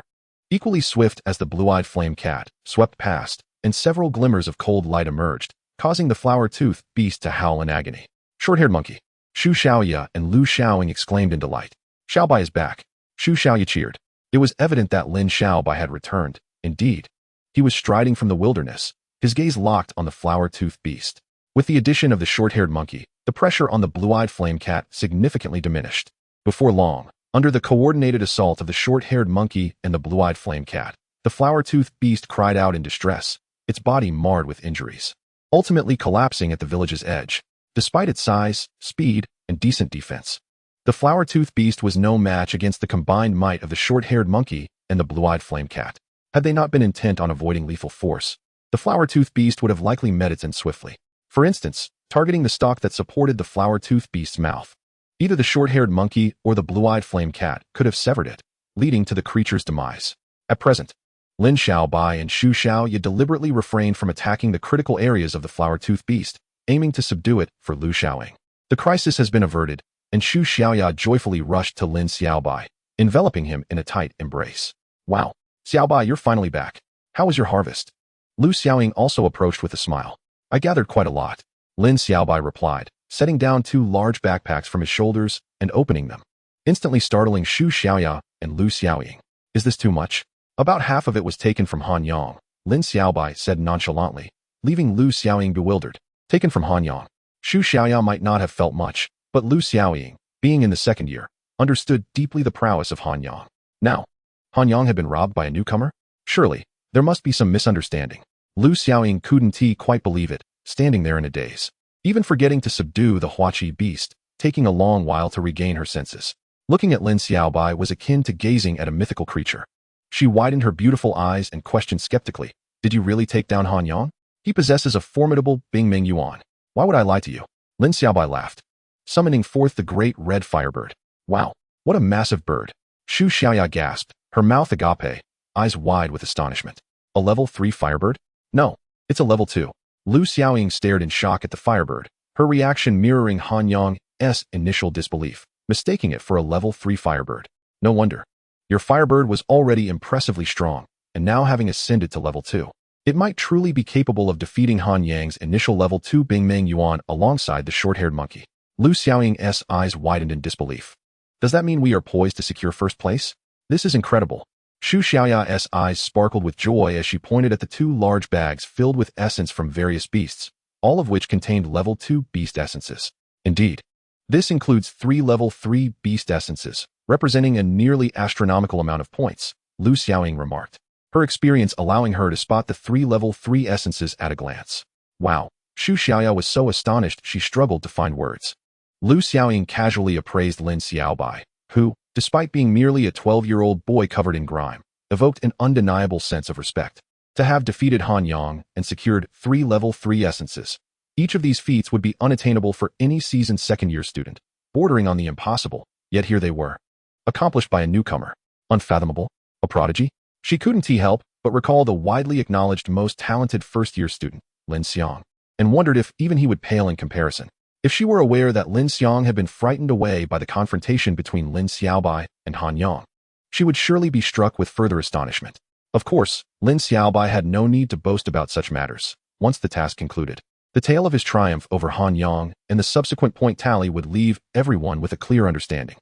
equally swift as the blue-eyed flame cat, swept past, and several glimmers of cold light emerged, causing the flower-toothed beast to howl in agony. Short-haired monkey. Shu Xiaoya and Lu Xiaoying exclaimed in delight. Xiaobai is back. Shu Xiaoya cheered. It was evident that Lin Xiaobai had returned. Indeed, he was striding from the wilderness, his gaze locked on the flower-toothed beast. With the addition of the short-haired monkey, the pressure on the blue-eyed flame cat significantly diminished. Before long, under the coordinated assault of the short-haired monkey and the blue-eyed flame cat, the flower-toothed beast cried out in distress, its body marred with injuries, ultimately collapsing at the village's edge. Despite its size, speed, and decent defense, the flower-toothed beast was no match against the combined might of the short-haired monkey and the blue-eyed flame cat. Had they not been intent on avoiding lethal force, the flower-toothed beast would have likely met its end swiftly. For instance, targeting the stalk that supported the flower-toothed beast's mouth. Either the short-haired monkey or the blue-eyed flame cat could have severed it, leading to the creature's demise. At present, Lin Xiaobai and Shu Xiaoya deliberately refrained from attacking the critical areas of the flower-toothed beast, aiming to subdue it for Lu Xiaoying. The crisis has been averted, and Shu Xiaoya joyfully rushed to Lin Xiaobai, enveloping him in a tight embrace. Wow, Xiaobai, you're finally back. How was your harvest? Lu Xiaoying also approached with a smile. I gathered quite a lot, Lin Xiaobai replied, setting down 2 large backpacks from his shoulders and opening them, instantly startling Shu Xiaoya and Lu Xiaoying. Is this too much? About half of it was taken from Han Yang, Lin Xiaobai said nonchalantly, leaving Lu Xiaoying bewildered. Taken from Han Yang. Shu Xiaoya might not have felt much, but Lu Xiaoying, being in the second year, understood deeply the prowess of Han Yang. Now, Han Yang had been robbed by a newcomer? Surely, there must be some misunderstanding. Lu Xiaoying couldn't quite believe it, standing there in a daze, even forgetting to subdue the Huaqi beast, taking a long while to regain her senses. Looking at Lin Xiaobai was akin to gazing at a mythical creature. She widened her beautiful eyes and questioned skeptically, did you really take down Han Yang? He possesses a formidable Bingming Yuan. Why would I lie to you? Lin Xiaobai laughed, summoning forth the great red firebird. Wow, what a massive bird. Shu Xiaoya gasped, her mouth agape, eyes wide with astonishment. A level 3 firebird? No, it's a level 2. Lu Xiaoying stared in shock at the firebird, her reaction mirroring Han Yang's initial disbelief, mistaking it for a level 3 firebird. No wonder. Your firebird was already impressively strong, and now having ascended to level 2. It might truly be capable of defeating Han Yang's initial level 2 Bingming Yuan alongside the short-haired monkey. Lu Xiaoying's eyes widened in disbelief. Does that mean we are poised to secure first place? This is incredible. Shu Xiaoya's eyes sparkled with joy as she pointed at the 2 large bags filled with essence from various beasts, all of which contained level 2 beast essences. Indeed, this includes 3 level 3 beast essences, representing a nearly astronomical amount of points, Lu Xiaoying remarked, her experience allowing her to spot the 3 level 3 essences at a glance. Wow, Shu Xiaoya was so astonished she struggled to find words. Lu Xiaoying casually appraised Lin Xiaobai, who, despite being merely a 12-year-old boy covered in grime, evoked an undeniable sense of respect. To have defeated Han Yang and secured 3 level 3 essences, each of these feats would be unattainable for any seasoned second-year student, bordering on the impossible, yet here they were. Accomplished by a newcomer. Unfathomable? A prodigy? She couldn't help but recall the widely acknowledged most talented first-year student, Lin Xiang, and wondered if even he would pale in comparison. If she were aware that Lin Xiang had been frightened away by the confrontation between Lin Xiaobai and Han Yang, she would surely be struck with further astonishment. Of course, Lin Xiaobai had no need to boast about such matters, once the task concluded. The tale of his triumph over Han Yang and the subsequent point tally would leave everyone with a clear understanding.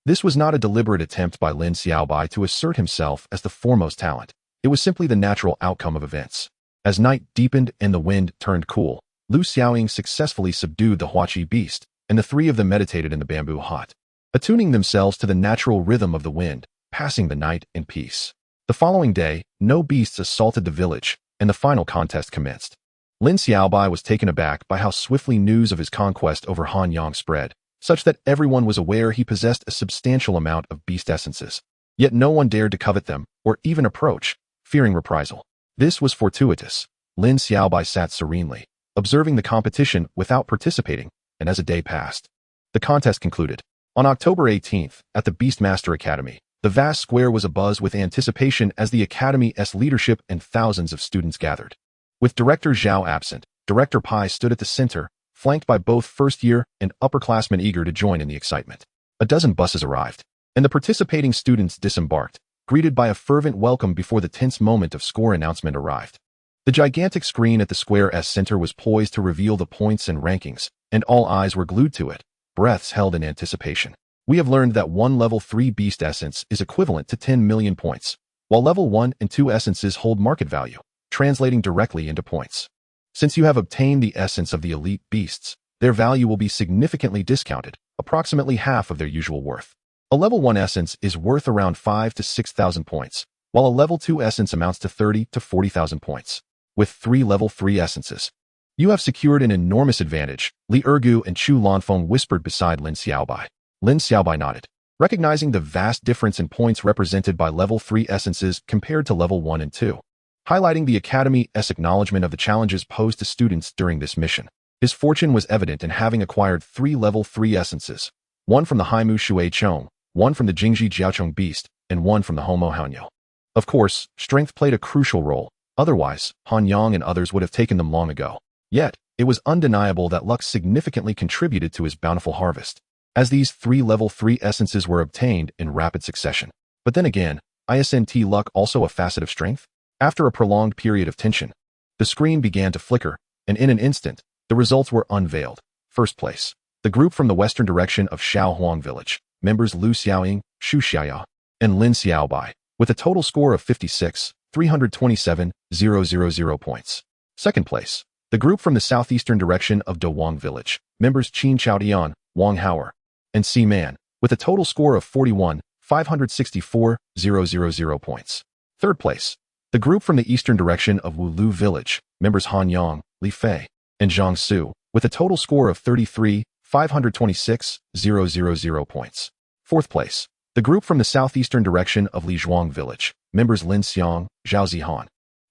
This was not a deliberate attempt by Lin Xiaobai to assert himself as the foremost talent. It was simply the natural outcome of events. As night deepened and the wind turned cool, Lu Xiaoying successfully subdued the Huaqi beast, and the 3 of them meditated in the bamboo hut, attuning themselves to the natural rhythm of the wind, passing the night in peace. The following day, no beasts assaulted the village, and the final contest commenced. Lin Xiaobai was taken aback by how swiftly news of his conquest over Han Yang spread, such that everyone was aware he possessed a substantial amount of beast essences. Yet no one dared to covet them, or even approach, fearing reprisal. This was fortuitous. Lin Xiaobai sat serenely, observing the competition without participating, and as a day passed, the contest concluded. On October 18th, at the Beastmaster Academy, the vast square was abuzz with anticipation as the Academy's leadership and thousands of students gathered. With Director Zhao absent, Director Pai stood at the center, flanked by both first-year and upperclassmen eager to join in the excitement. A dozen buses arrived, and the participating students disembarked, greeted by a fervent welcome before the tense moment of score announcement arrived. The gigantic screen at the square's center was poised to reveal the points and rankings, and all eyes were glued to it, breaths held in anticipation. We have learned that one level 3 beast essence is equivalent to 10 million points, while level 1 and 2 essences hold market value, translating directly into points. Since you have obtained the essence of the elite beasts, their value will be significantly discounted, approximately half of their usual worth. A level 1 essence is worth around 5 to 6,000 points, while a level 2 essence amounts to 30 to 40,000 points. With 3 level 3 essences, you have secured an enormous advantage, Li Ergu and Chu Lanfeng whispered beside Lin Xiaobai. Lin Xiaobai nodded, recognizing the vast difference in points represented by level 3 essences compared to level 1 and 2, highlighting the Academy's acknowledgement of the challenges posed to students during this mission. His fortune was evident in having acquired 3 level 3 essences, one from the Haimu Shui Chong, one from the Jingji Jiaochong beast, and one from the Homo Haonyao. Of course, strength played a crucial role, otherwise, Han Yang and others would have taken them long ago. Yet, it was undeniable that luck significantly contributed to his bountiful harvest, as these 3 level 3 essences were obtained in rapid succession. But then again, isn't luck also a facet of strength? After a prolonged period of tension, the screen began to flicker, and in an instant, the results were unveiled. First place, the group from the western direction of Shaohuang Village, members Lu Xiaoying, Xu Xiaoya, and Lin Xiaobai, with a total score of 56,327,000 points. Second place, the group from the southeastern direction of Dawang Village, members Qin Chaodian, Wang Hauer, and Si Man, with a total score of 41,564,000 points. Third place, the group from the eastern direction of Wulu Village, members Han Yang, Li Fei, and Zhang Su, with a total score of 33,526,000 points. Fourth place, the group from the southeastern direction of Lizhuang Village, members Lin Xiang, Zhao Zihan,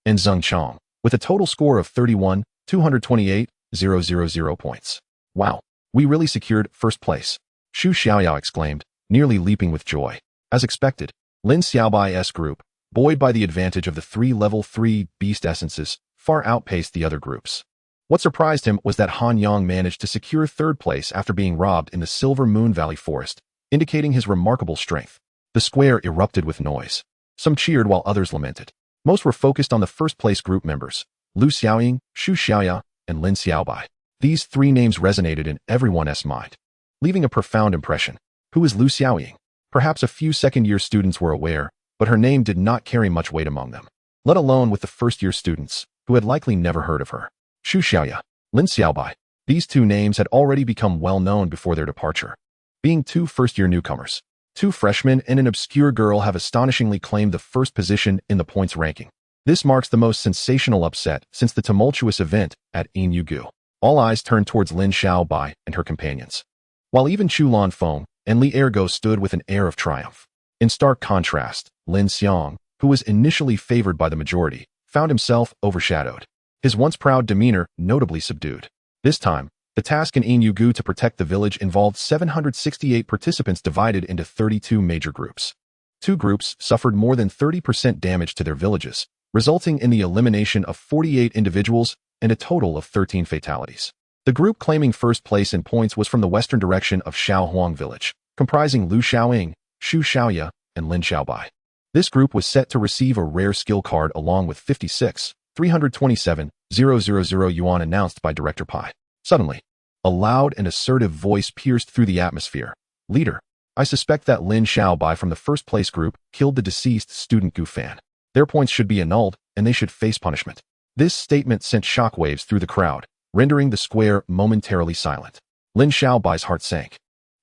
and Zheng Chong, with a total score of 31,228,000 points. Wow, we really secured first place, Xu Xiaoyao exclaimed, nearly leaping with joy. As expected, Lin Xiaobai's group, buoyed by the advantage of the 3 level 3 beast essences, far outpaced the other groups. What surprised him was that Han Yang managed to secure third place after being robbed in the Silver Moon Valley Forest, indicating his remarkable strength. The square erupted with noise. Some cheered while others lamented. Most were focused on the first-place group members, Lu Xiaoying, Xu Xiaoya, and Lin Xiaobai. These 3 names resonated in everyone's mind, leaving a profound impression. Who is Lu Xiaoying? Perhaps a few second-year students were aware, but her name did not carry much weight among them, let alone with the first-year students, who had likely never heard of her. Xu Xiaoya, Lin Xiaobai. These 2 names had already become well-known before their departure. Being 2 first-year newcomers, 2 freshmen and an obscure girl have astonishingly claimed the first position in the points ranking. This marks the most sensational upset since the tumultuous event at Inyugu. All eyes turned towards Lin Xiaobai and her companions, while even Chu Lanfeng and Li Ergo stood with an air of triumph. In stark contrast, Lin Xiang, who was initially favored by the majority, found himself overshadowed, his once proud demeanor notably subdued. This time, the task in Inyugu to protect the village involved 768 participants divided into 32 major groups. 2 groups suffered more than 30% damage to their villages, resulting in the elimination of 48 individuals and a total of 13 fatalities. The group claiming first place in points was from the western direction of Shaohuang Village, comprising Lu Xiaoying, Xu Xiaoya, and Lin Xiaobai. This group was set to receive a rare skill card along with 56,327,000 yuan announced by Director Pai. Suddenly, a loud and assertive voice pierced through the atmosphere. Leader, I suspect that Lin Xiaobai from the first place group killed the deceased student Gu Fan. Their points should be annulled, and they should face punishment. This statement sent shockwaves through the crowd, rendering the square momentarily silent. Lin Xiaobai's heart sank.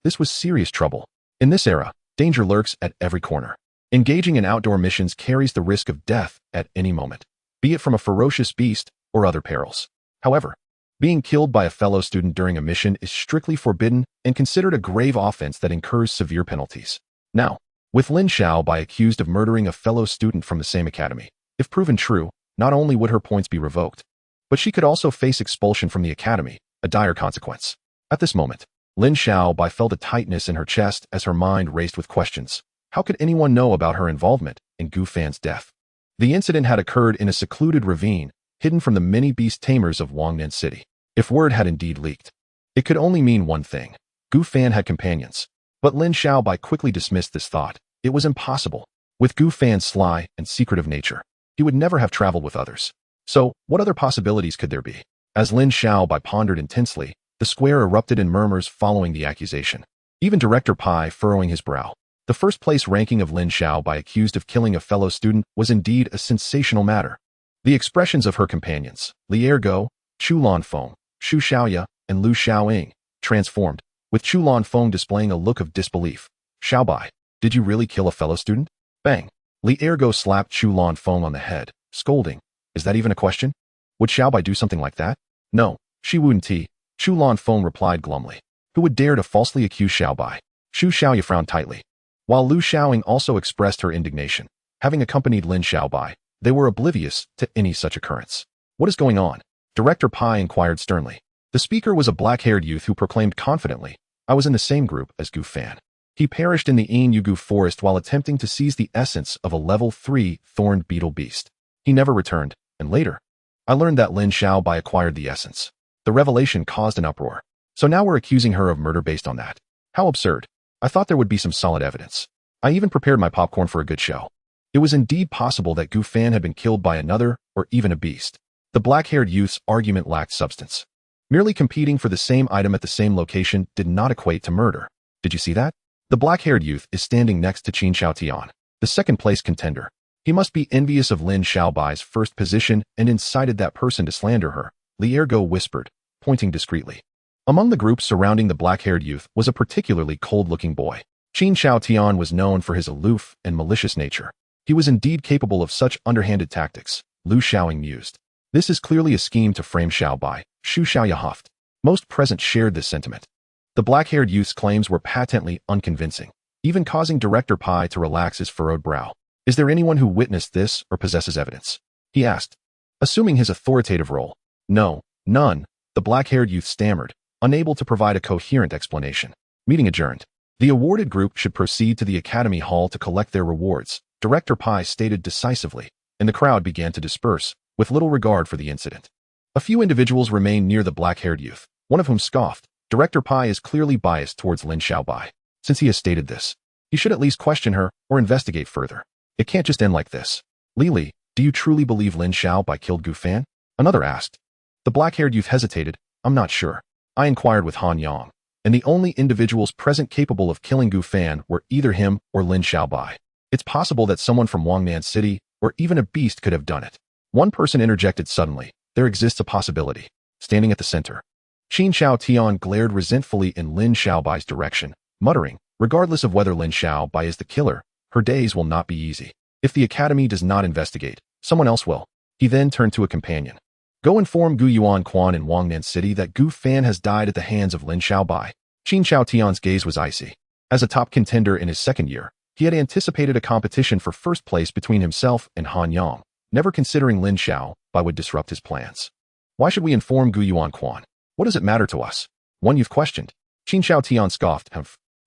This was serious trouble. In this era, danger lurks at every corner. Engaging in outdoor missions carries the risk of death at any moment, be it from a ferocious beast or other perils. However, being killed by a fellow student during a mission is strictly forbidden and considered a grave offense that incurs severe penalties. Now, with Lin Xiaobai accused of murdering a fellow student from the same academy, if proven true, not only would her points be revoked, but she could also face expulsion from the academy, a dire consequence. At this moment, Lin Xiaobai felt a tightness in her chest as her mind raced with questions. How could anyone know about her involvement in Gu Fan's death? The incident had occurred in a secluded ravine, hidden from the many beast tamers of Wangnan City. If word had indeed leaked, it could only mean one thing. Gu Fan had companions. But Lin Xiaobai quickly dismissed this thought. It was impossible. With Gu Fan's sly and secretive nature, he would never have traveled with others. So, what other possibilities could there be? As Lin Xiaobai pondered intensely, the square erupted in murmurs following the accusation. Even Director Pai furrowing his brow. The first-place ranking of Lin Xiaobai accused of killing a fellow student was indeed a sensational matter. The expressions of her companions, Li Ergo, Chu Lanfeng, Xu Xiaoya, and Lu Xiaoying, transformed, with Chu Lanfeng displaying a look of disbelief. Xiaobai, did you really kill a fellow student? Bang! Li Ergo slapped Chu Lanfeng on the head, scolding. Is that even a question? Would Xiaobai do something like that? No, she wouldn't. Chu Lanfeng replied glumly. Who would dare to falsely accuse Xiaobai? Xu Xiaoya frowned tightly. While Lu Xiaoying also expressed her indignation, having accompanied Lin Xiaobai, they were oblivious to any such occurrence. What is going on? Director Pai inquired sternly. The speaker was a black-haired youth who proclaimed confidently, I was in the same group as Gu Fan. He perished in the Yugu forest while attempting to seize the essence of a level 3 thorned beetle beast. He never returned, and later, I learned that Lin Xiaobai acquired the essence. The revelation caused an uproar. So now we're accusing her of murder based on that. How absurd. I thought there would be some solid evidence. I even prepared my popcorn for a good show. It was indeed possible that Gu Fan had been killed by another, or even a beast. The black-haired youth's argument lacked substance. Merely competing for the same item at the same location did not equate to murder. Did you see that? The black-haired youth is standing next to Qin Xiaotian, the second-place contender. He must be envious of Lin Xiaobai's first position and incited that person to slander her, Li Ergo whispered, pointing discreetly. Among the group surrounding the black-haired youth was a particularly cold-looking boy. Qin Xiaotian was known for his aloof and malicious nature. He was indeed capable of such underhanded tactics, Lu Xiaoying mused. This is clearly a scheme to frame Xiaobai, Xu Xiaoya huffed. Most present shared this sentiment. The black-haired youth's claims were patently unconvincing, even causing Director Pai to relax his furrowed brow. Is there anyone who witnessed this or possesses evidence? He asked, assuming his authoritative role. No, none, the black-haired youth stammered, unable to provide a coherent explanation. Meeting adjourned. The awarded group should proceed to the Academy Hall to collect their rewards, Director Pai stated decisively, and the crowd began to disperse, with little regard for the incident. A few individuals remained near the black-haired youth, one of whom scoffed. Director Pai is clearly biased towards Lin Xiaobai. Since he has stated this, he should at least question her or investigate further. It can't just end like this. Lili, do you truly believe Lin Xiaobai killed Gu Fan? Another asked. The black-haired youth hesitated. I'm not sure. I inquired with Han Yang, and the only individuals present capable of killing Gu Fan were either him or Lin Xiaobai. It's possible that someone from Wangnan City, or even a beast, could have done it. One person interjected suddenly. There exists a possibility. Standing at the center, Qin Xiaotian glared resentfully in Lin Xiaobai's direction, muttering, regardless of whether Lin Xiaobai is the killer, her days will not be easy. If the academy does not investigate, someone else will. He then turned to a companion. Go inform Gu Yuan Quan in Wangnan City that Gu Fan has died at the hands of Lin Xiaobai. Qin Xiaotian's gaze was icy. As a top contender in his second year, he had anticipated a competition for first place between himself and Han Yang, never considering Lin Xiaobai would disrupt his plans. Why should we inform Gu Yuan Quan? What does it matter to us? One youth questioned. Qin Xiaotian scoffed.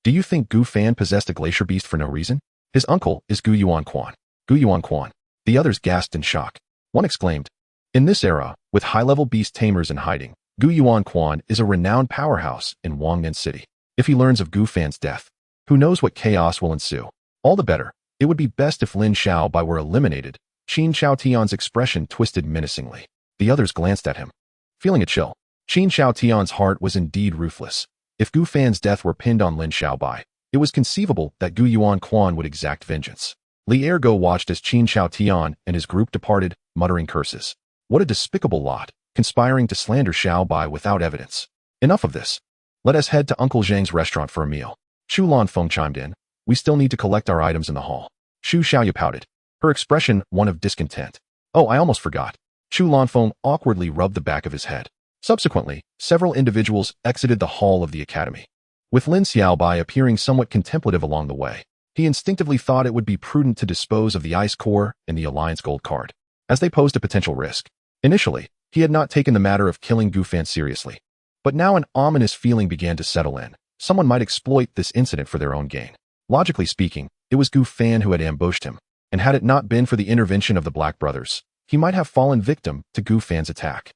Do you think Gu Fan possessed a glacier beast for no reason? His uncle is Gu Yuan Quan. Gu Yuan Quan. The others gasped in shock. One exclaimed. In this era, with high-level beast tamers in hiding, Gu Yuan Quan is a renowned powerhouse in Wangnan City. If he learns of Gu Fan's death, who knows what chaos will ensue? All the better. It would be best if Lin Xiaobai were eliminated. Qin Xiaotian's expression twisted menacingly. The others glanced at him, feeling a chill. Qin Xiaotian's heart was indeed ruthless. If Gu Fan's death were pinned on Lin Xiaobai, it was conceivable that Gu Yuan Quan would exact vengeance. Li Ergo watched as Qin Xiaotian and his group departed, muttering curses. What a despicable lot, conspiring to slander Xiaobai without evidence. Enough of this. Let us head to Uncle Zhang's restaurant for a meal. Chu Lanfeng chimed in. We still need to collect our items in the hall. Xu Xiaoya pouted, her expression one of discontent. Oh, I almost forgot. Chu Lanfeng awkwardly rubbed the back of his head. Subsequently, several individuals exited the hall of the academy, with Lin Xiaobai appearing somewhat contemplative along the way. He instinctively thought it would be prudent to dispose of the ice core and the Alliance gold card, as they posed a potential risk. Initially, He had not taken the matter of killing Gufan seriously. But now an ominous feeling began to settle in. Someone might exploit this incident for their own gain. Logically speaking, it was Gufan who had ambushed him, and had it not been for the intervention of the Black Brothers, he might have fallen victim to Gufan's attack.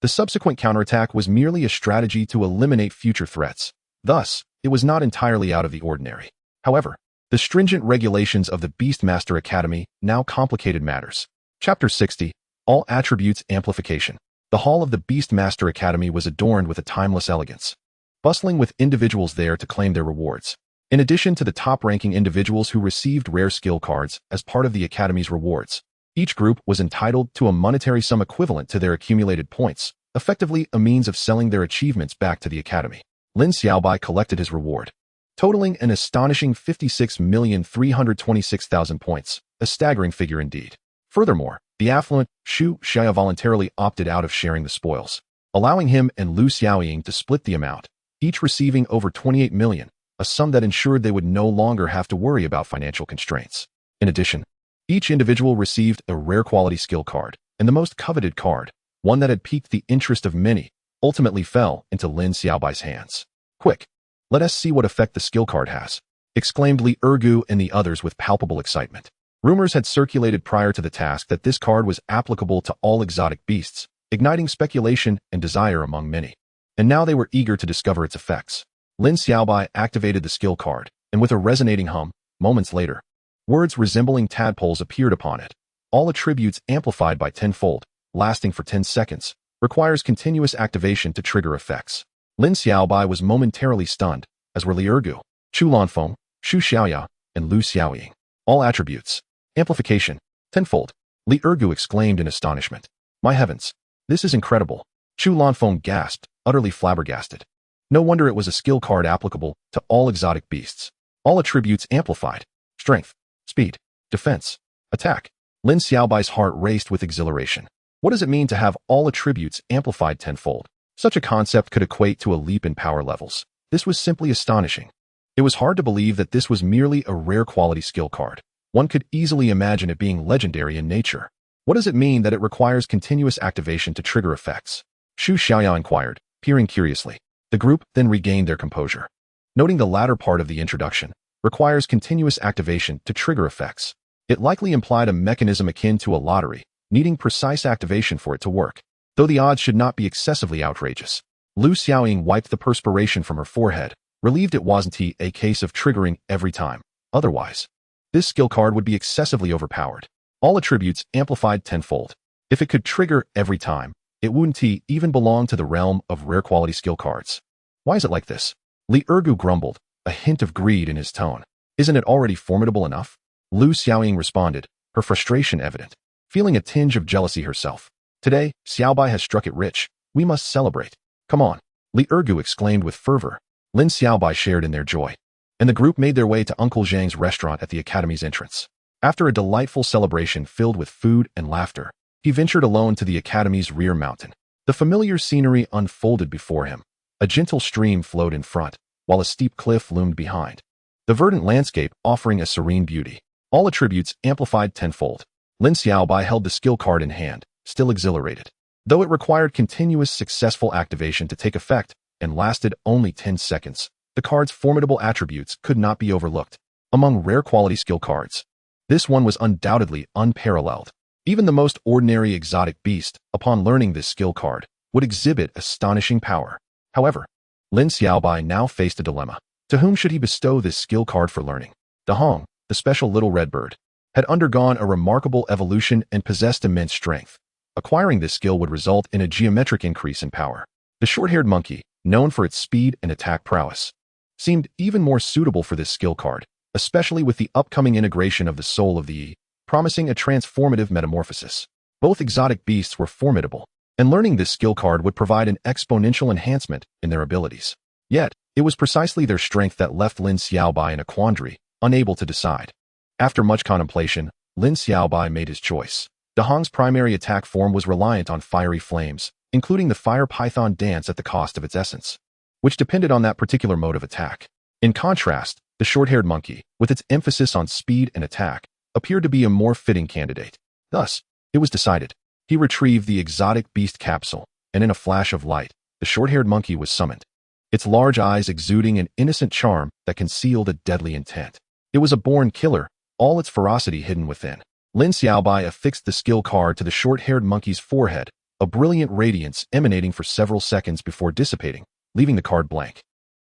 The subsequent counterattack was merely a strategy to eliminate future threats. Thus, it was not entirely out of the ordinary. However, the stringent regulations of the Beastmaster Academy now complicated matters. Chapter 60, All Attributes Amplification. The hall of the Beastmaster Academy was adorned with a timeless elegance, bustling with individuals there to claim their rewards. In addition to the top-ranking individuals who received rare skill cards as part of the Academy's rewards, each group was entitled to a monetary sum equivalent to their accumulated points, effectively a means of selling their achievements back to the Academy. Lin Xiaobai collected his reward, totaling an astonishing 56,326,000 points, a staggering figure indeed. Furthermore, the affluent Xu Xiao voluntarily opted out of sharing the spoils, allowing him and Lu Xiaoying to split the amount, each receiving over 28 million, a sum that ensured they would no longer have to worry about financial constraints. In addition, each individual received a rare quality skill card, and the most coveted card, one that had piqued the interest of many, ultimately fell into Lin Xiaobai's hands. Quick, let us see what effect the skill card has, exclaimed Li Ergu and the others with palpable excitement. Rumors had circulated prior to the task that this card was applicable to all exotic beasts, igniting speculation and desire among many. And now they were eager to discover its effects. Lin Xiaobai activated the skill card, and with a resonating hum, moments later, words resembling tadpoles appeared upon it. All attributes amplified by tenfold, lasting for 10 seconds, requires continuous activation to trigger effects. Lin Xiaobai was momentarily stunned, as were Li Ergu, Chu Lanfeng, Xu Xiaoya, and Lu Xiaoying. All attributes. Amplification. Tenfold. Li Ergu exclaimed in astonishment. My heavens. This is incredible. Chu Lanfeng gasped, utterly flabbergasted. No wonder it was a skill card applicable to all exotic beasts. All attributes amplified. Strength, speed, defense, attack. Lin Xiaobai's heart raced with exhilaration. What does it mean to have all attributes amplified tenfold? Such a concept could equate to a leap in power levels. This was simply astonishing. It was hard to believe that this was merely a rare quality skill card. One could easily imagine it being legendary in nature. What does it mean that it requires continuous activation to trigger effects? Xu Xiaoya inquired, peering curiously. The group then regained their composure. Noting the latter part of the introduction, requires continuous activation to trigger effects. It likely implied a mechanism akin to a lottery, needing precise activation for it to work. Though the odds should not be excessively outrageous. Lu Xiaoying wiped the perspiration from her forehead, relieved it wasn't a case of triggering every time. Otherwise, this skill card would be excessively overpowered. All attributes amplified tenfold. If it could trigger every time, it wouldn't even belong to the realm of rare quality skill cards. Why is it like this? Li Ergu grumbled, a hint of greed in his tone. Isn't it already formidable enough? Lu Xiaoying responded, her frustration evident, feeling a tinge of jealousy herself. Today, Xiaobai has struck it rich. We must celebrate. Come on. Li Ergu exclaimed with fervor. Lin Xiaobai shared in their joy, and the group made their way to Uncle Zhang's restaurant at the Academy's entrance. After a delightful celebration filled with food and laughter, he ventured alone to the Academy's rear mountain. The familiar scenery unfolded before him. A gentle stream flowed in front, while a steep cliff loomed behind. The verdant landscape offering a serene beauty. All attributes amplified tenfold. Lin Xiaobai held the skill card in hand, still exhilarated. Though it required continuous successful activation to take effect and lasted only 10 seconds, the card's formidable attributes could not be overlooked. Among rare quality skill cards, this one was undoubtedly unparalleled. Even the most ordinary exotic beast, upon learning this skill card, would exhibit astonishing power. However, Lin Xiaobai now faced a dilemma. To whom should he bestow this skill card for learning? Dahong, the special little red bird, had undergone a remarkable evolution and possessed immense strength. Acquiring this skill would result in a geometric increase in power. The short-haired monkey, known for its speed and attack prowess, seemed even more suitable for this skill card, especially with the upcoming integration of the soul of the Yi, promising a transformative metamorphosis. Both exotic beasts were formidable, and learning this skill card would provide an exponential enhancement in their abilities. Yet, it was precisely their strength that left Lin Xiaobai in a quandary, unable to decide. After much contemplation, Lin Xiaobai made his choice. Dahong's primary attack form was reliant on fiery flames, including the fire python dance at the cost of its essence, which depended on that particular mode of attack. In contrast, the short-haired monkey, with its emphasis on speed and attack, appeared to be a more fitting candidate. Thus, it was decided. He retrieved the exotic beast capsule, and in a flash of light, the short-haired monkey was summoned, its large eyes exuding an innocent charm that concealed a deadly intent. It was a born killer, all its ferocity hidden within. Lin Xiaobai affixed the skill card to the short-haired monkey's forehead, a brilliant radiance emanating for several seconds before dissipating, leaving the card blank,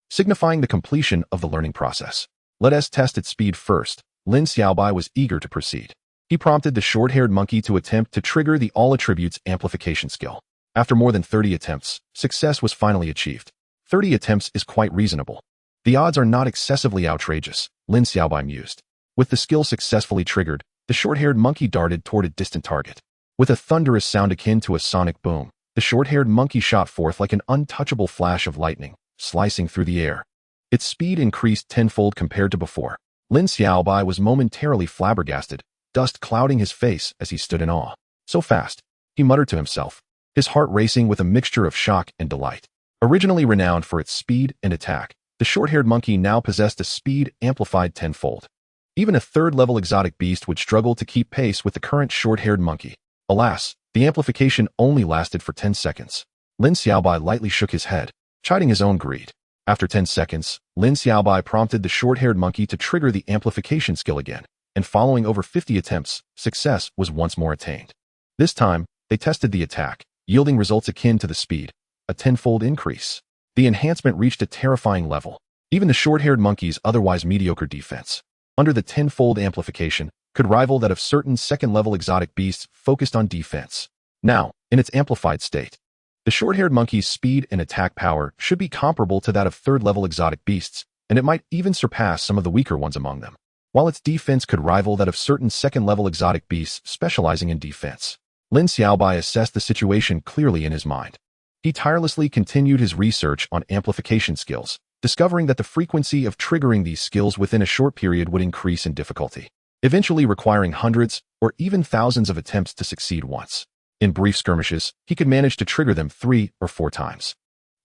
signifying the completion of the learning process. Let us test its speed first. Lin Xiaobai was eager to proceed. He prompted the short-haired monkey to attempt to trigger the All Attributes amplification skill. After more than 30 attempts, success was finally achieved. 30 attempts is quite reasonable. The odds are not excessively outrageous, Lin Xiaobai mused. With the skill successfully triggered, the short-haired monkey darted toward a distant target. With a thunderous sound akin to a sonic boom, the short-haired monkey shot forth like an untouchable flash of lightning, slicing through the air. Its speed increased tenfold compared to before. Lin Xiaobai was momentarily flabbergasted, dust clouding his face as he stood in awe. So fast, he muttered to himself, his heart racing with a mixture of shock and delight. Originally renowned for its speed and attack, the short-haired monkey now possessed a speed amplified tenfold. Even a third-level exotic beast would struggle to keep pace with the current short-haired monkey. Alas, the amplification only lasted for 10 seconds. Lin Xiaobai lightly shook his head, chiding his own greed. After 10 seconds, Lin Xiaobai prompted the short-haired monkey to trigger the amplification skill again, and following over 50 attempts, success was once more attained. This time, they tested the attack, yielding results akin to the speed, a tenfold increase. The enhancement reached a terrifying level. Even the short-haired monkey's otherwise mediocre defense, under the tenfold amplification, could rival that of certain second-level exotic beasts focused on defense. Now, in its amplified state, the short-haired monkey's speed and attack power should be comparable to that of third-level exotic beasts, and it might even surpass some of the weaker ones among them, while its defense could rival that of certain second-level exotic beasts specializing in defense. Lin Xiaobai assessed the situation clearly in his mind. He tirelessly continued his research on amplification skills, discovering that the frequency of triggering these skills within a short period would increase in difficulty, eventually requiring hundreds or even thousands of attempts to succeed once. In brief skirmishes, he could manage to trigger them 3 or 4 times.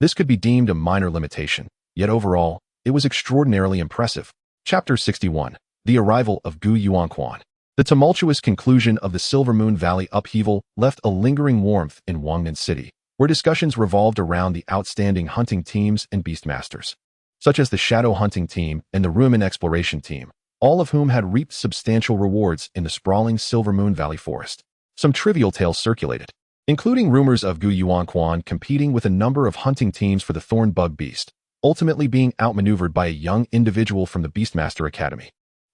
This could be deemed a minor limitation, yet overall, it was extraordinarily impressive. Chapter 61. The Arrival of Gu Yuanquan. The tumultuous conclusion of the Silver Moon Valley upheaval left a lingering warmth in Wangnan City, where discussions revolved around the outstanding hunting teams and beastmasters, such as the Shadow Hunting Team and the Rumen Exploration Team, all of whom had reaped substantial rewards in the sprawling Silver Moon Valley forest. Some trivial tales circulated, including rumors of Gu Yuanquan competing with a number of hunting teams for the Thornbug Beast, ultimately being outmaneuvered by a young individual from the Beastmaster Academy.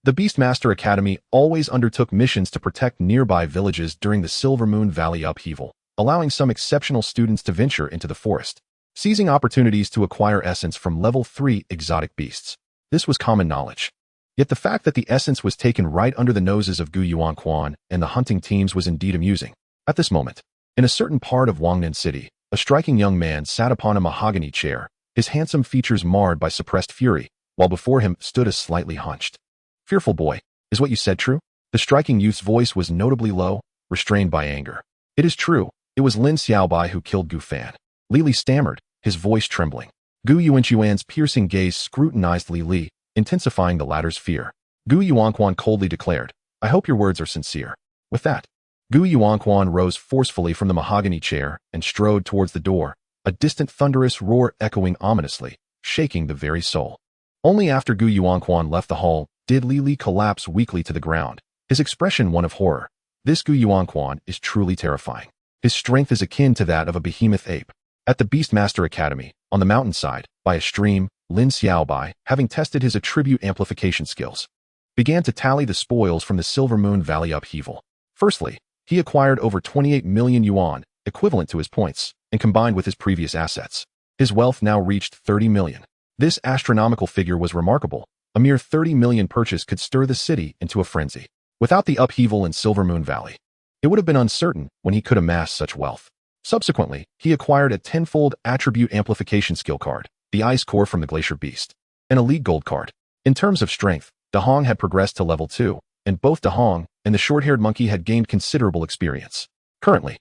The Beastmaster Academy always undertook missions to protect nearby villages during the Silver Moon Valley upheaval, allowing some exceptional students to venture into the forest, seizing opportunities to acquire essence from level 3 exotic beasts. This was common knowledge. Yet the fact that the essence was taken right under the noses of Gu Yuanquan and the hunting teams was indeed amusing. At this moment, in a certain part of Wangnan City, a striking young man sat upon a mahogany chair, his handsome features marred by suppressed fury, while before him stood a slightly hunched, fearful boy. Is what you said true? The striking youth's voice was notably low, restrained by anger. It is true. It was Lin Xiaobai who killed Gu Fan. Li Li stammered, his voice trembling. Gu Yuanquan's piercing gaze scrutinized Li Li, intensifying the latter's fear. Gu Yuanquan coldly declared, I hope your words are sincere. With that, Gu Yuanquan rose forcefully from the mahogany chair and strode towards the door, a distant thunderous roar echoing ominously, shaking the very soul. Only after Gu Yuanquan left the hall did Li Li collapse weakly to the ground, his expression one of horror. This Gu Yuanquan is truly terrifying. His strength is akin to that of a behemoth ape. At the Beastmaster Academy, on the mountainside, by a stream, Lin Xiaobai, having tested his attribute amplification skills, began to tally the spoils from the Silver Moon Valley upheaval. Firstly, he acquired over 28 million yuan, equivalent to his points, and combined with his previous assets, his wealth now reached 30 million. This astronomical figure was remarkable. A mere 30 million purchase could stir the city into a frenzy. Without the upheaval in Silver Moon Valley, it would have been uncertain when he could amass such wealth. Subsequently, he acquired a tenfold attribute amplification skill card, the Ice Core from the Glacier Beast, and a League Gold card. In terms of strength, Dahong had progressed to level 2, and both Dahong and the short-haired monkey had gained considerable experience. Currently,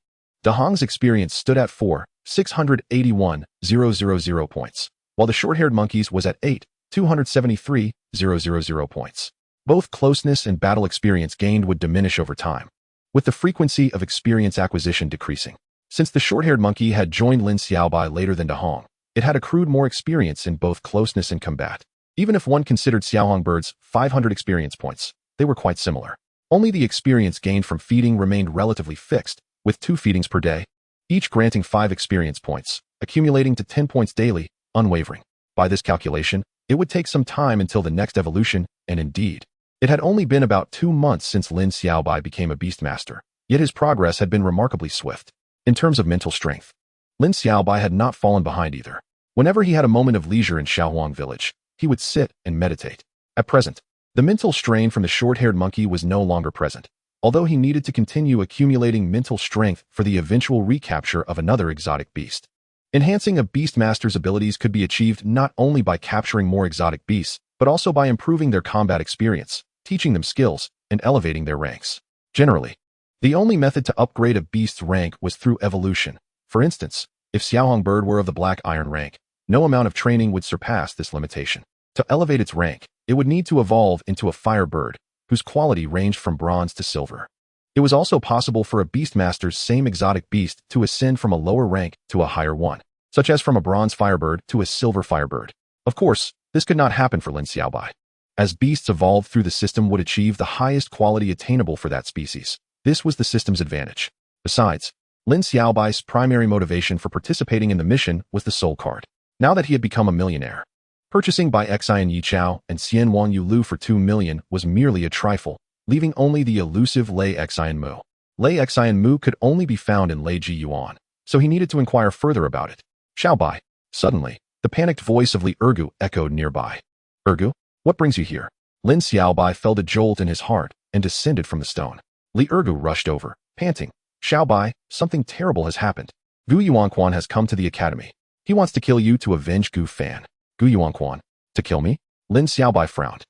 Dahong's experience stood at 4,681,000 points, while the short-haired monkey's was at 8,273,000 points. Both closeness and battle experience gained would diminish over time. with the frequency of experience acquisition decreasing. Since the short-haired monkey had joined Lin Xiaobai later than Dahong, it had accrued more experience in both closeness and combat. Even if one considered Xiaohong Bird's 500 experience points, they were quite similar. Only the experience gained from feeding remained relatively fixed, with 2 feedings per day, each granting 5 experience points, accumulating to 10 points daily, unwavering. By this calculation, it would take some time until the next evolution, and indeed, it had only been about 2 months since Lin Xiaobai became a Beastmaster, yet his progress had been remarkably swift. In terms of mental strength, Lin Xiaobai had not fallen behind either. Whenever he had a moment of leisure in Shaohuang village, he would sit and meditate. At present, the mental strain from the short-haired monkey was no longer present, although he needed to continue accumulating mental strength for the eventual recapture of another exotic beast. Enhancing a Beastmaster's abilities could be achieved not only by capturing more exotic beasts, but also by improving their combat experience, teaching them skills, and elevating their ranks. Generally, the only method to upgrade a beast's rank was through evolution. For instance, if Xiaohong Bird were of the Black Iron rank, no amount of training would surpass this limitation. To elevate its rank, it would need to evolve into a fire bird, whose quality ranged from bronze to silver. It was also possible for a Beastmaster's same exotic beast to ascend from a lower rank to a higher one, such as from a bronze firebird to a silver firebird. Of course, this could not happen for Lin Xiaobai. As beasts evolved through the system would achieve the highest quality attainable for that species. This was the system's advantage. Besides, Lin Xiaobai's primary motivation for participating in the mission was the soul card. Now that he had become a millionaire, purchasing by Xian Yichao and Xian Wang Yulu for 2 million was merely a trifle, leaving only the elusive Lei Xian Mu. Lei Xian Mu could only be found in Lei Ji Yuan, so he needed to inquire further about it. Xiaobai. Suddenly, the panicked voice of Li Ergu echoed nearby. Ergu, what brings you here? Lin Xiaobai felt a jolt in his heart and descended from the stone. Li Ergu rushed over, panting. Xiaobai, something terrible has happened. Gu Yuanquan has come to the academy. He wants to kill you to avenge Gu Fan. Gu Yuanquan. To kill me? Lin Xiaobai frowned.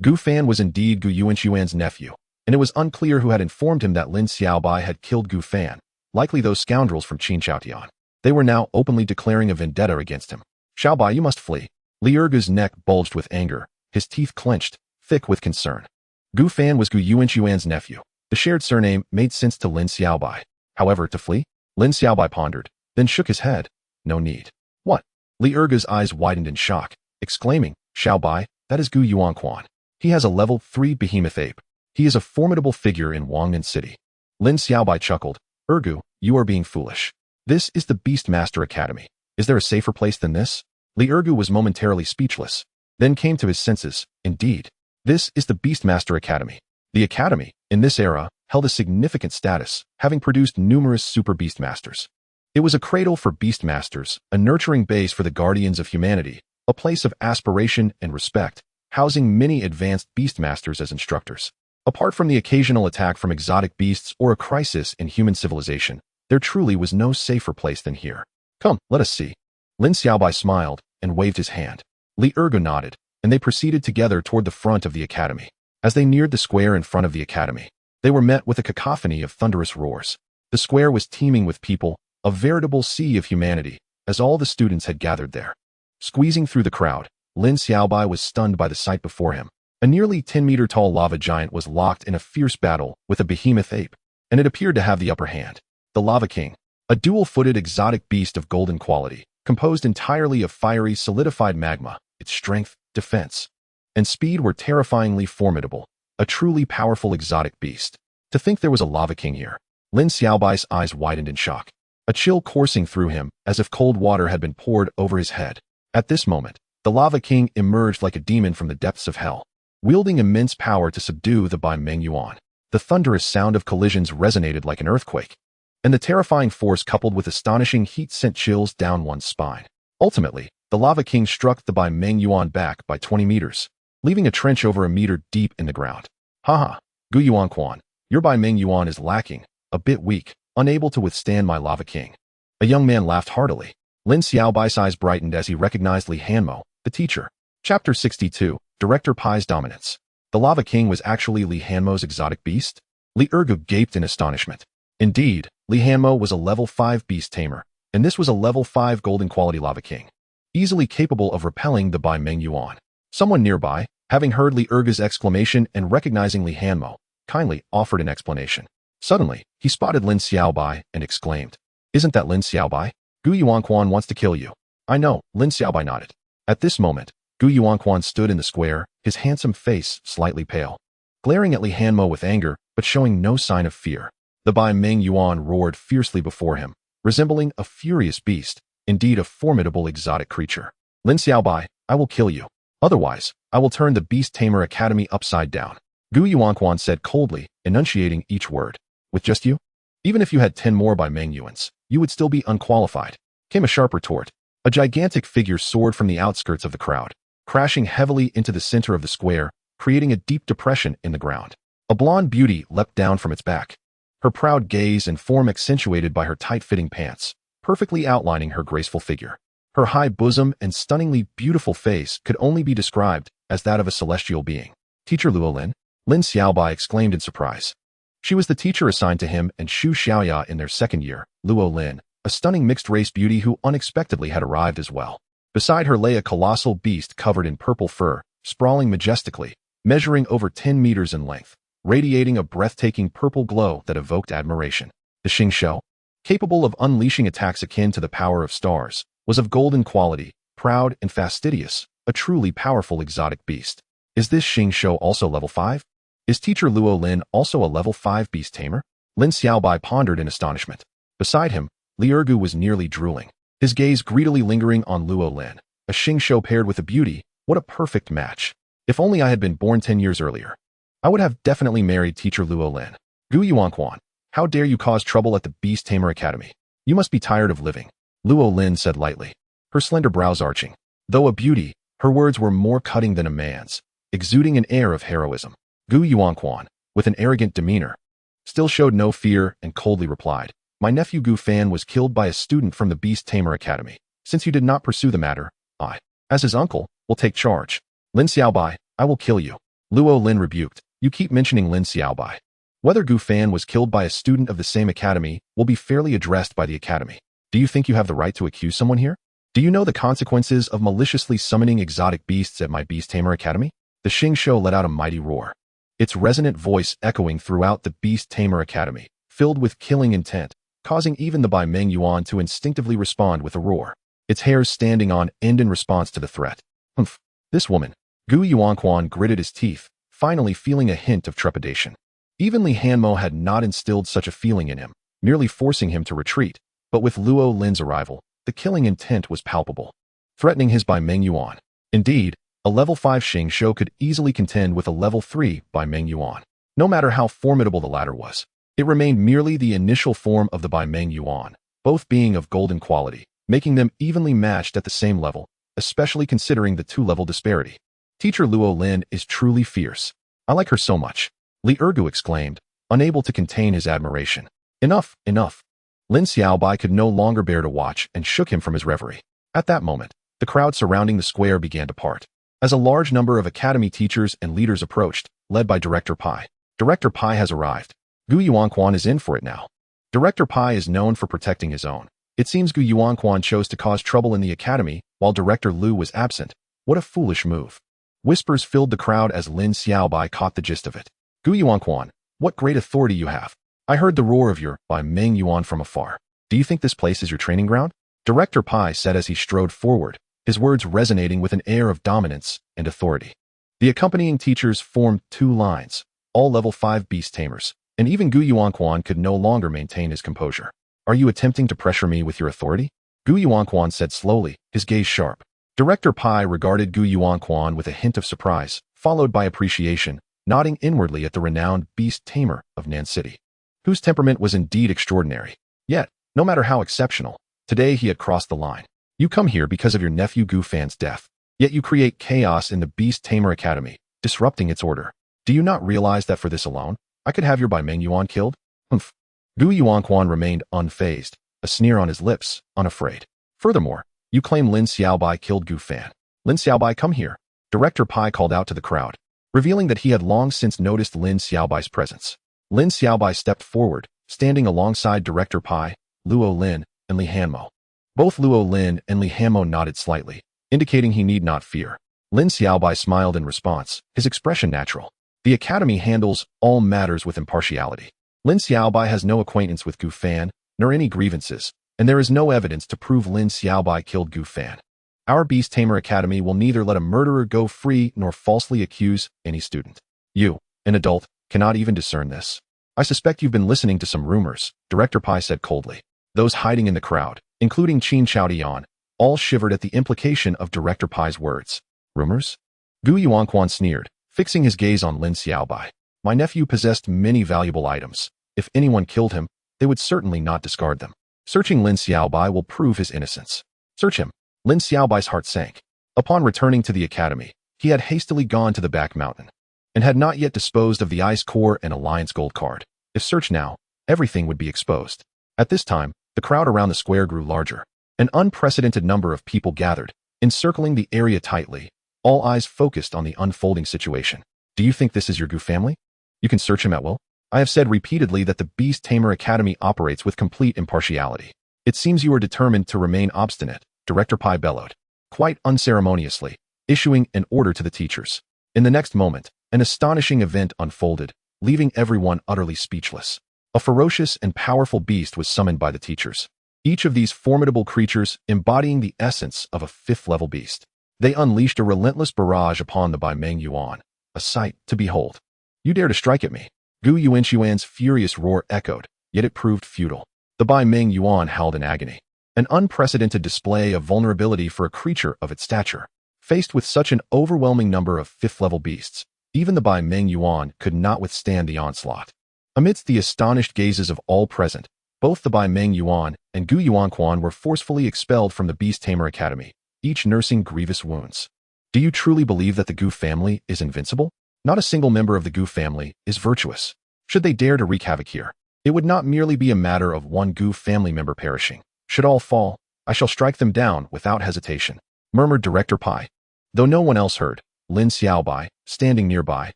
Gu Fan was indeed Gu Yuanquan's nephew, and it was unclear who had informed him that Lin Xiaobai had killed Gu Fan, likely those scoundrels from Qin Chaotian. They were now openly declaring a vendetta against him. Xiaobai, you must flee. Li Ergu's neck bulged with anger, his teeth clenched, thick with concern. Gu Fan was Gu Yuanquan's nephew. The shared surname made sense to Lin Xiaobai. However, to flee? Lin Xiaobai pondered, then shook his head. No need. What? Li Ergu's eyes widened in shock, exclaiming, Xiaobai, that is Gu Yuanquan. He has a level 3 behemoth ape. He is a formidable figure in Wangnan City. Lin Xiaobai chuckled. Ergu, you are being foolish. This is the Beastmaster Academy. Is there a safer place than this? Li Ergu was momentarily speechless, then came to his senses. Indeed, this is the Beastmaster Academy. The Academy, in this era, held a significant status, having produced numerous super Beastmasters. It was a cradle for Beastmasters, a nurturing base for the guardians of humanity, a place of aspiration and respect, housing many advanced Beastmasters as instructors. Apart from the occasional attack from exotic beasts or a crisis in human civilization, there truly was no safer place than here. Come, let us see. Lin Xiaobai smiled and waved his hand. Li Ergu nodded, and they proceeded together toward the front of the academy. As they neared the square in front of the academy, they were met with a cacophony of thunderous roars. The square was teeming with people, a veritable sea of humanity, as all the students had gathered there. Squeezing through the crowd, Lin Xiaobai was stunned by the sight before him. A nearly 10-meter-tall lava giant was locked in a fierce battle with a behemoth ape, and it appeared to have the upper hand. The Lava King, a dual-footed exotic beast of golden quality, composed entirely of fiery solidified magma, its strength, defense, and speed were terrifyingly formidable, a truly powerful exotic beast. To think there was a Lava King here. Lin Xiaobai's eyes widened in shock, a chill coursing through him as if cold water had been poured over his head. At this moment, the Lava King emerged like a demon from the depths of hell, wielding immense power to subdue the Bai Meng Yuan. The thunderous sound of collisions resonated like an earthquake, and the terrifying force coupled with astonishing heat sent chills down one's spine. Ultimately, the Lava King struck the Bai Meng Yuan back by 20 meters, leaving a trench over a meter deep in the ground. Haha, Gu Yuanquan, your Bai Meng Yuan is lacking, a bit weak, unable to withstand my Lava King. A young man laughed heartily. Lin Xiaobai's eyes brightened as he recognized Li Hanmo, the teacher. Chapter 62, Director Pai's Dominance. The Lava King was actually Li Hanmo's exotic beast? Li Ergu gaped in astonishment. Indeed, Li Hanmo was a level 5 beast tamer, and this was a level 5 golden quality Lava King, easily capable of repelling the Bai Meng Yuan. Someone nearby, having heard Li Ergu's exclamation and recognizing Li Hanmo, kindly offered an explanation. Suddenly, he spotted Lin Xiaobai and exclaimed, "Isn't that Lin Xiaobai? Gu Yuanquan wants to kill you." "I know," Lin Xiaobai nodded. At this moment, Gu Yuanquan stood in the square, his handsome face slightly pale, glaring at Li Hanmo with anger, but showing no sign of fear. The Bai Meng Yuan roared fiercely before him, resembling a furious beast, indeed a formidable exotic creature. "Lin Xiaobai, I will kill you. Otherwise, I will turn the Beast Tamer Academy upside down," Gu Yuanquan said coldly, enunciating each word. "With just you? Even if you had 10 more Bai Meng Yuans, you would still be unqualified," came a sharp retort. A gigantic figure soared from the outskirts of the crowd, crashing heavily into the center of the square, creating a deep depression in the ground. A blonde beauty leapt down from its back, her proud gaze and form accentuated by her tight-fitting pants, perfectly outlining her graceful figure. Her high bosom and stunningly beautiful face could only be described as that of a celestial being. "Teacher Luo Lin?" Lin Xiaobai exclaimed in surprise. She was the teacher assigned to him and Xu Xiaoya in their second year, Luo Lin, a stunning mixed-race beauty who unexpectedly had arrived as well. Beside her lay a colossal beast covered in purple fur, sprawling majestically, measuring over 10 meters in length, radiating a breathtaking purple glow that evoked admiration. The Xingshou, capable of unleashing attacks akin to the power of stars, was of golden quality, proud and fastidious, a truly powerful exotic beast. "Is this Xingshou also level 5? Is teacher Luo Lin also a level 5 beast tamer?" Lin Xiaobai pondered in astonishment. Beside him, Li Ergu was nearly drooling, his gaze greedily lingering on Luo Lin. A Xingshou paired with a beauty, what a perfect match. If only I had been born 10 years earlier, I would have definitely married teacher Luo Lin. "Gu Yuanquan, how dare you cause trouble at the Beast Tamer Academy? You must be tired of living," Luo Lin said lightly, her slender brows arching. Though a beauty, her words were more cutting than a man's, exuding an air of heroism. Gu Yuanquan, with an arrogant demeanor, still showed no fear and coldly replied, "My nephew Gu Fan was killed by a student from the Beast Tamer Academy. Since you did not pursue the matter, I, as his uncle, will take charge." "Lin Xiaobai, I will kill you," Luo Lin rebuked. "You keep mentioning Lin Xiaobai. Whether Gu Fan was killed by a student of the same academy will be fairly addressed by the academy. Do you think you have the right to accuse someone here? Do you know the consequences of maliciously summoning exotic beasts at my Beast Tamer Academy?" The Xingshou let out a mighty roar, its resonant voice echoing throughout the Beast Tamer Academy, filled with killing intent, causing even the Bai Meng Yuan to instinctively respond with a roar, its hairs standing on end in response to the threat. "Humph, this woman." Gu Yuanquan gritted his teeth, finally feeling a hint of trepidation. Even Li Hanmo had not instilled such a feeling in him, merely forcing him to retreat, but with Luo Lin's arrival, the killing intent was palpable, threatening his Bai Meng Yuan. Indeed, a level 5 Xingshou could easily contend with a level 3 Bai Meng Yuan. No matter how formidable the latter was, it remained merely the initial form of the Bai Meng Yuan, both being of golden quality, making them evenly matched at the same level, especially considering the 2-level disparity. "Teacher Luo Lin is truly fierce. I like her so much," Li Ergu exclaimed, unable to contain his admiration. "Enough, enough." Lin Xiaobai could no longer bear to watch and shook him from his reverie. At that moment, the crowd surrounding the square began to part, as a large number of academy teachers and leaders approached, led by Director Pai. "Director Pai has arrived. Gu Yuanquan is in for it now." Director Pai is known for protecting his own. It seems Gu Yuanquan chose to cause trouble in the academy while Director Lu was absent. What a foolish move. Whispers filled the crowd as Lin Xiaobai caught the gist of it. "Gu Yuanquan, what great authority you have. I heard the roar of your Bai Meng Yuan from afar. Do you think this place is your training ground?" Director Pai said as he strode forward, his words resonating with an air of dominance and authority. The accompanying teachers formed 2 lines, all level 5 beast tamers, and even Gu Yuanquan could no longer maintain his composure. "Are you attempting to pressure me with your authority?" Gu Yuanquan said slowly, his gaze sharp. Director Pai regarded Gu Yuanquan with a hint of surprise, followed by appreciation, nodding inwardly at the renowned beast tamer of Nan City, whose temperament was indeed extraordinary. Yet, no matter how exceptional, today he had crossed the line. "You come here because of your nephew Gu Fan's death, yet you create chaos in the Beast Tamer Academy, disrupting its order. Do you not realize that for this alone, I could have your Bai Meng Yuan killed?" "Humph." Gu Yuanquan remained unfazed, a sneer on his lips, unafraid. "Furthermore, you claim Lin Xiaobai killed Gu Fan. Lin Xiaobai, come here." Director Pai called out to the crowd, revealing that he had long since noticed Lin Xiaobai's presence. Lin Xiaobai stepped forward, standing alongside Director Pai, Luo Lin, and Li Hanmo. Both Luo Lin and Li Hanmo nodded slightly, indicating he need not fear. Lin Xiaobai smiled in response, his expression natural. "The academy handles all matters with impartiality." Lin Xiaobai has no acquaintance with Gu Fan, nor any grievances, and there is no evidence to prove Lin Xiaobai killed Gu Fan. Our Beast Tamer Academy will neither let a murderer go free nor falsely accuse any student. You, an adult, cannot even discern this. I suspect you've been listening to some rumors, Director Pai said coldly. Those hiding in the crowd, including Qin Chaodian, all shivered at the implication of Director Pai's words. Rumors? Gu Yuanquan sneered, fixing his gaze on Lin Xiaobai. My nephew possessed many valuable items. If anyone killed him, they would certainly not discard them. Searching Lin Xiaobai will prove his innocence. Search him. Lin Xiaobai's heart sank. Upon returning to the academy, he had hastily gone to the back mountain and had not yet disposed of the Ice Core and Alliance Gold card. If searched now, everything would be exposed. At this time, the crowd around the square grew larger. An unprecedented number of people gathered, encircling the area tightly, all eyes focused on the unfolding situation. Do you think this is your Gu family? You can search him at will? I have said repeatedly that the Beast Tamer Academy operates with complete impartiality. It seems you are determined to remain obstinate, Director Pai bellowed, quite unceremoniously, issuing an order to the teachers. In the next moment, an astonishing event unfolded, leaving everyone utterly speechless. A ferocious and powerful beast was summoned by the teachers. Each of these formidable creatures embodying the essence of a fifth-level beast. They unleashed a relentless barrage upon the Bai Meng Yuan, a sight to behold. You dare to strike at me? Gu Yuanquan's furious roar echoed, yet it proved futile. The Bai Meng Yuan howled in agony. An unprecedented display of vulnerability for a creature of its stature. Faced with such an overwhelming number of fifth-level beasts, even the Bai Meng Yuan could not withstand the onslaught. Amidst the astonished gazes of all present, both the Bai Meng Yuan and Gu Yuanquan were forcefully expelled from the Beast Tamer Academy, each nursing grievous wounds. Do you truly believe that the Gu family is invincible? Not a single member of the Gu family is virtuous. Should they dare to wreak havoc here, it would not merely be a matter of one Gu family member perishing. Should all fall, I shall strike them down without hesitation, murmured Director Pai. Though no one else heard, Lin Xiaobai, standing nearby,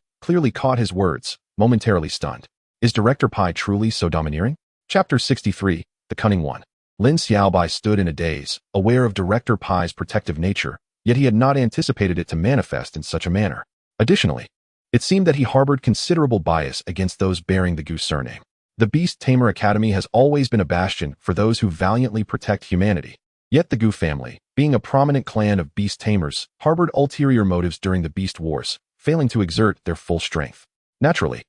clearly caught his words, momentarily stunned. Is Director Pai truly so domineering? Chapter 63, The Cunning One. Lin Xiaobai stood in a daze, aware of Director Pai's protective nature, yet he had not anticipated it to manifest in such a manner. Additionally, it seemed that he harbored considerable bias against those bearing the Gu surname. The Beast Tamer Academy has always been a bastion for those who valiantly protect humanity. Yet the Gu family, being a prominent clan of beast tamers, harbored ulterior motives during the Beast Wars, failing to exert their full strength. Naturally,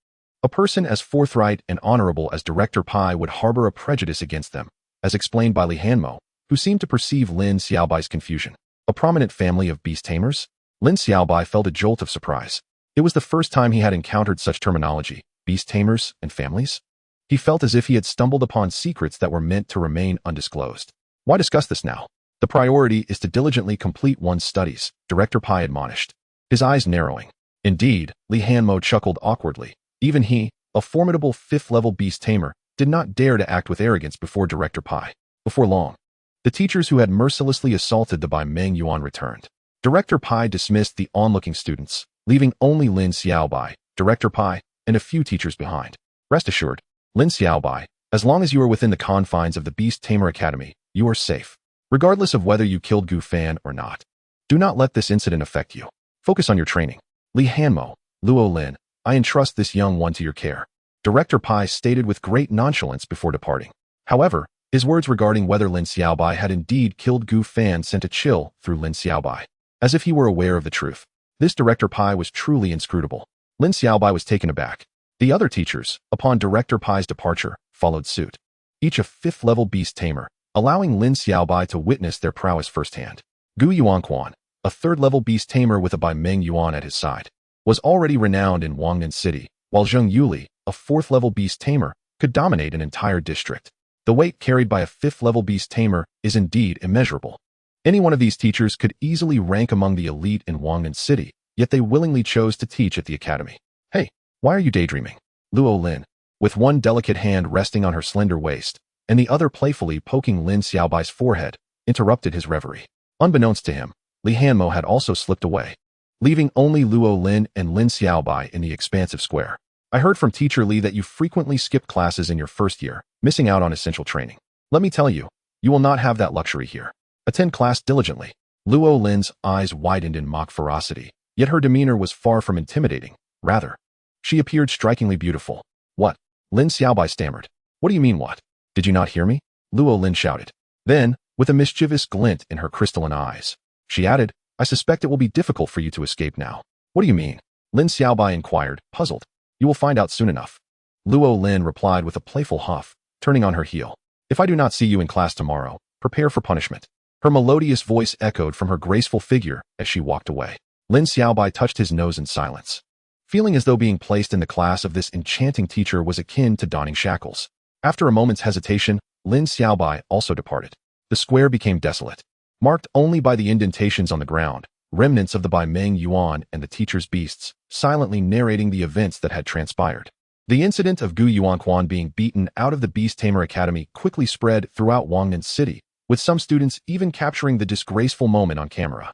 a person as forthright and honorable as Director Pai would harbor a prejudice against them, as explained by Li Hanmo, who seemed to perceive Lin Xiaobai's confusion. A prominent family of beast tamers? Lin Xiaobai felt a jolt of surprise. It was the first time he had encountered such terminology, beast tamers and families. He felt as if he had stumbled upon secrets that were meant to remain undisclosed. Why discuss this now? The priority is to diligently complete one's studies, Director Pai admonished, his eyes narrowing. Indeed, Li Hanmo chuckled awkwardly. Even he, a formidable fifth-level beast tamer, did not dare to act with arrogance before Director Pai. Before long, the teachers who had mercilessly assaulted the Bai Meng Yuan returned. Director Pai dismissed the onlooking students, leaving only Lin Xiaobai, Director Pai, and a few teachers behind. Rest assured, Lin Xiaobai, as long as you are within the confines of the Beast Tamer Academy, you are safe, regardless of whether you killed Gu Fan or not. Do not let this incident affect you. Focus on your training. Li Hanmo, Luo Lin, I entrust this young one to your care, Director Pai stated with great nonchalance before departing. However, his words regarding whether Lin Xiaobai had indeed killed Gu Fan sent a chill through Lin Xiaobai, as if he were aware of the truth. This Director Pai was truly inscrutable. Lin Xiaobai was taken aback. The other teachers, upon Director Pai's departure, followed suit. Each a fifth-level beast tamer, allowing Lin Xiaobai to witness their prowess firsthand. Gu Yuanquan, a third-level beast tamer with a Bai Meng Yuan at his side, was already renowned in Wangnan City, while Zheng Yuli, a fourth-level beast tamer, could dominate an entire district. The weight carried by a fifth-level beast tamer is indeed immeasurable. Any one of these teachers could easily rank among the elite in Wangnan City, yet they willingly chose to teach at the academy. Hey, why are you daydreaming? Luo Lin, with one delicate hand resting on her slender waist, and the other playfully poking Lin Xiaobai's forehead, interrupted his reverie. Unbeknownst to him, Li Hanmo had also slipped away, leaving only Luo Lin and Lin Xiaobai in the expansive square. I heard from Teacher Li that you frequently skip classes in your first year, missing out on essential training. Let me tell you, you will not have that luxury here. Attend class diligently. Luo Lin's eyes widened in mock ferocity, yet her demeanor was far from intimidating. Rather, she appeared strikingly beautiful. What? Lin Xiaobai stammered. What do you mean what? Did you not hear me? Luo Lin shouted. Then, with a mischievous glint in her crystalline eyes, she added, I suspect it will be difficult for you to escape now. What do you mean? Lin Xiaobai inquired, puzzled. You will find out soon enough. Luo Lin replied with a playful huff, turning on her heel. If I do not see you in class tomorrow, prepare for punishment. Her melodious voice echoed from her graceful figure as she walked away. Lin Xiaobai touched his nose in silence, feeling as though being placed in the class of this enchanting teacher was akin to donning shackles. After a moment's hesitation, Lin Xiaobai also departed. The square became desolate, marked only by the indentations on the ground, remnants of the Bai Meng Yuan and the teacher's beasts, silently narrating the events that had transpired. The incident of Gu Yuanquan being beaten out of the Beast-Tamer Academy quickly spread throughout Wangnan City, with some students even capturing the disgraceful moment on camera.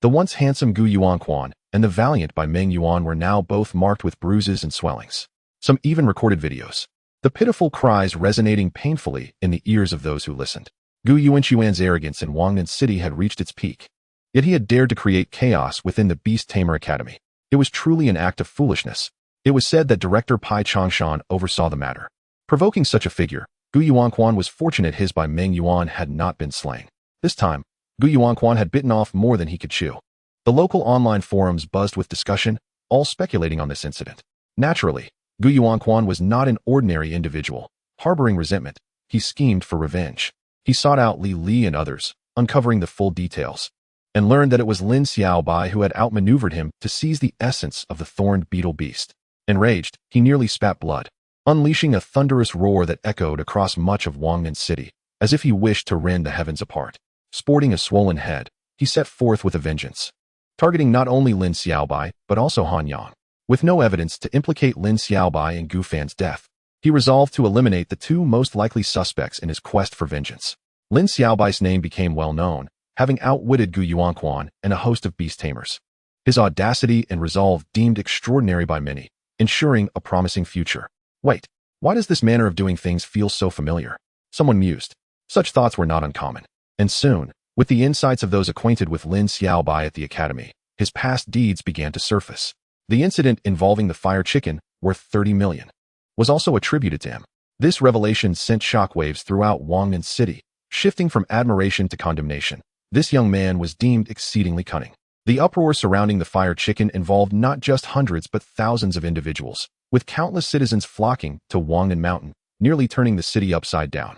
The once handsome Gu Yuanquan and the valiant Bai Meng Yuan were now both marked with bruises and swellings. Some even recorded videos, the pitiful cries resonating painfully in the ears of those who listened. Gu Yuanquan's arrogance in Wangnan City had reached its peak. Yet he had dared to create chaos within the Beast-Tamer Academy. It was truly an act of foolishness. It was said that Director Pai Changshan oversaw the matter. Provoking such a figure, Gu Yuanquan was fortunate his Bai Meng Yuan had not been slain. This time, Gu Yuanquan had bitten off more than he could chew. The local online forums buzzed with discussion, all speculating on this incident. Naturally, Gu Yuanquan was not an ordinary individual. Harboring resentment, he schemed for revenge. He sought out Li Li and others, uncovering the full details, and learned that it was Lin Xiaobai who had outmaneuvered him to seize the essence of the thorned beetle beast. Enraged, he nearly spat blood, unleashing a thunderous roar that echoed across much of Wangnan City, as if he wished to rend the heavens apart. Sporting a swollen head, he set forth with a vengeance, targeting not only Lin Xiaobai, but also Han Yang. With no evidence to implicate Lin Xiaobai in Gu Fan's death, he resolved to eliminate the two most likely suspects in his quest for vengeance. Lin Xiaobai's name became well known, having outwitted Gu Yuanquan and a host of beast tamers. His audacity and resolve deemed extraordinary by many, ensuring a promising future. Wait, why does this manner of doing things feel so familiar? Someone mused. Such thoughts were not uncommon. And soon, with the insights of those acquainted with Lin Xiaobai at the academy, his past deeds began to surface. The incident involving the fire chicken, worth 30 million, was also attributed to him. This revelation sent shockwaves throughout Wangnan City, shifting from admiration to condemnation. This young man was deemed exceedingly cunning. The uproar surrounding the fire chicken involved not just hundreds but thousands of individuals, with countless citizens flocking to Wangnan Mountain, nearly turning the city upside down.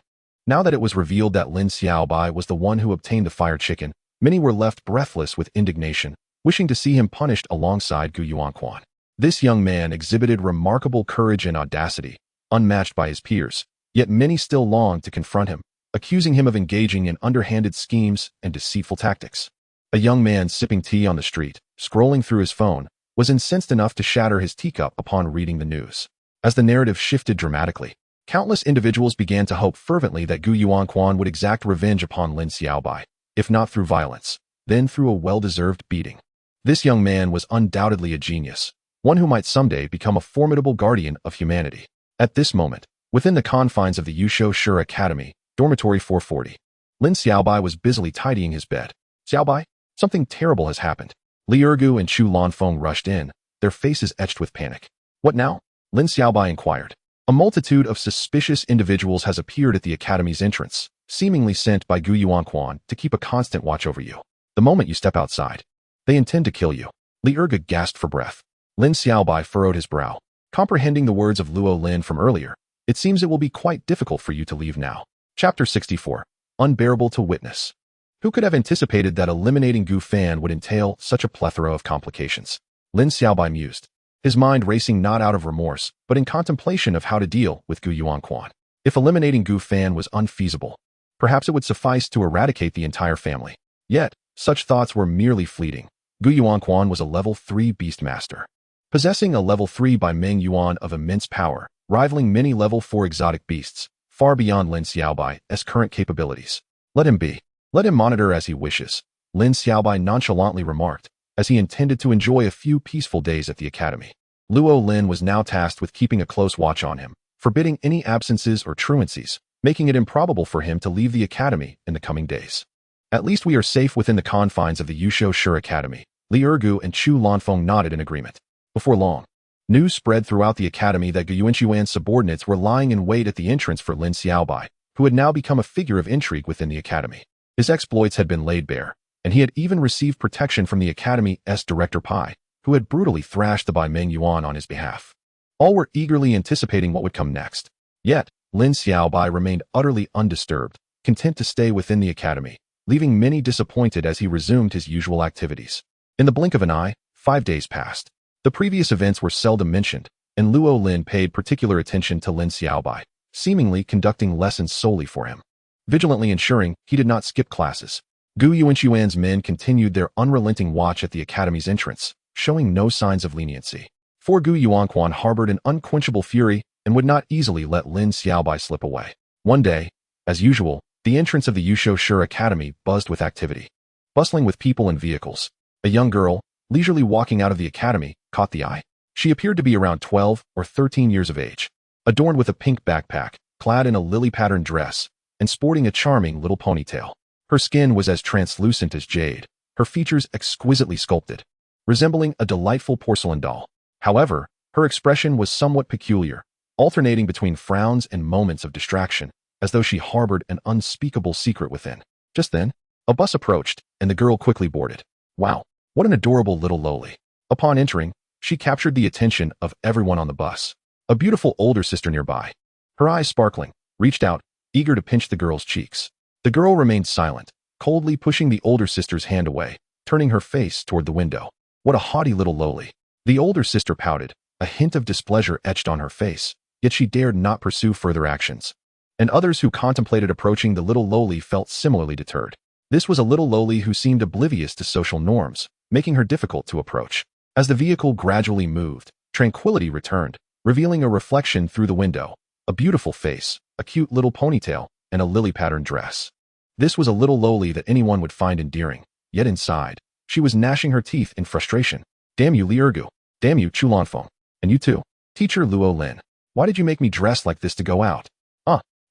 Now that it was revealed that Lin Xiaobai was the one who obtained the fire chicken, many were left breathless with indignation, wishing to see him punished alongside Gu Yuanquan. This young man exhibited remarkable courage and audacity, unmatched by his peers, yet many still longed to confront him, accusing him of engaging in underhanded schemes and deceitful tactics. A young man sipping tea on the street, scrolling through his phone, was incensed enough to shatter his teacup upon reading the news. As the narrative shifted dramatically, countless individuals began to hope fervently that Gu Yuanquan would exact revenge upon Lin Xiaobai, if not through violence, then through a well-deserved beating. This young man was undoubtedly a genius, one who might someday become a formidable guardian of humanity. At this moment, within the confines of the Yusho Shur Academy, Dormitory 440, Lin Xiaobai was busily tidying his bed. Xiaobai, something terrible has happened. Li Ergu and Chu Lanfeng rushed in, their faces etched with panic. What now? Lin Xiaobai inquired. A multitude of suspicious individuals has appeared at the academy's entrance, seemingly sent by Gu Yuanquan to keep a constant watch over you. The moment you step outside, they intend to kill you. Li Ergu gasped for breath. Lin Xiaobai furrowed his brow. Comprehending the words of Luo Lin from earlier, it seems it will be quite difficult for you to leave now. Chapter 64. Unbearable to witness. Who could have anticipated that eliminating Gu Fan would entail such a plethora of complications? Lin Xiaobai mused, his mind racing not out of remorse, but in contemplation of how to deal with Gu Yuanquan. If eliminating Gu Fan was unfeasible, perhaps it would suffice to eradicate the entire family. Yet, such thoughts were merely fleeting. Gu Yuanquan was a level 3 beastmaster, possessing a level 3 Bai Meng Yuan of immense power, rivaling many level 4 exotic beasts, far beyond Lin Xiaobai's current capabilities. Let him be. Let him monitor as he wishes, Lin Xiaobai nonchalantly remarked, as he intended to enjoy a few peaceful days at the academy. Luo Lin was now tasked with keeping a close watch on him, forbidding any absences or truancies, making it improbable for him to leave the academy in the coming days. At least we are safe within the confines of the Yusho Shur Academy. Li Ergu and Chu Lanfeng nodded in agreement. Before long, News spread throughout the academy that Gu Yuan's subordinates were lying in wait at the entrance for Lin Xiaobai, who had now become a figure of intrigue within the academy. His exploits had been laid bare, and he had even received protection from the academy's director Pai, who had brutally thrashed the Bai Meng Yuan on his behalf. All were eagerly anticipating what would come next. Yet, Lin Xiaobai remained utterly undisturbed, content to stay within the academy, leaving many disappointed as he resumed his usual activities. In the blink of an eye, 5 days passed. The previous events were seldom mentioned, and Luo Lin paid particular attention to Lin Xiaobai, seemingly conducting lessons solely for him, vigilantly ensuring he did not skip classes. Gu Yuan's men continued their unrelenting watch at the academy's entrance, showing no signs of leniency. For Gu Yuanquan harbored an unquenchable fury and would not easily let Lin Xiaobai slip away. One day, as usual, the entrance of the Yusho Shi Academy buzzed with activity. Bustling with people and vehicles, a young girl, leisurely walking out of the academy, caught the eye. She appeared to be around 12 or 13 years of age, adorned with a pink backpack, clad in a lily-patterned dress, and sporting a charming little ponytail. Her skin was as translucent as jade, her features exquisitely sculpted, resembling a delightful porcelain doll. However, her expression was somewhat peculiar, alternating between frowns and moments of distraction, as though she harbored an unspeakable secret within. Just then, a bus approached, and the girl quickly boarded. Wow, what an adorable little loli. Upon entering, she captured the attention of everyone on the bus. A beautiful older sister nearby, her eyes sparkling, reached out, eager to pinch the girl's cheeks. The girl remained silent, coldly pushing the older sister's hand away, turning her face toward the window. What a haughty little loli. The older sister pouted, a hint of displeasure etched on her face, yet she dared not pursue further actions. And others who contemplated approaching the little loli felt similarly deterred. This was a little loli who seemed oblivious to social norms, making her difficult to approach. As the vehicle gradually moved, tranquility returned, revealing a reflection through the window, a beautiful face, a cute little ponytail, and a lily-patterned dress. This was a little loli that anyone would find endearing, yet inside, she was gnashing her teeth in frustration. Damn you, Li Ergu. Damn you, Chulanfeng. And you too. Teacher Luo Lin. Why did you make me dress like this to go out?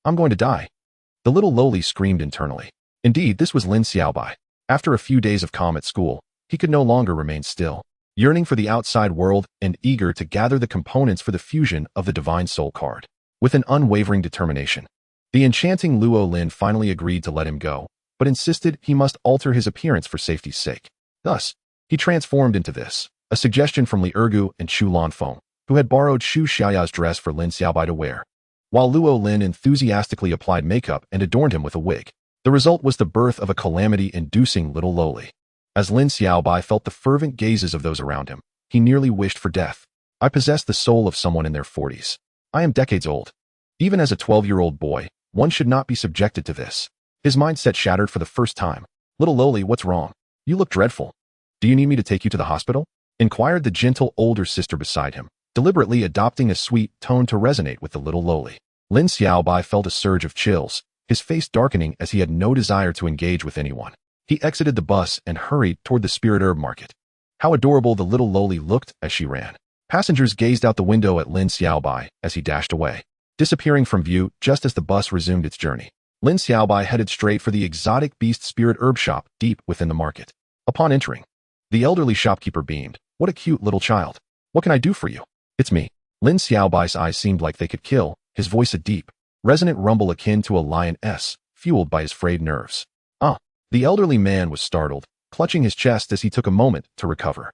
I'm going to die. The little loli screamed internally. Indeed, this was Lin Xiaobai. After a few days of calm at school, he could no longer remain still, yearning for the outside world and eager to gather the components for the fusion of the Divine Soul card. With an unwavering determination, the enchanting Luo Lin finally agreed to let him go, but insisted he must alter his appearance for safety's sake. Thus, he transformed into this, a suggestion from Li Ergu and Chu Lanfeng, who had borrowed Xu Xiaoya's dress for Lin Xiaobai to wear, while Luo Lin enthusiastically applied makeup and adorned him with a wig. The result was the birth of a calamity-inducing little loli. As Lin Xiaobai felt the fervent gazes of those around him, he nearly wished for death. I possess the soul of someone in their 40s. I am decades old. Even as a 12-year-old boy, one should not be subjected to this. His mindset shattered for the first time. Little loli, what's wrong? You look dreadful. Do you need me to take you to the hospital? Inquired the gentle older sister beside him, deliberately adopting a sweet tone to resonate with the little loli. Lin Xiaobai felt a surge of chills, his face darkening as he had no desire to engage with anyone. He exited the bus and hurried toward the spirit herb market. How adorable the little loli looked as she ran. Passengers gazed out the window at Lin Xiaobai as he dashed away, disappearing from view just as the bus resumed its journey. Lin Xiaobai headed straight for the exotic beast spirit herb shop deep within the market. Upon entering, the elderly shopkeeper beamed. What a cute little child. What can I do for you? It's me. Lin Xiaobai's eyes seemed like they could kill, his voice a deep, resonant rumble akin to a lion's, fueled by his frayed nerves. The elderly man was startled, clutching his chest as he took a moment to recover.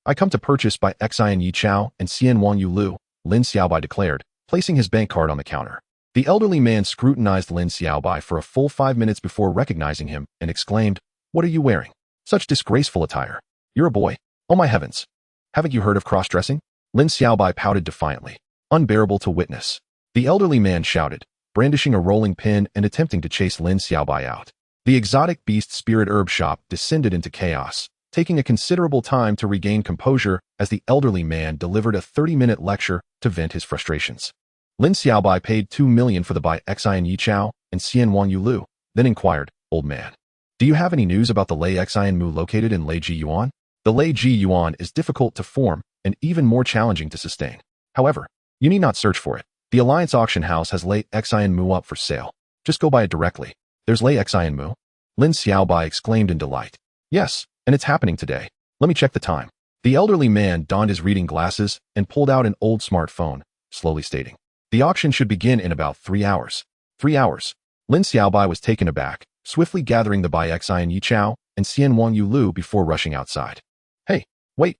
I come to purchase by Xian Yi Chao and Xian Wang Yu Lu, Lin Xiaobai declared, placing his bank card on the counter. The elderly man scrutinized Lin Xiaobai for a full 5 minutes before recognizing him and exclaimed, What are you wearing? Such disgraceful attire. You're a boy. Oh my heavens. Haven't you heard of cross-dressing? Lin Xiaobai pouted defiantly. Unbearable to witness. The elderly man shouted, brandishing a rolling pin and attempting to chase Lin Xiaobai out. The exotic beast spirit herb shop descended into chaos, taking a considerable time to regain composure as the elderly man delivered a 30-minute lecture to vent his frustrations. Lin Xiaobai paid 2 million for the by Xian Yi Chao and Xian Wang Yu Lu, then inquired, Old man, do you have any news about the Lei Xian Mu located in Lei Ji Yuan? The Lei Ji Yuan is difficult to form and even more challenging to sustain. However, you need not search for it. The Alliance Auction House has Lei Xian Mu up for sale. Just go buy it directly. There's Lei Xian Mu? Lin Xiaobai exclaimed in delight. Yes, and it's happening today. Let me check the time. The elderly man donned his reading glasses and pulled out an old smartphone, slowly stating, "The auction should begin in about 3 hours." 3 hours. Lin Xiaobai was taken aback, swiftly gathering the Bai Xian Yi Chao and Xian Wang Yu Lu before rushing outside. "Hey, wait.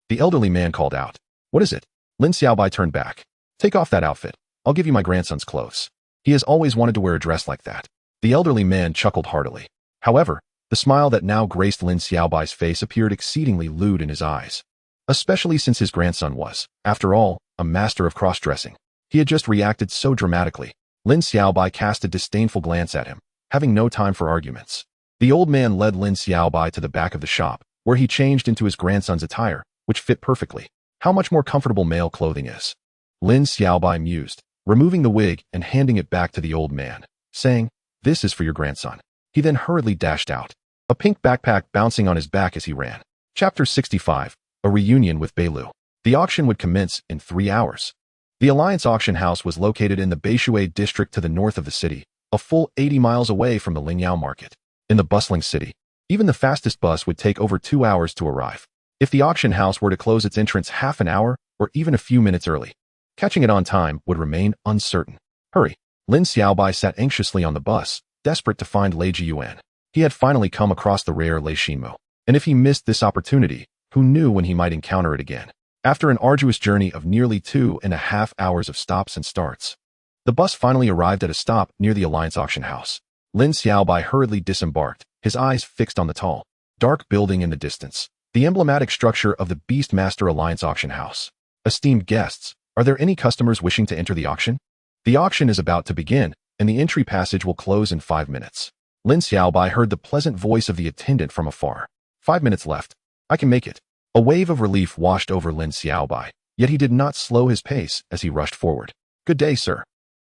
The elderly man called out. "What is it?" Lin Xiaobai turned back. "Take off that outfit. I'll give you my grandson's clothes. He has always wanted to wear a dress like that." The elderly man chuckled heartily. However, the smile that now graced Lin Xiaobai's face appeared exceedingly lewd in his eyes. Especially since his grandson was, after all, a master of cross-dressing. He had just reacted so dramatically. Lin Xiaobai cast a disdainful glance at him, having no time for arguments. The old man led Lin Xiaobai to the back of the shop, where he changed into his grandson's attire, which fit perfectly. How much more comfortable male clothing is. Lin Xiaobai mused, removing the wig and handing it back to the old man, saying, "This is for your grandson." He then hurriedly dashed out, a pink backpack bouncing on his back as he ran. Chapter 65, A Reunion with Beilu. The auction would commence in 3 hours. The Alliance auction house was located in the Beishui district to the north of the city, a full 80 miles away from the Lingyao market. In the bustling city, even the fastest bus would take over 2 hours to arrive. If the auction house were to close its entrance half an hour or even a few minutes early, catching it on time would remain uncertain. Hurry. Lin Xiaobai sat anxiously on the bus, desperate to find Lei Jiyuan. He had finally come across the rare Lei Xinmo, and if he missed this opportunity, who knew when he might encounter it again? After an arduous journey of nearly 2.5 hours of stops and starts, the bus finally arrived at a stop near the Alliance auction house. Lin Xiaobai hurriedly disembarked, his eyes fixed on the tall, dark building in the distance, the emblematic structure of the Beastmaster Alliance auction house. Esteemed guests, are there any customers wishing to enter the auction? The auction is about to begin, and the entry passage will close in 5 minutes. Lin Xiaobai heard the pleasant voice of the attendant from afar. 5 minutes left. I can make it. A wave of relief washed over Lin Xiaobai, yet he did not slow his pace as he rushed forward. Good day, sir.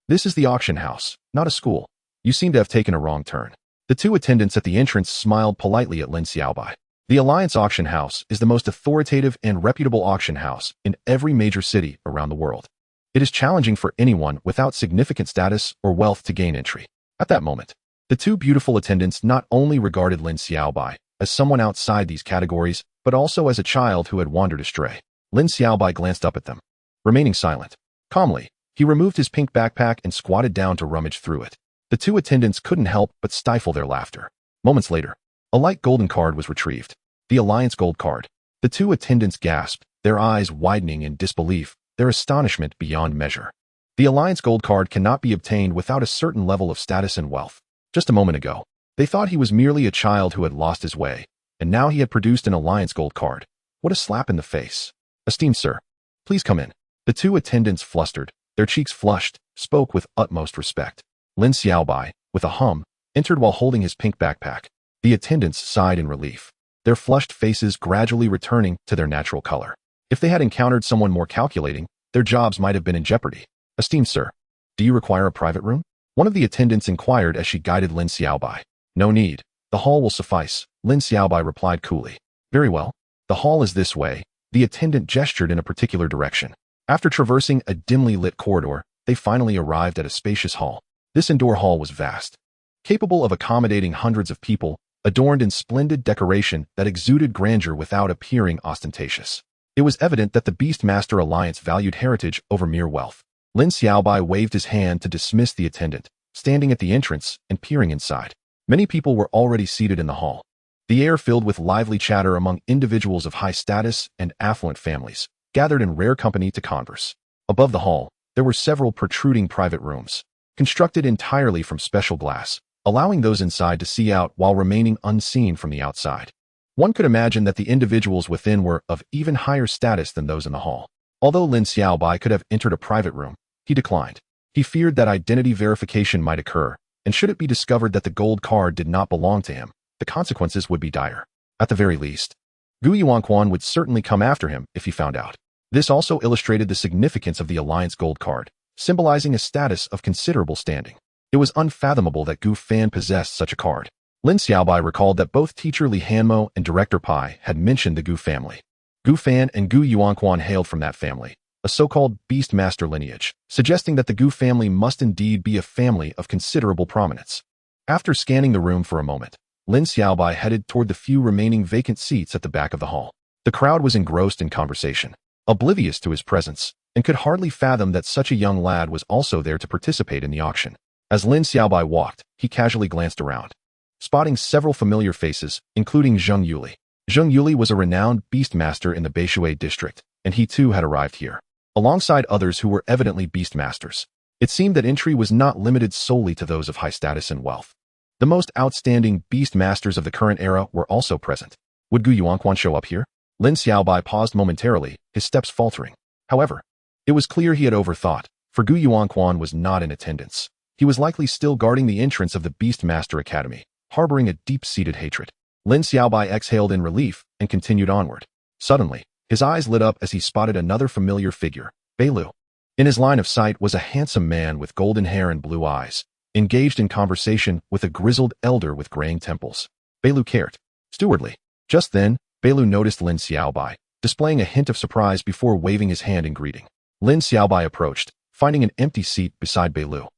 This is the auction house, not a school. You seem to have taken a wrong turn. The two attendants at the entrance smiled politely at Lin Xiaobai. The Alliance auction house is the most authoritative and reputable auction house in every major city around the world. It is challenging for anyone without significant status or wealth to gain entry. At that moment, the two beautiful attendants not only regarded Lin Xiaobai as someone outside these categories, but also as a child who had wandered astray. Lin Xiaobai glanced up at them, remaining silent. Calmly, he removed his pink backpack and squatted down to rummage through it. The two attendants couldn't help but stifle their laughter. Moments later, a light golden card was retrieved. The Alliance gold card. The two attendants gasped, their eyes widening in disbelief, their astonishment beyond measure. The Alliance gold card cannot be obtained without a certain level of status and wealth. Just a moment ago, they thought he was merely a child who had lost his way, and now he had produced an Alliance gold card. What a slap in the face. Esteemed sir, please come in. The two attendants flustered, their cheeks flushed, spoke with utmost respect. Lin Xiaobai, with a hum, entered while holding his pink backpack. The attendants sighed in relief, their flushed faces gradually returning to their natural color. If they had encountered someone more calculating, their jobs might have been in jeopardy. Esteemed sir, do you require a private room? One of the attendants inquired as she guided Lin Xiaobai. No need. The hall will suffice, Lin Xiaobai replied coolly. Very well. The hall is this way. The attendant gestured in a particular direction. After traversing a dimly lit corridor, they finally arrived at a spacious hall. This indoor hall was vast, capable of accommodating hundreds of people, adorned in splendid decoration that exuded grandeur without appearing ostentatious. It was evident that the Beastmaster Alliance valued heritage over mere wealth. Lin Xiaobai waved his hand to dismiss the attendant, standing at the entrance and peering inside. Many people were already seated in the hall, the air filled with lively chatter among individuals of high status and affluent families, gathered in rare company to converse. Above the hall, there were several protruding private rooms, constructed entirely from special glass, allowing those inside to see out while remaining unseen from the outside. One could imagine that the individuals within were of even higher status than those in the hall. Although Lin Xiaobai could have entered a private room, he declined. He feared that identity verification might occur, and should it be discovered that the gold card did not belong to him, the consequences would be dire. At the very least, Gu Yuanquan would certainly come after him if he found out. This also illustrated the significance of the Alliance gold card, symbolizing a status of considerable standing. It was unfathomable that Gu Fan possessed such a card. Lin Xiaobai recalled that both teacher Li Hanmo and director Pai had mentioned the Gu family. Gu Fan and Gu Yuanquan hailed from that family, a so-called Beastmaster lineage, suggesting that the Gu family must indeed be a family of considerable prominence. After scanning the room for a moment, Lin Xiaobai headed toward the few remaining vacant seats at the back of the hall. The crowd was engrossed in conversation, oblivious to his presence, and could hardly fathom that such a young lad was also there to participate in the auction. As Lin Xiaobai walked, he casually glanced around, spotting several familiar faces, including Zheng Yuli. Zheng Yuli was a renowned beastmaster in the Beishui district, and he too had arrived here, alongside others who were evidently beastmasters. It seemed that entry was not limited solely to those of high status and wealth. The most outstanding beastmasters of the current era were also present. Would Gu Yuanquan show up here? Lin Xiaobai paused momentarily, his steps faltering. However, it was clear he had overthought, for Gu Yuanquan was not in attendance. He was likely still guarding the entrance of the Beastmaster Academy, harboring a deep-seated hatred. Lin Xiaobai exhaled in relief and continued onward. Suddenly, his eyes lit up as he spotted another familiar figure, Beilu. In his line of sight was a handsome man with golden hair and blue eyes, engaged in conversation with a grizzled elder with graying temples. Beilu cared. Stewardly. Just then, Beilu noticed Lin Xiaobai, displaying a hint of surprise before waving his hand in greeting. Lin Xiaobai approached, finding an empty seat beside Beilu,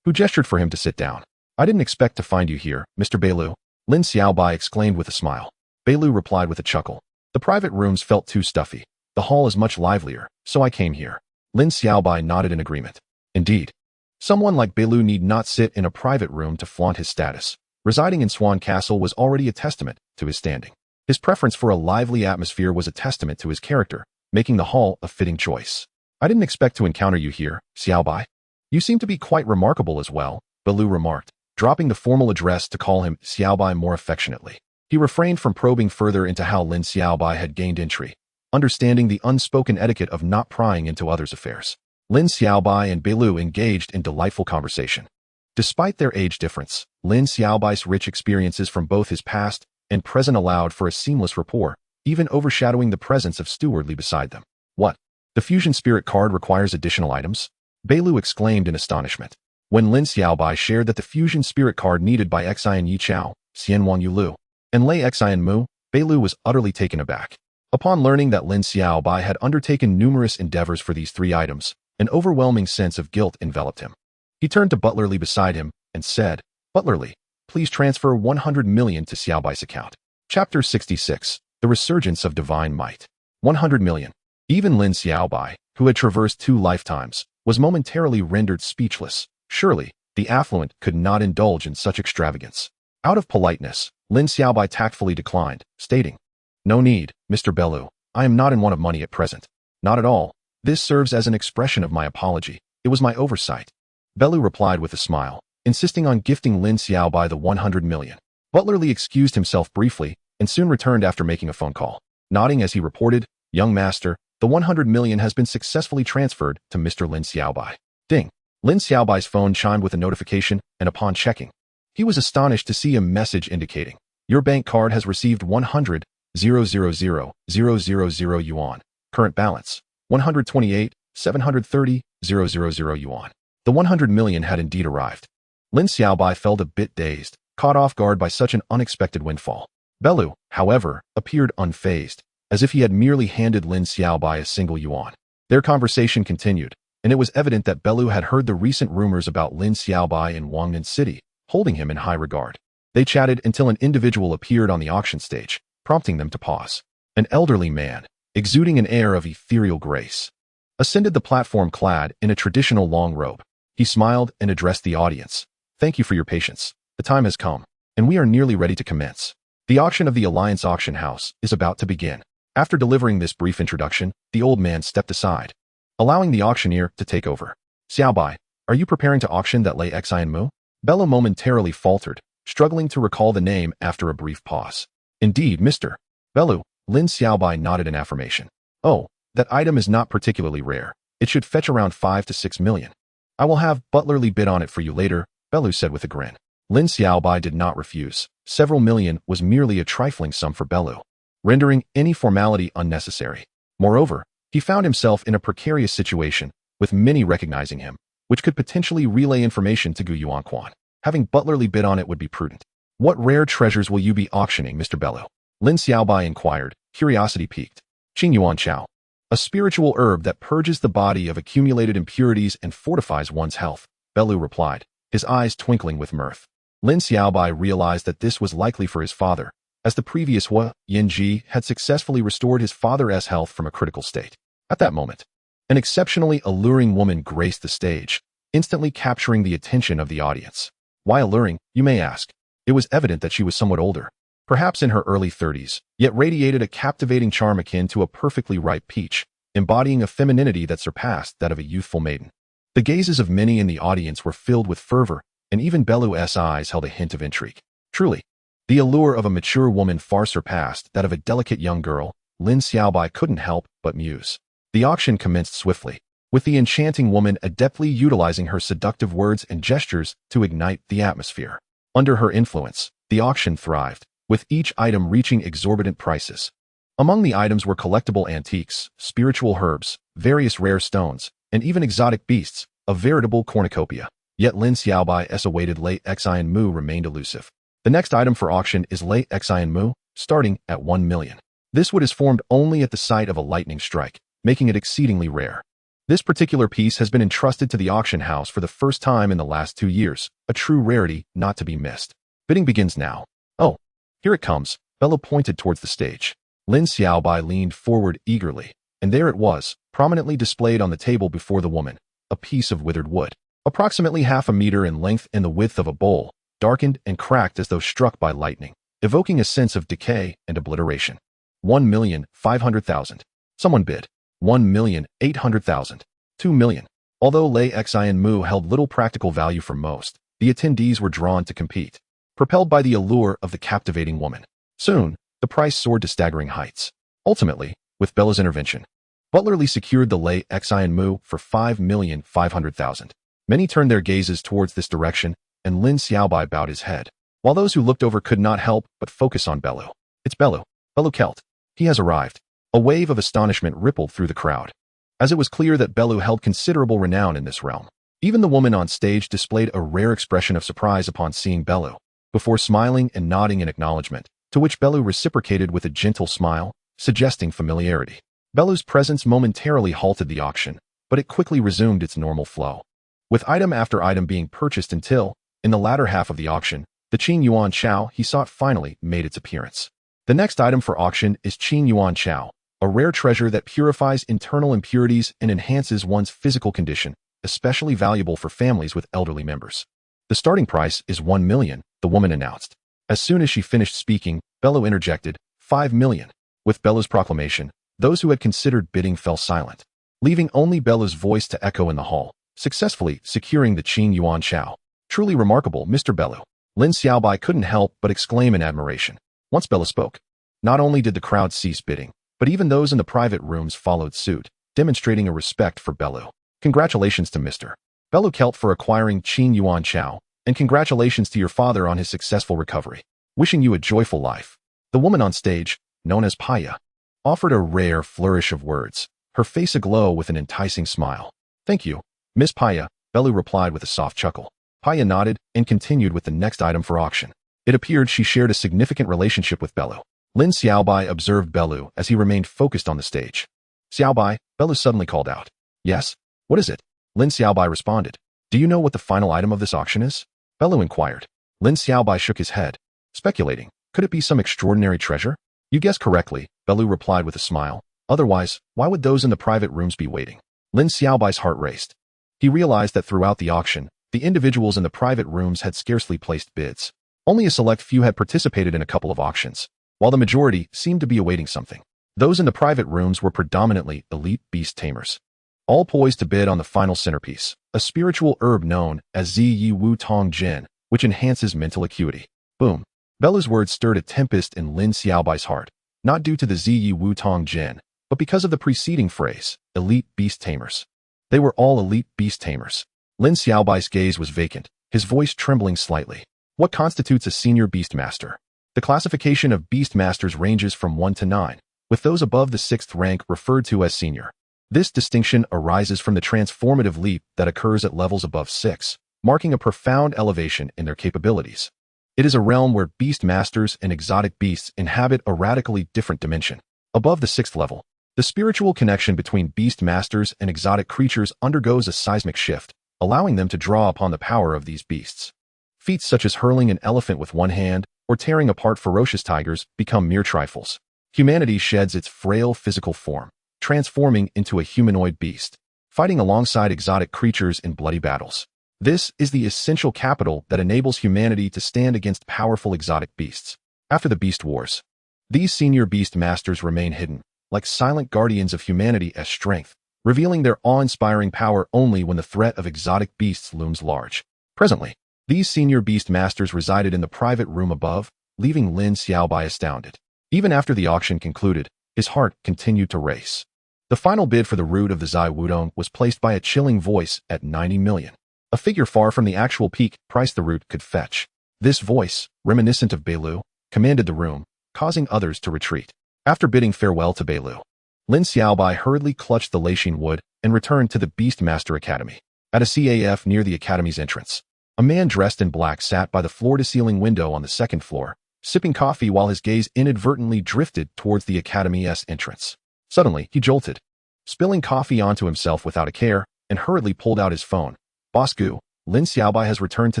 who gestured for him to sit down. I didn't expect to find you here, Mr. Beilu, Lin Xiaobai exclaimed with a smile. Beilu replied with a chuckle. The private rooms felt too stuffy. The hall is much livelier, so I came here. Lin Xiaobai nodded in agreement. Indeed. Someone like Beilu need not sit in a private room to flaunt his status. Residing in Swan Castle was already a testament to his standing. His preference for a lively atmosphere was a testament to his character, making the hall a fitting choice. I didn't expect to encounter you here, Xiaobai. You seem to be quite remarkable as well, Beilu remarked, dropping the formal address to call him Xiaobai more affectionately. He refrained from probing further into how Lin Xiaobai had gained entry, understanding the unspoken etiquette of not prying into others' affairs. Lin Xiaobai and Beilu engaged in delightful conversation. Despite their age difference, Lin Xiaobai's rich experiences from both his past and present allowed for a seamless rapport, even overshadowing the presence of Stewardly beside them. What? The fusion spirit card requires additional items? Beilu exclaimed in astonishment. When Lin Xiaobai shared that the fusion spirit card needed by Xian Yi Chao, Xianwan Yulu, and Lei Xian Mu, Beilu was utterly taken aback. Upon learning that Lin Xiaobai had undertaken numerous endeavors for these three items, an overwhelming sense of guilt enveloped him. He turned to Butlerly beside him and said, Butlerly, please transfer 100 million to Xiaobai's account. Chapter 66, The Resurgence of Divine Might. 100 million. Even Lin Xiaobai, who had traversed 2 lifetimes, was momentarily rendered speechless. Surely, the affluent could not indulge in such extravagance. Out of politeness, Lin Xiaobai tactfully declined, stating, No need, Mr. Beilu. I am not in want of money at present. Not at all. This serves as an expression of my apology. It was my oversight. Beilu replied with a smile, insisting on gifting Lin Xiaobai the 100 million. Butlerly excused himself briefly and soon returned after making a phone call. Nodding as he reported, Young Master, the 100 million has been successfully transferred to Mr. Lin Xiaobai. Ding. Lin Xiaobai's phone chimed with a notification, and upon checking, he was astonished to see a message indicating, Your bank card has received 100,000,000 yuan. Current balance, 128,730,000 yuan. The 100 million had indeed arrived. Lin Xiaobai felt a bit dazed, caught off guard by such an unexpected windfall. Beilu, however, appeared unfazed, as if he had merely handed Lin Xiaobai a single yuan. Their conversation continued, and it was evident that Beilu had heard the recent rumors about Lin Xiaobai in Wangnan City, holding him in high regard. They chatted until an individual appeared on the auction stage, prompting them to pause. An elderly man, exuding an air of ethereal grace, ascended the platform clad in a traditional long robe. He smiled and addressed the audience. Thank you for your patience. The time has come, and we are nearly ready to commence. The auction of the Alliance Auction House is about to begin. After delivering this brief introduction, the old man stepped aside, allowing the auctioneer to take over. Xiaobai, are you preparing to auction that Lei Xian Mu? Beilu momentarily faltered, struggling to recall the name after a brief pause. Indeed, Mr. Beilu, Lin Xiaobai nodded in affirmation. Oh, that item is not particularly rare. It should fetch around 5 to 6 million. I will have Butlerly bid on it for you later, Beilu said with a grin. Lin Xiaobai did not refuse. Several million was merely a trifling sum for Beilu, rendering any formality unnecessary. Moreover, he found himself in a precarious situation, with many recognizing him, which could potentially relay information to Gu Yuanquan. Having Butlerly bid on it would be prudent. What rare treasures will you be auctioning, Mr. Beilu? Lin Xiaobai inquired, curiosity piqued. Qing Yuan Chao. A spiritual herb that purges the body of accumulated impurities and fortifies one's health, Beilu replied, his eyes twinkling with mirth. Lin Xiaobai realized that this was likely for his father, as the previous Yin-Ji had successfully restored his father's health from a critical state. At that moment, an exceptionally alluring woman graced the stage, instantly capturing the attention of the audience. Why alluring, you may ask? It was evident that she was somewhat older, perhaps in her early 30s, yet radiated a captivating charm akin to a perfectly ripe peach, embodying a femininity that surpassed that of a youthful maiden. The gazes of many in the audience were filled with fervor, and even Belu's eyes held a hint of intrigue. Truly, the allure of a mature woman far surpassed that of a delicate young girl. Lin Xiaobai couldn't help but muse. The auction commenced swiftly, with the enchanting woman adeptly utilizing her seductive words and gestures to ignite the atmosphere. Under her influence, the auction thrived, with each item reaching exorbitant prices. Among the items were collectible antiques, spiritual herbs, various rare stones, and even exotic beasts, a veritable cornucopia. Yet Lin Xiaobai's awaited late Xian Mu remained elusive. The next item for auction is late Xian Mu, starting at 1 million. This wood is formed only at the site of a lightning strike, making it exceedingly rare. This particular piece has been entrusted to the auction house for the first time in the last 2 years, a true rarity not to be missed. Bidding begins now. Oh, here it comes. Belu pointed towards the stage. Lin Xiaobai leaned forward eagerly, and there it was, prominently displayed on the table before the woman, a piece of withered wood, approximately half a meter in length and the width of a bowl, darkened and cracked as though struck by lightning, evoking a sense of decay and obliteration. 1,500,000. Someone bid. 1,800,000. 2 million. Although Lei Xian Mu held little practical value for most, the attendees were drawn to compete, propelled by the allure of the captivating woman. Soon, the price soared to staggering heights. Ultimately, with Belu's intervention, Butler Lee secured the Lei Xian Mu for 5,500,000. Many turned their gazes towards this direction, and Lin Xiaobai bowed his head, while those who looked over could not help but focus on Belu. It's Belu. Belu Kelt. He has arrived. A wave of astonishment rippled through the crowd, as it was clear that Belu held considerable renown in this realm. Even the woman on stage displayed a rare expression of surprise upon seeing Belu, before smiling and nodding in acknowledgement, to which Belu reciprocated with a gentle smile, suggesting familiarity. Belu's presence momentarily halted the auction, but it quickly resumed its normal flow, with item after item being purchased until, in the latter half of the auction, the Qin Yuan Chao he sought finally made its appearance. The next item for auction is Qin Yuan Chao, a rare treasure that purifies internal impurities and enhances one's physical condition, especially valuable for families with elderly members. The starting price is 1 million, the woman announced. As soon as she finished speaking, Belu interjected, 5 million. With Belu's proclamation, those who had considered bidding fell silent, leaving only Belu's voice to echo in the hall, successfully securing the Qin Yuan Chao. Truly remarkable, Mr. Belu. Lin Xiaobai couldn't help but exclaim in admiration. Once Belu spoke, not only did the crowd cease bidding, but even those in the private rooms followed suit, demonstrating a respect for Belu. Congratulations to Mr. Belu Kelt for acquiring Qin Yuan Chao, and congratulations to your father on his successful recovery. Wishing you a joyful life. The woman on stage, known as Paya, offered a rare flourish of words, her face aglow with an enticing smile. Thank you, Miss Paya, Belu replied with a soft chuckle. Paya nodded and continued with the next item for auction. It appeared she shared a significant relationship with Belu. Lin Xiaobai observed Belu as he remained focused on the stage. Xiaobai, Belu suddenly called out. Yes? What is it? Lin Xiaobai responded. Do you know what the final item of this auction is? Belu inquired. Lin Xiaobai shook his head, speculating. Could it be some extraordinary treasure? You guessed correctly, Belu replied with a smile. Otherwise, why would those in the private rooms be waiting? Lin Xiaobai's heart raced. He realized that throughout the auction, the individuals in the private rooms had scarcely placed bids. Only a select few had participated in a couple of auctions, while the majority seemed to be awaiting something. Those in the private rooms were predominantly elite beast tamers, all poised to bid on the final centerpiece, a spiritual herb known as Ziyi Wu Tong Jin, which enhances mental acuity. Boom. Belu's words stirred a tempest in Lin Xiaobai's heart, not due to the Ziyi Wu Tong Jin, but because of the preceding phrase, elite beast tamers. They were all elite beast tamers. Lin Xiaobai's gaze was vacant, his voice trembling slightly. What constitutes a senior beastmaster? The classification of beastmasters ranges from 1 to 9, with those above the 6th rank referred to as senior. This distinction arises from the transformative leap that occurs at levels above 6, marking a profound elevation in their capabilities. It is a realm where beastmasters and exotic beasts inhabit a radically different dimension. Above the 6th level, the spiritual connection between beastmasters and exotic creatures undergoes a seismic shift, allowing them to draw upon the power of these beasts. Feats such as hurling an elephant with one hand, or tearing apart ferocious tigers become mere trifles. Humanity sheds its frail physical form, transforming into a humanoid beast, fighting alongside exotic creatures in bloody battles. This is the essential capital that enables humanity to stand against powerful exotic beasts. After the Beast Wars, these senior beast masters remain hidden, like silent guardians of humanity as strength, revealing their awe-inspiring power only when the threat of exotic beasts looms large. Presently, these senior beast masters resided in the private room above, leaving Lin Xiaobai astounded. Even after the auction concluded, his heart continued to race. The final bid for the root of the Zai Wudong was placed by a chilling voice at 90 million. A figure far from the actual peak price the root could fetch. This voice, reminiscent of Beilu, commanded the room, causing others to retreat. After bidding farewell to Beilu, Lin Xiaobai hurriedly clutched the Leishin wood and returned to the Beastmaster Academy. At a CAF near the academy's entrance, a man dressed in black sat by the floor-to-ceiling window on the second floor, sipping coffee while his gaze inadvertently drifted towards the academy's entrance. Suddenly, he jolted, spilling coffee onto himself without a care, and hurriedly pulled out his phone. Boss Gu, Lin Xiaobai has returned to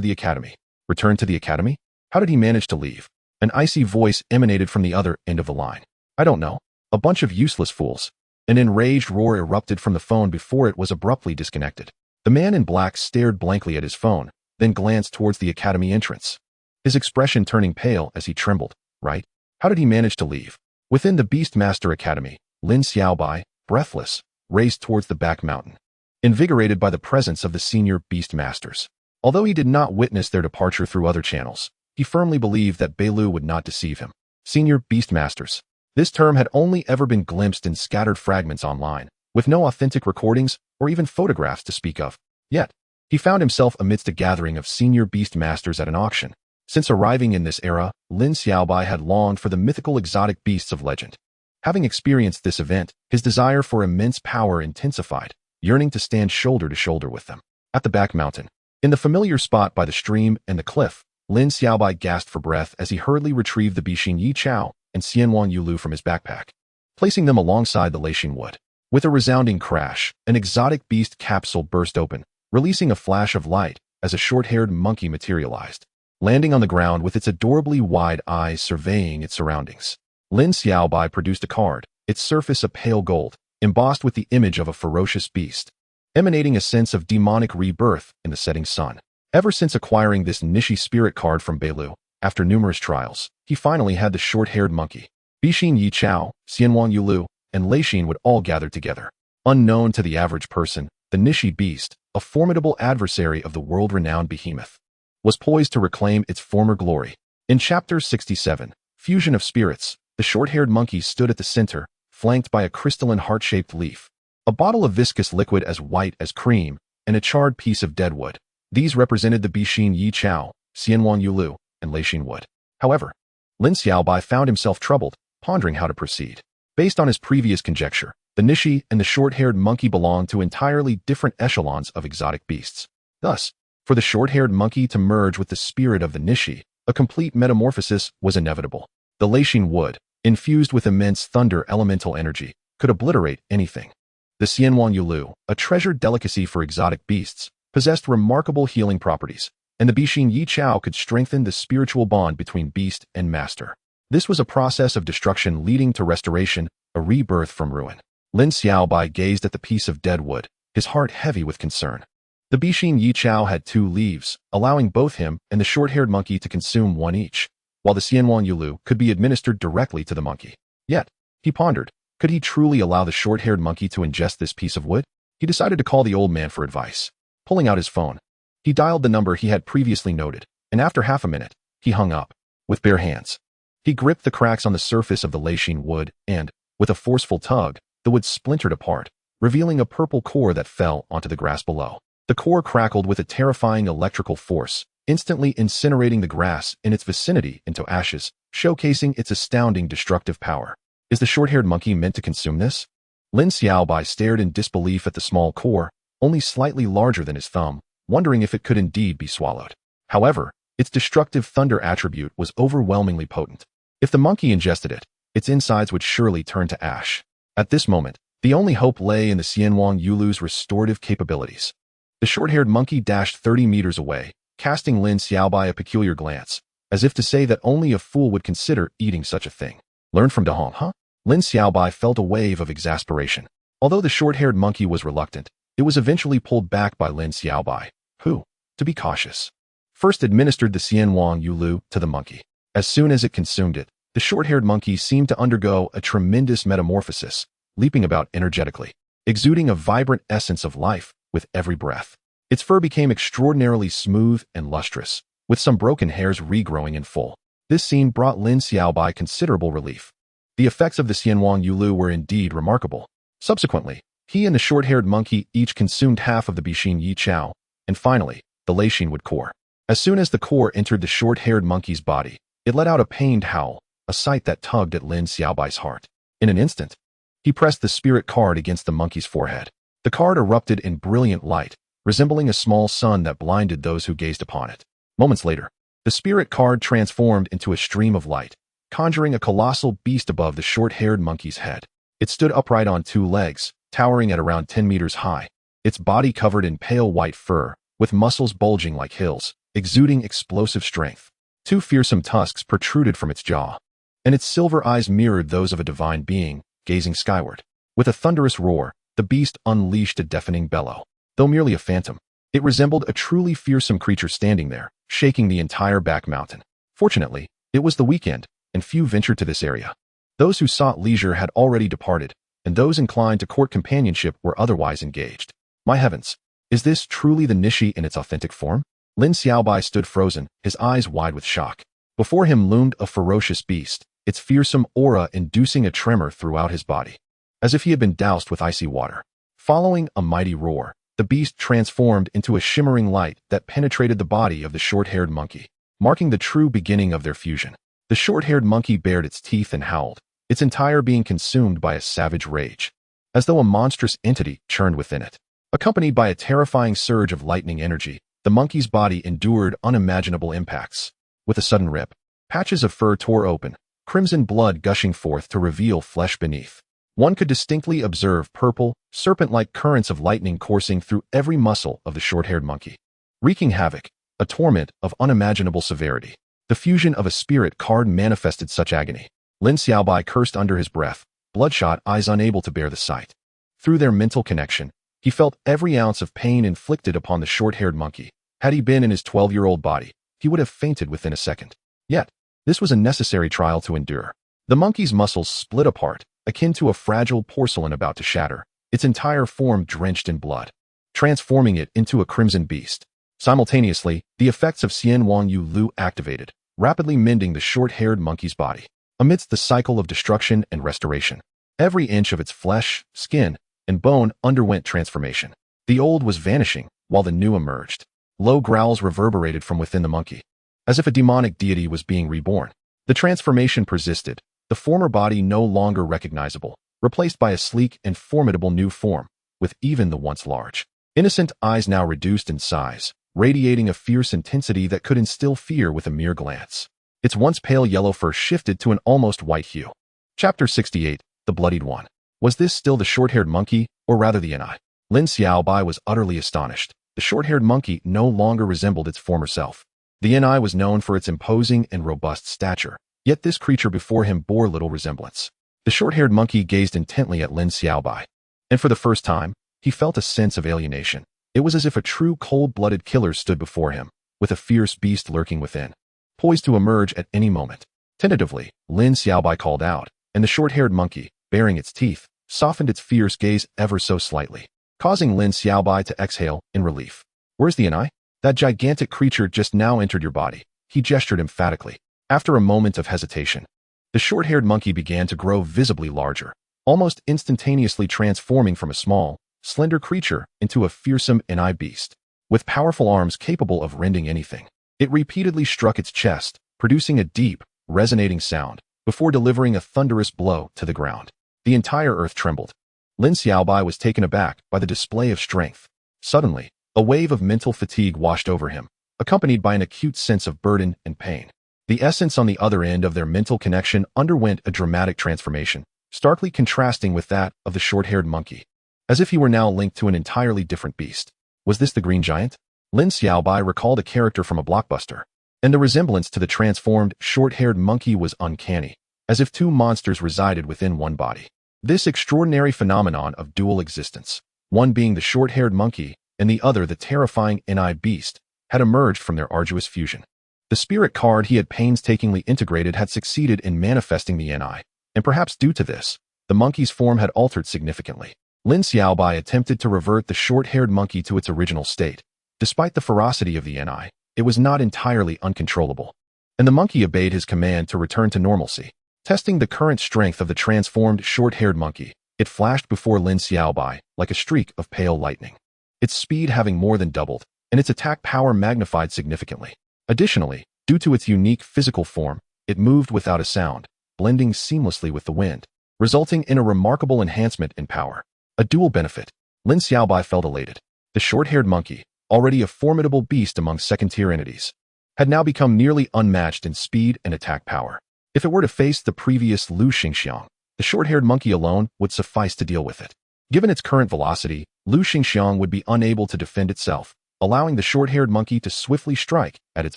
the academy. Returned to the academy? How did he manage to leave? An icy voice emanated from the other end of the line. I don't know. A bunch of useless fools. An enraged roar erupted from the phone before it was abruptly disconnected. The man in black stared blankly at his phone, then glanced towards the academy entrance, his expression turning pale as he trembled. Right? How did he manage to leave? Within the Beastmaster Academy, Lin Xiaobai, breathless, raced towards the back mountain, invigorated by the presence of the senior Beastmasters. Although he did not witness their departure through other channels, he firmly believed that Beilu would not deceive him. Senior Beastmasters. This term had only ever been glimpsed in scattered fragments online, with no authentic recordings or even photographs to speak of. Yet, he found himself amidst a gathering of senior Beastmasters at an auction. Since arriving in this era, Lin Xiaobai had longed for the mythical exotic beasts of legend. Having experienced this event, his desire for immense power intensified, yearning to stand shoulder to shoulder with them. At the back mountain, in the familiar spot by the stream and the cliff, Lin Xiaobai gasped for breath as he hurriedly retrieved the Bixin Yi Chao and Xianwan Yulu from his backpack, placing them alongside the Leishin wood. With a resounding crash, an exotic beast capsule burst open, releasing a flash of light as a short-haired monkey materialized, landing on the ground with its adorably wide eyes surveying its surroundings. Lin Xiaobai produced a card, its surface a pale gold, embossed with the image of a ferocious beast, emanating a sense of demonic rebirth in the setting sun. Ever since acquiring this Nishi spirit card from Beilu, after numerous trials, he finally had the short-haired monkey. Bixin Yi Chao, Xianwan Yulu, and Leishin would all gather together. Unknown to the average person, the Nishi beast, a formidable adversary of the world-renowned behemoth, was poised to reclaim its former glory. In Chapter 67, Fusion of Spirits, the short-haired monkey stood at the center, flanked by a crystalline heart-shaped leaf, a bottle of viscous liquid as white as cream, and a charred piece of dead wood. These represented the Bixin Yi Chao, Xianwan Yulu, and Leishin wood. However, Lin Xiaobai found himself troubled, pondering how to proceed. Based on his previous conjecture, the Nishi and the short-haired monkey belonged to entirely different echelons of exotic beasts. Thus, for the short-haired monkey to merge with the spirit of the Nishi, a complete metamorphosis was inevitable. The Leishin wood, infused with immense thunder elemental energy, could obliterate anything. The Xianwan Yulu, a treasured delicacy for exotic beasts, possessed remarkable healing properties, and the Bixin Yi Chao could strengthen the spiritual bond between beast and master. This was a process of destruction leading to restoration, a rebirth from ruin. Lin Xiaobai gazed at the piece of dead wood, his heart heavy with concern. The Bixin Yi Chao had 2 leaves, allowing both him and the short-haired monkey to consume 1 each, while the Xianwan Yulu could be administered directly to the monkey. Yet, he pondered, could he truly allow the short-haired monkey to ingest this piece of wood? He decided to call the old man for advice. Pulling out his phone, he dialed the number he had previously noted, and after half a minute, he hung up. With bare hands, he gripped the cracks on the surface of the Leishin wood and, with a forceful tug, the wood splintered apart, revealing a purple core that fell onto the grass below. The core crackled with a terrifying electrical force, instantly incinerating the grass in its vicinity into ashes, showcasing its astounding destructive power. Is the short-haired monkey meant to consume this? Lin Xiaobai stared in disbelief at the small core, only slightly larger than his thumb, wondering if it could indeed be swallowed. However, its destructive thunder attribute was overwhelmingly potent. If the monkey ingested it, its insides would surely turn to ash. At this moment, the only hope lay in the Xianwan Yulu's restorative capabilities. The short-haired monkey dashed 30 meters away, casting Lin Xiaobai a peculiar glance, as if to say that only a fool would consider eating such a thing. Learn from Dahong, huh? Lin Xiaobai felt a wave of exasperation. Although the short-haired monkey was reluctant, it was eventually pulled back by Lin Xiaobai, who, to be cautious, first administered the Xianwang Yulu to the monkey. As soon as it consumed it, the short-haired monkey seemed to undergo a tremendous metamorphosis, leaping about energetically, exuding a vibrant essence of life with every breath. Its fur became extraordinarily smooth and lustrous, with some broken hairs regrowing in full. This scene brought Lin Xiaobai considerable relief. The effects of the Xianwang Yulu were indeed remarkable. Subsequently, he and the short-haired monkey each consumed half of the Bixin Yi Chao, and finally, the Leishin Wood core. As soon as the core entered the short-haired monkey's body, it let out a pained howl, a sight that tugged at Lin Xiaobai's heart. In an instant, he pressed the spirit card against the monkey's forehead. The card erupted in brilliant light, resembling a small sun that blinded those who gazed upon it. Moments later, the spirit card transformed into a stream of light, conjuring a colossal beast above the short-haired monkey's head. It stood upright on two legs, towering at around 10 meters high, its body covered in pale white fur, with muscles bulging like hills, exuding explosive strength. Two fearsome tusks protruded from its jaw, and its silver eyes mirrored those of a divine being, gazing skyward. With a thunderous roar, the beast unleashed a deafening bellow. Though merely a phantom, it resembled a truly fearsome creature standing there, shaking the entire back mountain. Fortunately, it was the weekend, and few ventured to this area. Those who sought leisure had already departed, and those inclined to court companionship were otherwise engaged. My heavens, is this truly the Nishi in its authentic form? Lin Xiaobai stood frozen, his eyes wide with shock. Before him loomed a ferocious beast, its fearsome aura inducing a tremor throughout his body, as if he had been doused with icy water. Following a mighty roar, the beast transformed into a shimmering light that penetrated the body of the short-haired monkey, marking the true beginning of their fusion. The short-haired monkey bared its teeth and howled, its entire being consumed by a savage rage, as though a monstrous entity churned within it. Accompanied by a terrifying surge of lightning energy, the monkey's body endured unimaginable impacts. With a sudden rip, patches of fur tore open, crimson blood gushing forth to reveal flesh beneath. One could distinctly observe purple, serpent-like currents of lightning coursing through every muscle of the short-haired monkey, wreaking havoc, a torment of unimaginable severity. The fusion of a spirit card manifested such agony. Lin Xiaobai cursed under his breath, bloodshot eyes unable to bear the sight. Through their mental connection, he felt every ounce of pain inflicted upon the short-haired monkey. Had he been in his 12-year-old body, he would have fainted within a second. Yet, this was a necessary trial to endure. The monkey's muscles split apart, akin to a fragile porcelain about to shatter, its entire form drenched in blood, transforming it into a crimson beast. Simultaneously, the effects of Xianwang Yu Lu activated, rapidly mending the short-haired monkey's body. Amidst the cycle of destruction and restoration, every inch of its flesh, skin, and bone underwent transformation. The old was vanishing, while the new emerged. Low growls reverberated from within the monkey, as if a demonic deity was being reborn. The transformation persisted, the former body no longer recognizable, replaced by a sleek and formidable new form, with even the once large, innocent eyes now reduced in size, radiating a fierce intensity that could instill fear with a mere glance. Its once pale yellow fur shifted to an almost white hue. Chapter 68, The Bloodied One. Was this still the short-haired monkey, or rather the Ni? Lin Xiaobai was utterly astonished. The short-haired monkey no longer resembled its former self. The Ni was known for its imposing and robust stature, yet this creature before him bore little resemblance. The short-haired monkey gazed intently at Lin Xiaobai, and for the first time, he felt a sense of alienation. It was as if a true cold-blooded killer stood before him, with a fierce beast lurking within, poised to emerge at any moment. Tentatively, Lin Xiaobai called out, and the short-haired monkey, baring its teeth, softened its fierce gaze ever so slightly, causing Lin Xiaobai to exhale in relief. Where's the Ni? That gigantic creature just now entered your body, he gestured emphatically. After a moment of hesitation, the short-haired monkey began to grow visibly larger, almost instantaneously transforming from a small, slender creature into a fearsome Ni beast. With powerful arms capable of rending anything, it repeatedly struck its chest, producing a deep, resonating sound, before delivering a thunderous blow to the ground. The entire earth trembled. Lin Xiaobai was taken aback by the display of strength. Suddenly, a wave of mental fatigue washed over him, accompanied by an acute sense of burden and pain. The essence on the other end of their mental connection underwent a dramatic transformation, starkly contrasting with that of the short-haired monkey, as if he were now linked to an entirely different beast. Was this the Green Giant? Lin Xiaobai recalled a character from a blockbuster, and the resemblance to the transformed, short-haired monkey was uncanny, as if two monsters resided within one body. This extraordinary phenomenon of dual existence, one being the short-haired monkey and the other the terrifying Ni beast, had emerged from their arduous fusion. The spirit card he had painstakingly integrated had succeeded in manifesting the Ni, and perhaps due to this, the monkey's form had altered significantly. Lin Xiaobai attempted to revert the short-haired monkey to its original state. Despite the ferocity of the Ni, it was not entirely uncontrollable, and the monkey obeyed his command to return to normalcy. Testing the current strength of the transformed short-haired monkey, it flashed before Lin Xiaobai like a streak of pale lightning, its speed having more than doubled, and its attack power magnified significantly. Additionally, due to its unique physical form, it moved without a sound, blending seamlessly with the wind, resulting in a remarkable enhancement in power. A dual benefit. Lin Xiaobai felt elated. The short-haired monkey, already a formidable beast among second-tier entities, had now become nearly unmatched in speed and attack power. If it were to face the previous Lu Xingxiang, the short-haired monkey alone would suffice to deal with it. Given its current velocity, Lu Xingxiang would be unable to defend itself, allowing the short-haired monkey to swiftly strike at its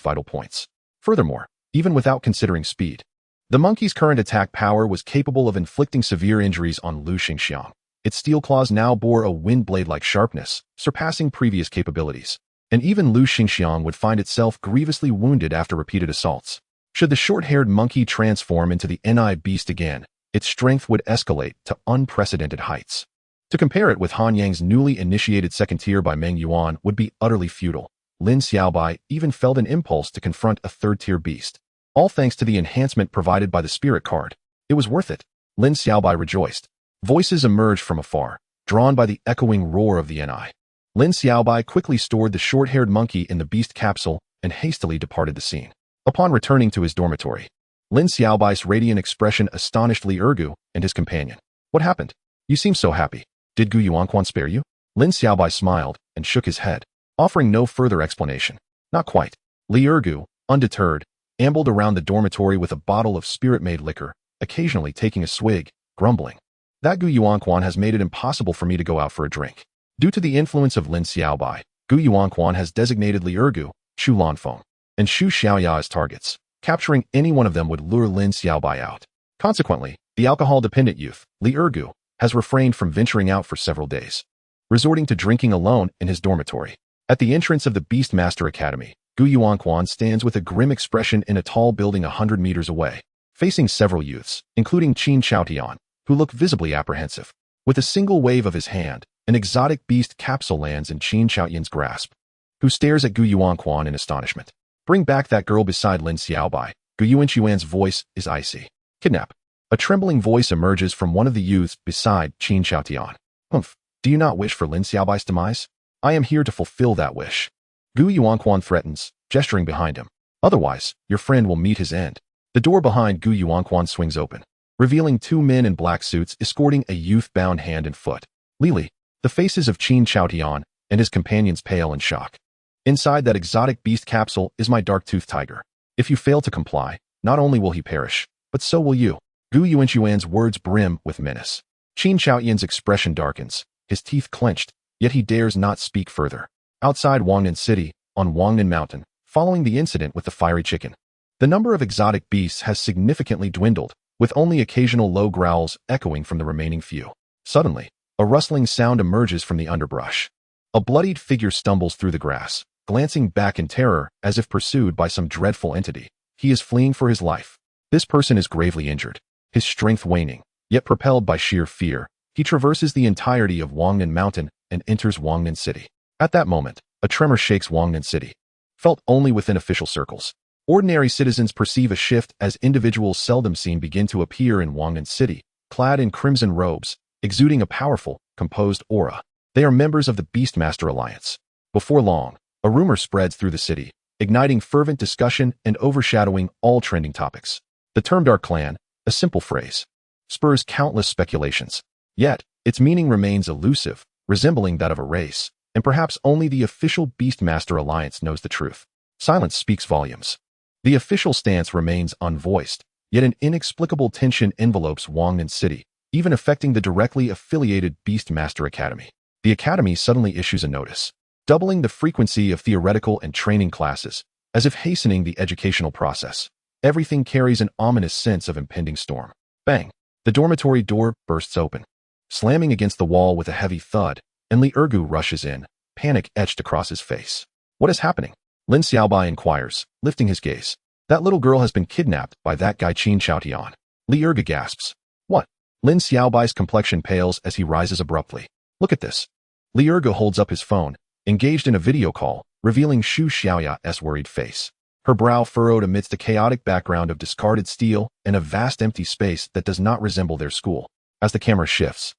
vital points. Furthermore, even without considering speed, the monkey's current attack power was capable of inflicting severe injuries on Lu Xingxiang. Its steel claws now bore a wind blade-like sharpness, surpassing previous capabilities, and even Lu Xingxiang would find itself grievously wounded after repeated assaults. Should the short-haired monkey transform into the Ni beast again, its strength would escalate to unprecedented heights. To compare it with Han Yang's newly initiated second tier by Meng Yuan would be utterly futile. Lin Xiaobai even felt an impulse to confront a third-tier beast. All thanks to the enhancement provided by the spirit card. It was worth it. Lin Xiaobai rejoiced. Voices emerged from afar, drawn by the echoing roar of the Ni. Lin Xiaobai quickly stored the short-haired monkey in the beast capsule and hastily departed the scene. Upon returning to his dormitory, Lin Xiaobai's radiant expression astonished Li Ergu and his companion. What happened? You seem so happy. Did Gu Yuanquan spare you? Lin Xiaobai smiled and shook his head, offering no further explanation. Not quite. Li Ergu, undeterred, ambled around the dormitory with a bottle of spirit-made liquor, occasionally taking a swig, grumbling. That Gu Yuanquan has made it impossible for me to go out for a drink. Due to the influence of Lin Xiaobai, Gu Yuanquan has designated Li Ergu, Chu Lanfeng, and Xu Xiaoya as targets. Capturing any one of them would lure Lin Xiaobai out. Consequently, the alcohol-dependent youth, Li Ergu, has refrained from venturing out for several days, resorting to drinking alone in his dormitory. At the entrance of the Beastmaster Academy, Gu Yuanquan stands with a grim expression in a tall building 100 meters away, facing several youths, including Qin Chaotian, who look visibly apprehensive. With a single wave of his hand, an exotic beast capsule lands in Qin Chaotian's grasp, who stares at Gu Yuanquan in astonishment. Bring back that girl beside Lin Xiaobai. Gu Yuanquan's voice is icy. Kidnap. A trembling voice emerges from one of the youths beside Qin Chaotian. Humph, do you not wish for Lin Xiaobai's demise? I am here to fulfill that wish. Gu Yuanquan threatens, gesturing behind him. Otherwise, your friend will meet his end. The door behind Gu Yuanquan swings open, revealing two men in black suits escorting a youth bound hand and foot. Lili, the faces of Qin Chaotian and his companions pale in shock. Inside that exotic beast capsule is my dark-toothed tiger. If you fail to comply, not only will he perish, but so will you. Gu Yuanquan's words brim with menace. Qin Chaotian's expression darkens, his teeth clenched, yet he dares not speak further. Outside Wangnan City, on Wangnan Mountain, following the incident with the fiery chicken, the number of exotic beasts has significantly dwindled, with only occasional low growls echoing from the remaining few. Suddenly, a rustling sound emerges from the underbrush. A bloodied figure stumbles through the grass, glancing back in terror as if pursued by some dreadful entity. He is fleeing for his life. This person is gravely injured, his strength waning, yet propelled by sheer fear. He traverses the entirety of Wangnan Mountain and enters Wangnan City. At that moment, a tremor shakes Wangnan City, felt only within official circles. Ordinary citizens perceive a shift as individuals seldom seen begin to appear in Wangnan City, clad in crimson robes, exuding a powerful, composed aura. They are members of the Beastmaster Alliance. Before long, a rumor spreads through the city, igniting fervent discussion and overshadowing all trending topics. The term Dark Clan, a simple phrase, spurs countless speculations. Yet, its meaning remains elusive, resembling that of a race, and perhaps only the official Beastmaster Alliance knows the truth. Silence speaks volumes. The official stance remains unvoiced, yet an inexplicable tension envelopes Wangnan City, even affecting the directly affiliated Beastmaster Academy. The Academy suddenly issues a notice, doubling the frequency of theoretical and training classes, as if hastening the educational process. Everything carries an ominous sense of impending storm. Bang! The dormitory door bursts open, slamming against the wall with a heavy thud, and Li Ergu rushes in, panic etched across his face. What is happening? Lin Xiaobai inquires, lifting his gaze. That little girl has been kidnapped by that guy Qin Chaotian. Li Ergu gasps. What? Lin Xiaobai's complexion pales as he rises abruptly. Look at this. Li Ergu holds up his phone, engaged in a video call, revealing Xu Xiaoya's worried face. Her brow furrowed amidst a chaotic background of discarded steel and a vast empty space that does not resemble their school. As the camera shifts,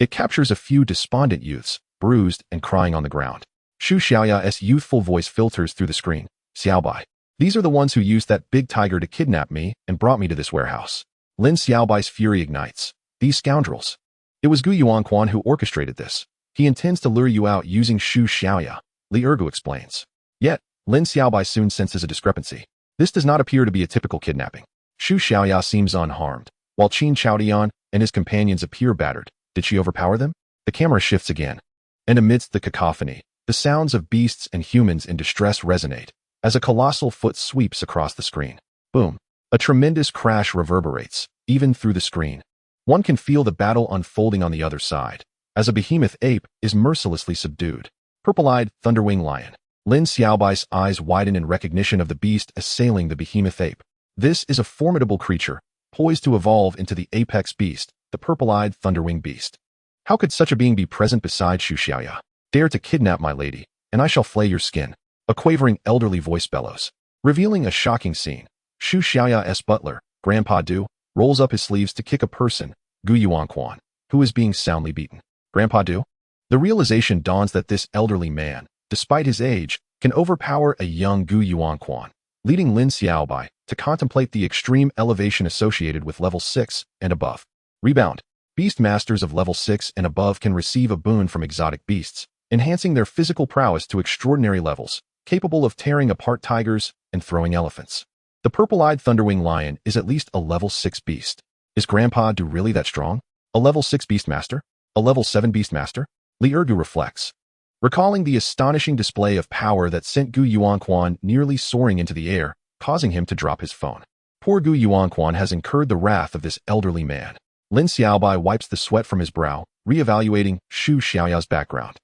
it captures a few despondent youths, bruised and crying on the ground. Xu Xiaoya's youthful voice filters through the screen. Xiaobai. These are the ones who used that big tiger to kidnap me and brought me to this warehouse. Lin Xiaobai's fury ignites. These scoundrels. It was Gu Yuanquan who orchestrated this. He intends to lure you out using Xu Xiaoya, Li Ergu explains. Yet, Lin Xiaobai soon senses a discrepancy. This does not appear to be a typical kidnapping. Xu Xiaoya seems unharmed, while Qin Chaotian and his companions appear battered. Did she overpower them? The camera shifts again. And amidst the cacophony, the sounds of beasts and humans in distress resonate, as a colossal foot sweeps across the screen. Boom. A tremendous crash reverberates, even through the screen. One can feel the battle unfolding on the other side, as a behemoth ape is mercilessly subdued. Purple-eyed, thunderwing lion. Lin Xiaobai's eyes widen in recognition of the beast assailing the behemoth ape. This is a formidable creature, poised to evolve into the apex beast, the purple-eyed thunderwing beast. How could such a being be present beside Xu Xiaoya? Dare to kidnap my lady, and I shall flay your skin. A quavering elderly voice bellows, revealing a shocking scene. Xu Xiaoya's butler, Grandpa Du, rolls up his sleeves to kick a person, Gu Yuanquan, who is being soundly beaten. Grandpa Du? The realization dawns that this elderly man, despite his age, can overpower a young Gu Yuanquan, leading Lin Xiaobai to contemplate the extreme elevation associated with level 6 and above. Rebound. Beast masters of level 6 and above can receive a boon from exotic beasts, enhancing their physical prowess to extraordinary levels, capable of tearing apart tigers and throwing elephants. The purple-eyed thunderwing lion is at least a level 6 beast. Is Grandpa Du really that strong? A level 6 beast master? A level 7 beast master? Li Ergu reflects, recalling the astonishing display of power that sent Gu Yuanquan nearly soaring into the air, causing him to drop his phone. Poor Gu Yuanquan has incurred the wrath of this elderly man. Lin Xiaobai wipes the sweat from his brow, re-evaluating Xu Xiaoya's background.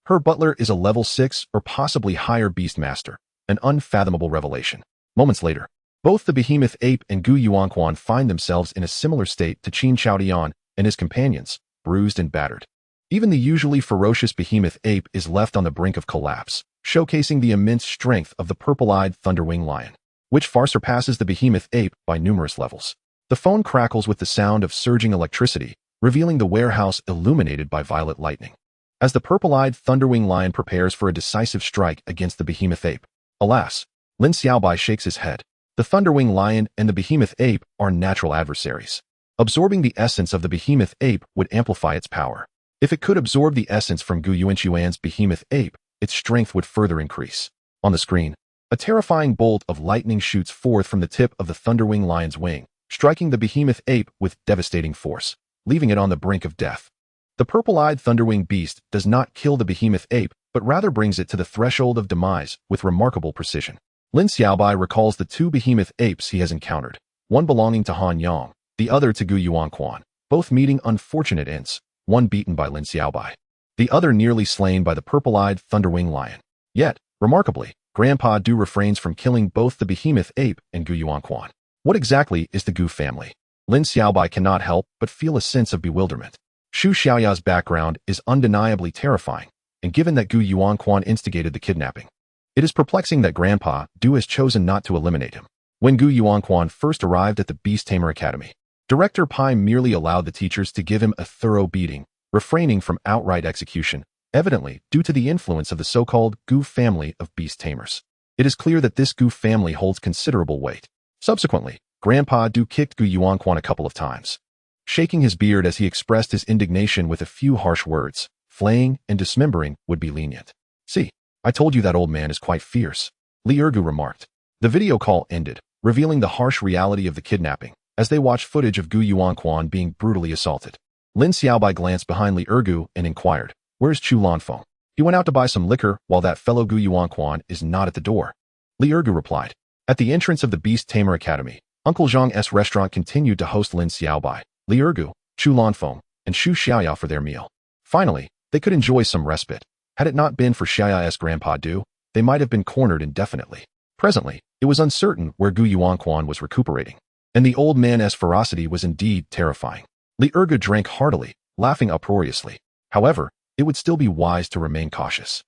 Her butler is a level 6 or possibly higher beast master, an unfathomable revelation. Moments later, both the behemoth ape and Gu Yuanquan find themselves in a similar state to Qin Chaotian and his companions, bruised and battered. Even the usually ferocious behemoth ape is left on the brink of collapse, showcasing the immense strength of the purple-eyed thunderwing lion, which far surpasses the behemoth ape by numerous levels. The phone crackles with the sound of surging electricity, revealing the warehouse illuminated by violet lightning. As the purple-eyed thunderwing lion prepares for a decisive strike against the behemoth ape. Alas, Lin Xiaobai shakes his head. The thunderwing lion and the behemoth ape are natural adversaries. Absorbing the essence of the behemoth ape would amplify its power. If it could absorb the essence from Gu Yuanquan's behemoth ape, its strength would further increase. On the screen, a terrifying bolt of lightning shoots forth from the tip of the thunderwing lion's wing, striking the behemoth ape with devastating force, leaving it on the brink of death. The purple-eyed thunderwing beast does not kill the behemoth ape, but rather brings it to the threshold of demise with remarkable precision. Lin Xiaobai recalls the two behemoth apes he has encountered, one belonging to Han Yang, the other to Gu Yuanquan, both meeting unfortunate ends, one beaten by Lin Xiaobai, the other nearly slain by the purple-eyed thunderwing lion. Yet, remarkably, Grandpa Du refrains from killing both the behemoth ape and Gu Yuanquan. What exactly is the Gu family? Lin Xiaobai cannot help but feel a sense of bewilderment. Xu Xiaoya's background is undeniably terrifying, and given that Gu Yuanquan instigated the kidnapping, it is perplexing that Grandpa Du has chosen not to eliminate him. When Gu Yuanquan first arrived at the Beast-Tamer Academy, Director Pai merely allowed the teachers to give him a thorough beating, refraining from outright execution, evidently due to the influence of the so-called Gu family of beast-tamers. It is clear that this Gu family holds considerable weight. Subsequently, Grandpa Du kicked Gu Yuanquan a couple of times, shaking his beard as he expressed his indignation with a few harsh words. Flaying and dismembering would be lenient. See, I told you that old man is quite fierce, Li Ergu remarked. The video call ended, revealing the harsh reality of the kidnapping, as they watched footage of Gu Yuanquan being brutally assaulted. Lin Xiaobai glanced behind Li Ergu and inquired, "Where's Chu Lanfeng? He went out to buy some liquor while that fellow Gu Yuanquan is not at the door." Li Ergu replied. At the entrance of the Beast-Tamer Academy, Uncle Zhang's restaurant continued to host Lin Xiaobai, Li Ergu, Chu Lanfeng, and Xu Xiaoya for their meal. Finally, they could enjoy some respite. Had it not been for Xiaoya's grandpa Du, they might have been cornered indefinitely. Presently, it was uncertain where Gu Yuanquan was recuperating, and the old man's ferocity was indeed terrifying. Li Ergu drank heartily, laughing uproariously. However, it would still be wise to remain cautious.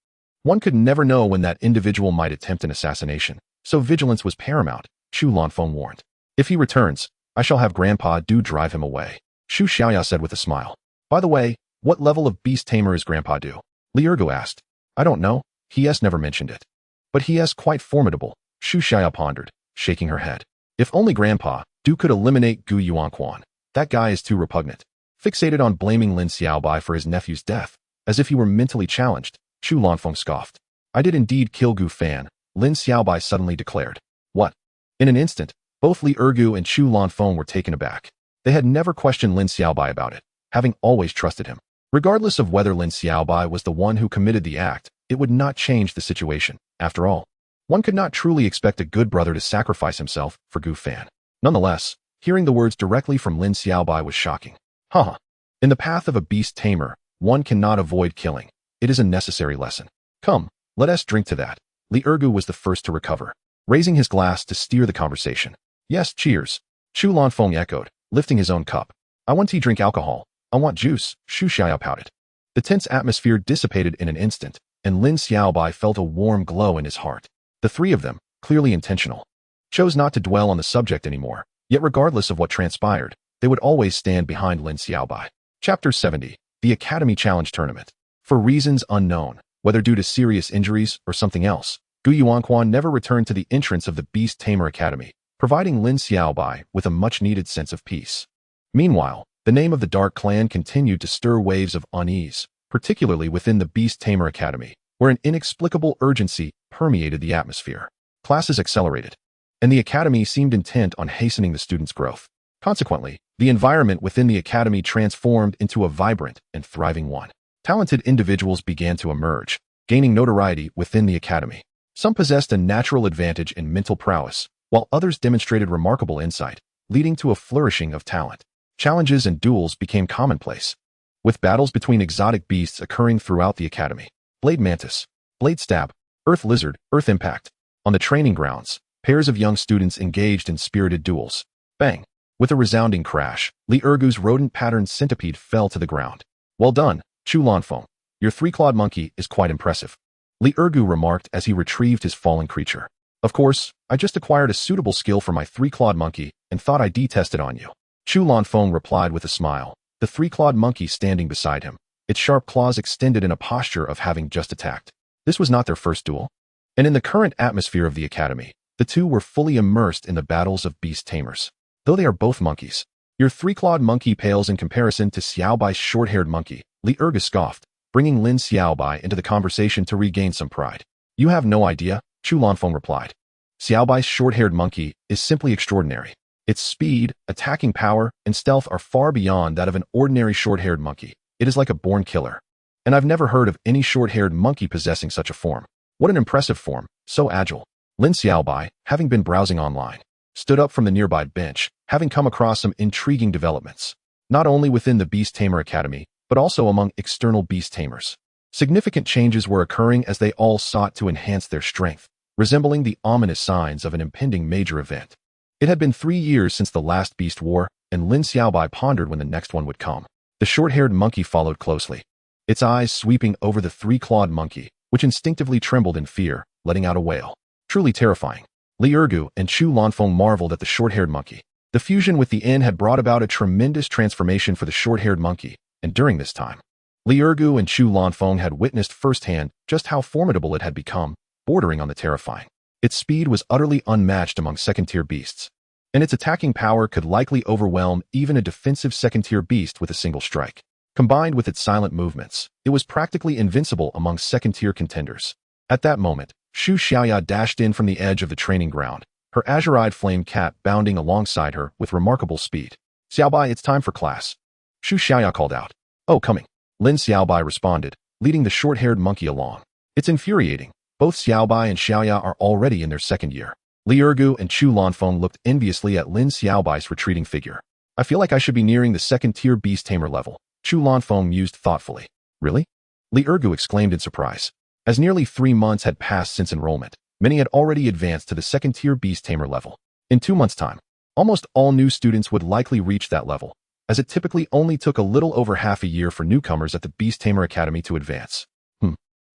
One could never know when that individual might attempt an assassination, so vigilance was paramount, Chu Lanfeng warned. If he returns, I shall have Grandpa Du drive him away, Xu Xiaoya said with a smile. By the way, what level of beast tamer is Grandpa Du? Li Ergu asked. I don't know, he never mentioned it. But he is quite formidable, Xu Xiaoya pondered, shaking her head. If only Grandpa Du could eliminate Gu Yuanquan. That guy is too repugnant. Fixated on blaming Lin Xiaobai for his nephew's death, as if he were mentally challenged, Chu Lanfeng scoffed. I did indeed kill Gu Fan, Lin Xiaobai suddenly declared. What? In an instant, both Li Ergu and Chu Lanfeng were taken aback. They had never questioned Lin Xiaobai about it, having always trusted him. Regardless of whether Lin Xiaobai was the one who committed the act, it would not change the situation. After all, one could not truly expect a good brother to sacrifice himself for Gu Fan. Nonetheless, hearing the words directly from Lin Xiaobai was shocking. Haha. In the path of a beast tamer, one cannot avoid killing. It is a necessary lesson. Come, let us drink to that. Li Ergu was the first to recover, raising his glass to steer the conversation. Yes, cheers. Chu Lanfeng echoed, lifting his own cup. I want to drink alcohol. I want juice, Xu Xiaoya pouted. The tense atmosphere dissipated in an instant, and Lin Xiaobai felt a warm glow in his heart. The three of them, clearly intentional, chose not to dwell on the subject anymore, yet regardless of what transpired, they would always stand behind Lin Xiaobai. Chapter 70. The Academy Challenge Tournament. For reasons unknown, whether due to serious injuries or something else, Gu Yuanquan never returned to the entrance of the Beast Tamer Academy, providing Lin Xiaobai with a much-needed sense of peace. Meanwhile, the name of the Dark Clan continued to stir waves of unease, particularly within the Beast Tamer Academy, where an inexplicable urgency permeated the atmosphere. Classes accelerated, and the academy seemed intent on hastening the students' growth. Consequently, the environment within the academy transformed into a vibrant and thriving one. Talented individuals began to emerge, gaining notoriety within the academy. Some possessed a natural advantage in mental prowess, while others demonstrated remarkable insight, leading to a flourishing of talent. Challenges and duels became commonplace, with battles between exotic beasts occurring throughout the academy. Blade Mantis, Blade Stab, Earth Lizard, Earth Impact. On the training grounds, pairs of young students engaged in spirited duels. Bang! With a resounding crash, Li Ergu's rodent-patterned centipede fell to the ground. Well done, Chu Lanfeng. Your three-clawed monkey is quite impressive, Li Ergu remarked as he retrieved his fallen creature. Of course, I just acquired a suitable skill for my three-clawed monkey and thought I'd test it on you. Chu Lanfeng replied with a smile, the three-clawed monkey standing beside him, its sharp claws extended in a posture of having just attacked. This was not their first duel, and in the current atmosphere of the academy, the two were fully immersed in the battles of beast tamers. Though they are both monkeys, your three-clawed monkey pales in comparison to Xiaobai's short-haired monkey, Li Ergu scoffed, bringing Lin Xiaobai into the conversation to regain some pride. You have no idea, Chu Lanfeng replied. Xiaobai's short-haired monkey is simply extraordinary. Its speed, attacking power, and stealth are far beyond that of an ordinary short-haired monkey. It is like a born killer. And I've never heard of any short-haired monkey possessing such a form. What an impressive form, so agile. Lin Xiaobai, having been browsing online, stood up from the nearby bench, having come across some intriguing developments, not only within the Beast Tamer Academy, but also among external beast tamers. Significant changes were occurring as they all sought to enhance their strength, resembling the ominous signs of an impending major event. It had been 3 years since the last beast war, and Lin Xiaobai pondered when the next one would come. The short-haired monkey followed closely, its eyes sweeping over the three-clawed monkey, which instinctively trembled in fear, letting out a wail. Truly terrifying. Li Ergu and Chu Lanfeng marveled at the short-haired monkey. The fusion with the inn had brought about a tremendous transformation for the short-haired monkey, and during this time, Li Ergu and Chu Lanfeng had witnessed firsthand just how formidable it had become, bordering on the terrifying. Its speed was utterly unmatched among second-tier beasts, and its attacking power could likely overwhelm even a defensive second-tier beast with a single strike. Combined with its silent movements, it was practically invincible among second-tier contenders. At that moment, Xu Xiaoya dashed in from the edge of the training ground, her azure-eyed flame cat bounding alongside her with remarkable speed. Xiaobai, it's time for class, Xu Xiaoya called out. Oh, coming, Lin Xiaobai responded, leading the short-haired monkey along. It's infuriating, Both Xiaobai and Xiaoya are already in their second year. Li Ergu and Chu Lanfeng looked enviously at Lin Xiaobai's retreating figure. I feel like I should be nearing the second-tier beast-tamer level, Chu Lanfeng mused thoughtfully. Really? Li Ergu exclaimed in surprise. As nearly 3 months had passed since enrollment, many had already advanced to the second-tier beast-tamer level. In 2 months' time, almost all new students would likely reach that level, as it typically only took a little over half a year for newcomers at the Beast-Tamer Academy to advance.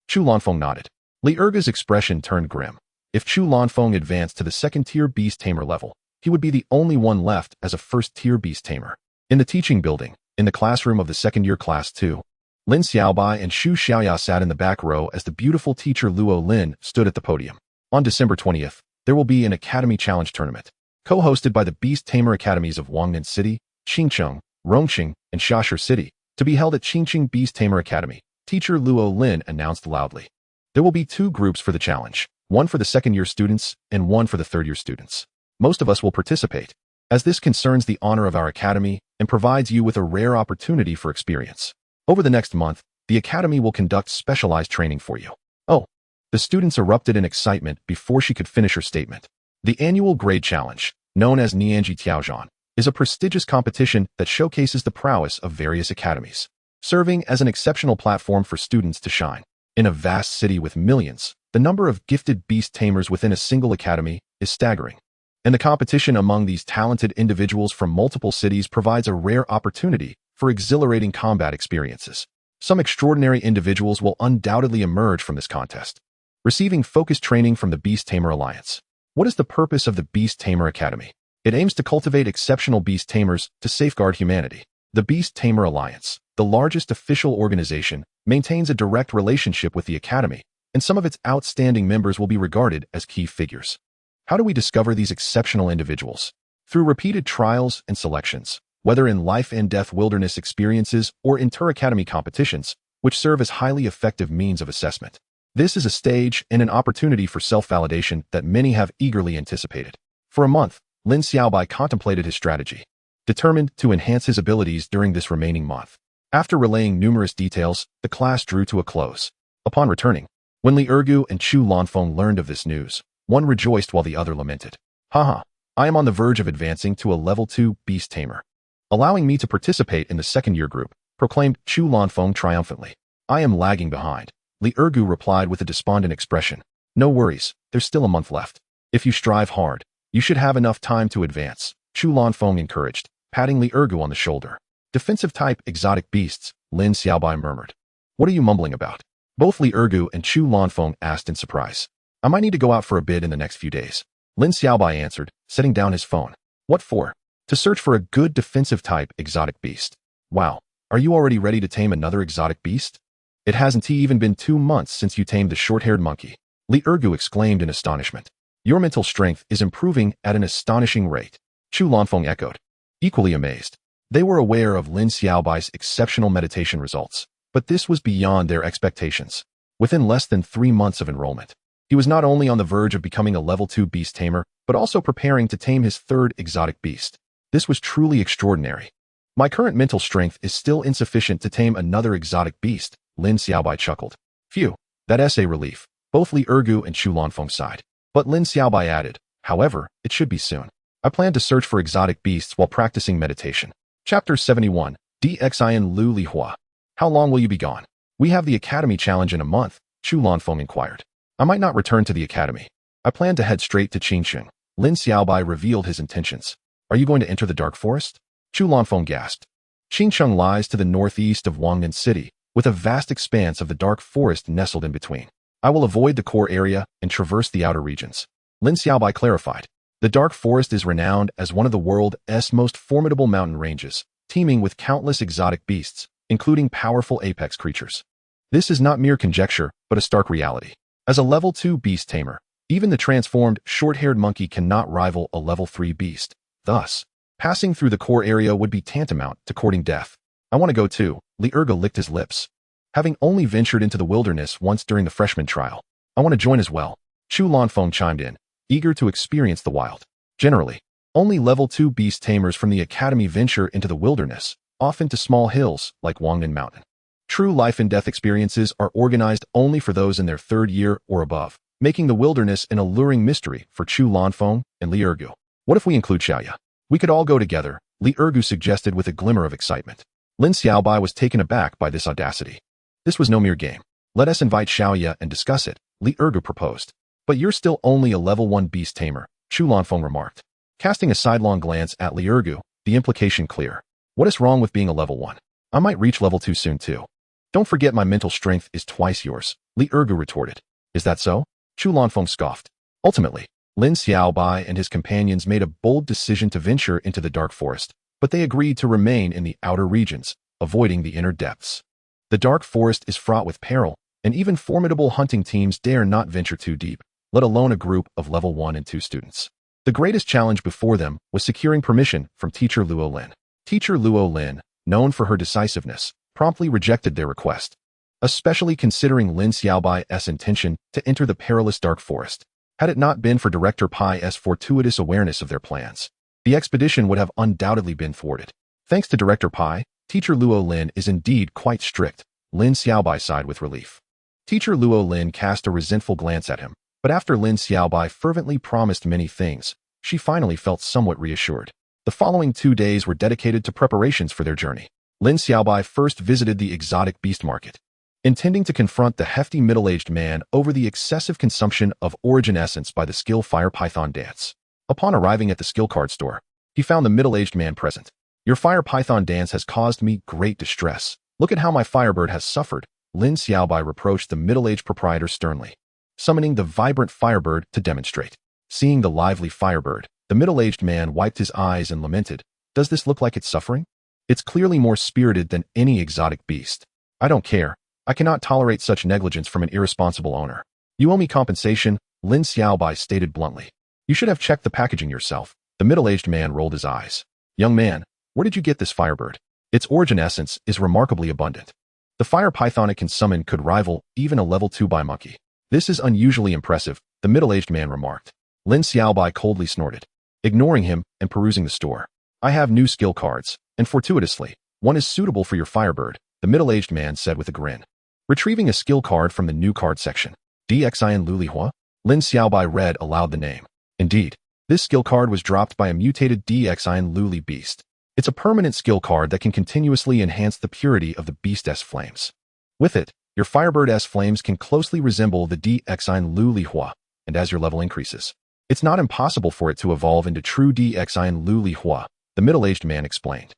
Chu Lanfeng nodded. Li Ergu's expression turned grim. If Chu Lanfeng advanced to the second-tier beast-tamer level, he would be the only one left as a first-tier beast-tamer. In the teaching building, in the classroom of the second-year class 2, Lin Xiaobai and Xu Xiaoya sat in the back row as the beautiful teacher Luo Lin stood at the podium. On December 20th, there will be an Academy Challenge tournament, co-hosted by the Beast-Tamer Academies of Wangnan City, Qingcheng, Rongqing, and Shashir City, to be held at Qingqing Beast-Tamer Academy, teacher Luo Lin announced loudly. There will be 2 groups for the challenge, one for the second-year students and one for the third-year students. Most of us will participate, as this concerns the honor of our academy and provides you with a rare opportunity for experience. Over the next month, the academy will conduct specialized training for you. Oh, the students erupted in excitement before she could finish her statement. The annual grade challenge, known as Nianji Tiaozhan, is a prestigious competition that showcases the prowess of various academies, serving as an exceptional platform for students to shine. In a vast city with millions, the number of gifted beast tamers within a single academy is staggering. And the competition among these talented individuals from multiple cities provides a rare opportunity for exhilarating combat experiences. Some extraordinary individuals will undoubtedly emerge from this contest, receiving focused training from the Beast Tamer Alliance. What is the purpose of the Beast Tamer Academy? It aims to cultivate exceptional beast tamers to safeguard humanity. The Beast Tamer Alliance, the largest official organization, maintains a direct relationship with the Academy, and some of its outstanding members will be regarded as key figures. How do we discover these exceptional individuals? Through repeated trials and selections, whether in life and death wilderness experiences or inter-academy competitions, which serve as highly effective means of assessment. This is a stage and an opportunity for self-validation that many have eagerly anticipated. For a month, Lin Xiaobai contemplated his strategy, determined to enhance his abilities during this remaining month. After relaying numerous details, the class drew to a close. Upon returning, when Li Ergu and Chu Lanfeng learned of this news, one rejoiced while the other lamented. Haha, I am on the verge of advancing to a level 2 beast tamer, allowing me to participate in the second-year group, proclaimed Chu Lanfeng triumphantly. I am lagging behind, Li Ergu replied with a despondent expression. No worries, there's still a month left. If you strive hard, you should have enough time to advance, Chu Lanfeng encouraged, patting Li Ergu on the shoulder. Defensive-type exotic beasts, Lin Xiaobai murmured. What are you mumbling about? Both Li Ergu and Chu Lanfeng asked in surprise. I might need to go out for a bid in the next few days, Lin Xiaobai answered, setting down his phone. What for? To search for a good defensive-type exotic beast. Wow, are you already ready to tame another exotic beast? It hasn't even been 2 months since you tamed the short-haired monkey, Li Ergu exclaimed in astonishment. Your mental strength is improving at an astonishing rate, Chu Lanfeng echoed, equally amazed. They were aware of Lin Xiaobai's exceptional meditation results, but this was beyond their expectations. Within less than 3 months of enrollment, he was not only on the verge of becoming a level 2 beast tamer, but also preparing to tame his 3rd exotic beast. This was truly extraordinary. My current mental strength is still insufficient to tame another exotic beast, Lin Xiaobai chuckled. Phew, that's a relief. Both Li Ergu and Chu Lanfeng sighed. But Lin Xiaobai added, however, it should be soon. I plan to search for exotic beasts while practicing meditation. Chapter 71, Dxin Lu Li Hua. How long will you be gone? We have the Academy Challenge in a month, Chu Lanfeng inquired. I might not return to the Academy. I plan to head straight to Qingqing. Lin Xiaobai revealed his intentions. Are you going to enter the Dark Forest? Chu Lanfeng gasped. Qingqing lies to the northeast of Wangnan City, with a vast expanse of the Dark Forest nestled in between. I will avoid the core area and traverse the outer regions, Lin Xiaobai clarified. The Dark Forest is renowned as one of the world's most formidable mountain ranges, teeming with countless exotic beasts, including powerful apex creatures. This is not mere conjecture, but a stark reality. As a level 2 beast tamer, even the transformed, short-haired monkey cannot rival a level 3 beast. Thus, passing through the core area would be tantamount to courting death. I want to go too, Li Ergu licked his lips. Having only ventured into the wilderness once during the freshman trial, I want to join as well, Chu Lanfeng chimed in, eager to experience the wild. Generally, only level 2 beast tamers from the academy venture into the wilderness, often to small hills like Wangnan Mountain. True life and death experiences are organized only for those in their third year or above, making the wilderness an alluring mystery for Chu Lanfeng and Li Ergu. What if we include Xiaoya? We could all go together, Li Ergu suggested with a glimmer of excitement. Lin Xiaobai was taken aback by this audacity. This was no mere game. Let us invite Xiaoya and discuss it, Li Ergu proposed. But you're still only a level 1 beast tamer, Chu Lanfeng remarked. Casting a sidelong glance at Li Ergu, the implication clear. What is wrong with being a level 1? I might reach level 2 soon too. Don't forget my mental strength is twice yours, Li Ergu retorted. Is that so? Chu Lanfeng scoffed. Ultimately, Lin Xiaobai and his companions made a bold decision to venture into the dark forest, but they agreed to remain in the outer regions, avoiding the inner depths. The dark forest is fraught with peril, and even formidable hunting teams dare not venture too deep, let alone a group of level 1 and 2 students. The greatest challenge before them was securing permission from teacher Luo Lin. Teacher Luo Lin, known for her decisiveness, promptly rejected their request, especially considering Lin Xiaobai's intention to enter the perilous dark forest. Had it not been for Director Pai's fortuitous awareness of their plans, the expedition would have undoubtedly been thwarted. Thanks to Director Pai, Teacher Luo Lin is indeed quite strict, Lin Xiaobai sighed with relief. Teacher Luo Lin cast a resentful glance at him, but after Lin Xiaobai fervently promised many things, she finally felt somewhat reassured. The following 2 days were dedicated to preparations for their journey. Lin Xiaobai first visited the exotic beast market, intending to confront the hefty middle-aged man over the excessive consumption of origin essence by the skill Fire Python dance. Upon arriving at the skill card store, he found the middle-aged man present. Your Fire Python dance has caused me great distress. Look at how my Firebird has suffered, Lin Xiaobai reproached the middle-aged proprietor sternly, summoning the vibrant Firebird to demonstrate. Seeing the lively Firebird, the middle-aged man wiped his eyes and lamented, "Does this look like it's suffering? It's clearly more spirited than any exotic beast. I don't care. I cannot tolerate such negligence from an irresponsible owner. You owe me compensation," Lin Xiaobai stated bluntly. "You should have checked the packaging yourself." The middle-aged man rolled his eyes. "Young man, where did you get this Firebird? Its origin essence is remarkably abundant. The fire python it can summon could rival even a level 2 by monkey." "This is unusually impressive," the middle-aged man remarked. Lin Xiaobai coldly snorted, ignoring him and perusing the store. "I have new skill cards, and fortuitously, one is suitable for your Firebird," the middle-aged man said with a grin. Retrieving a skill card from the new card section, Dixian Lulihua, Lin Xiaobai read aloud the name. Indeed, this skill card was dropped by a mutated Dixian Luli beast. It's a permanent skill card that can continuously enhance the purity of the beast's flames. With it, your Firebird's flames can closely resemble the Dixian Lulihua, and as your level increases, it's not impossible for it to evolve into true Dixian Lulihua, the middle-aged man explained.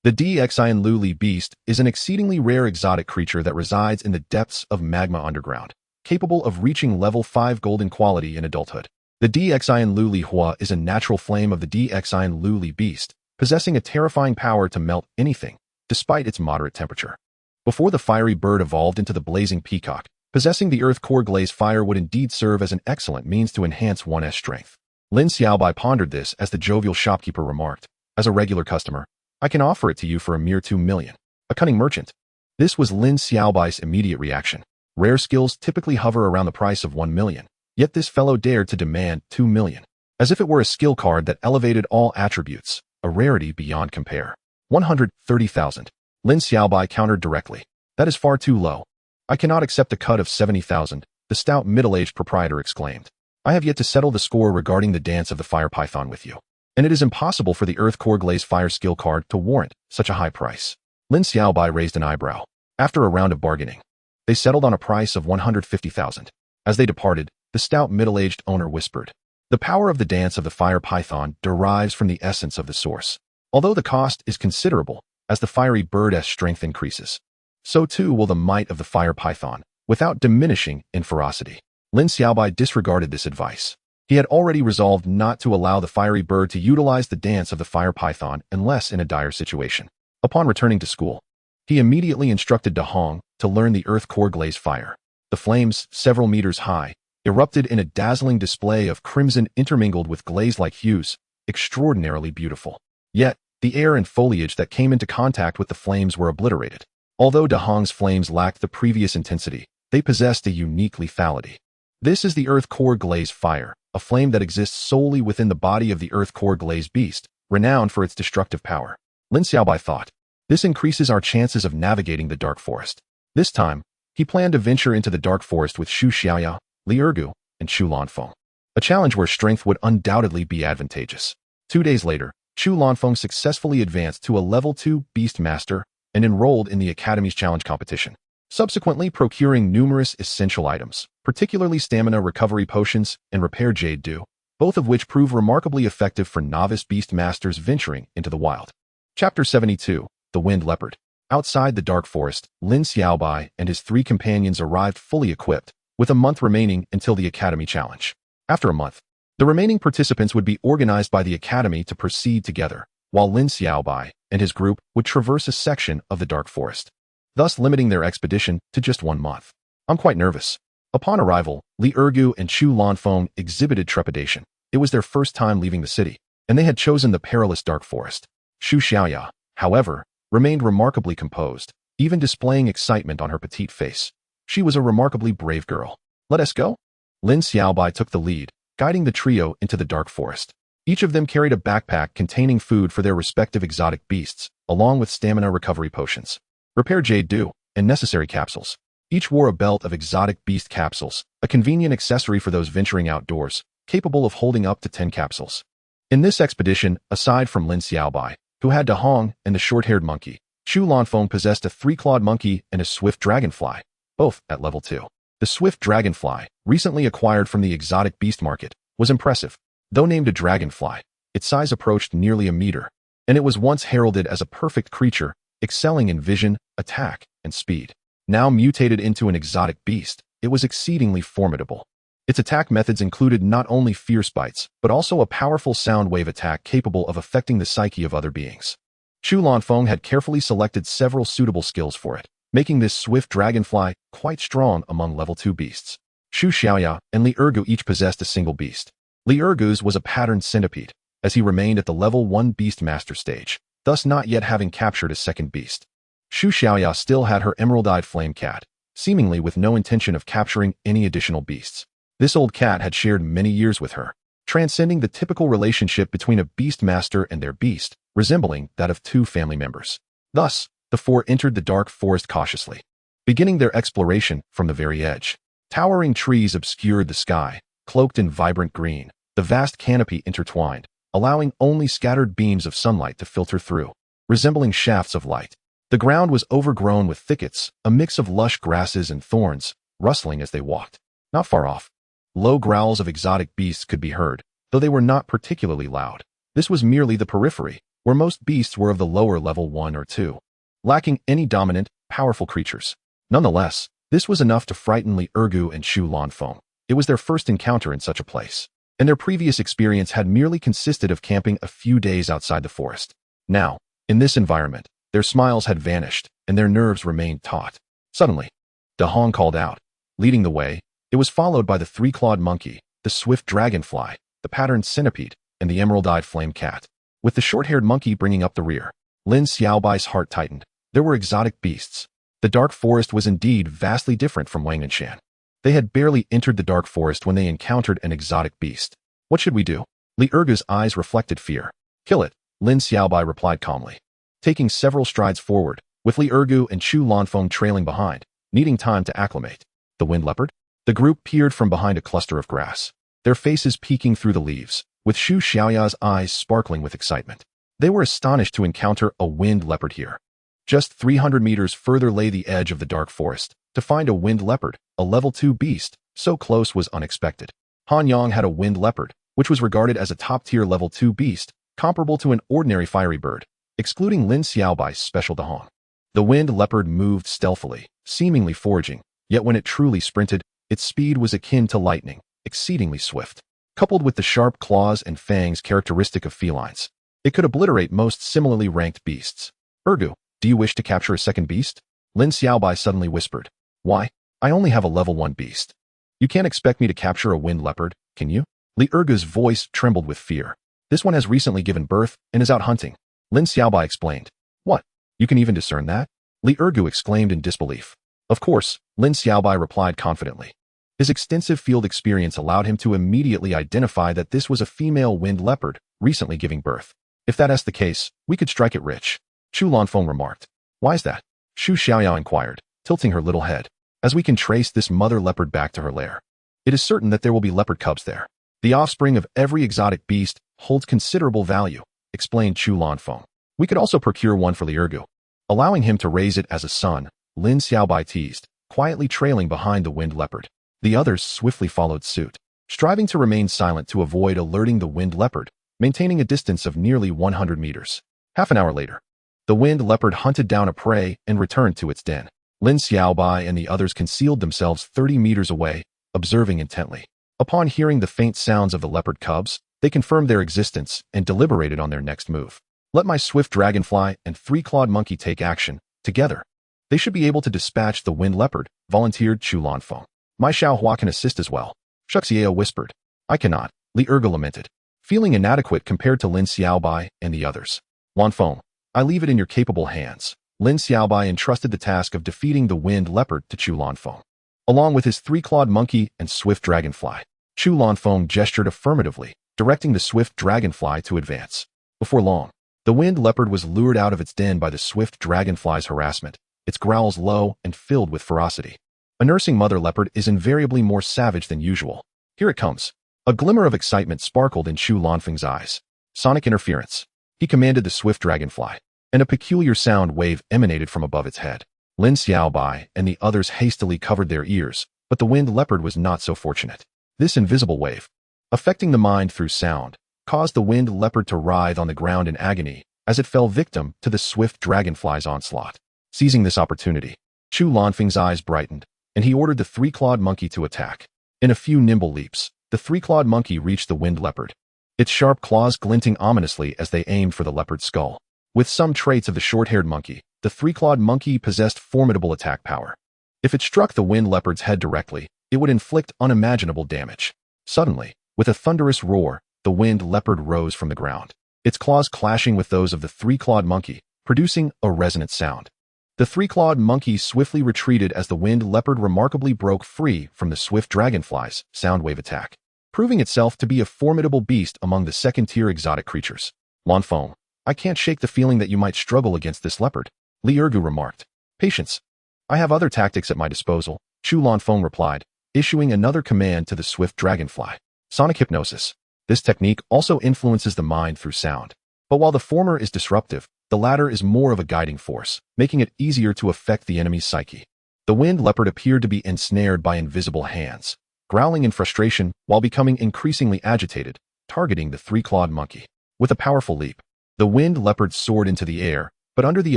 The Dixian Luli beast is an exceedingly rare exotic creature that resides in the depths of magma underground, capable of reaching level 5 golden quality in adulthood. The Dixian Lulihua is a natural flame of the Dixian Luli beast, possessing a terrifying power to melt anything, despite its moderate temperature. Before the fiery bird evolved into the blazing peacock, possessing the earth core glaze fire would indeed serve as an excellent means to enhance one's strength. Lin Xiaobai pondered this as the jovial shopkeeper remarked, "As a regular customer, I can offer it to you for a mere 2 million. A cunning merchant." This was Lin Xiaobai's immediate reaction. Rare skills typically hover around the price of 1 million, yet this fellow dared to demand 2 million, as if it were a skill card that elevated all attributes, a rarity beyond compare. 130,000. Lin Xiaobai countered directly. "That is far too low. I cannot accept a cut of 70,000, the stout middle-aged proprietor exclaimed. "I have yet to settle the score regarding the dance of the fire python with you, and it is impossible for the earth core glaze fire skill card to warrant such a high price." Lin Xiaobai raised an eyebrow. After a round of bargaining, they settled on a price of 150,000. As they departed, the stout middle-aged owner whispered, "The power of the dance of the fire python derives from the essence of the source. Although the cost is considerable, as the fiery bird's strength increases, so too will the might of the fire python, without diminishing in ferocity." Lin Xiaobai disregarded this advice. He had already resolved not to allow the fiery bird to utilize the dance of the fire python unless in a dire situation. Upon returning to school, he immediately instructed De Hong to learn the earth core glaze fire. The flames, several meters high, erupted in a dazzling display of crimson intermingled with glaze-like hues, extraordinarily beautiful. Yet, the air and foliage that came into contact with the flames were obliterated. Although De Hong's flames lacked the previous intensity, they possessed a unique lethality. This is the earth core glaze fire, a flame that exists solely within the body of the earth core glaze beast, renowned for its destructive power. Lin Xiaobai thought, "This increases our chances of navigating the dark forest." This time, he planned to venture into the dark forest with Xu Xiaoya, Li Ergu, and Xu Lanfeng. A challenge where strength would undoubtedly be advantageous. 2 days later, Xu Lanfeng successfully advanced to a level 2 beast master and enrolled in the Academy's challenge competition, subsequently procuring numerous essential items, particularly stamina recovery potions and repair jade dew, both of which prove remarkably effective for novice beast masters venturing into the wild. Chapter 72, The Wind Leopard. Outside the dark forest, Lin Xiaobai and his 3 companions arrived fully equipped, with a month remaining until the Academy challenge. After a month, the remaining participants would be organized by the Academy to proceed together, while Lin Xiaobai and his group would traverse a section of the dark forest, thus limiting their expedition to just 1 month. I'm quite nervous. Upon arrival, Li Ergu and Xu Lanfeng exhibited trepidation. It was their first time leaving the city, and they had chosen the perilous dark forest. Xu Xiaoya, however, remained remarkably composed, even displaying excitement on her petite face. She was a remarkably brave girl. Let us go? Lin Xiaobai took the lead, guiding the trio into the dark forest. Each of them carried a backpack containing food for their respective exotic beasts, along with stamina recovery potions, repair jade dew, and necessary capsules. Each wore a belt of exotic beast capsules, a convenient accessory for those venturing outdoors, capable of holding up to 10 capsules. In this expedition, aside from Lin Xiaobai, who had Dahong and the short-haired monkey, Xu Lanfeng possessed a 3-clawed monkey and a swift dragonfly, both at level 2. The swift dragonfly, recently acquired from the exotic beast market, was impressive. Though named a dragonfly, its size approached nearly a meter, and it was once heralded as a perfect creature, excelling in vision, attack, and speed. Now mutated into an exotic beast, it was exceedingly formidable. Its attack methods included not only fierce bites, but also a powerful sound wave attack capable of affecting the psyche of other beings. Xu Lanfeng had carefully selected several suitable skills for it, making this swift dragonfly quite strong among level 2 beasts. Xu Xiaoya and Li Ergu each possessed a single beast. Li Ergu's was a patterned centipede, as he remained at the level 1 beast master stage, thus not yet having captured a second beast. Xu Xiaoya still had her emerald-eyed flame cat, seemingly with no intention of capturing any additional beasts. This old cat had shared many years with her, transcending the typical relationship between a beast master and their beast, resembling that of 2 family members. Thus, the 4 entered the dark forest cautiously, beginning their exploration from the very edge. Towering trees obscured the sky, cloaked in vibrant green, the vast canopy intertwined, allowing only scattered beams of sunlight to filter through, resembling shafts of light. The ground was overgrown with thickets, a mix of lush grasses and thorns, rustling as they walked. Not far off, low growls of exotic beasts could be heard, though they were not particularly loud. This was merely the periphery, where most beasts were of the lower level 1 or 2, lacking any dominant, powerful creatures. Nonetheless, this was enough to frighten Li Ergu and Xu Lanfeng. It was their first encounter in such a place, and their previous experience had merely consisted of camping a few days outside the forest. Now, in this environment, their smiles had vanished, and their nerves remained taut. Suddenly, Dahong called out, leading the way. It was followed by the 3-clawed monkey, the swift dragonfly, the patterned centipede, and the emerald-eyed flame cat, with the short-haired monkey bringing up the rear. Lin Xiaobai's heart tightened. There were exotic beasts. The dark forest was indeed vastly different from Wang and Shan. They had barely entered the dark forest when they encountered an exotic beast. What should we do? Li Ergu's eyes reflected fear. Kill it, Lin Xiaobai replied calmly, taking several strides forward, with Li Ergu and Xu Lanfeng trailing behind, needing time to acclimate. The wind leopard? The group peered from behind a cluster of grass, their faces peeking through the leaves, with Xu Xiaoya's eyes sparkling with excitement. They were astonished to encounter a wind leopard here. Just 300 meters further lay the edge of the dark forest. To find a wind leopard, a level 2 beast, so close was unexpected. Han Yang had a wind leopard, which was regarded as a top-tier level 2 beast, comparable to an ordinary fiery bird, excluding Lin Xiaobai's special Dahong. The wind leopard moved stealthily, seemingly foraging, yet when it truly sprinted, its speed was akin to lightning, exceedingly swift. Coupled with the sharp claws and fangs characteristic of felines, it could obliterate most similarly ranked beasts. Ergu, do you wish to capture a second beast? Lin Xiaobai suddenly whispered. Why? I only have a level 1 beast. You can't expect me to capture a wind leopard, can you? Li Ergu's voice trembled with fear. This one has recently given birth and is out hunting. Lin Xiaobai explained. What? You can even discern that? Li Ergu exclaimed in disbelief. Of course, Lin Xiaobai replied confidently. His extensive field experience allowed him to immediately identify that this was a female wind leopard, recently giving birth. If that's the case, we could strike it rich, Xu Lanfeng remarked. Why is that? Xu Xiaoya inquired, tilting her little head. As we can trace this mother leopard back to her lair, it is certain that there will be leopard cubs there. The offspring of every exotic beast holds considerable value, explained Chu Lanfeng. We could also procure one for Lurk, allowing him to raise it as a son, Lin Xiaobai teased, quietly trailing behind the winged leopard. The others swiftly followed suit, striving to remain silent to avoid alerting the winged leopard, maintaining a distance of nearly 100 meters. Half an hour later, the winged leopard hunted down a prey and returned to its den. Lin Xiaobai and the others concealed themselves 30 meters away, observing intently. Upon hearing the faint sounds of the leopard cubs, they confirmed their existence and deliberated on their next move. Let my swift dragonfly and three-clawed monkey take action. Together, they should be able to dispatch the winged leopard, volunteered Chu Lanfeng. My Xiaohua can assist as well. Shuxiao whispered. I cannot, Lurk lamented, feeling inadequate compared to Lin Xiaobai and the others. Lanfeng, I leave it in your capable hands. Lin Xiaobai entrusted the task of defeating the winged leopard to Chu Lanfeng, along with his three-clawed monkey and swift dragonfly. Chu Lanfeng gestured affirmatively, directing the swift dragonfly to advance. Before long, the winged leopard was lured out of its den by the swift dragonfly's harassment, its growls low and filled with ferocity. A nursing mother leopard is invariably more savage than usual. Here it comes. A glimmer of excitement sparkled in Chu Lanfeng's eyes. Sonic interference. He commanded the swift dragonfly, and a peculiar sound wave emanated from above its head. Lin Xiaobai and the others hastily covered their ears, but the winged leopard was not so fortunate. This invisible wave, affecting the mind through sound, caused the winged leopard to writhe on the ground in agony as it fell victim to the swift dragonfly's onslaught. Seizing this opportunity, Chu Lanfeng's eyes brightened, and he ordered the three-clawed monkey to attack. In a few nimble leaps, the three-clawed monkey reached the winged leopard, its sharp claws glinting ominously as they aimed for the leopard's skull. With some traits of the short-haired monkey, the three-clawed monkey possessed formidable attack power. If it struck the winged leopard's head directly, it would inflict unimaginable damage. Suddenly, with a thunderous roar, the winged leopard rose from the ground, its claws clashing with those of the three-clawed monkey, producing a resonant sound. The three-clawed monkey swiftly retreated as the winged leopard remarkably broke free from the swift dragonfly's soundwave attack, proving itself to be a formidable beast among the second-tier exotic creatures. Lanfeng, I can't shake the feeling that you might struggle against this leopard, Lurk remarked. Patience. I have other tactics at my disposal, Chu Lanfeng replied, issuing another command to the swift dragonfly. Sonic hypnosis. This technique also influences the mind through sound. But while the former is disruptive, the latter is more of a guiding force, making it easier to affect the enemy's psyche. The winged leopard appeared to be ensnared by invisible hands, growling in frustration while becoming increasingly agitated, targeting the three-clawed monkey. With a powerful leap, the winged leopard soared into the air, but under the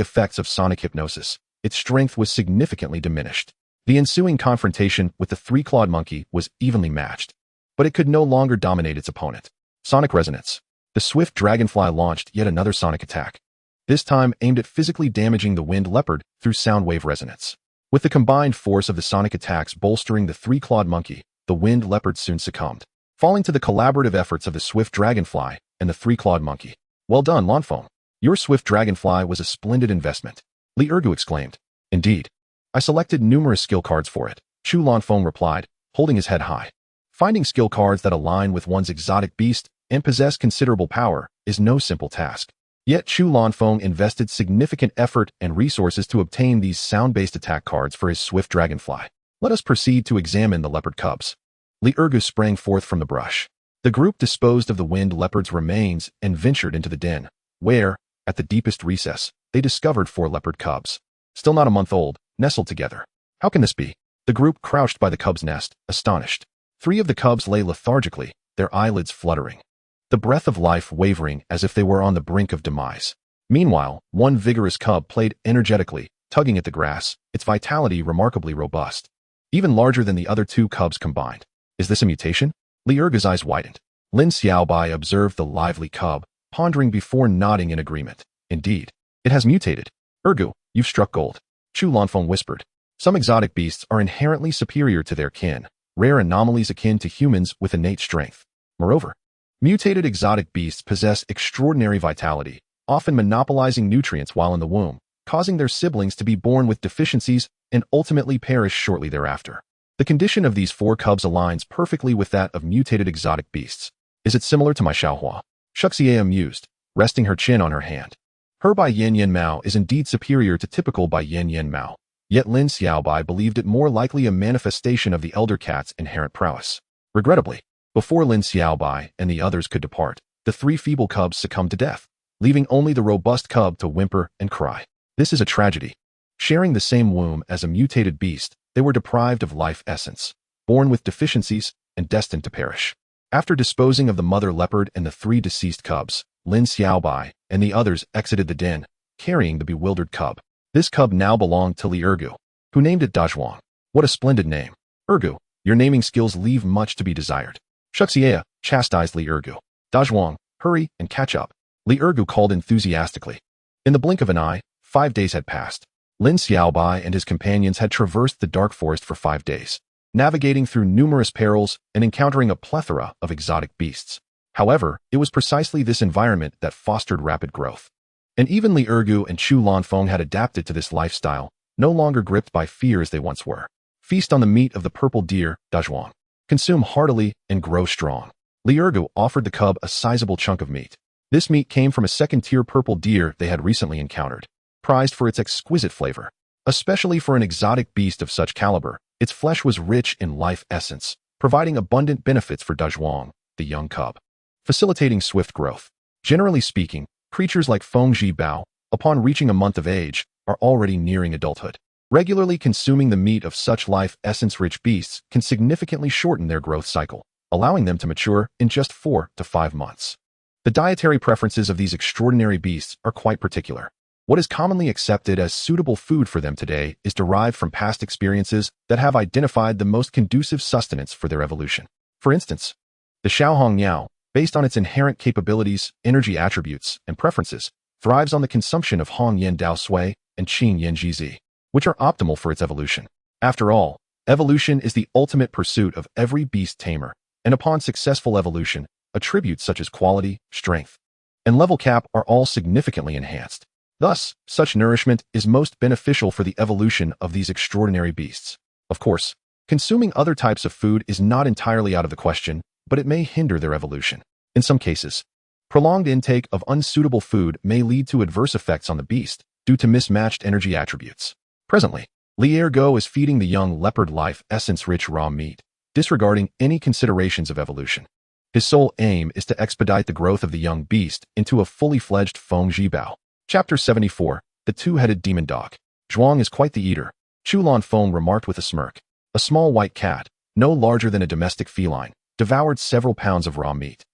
effects of sonic hypnosis, its strength was significantly diminished. The ensuing confrontation with the three-clawed monkey was evenly matched, but it could no longer dominate its opponent. Sonic resonance. The swift dragonfly launched yet another sonic attack, this time aimed at physically damaging the winged leopard through soundwave resonance. With the combined force of the sonic attacks bolstering the three-clawed monkey, the winged leopard soon succumbed, falling to the collaborative efforts of the swift dragonfly and the three-clawed monkey. Well done, Lanfeng. Your swift dragonfly was a splendid investment, Lurk exclaimed. Indeed. I selected numerous skill cards for it, Chu Lanfeng replied, holding his head high. Finding skill cards that align with one's exotic beast and possess considerable power is no simple task. Yet Chu Lanfeng invested significant effort and resources to obtain these sound-based attack cards for his swift dragonfly. Let us proceed to examine the leopard cubs. Lurk sprang forth from the brush. The group disposed of the winged leopard's remains and ventured into the den, where, at the deepest recess, they discovered 4 leopard cubs, still not a month old, nestled together. How can this be? The group crouched by the cub's nest, astonished. 3 of the cubs lay lethargically, their eyelids fluttering, the breath of life wavering as if they were on the brink of demise. Meanwhile, one vigorous cub played energetically, tugging at the grass, its vitality remarkably robust, even larger than the other 2 cubs combined. Is this a mutation? Lurk's eyes widened. Lin Xiaobai observed the lively cub, pondering before nodding in agreement. Indeed, it has mutated. Lurk, you've struck gold, Chu Lanfeng whispered. Some exotic beasts are inherently superior to their kin, rare anomalies akin to humans with innate strength. Moreover, mutated exotic beasts possess extraordinary vitality, often monopolizing nutrients while in the womb, causing their siblings to be born with deficiencies and ultimately perish shortly thereafter. The condition of these 4 cubs aligns perfectly with that of mutated exotic beasts. Is it similar to my Xiaohua? Shuxiao mused, resting her chin on her hand. Her Bai Yen Yen Mao is indeed superior to typical Bai Yen Yen Mao. Yet Lin Xiaobai believed it more likely a manifestation of the elder cat's inherent prowess. Regrettably, before Lin Xiaobai and the others could depart, the 3 feeble cubs succumbed to death, leaving only the robust cub to whimper and cry. This is a tragedy. Sharing the same womb as a mutated beast, they were deprived of life essence, born with deficiencies, and destined to perish. After disposing of the mother leopard and the 3 deceased cubs, Lin Xiaobai and the others exited the den, carrying the bewildered cub. This cub now belonged to Li Ergu, who named it Dazhuang. What a splendid name. Ergu, your naming skills leave much to be desired. Shuxiea, chastised Li Ergu. Dazhuang, hurry and catch up. Li Ergu called enthusiastically. In the blink of an eye, 5 days had passed. Lin Xiaobai and his companions had traversed the dark forest for 5 days, navigating through numerous perils and encountering a plethora of exotic beasts. However, it was precisely this environment that fostered rapid growth. And even Li Ergu and Chu Lanfeng had adapted to this lifestyle, no longer gripped by fear as they once were. Feast on the meat of the purple deer, Dazhuang. Consume heartily and grow strong. Li Ergu offered the cub a sizable chunk of meat. This meat came from a second-tier purple deer they had recently encountered, prized for its exquisite flavor. Especially for an exotic beast of such caliber, its flesh was rich in life essence, providing abundant benefits for Dazhuang, the young cub, facilitating swift growth. Generally speaking, creatures like Feng Zhi Bao, upon reaching a month of age, are already nearing adulthood. Regularly consuming the meat of such life essence-rich beasts can significantly shorten their growth cycle, allowing them to mature in just 4 to 5 months. The dietary preferences of these extraordinary beasts are quite particular. What is commonly accepted as suitable food for them today is derived from past experiences that have identified the most conducive sustenance for their evolution. For instance, the Xiaohong Niao, based on its inherent capabilities, energy attributes, and preferences, thrives on the consumption of Hong Yen Dao Sui and Qing Yen Jizi, which are optimal for its evolution. After all, evolution is the ultimate pursuit of every beast tamer, and upon successful evolution, attributes such as quality, strength, and level cap are all significantly enhanced. Thus, such nourishment is most beneficial for the evolution of these extraordinary beasts. Of course, consuming other types of food is not entirely out of the question, but it may hinder their evolution. In some cases, prolonged intake of unsuitable food may lead to adverse effects on the beast due to mismatched energy attributes. Presently, Li Ergu is feeding the young leopard life essence-rich raw meat, disregarding any considerations of evolution. His sole aim is to expedite the growth of the young beast into a fully fledged Feng Zhi Bao. Chapter 74, The Two-Headed Demon Dog. Zhuang is quite the eater, Chu Lanfeng remarked with a smirk. A small white cat, no larger than a domestic feline, devoured several pounds of raw meat,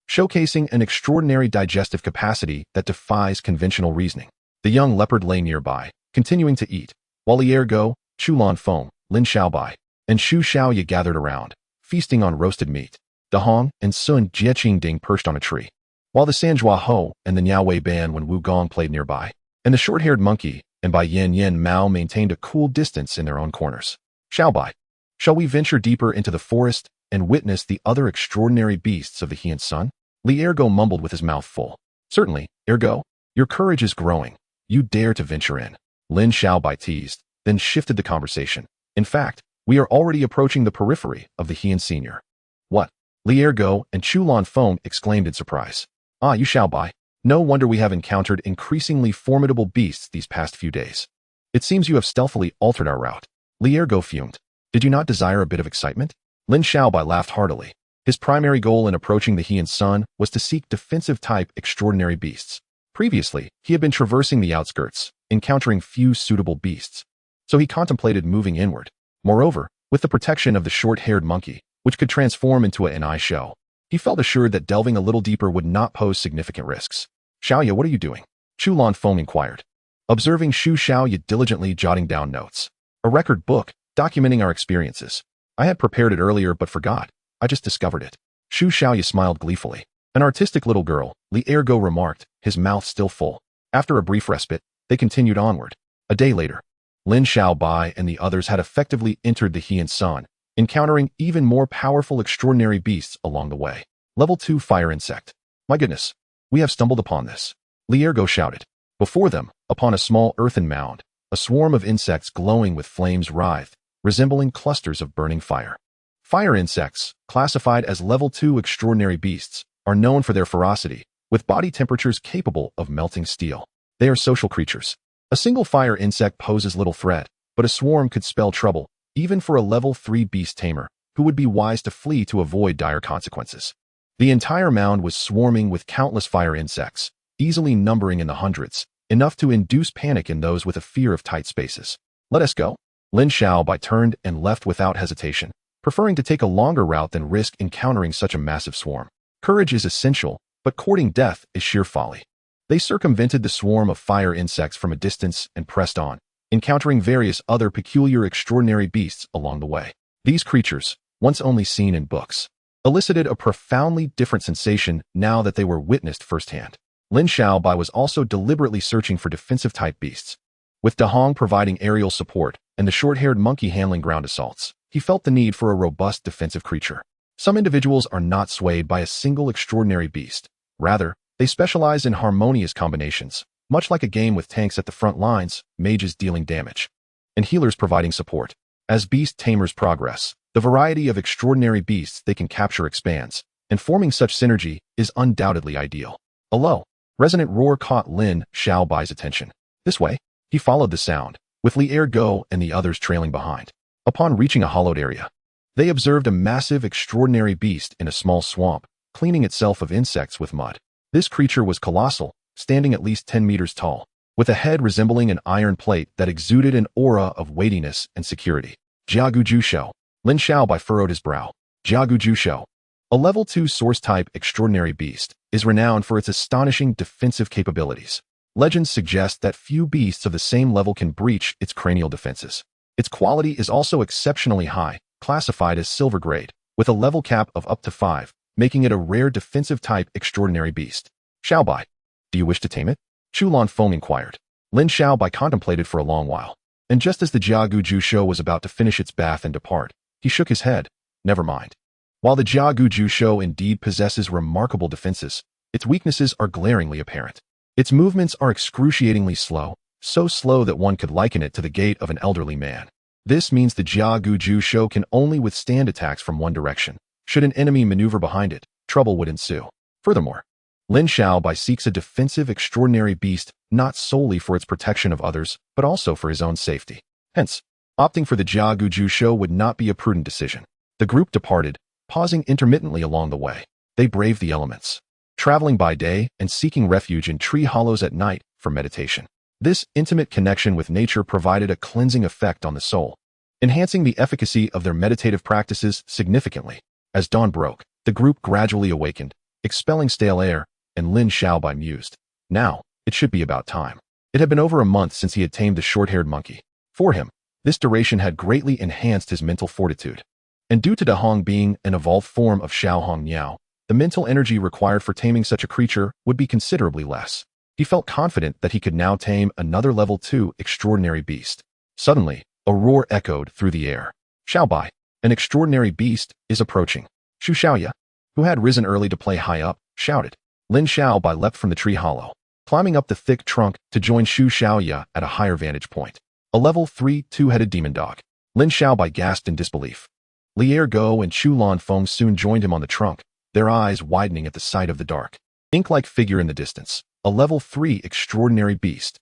showcasing an extraordinary digestive capacity that defies conventional reasoning. The young leopard lay nearby, continuing to eat, while Li Ergu, Chu Lanfeng, Lin Xiaobai, and Xu Xiaoye gathered around, feasting on roasted meat. De Hong and Sun Jieqingding perched on a tree, while the Sanjua Ho and the Niaowei Ban Wen Wu Gong played nearby, and the short-haired monkey and Bai Yan Yan Mao maintained a cool distance in their own corners. Xiaobai, shall we venture deeper into the forest and witness the other extraordinary beasts of the Heian Sun? Li Ergu mumbled with his mouth full. Certainly, Ergu, your courage is growing. You dare to venture in. Lin Xiaobai teased, then shifted the conversation. In fact, we are already approaching the periphery of the Heian Senior. What? Li Ergu and Chu Lanfeng exclaimed in surprise. Ah, you Xiaobai. No wonder we have encountered increasingly formidable beasts these past few days. It seems you have stealthily altered our route. Li Ergu fumed. Did you not desire a bit of excitement? Lin Xiaobai laughed heartily. His primary goal in approaching the Heian Sun was to seek defensive-type extraordinary beasts. Previously, he had been traversing the outskirts, encountering few suitable beasts. So he contemplated moving inward. Moreover, with the protection of the short-haired monkey, which could transform into an eye shell, he felt assured that delving a little deeper would not pose significant risks. Xiaoye, what are you doing? Chu Lanfeng inquired, observing Xu Xiaoye diligently jotting down notes. A record book, documenting our experiences. I had prepared it earlier but forgot. I just discovered it. Xu Xiaoye smiled gleefully. An artistic little girl, Li Ergu remarked, his mouth still full. After a brief respite, they continued onward. A day later, Lin Xiaobai and the others had effectively entered the Heian Sun, encountering even more powerful extraordinary beasts along the way. Level 2 Fire Insect. My goodness, we have stumbled upon this. Li Ergu shouted. Before them, upon a small earthen mound, a swarm of insects glowing with flames writhed, resembling clusters of burning fire. Fire insects, classified as level 2 extraordinary beasts, are known for their ferocity, with body temperatures capable of melting steel. They are social creatures. A single fire insect poses little threat, but a swarm could spell trouble, even for a level 3 beast tamer, who would be wise to flee to avoid dire consequences. The entire mound was swarming with countless fire insects, easily numbering in the hundreds, enough to induce panic in those with a fear of tight spaces. Let us go. Lin Xiaobai turned and left without hesitation, preferring to take a longer route than risk encountering such a massive swarm. Courage is essential, but courting death is sheer folly. They circumvented the swarm of fire insects from a distance and pressed on, encountering various other peculiar extraordinary beasts along the way. These creatures, once only seen in books, elicited a profoundly different sensation now that they were witnessed firsthand. Lin Xiaobai was also deliberately searching for defensive-type beasts. With Dahong providing aerial support and the short-haired monkey handling ground assaults, he felt the need for a robust defensive creature. Some individuals are not swayed by a single extraordinary beast. Rather, they specialize in harmonious combinations, much like a game with tanks at the front lines, mages dealing damage, and healers providing support. As beast tamers progress, the variety of extraordinary beasts they can capture expands, and forming such synergy is undoubtedly ideal. A low, resonant roar caught Lin Xiaobai's attention. This way, he followed the sound, with Li Ergo and the others trailing behind. Upon reaching a hollowed area, they observed a massive extraordinary beast in a small swamp, cleaning itself of insects with mud. This creature was colossal, standing at least 10 meters tall, with a head resembling an iron plate that exuded an aura of weightiness and security. Jiagu Jusho. Lin Xiaobai furrowed his brow. Jiagu Jusho, a level 2 source-type extraordinary beast, is renowned for its astonishing defensive capabilities. Legends suggest that few beasts of the same level can breach its cranial defenses. Its quality is also exceptionally high, classified as silver grade, with a level cap of up to 5, making it a rare defensive-type extraordinary beast. Xiaobai, do you wish to tame it? Chu Lanfeng inquired. Lin Xiaobai contemplated for a long while, and just as the Jiagu Jusho was about to finish its bath and depart, he shook his head. Never mind. While the Jiagu Jusho indeed possesses remarkable defenses, its weaknesses are glaringly apparent. Its movements are excruciatingly slow, so slow that one could liken it to the gait of an elderly man. This means the Jiagu Jusho can only withstand attacks from one direction. Should an enemy maneuver behind it, trouble would ensue. Furthermore, Lin Xiaobai seeks a defensive extraordinary beast not solely for its protection of others, but also for his own safety. Hence, opting for the Jiagu Jusho would not be a prudent decision. The group departed, pausing intermittently along the way. They braved the elements, traveling by day and seeking refuge in tree hollows at night for meditation. This intimate connection with nature provided a cleansing effect on the soul, enhancing the efficacy of their meditative practices significantly. As dawn broke, the group gradually awakened, expelling stale air, and Lin Xiaobai mused. Now, it should be about time. It had been over a month since he had tamed the short-haired monkey. For him, this duration had greatly enhanced his mental fortitude. And due to Dahong being an evolved form of Xiaohong Niao, the mental energy required for taming such a creature would be considerably less. He felt confident that he could now tame another level 2 extraordinary beast. Suddenly, a roar echoed through the air. Xiaobai, an extraordinary beast, is approaching. Xu Xiaoya, who had risen early to play high up, shouted. Lin Xiaobai leapt from the tree hollow, climbing up the thick trunk to join Xu Xiaoya at a higher vantage point. A level 3 two-headed demon dog. Lin Xiaobai gasped in disbelief. Li Ergo and Chu Lanfeng soon joined him on the trunk, their eyes widening at the sight of the dark, ink-like figure in the distance. A level 3 extraordinary beast.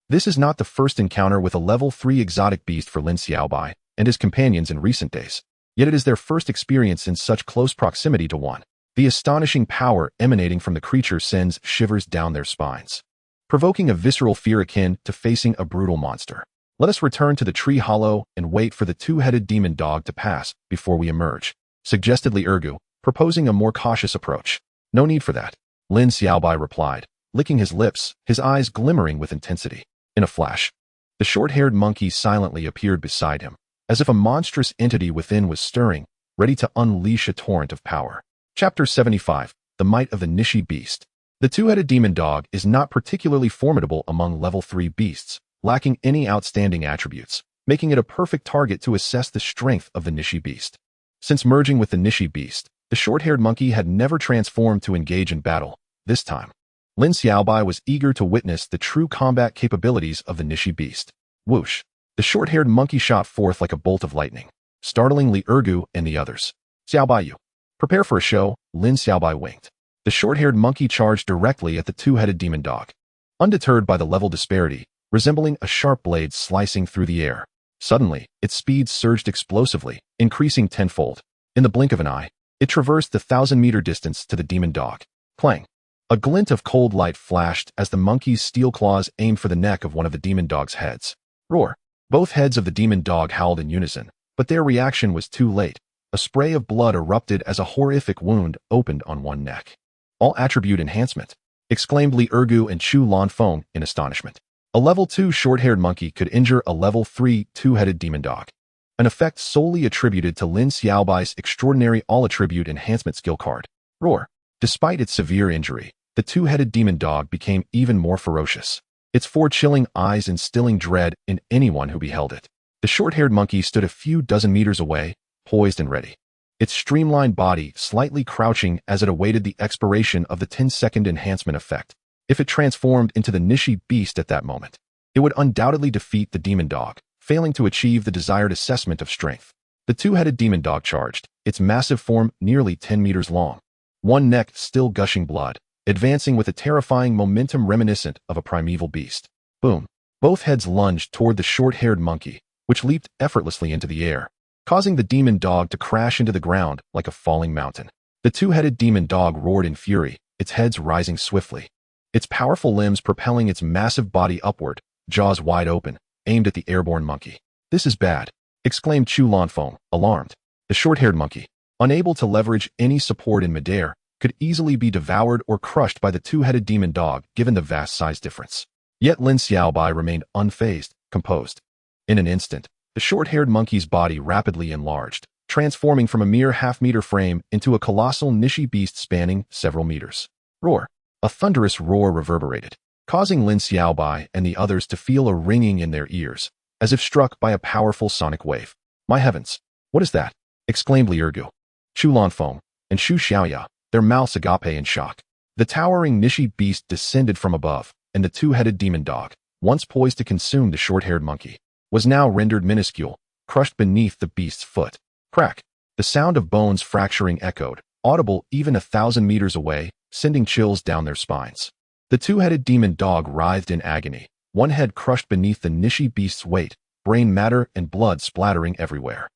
This is not the first encounter with a level 3 exotic beast for Lin Xiaobai and his companions in recent days, yet it is their first experience in such close proximity to one. The astonishing power emanating from the creature sends shivers down their spines, provoking a visceral fear akin to facing a brutal monster. Let us return to the tree hollow and wait for the two-headed demon dog to pass before we emerge, suggested Li Ergu, proposing a more cautious approach. No need for that, Lin Xiaobai replied, licking his lips, his eyes glimmering with intensity. In a flash, the short-haired monkey silently appeared beside him, as if a monstrous entity within was stirring, ready to unleash a torrent of power. Chapter 75, The Might of the Nishi Beast. The two-headed demon dog is not particularly formidable among level 3 beasts, lacking any outstanding attributes, making it a perfect target to assess the strength of the Nishi Beast. Since merging with the Nishi Beast, the short-haired monkey had never transformed to engage in battle. This time, Lin Xiaobai was eager to witness the true combat capabilities of the Nishi Beast. Whoosh! The short-haired monkey shot forth like a bolt of lightning, startling Li Ergu and the others. Xiaobai, you prepare for a show, Lin Xiaobai winked. The short-haired monkey charged directly at the two-headed demon dog. Undeterred by the level disparity, resembling a sharp blade slicing through the air, Suddenly, its speed surged explosively, increasing tenfold. In the blink of an eye, it traversed the 1,000-meter distance to the demon dog. Clang! A glint of cold light flashed as the monkey's steel claws aimed for the neck of one of the demon dog's heads. Roar! Both heads of the demon dog howled in unison, but their reaction was too late. A spray of blood erupted as a horrific wound opened on one neck. All attribute enhancement! Exclaimed Li Ergu and Chu Lanfeng in astonishment. A level 2 short-haired monkey could injure a level 3 two-headed demon dog. An effect solely attributed to Lin Xiaobai's extraordinary all-attribute enhancement skill card. Roar! Despite its severe injury, the two-headed demon dog became even more ferocious, its 4 chilling eyes instilling dread in anyone who beheld it. The short-haired monkey stood a few dozen meters away, poised and ready, its streamlined body slightly crouching as it awaited the expiration of the 10-second enhancement effect. If it transformed into the Nishi beast at that moment, it would undoubtedly defeat the demon dog, failing to achieve the desired assessment of strength. The two-headed demon dog charged, its massive form nearly 10 meters long, one neck still gushing blood, advancing with a terrifying momentum reminiscent of a primeval beast. Boom! Both heads lunged toward the short-haired monkey, which leaped effortlessly into the air, causing the demon dog to crash into the ground like a falling mountain. The two-headed demon dog roared in fury, its head rising swiftly, its powerful limbs propelling its massive body upward, jaws wide open, aimed at the airborne monkey. "This is bad," exclaimed Chu Lanfeng, alarmed. The short-haired monkey, unable to leverage any support in midair, could easily be devoured or crushed by the two-headed demon dog given the vast size difference. Yet Lin Xiaobai remained unfazed, composed. In an instant, the short-haired monkey's body rapidly enlarged, transforming from a mere half-meter frame into a colossal Nishi beast spanning several meters. Roar! A thunderous roar reverberated, causing Lin Xiaobai and the others to feel a ringing in their ears, as if struck by a powerful sonic wave. "My heavens! What is that?" exclaimed Li Ergu, Chu Lanfeng, and Xu Xiaoya, their mouths agape in shock. The towering Nishi beast descended from above, and the two-headed demon dog, once poised to consume the short-haired monkey, was now rendered minuscule, crushed beneath the beast's foot. Crack! The sound of bones fracturing echoed, audible even 1,000 meters away, sending chills down their spines. The two-headed demon dog writhed in agony, one head crushed beneath the Nishi beast's weight, brain matter and blood splattering everywhere.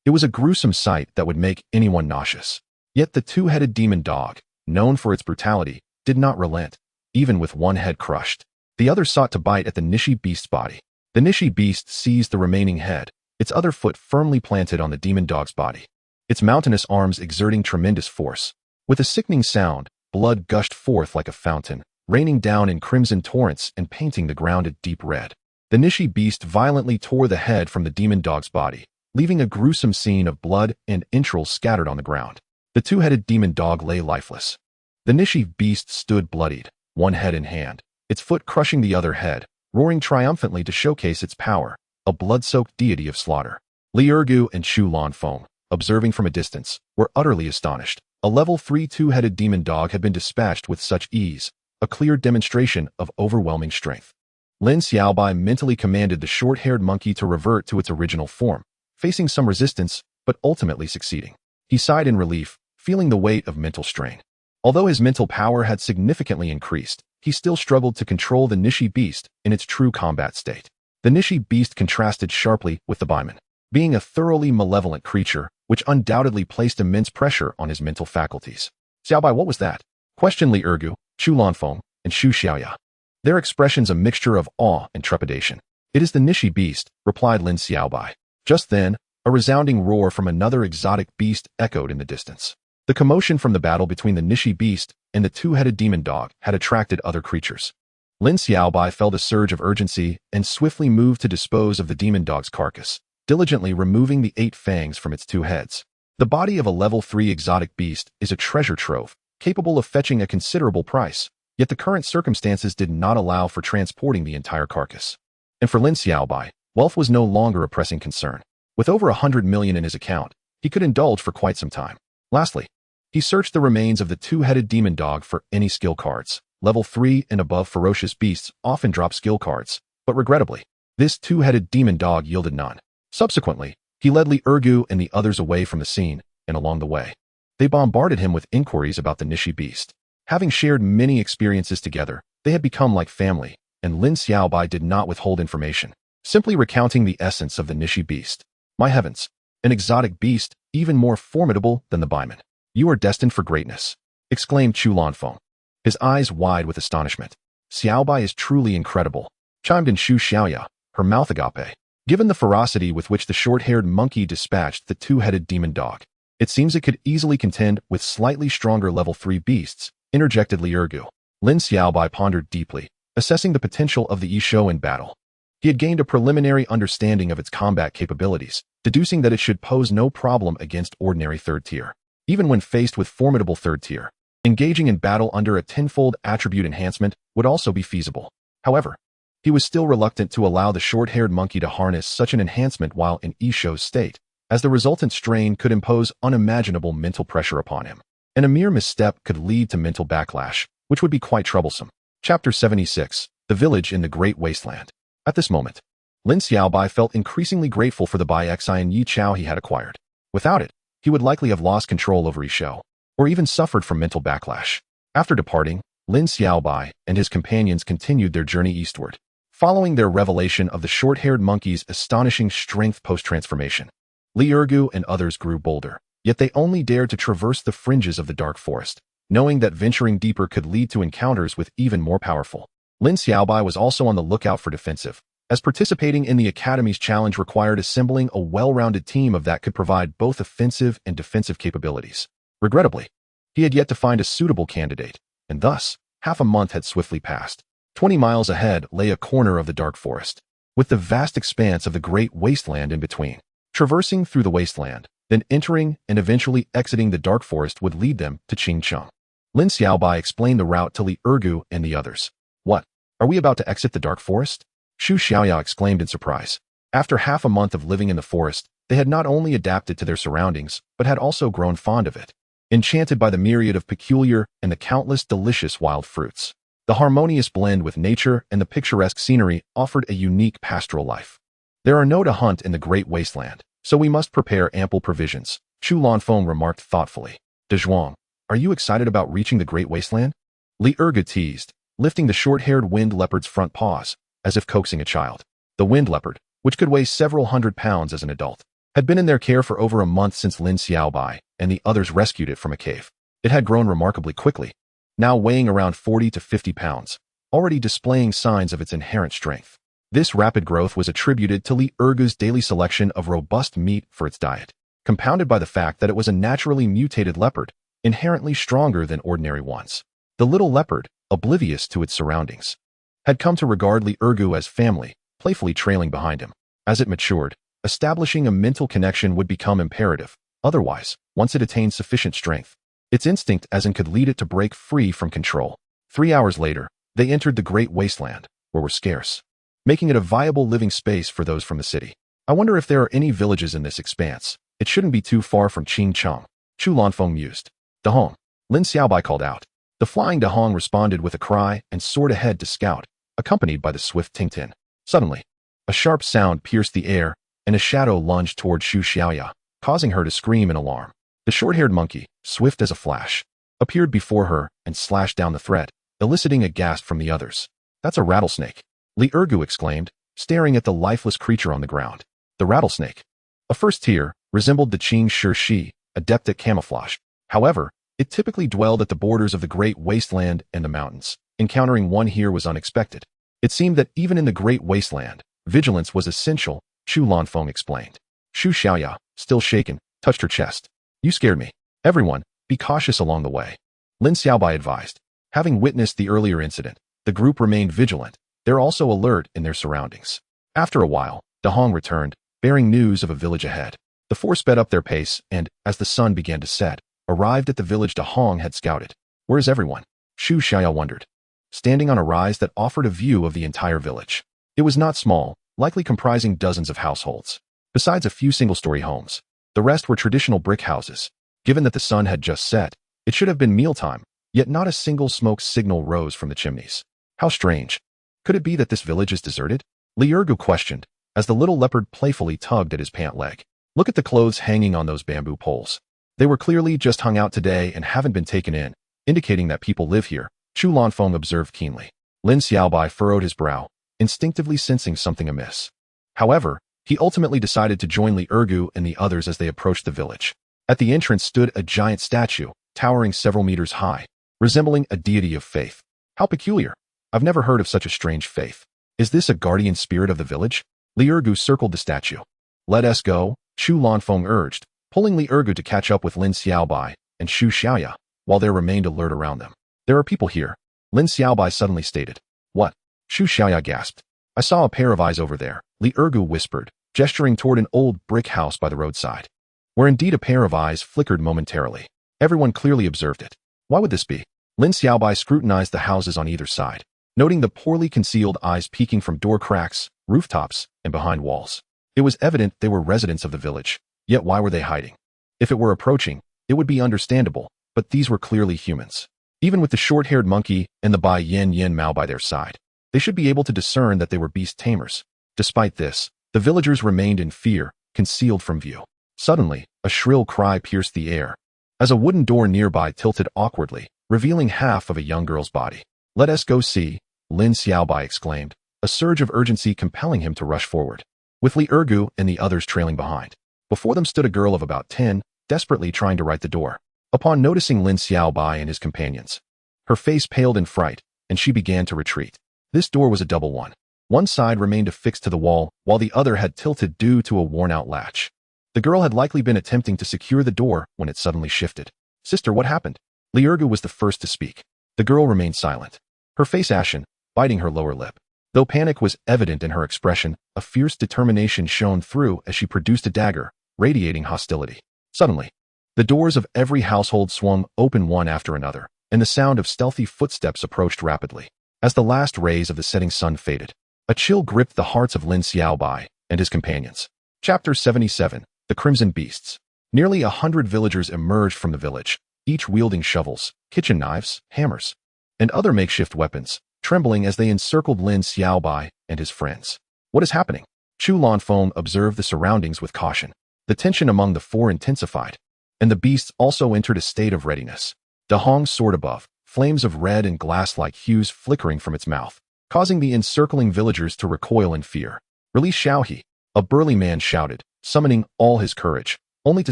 It was a gruesome sight that would make anyone nauseous. Yet the two-headed demon dog, known for its brutality, did not relent, even with one head crushed. The other sought to bite at the Nishi beast's body. The Nishi beast seized the remaining head, its other foot firmly planted on the demon dog's body, its mountainous arms exerting tremendous force. With a sickening sound, blood gushed forth like a fountain, raining down in crimson torrents and painting the ground a deep red. The Nishi beast violently tore the head from the demon dog's body, leaving a gruesome scene of blood and entrails scattered on the ground. The two-headed demon dog lay lifeless. The Nishi beast stood bloodied, one head in hand, its foot crushing the other head, roaring triumphantly to showcase its power, a blood-soaked deity of slaughter. Li Ergu and Chu Lanfeng, observing from a distance, were utterly astonished. A level 3 two-headed demon dog had been dispatched with such ease, a clear demonstration of overwhelming strength. Lin Xiaobai mentally commanded the short-haired monkey to revert to its original form, facing some resistance, but ultimately succeeding. He sighed in relief, feeling the weight of mental strain. Although his mental power had significantly increased, he still struggled to control the Nishi beast in its true combat state. The Nishi beast contrasted sharply with the Baiman, being a thoroughly malevolent creature, which undoubtedly placed immense pressure on his mental faculties. "Xiaobai, what was that?" questioned Li Ergu, Chu Lanfeng, and Xu Xiaoya, their expressions a mixture of awe and trepidation. "It is the Nishi beast," replied Lin Xiaobai. Just then, a resounding roar from another exotic beast echoed in the distance. The commotion from the battle between the Nishi beast and the two-headed demon dog had attracted other creatures. Lin Xiaobai felt a surge of urgency and swiftly moved to dispose of the demon dog's carcass, diligently removing the 8 fangs from its 2 heads. The body of a level 3 exotic beast is a treasure trove, capable of fetching a considerable price, yet the current circumstances did not allow for transporting the entire carcass. And for Lin Xiaobai, wealth was no longer a pressing concern. With over 100 million in his account, he could indulge for quite some time. Lastly, he searched the remains of the two-headed demon dog for any skill cards. Level 3 and above ferocious beasts often drop skill cards, but regrettably, this two-headed demon dog yielded none. Subsequently, he led Li Ergu and the others away from the scene, and along the way, they bombarded him with inquiries about the Nishi beast. Having shared many experiences together, they had become like family, and Lin Xiaobai did not withhold information. simply recounting the essence of the Nishi beast. My heavens, an exotic beast, even more formidable than the Baiman. You are destined for greatness, exclaimed Chu Lanfeng, his eyes wide with astonishment. Xiaobai is truly incredible, chimed in Xu Xiaoya, her mouth agape. Given the ferocity with which the short-haired monkey dispatched the two-headed demon dog, it seems it could easily contend with slightly stronger level 3 beasts, interjected Li Ergu. Lin Xiaobai pondered deeply, assessing the potential of the Yishou in battle. He had gained a preliminary understanding of its combat capabilities, deducing that it should pose no problem against ordinary third tier. Even when faced with formidable third tier, engaging in battle under a tenfold attribute enhancement would also be feasible. However, he was still reluctant to allow the short-haired monkey to harness such an enhancement while in Yishou's state, as the resultant strain could impose unimaginable mental pressure upon him, and a mere misstep could lead to mental backlash, which would be quite troublesome. Chapter 76, The Village in the Great Wasteland. At this moment, Lin Xiaobai felt increasingly grateful for the Bai Xi and Yi Chao he had acquired. Without it, he would likely have lost control over Yishou, or even suffered from mental backlash. After departing, Lin Xiaobai and his companions continued their journey eastward, following their revelation of the short-haired monkey's astonishing strength post-transformation. Li Ergu and others grew bolder, yet they only dared to traverse the fringes of the dark forest, knowing that venturing deeper could lead to encounters with even more powerful. Lin Xiaobai was also on the lookout for defensive, as participating in the Academy's challenge required assembling a well-rounded team of that could provide both offensive and defensive capabilities. Regrettably, he had yet to find a suitable candidate, and thus, half a month had swiftly passed. 20 miles ahead lay a corner of the dark forest, with the vast expanse of the great wasteland in between. Traversing through the wasteland, then entering and eventually exiting the dark forest would lead them to Qingcheng. Lin Xiaobai explained the route to Li Ergu and the others. What? Are we about to exit the dark forest? Xu Xiaoya exclaimed in surprise. After half a month of living in the forest, they had not only adapted to their surroundings, but had also grown fond of it, enchanted by the myriad of peculiar and the countless delicious wild fruits. The harmonious blend with nature and the picturesque scenery offered a unique pastoral life. There are no to hunt in the great wasteland, so we must prepare ample provisions, Chu Lanfeng remarked thoughtfully. De Zhuang, are you excited about reaching the great wasteland? Li Ergu teased, lifting the short-haired wind leopard's front paws, as if coaxing a child. The wind leopard, which could weigh several hundred pounds as an adult, had been in their care for over a month since Lin Xiaobai and the others rescued it from a cave. It had grown remarkably quickly, now weighing around 40 to 50 pounds, already displaying signs of its inherent strength. This rapid growth was attributed to Li Ergu's daily selection of robust meat for its diet, compounded by the fact that it was a naturally mutated leopard, inherently stronger than ordinary ones. The little leopard, oblivious to its surroundings, had come to regard Li Ergu as family, playfully trailing behind him. As it matured, establishing a mental connection would become imperative. Otherwise, once it attained sufficient strength, its instinct as in could lead it to break free from control. 3 hours later, they entered the great wasteland, where were scarce, making it a viable living space for those from the city. I wonder if there are any villages in this expanse. It shouldn't be too far from Qingcheng, Chu Lanfeng mused. Dahong, Lin Xiaobai called out. The flying Dahong responded with a cry and soared ahead to scout, accompanied by the swift Tingtin. Suddenly, a sharp sound pierced the air, and a shadow lunged toward Xu Xiaoya, causing her to scream in alarm. The short-haired monkey, swift as a flash, appeared before her and slashed down the threat, eliciting a gasp from the others. That's a rattlesnake, Li Ergu exclaimed, staring at the lifeless creature on the ground. The rattlesnake, a first tier, resembled the Qing Shi, adept at camouflage. However, it typically dwelled at the borders of the great wasteland and the mountains. Encountering one here was unexpected. It seemed that even in the great wasteland, vigilance was essential, Chu Lanfeng explained. Xu Xiaoya, still shaken, touched her chest. You scared me. Everyone, be cautious along the way, Lin Xiaobai advised. Having witnessed the earlier incident, the group remained vigilant. They're also alert in their surroundings. After a while, Dahong returned, bearing news of a village ahead. The four sped up their pace and, as the sun began to set, arrived at the village Dahong had scouted. Where is everyone? Xu Xiaoya wondered. Standing on a rise that offered a view of the entire village. It was not small, likely comprising dozens of households. Besides a few single-story homes, the rest were traditional brick houses. Given that the sun had just set, it should have been mealtime, yet not a single smoke signal rose from the chimneys. How strange. Could it be that this village is deserted? Li Ergu questioned, as the little leopard playfully tugged at his pant leg. Look at the clothes hanging on those bamboo poles. They were clearly just hung out today and haven't been taken in, indicating that people live here, Chu Lanfeng observed keenly. Lin Xiaobai furrowed his brow, instinctively sensing something amiss. However, he ultimately decided to join Li Ergu and the others as they approached the village. At the entrance stood a giant statue, towering several meters high, resembling a deity of faith. How peculiar. I've never heard of such a strange faith. Is this a guardian spirit of the village? Li Ergu circled the statue. Let us go, Chu Lanfeng urged, pulling Li Ergu to catch up with Lin Xiaobai and Xu Xiaoya, while there remained alert around them. There are people here, Lin Xiaobai suddenly stated. What? Xu Xiaoya gasped. I saw a pair of eyes over there, Li Ergu whispered, gesturing toward an old brick house by the roadside, where indeed a pair of eyes flickered momentarily. Everyone clearly observed it. Why would this be? Lin Xiaobai scrutinized the houses on either side, noting the poorly concealed eyes peeking from door cracks, rooftops, and behind walls. It was evident they were residents of the village, yet why were they hiding? If it were approaching, it would be understandable, but these were clearly humans. Even with the short-haired monkey and the Bai Yen Yen Mao by their side, they should be able to discern that they were beast tamers. Despite this, the villagers remained in fear, concealed from view. Suddenly, a shrill cry pierced the air, as a wooden door nearby tilted awkwardly, revealing half of a young girl's body. Let us go see, Lin Xiaobai exclaimed, a surge of urgency compelling him to rush forward, with Li Ergu and the others trailing behind. Before them stood a girl of about 10, desperately trying to right the door. Upon noticing Lin Xiaobai and his companions, her face paled in fright, and she began to retreat. This door was a double one. One side remained affixed to the wall, while the other had tilted due to a worn-out latch. The girl had likely been attempting to secure the door when it suddenly shifted. Sister, what happened? Li Ergu was the first to speak. The girl remained silent, her face ashen, biting her lower lip. Though panic was evident in her expression, a fierce determination shone through as she produced a dagger, radiating hostility. Suddenly, the doors of every household swung open one after another, and the sound of stealthy footsteps approached rapidly. As the last rays of the setting sun faded, a chill gripped the hearts of Lin Xiaobai and his companions. Chapter 77, The Crimson Beasts. Nearly 100 villagers emerged from the village, each wielding shovels, kitchen knives, hammers, and other makeshift weapons, trembling as they encircled Lin Xiaobai and his friends. What is happening? Chu Lanfeng observed the surroundings with caution. The tension among the four intensified, and the beasts also entered a state of readiness. Da Hong soared above, flames of red and glass-like hues flickering from its mouth, causing the encircling villagers to recoil in fear. Release Xiaohe, a burly man shouted, summoning all his courage, only to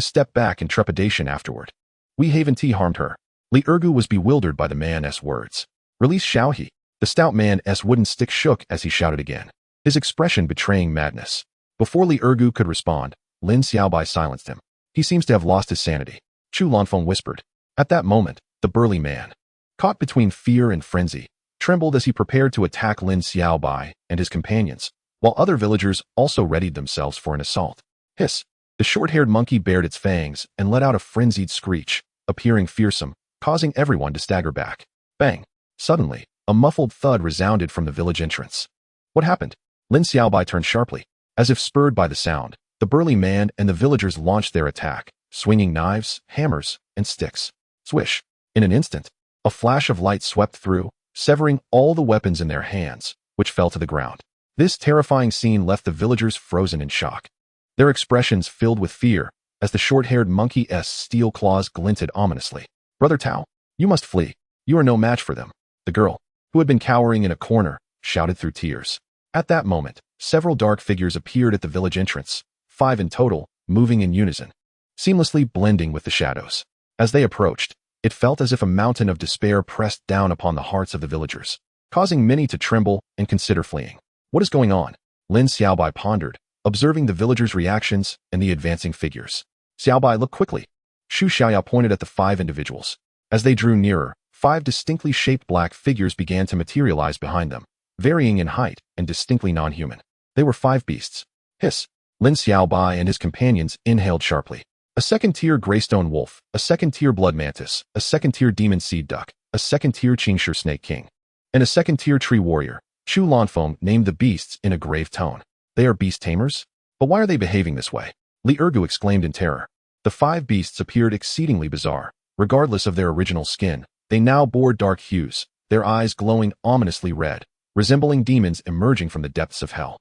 step back in trepidation afterward. We haven't harmed her. Li Ergu was bewildered by the man's words. Release Xiaohe. The stout man's wooden stick shook as he shouted again, his expression betraying madness. Before Li Ergu could respond, Lin Xiaobai silenced him. He seems to have lost his sanity, Chu Lanfeng whispered. At that moment, the burly man, caught between fear and frenzy, trembled as he prepared to attack Lin Xiaobai and his companions, while other villagers also readied themselves for an assault. Hiss! The short-haired monkey bared its fangs and let out a frenzied screech, appearing fearsome, causing everyone to stagger back. Bang! Suddenly, a muffled thud resounded from the village entrance. What happened? Lin Xiaobai turned sharply. As if spurred by the sound, the burly man and the villagers launched their attack, swinging knives, hammers, and sticks. Swish! In an instant, a flash of light swept through, severing all the weapons in their hands, which fell to the ground. This terrifying scene left the villagers frozen in shock, their expressions filled with fear, as the short-haired monkey's steel claws glinted ominously. Brother Tao, you must flee. You are no match for them. The girl, who had been cowering in a corner, shouted through tears. At that moment, several dark figures appeared at the village entrance, 5 in total, moving in unison, seamlessly blending with the shadows. As they approached, it felt as if a mountain of despair pressed down upon the hearts of the villagers, causing many to tremble and consider fleeing. What is going on? Lin Xiaobai pondered, observing the villagers' reactions and the advancing figures. Xiaobai, look quickly. Xu Xiaoya pointed at the 5 individuals. As they drew nearer, 5 distinctly shaped black figures began to materialize behind them, varying in height and distinctly non-human. They were 5 beasts. Hiss! Lin Xiaobai and his companions inhaled sharply. A second-tier greystone wolf, a second-tier blood mantis, a second-tier demon seed duck, a second-tier Qingshi snake king, and a second-tier tree warrior. Chu Lanfeng named the beasts in a grave tone. They are beast tamers? But why are they behaving this way? Li Ergu exclaimed in terror. The 5 beasts appeared exceedingly bizarre. Regardless of their original skin, they now bore dark hues, their eyes glowing ominously red, resembling demons emerging from the depths of hell.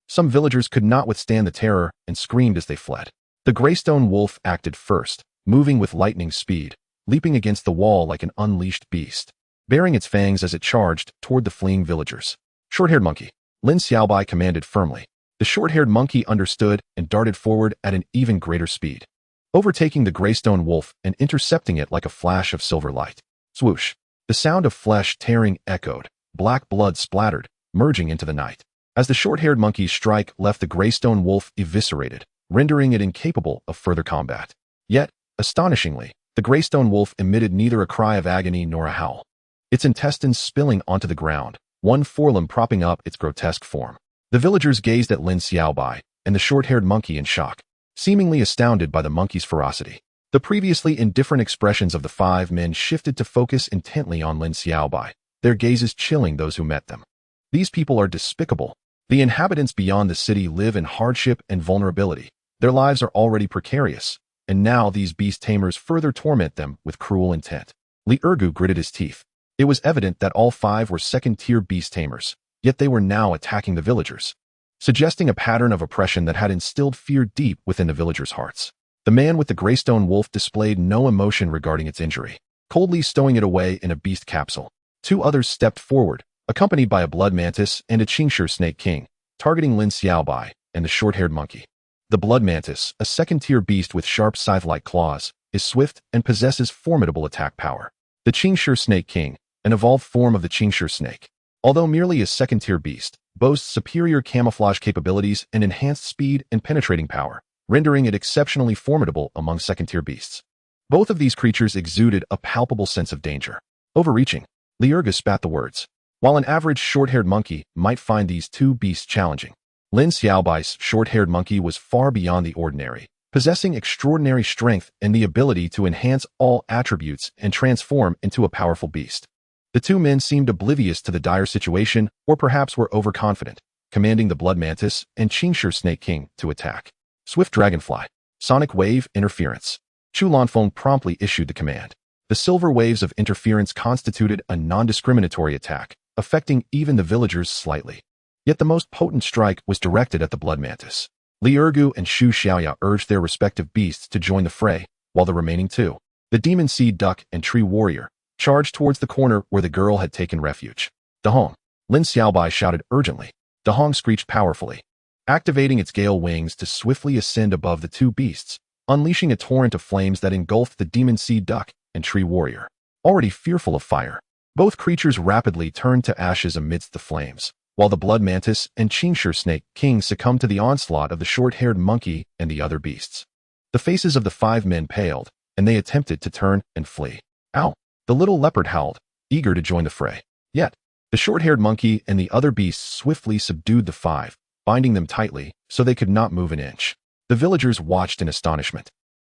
Some villagers could not withstand the terror and screamed as they fled. The greystone wolf acted first, moving with lightning speed, leaping against the wall like an unleashed beast, baring its fangs as it charged toward the fleeing villagers. Short-haired monkey, Lin Xiaobai commanded firmly. The short-haired monkey understood and darted forward at an even greater speed, overtaking the greystone wolf and intercepting it like a flash of silver light. Swoosh! The sound of flesh tearing echoed, black blood splattered, merging into the night. As the short-haired monkey's strike left the greystone wolf eviscerated, rendering it incapable of further combat. Yet, astonishingly, the greystone wolf emitted neither a cry of agony nor a howl, its intestines spilling onto the ground, one forelimb propping up its grotesque form. The villagers gazed at Lin Xiaobai and the short-haired monkey in shock, seemingly astounded by the monkey's ferocity. The previously indifferent expressions of the 5 men shifted to focus intently on Lin Xiaobai, their gazes chilling those who met them. These people are despicable. The inhabitants beyond the city live in hardship and vulnerability. Their lives are already precarious, and now these beast tamers further torment them with cruel intent. Li Ergu gritted his teeth. It was evident that all 5 were second-tier beast tamers, yet they were now attacking the villagers, suggesting a pattern of oppression that had instilled fear deep within the villagers' hearts. The man with the greystone wolf displayed no emotion regarding its injury, coldly stowing it away in a beast capsule. 2 others stepped forward, accompanied by a blood mantis and a Qingshi snake king, targeting Lin Xiaobai and the short-haired monkey. The blood mantis, a second-tier beast with sharp scythe-like claws, is swift and possesses formidable attack power. The Qingshi snake king, an evolved form of the Qingshi snake, although merely a second-tier beast, boasts superior camouflage capabilities and enhanced speed and penetrating power, rendering it exceptionally formidable among second-tier beasts. Both of these creatures exuded a palpable sense of danger. Overreaching, Li Ergu spat the words. While an average short-haired monkey might find these 2 beasts challenging, Lin Xiaobai's short-haired monkey was far beyond the ordinary, possessing extraordinary strength and the ability to enhance all attributes and transform into a powerful beast. The 2 men seemed oblivious to the dire situation, or perhaps were overconfident, commanding the blood mantis and Qingshi snake king to attack. Swift dragonfly, sonic wave interference. Chu Lanfeng promptly issued the command. The silver waves of interference constituted a non-discriminatory attack, affecting even the villagers slightly. Yet the most potent strike was directed at the blood mantis. Li Ergu and Xu Xiaoya urged their respective beasts to join the fray, while the remaining 2, the demon seed duck and tree warrior, charged towards the corner where the girl had taken refuge. Dahong! Lin Xiaobai shouted urgently. Dahong screeched powerfully, activating its gale wings to swiftly ascend above the 2 beasts, unleashing a torrent of flames that engulfed the demon seed duck and tree warrior. Already fearful of fire, both creatures rapidly turned to ashes amidst the flames, while the blood mantis and Qingshi snake king succumbed to the onslaught of the short-haired monkey and the other beasts. The faces of the 5 men paled, and they attempted to turn and flee. Ow! The little leopard howled, eager to join the fray. Yet, the short-haired monkey and the other beasts swiftly subdued the 5, binding them tightly so they could not move an inch. The villagers watched in astonishment,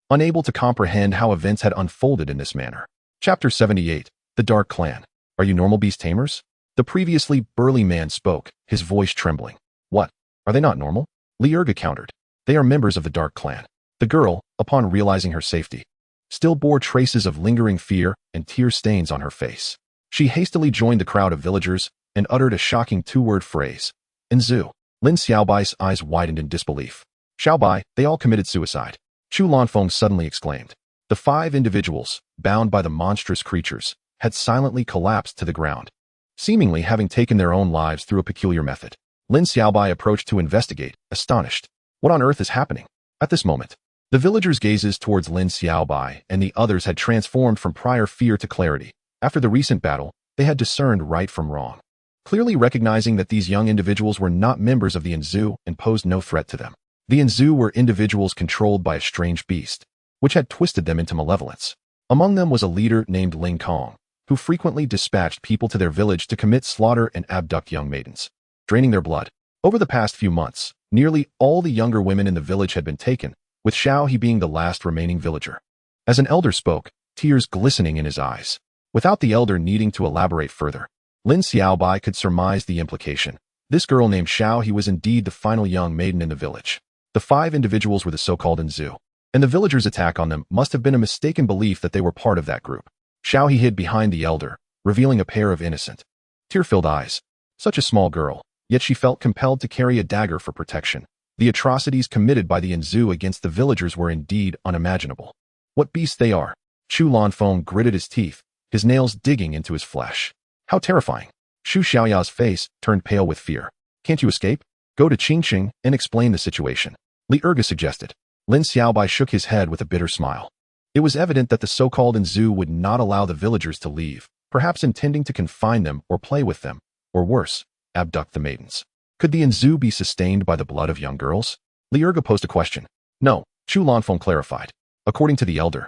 unable to comprehend how events had unfolded in this manner. Chapter 78, The Dark Clan. Are you normal beast tamers? The previously burly man spoke, his voice trembling. What? Are they not normal? Li Ergu countered. They are members of the Dark Clan. The girl, upon realizing her safety, still bore traces of lingering fear and tear stains on her face. She hastily joined the crowd of villagers and uttered a shocking 2-word phrase. Inzu. Lin Xiaobai's eyes widened in disbelief. Xiaobai, they all committed suicide. Chu Lanfeng suddenly exclaimed. The 5 individuals, bound by the monstrous creatures, had silently collapsed to the ground, seemingly having taken their own lives through a peculiar method. Lin Xiaobai approached to investigate, astonished. What on earth is happening? At this moment, the villagers' gazes towards Lin Xiaobai and the others had transformed from prior fear to clarity. After the recent battle, they had discerned right from wrong, clearly recognizing that these young individuals were not members of the Inzu and posed no threat to them. The Inzu were individuals controlled by a strange beast, which had twisted them into malevolence. Among them was a leader named Ling Kong, who frequently dispatched people to their village to commit slaughter and abduct young maidens, draining their blood. Over the past few months, nearly all the younger women in the village had been taken, with Xiao He being the last remaining villager. As an elder spoke, tears glistening in his eyes, without the elder needing to elaborate further, Lin Xiaobai could surmise the implication. This girl named Xiao He was indeed the final young maiden in the village. The 5 individuals were the so-called Inzu, and the villagers' attack on them must have been a mistaken belief that they were part of that group. Xiao He hid behind the elder, revealing a pair of innocent, tear-filled eyes. Such a small girl, yet she felt compelled to carry a dagger for protection. The atrocities committed by the Inzu against the villagers were indeed unimaginable. What beasts they are! Chu Lanfeng gritted his teeth, his nails digging into his flesh. How terrifying! Xu Xiaoya's face turned pale with fear. Can't you escape? Go to Qingqing and explain the situation, Li Erge suggested. Lin Xiaobai shook his head with a bitter smile. It was evident that the so-called Inzu would not allow the villagers to leave, perhaps intending to confine them or play with them, or worse, abduct the maidens. Could the Inzu be sustained by the blood of young girls? Li Erge posed a question. No, Chu Lanfeng clarified. According to the elder,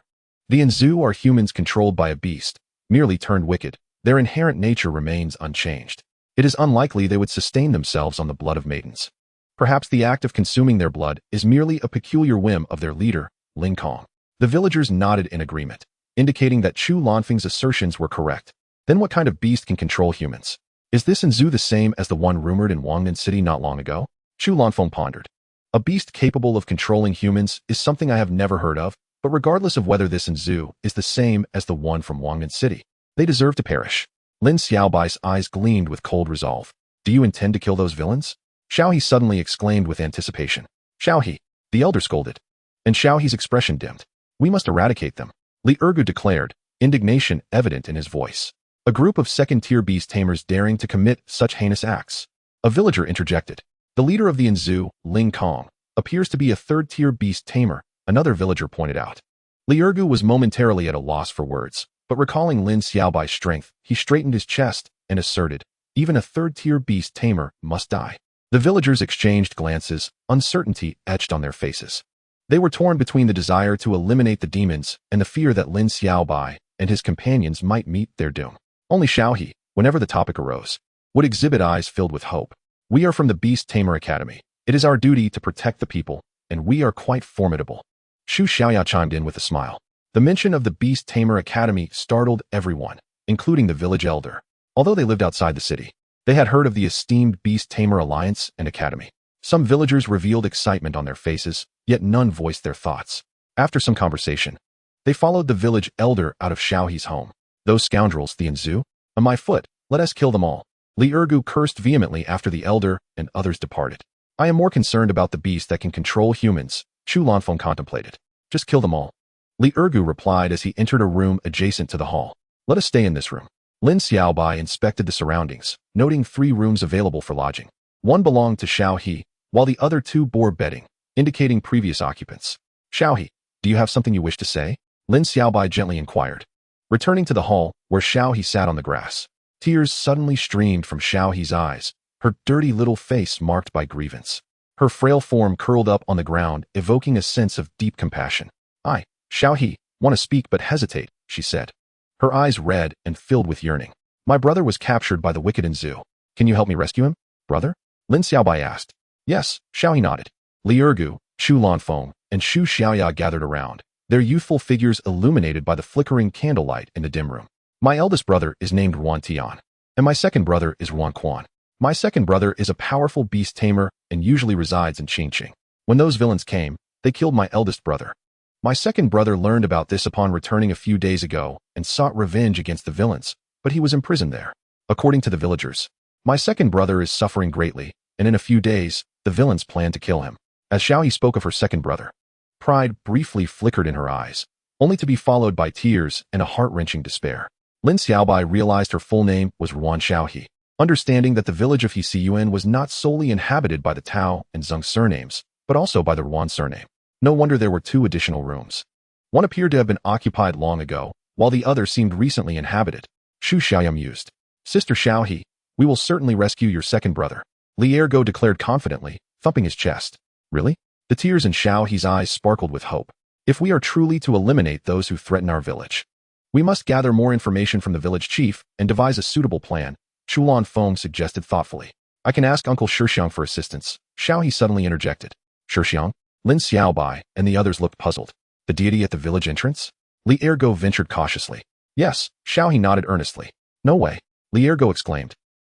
the Inzu are humans controlled by a beast, merely turned wicked. Their inherent nature remains unchanged. It is unlikely they would sustain themselves on the blood of maidens. Perhaps the act of consuming their blood is merely a peculiar whim of their leader, Ling Kong. The villagers nodded in agreement, indicating that Chu Lanfeng's assertions were correct. Then what kind of beast can control humans? Is this Inzu the same as the one rumored in Wangnan City not long ago? Chu Lanfeng pondered. A beast capable of controlling humans is something I have never heard of, but regardless of whether this Inzu is the same as the one from Wangnan City, they deserve to perish. Lin Xiaobai's eyes gleamed with cold resolve. Do you intend to kill those villains? Xiaohe suddenly exclaimed with anticipation. Xiaohe, the elder scolded. And Xiaohe's expression dimmed. We must eradicate them, Li Erge declared, indignation evident in his voice. A group of second-tier beast tamers daring to commit such heinous acts. A villager interjected. The leader of the Inzu, Ling Kong, appears to be a third-tier beast tamer, another villager pointed out. Li Erge was momentarily at a loss for words, but recalling Lin Xiaobai's strength, he straightened his chest and asserted, even a third-tier beast tamer must die. The villagers exchanged glances, uncertainty etched on their faces. They were torn between the desire to eliminate the demons and the fear that Lin Xiaobai and his companions might meet their doom. Only Xiaohe, whenever the topic arose, would exhibit eyes filled with hope. We are from the Beast Tamer Academy. It is our duty to protect the people, and we are quite formidable. Xu Xiaoya chimed in with a smile. The mention of the Beast Tamer Academy startled everyone, including the village elder. Although they lived outside the city, they had heard of the esteemed Beast Tamer Alliance and Academy. Some villagers revealed excitement on their faces, yet none voiced their thoughts. After some conversation, they followed the village elder out of Xiaohe's home. Those scoundrels, the Inzu, on my foot, let us kill them all. Li Erge cursed vehemently after the elder and others departed. I am more concerned about the beast that can control humans, Chu Lanfeng contemplated. Just kill them all. Li Erge replied as he entered a room adjacent to the hall. Let us stay in this room. Lin Xiaobai inspected the surroundings, noting 3 rooms available for lodging. One belonged to Xiaohe, while the other 2 bore bedding, indicating previous occupants. Xiaohe, do you have something you wish to say? Lin Xiaobai gently inquired. Returning to the hall, where Xiaohe sat on the grass, tears suddenly streamed from Xiaohe's eyes, her dirty little face marked by grievance. Her frail form curled up on the ground, evoking a sense of deep compassion. I, Xiaohe, want to speak but hesitate, she said. Her eyes red and filled with yearning. My brother was captured by the wicked Inzu. Can you help me rescue him, brother? Lin Xiaobai asked. Yes, Xiaohe nodded. Li Erge, Chu Lanfeng, and Xu Xiaoya gathered around, their youthful figures illuminated by the flickering candlelight in the dim room. My eldest brother is named Ruan Tian, and my second brother is Ruan Quan. My second brother is a powerful beast tamer and usually resides in Qingqing. When those villains came, they killed my eldest brother. My second brother learned about this upon returning a few days ago and sought revenge against the villains, but he was imprisoned there. According to the villagers, my second brother is suffering greatly, and in a few days, the villains plan to kill him. As Xiaohe spoke of her second brother, pride briefly flickered in her eyes, only to be followed by tears and a heart-wrenching despair. Lin Xiaobai realized her full name was Ruan Xiaohe, understanding that the village of Hsiyuan was not solely inhabited by the Tao and Zheng surnames, but also by the Ruan surname. No wonder there were 2 additional rooms. One appeared to have been occupied long ago, while the other seemed recently inhabited. Xu Xiaoya mused. Sister Xiaohe, we will certainly rescue your second brother, Li Erge declared confidently, thumping his chest. Really? The tears in Xiaohe's eyes sparkled with hope. If we are truly to eliminate those who threaten our village, we must gather more information from the village chief and devise a suitable plan, Chu Lanfeng suggested thoughtfully. I can ask Uncle Shixiang for assistance, Xiaohe suddenly interjected. Shixiang? Lin Xiaobai and the others looked puzzled. The deity at the village entrance? Li Erge ventured cautiously. Yes, Xiaohe nodded earnestly. No way, Li Erge exclaimed,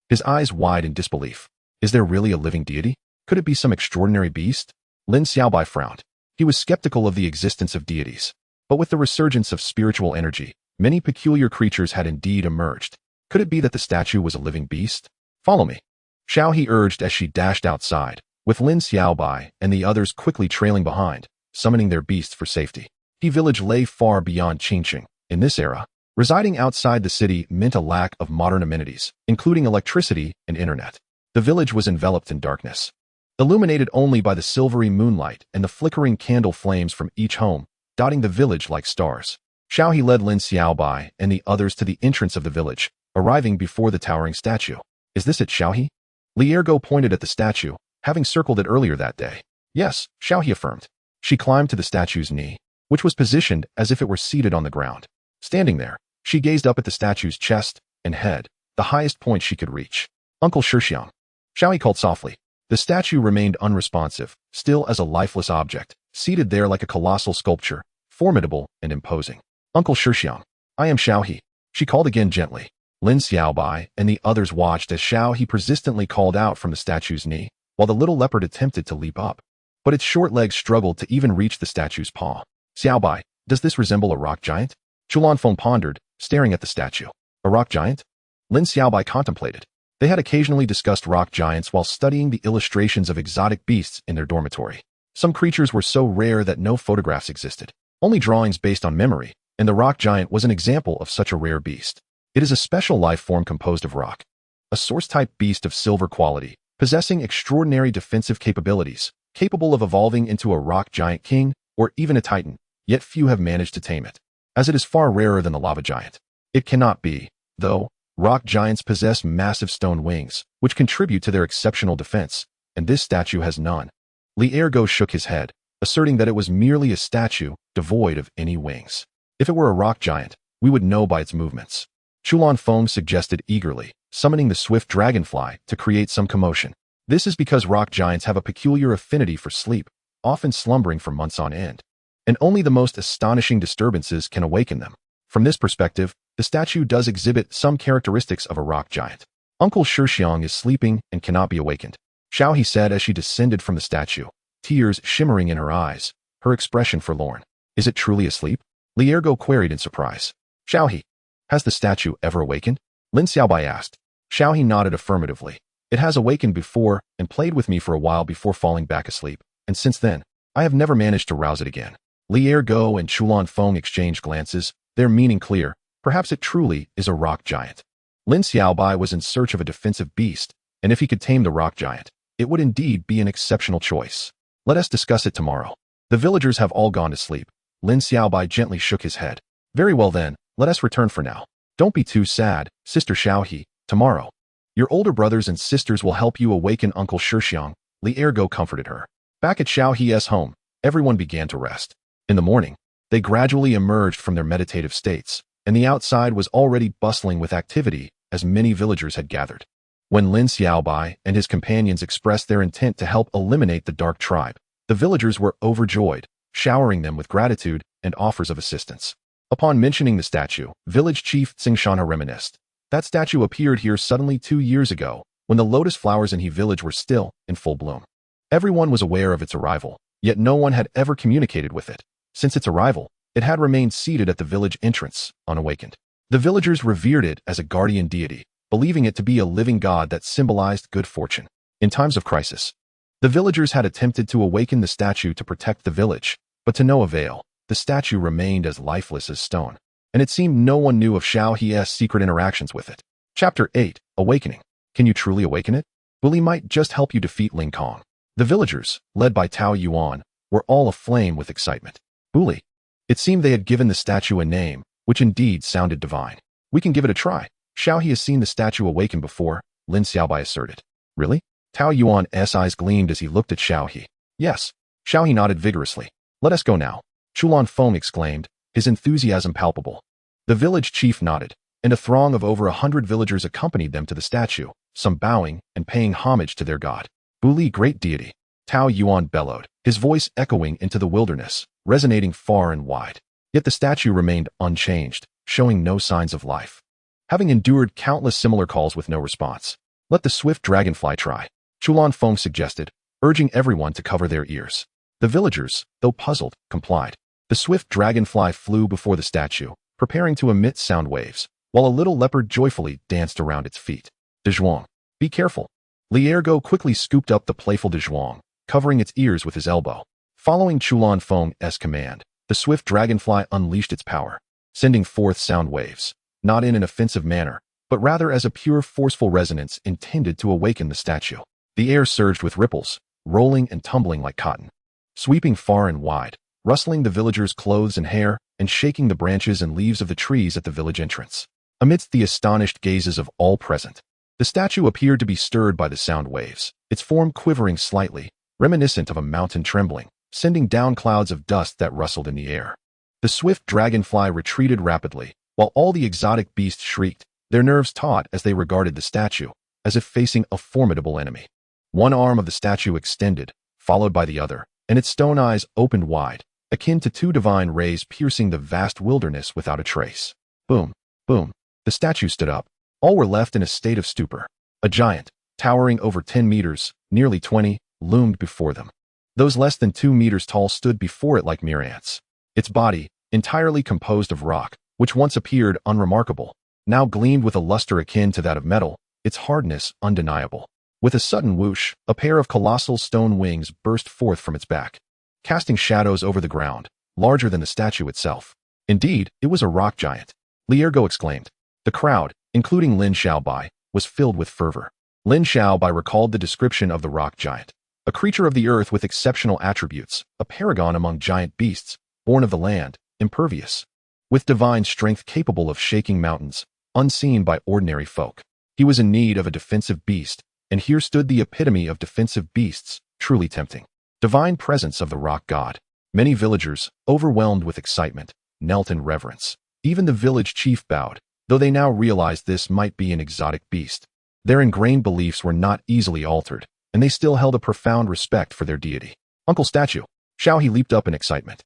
his eyes wide in disbelief. Is there really a living deity? Could it be some extraordinary beast? Lin Xiaobai frowned. He was skeptical of the existence of deities. But with the resurgence of spiritual energy, many peculiar creatures had indeed emerged. Could it be that the statue was a living beast? Follow me, Xiaohe urged as she dashed outside, with Lin Xiaobai and the others quickly trailing behind, summoning their beasts for safety. The village lay far beyond Qingqing. In this era, residing outside the city meant a lack of modern amenities, including electricity and internet. The village was enveloped in darkness. illuminated only by the silvery moonlight and the flickering candle flames from each home, dotting the village like stars. Xiaohe led Lin Xiaobai and the others to the entrance of the village, arriving before the towering statue. Is this it, Xiaohe? Li Ergo pointed at the statue, having circled it earlier that day. Yes, Xiaohe affirmed. She climbed to the statue's knee, which was positioned as if it were seated on the ground. Standing there, she gazed up at the statue's chest and head, the highest point she could reach. Uncle Shixiang. Xiaohe called softly. The statue remained unresponsive, still as a lifeless object, seated there like a colossal sculpture, formidable and imposing. Uncle Shixiang. I am Xiaohe. She called again gently. Lin Xiaobai and the others watched as Xiaohe persistently called out from the statue's knee, while the little leopard attempted to leap up. But its short legs struggled to even reach the statue's paw. Xiaobai, does this resemble a rock giant? Chulanfeng pondered, staring at the statue. A rock giant? Lin Xiaobai contemplated. They had occasionally discussed rock giants while studying the illustrations of exotic beasts in their dormitory. Some creatures were so rare that no photographs existed, only drawings based on memory, and the rock giant was an example of such a rare beast. It is a special life form composed of rock. A source-type beast of silver quality, possessing extraordinary defensive capabilities, capable of evolving into a rock giant king, or even a titan, yet few have managed to tame it, as it is far rarer than the lava giant. It cannot be, though, rock giants possess massive stone wings, which contribute to their exceptional defense, and this statue has none. Li Ergo shook his head, asserting that it was merely a statue, devoid of any wings. If it were a rock giant, we would know by its movements. Chulanfeng suggested eagerly, summoning the swift dragonfly to create some commotion. This is because rock giants have a peculiar affinity for sleep, often slumbering for months on end, and only the most astonishing disturbances can awaken them. From this perspective, the statue does exhibit some characteristics of a rock giant. Uncle Shixiang is sleeping and cannot be awakened, Xiaohe said as she descended from the statue, tears shimmering in her eyes, her expression forlorn. Is it truly asleep? Li Ergo queried in surprise. Xiaohe, has the statue ever awakened? Lin Xiaobai asked. Xiaohe nodded affirmatively. It has awakened before and played with me for a while before falling back asleep, and since then, I have never managed to rouse it again. Li Ergo and Chulanfeng exchanged glances, their meaning clear. Perhaps it truly is a rock giant. Lin Xiaobai was in search of a defensive beast, and if he could tame the rock giant, it would indeed be an exceptional choice. Let us discuss it tomorrow. The villagers have all gone to sleep. Lin Xiaobai gently shook his head. Very well then, let us return for now. Don't be too sad, Sister Xiaohe. Tomorrow, your older brothers and sisters will help you awaken Uncle Shixiang. Li Ergo comforted her. Back at Xiaohe's home, everyone began to rest. In the morning, they gradually emerged from their meditative states, and the outside was already bustling with activity as many villagers had gathered. When Lin Xiaobai and his companions expressed their intent to help eliminate the dark tribe, the villagers were overjoyed, showering them with gratitude and offers of assistance. Upon mentioning the statue, village chief Tsingshanha reminisced. That statue appeared here suddenly 2 years ago, when the lotus flowers in He village were still in full bloom. Everyone was aware of its arrival, yet no one had ever communicated with it. Since its arrival, it had remained seated at the village entrance, unawakened. The villagers revered it as a guardian deity, believing it to be a living god that symbolized good fortune. In times of crisis, the villagers had attempted to awaken the statue to protect the village, but to no avail. The statue remained as lifeless as stone, and it seemed no one knew of Xiaohe's secret interactions with it. Chapter 8, Awakening. Can you truly awaken it? Willie might just help you defeat Ling Kong. The villagers, led by Tao Yuan, were all aflame with excitement. Uli. It seemed they had given the statue a name, which indeed sounded divine. We can give it a try. Xiaohe has seen the statue awaken before, Lin Xiaobai asserted. Really? Tao Yuan's eyes gleamed as he looked at Xiaohe. Yes. Xiaohe nodded vigorously. Let us go now. Chulanfeng exclaimed, his enthusiasm palpable. The village chief nodded, and a throng of over 100 villagers accompanied them to the statue, some bowing and paying homage to their god. Uli, great deity. Tao Yuan bellowed, his voice echoing into the wilderness, resonating far and wide. Yet the statue remained unchanged, showing no signs of life. Having endured countless similar calls with no response, let the swift dragonfly try, Chulanfeng suggested, urging everyone to cover their ears. The villagers, though puzzled, complied. The swift dragonfly flew before the statue, preparing to emit sound waves, while a little leopard joyfully danced around its feet. Dezhuang, be careful. Li Ergo quickly scooped up the playful Dezhuang, covering its ears with his elbow. Following Chulanfeng's command, the swift dragonfly unleashed its power, sending forth sound waves, not in an offensive manner, but rather as a pure forceful resonance intended to awaken the statue. The air surged with ripples, rolling and tumbling like cotton, sweeping far and wide, rustling the villagers' clothes and hair, and shaking the branches and leaves of the trees at the village entrance. Amidst the astonished gazes of all present, the statue appeared to be stirred by the sound waves, its form quivering slightly, reminiscent of a mountain trembling, sending down clouds of dust that rustled in the air. The swift dragonfly retreated rapidly, while all the exotic beasts shrieked, their nerves taut as they regarded the statue, as if facing a formidable enemy. One arm of the statue extended, followed by the other, and its stone eyes opened wide, akin to two divine rays piercing the vast wilderness without a trace. Boom, boom. The statue stood up. All were left in a state of stupor. A giant, towering over 10 meters, nearly 20, loomed before them. Those less than 2 meters tall stood before it like mere ants. Its body, entirely composed of rock, which once appeared unremarkable, now gleamed with a luster akin to that of metal, its hardness undeniable. With a sudden whoosh, a pair of colossal stone wings burst forth from its back, casting shadows over the ground, larger than the statue itself. Indeed, it was a rock giant. Liergo exclaimed. The crowd, including Lin Xiaobai, was filled with fervor. Lin Xiaobai recalled the description of the rock giant. A creature of the earth with exceptional attributes, a paragon among giant beasts, born of the land, impervious, with divine strength capable of shaking mountains, unseen by ordinary folk. He was in need of a defensive beast, and here stood the epitome of defensive beasts, truly tempting. Divine presence of the rock god. Many villagers, overwhelmed with excitement, knelt in reverence. Even the village chief bowed, though they now realized this might be an exotic beast. Their ingrained beliefs were not easily altered, and they still held a profound respect for their deity. Uncle Statue. Xiaohe leaped up in excitement.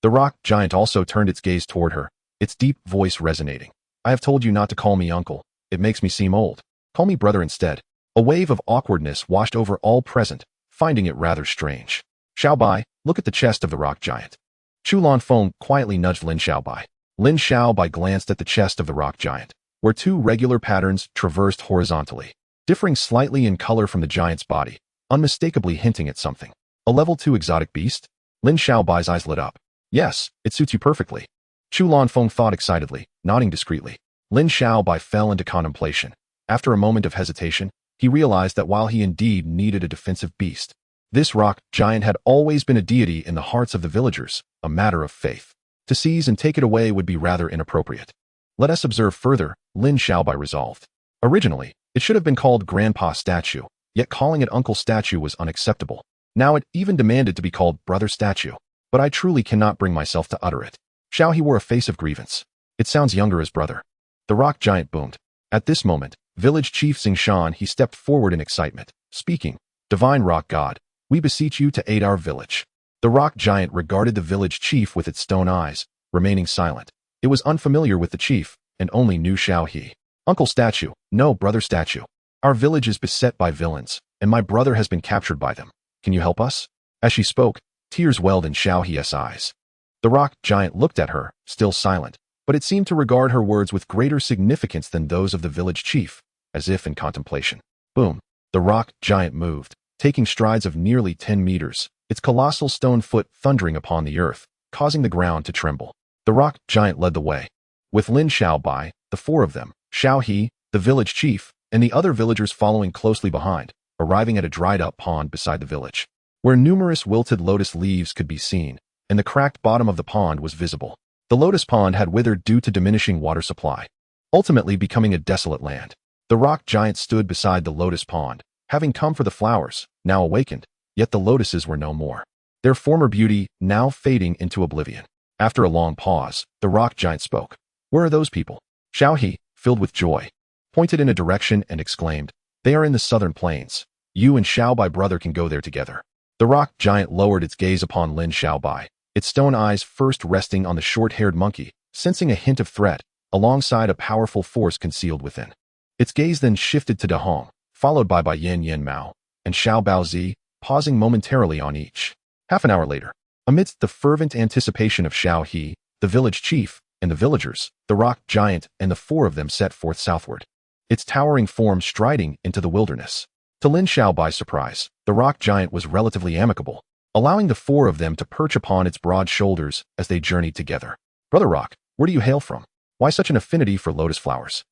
The rock giant also turned its gaze toward her, its deep voice resonating. I have told you not to call me uncle. It makes me seem old. Call me brother instead. A wave of awkwardness washed over all present, finding it rather strange. Xiaobai, look at the chest of the rock giant. Chu Lanfeng quietly nudged Lin Xiaobai. Lin Xiaobai glanced at the chest of the rock giant, where two regular patterns traversed horizontally, differing slightly in color from the giant's body, unmistakably hinting at something. A level 2 exotic beast? Lin Xiaobai's eyes lit up. Yes, it suits you perfectly. Chu Lanfeng thought excitedly, nodding discreetly. Lin Xiaobai fell into contemplation. After a moment of hesitation, he realized that while he indeed needed a defensive beast, this rock giant had always been a deity in the hearts of the villagers, a matter of faith. To seize and take it away would be rather inappropriate. Let us observe further, Lin Xiaobai resolved. Originally, it should have been called Grandpa Statue, yet calling it Uncle Statue was unacceptable. Now it even demanded to be called Brother Statue, but I truly cannot bring myself to utter it. Xiaohe wore a face of grievance. It sounds younger as brother. The rock giant boomed. At this moment, village chief Xingshan he stepped forward in excitement, speaking, Divine rock god, we beseech you to aid our village. The rock giant regarded the village chief with its stone eyes, remaining silent. It was unfamiliar with the chief, and only knew Xiaohe. Uncle Statue, no brother Statue. Our village is beset by villains, and my brother has been captured by them. Can you help us? As she spoke, tears welled in Xiaohe's eyes. The rock giant looked at her, still silent, but it seemed to regard her words with greater significance than those of the village chief, as if in contemplation. Boom. The rock giant moved, taking strides of nearly 10 meters, its colossal stone foot thundering upon the earth, causing the ground to tremble. The rock giant led the way. With Lin Xiaobai, the four of them, Xiaohe, the village chief, and the other villagers following closely behind, arriving at a dried-up pond beside the village, where numerous wilted lotus leaves could be seen, and the cracked bottom of the pond was visible. The lotus pond had withered due to diminishing water supply, ultimately becoming a desolate land. The rock giant stood beside the lotus pond, having come for the flowers, now awakened, yet the lotuses were no more, their former beauty now fading into oblivion. After a long pause, the rock giant spoke. Where are those people? Xiaohe, filled with joy, pointed in a direction and exclaimed, They are in the southern plains. You and Xiaobai brother can go there together. The rock giant lowered its gaze upon Lin Xiaobai, its stone eyes first resting on the short-haired monkey, sensing a hint of threat, alongside a powerful force concealed within. Its gaze then shifted to Dahong, followed by Yan Mao, and Xiao Baozi, pausing momentarily on each. Half an hour later, amidst the fervent anticipation of Xiaohe, the village chief, and the villagers, the rock giant and the four of them set forth southward, its towering form striding into the wilderness. To Lin Xiaobai's surprise, the rock giant was relatively amicable, allowing the four of them to perch upon its broad shoulders as they journeyed together. Brother Rock, where do you hail from? Why such an affinity for lotus flowers?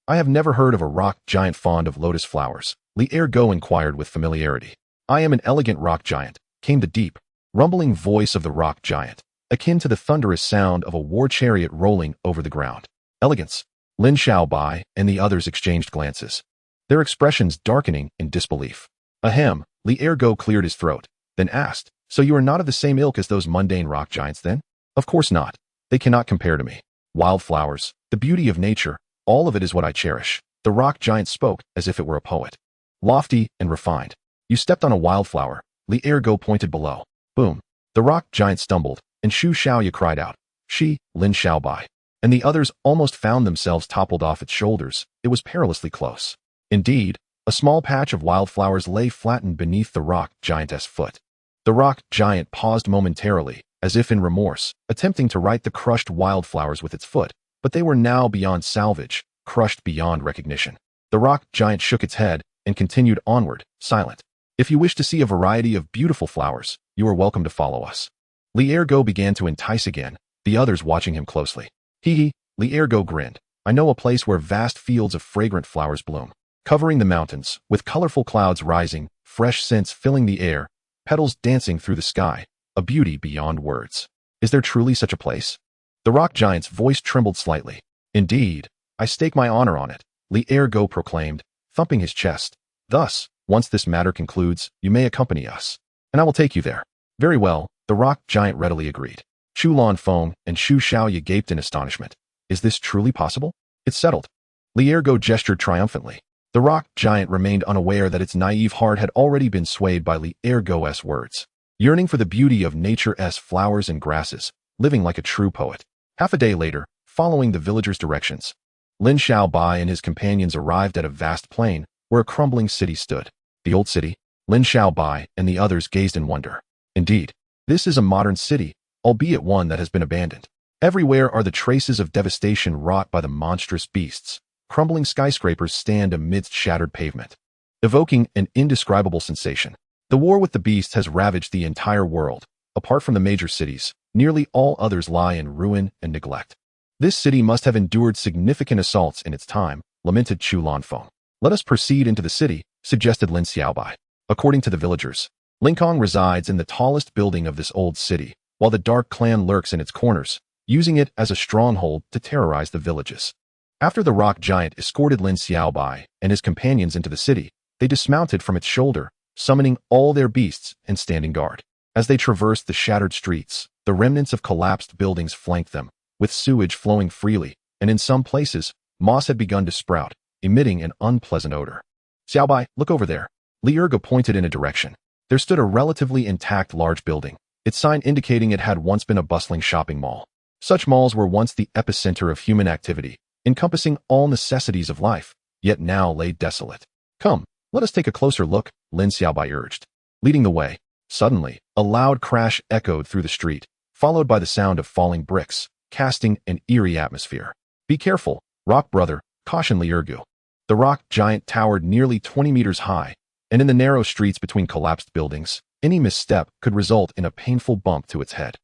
I have never heard of a rock giant fond of lotus flowers, Li Ergo inquired with familiarity. I am an elegant rock giant, came the deep, rumbling voice of the rock giant, akin to the thunderous sound of a war chariot rolling over the ground. Elegance. Lin Xiaobai and the others exchanged glances, their expressions darkening in disbelief. Ahem, Li Ergo cleared his throat, then asked, so you are not of the same ilk as those mundane rock giants then? Of course not. They cannot compare to me. Wildflowers, the beauty of nature, all of it is what I cherish. The rock giant spoke as if it were a poet. Lofty and refined. You stepped on a wildflower. Li Ergo pointed below. Boom. The rock giant stumbled, and Shu Xiaoya cried out. She, Lin Xiaobai, and the others almost found themselves toppled off its shoulders. It was perilously close. Indeed, a small patch of wildflowers lay flattened beneath the rock giantess' foot. The rock giant paused momentarily, as if in remorse, attempting to right the crushed wildflowers with its foot, but they were now beyond salvage, crushed beyond recognition. The rock giant shook its head and continued onward, silent. If you wish to see a variety of beautiful flowers, you are welcome to follow us. Li Ergo began to entice again, the others watching him closely. Hee, Li Ergo grinned. I know a place where vast fields of fragrant flowers bloom, covering the mountains, with colorful clouds rising, fresh scents filling the air, petals dancing through the sky, a beauty beyond words. Is there truly such a place? The rock giant's voice trembled slightly. Indeed, I stake my honor on it, Li Ergo proclaimed, thumping his chest. Thus, once this matter concludes, you may accompany us, and I will take you there. Very well, the rock giant readily agreed. Chu Lanfeng and Shu Xiaoya gaped in astonishment. Is this truly possible? It's settled. Li Ergo gestured triumphantly. The rock giant remained unaware that its naive heart had already been swayed by Li Ergo's words. Yearning for the beauty of nature's flowers and grasses, living like a true poet. Half a day later, following the villagers' directions, Lin Xiaobai and his companions arrived at a vast plain where a crumbling city stood. The old city. Lin Xiaobai and the others gazed in wonder. Indeed, this is a modern city, albeit one that has been abandoned. Everywhere are the traces of devastation wrought by the monstrous beasts. Crumbling skyscrapers stand amidst shattered pavement, evoking an indescribable sensation. The war with the beasts has ravaged the entire world. Apart from the major cities, nearly all others lie in ruin and neglect. This city must have endured significant assaults in its time, lamented Chu Lanfeng. Let us proceed into the city, suggested Lin Xiaobai. According to the villagers, Linkong resides in the tallest building of this old city, while the dark clan lurks in its corners, using it as a stronghold to terrorize the villages. After the rock giant escorted Lin Xiaobai and his companions into the city, they dismounted from its shoulder, summoning all their beasts and standing guard. As they traversed the shattered streets, the remnants of collapsed buildings flanked them, with sewage flowing freely, and in some places, moss had begun to sprout, emitting an unpleasant odor. Xiaobai, look over there. Li Ergo pointed in a direction. There stood a relatively intact large building, its sign indicating it had once been a bustling shopping mall. Such malls were once the epicenter of human activity, encompassing all necessities of life, yet now lay desolate. Come, let us take a closer look, Lin Xiaobai urged. Leading the way, suddenly, a loud crash echoed through the street, followed by the sound of falling bricks, casting an eerie atmosphere. Be careful, rock brother, cautioned Li Ergo. The rock giant towered nearly 20 meters high, and in the narrow streets between collapsed buildings, any misstep could result in a painful bump to its head.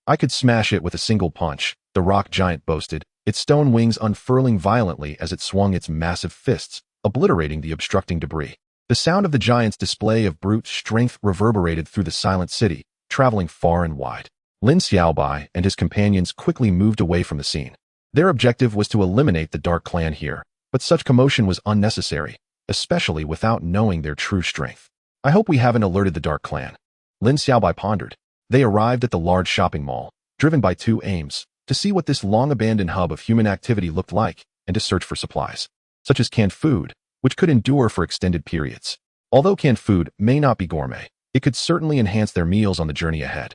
I could smash it with a single punch, the rock giant boasted, its stone wings unfurling violently as it swung its massive fists, obliterating the obstructing debris. The sound of the giant's display of brute strength reverberated through the silent city, traveling far and wide. Lin Xiaobai and his companions quickly moved away from the scene. Their objective was to eliminate the Dark Clan here, but such commotion was unnecessary, especially without knowing their true strength. I hope we haven't alerted the Dark Clan. Lin Xiaobai pondered. They arrived at the large shopping mall, driven by two aims, to see what this long-abandoned hub of human activity looked like, and to search for supplies, such as canned food, which could endure for extended periods. Although canned food may not be gourmet, it could certainly enhance their meals on the journey ahead.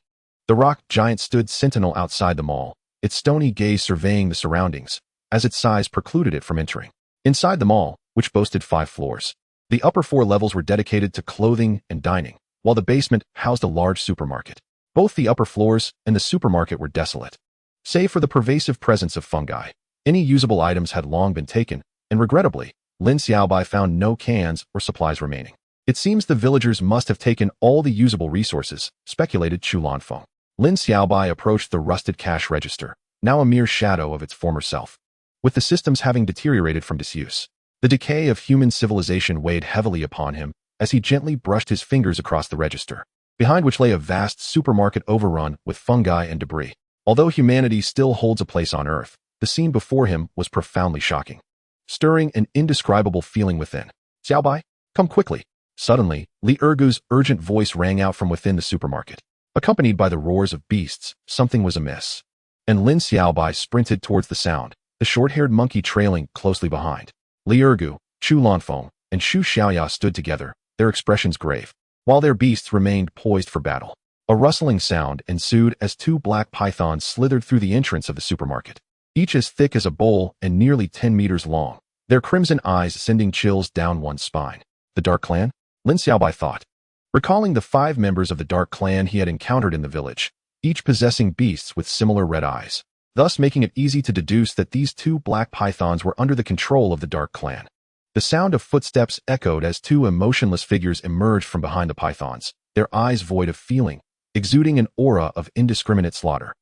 The rock giant stood sentinel outside the mall, its stony gaze surveying the surroundings, as its size precluded it from entering. Inside the mall, which boasted 5 floors, the upper 4 levels were dedicated to clothing and dining, while the basement housed a large supermarket. Both the upper floors and the supermarket were desolate. Save for the pervasive presence of fungi, any usable items had long been taken, and regrettably, Lin Xiaobai found no cans or supplies remaining. It seems the villagers must have taken all the usable resources, speculated Chu Lanfeng. Lin Xiaobai approached the rusted cash register, now a mere shadow of its former self. With the systems having deteriorated from disuse, the decay of human civilization weighed heavily upon him, as he gently brushed his fingers across the register, behind which lay a vast supermarket overrun with fungi and debris. Although humanity still holds a place on Earth, the scene before him was profoundly shocking, stirring an indescribable feeling within. Xiaobai, come quickly. Suddenly, Li Ergu's urgent voice rang out from within the supermarket. Accompanied by the roars of beasts, something was amiss. And Lin Xiaobai sprinted towards the sound, the short-haired monkey trailing closely behind. Li Ergu, Chu Lanfeng, and Shu Xiaoya stood together, their expressions grave, while their beasts remained poised for battle. A rustling sound ensued as two black pythons slithered through the entrance of the supermarket, each as thick as a bowl and nearly 10 meters long, their crimson eyes sending chills down one's spine. The Dark Clan? Lin Xiaobai thought, recalling the 5 members of the Dark Clan he had encountered in the village, each possessing beasts with similar red eyes, thus making it easy to deduce that these 2 black pythons were under the control of the Dark Clan. The sound of footsteps echoed as 2 emotionless figures emerged from behind the pythons, their eyes void of feeling, exuding an aura of indiscriminate slaughter.